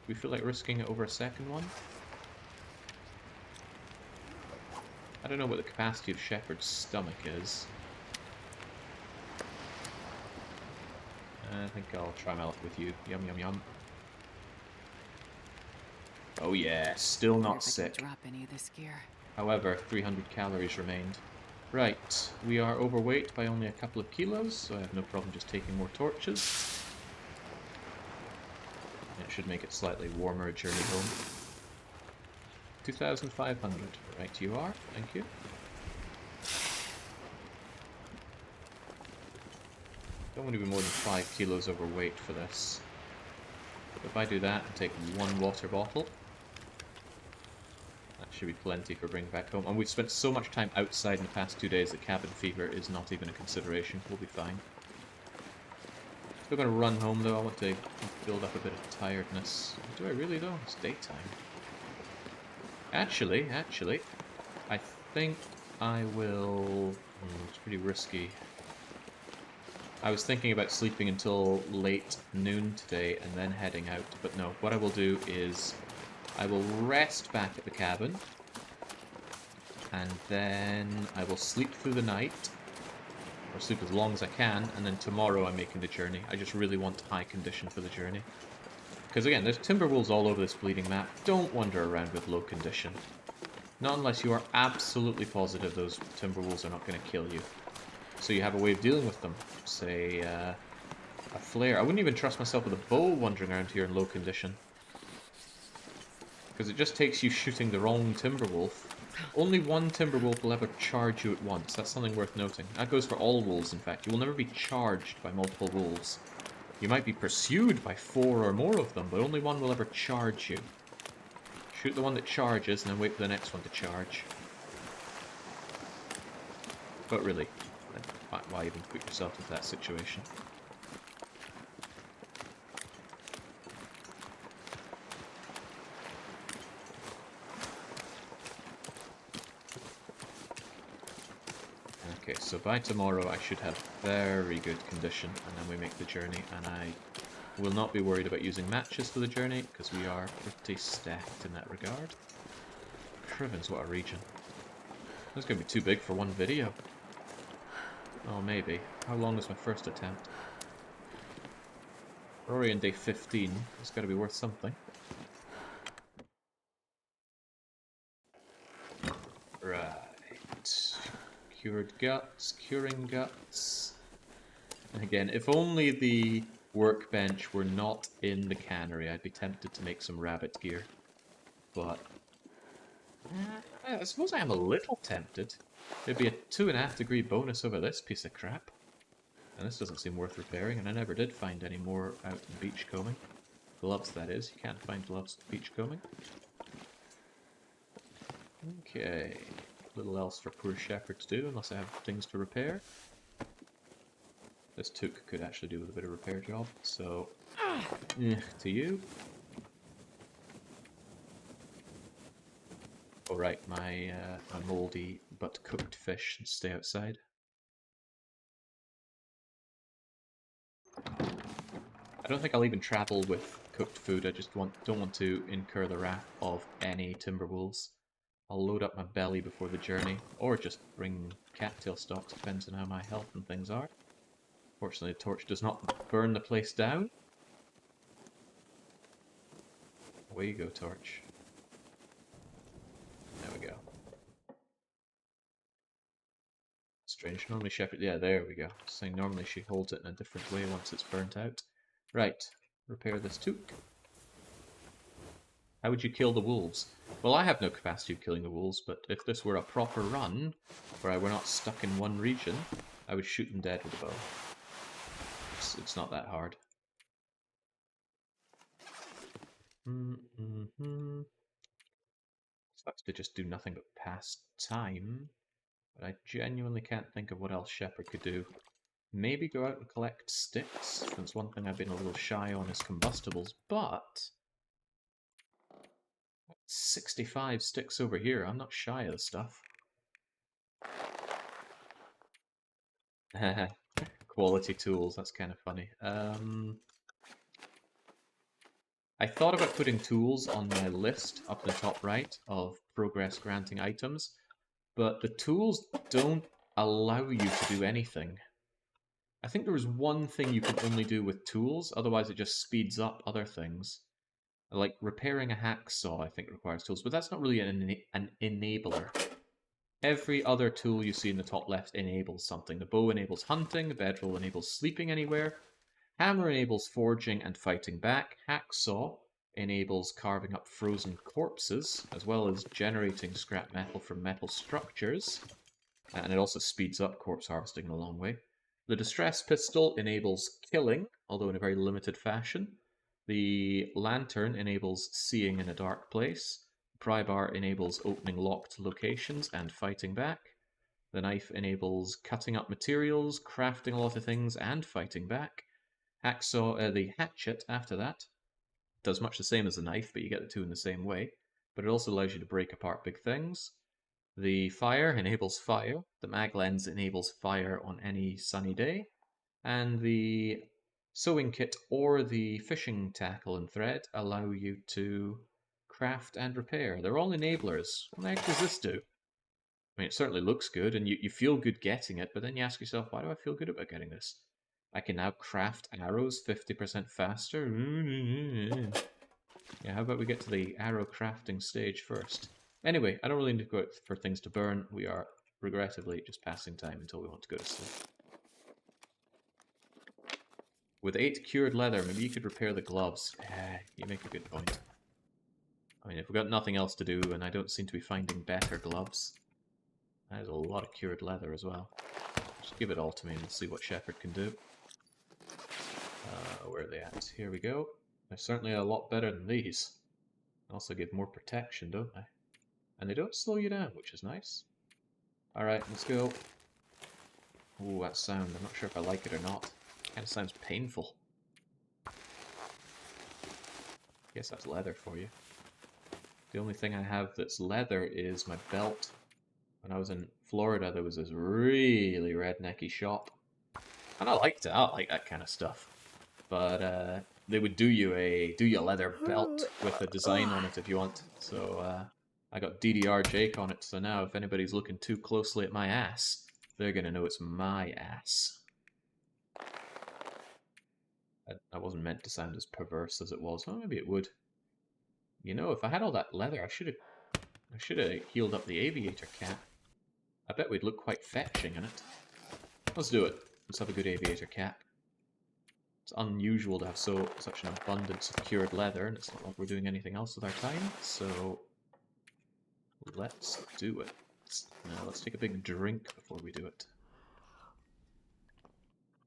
We feel like risking it over a second one? I don't know what the capacity of Shepherd's stomach is. I think I'll try my luck with you. Yum yum yum. Oh yeah, still not sick. Drop any of this gear. However, 300 calories remained. Right, we are overweight by only a couple of kilos, so I have no problem just taking more torches. It should make it slightly warmer journey home. 2,500. Right, you are. Thank you. Don't want to be more than 5 kilos overweight for this. If I do that and take 1 water bottle, that should be plenty for bringing back home. And we've spent so much time outside in the past 2 days that cabin fever is not even a consideration. We'll be fine. Still gonna run home though. I want to build up a bit of tiredness. Do I really though? It's daytime. Actually, I think I will... it's pretty risky. I was thinking about sleeping until late noon today and then heading out, but no. What I will do is I will rest back at the cabin, and then I will sleep through the night, or sleep as long as I can, and then tomorrow I'm making the journey. I just really want high condition for the journey. Because again, there's timber wolves all over this bleeding map. Don't wander around with low condition. Not unless you are absolutely positive those timber wolves are not going to kill you. So you have a way of dealing with them. Say, a flare. I wouldn't even trust myself with a bow wandering around here in low condition. Because it just takes you shooting the wrong timber wolf. Only one timber wolf will ever charge you at once. That's something worth noting. That goes for all wolves, in fact. You will never be charged by multiple wolves. You might be pursued by 4 or more of them, but only one will ever charge you. Shoot the one that charges, and then wait for the next one to charge. But really, why even put yourself into that situation? Okay, so by tomorrow I should have very good condition, and then we make the journey, and I will not be worried about using matches for the journey, because we are pretty stacked in that regard. Crivens, what a region. That's going to be too big for one video. Oh, maybe. How long was my first attempt? We're already on day 15. It's got to be worth something. Right. Cured guts, curing guts. And again, if only the workbench were not in the cannery, I'd be tempted to make some rabbit gear. But I suppose I am a little tempted. It'd be a 2.5 degree bonus over this piece of crap. And this doesn't seem worth repairing, and I never did find any more out in beachcombing. Gloves, that is. You can't find gloves in beachcombing. Okay. Little else for poor Shepherd to do, unless I have things to repair. This took could actually do with a bit of repair job, so... to you. Oh right, my mouldy but cooked fish should stay outside. I don't think I'll even travel with cooked food. I just don't want to incur the wrath of any timber wolves. I'll load up my belly before the journey, or just bring cattail stalks, depends on how my health and things are. Fortunately, the torch does not burn the place down. Away you go, torch. There we go. Strange. Normally Shepherd... Yeah, there we go. Saying normally she holds it in a different way once it's burnt out. Right. Repair this toque. How would you kill the wolves? Well, I have no capacity of killing the wolves, but if this were a proper run, where I were not stuck in one region, I would shoot them dead with a bow. It's not that hard. Sucks to just do nothing but pass time, but I genuinely can't think of what else Shepherd could do. Maybe go out and collect sticks. That's one thing I've been a little shy on is combustibles, but 65 sticks over here. I'm not shy of the stuff. Quality tools, that's kind of funny. I thought about putting tools on my list up in the top right of progress granting items, but the tools don't allow you to do anything. I think there was one thing you can only do with tools, otherwise it just speeds up other things. Like repairing a hacksaw, I think requires tools, but that's not really an enabler. Every other tool you see in the top left enables something. The bow enables hunting, the bedroll enables sleeping anywhere, hammer enables forging and fighting back, hacksaw enables carving up frozen corpses, as well as generating scrap metal from metal structures, and it also speeds up corpse harvesting in a long way. The distress pistol enables killing, although in a very limited fashion. The lantern enables seeing in a dark place. Pry bar enables opening locked locations and fighting back. The knife enables cutting up materials, crafting a lot of things, and fighting back. Hacksaw, the hatchet after that, does much the same as the knife, but you get the two in the same way. But it also allows you to break apart big things. The fire enables fire. The mag lens enables fire on any sunny day. And the sewing kit or the fishing tackle and thread allow you to craft and repair. They're all enablers. What the heck does this do? I mean, it certainly looks good, and you feel good getting it, but then you ask yourself, why do I feel good about getting this? I can now craft arrows 50% faster. Yeah, how about we get to the arrow crafting stage first? Anyway, I don't really need to go out for things to burn. We are, regrettably, just passing time until we want to go to sleep. With 8 cured leather, maybe you could repair the gloves. You make a good point. I mean, if we've got nothing else to do, and I don't seem to be finding better gloves, there's a lot of cured leather as well. Just give it all to me and see what Shepherd can do. Where are they at? Here we go. They're certainly a lot better than these. They also give more protection, don't they? And they don't slow you down, which is nice. Alright, let's go. Ooh, that sound. I'm not sure if I like it or not. It kind of sounds painful. Guess that's leather for you. The only thing I have that's leather is my belt. When I was in Florida, there was this really rednecky shop. And I liked it. I like that kind of stuff. But they would do you a leather belt with a design on it if you want. So I got DDR Jake on it. So now if anybody's looking too closely at my ass, they're gonna know it's my ass. I wasn't meant to sound as perverse as it was. Oh, maybe it would. You know, if I had all that leather, I should have healed up the aviator cap. I bet we'd look quite fetching in it. Let's do it. Let's have a good aviator cap. It's unusual to have such an abundance of cured leather, and it's not like we're doing anything else with our time, so let's do it. Now, let's take a big drink before we do it.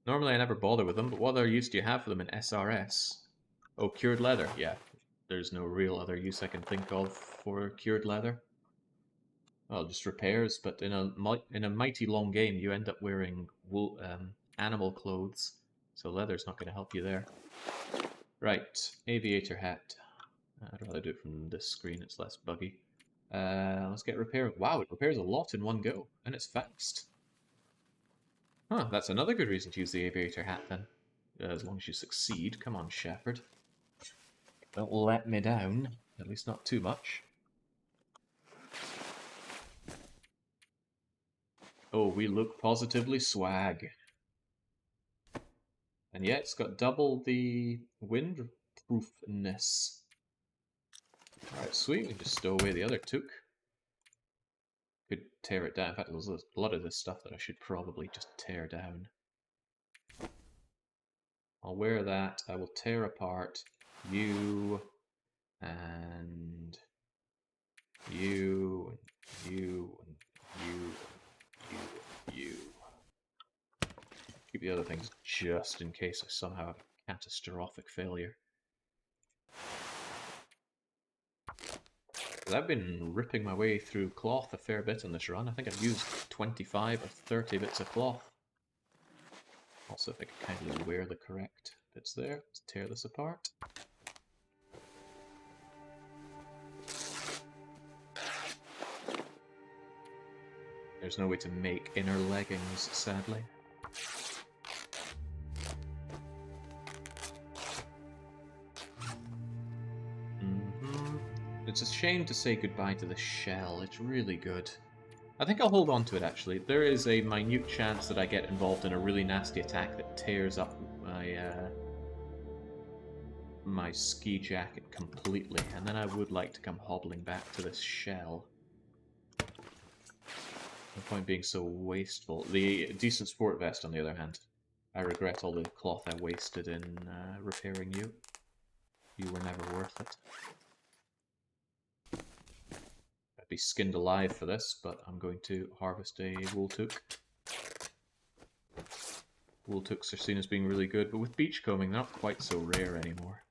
Normally I never bother with them, but what other use do you have for them in SRS? Oh, cured leather. Yeah, there's no real other use I can think of for cured leather. Well, just repairs, but in a mighty long game, you end up wearing animal clothes, so leather's not going to help you there. Right, aviator hat. I'd rather do it from this screen, it's less buggy. Let's get repair. Wow, it repairs a lot in one go, and it's fast. Huh, that's another good reason to use the aviator hat then. As long as you succeed. Come on, Shepherd. Don't let me down. At least not too much. Oh, we look positively swag. And yeah, it's got double the windproofness. Alright, sweet. We can just stow away the other took. Could tear it down. In fact, there's a lot of this stuff that I should probably just tear down. I'll wear that. I will tear apart you and the other things just in case I somehow have a catastrophic failure. I've been ripping my way through cloth a fair bit on this run. I think I've used 25 or 30 bits of cloth. Also, if I could kindly wear the correct bits there, let's tear this apart. There's no way to make inner leggings, sadly. It's a shame to say goodbye to the shell. It's really good. I think I'll hold on to it, actually. There is a minute chance that I get involved in a really nasty attack that tears up my ski jacket completely, and then I would like to come hobbling back to this shell. No point being so wasteful. The decent sport vest, on the other hand. I regret all the cloth I wasted in repairing you. You were never worth it. I'd be skinned alive for this, but I'm going to harvest a wool toque. Wool toques are seen as being really good, but with beachcombing, they're not quite so rare anymore.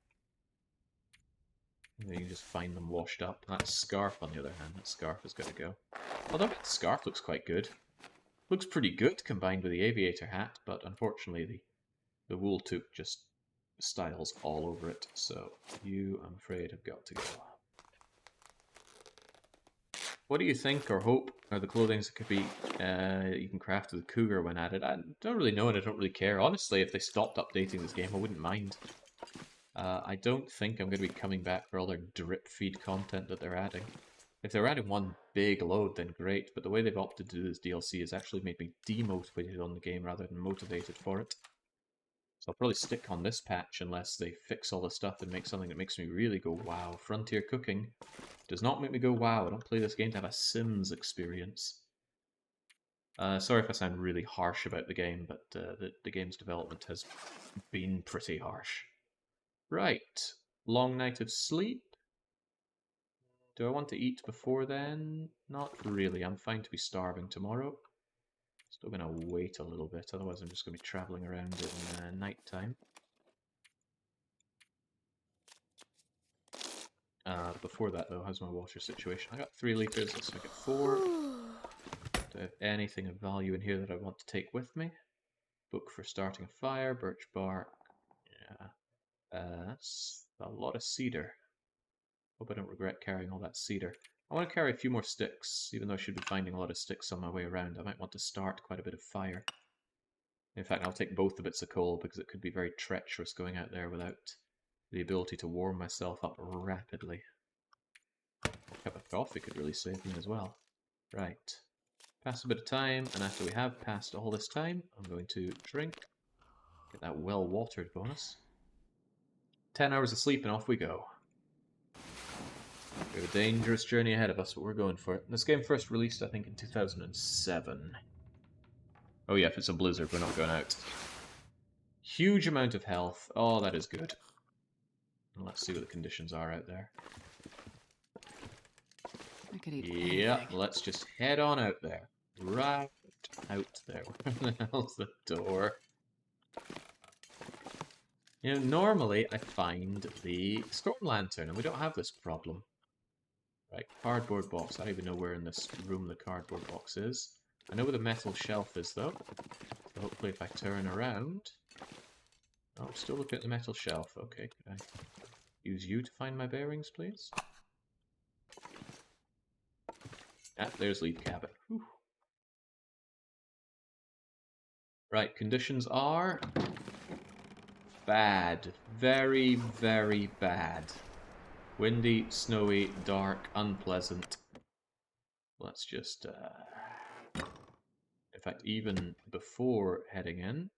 You can just find them washed up. That scarf, on the other hand, that scarf is going to go. Although the scarf looks quite good. Looks pretty good combined with the aviator hat, but unfortunately the wool toque just styles all over it, so you, I'm afraid, have got to go. What do you think or hope are the clothings that could be you can craft with the cougar when added? I don't really know and I don't really care. Honestly, if they stopped updating this game, I wouldn't mind. I don't think I'm going to be coming back for all their drip feed content that they're adding. If they're adding one big load, then great, but the way they've opted to do this DLC has actually made me demotivated on the game rather than motivated for it. So I'll probably stick on this patch unless they fix all the stuff and make something that makes me really go, wow. Frontier cooking does not make me go, wow. I don't play this game to have a Sims experience. Sorry if I sound really harsh about the game, but the game's development has been pretty harsh. Right. Long night of sleep. Do I want to eat before then? Not really. I'm fine to be starving tomorrow. Still going to wait a little bit, otherwise I'm just going to be travelling around in night time. Before that, though, how's my water situation? I got 3 litres, so I get 4. Do I have anything of value in here that I want to take with me? Book for starting a fire, birch bark. Yeah. That's a lot of cedar. Hope I don't regret carrying all that cedar. I want to carry a few more sticks, even though I should be finding a lot of sticks on my way around. I might want to start quite a bit of fire. In fact, I'll take both the bits of coal because it could be very treacherous going out there without the ability to warm myself up rapidly. A cup of coffee could really save me as well. Right. Pass a bit of time, and after we have passed all this time, I'm going to drink. Get that well-watered bonus. 10 hours of sleep and off we go. We have a dangerous journey ahead of us, but we're going for it. This game first released, I think, in 2007. Oh yeah, if it's a blizzard, we're not going out. Huge amount of health. Oh, that is good. Let's see what the conditions are out there. I could eat Yeah, anything. let's just head on out there. Right out there. Where the hell's the door? You know, normally I find the storm lantern, and we don't have this problem. Right, cardboard box. I don't even know where in this room the cardboard box is. I know where the metal shelf is, though. So hopefully if I turn around... Oh, I'm still looking at the metal shelf. Okay, could I use you to find my bearings, please? Ah, there's lead cabin. Whew. Right, conditions are... bad. Very, very bad. Windy, snowy, dark, unpleasant. Let's just... In fact, even before heading in,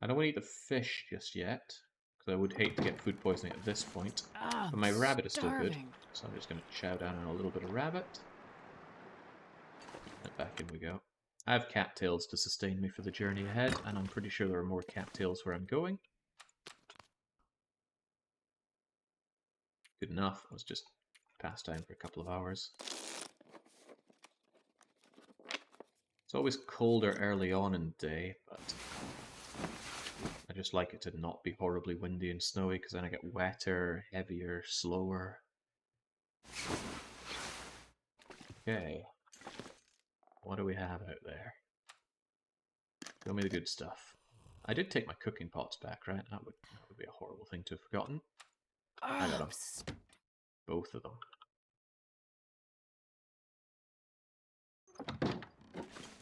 I don't want to eat the fish just yet, because I would hate to get food poisoning at this point. But my rabbit is still good, so I'm just going to chow down on a little bit of rabbit. And back in we go. I have cattails to sustain me for the journey ahead, and I'm pretty sure there are more cattails where I'm going. Good enough. I was just past time for a couple of hours. It's always colder early on in the day, but just like it to not be horribly windy and snowy, because then I get wetter, heavier, slower. Okay. What do we have out there? Show me the good stuff. I did take my cooking pots back, right? That would be a horrible thing to have forgotten. I got them. Both of them.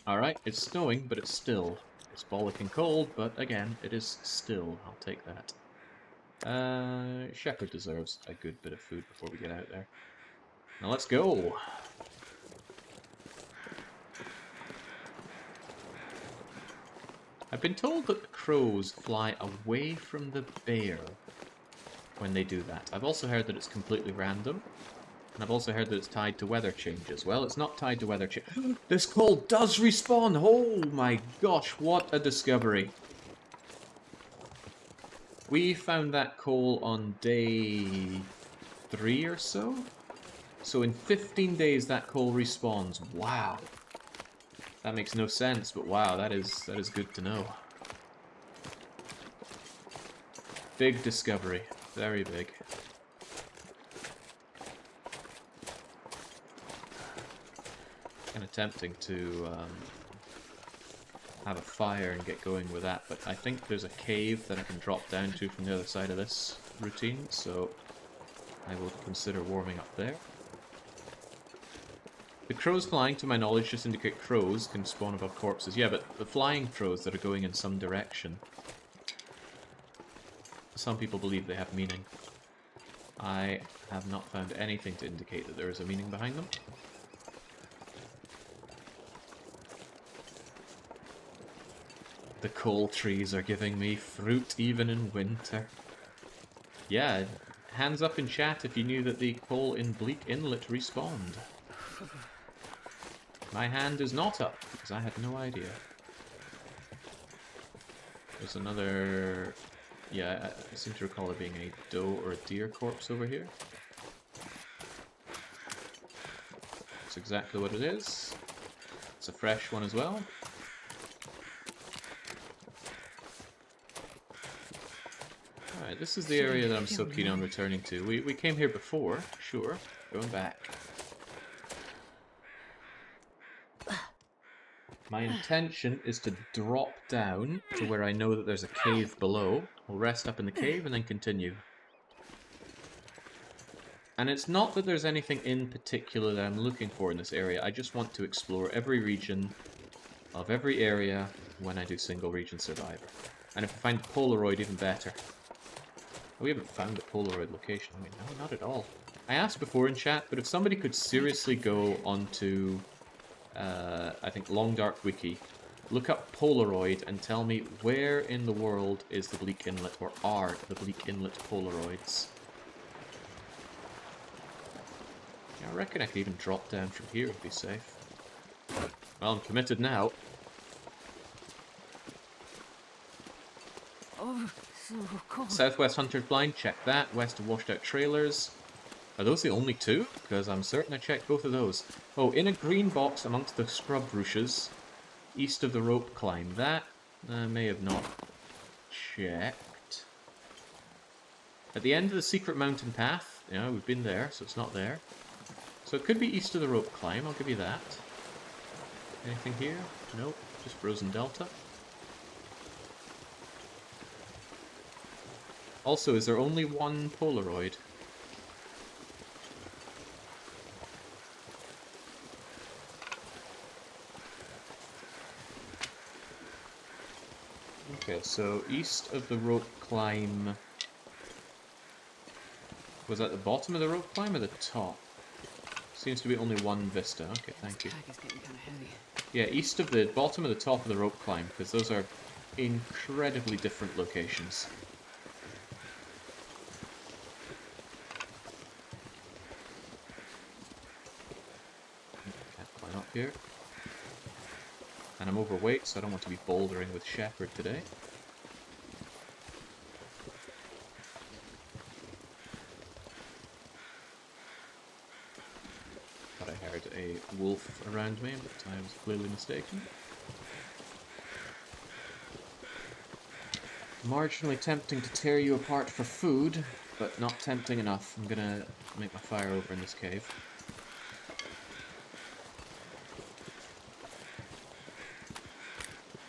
Alright, it's snowing, but it's still. It's bollocking cold, but again, it is still. I'll take that. Shepherd deserves a good bit of food before we get out there. Now let's go! I've been told that the crows fly away from the bear when they do that. I've also heard that it's completely random. And I've also heard that it's tied to weather changes. Well, it's not tied to weather change. This coal does respawn! Oh my gosh, what a discovery. We found that coal on day 3 or so. So in 15 days that coal respawns. Wow. That makes no sense, but wow, that is good to know. Big discovery. Very big. Kind of tempting to have a fire and get going with that, but I think there's a cave that I can drop down to from the other side of this routine, so I will consider warming up there. The crows flying, to my knowledge, just indicate crows can spawn above corpses. Yeah, but the flying crows that are going in some direction, some people believe they have meaning. I have not found anything to indicate that there is a meaning behind them. The coal trees are giving me fruit even in winter. Yeah, hands up in chat if you knew that the coal in Bleak Inlet respawned. My hand is not up, because I had no idea. There's another... Yeah, I seem to recall there being a doe or a deer corpse over here. That's exactly what it is. It's a fresh one as well. Alright, this is the area that I'm so keen on returning to. We came here before, sure. Going back. My intention is to drop down to where I know that there's a cave below. We'll rest up in the cave and then continue. And it's not that there's anything in particular that I'm looking for in this area. I just want to explore every region of every area when I do single region Survivor. And if I find the Polaroid, even better. We haven't found the Polaroid location. I mean, no, not at all. I asked before in chat, but if somebody could seriously go onto... I think Long Dark Wiki, look up Polaroid and tell me where in the world is the Bleak Inlet, or are the Bleak Inlet Polaroids. Yeah, I reckon I could even drop down from here and be safe. Well, I'm committed now. Oh, so cold. Southwest Hunter's Blind, check that. West of Washed Out Trailers. Are those the only two? Because I'm certain I checked both of those. Oh, in a green box amongst the scrub rushes, east of the rope climb. That I may have not checked. At the end of the secret mountain path, yeah, we've been there, so it's not there. So it could be east of the rope climb, I'll give you that. Anything here? Nope, just frozen delta. Also, is there only one Polaroid? Okay, so east of the rope climb... Was that the bottom of the rope climb or the top? Seems to be only one vista. Okay, thank you. This tag is getting kind of heavy. Yeah, east of the bottom of the top of the rope climb, because those are incredibly different locations. Can't climb up here. And I'm overweight, so I don't want to be bouldering with Shepherd today. Thought I heard a wolf around me, but I was clearly mistaken. Marginally tempting to tear you apart for food, but not tempting enough. I'm gonna make my fire over in this cave.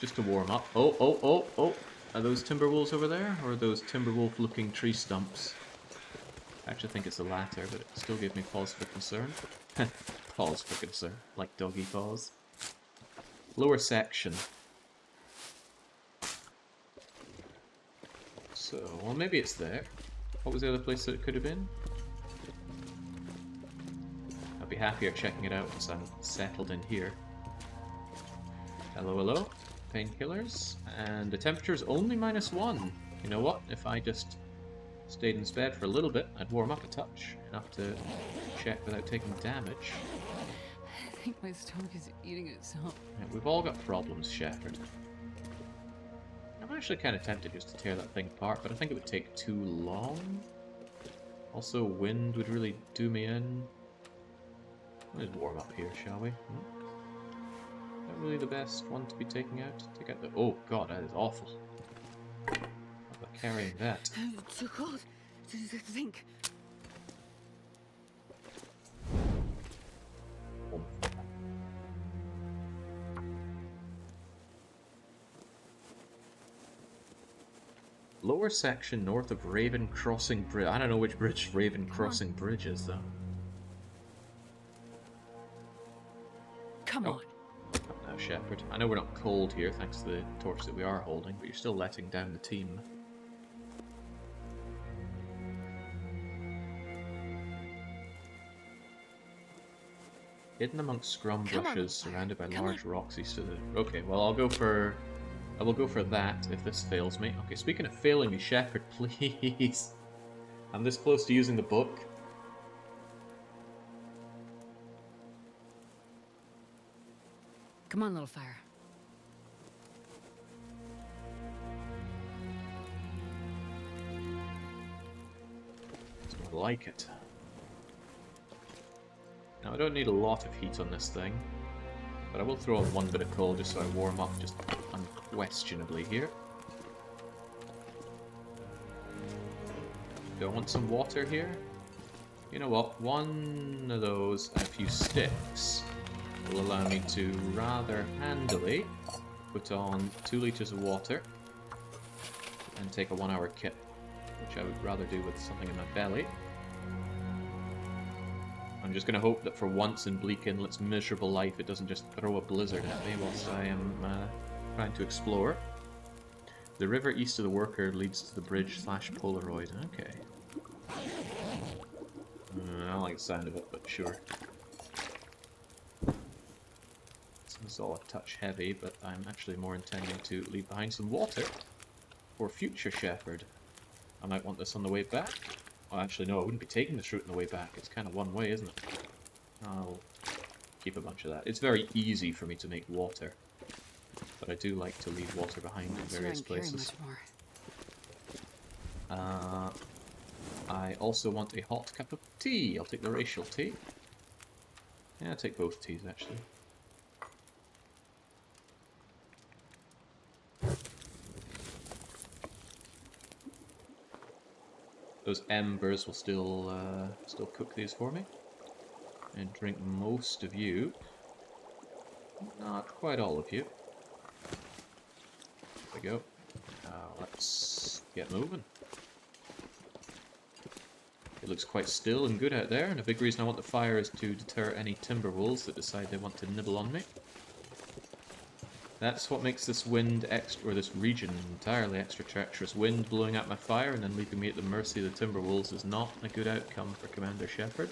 Just to warm up. Oh. Are those timber wolves over there? Or are those timber wolf looking tree stumps? I actually think it's the latter, but it still gave me pause for concern. Pause for concern. Like doggy paws. Lower section. So, well, maybe it's there. What was the other place that it could have been? I'll be happier checking it out once I'm settled in here. Hello. Painkillers. And the temperature's only -1. You know what? If I just stayed in this bed for a little bit, I'd warm up a touch. Enough to check without taking damage. I think my stomach is eating itself. Yeah, we've all got problems, Shepherd. I'm actually kind of tempted just to tear that thing apart, but I think it would take too long. Also, wind would really do me in. Let's warm up here, shall we? Not really the best one to be taking out. Take out the... Oh god, that is awful. How about carrying that? It's too cold to think. Lower section north of Raven Crossing Bridge. I don't know which bridge Raven Crossing Bridge is, though. Come on. Up now, Shepherd. I know we're not cold here, thanks to the torch that we are holding, but you're still letting down the team. Hidden amongst scrum bushes, surrounded by large rocks east of the... Okay, well, I will go for that if this fails me. Okay, speaking of failing me, Shepherd, please. I'm this close to using the book. Come on, little fire. It's more like it. Now, I don't need a lot of heat on this thing, but I will throw on one bit of coal just so I warm up just unquestionably here. Do I want some water here? You know what? One of those and a few sticks will allow me to rather handily put on 2 liters of water and take a 1-hour kip, which I would rather do with something in my belly. I'm just going to hope that for once in Bleak Inlet's miserable life it doesn't just throw a blizzard at me whilst I am trying to explore. The river east of the worker leads to the bridge / Polaroid. Okay. I don't like the sound of it, but sure. This is all a touch heavy, but I'm actually more intending to leave behind some water for future Shepherd. I might want this on the way back. Well, actually, no, I wouldn't be taking this route on the way back. It's kind of one way, isn't it? I'll keep a bunch of that. It's very easy for me to make water, but I do like to leave water behind in various places. I also want a hot cup of tea. I'll take the racial tea. Yeah, I'll take both teas, actually. Those embers will still cook these for me. And drink most of you. Not quite all of you. There we go. Let's get moving. It looks quite still and good out there, and a big reason I want the fire is to deter any timber wolves that decide they want to nibble on me. That's what makes this this region entirely extra treacherous. Wind blowing out my fire and then leaving me at the mercy of the timber wolves is not a good outcome for Commander Shepherd.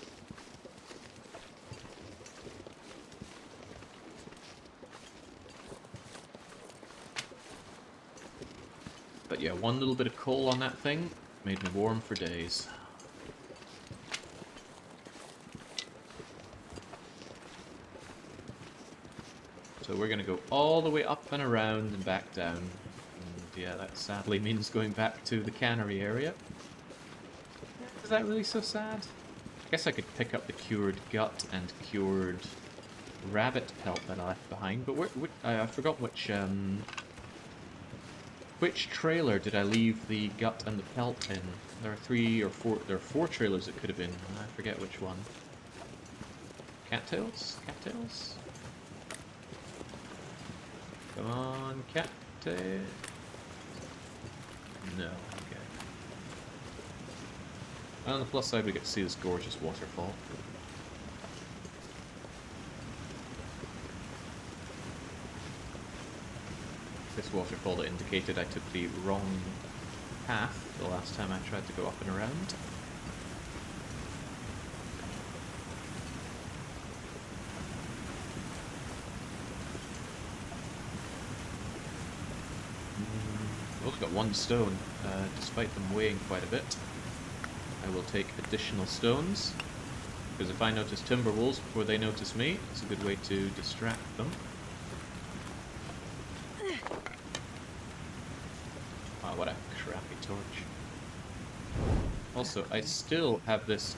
But yeah, one little bit of coal on that thing made me warm for days. So we're going to go all the way up and around and back down. And yeah, that sadly means going back to the cannery area. Is that really so sad? I guess I could pick up the cured gut and cured rabbit pelt that I left behind, but I forgot which which trailer did I leave the gut and the pelt in? There are there are four trailers it could have been. I forget which one. Cattails? Cattails? Come on, cattail. No, okay. On the plus side, we get to see this gorgeous waterfall. This waterfall that indicated I took the wrong path the last time I tried to go up and around. We've also got one stone, despite them weighing quite a bit. I will take additional stones, because if I notice timber wolves before they notice me, it's a good way to distract them. Wow, what a crappy torch. Also, I still have this...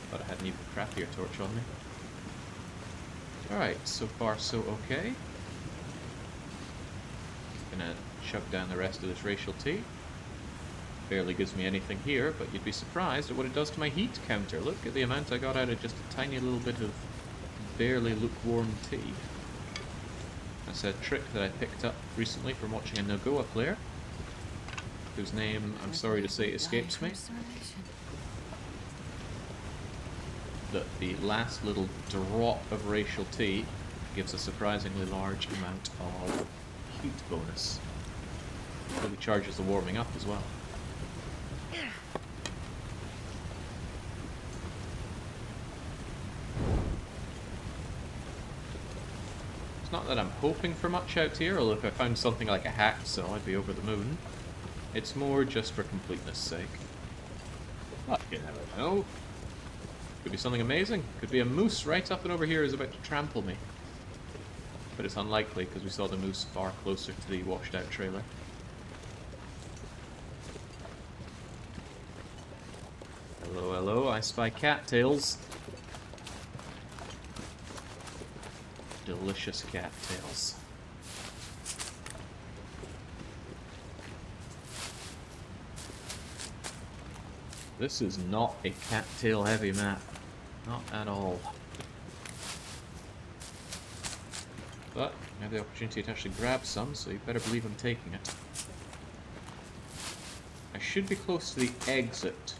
thought I had an even crappier torch on me. Alright, so far so okay. Gonna chug down the rest of this racial tea. Barely gives me anything here, but you'd be surprised at what it does to my heat counter. Look at the amount I got out of just a tiny little bit of barely lukewarm tea. That's a trick that I picked up recently from watching a Nogoa player, whose name, I'm sorry to say, escapes me. That the last little drop of racial tea gives a surprisingly large amount of heat bonus. Really charges the warming up as well. It's not that I'm hoping for much out here, although if I found something like a hacksaw, I'd be over the moon. It's more just for completeness' sake. But you never know. Could be something amazing. Could be a moose right up and over here is about to trample me. But it's unlikely because we saw the moose far closer to the washed out trailer. Hello, hello, I spy cattails. Delicious cattails. This is not a cattail heavy map. Not at all. But I have the opportunity to actually grab some, so you better believe I'm taking it. I should be close to the exit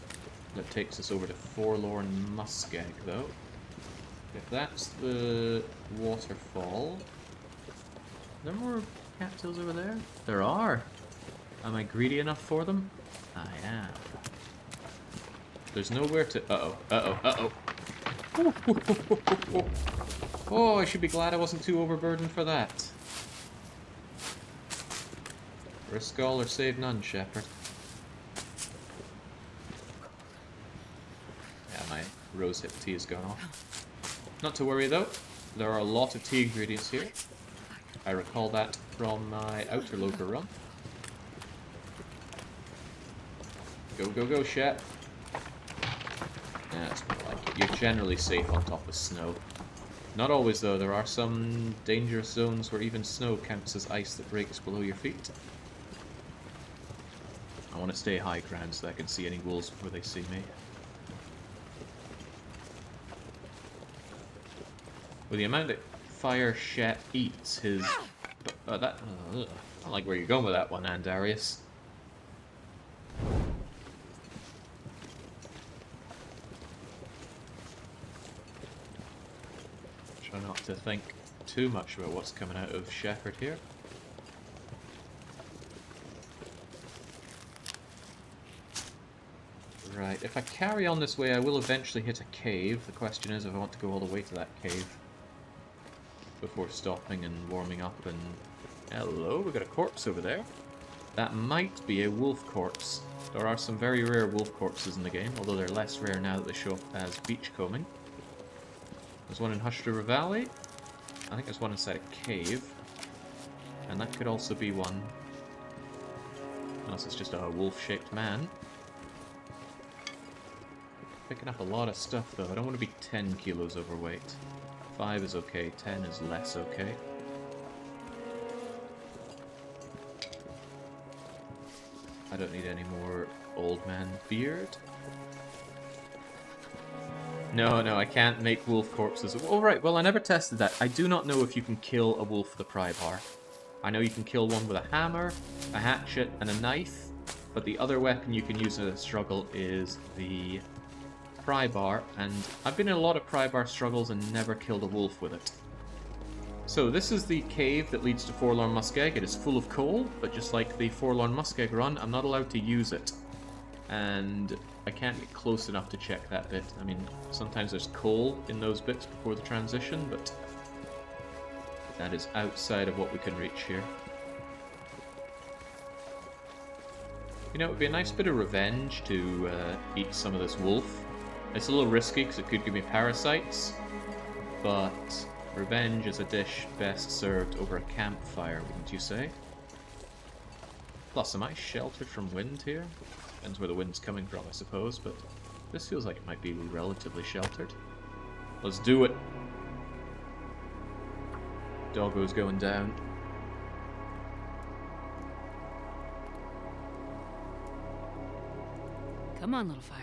that takes us over to Forlorn Muskeg, though. If that's the waterfall... Are there more cattails over there? There are! Am I greedy enough for them? I am. There's nowhere to... Uh-oh, uh-oh, uh-oh! Oh, I should be glad I wasn't too overburdened for that. Risk all or save none, Shepherd. Yeah, my rosehip tea has gone off. Not to worry though, there are a lot of tea ingredients here. I recall that from my outer loper run. Go, go, go, Shep. Yeah, that's more like it. You're generally safe on top of snow. Not always though, there are some dangerous zones where even snow counts as ice that breaks below your feet. I want to stay high ground so I can see any wolves before they see me. With the amount that Fire Shep eats, his... I don't like where you're going with that one, Andarius. Try not to think too much about what's coming out of Shepherd here. Right, if I carry on this way I will eventually hit a cave. The question is if I want to go all the way to that cave before stopping and warming up and... Hello, we've got a corpse over there. That might be a wolf corpse. There are some very rare wolf corpses in the game, although they're less rare now that they show up as beachcombing. There's one in Hush River Valley. I think there's one inside a cave. And that could also be one. Unless it's just a wolf-shaped man. Picking up a lot of stuff though. I don't want to be 10 kilos overweight. 5 is okay, 10 is less okay. I don't need any more old man beard. No, no, I can't make wolf corpses. Oh, right, well, I never tested that. I do not know if you can kill a wolf with a pry bar. I know you can kill one with a hammer, a hatchet, and a knife, but the other weapon you can use in a struggle is the pry bar, and I've been in a lot of pry bar struggles and never killed a wolf with it. So this is the cave that leads to Forlorn Muskeg. It is full of coal, but just like the Forlorn Muskeg run, I'm not allowed to use it. And I can't get close enough to check that bit. I mean, sometimes there's coal in those bits before the transition, but that is outside of what we can reach here. You know, it would be a nice bit of revenge to eat some of this wolf. It's a little risky because it could give me parasites, but revenge is a dish best served over a campfire, wouldn't you say? Plus, am I sheltered from wind here? Depends where the wind's coming from, I suppose, but this feels like it might be relatively sheltered. Let's do it! Doggo's going down. Come on, little fire.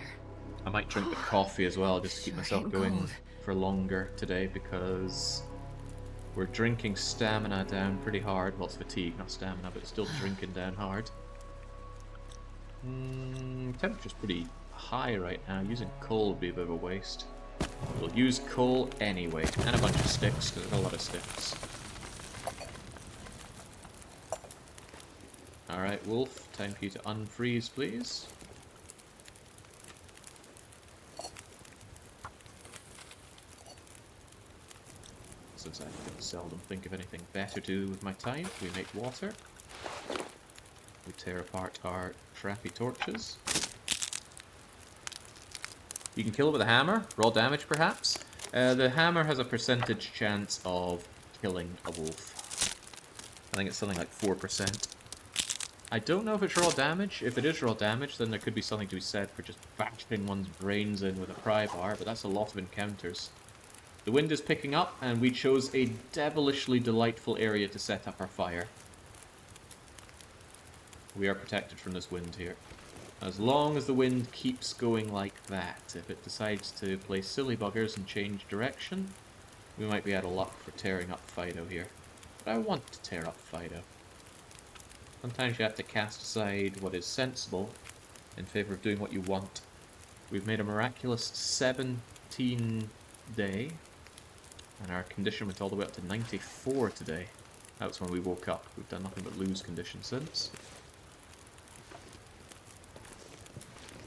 I might drink the coffee as well, just to keep Sure myself ain't going cold. for longer today, because we're drinking stamina down pretty hard. Well, it's fatigue, not stamina, but it's still drinking down hard. Temperature's pretty high right now. Using coal would be a bit of a waste. We'll use coal anyway, and a bunch of sticks, because there's a lot of sticks. Alright, Wolf, time for you to unfreeze, please. Since I seldom think of anything better to do with my time, we make water. We tear apart our trappy torches. You can kill it with a hammer, raw damage perhaps. The hammer has a percentage chance of killing a wolf. I think it's something like 4%. I don't know if it's raw damage. If it is raw damage, then there could be something to be said for just bashing one's brains in with a pry bar, but that's a lot of encounters. The wind is picking up, and we chose a devilishly delightful area to set up our fire. We are protected from this wind here. As long as the wind keeps going like that, if it decides to play silly buggers and change direction, we might be out of luck for tearing up Fido here. But I want to tear up Fido. Sometimes you have to cast aside what is sensible in favor of doing what you want. We've made a miraculous 17 day, and our condition went all the way up to 94 today. That was when we woke up. We've done nothing but lose condition since.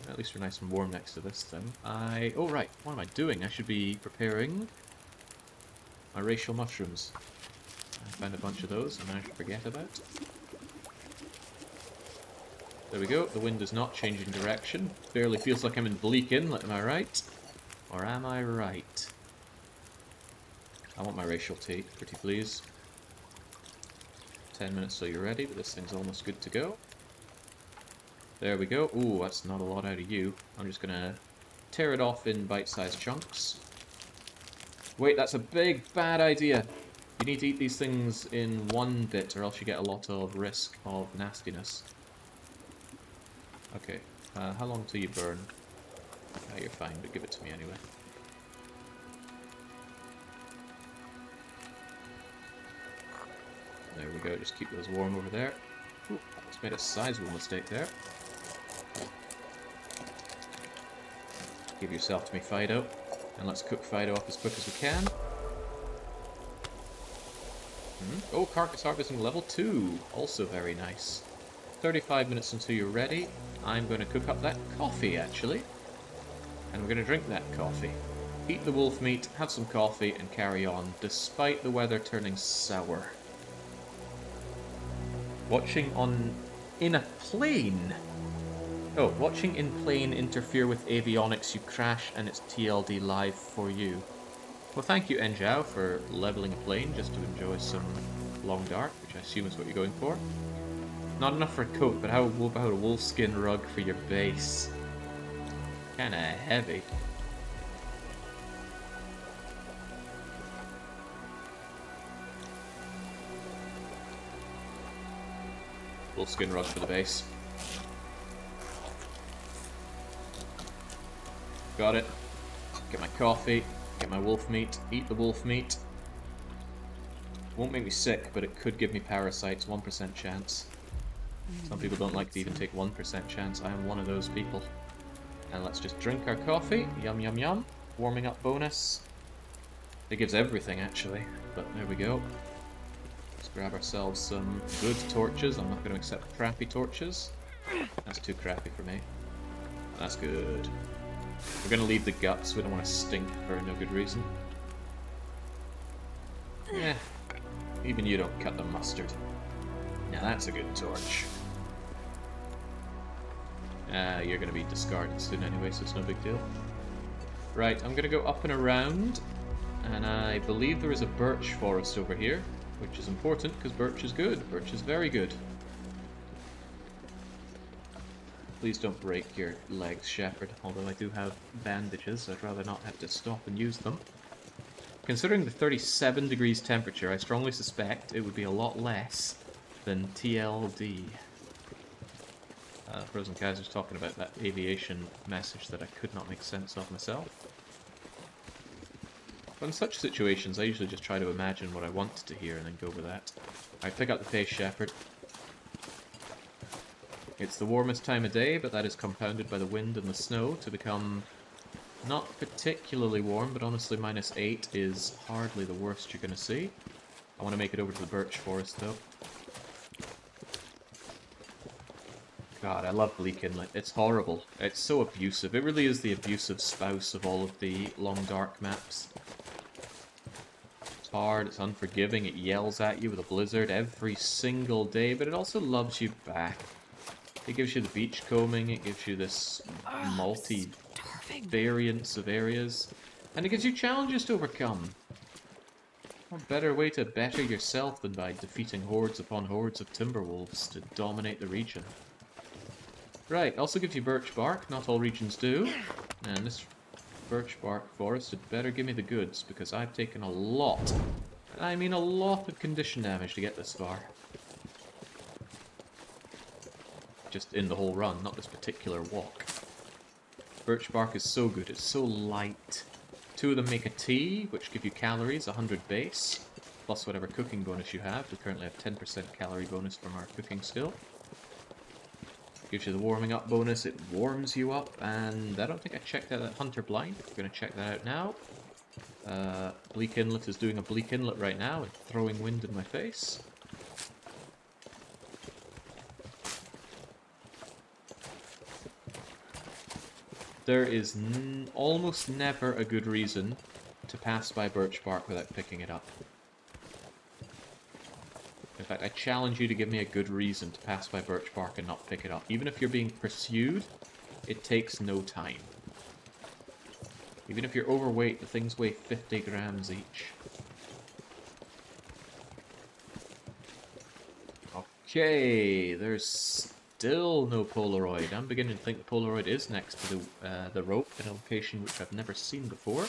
At least we're nice and warm next to this then. Oh right, what am I doing? I should be preparing my racial mushrooms. I found a bunch of those I managed to forget about. There we go, the wind is not changing direction. Barely feels like I'm in Bleak Inlet, am I right? Or am I right? I want my racial tea, pretty please. 10 minutes till you're ready, but this thing's almost good to go. There we go. Ooh, that's not a lot out of you. I'm just gonna tear it off in bite-sized chunks. Wait, that's a big, bad idea. You need to eat these things in one bit, or else you get a lot of risk of nastiness. Okay, how long till you burn? You're fine, but give it to me anyway. There we go, just keep those warm over there. Ooh, just made a sizable mistake there. Give yourself to me, Fido. And let's cook Fido up as quick as we can. Oh, carcass harvesting level 2. Also very nice. 35 minutes until you're ready. I'm going to cook up that coffee, actually. And we're going to drink that coffee. Eat the wolf meat, have some coffee, and carry on, despite the weather turning sour. Watching in a plane. Oh, watching in plane interfere with avionics, you crash and it's TLD live for you. Well, thank you, Enjao, for leveling a plane just to enjoy some long dark, which I assume is what you're going for. Not enough for a coat, but how about a wolfskin rug for your base? Kinda heavy. Wolfskin rug for the base. Got it. Get my coffee. Get my wolf meat. Eat the wolf meat. Won't make me sick, but it could give me parasites. 1% chance. Some people don't like to even take 1% chance. I am one of those people. And let's just drink our coffee. Yum, yum, yum. Warming up bonus. It gives everything, actually. But there we go. Let's grab ourselves some good torches. I'm not going to accept crappy torches. That's too crappy for me. That's good. We're going to leave the guts. We don't want to stink for no good reason. Yeah. Even you don't cut the mustard. Now that's a good torch. You're going to be discarded soon anyway, so it's no big deal. Right, I'm going to go up and around. And I believe there is a birch forest over here, which is important because birch is good. Birch is very good. Please don't break your legs, Shepherd, although I do have bandages. I'd rather not have to stop and use them. Considering the 37 degrees temperature, I strongly suspect it would be a lot less than TLD. Frozen Kaiser's talking about that aviation message that I could not make sense of myself. But in such situations, I usually just try to imagine what I wanted to hear and then go with that. Alright, pick up the pace, Shepherd. It's the warmest time of day, but that is compounded by the wind and the snow to become not particularly warm, but honestly -8 is hardly the worst you're going to see. I want to make it over to the birch forest, though. God, I love Bleak Inlet. It's horrible. It's so abusive. It really is the abusive spouse of all of the Long Dark maps. It's hard, it's unforgiving, it yells at you with a blizzard every single day, but it also loves you back. It gives you the beachcombing, it gives you this multi-variance of areas, and it gives you challenges to overcome. What better way to better yourself than by defeating hordes upon hordes of timberwolves to dominate the region? Right, also gives you birch bark, not all regions do, and this birch bark forest had better give me the goods, because I've taken a lot, and I mean a lot of condition damage to get this far. Just in the whole run, not this particular walk. Birch bark is so good, it's so light. 2 of them make a tea, which give you calories, 100 base, plus whatever cooking bonus you have. We currently have 10% calorie bonus from our cooking skill. Gives you the warming up bonus, it warms you up, and I don't think I checked out that Hunter Blind. We're going to check that out now. Bleak Inlet is doing a Bleak Inlet right now and throwing wind in my face. There is almost never a good reason to pass by birch bark without picking it up. In fact, I challenge you to give me a good reason to pass by birch bark and not pick it up. Even if you're being pursued, it takes no time. Even if you're overweight, the things weigh 50 grams each. Okay, there's still no Polaroid. I'm beginning to think the Polaroid is next to the rope in a location which I've never seen before.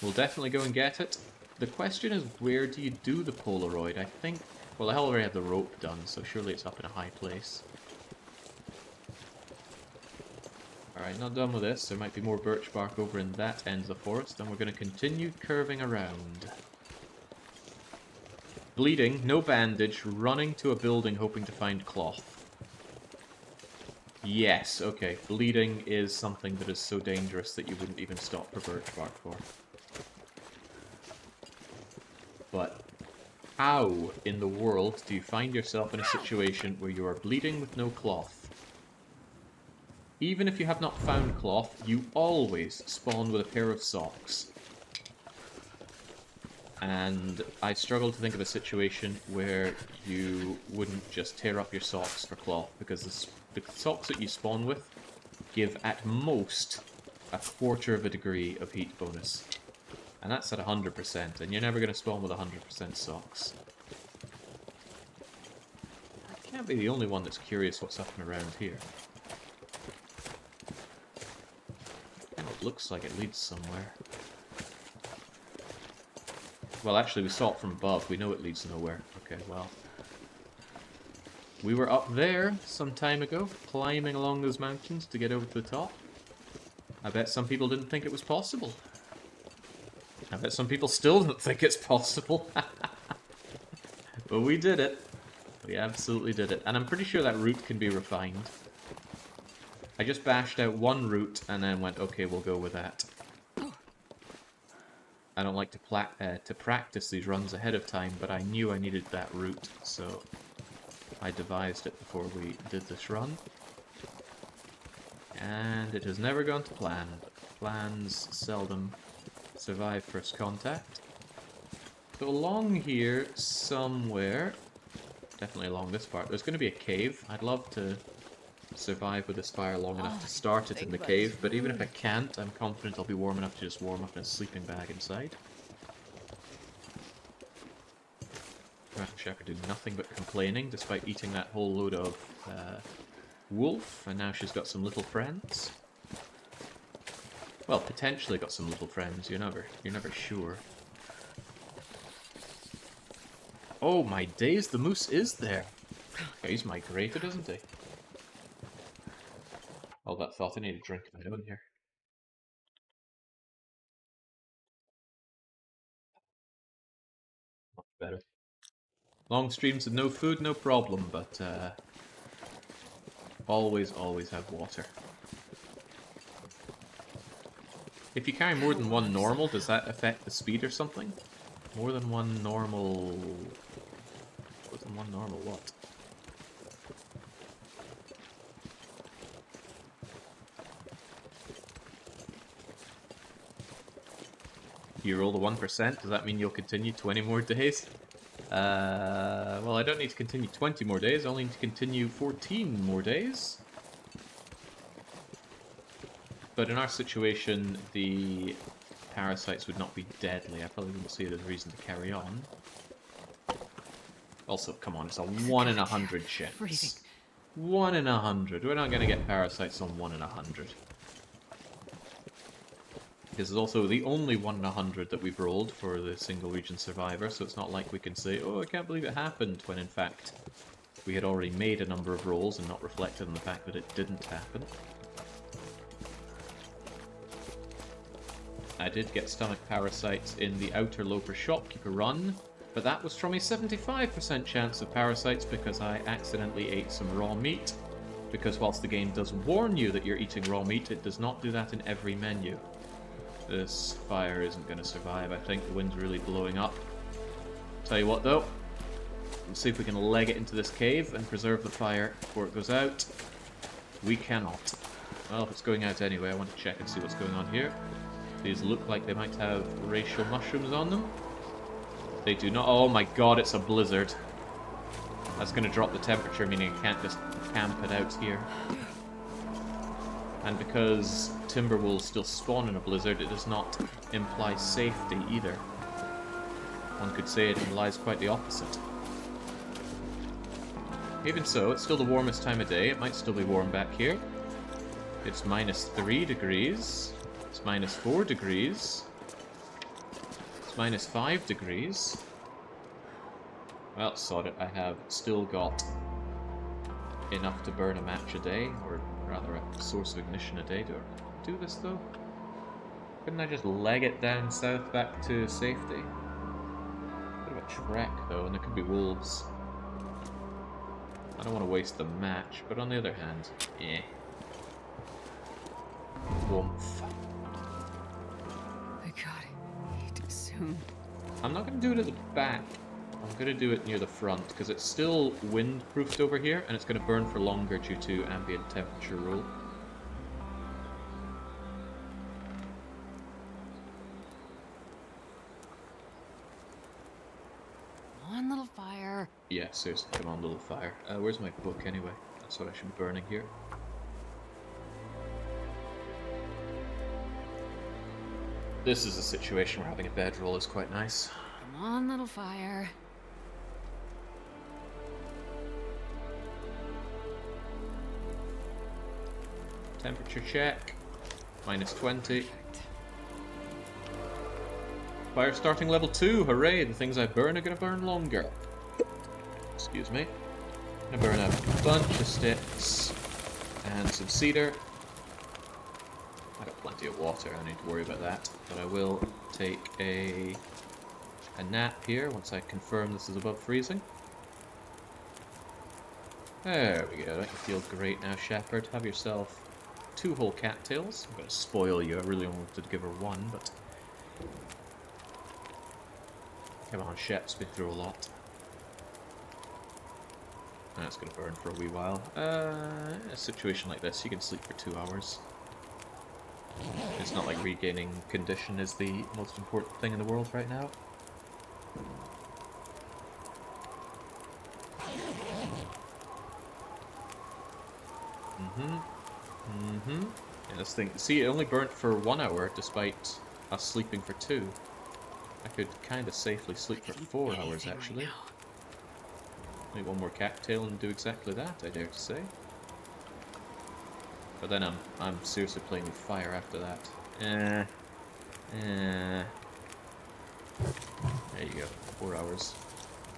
We'll definitely go and get it. The question is, where do you do the Polaroid? I think... Well, I already have the rope done, so surely it's up in a high place. Alright, not done with this. There might be more birch bark over in that end of the forest, and we're going to continue curving around. Bleeding, no bandage, running to a building hoping to find cloth. Yes, okay. Bleeding is something that is so dangerous that you wouldn't even stop for birch bark for. But how in the world do you find yourself in a situation where you are bleeding with no cloth? Even if you have not found cloth, you always spawn with a pair of socks. And I struggle to think of a situation where you wouldn't just tear up your socks for cloth, because the socks that you spawn with give at most a 1/4 of a degree of heat bonus. And that's at 100%, and you're never going to spawn with 100% socks. I can't be the only one that's curious what's up and around here. And it looks like it leads somewhere. Well, actually, we saw it from above. We know it leads nowhere. Okay, well. We were up there some time ago, climbing along those mountains to get over to the top. I bet some people didn't think it was possible. I bet some people still don't think it's possible. But we did it. We absolutely did it. And I'm pretty sure that route can be refined. I just bashed out one route and then went, okay, we'll go with that. I don't like to practice these runs ahead of time, but I knew I needed that route, so I devised it before we did this run. And it has never gone to plan. Plans seldom survive first contact. So along here somewhere, definitely along this part, there's going to be a cave. I'd love to survive with this fire long enough to start it in the cave, but even if I can't, I'm confident I'll be warm enough to just warm up in a sleeping bag inside. Dragon Shepherd did nothing but complaining, despite eating that whole load of wolf, and now she's got some little friends. Well, potentially got some little friends, you're never sure. Oh my days, the moose is there! Okay, he's migrated, isn't he? All that thought, I need a drink of my own here. Much better. Long streams of no food, no problem, but always have water. If you carry more than one normal, does that affect the speed or something? More than one normal... More than one normal what? You roll the 1%, does that mean you'll continue 20 more days? Well, I don't need to continue 20 more days, I only need to continue 14 more days. But in our situation, the parasites would not be deadly. I probably wouldn't see it as a reason to carry on. Also, come on, it's a 1 in 100 chance. 1 in 100. We're not going to get parasites on 1 in 100. This is also the only 1 in 100 that we've rolled for the single region survivor, so it's not like we can say, oh, I can't believe it happened, when in fact we had already made a number of rolls and not reflected on the fact that it didn't happen. I did get stomach parasites in the outer Loper Shopkeeper run, but that was from a 75% chance of parasites because I accidentally ate some raw meat. Because whilst the game does warn you that you're eating raw meat, it does not do that in every menu. This fire isn't going to survive, I think. The wind's really blowing up. Tell you what though, let's see if we can leg it into this cave and preserve the fire before it goes out. We cannot. Well, if it's going out anyway, I want to check and see what's going on here. These look like they might have racial mushrooms on them. They do not. Oh my god, it's a blizzard. That's going to drop the temperature, meaning I can't just camp it out here. And because timber will still spawn in a blizzard, it does not imply safety either. One could say it implies quite the opposite. Even so, it's still the warmest time of day. It might still be warm back here. It's -3 degrees. It's -4 degrees. It's -5 degrees. Well, sod it, I have still got enough to burn a match a day, or rather a source of ignition a day. Do I do this though? Couldn't I just leg it down south back to safety? Bit of a trek though, and there could be wolves. I don't want to waste the match, but on the other hand, yeah. Warmth. My god, too soon. I'm not going to do it at the back. I'm going to do it near the front, because it's still wind-proofed over here, and it's going to burn for longer due to ambient temperature rule. One little fire. Yeah, seriously, come on, little fire. Where's my book, anyway? That's what I should be burning here. This is a situation where having a bedroll is quite nice. Come on, little fire. Temperature check. -20. Fire starting level 2, hooray! The things I burn are going to burn longer. Excuse me. I'm going to burn a bunch of sticks and some cedar. I got plenty of water, I don't need to worry about that. But I will take a nap here once I confirm this is above freezing. There we go, that can feel great now, Shepherd. Have yourself 2 whole cattails. I'm going to spoil you, I really wanted to give her 1, but... Come on, Shep's been through a lot. That's going to burn for a wee while. In a situation like this, you can sleep for 2 hours. It's not like regaining condition is the most important thing in the world right now. Yeah, this thing... See, it only burnt for 1 hour, despite us sleeping for 2. I could kind of safely sleep for 4 hours, actually. Make 1 more cattail and do exactly that, I dare to say. But then I'm seriously playing with fire after that. There you go, 4 hours.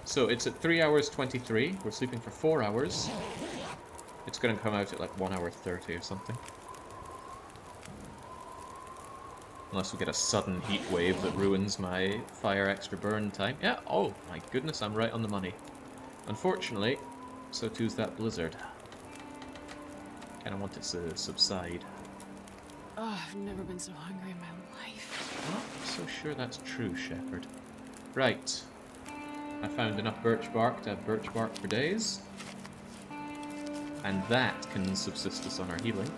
So it's at 3 hours 23. We're sleeping for 4 hours. It's going to come out at like 1 hour 30 or something. Unless we get a sudden heat wave that ruins my fire extra burn time. Yeah, oh my goodness, I'm right on the money. Unfortunately, so too's that blizzard. Kinda want it to subside. Oh, I've never been so hungry in my life. Not so sure that's true, Shepherd. Right. I found enough birch bark to have birch bark for days. And that can subsist us on our healing.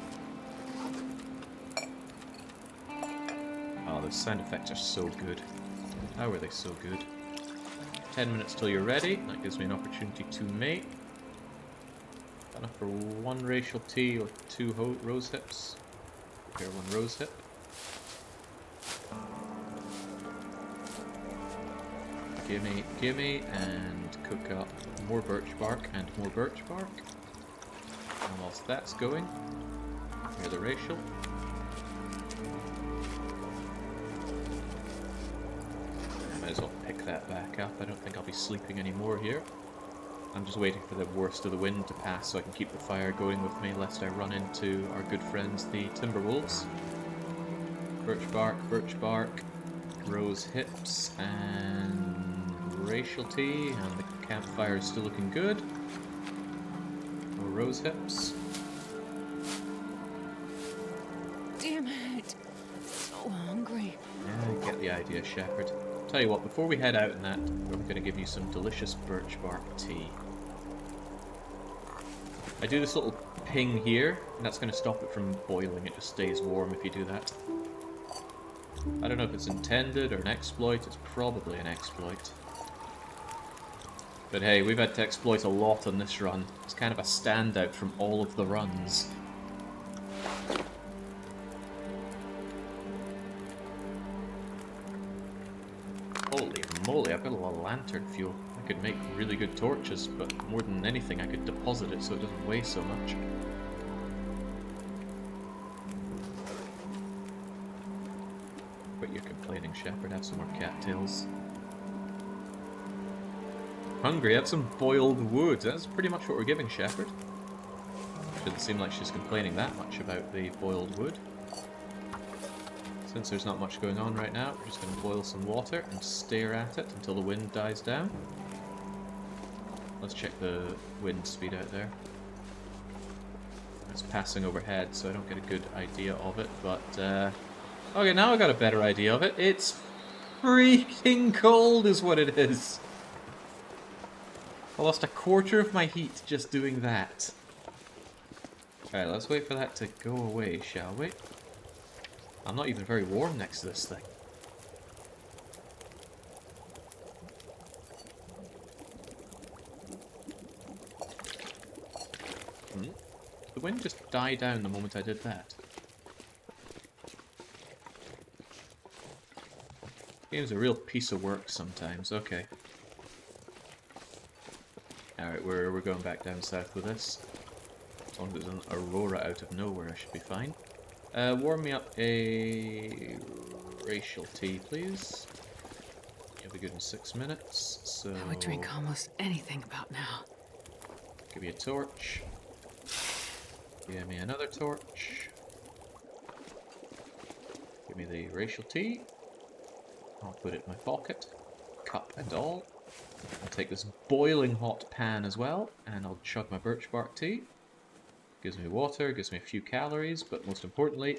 Oh, those sound effects are so good. How are they so good? 10 minutes till you're ready. That gives me an opportunity to mate. Enough for 1 racial tea or 2 rose hips. Prepare 1 rose hip. Gimme, gimme, and cook up more birch bark and more birch bark. And whilst that's going, here's the racial. Might as well pick that back up. I don't think I'll be sleeping anymore here. I'm just waiting for the worst of the wind to pass so I can keep the fire going with me, lest I run into our good friends, the Timberwolves. Birch bark, rose hips, and racial tea, and the campfire is still looking good. More rose hips. Damn it. I'm so hungry. Yeah, I get the idea, Shepherd. Tell you what, before we head out in that, we're going to give you some delicious birch bark tea. I do this little ping here, and that's going to stop it from boiling. It just stays warm if you do that. I don't know if it's intended or an exploit. It's probably an exploit. But hey, we've had to exploit a lot on this run. It's kind of a standout from all of the runs. Holy moly, I've got a lot of lantern fuel. I could make really good torches, but more than anything I could deposit it so it doesn't weigh so much. But you're complaining, Shepherd. Have some more cattails. Hungry, have some boiled wood. That's pretty much what we're giving Shepherd. Doesn't seem like she's complaining that much about the boiled wood. Since there's not much going on right now, we're just going to boil some water and stare at it until the wind dies down. Let's check the wind speed out there. It's passing overhead, so I don't get a good idea of it, but... okay, now I got a better idea of it. It's freaking cold is what it is. I lost a quarter of my heat just doing that. Alright, let's wait for that to go away, shall we? I'm not even very warm next to this thing. The wind just died down the moment I did that. Game's a real piece of work sometimes. Okay. Alright, we're going back down south with this. As long as there's an aurora out of nowhere, I should be fine. Warm me up a racial tea, please. You'll be good in 6 minutes, so... I would drink almost anything about now. Give me a torch. Give me another torch. Give me the racial tea. I'll put it in my pocket, cup and all. I'll take this boiling hot pan as well, and I'll chug my birch bark tea. Gives me water, gives me a few calories, but most importantly,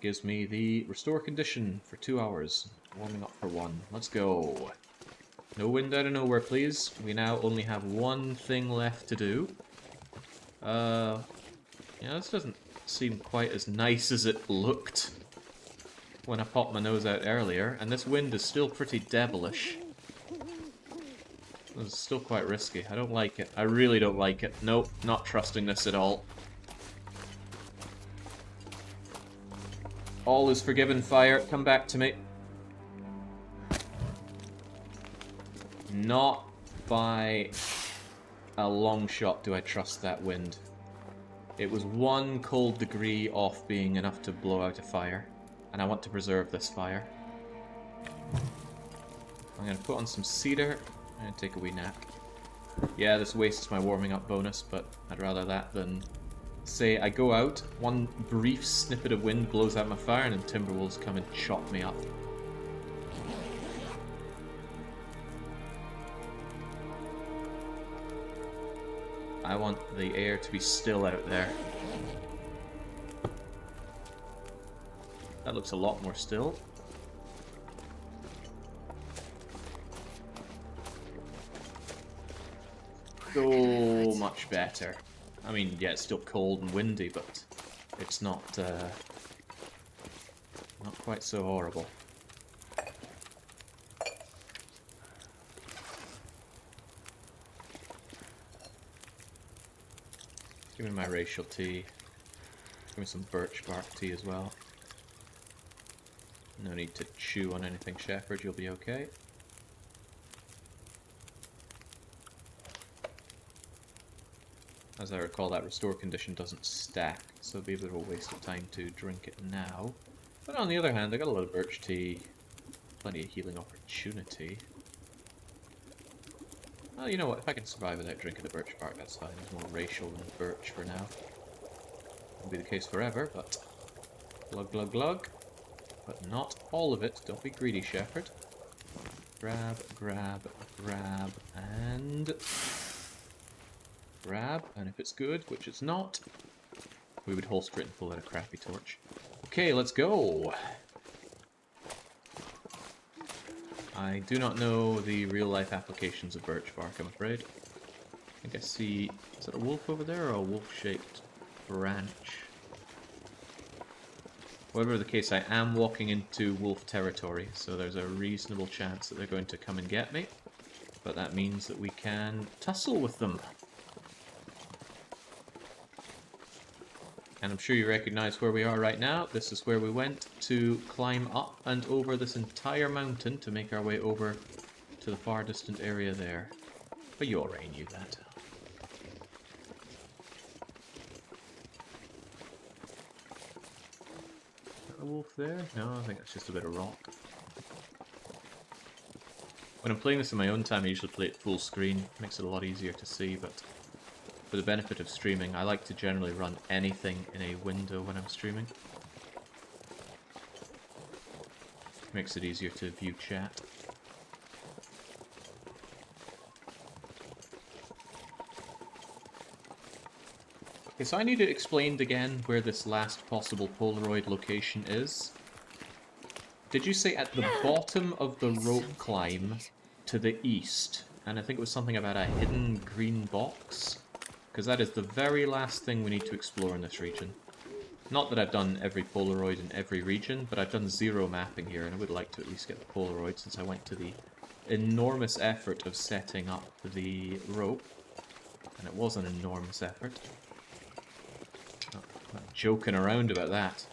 gives me the restore condition for 2 hours. Warming up for 1. Let's go. No wind out of nowhere, please. We now only have one thing left to do. Yeah, this doesn't seem quite as nice as it looked when I popped my nose out earlier, and this wind is still pretty devilish. This is still quite risky. I don't like it. I really don't like it. Nope, not trusting this at all. All is forgiven, fire. Come back to me. Not by a long shot do I trust that wind. It was 1 cold degree off being enough to blow out a fire. And I want to preserve this fire. I'm going to put on some cedar and take a wee nap. Yeah, this wastes my warming up bonus, but I'd rather that than... say I go out, 1 brief snippet of wind blows out my fire, and then timberwolves come and chop me up. I want the air to be still out there. That looks a lot more still. So much better. I mean, yeah, it's still cold and windy, but it's not quite so horrible. Give me my racial tea. Give me some birch bark tea as well. No need to chew on anything, Shepherd, you'll be okay. As I recall, that restore condition doesn't stack, so it'd be a bit of a waste of time to drink it now. But on the other hand, I got a lot of birch tea, plenty of healing opportunity. Well, you know what, if I can survive without drinking the birch bark, that's fine. There's more racial than birch for now. Won't be the case forever, but glug glug glug. But not all of it. Don't be greedy, Shepherd. Grab, grab, grab, and... grab, and if it's good, which it's not, we would holster it and pull out a crappy torch. Okay, let's go! I do not know the real-life applications of birch bark, I'm afraid. I think I see... is that a wolf over there, or a wolf-shaped branch? Whatever the case, I am walking into wolf territory, so there's a reasonable chance that they're going to come and get me. But that means that we can tussle with them. And I'm sure you recognize where we are right now. This is where we went to climb up and over this entire mountain to make our way over to the far distant area there. But you already knew that. A wolf there? No, I think that's just a bit of rock. When I'm playing this in my own time, I usually play it full screen. Makes it a lot easier to see, but for the benefit of streaming, I like to generally run anything in a window when I'm streaming. Makes it easier to view chat. Okay, so I need it explained again where this last possible Polaroid location is. Did you say at the bottom of the rope climb to the east? And I think it was something about a hidden green box? Because that is the very last thing we need to explore in this region. Not that I've done every Polaroid in every region, but I've done 0 mapping here, and I would like to at least get the Polaroid since I went to the enormous effort of setting up the rope. And it was an enormous effort. Not joking around about that.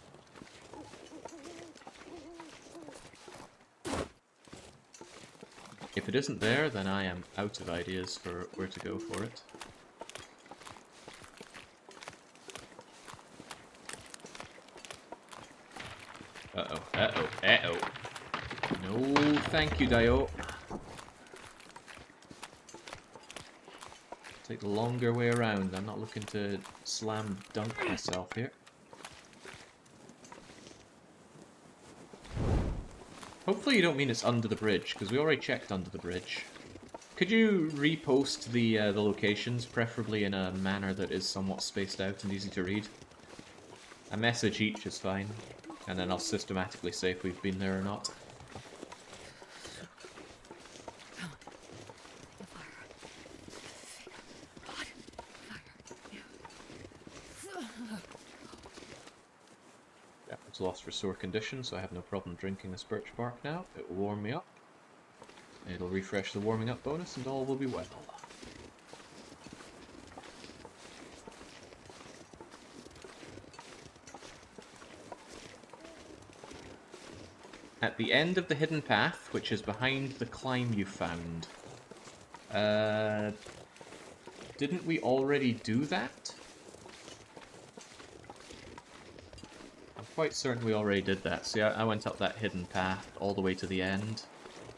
If it isn't there, then I am out of ideas for where to go for it. Uh-oh, uh-oh, uh-oh. No, thank you, Dio. Take the longer way around. I'm not looking to slam dunk myself here. Hopefully you don't mean it's under the bridge, because we already checked under the bridge. Could you repost the locations, preferably in a manner that is somewhat spaced out and easy to read? A message each is fine, and then I'll systematically say if we've been there or not. Yeah, it's lost for sore condition, so I have no problem drinking this birch bark now. It will warm me up. It'll refresh the warming up bonus, and all will be well. At the end of the hidden path, which is behind the climb you found. Didn't we already do that? I'm quite certain we already did that. See, I went up that hidden path all the way to the end.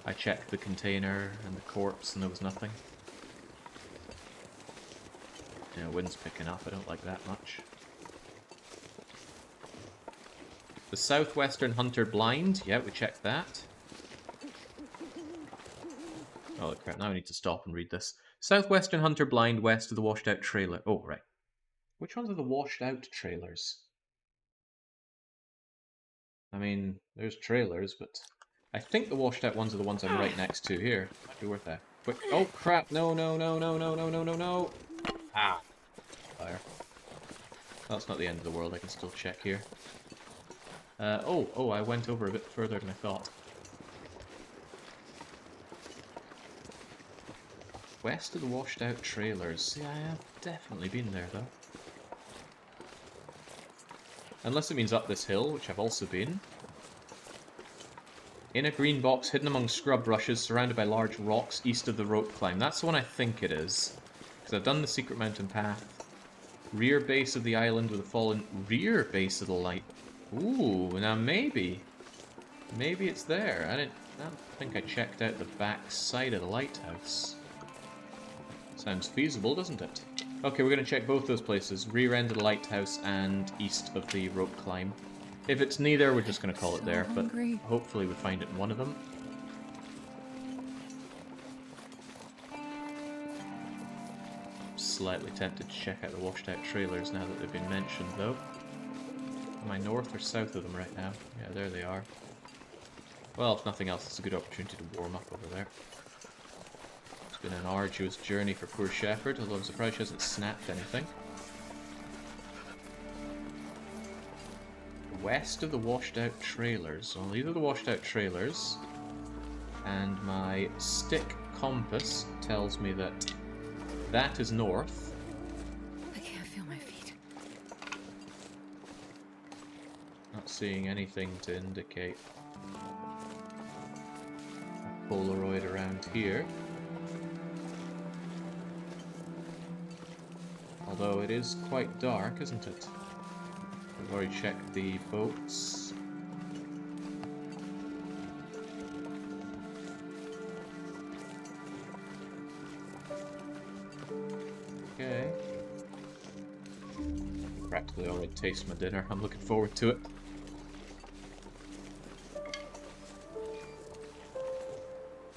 I checked the container and the corpse and there was nothing. Yeah, wind's picking up, I don't like that much. The southwestern hunter blind, yeah, we checked that. Oh crap, now I need to stop and read this. Southwestern hunter blind west of the washed out trailer. Oh, right. Which ones are the washed out trailers? I mean, there's trailers, but I think the washed out ones are the ones I'm right next to here. Might be worth a quick. Oh crap! No, no, no, no, no, no, no, no, no! Ah! Fire. That's not the end of the world, I can still check here. Oh, I went over a bit further than I thought. West of the washed out trailers. Yeah, I have definitely been there though. Unless it means up this hill, which I've also been. In a green box hidden among scrub brushes surrounded by large rocks east of the rope climb. That's the one I think it is. Because I've done the secret mountain path. Rear base of the island with a fallen rear base of the light. Ooh, now maybe. Maybe it's there. I don't think I checked out the back side of the lighthouse. Sounds feasible, doesn't it? Okay, we're going to check both those places. Rear end of the lighthouse and east of the rope climb. If it's neither, we're just going to call it there, but hopefully we find it in one of them. I'm slightly tempted to check out the washed out trailers now that they've been mentioned, though. Am I north or south of them right now? Yeah, there they are. Well, if nothing else, it's a good opportunity to warm up over there. It's been an arduous journey for poor Shepherd, although I'm surprised she hasn't snapped anything. West of the washed out trailers. Well, these are the washed out trailers. And my stick compass tells me that that is north. I can't feel my feet. Not seeing anything to indicate a Polaroid around here. Although it is quite dark, isn't it? We've already checked the boats. Okay. Practically already tasted my dinner. I'm looking forward to it.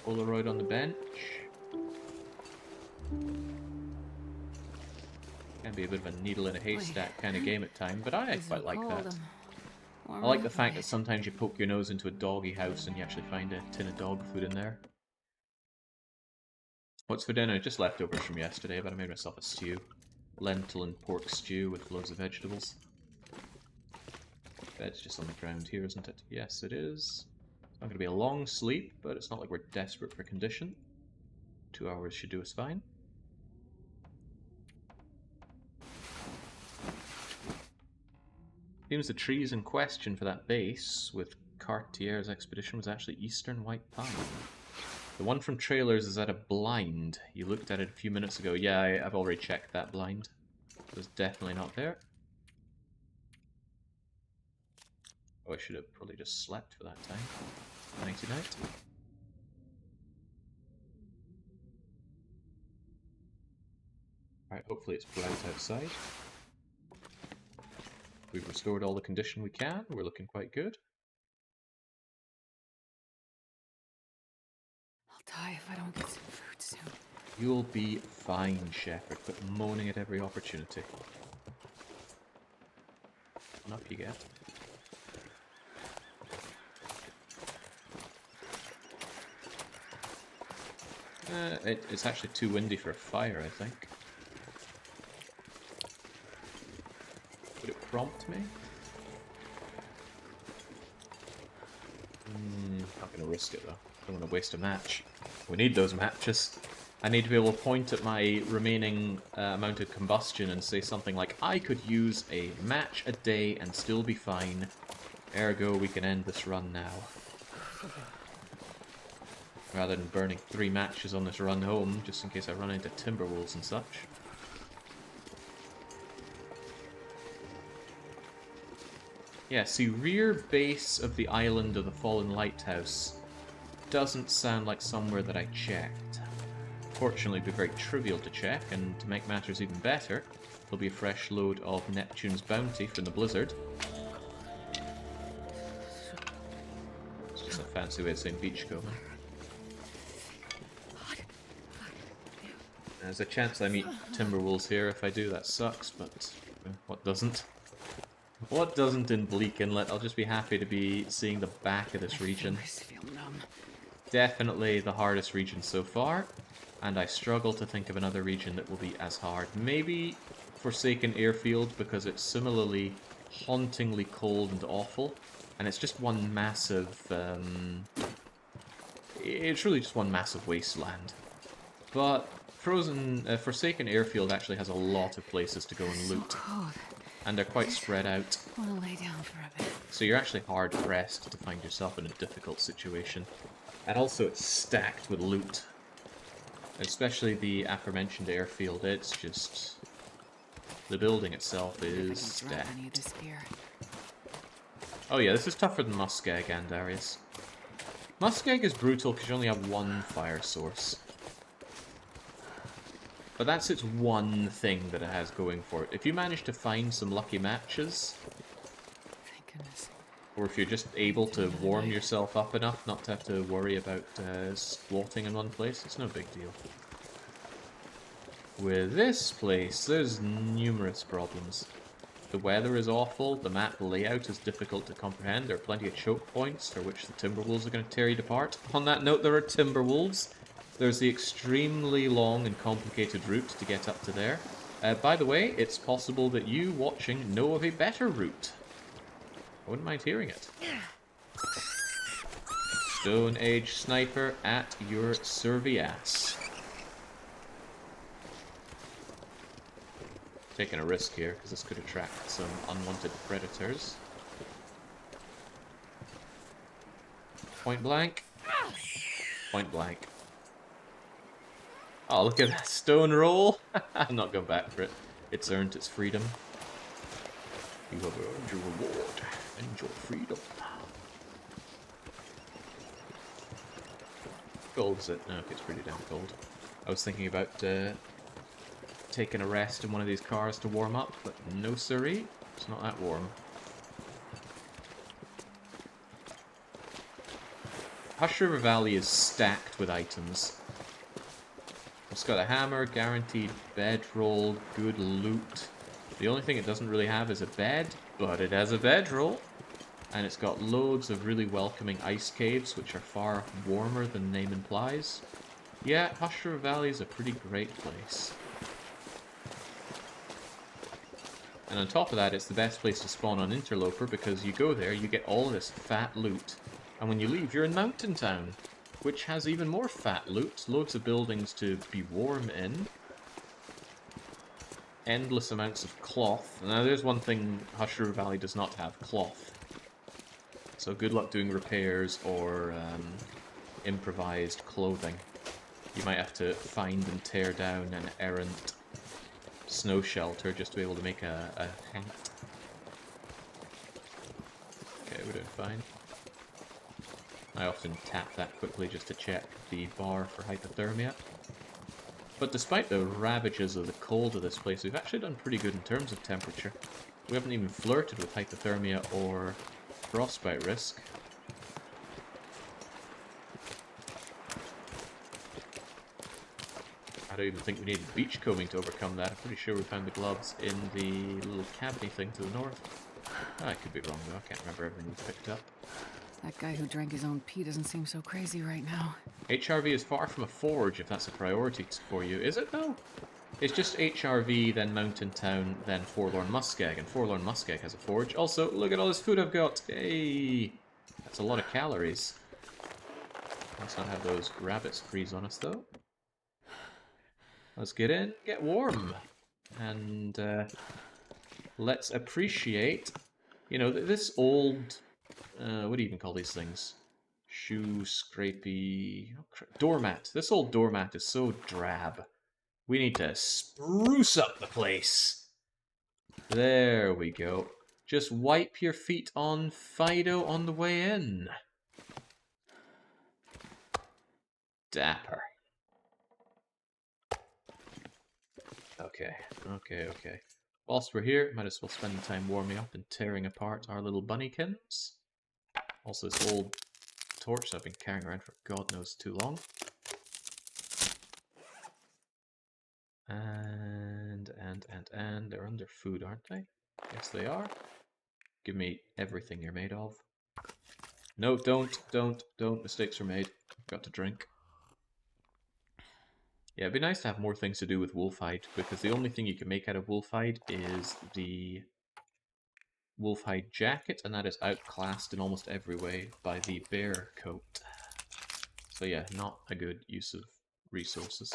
Polaroid on the bench. Can be a bit of a needle in a haystack kind of game at times, but I quite like that. I like the fact that sometimes you poke your nose into a doggy house and you actually find a tin of dog food in there. What's for dinner? Just leftovers from yesterday, but I made myself a stew. Lentil and pork stew with loads of vegetables. Bed's just on the ground here, isn't it? Yes, it is. It's not going to be a long sleep, but it's not like we're desperate for condition. 2 hours should do us fine. Seems the trees in question for that base with Cartier's expedition was actually eastern white pine. The one from trailers is at a blind. You looked at it a few minutes ago. Yeah, I've already checked that blind. It was definitely not there. Oh, I should have probably just slept for that time. Nighty night. Alright, hopefully it's bright outside. We've restored all the condition we can. We're looking quite good. I'll die if I don't get some food soon. You'll be fine, Shepherd. Quit moaning at every opportunity. And up you get. It's actually too windy for a fire, I think. Would it prompt me? Not going to risk it though. Don't want to waste a match. We need those matches. I need to be able to point at my remaining amount of combustion and say something like, I could use a match a day and still be fine. Ergo, we can end this run now. Rather than burning 3 matches on this run home, just in case I run into timber wolves and such. Yeah, see, rear base of the island of the Fallen Lighthouse doesn't sound like somewhere that I checked. Fortunately, it'd be very trivial to check, and to make matters even better, there'll be a fresh load of Neptune's bounty from the blizzard. It's just a fancy way of saying beachcombing. There's a chance I meet timberwolves here. If I do, that sucks, but what doesn't? What doesn't in Bleak Inlet? I'll just be happy to be seeing the back of this region. Definitely the hardest region so far, and I struggle to think of another region that will be as hard. Maybe Forsaken Airfield, because it's similarly hauntingly cold and awful, and it's just one massive... it's really just one massive wasteland. But Forsaken Airfield actually has a lot of places to go and loot. And they're quite spread out. I want to lay down for a bit. So you're actually hard pressed to find yourself in a difficult situation. And also it's stacked with loot. Especially the aforementioned airfield, it's just... the building itself is stacked. Oh yeah, this is tougher than Muskeg and Darius. Muskeg is brutal because you only have one fire source. But that's its one thing that it has going for it. If you manage to find some lucky matches, thank goodness, or if you're just able to warm yourself up enough not to have to worry about squatting in one place, it's no big deal. With this place, there's numerous problems. The weather is awful, the map layout is difficult to comprehend, there are plenty of choke points for which the timberwolves are going to tear you apart. On that note, there are timberwolves. There's the extremely long and complicated route to get up to there. By the way, it's possible that you watching know of a better route. I wouldn't mind hearing it. Stone Age Sniper at your service. Taking a risk here, because this could attract some unwanted predators. Point blank. Point blank. Oh, look at that stone roll! I'm not going back for it. It's earned its freedom. You have earned your reward and your freedom. Cold is it? No, it's pretty damn cold. I was thinking about taking a rest in one of these cars to warm up, but no siree, it's not that warm. Hush River Valley is stacked with items. It's got a hammer, guaranteed bedroll, good loot. The only thing it doesn't really have is a bed, but it has a bedroll. And it's got loads of really welcoming ice caves, which are far warmer than the name implies. Yeah, Hush River Valley is a pretty great place. And on top of that, it's the best place to spawn on Interloper, because you go there, you get all of this fat loot, and when you leave, you're in Mountain Town, which has even more fat loot, loads of buildings to be warm in, endless amounts of cloth. Now there's one thing Hush River Valley does not have, cloth. So good luck doing repairs or improvised clothing. You might have to find and tear down an errant snow shelter just to be able to make a hat. Okay, we're doing fine. I often tap that quickly just to check the bar for hypothermia. But despite the ravages of the cold of this place, we've actually done pretty good in terms of temperature. We haven't even flirted with hypothermia or frostbite risk. I don't even think we needed beachcombing to overcome that. I'm pretty sure we found the gloves in the little cabiny thing to the north. I could be wrong though, I can't remember everything we picked up. That guy who drank his own pee doesn't seem so crazy right now. HRV is far from a forge, if that's a priority for you. Is it though? It's just HRV, then Mountain Town, then Forlorn Muskeg, and Forlorn Muskeg has a forge. Also, look at all this food I've got! Hey! That's a lot of calories. Let's not have those rabbits freeze on us though. Let's get in, get warm, and let's appreciate, you know, this old, what do you even call these things? Shoe scrapey, doormat. This old doormat is so drab. We need to spruce up the place. There we go. Just wipe your feet on Fido on the way in. Dapper. Okay. Whilst we're here, might as well spend the time warming up and tearing apart our little bunnykins. Also, this old torch that I've been carrying around for God knows too long. And they're under food, aren't they? Yes, they are. Give me everything you're made of. No, don't. Mistakes were made. Got to drink. Yeah, it'd be nice to have more things to do with wolfhide, because the only thing you can make out of wolfhide is the wolfhide jacket, and that is outclassed in almost every way by the bear coat. So yeah, not a good use of resources.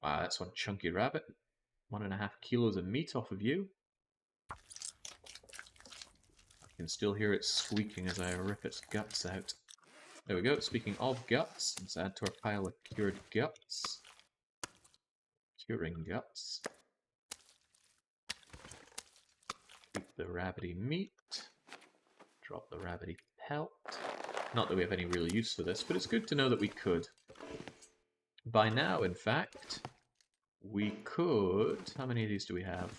Wow, that's one chunky rabbit. 1.5 kilos of meat off of you. I can still hear it squeaking as I rip its guts out. There we go. Speaking of guts, let's add to our pile of cured guts. Curing guts. Keep the rabbity meat. Drop the rabbity pelt. Not that we have any real use for this, but it's good to know that we could. By now, in fact, we could... How many of these do we have?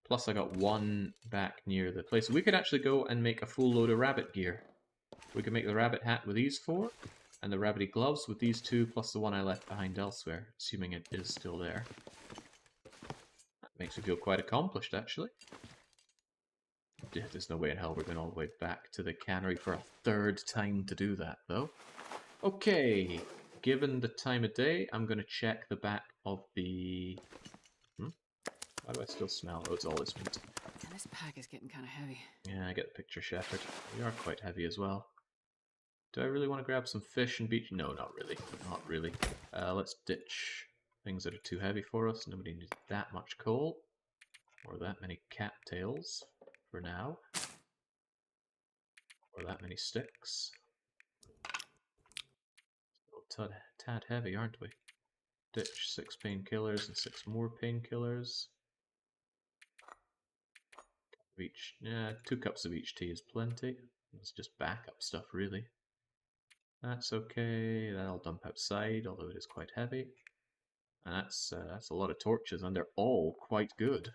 Plus I got one back near the place. We could actually go and make a full load of rabbit gear. We could make the rabbit hat with these 4, and the rabbity gloves with these 2, plus the one I left behind elsewhere, assuming it is still there. That makes me feel quite accomplished, actually. Yeah, there's no way in hell we're going all the way back to the cannery for a 3rd time to do that, though. Okay, given the time of day, I'm going to check the back of the... Why do I still smell? Oh, it's all this meat. Yeah, this pack is getting kind of heavy. Yeah, I get the picture, Shepherd. We are quite heavy as well. Do I really want to grab some fish and beach? No, not really. Not really. Let's ditch things that are too heavy for us. Nobody needs that much coal. Or that many cattails for now. Or that many sticks. A tad heavy, aren't we? Ditch 6 painkillers and 6 more painkillers. Each, 2 cups of each tea is plenty. It's just backup stuff, really. That's okay. That'll dump outside, although it is quite heavy. And that's a lot of torches, and they're all quite good.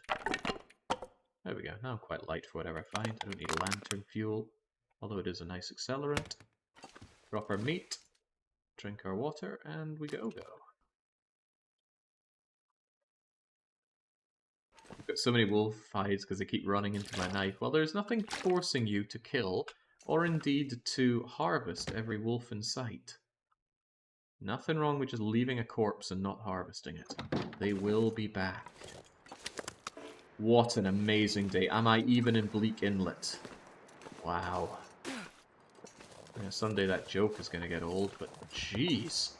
There we go. Now I'm quite light for whatever I find. I don't need lantern fuel, although it is a nice accelerant. Drop our meat, drink our water, and we go. I've got so many wolf hides because they keep running into my knife. Well, there's nothing forcing you to kill, or indeed to harvest every wolf in sight. Nothing wrong with just leaving a corpse and not harvesting it. They will be back. What an amazing day. Am I even in Bleak Inlet? Wow. Yeah, someday that joke is going to get old, but jeez.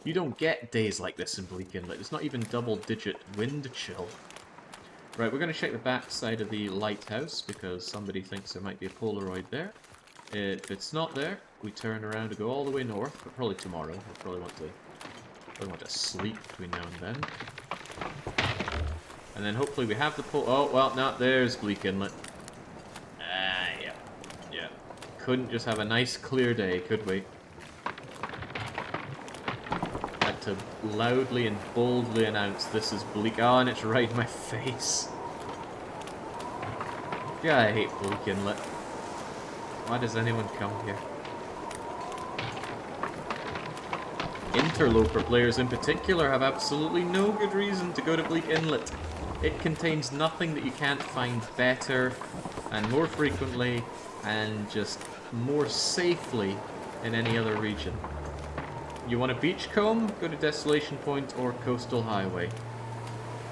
You don't get days like this in Bleak Inlet. It's not even double-digit wind chill. Right, we're going to check the back side of the lighthouse, because somebody thinks there might be a Polaroid there. If it's not there, we turn around and go all the way north, but probably tomorrow. We'll probably want to sleep between now and then. And then hopefully we have the oh, well, no, there's Bleak Inlet. Yeah. Couldn't just have a nice clear day, could we? Had to loudly and boldly announce this is Bleak. Oh, and it's right in my face. Yeah, I hate Bleak Inlet. Why does anyone come here? Interloper players in particular have absolutely no good reason to go to Bleak Inlet. It contains nothing that you can't find better and more frequently and just more safely in any other region. You want a beachcomb? Go to Desolation Point or Coastal Highway.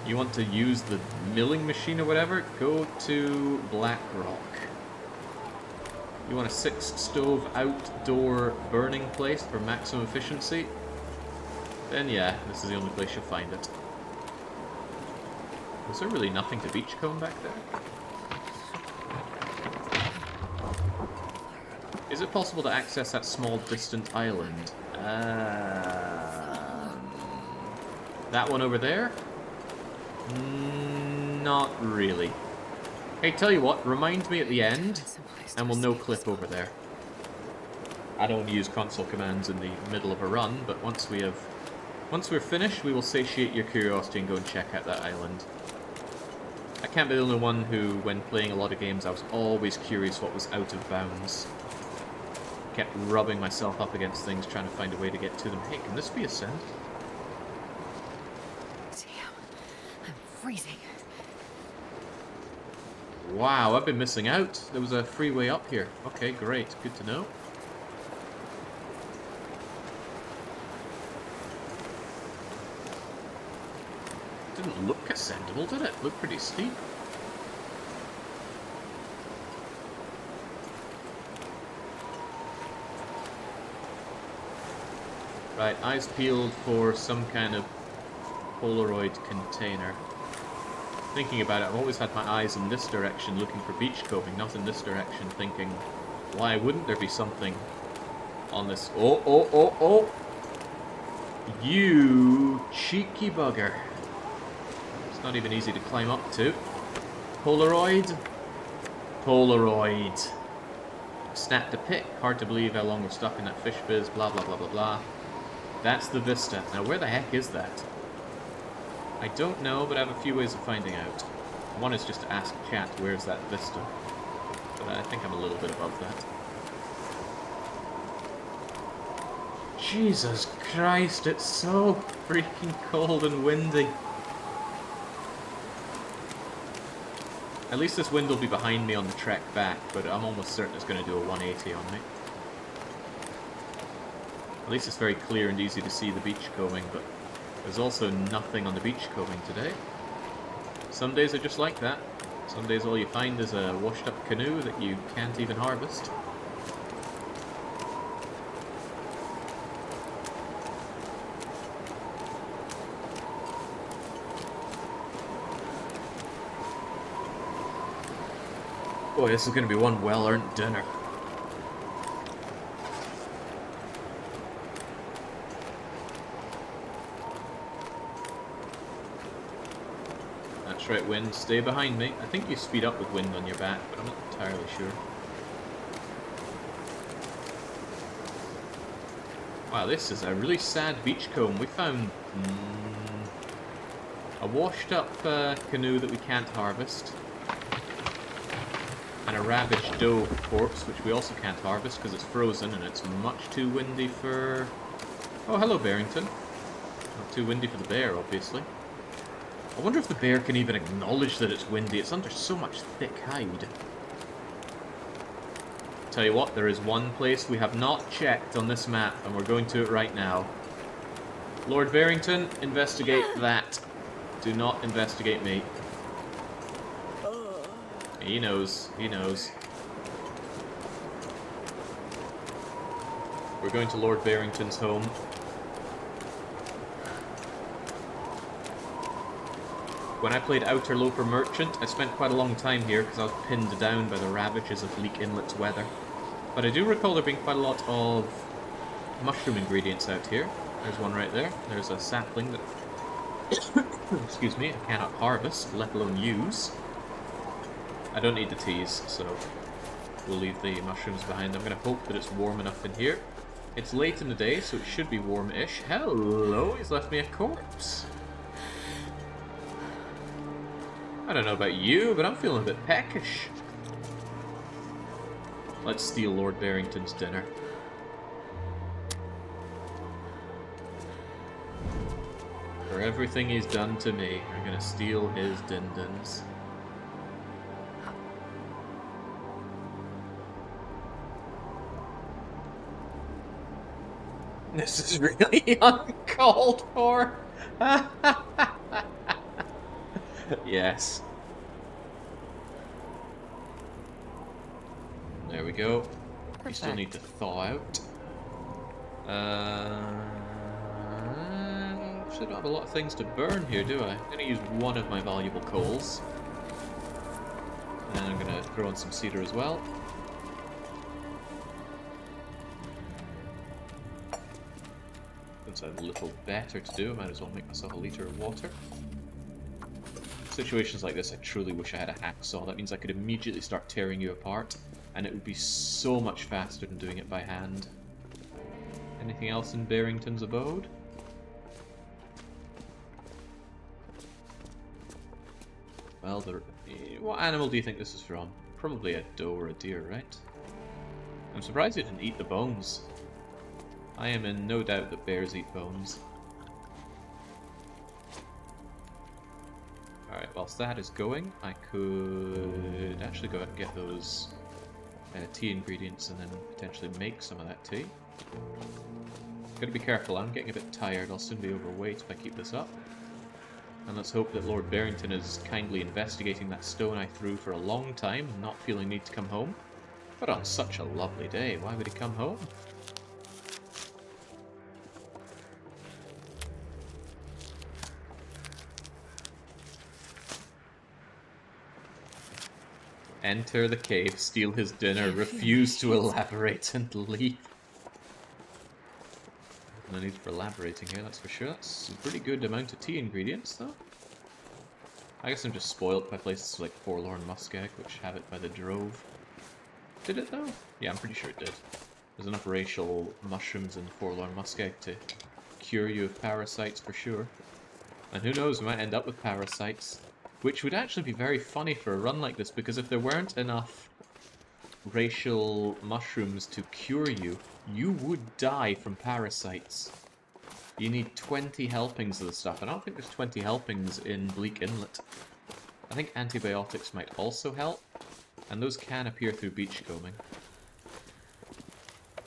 You want to use the milling machine or whatever? Go to Black Rock. You want a 6-stove outdoor burning place for maximum efficiency? Then yeah, this is the only place you'll find it. Was there really nothing to beachcomb back there? Is it possible to access that small distant island? That one over there? Not really. Hey, tell you what, remind me at the end, and we'll no-clip over there. I don't use console commands in the middle of a run, but once we're finished, we will satiate your curiosity and go and check out that island. I can't be the only one who, when playing a lot of games, I was always curious what was out of bounds. Kept rubbing myself up against things, trying to find a way to get to them. Hey, can this be ascended? Damn, I'm freezing. Wow, I've been missing out. There was a freeway up here. Okay, great. Good to know. Didn't look ascendable, did it? Looked pretty steep. Right, eyes peeled for some kind of Polaroid container. Thinking about it, I've always had my eyes in this direction looking for beachcombing, not in this direction thinking, why wouldn't there be something on this? Oh, oh, oh, oh! You cheeky bugger. It's not even easy to climb up to. Polaroid? Polaroid. Snapped a pic. Hard to believe how long we're stuck in that fish biz, blah blah blah blah blah. That's the vista. Now where the heck is that? I don't know, but I have a few ways of finding out. One is just to ask chat, where's that vista? But I think I'm a little bit above that. Jesus Christ, it's so freaking cold and windy. At least this wind will be behind me on the trek back, but I'm almost certain it's going to do a 180 on me. At least it's very clear and easy to see the beachcombing, but there's also nothing on the beachcombing today. Some days are just like that. Some days all you find is a washed up canoe that you can't even harvest. Boy, this is going to be one well-earned dinner. That's right, wind. Stay behind me. I think you speed up with wind on your back, but I'm not entirely sure. Wow, this is a really sad beachcomb. We found a washed-up canoe that we can't harvest. And a ravaged doe corpse, which we also can't harvest because it's frozen and it's much too windy for... Oh, hello, Barrington. Not too windy for the bear, obviously. I wonder if the bear can even acknowledge that it's windy. It's under so much thick hide. Tell you what, there is one place we have not checked on this map, and we're going to it right now. Lord Barrington, investigate that. Do not investigate me. He knows. He knows. We're going to Lord Barrington's home. When I played Outerloper Merchant, I spent quite a long time here because I was pinned down by the ravages of Bleak Inlet's weather. But I do recall there being quite a lot of mushroom ingredients out here. There's one right there. There's a sapling that excuse me, I cannot harvest, let alone use. I don't need the teas, so we'll leave the mushrooms behind. I'm going to hope that it's warm enough in here. It's late in the day, so it should be warm-ish. Hello, he's left me a corpse. I don't know about you, but I'm feeling a bit peckish. Let's steal Lord Barrington's dinner. For everything he's done to me, we're gonna steal his dindins. This is really uncalled for. Yes. There we go. You still need to thaw out. Should not have a lot of things to burn here, do I? I'm gonna use one of my valuable coals. And I'm gonna throw in some cedar as well. Since I have a little better to do, I might as well make myself a litre of water. Situations like this, I truly wish I had a hacksaw. That means I could immediately start tearing you apart, and it would be so much faster than doing it by hand. Anything else in Barrington's abode? Well, what animal do you think this is from? Probably a doe or a deer, right? I'm surprised it didn't eat the bones. I am in no doubt that bears eat bones. Alright, whilst that is going, I could actually go out and get those tea ingredients and then potentially make some of that tea. Gotta be careful, I'm getting a bit tired, I'll soon be overweight if I keep this up. And let's hope that Lord Barrington is kindly investigating that stone I threw for a long time, not feeling need to come home. But on such a lovely day, why would he come home? Enter the cave, steal his dinner, refuse to elaborate, and leave. No need for elaborating here, that's for sure. That's a pretty good amount of tea ingredients, though. I guess I'm just spoilt by places like Forlorn Muskeg, which have it by the drove. Did it, though? Yeah, I'm pretty sure it did. There's enough racial mushrooms in Forlorn Muskeg to cure you of parasites, for sure. And who knows, we might end up with parasites. Which would actually be very funny for a run like this, because if there weren't enough racial mushrooms to cure you, you would die from parasites. You need 20 helpings of the stuff, and I don't think there's 20 helpings in Bleak Inlet. I think antibiotics might also help, and those can appear through beachcombing.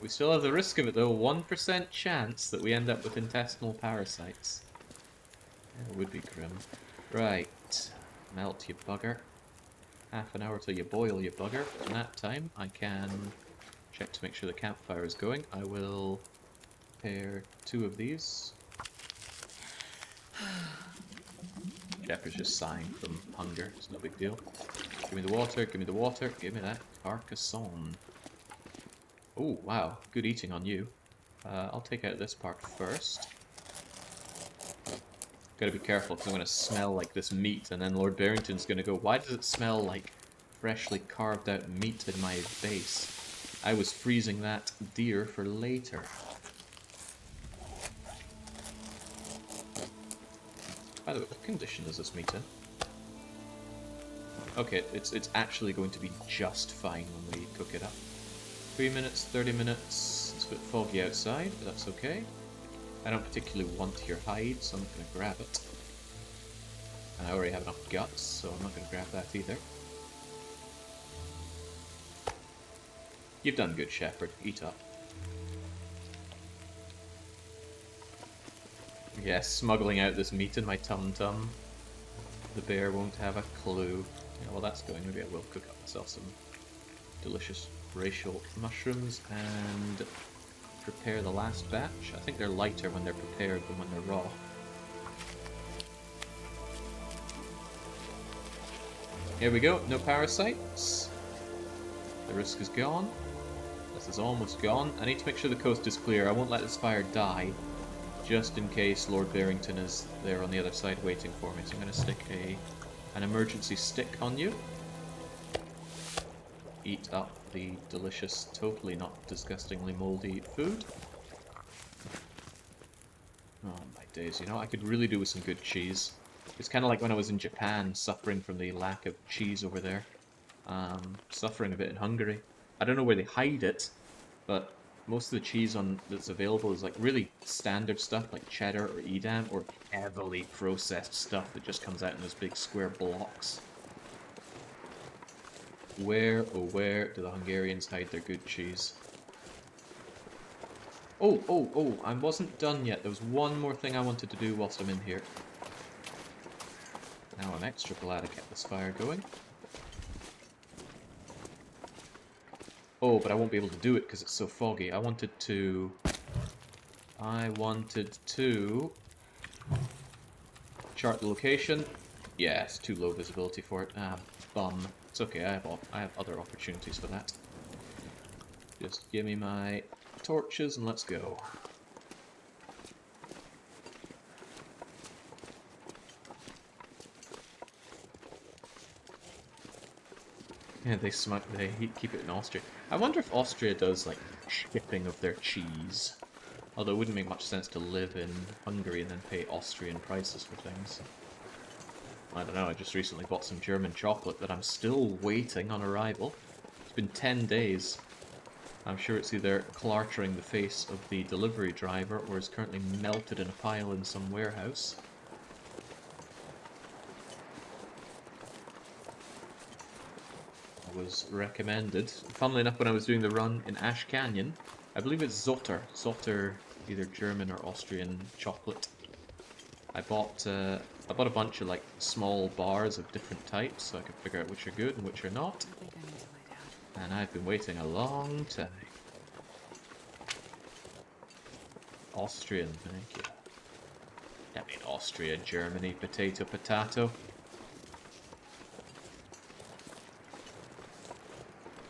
We still have the risk of it though, 1% chance that we end up with intestinal parasites. Yeah, it would be grim. Right. Melt, you bugger. Half an hour till you boil, you bugger. In that time, I can check to make sure the campfire is going. I will prepare 2 of these. Jeff is just sighing from hunger. It's no big deal. Give me the water, give me the water, give me that carcassonne. Oh, wow. Good eating on you. I'll take out this part first. Gotta be careful, because I'm gonna smell like this meat, and then Lord Barrington's gonna go, why does it smell like freshly carved out meat in my base? I was freezing that deer for later. By the way, what condition is this meat in? Okay, it's actually going to be just fine when we cook it up. 3 minutes, 30 minutes, it's a bit foggy outside, but that's okay. I don't particularly want your hide, so I'm not going to grab it. And I already have enough guts, so I'm not going to grab that either. You've done good, Shepherd. Eat up. Yes, smuggling out this meat in my tum-tum. The bear won't have a clue. Yeah, well, that's going. Maybe I will cook up myself some delicious racial mushrooms and prepare the last batch. I think they're lighter when they're prepared than when they're raw. Here we go, no parasites. The risk is gone. This is almost gone. I need to make sure the coast is clear. I won't let this fire die, just in case Lord Barrington is there on the other side waiting for me. So I'm going to stick an emergency stick on you. Eat up the delicious, totally not disgustingly moldy food. Oh my days, you know, I could really do with some good cheese. It's kind of like when I was in Japan, suffering from the lack of cheese over there. Suffering a bit in Hungary. I don't know where they hide it, but Most of the cheese that's available is like really standard stuff like cheddar or Edam, or heavily processed stuff that just comes out in those big square blocks. Where, oh where, do the Hungarians hide their good cheese? Oh, I wasn't done yet. There was one more thing I wanted to do whilst I'm in here. Now I'm extra glad I kept this fire going. Oh, but I won't be able to do it because it's so foggy. I wanted to chart the location. Yeah, it's too low visibility for it. Ah, bum. It's okay, I have other opportunities for that. Just give me my torches and let's go. Yeah, they keep it in Austria. I wonder if Austria does like shipping of their cheese. Although it wouldn't make much sense to live in Hungary and then pay Austrian prices for things. I don't know, I just recently bought some German chocolate that I'm still waiting on arrival. It's been 10 days. I'm sure it's either clartering the face of the delivery driver or is currently melted in a pile in some warehouse. Was recommended. Funnily enough, when I was doing the run in Ash Canyon, I believe it's Zotter, either German or Austrian chocolate. I bought a bunch of like small bars of different types so I could figure out which are good and which are not. I think I need to lay down. And I've been waiting a long time. Austrian, thank you. I mean Austria, Germany, potato.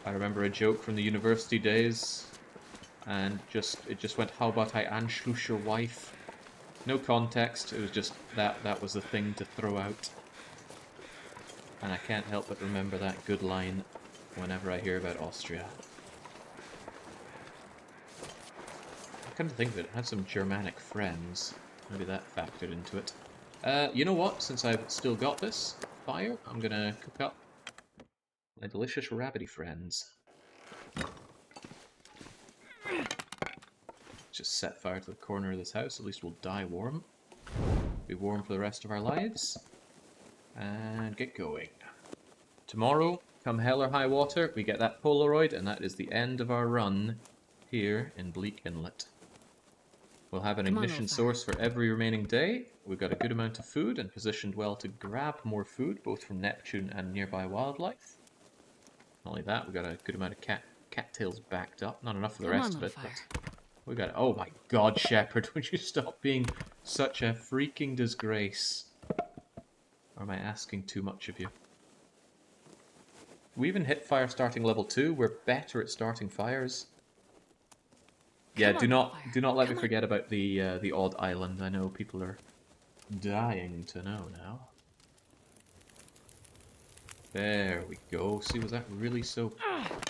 I remember a joke from the university days, and it just went, how about I anschluss your wife? No context, it was just that was the thing to throw out. And I can't help but remember that good line whenever I hear about Austria. I come to think of it, I had some Germanic friends. Maybe that factored into it. You know what? Since I've still got this fire, I'm gonna cook up my delicious rabbity friends. Just set fire to the corner of this house, at least we'll die warm. Be warm for the rest of our lives. And get going. Tomorrow, come hell or high water, we get that Polaroid, and that is the end of our run here in Bleak Inlet. We'll have an ignition source for every remaining day. We've got a good amount of food and positioned well to grab more food, both from Neptune and nearby wildlife. Not only that, we've got a good amount of cattails backed up. Not enough for the rest of it, but we got. Oh my God, Shepherd! Would you stop being such a freaking disgrace? Or am I asking too much of you? We even hit fire starting level 2. We're better at starting fires. Yeah, do not let me forget about the odd island. I know people are dying to know now. There we go. See, was that really so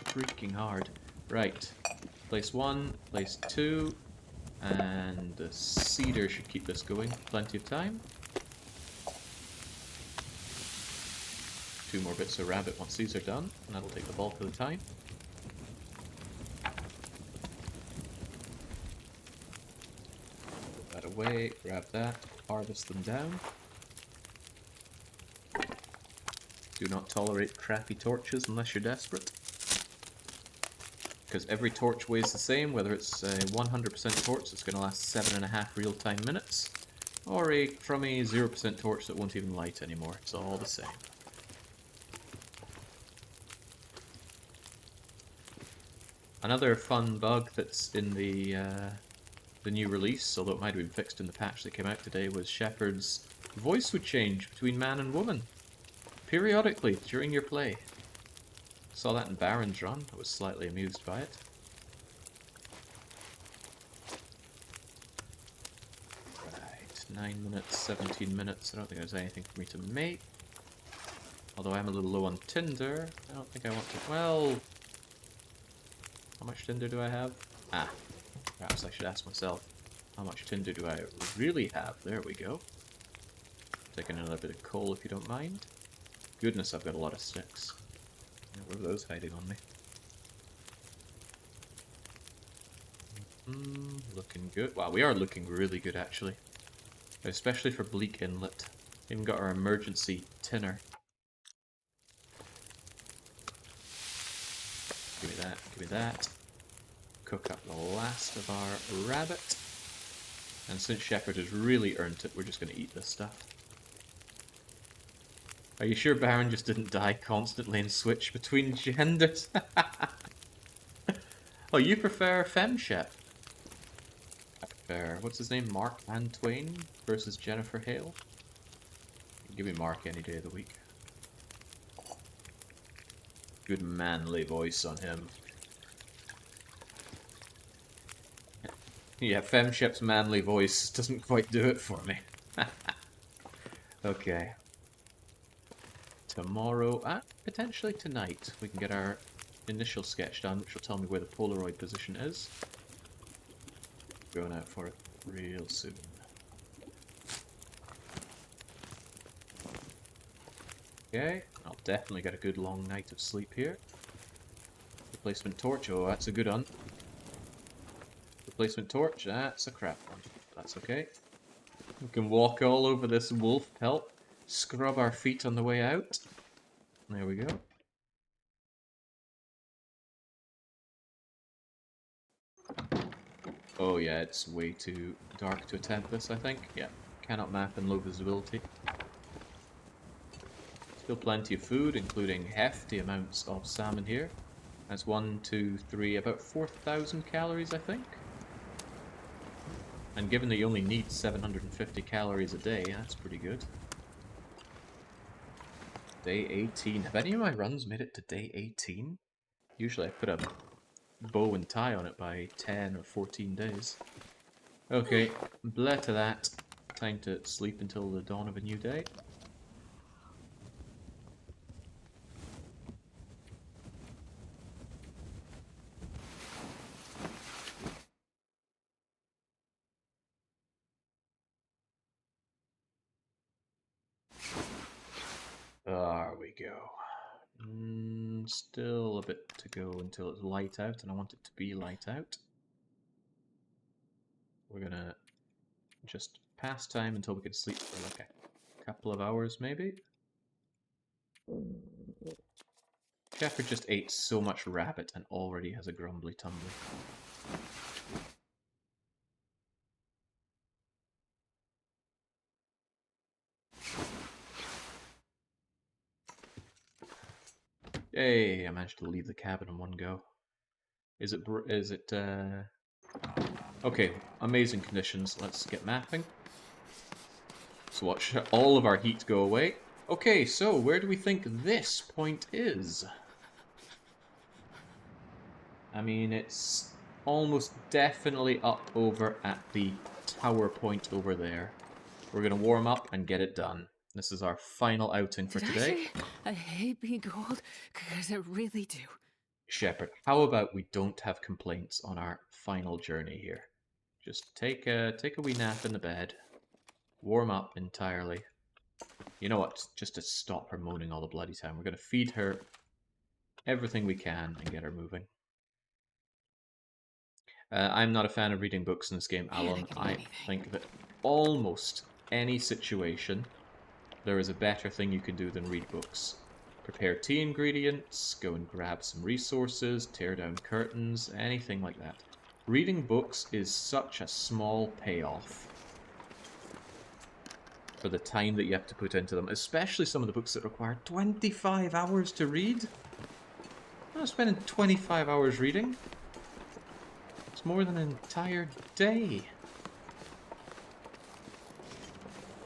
freaking hard? Right. Place 1, place 2, and the cedar should keep this going. Plenty of time. 2 more bits of rabbit once these are done, and that'll take the bulk of the time. Put that away, grab that, harvest them down. Do not tolerate crappy torches unless you're desperate. Because every torch weighs the same, whether it's a 100% torch that's going to last 7.5 real-time minutes, or a crummy 0% torch that won't even light anymore. It's all the same. Another fun bug that's in the new release, although it might have been fixed in the patch that came out today, was Shepherd's voice would change between man and woman periodically during your play. Saw that in Baron's run. I was slightly amused by it. Right, 9 minutes, 17 minutes. I don't think there's anything for me to make. Although I'm a little low on tinder. I don't think I want to... Well... How much tinder do I have? Ah, perhaps I should ask myself, how much tinder do I really have? There we go. Taking another bit of coal if you don't mind. Goodness, I've got a lot of sticks. Where are those hiding on me? Looking good. Wow, we are looking really good, actually. Especially for Bleak Inlet. Even got our emergency tinner. Give me that, give me that. Cook up the last of our rabbit. And since Shepherd has really earned it, we're just going to eat this stuff. Are you sure Baron just didn't die constantly and switch between genders? Oh, you prefer FemShep? I prefer, what's his name, Mark Antwain versus Jennifer Hale? Give me Mark any day of the week. Good manly voice on him. Yeah, FemShep's manly voice doesn't quite do it for me. Okay. Tomorrow, potentially tonight, we can get our initial sketch done, which will tell me where the Polaroid position is. Going out for it real soon. Okay, I'll definitely get a good long night of sleep here. Replacement torch, oh that's a good one. Replacement torch, that's a crap one. That's okay. We can walk all over this wolf pelt, scrub our feet on the way out. There we go. Oh yeah, it's way too dark to attempt this, I think. Yeah, cannot map in low visibility. Still plenty of food, including hefty amounts of salmon here. That's 1, 2, 3, about 4,000 calories, I think. And given that you only need 750 calories a day, that's pretty good. Day 18. Have any of my runs made it to day 18? Usually I put a bow and tie on it by 10 or 14 days. Okay, bleh to that. Time to sleep until the dawn of a new day. There we go. Still a bit to go until it's light out, and I want it to be light out. We're gonna just pass time until we can sleep for like a couple of hours, maybe. Shepherd just ate so much rabbit and already has a grumbly tumbly. Yay, I managed to leave the cabin in one go. Okay, amazing conditions. Let's get mapping. So watch all of our heat go away. Okay, so where do we think this point is? I mean, it's almost definitely up over at the tower point over there. We're gonna warm up and get it done. This is our final outing for today. I hate being cold, because I really do. Shepherd, how about we don't have complaints on our final journey here? Just take a wee nap in the bed. Warm up entirely. You know what? Just to stop her moaning all the bloody time. We're going to feed her everything we can and get her moving. I'm not a fan of reading books in this game, Alan. I think that almost any situation, there is a better thing you can do than read books. Prepare tea ingredients, go and grab some resources, tear down curtains, anything like that. Reading books is such a small payoff for the time that you have to put into them, especially some of the books that require 25 hours to read. I'm not spending 25 hours reading. It's more than an entire day.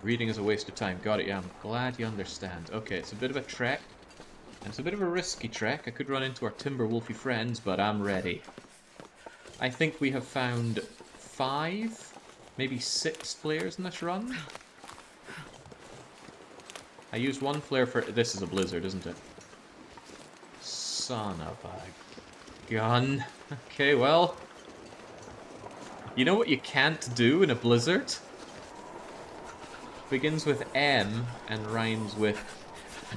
Reading is a waste of time. Got it, yeah, I'm glad you understand. Okay, it's a bit of a trek. And it's a bit of a risky trek. I could run into our timber wolfy friends, but I'm ready. I think we have found 5, maybe 6 flares in this run. I used 1 flare for... This is a blizzard, isn't it? Son of a gun. Okay, well... You know what you can't do in a blizzard? Begins with M and rhymes with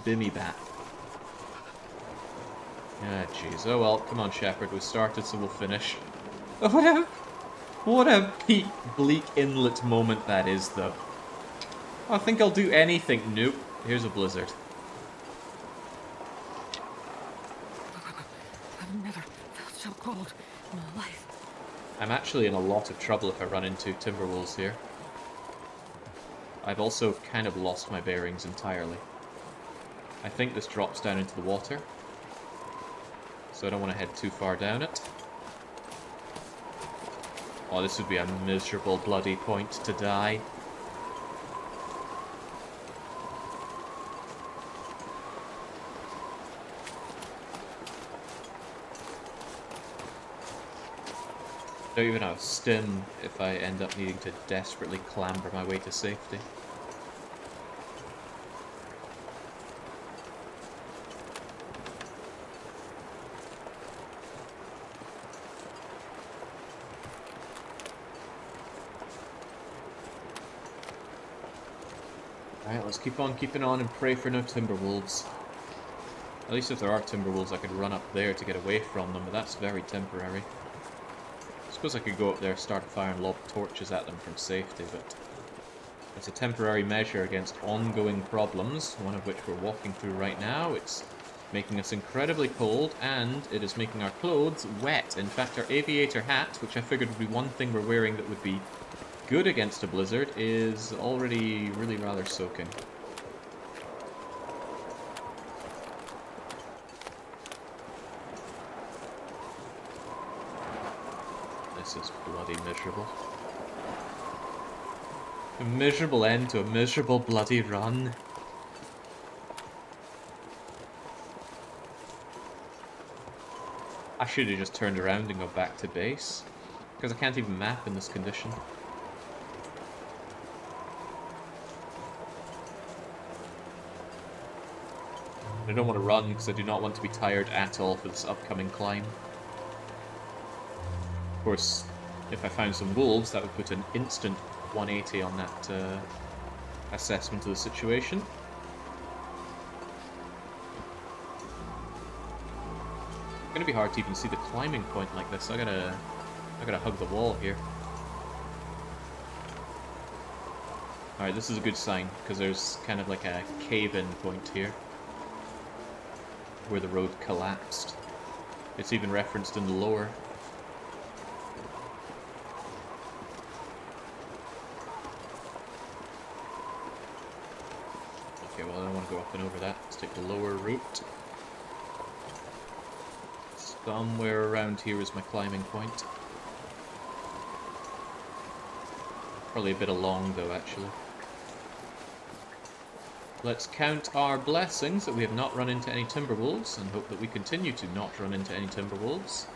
Bimibat. Ah, jeez. Oh well, come on, Shepherd. We started, so we'll finish. Oh, What a peak Bleak Inlet moment that is, though. I think I'll do anything. Nope. Here's a blizzard. I've never felt so cold in my life. I'm actually in a lot of trouble if I run into timber wolves here. I've also kind of lost my bearings entirely. I think this drops down into the water, so I don't want to head too far down it. Oh, this would be a miserable bloody point to die. Don't even have a stim if I end up needing to desperately clamber my way to safety. Alright, let's keep on keeping on and pray for no timber wolves. At least if there are timber wolves, I could run up there to get away from them, but that's very temporary. I suppose I could go up there, start a fire, and lob torches at them from safety, but it's a temporary measure against ongoing problems, one of which we're walking through right now. It's making us incredibly cold, and it is making our clothes wet. In fact, our aviator hat, which I figured would be one thing we're wearing that would be good against a blizzard, is already really rather soaking. This is bloody miserable. A miserable end to a miserable bloody run. I should have just turned around and go back to base, because I can't even map in this condition. I don't want to run because I do not want to be tired at all for this upcoming climb. Of course, if I found some wolves, that would put an instant 180 on that assessment of the situation. It's gonna be hard to even see the climbing point like this. I gotta hug the wall here. Alright, this is a good sign, because there's kind of like a cave-in point here, where the road collapsed. It's even referenced in the lore. Okay, well I don't want to go up and over that. Let's take the lower route. Somewhere around here is my climbing point. Probably a bit along though, actually. Let's count our blessings that we have not run into any timber wolves, and hope that we continue to not run into any timber wolves.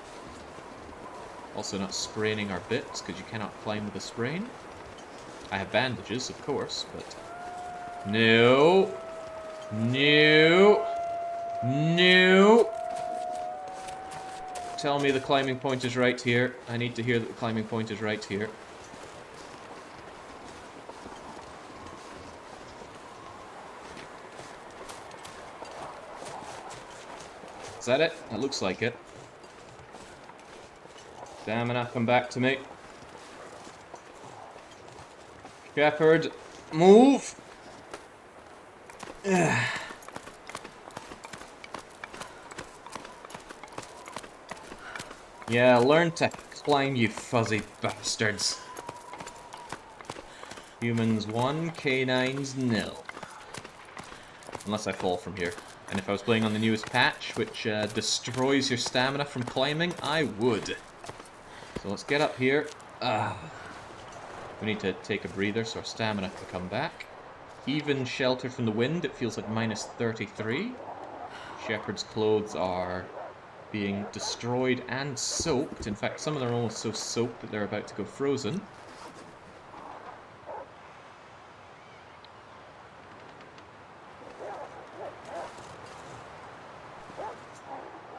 Also not spraining our bits, because you cannot climb with a sprain. I have bandages, of course, but... No! No! No! Tell me the climbing point is right here. I need to hear that the climbing point is right here. Is that it? That looks like it. Stamina, come back to me. Shepherd, move! Ugh. Yeah, learn to climb, you fuzzy bastards. Humans 1, canines 0. Unless I fall from here. And if I was playing on the newest patch, which destroys your stamina from climbing, I would. So let's get up here. We need to take a breather so our stamina can come back. Even sheltered from the wind, it feels like minus 33. Shepherd's clothes are being destroyed and soaked. In fact, some of them are almost so soaked that they're about to go frozen.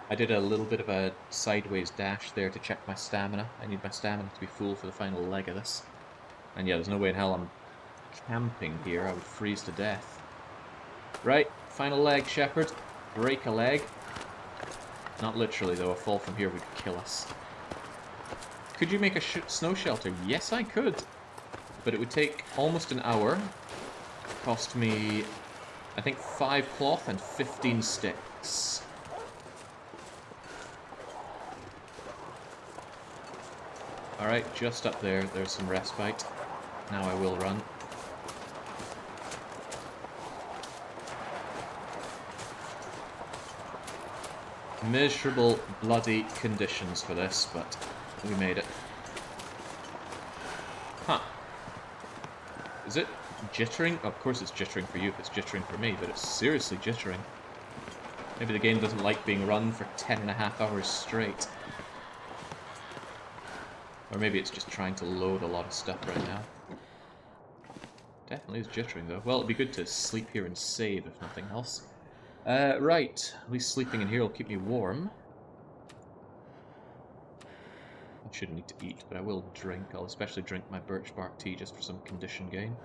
I did a little bit of a sideways dash there to check my stamina. I need my stamina to be full for the final leg of this. And yeah, there's no way in hell I'm camping here. I would freeze to death. Right, final leg, Shepherd. Break a leg. Not literally, though. A fall from here would kill us. Could you make a snow shelter? Yes, I could. But it would take almost an hour. Cost me, I think, 5 cloth and 15 sticks. Alright, just up there, there's some respite. Now I will run. Miserable, bloody conditions for this, but we made it. Huh. Is it jittering? Of course it's jittering for you if it's jittering for me, but it's seriously jittering. Maybe the game doesn't like being run for 10.5 hours straight. Or maybe it's just trying to load a lot of stuff right now. Definitely is jittering though. Well, it'd be good to sleep here and save if nothing else. Right, at least sleeping in here will keep me warm. I shouldn't need to eat, but I will drink. I'll especially drink my birch bark tea just for some condition gain.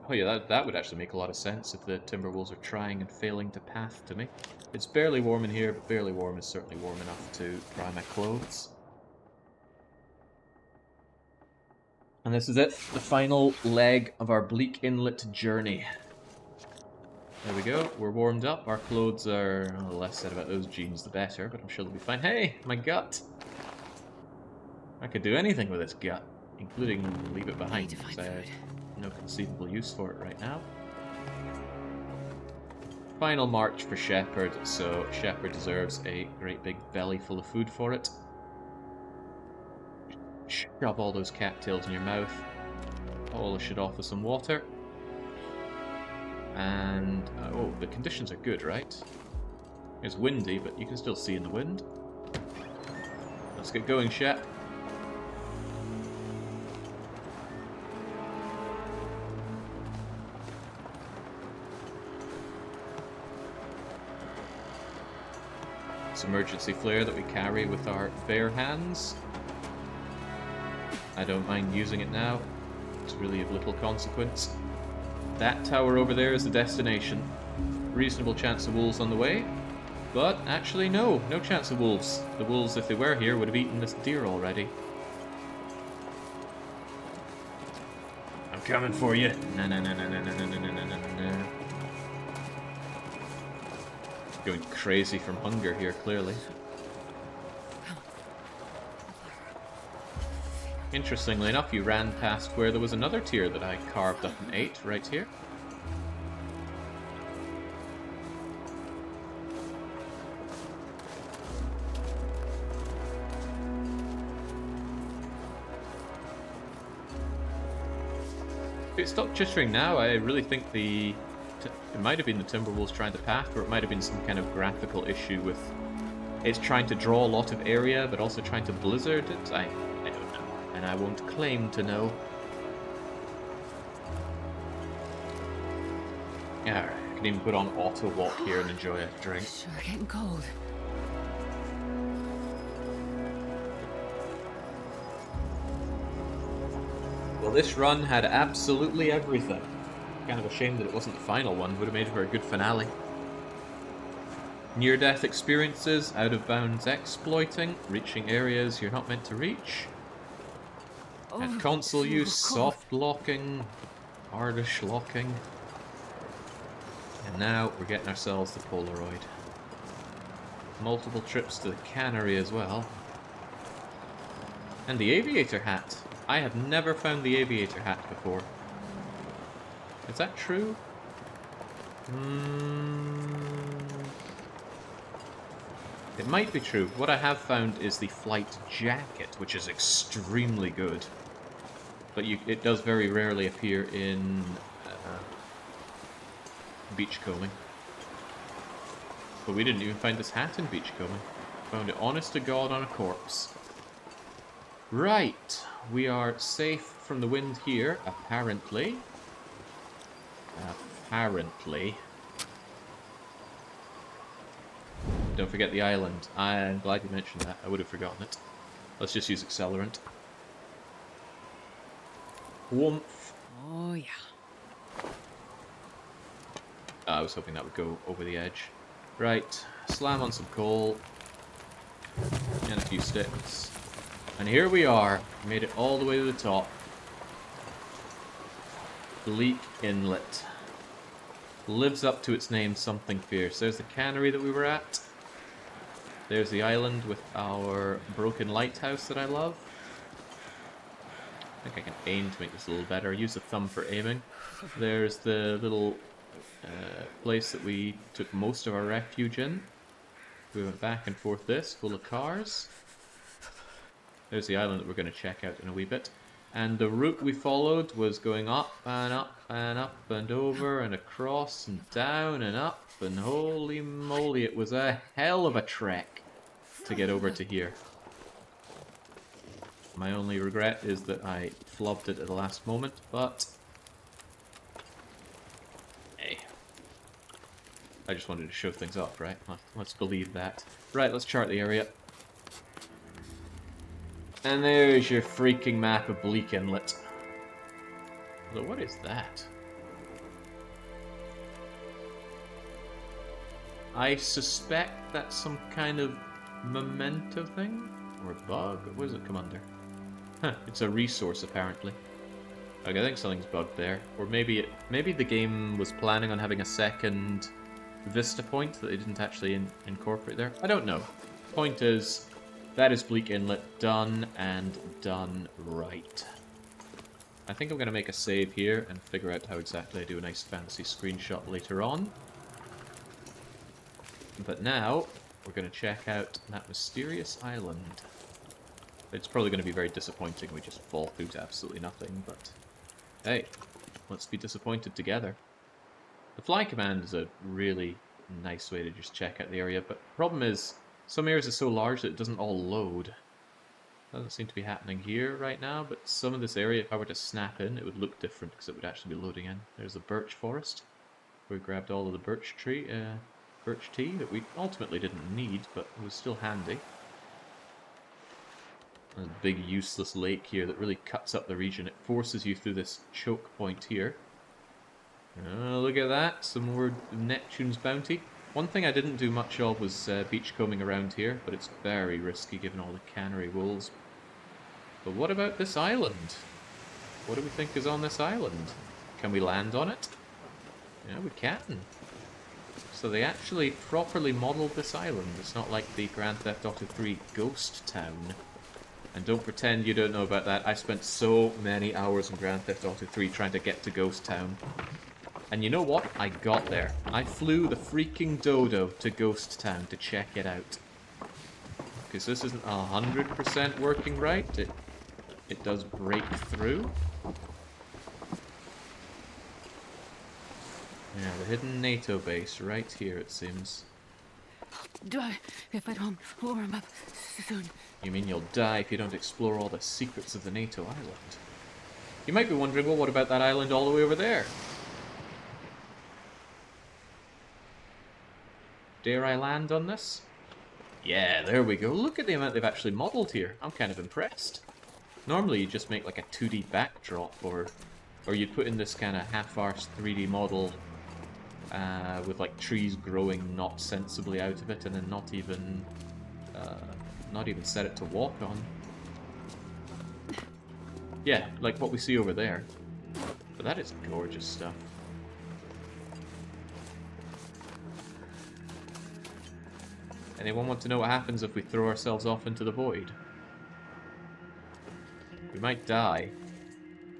Oh yeah, that would actually make a lot of sense if the timber wolves are trying and failing to path to me. It's barely warm in here, but barely warm is certainly warm enough to dry my clothes. And this is it, the final leg of our Bleak Inlet journey. There we go, we're warmed up, our clothes are, well, the less said about those jeans the better, but I'm sure they'll be fine. Hey, my gut! I could do anything with this gut, including leave it behind, because I have no conceivable use for it right now. Final march for Shepherd, so Shepherd deserves a great big belly full of food for it. Shove all those cattails in your mouth, polish it off with some water. And, oh, the conditions are good, right? It's windy, but you can still see in the wind. Let's get going, Shep. This emergency flare that we carry with our bare hands. I don't mind using it now. It's really of little consequence. That tower over there is the destination. Reasonable chance of wolves on the way. But actually no chance of wolves. The wolves, if they were here, would have eaten this deer already. I'm coming for you. No. Going crazy from hunger here, clearly. Interestingly enough, you ran past where there was another tier that I carved up and ate, right here. It stopped chittering now. I really think it might have been the Timberwolves trying to path, or it might have been some kind of graphical issue with it's trying to draw a lot of area, but also trying to blizzard it. I don't know, and I won't claim to know. Alright, I can even put on auto walk here and enjoy a drink. Sure getting cold. Well, this run had absolutely everything. Kind of a shame that it wasn't the final one. Would have made for a good finale. Near-death experiences, out-of-bounds exploiting, reaching areas you're not meant to reach. And console use, soft locking, hardish locking. And now we're getting ourselves the Polaroid. Multiple trips to the cannery as well. And the aviator hat. I have never found the aviator hat before. Is that true? It might be true. What I have found is the flight jacket, which is extremely good. But it does very rarely appear in Beachcombing. But we didn't even find this hat in Beachcombing. Found it honest to God on a corpse. Right, we are safe from the wind here, apparently. Apparently. Don't forget the island. I'm glad you mentioned that. I would have forgotten it. Let's just use accelerant. Woomph. Oh, yeah. I was hoping that would go over the edge. Right, slam on some coal. few sticks. And here we are. Made it all the way to the top. Bleak Inlet. Lives up to its name, something fierce. There's the cannery that we were at. There's the island with our broken lighthouse that I love. I think I can aim to make this a little better. Use the thumb for aiming. There's the little place that we took most of our refuge in. We went back and forth this, full of cars. There's the island that we're going to check out in a wee bit. And the route we followed was going up and up and up and over and across and down and up. And holy moly, it was a hell of a trek to get over to here. My only regret is that I flubbed it at the last moment, but hey, I just wanted to show things off, right? Let's believe that. Right, let's chart the area. And there's your freaking map of Bleak Inlet. Although, what is that? I suspect that's some kind of memento thing? Or a bug? What does it come under? Huh, it's a resource apparently. Okay, I think something's bugged there. Or maybe the game was planning on having a second vista point that they didn't actually incorporate there. I don't know. Point is, that is Bleak Inlet done and done right. I think I'm going to make a save here and figure out how exactly I do a nice fancy screenshot later on. But now, we're going to check out that mysterious island. It's probably going to be very disappointing. We just fall through to absolutely nothing, but hey, let's be disappointed together. The fly command is a really nice way to just check out the area, but the problem is, some areas are so large that it doesn't all load. Doesn't seem to be happening here right now, but some of this area, if I were to snap in, it would look different because it would actually be loading in. There's the birch forest. We grabbed all of the birch tea that we ultimately didn't need, but it was still handy. There's a big useless lake here that really cuts up the region. It forces you through this choke point here. Oh, look at that, some more Neptune's bounty. One thing I didn't do much of was beachcombing around here, but it's very risky given all the cannery wolves. But what about this island? What do we think is on this island? Can we land on it? Yeah, we can. So they actually properly modeled this island. It's not like the Grand Theft Auto 3 ghost town. And don't pretend you don't know about that. I spent so many hours in Grand Theft Auto 3 trying to get to Ghost Town. And you know what? I got there. I flew the freaking dodo to Ghost Town to check it out. Because this isn't 100% working right. It does break through. Yeah, the hidden NATO base right here, it seems. Die if I don't warm up soon. You mean you'll die if you don't explore all the secrets of the NATO island? You might be wondering, well, what about that island all the way over there? Dare I land on this? Yeah, there we go. Look at the amount they've actually modeled here. I'm kind of impressed. Normally you just make like a 2D backdrop, or you'd put in this kind of half-arsed 3D model with like trees growing not sensibly out of it, and then not even set it to walk on. Yeah, like what we see over there. But that is gorgeous stuff. Anyone want to know what happens if we throw ourselves off into the void? We might die.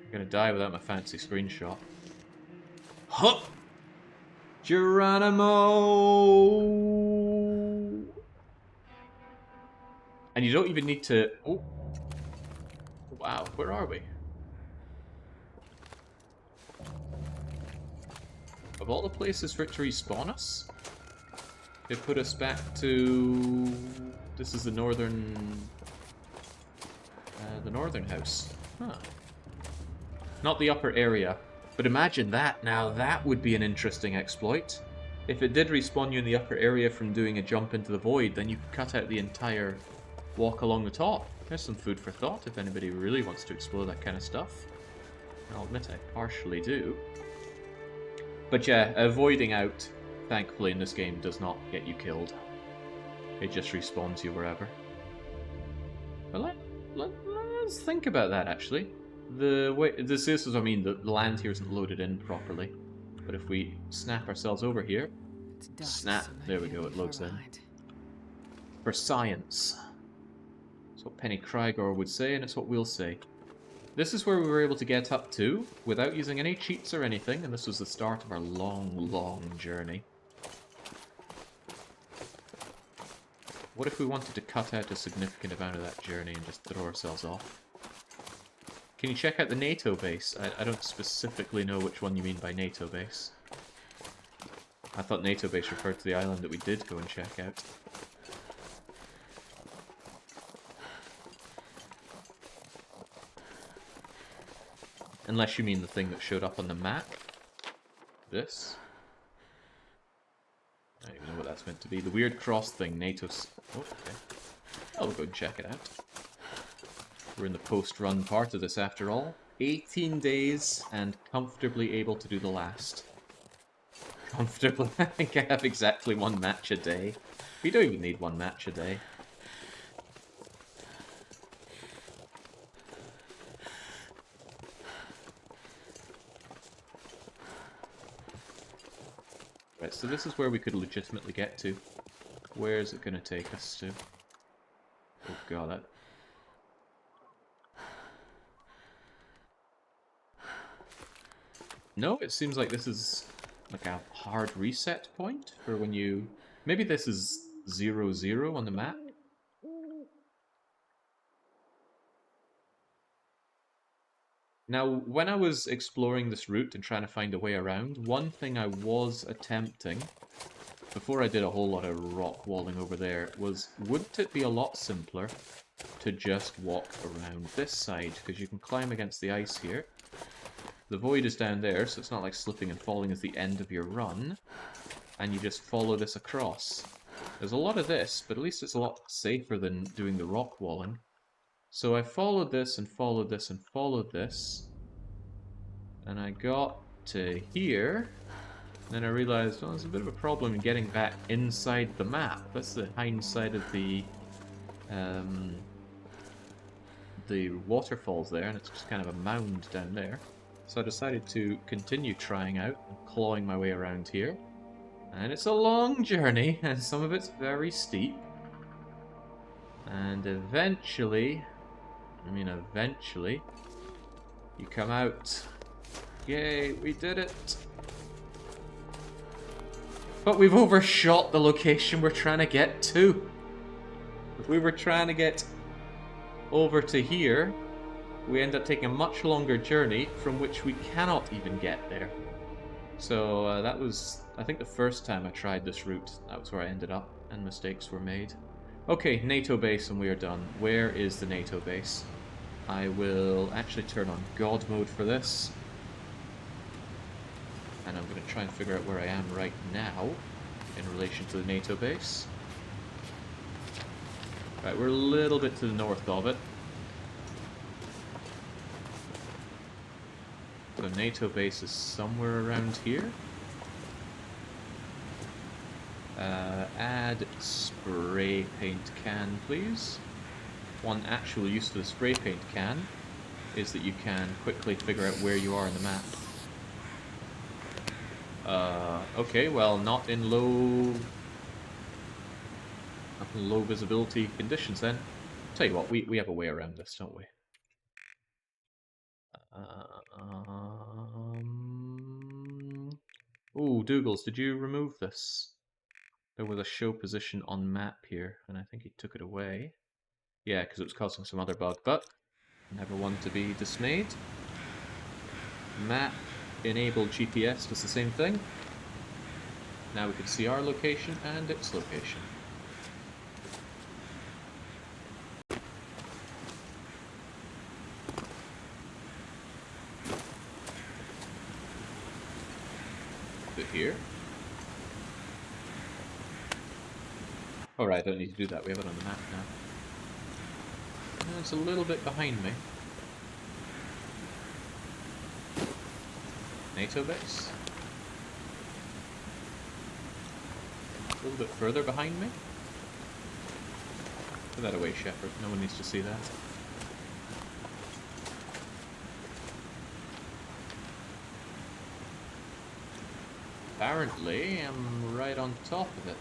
I'm gonna die without my fancy screenshot. Huh! Geronimo! And you don't even need to... Oh! Wow, where are we? Of all the places for it to respawn us, it put us back to... This is the northern house. Huh. Not the upper area. But imagine that now, that would be an interesting exploit. If it did respawn you in the upper area from doing a jump into the void, then you could cut out the entire walk along the top. There's some food for thought if anybody really wants to explore that kind of stuff. I'll admit I partially do. But yeah, avoiding out, thankfully in this game, does not get you killed. It just respawns you wherever. But let's think about that, actually. The way this is, I mean, the land here isn't loaded in properly. But if we snap ourselves over here, It's dust, snap, so I there we can't go, be it loads far in. behind. For science. That's what Penny Krygor would say, and it's what we'll say. This is where we were able to get up to, without using any cheats or anything, and this was the start of our long, long journey. What if we wanted to cut out a significant amount of that journey and just throw ourselves off? Can you check out the NATO base? I don't specifically know which one you mean by NATO base. I thought NATO base referred to the island that we did go and check out. Unless you mean the thing that showed up on the map. This. I don't even know what that's meant to be. The weird cross thing, NATO's... Oh, okay. I'll go and check it out. We're in the post-run part of this after all. 18 days and comfortably able to do the last. Comfortably. I think I have exactly 1 match a day. We don't even need 1 match a day. Right, so this is where we could legitimately get to. Where is it going to take us to? Oh god, that... No, it seems like this is like a hard reset point for when you... Maybe this is 0-0 on the map? Now, when I was exploring this route and trying to find a way around, one thing I was attempting, before I did a whole lot of rock walling over there, was wouldn't it be a lot simpler to just walk around this side? Because you can climb against the ice here. The void is down there, so it's not like slipping and falling is the end of your run. And you just follow this across. There's a lot of this, but at least it's a lot safer than doing the rock walling. So I followed this and followed this and followed this. And I got to here. And then I realized, well, there's a bit of a problem in getting back inside the map. That's the hindside of the waterfalls there, and it's just kind of a mound down there. So I decided to continue trying out and clawing my way around here. And it's a long journey, and some of it's very steep. And eventually, you come out. Yay, we did it! But we've overshot the location we're trying to get to. If we were trying to get over to here, we end up taking a much longer journey from which we cannot even get there. So that was, I think, the first time I tried this route. That was where I ended up, and mistakes were made. Okay, NATO base, and we are done. Where is the NATO base? I will actually turn on God mode for this. And I'm going to try and figure out where I am right now in relation to the NATO base. Right, we're a little bit to the north of it. So NATO base is somewhere around here. Add spray paint can, please. One actual use to the spray paint can is that you can quickly figure out where you are in the map. Okay, well, not in low visibility conditions then. Tell you what, we have a way around this, don't we? Ooh, Dougals, did you remove this? There was a show position on map here, and I think he took it away. Yeah, because it was causing some other bug, but never one to be dismayed. Map enable GPS does the same thing. Now we can see our location and its location. Bit here. Alright, I don't need to do that, we have it on the map now. It's a little bit behind me. NATO base. A little bit further behind me. Put that away, Shepherd. No one needs to see that. Apparently, I'm right on top of it.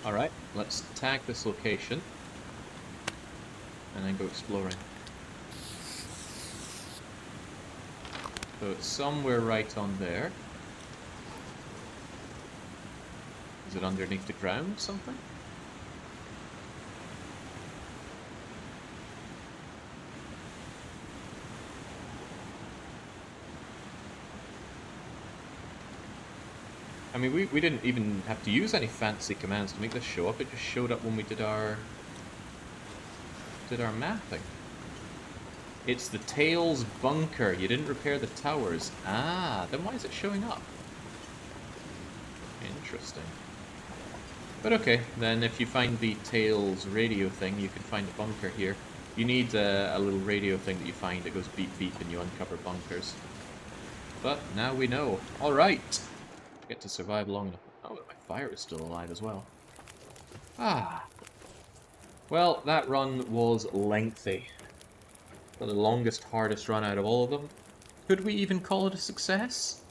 Alright, let's tag this location and then go exploring. So it's somewhere right on there. Is it underneath the ground, something? I mean, we didn't even have to use any fancy commands to make this show up. It just showed up when we did our mapping. It's the Tails bunker. You didn't repair the towers. Ah, then why is it showing up? Interesting. But okay, then if you find the Tails radio thing, you can find a bunker here. You need a little radio thing that you find that goes beep beep and you uncover bunkers. But now we know. Alright! Get to survive long enough. Oh, my fire is still alive as well. Ah. Well, that run was lengthy. The longest, hardest run out of all of them. Could we even call it a success?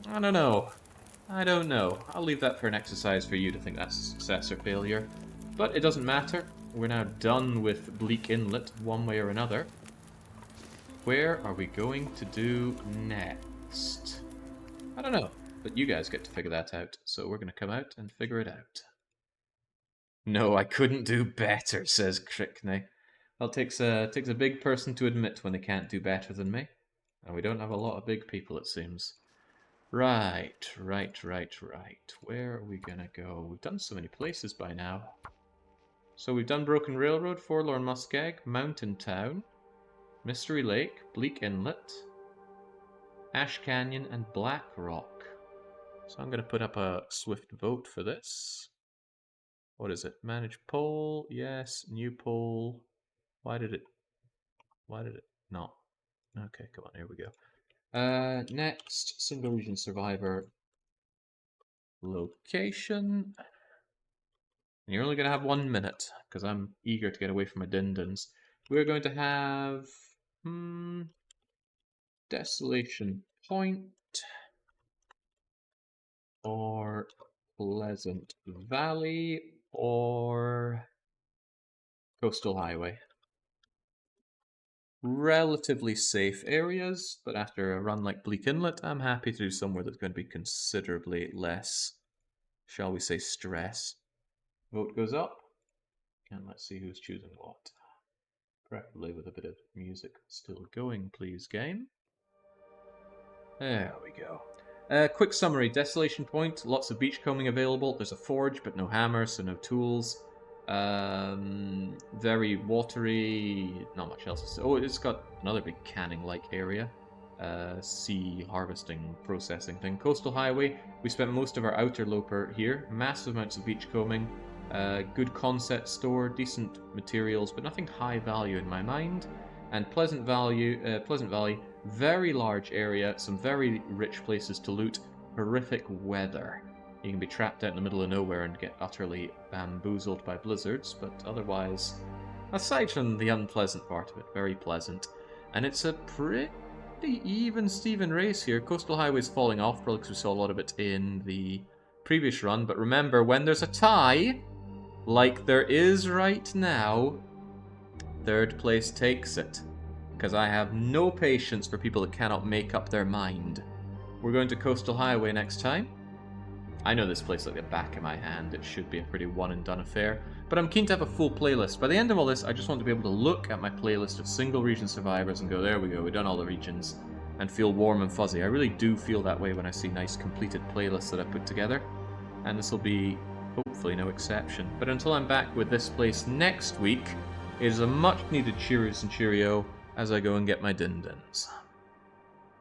I don't know. I don't know. I'll leave that for an exercise for you to think that's a success or failure. But it doesn't matter. We're now done with Bleak Inlet, one way or another. Where are we going to do next? I don't know, but you guys get to figure that out. So we're going to come out and figure it out. No, I couldn't do better, says Crickney. Well, it takes a big person to admit when they can't do better than me. And we don't have a lot of big people, it seems. Right. Where are we going to go? We've done so many places by now. So we've done Broken Railroad, Forlorn Muskeg, Mountain Town, Mystery Lake, Bleak Inlet, Ash Canyon, and Black Rock. So I'm going to put up a swift vote for this. What is it? Manage poll, yes. New poll. Why did it not? Okay, come on, here we go. Next, single region survivor location. And you're only going to have 1 minute, because I'm eager to get away from my dindins. We're going to have Desolation Point or Pleasant Valley or Coastal Highway. Relatively safe areas, but after a run like Bleak Inlet, I'm happy to do somewhere that's going to be considerably less, shall we say, stress. Vote goes up, and let's see who's choosing what. Preferably with a bit of music still going, please, game. There we go. Quick summary. Desolation Point, lots of beachcombing available. There's a forge, but no hammer, so no tools. Very watery, not much else. Oh, it's got another big canning-like area. Sea harvesting, processing thing. Coastal Highway, we spent most of our outer loper here. Massive amounts of beachcombing. Good concept store, decent materials, but nothing high value in my mind. And Pleasant Valley, very large area, some very rich places to loot, horrific weather. You can be trapped out in the middle of nowhere and get utterly bamboozled by blizzards, but otherwise, aside from the unpleasant part of it, very pleasant. And it's a pretty even Steven race here. Coastal Highway's falling off, probably because we saw a lot of it in the previous run, but remember, when there's a tie, like there is right now, third place takes it. Because I have no patience for people that cannot make up their mind. We're going to Coastal Highway next time. I know this place like the back of my hand. It should be a pretty one-and-done affair. But I'm keen to have a full playlist. By the end of all this, I just want to be able to look at my playlist of single region survivors and go, there we go, we've done all the regions, and feel warm and fuzzy. I really do feel that way when I see nice completed playlists that I put together. And this will be, hopefully, no exception. But until I'm back with this place next week, it is a much-needed cheers and cheerio as I go and get my dindins.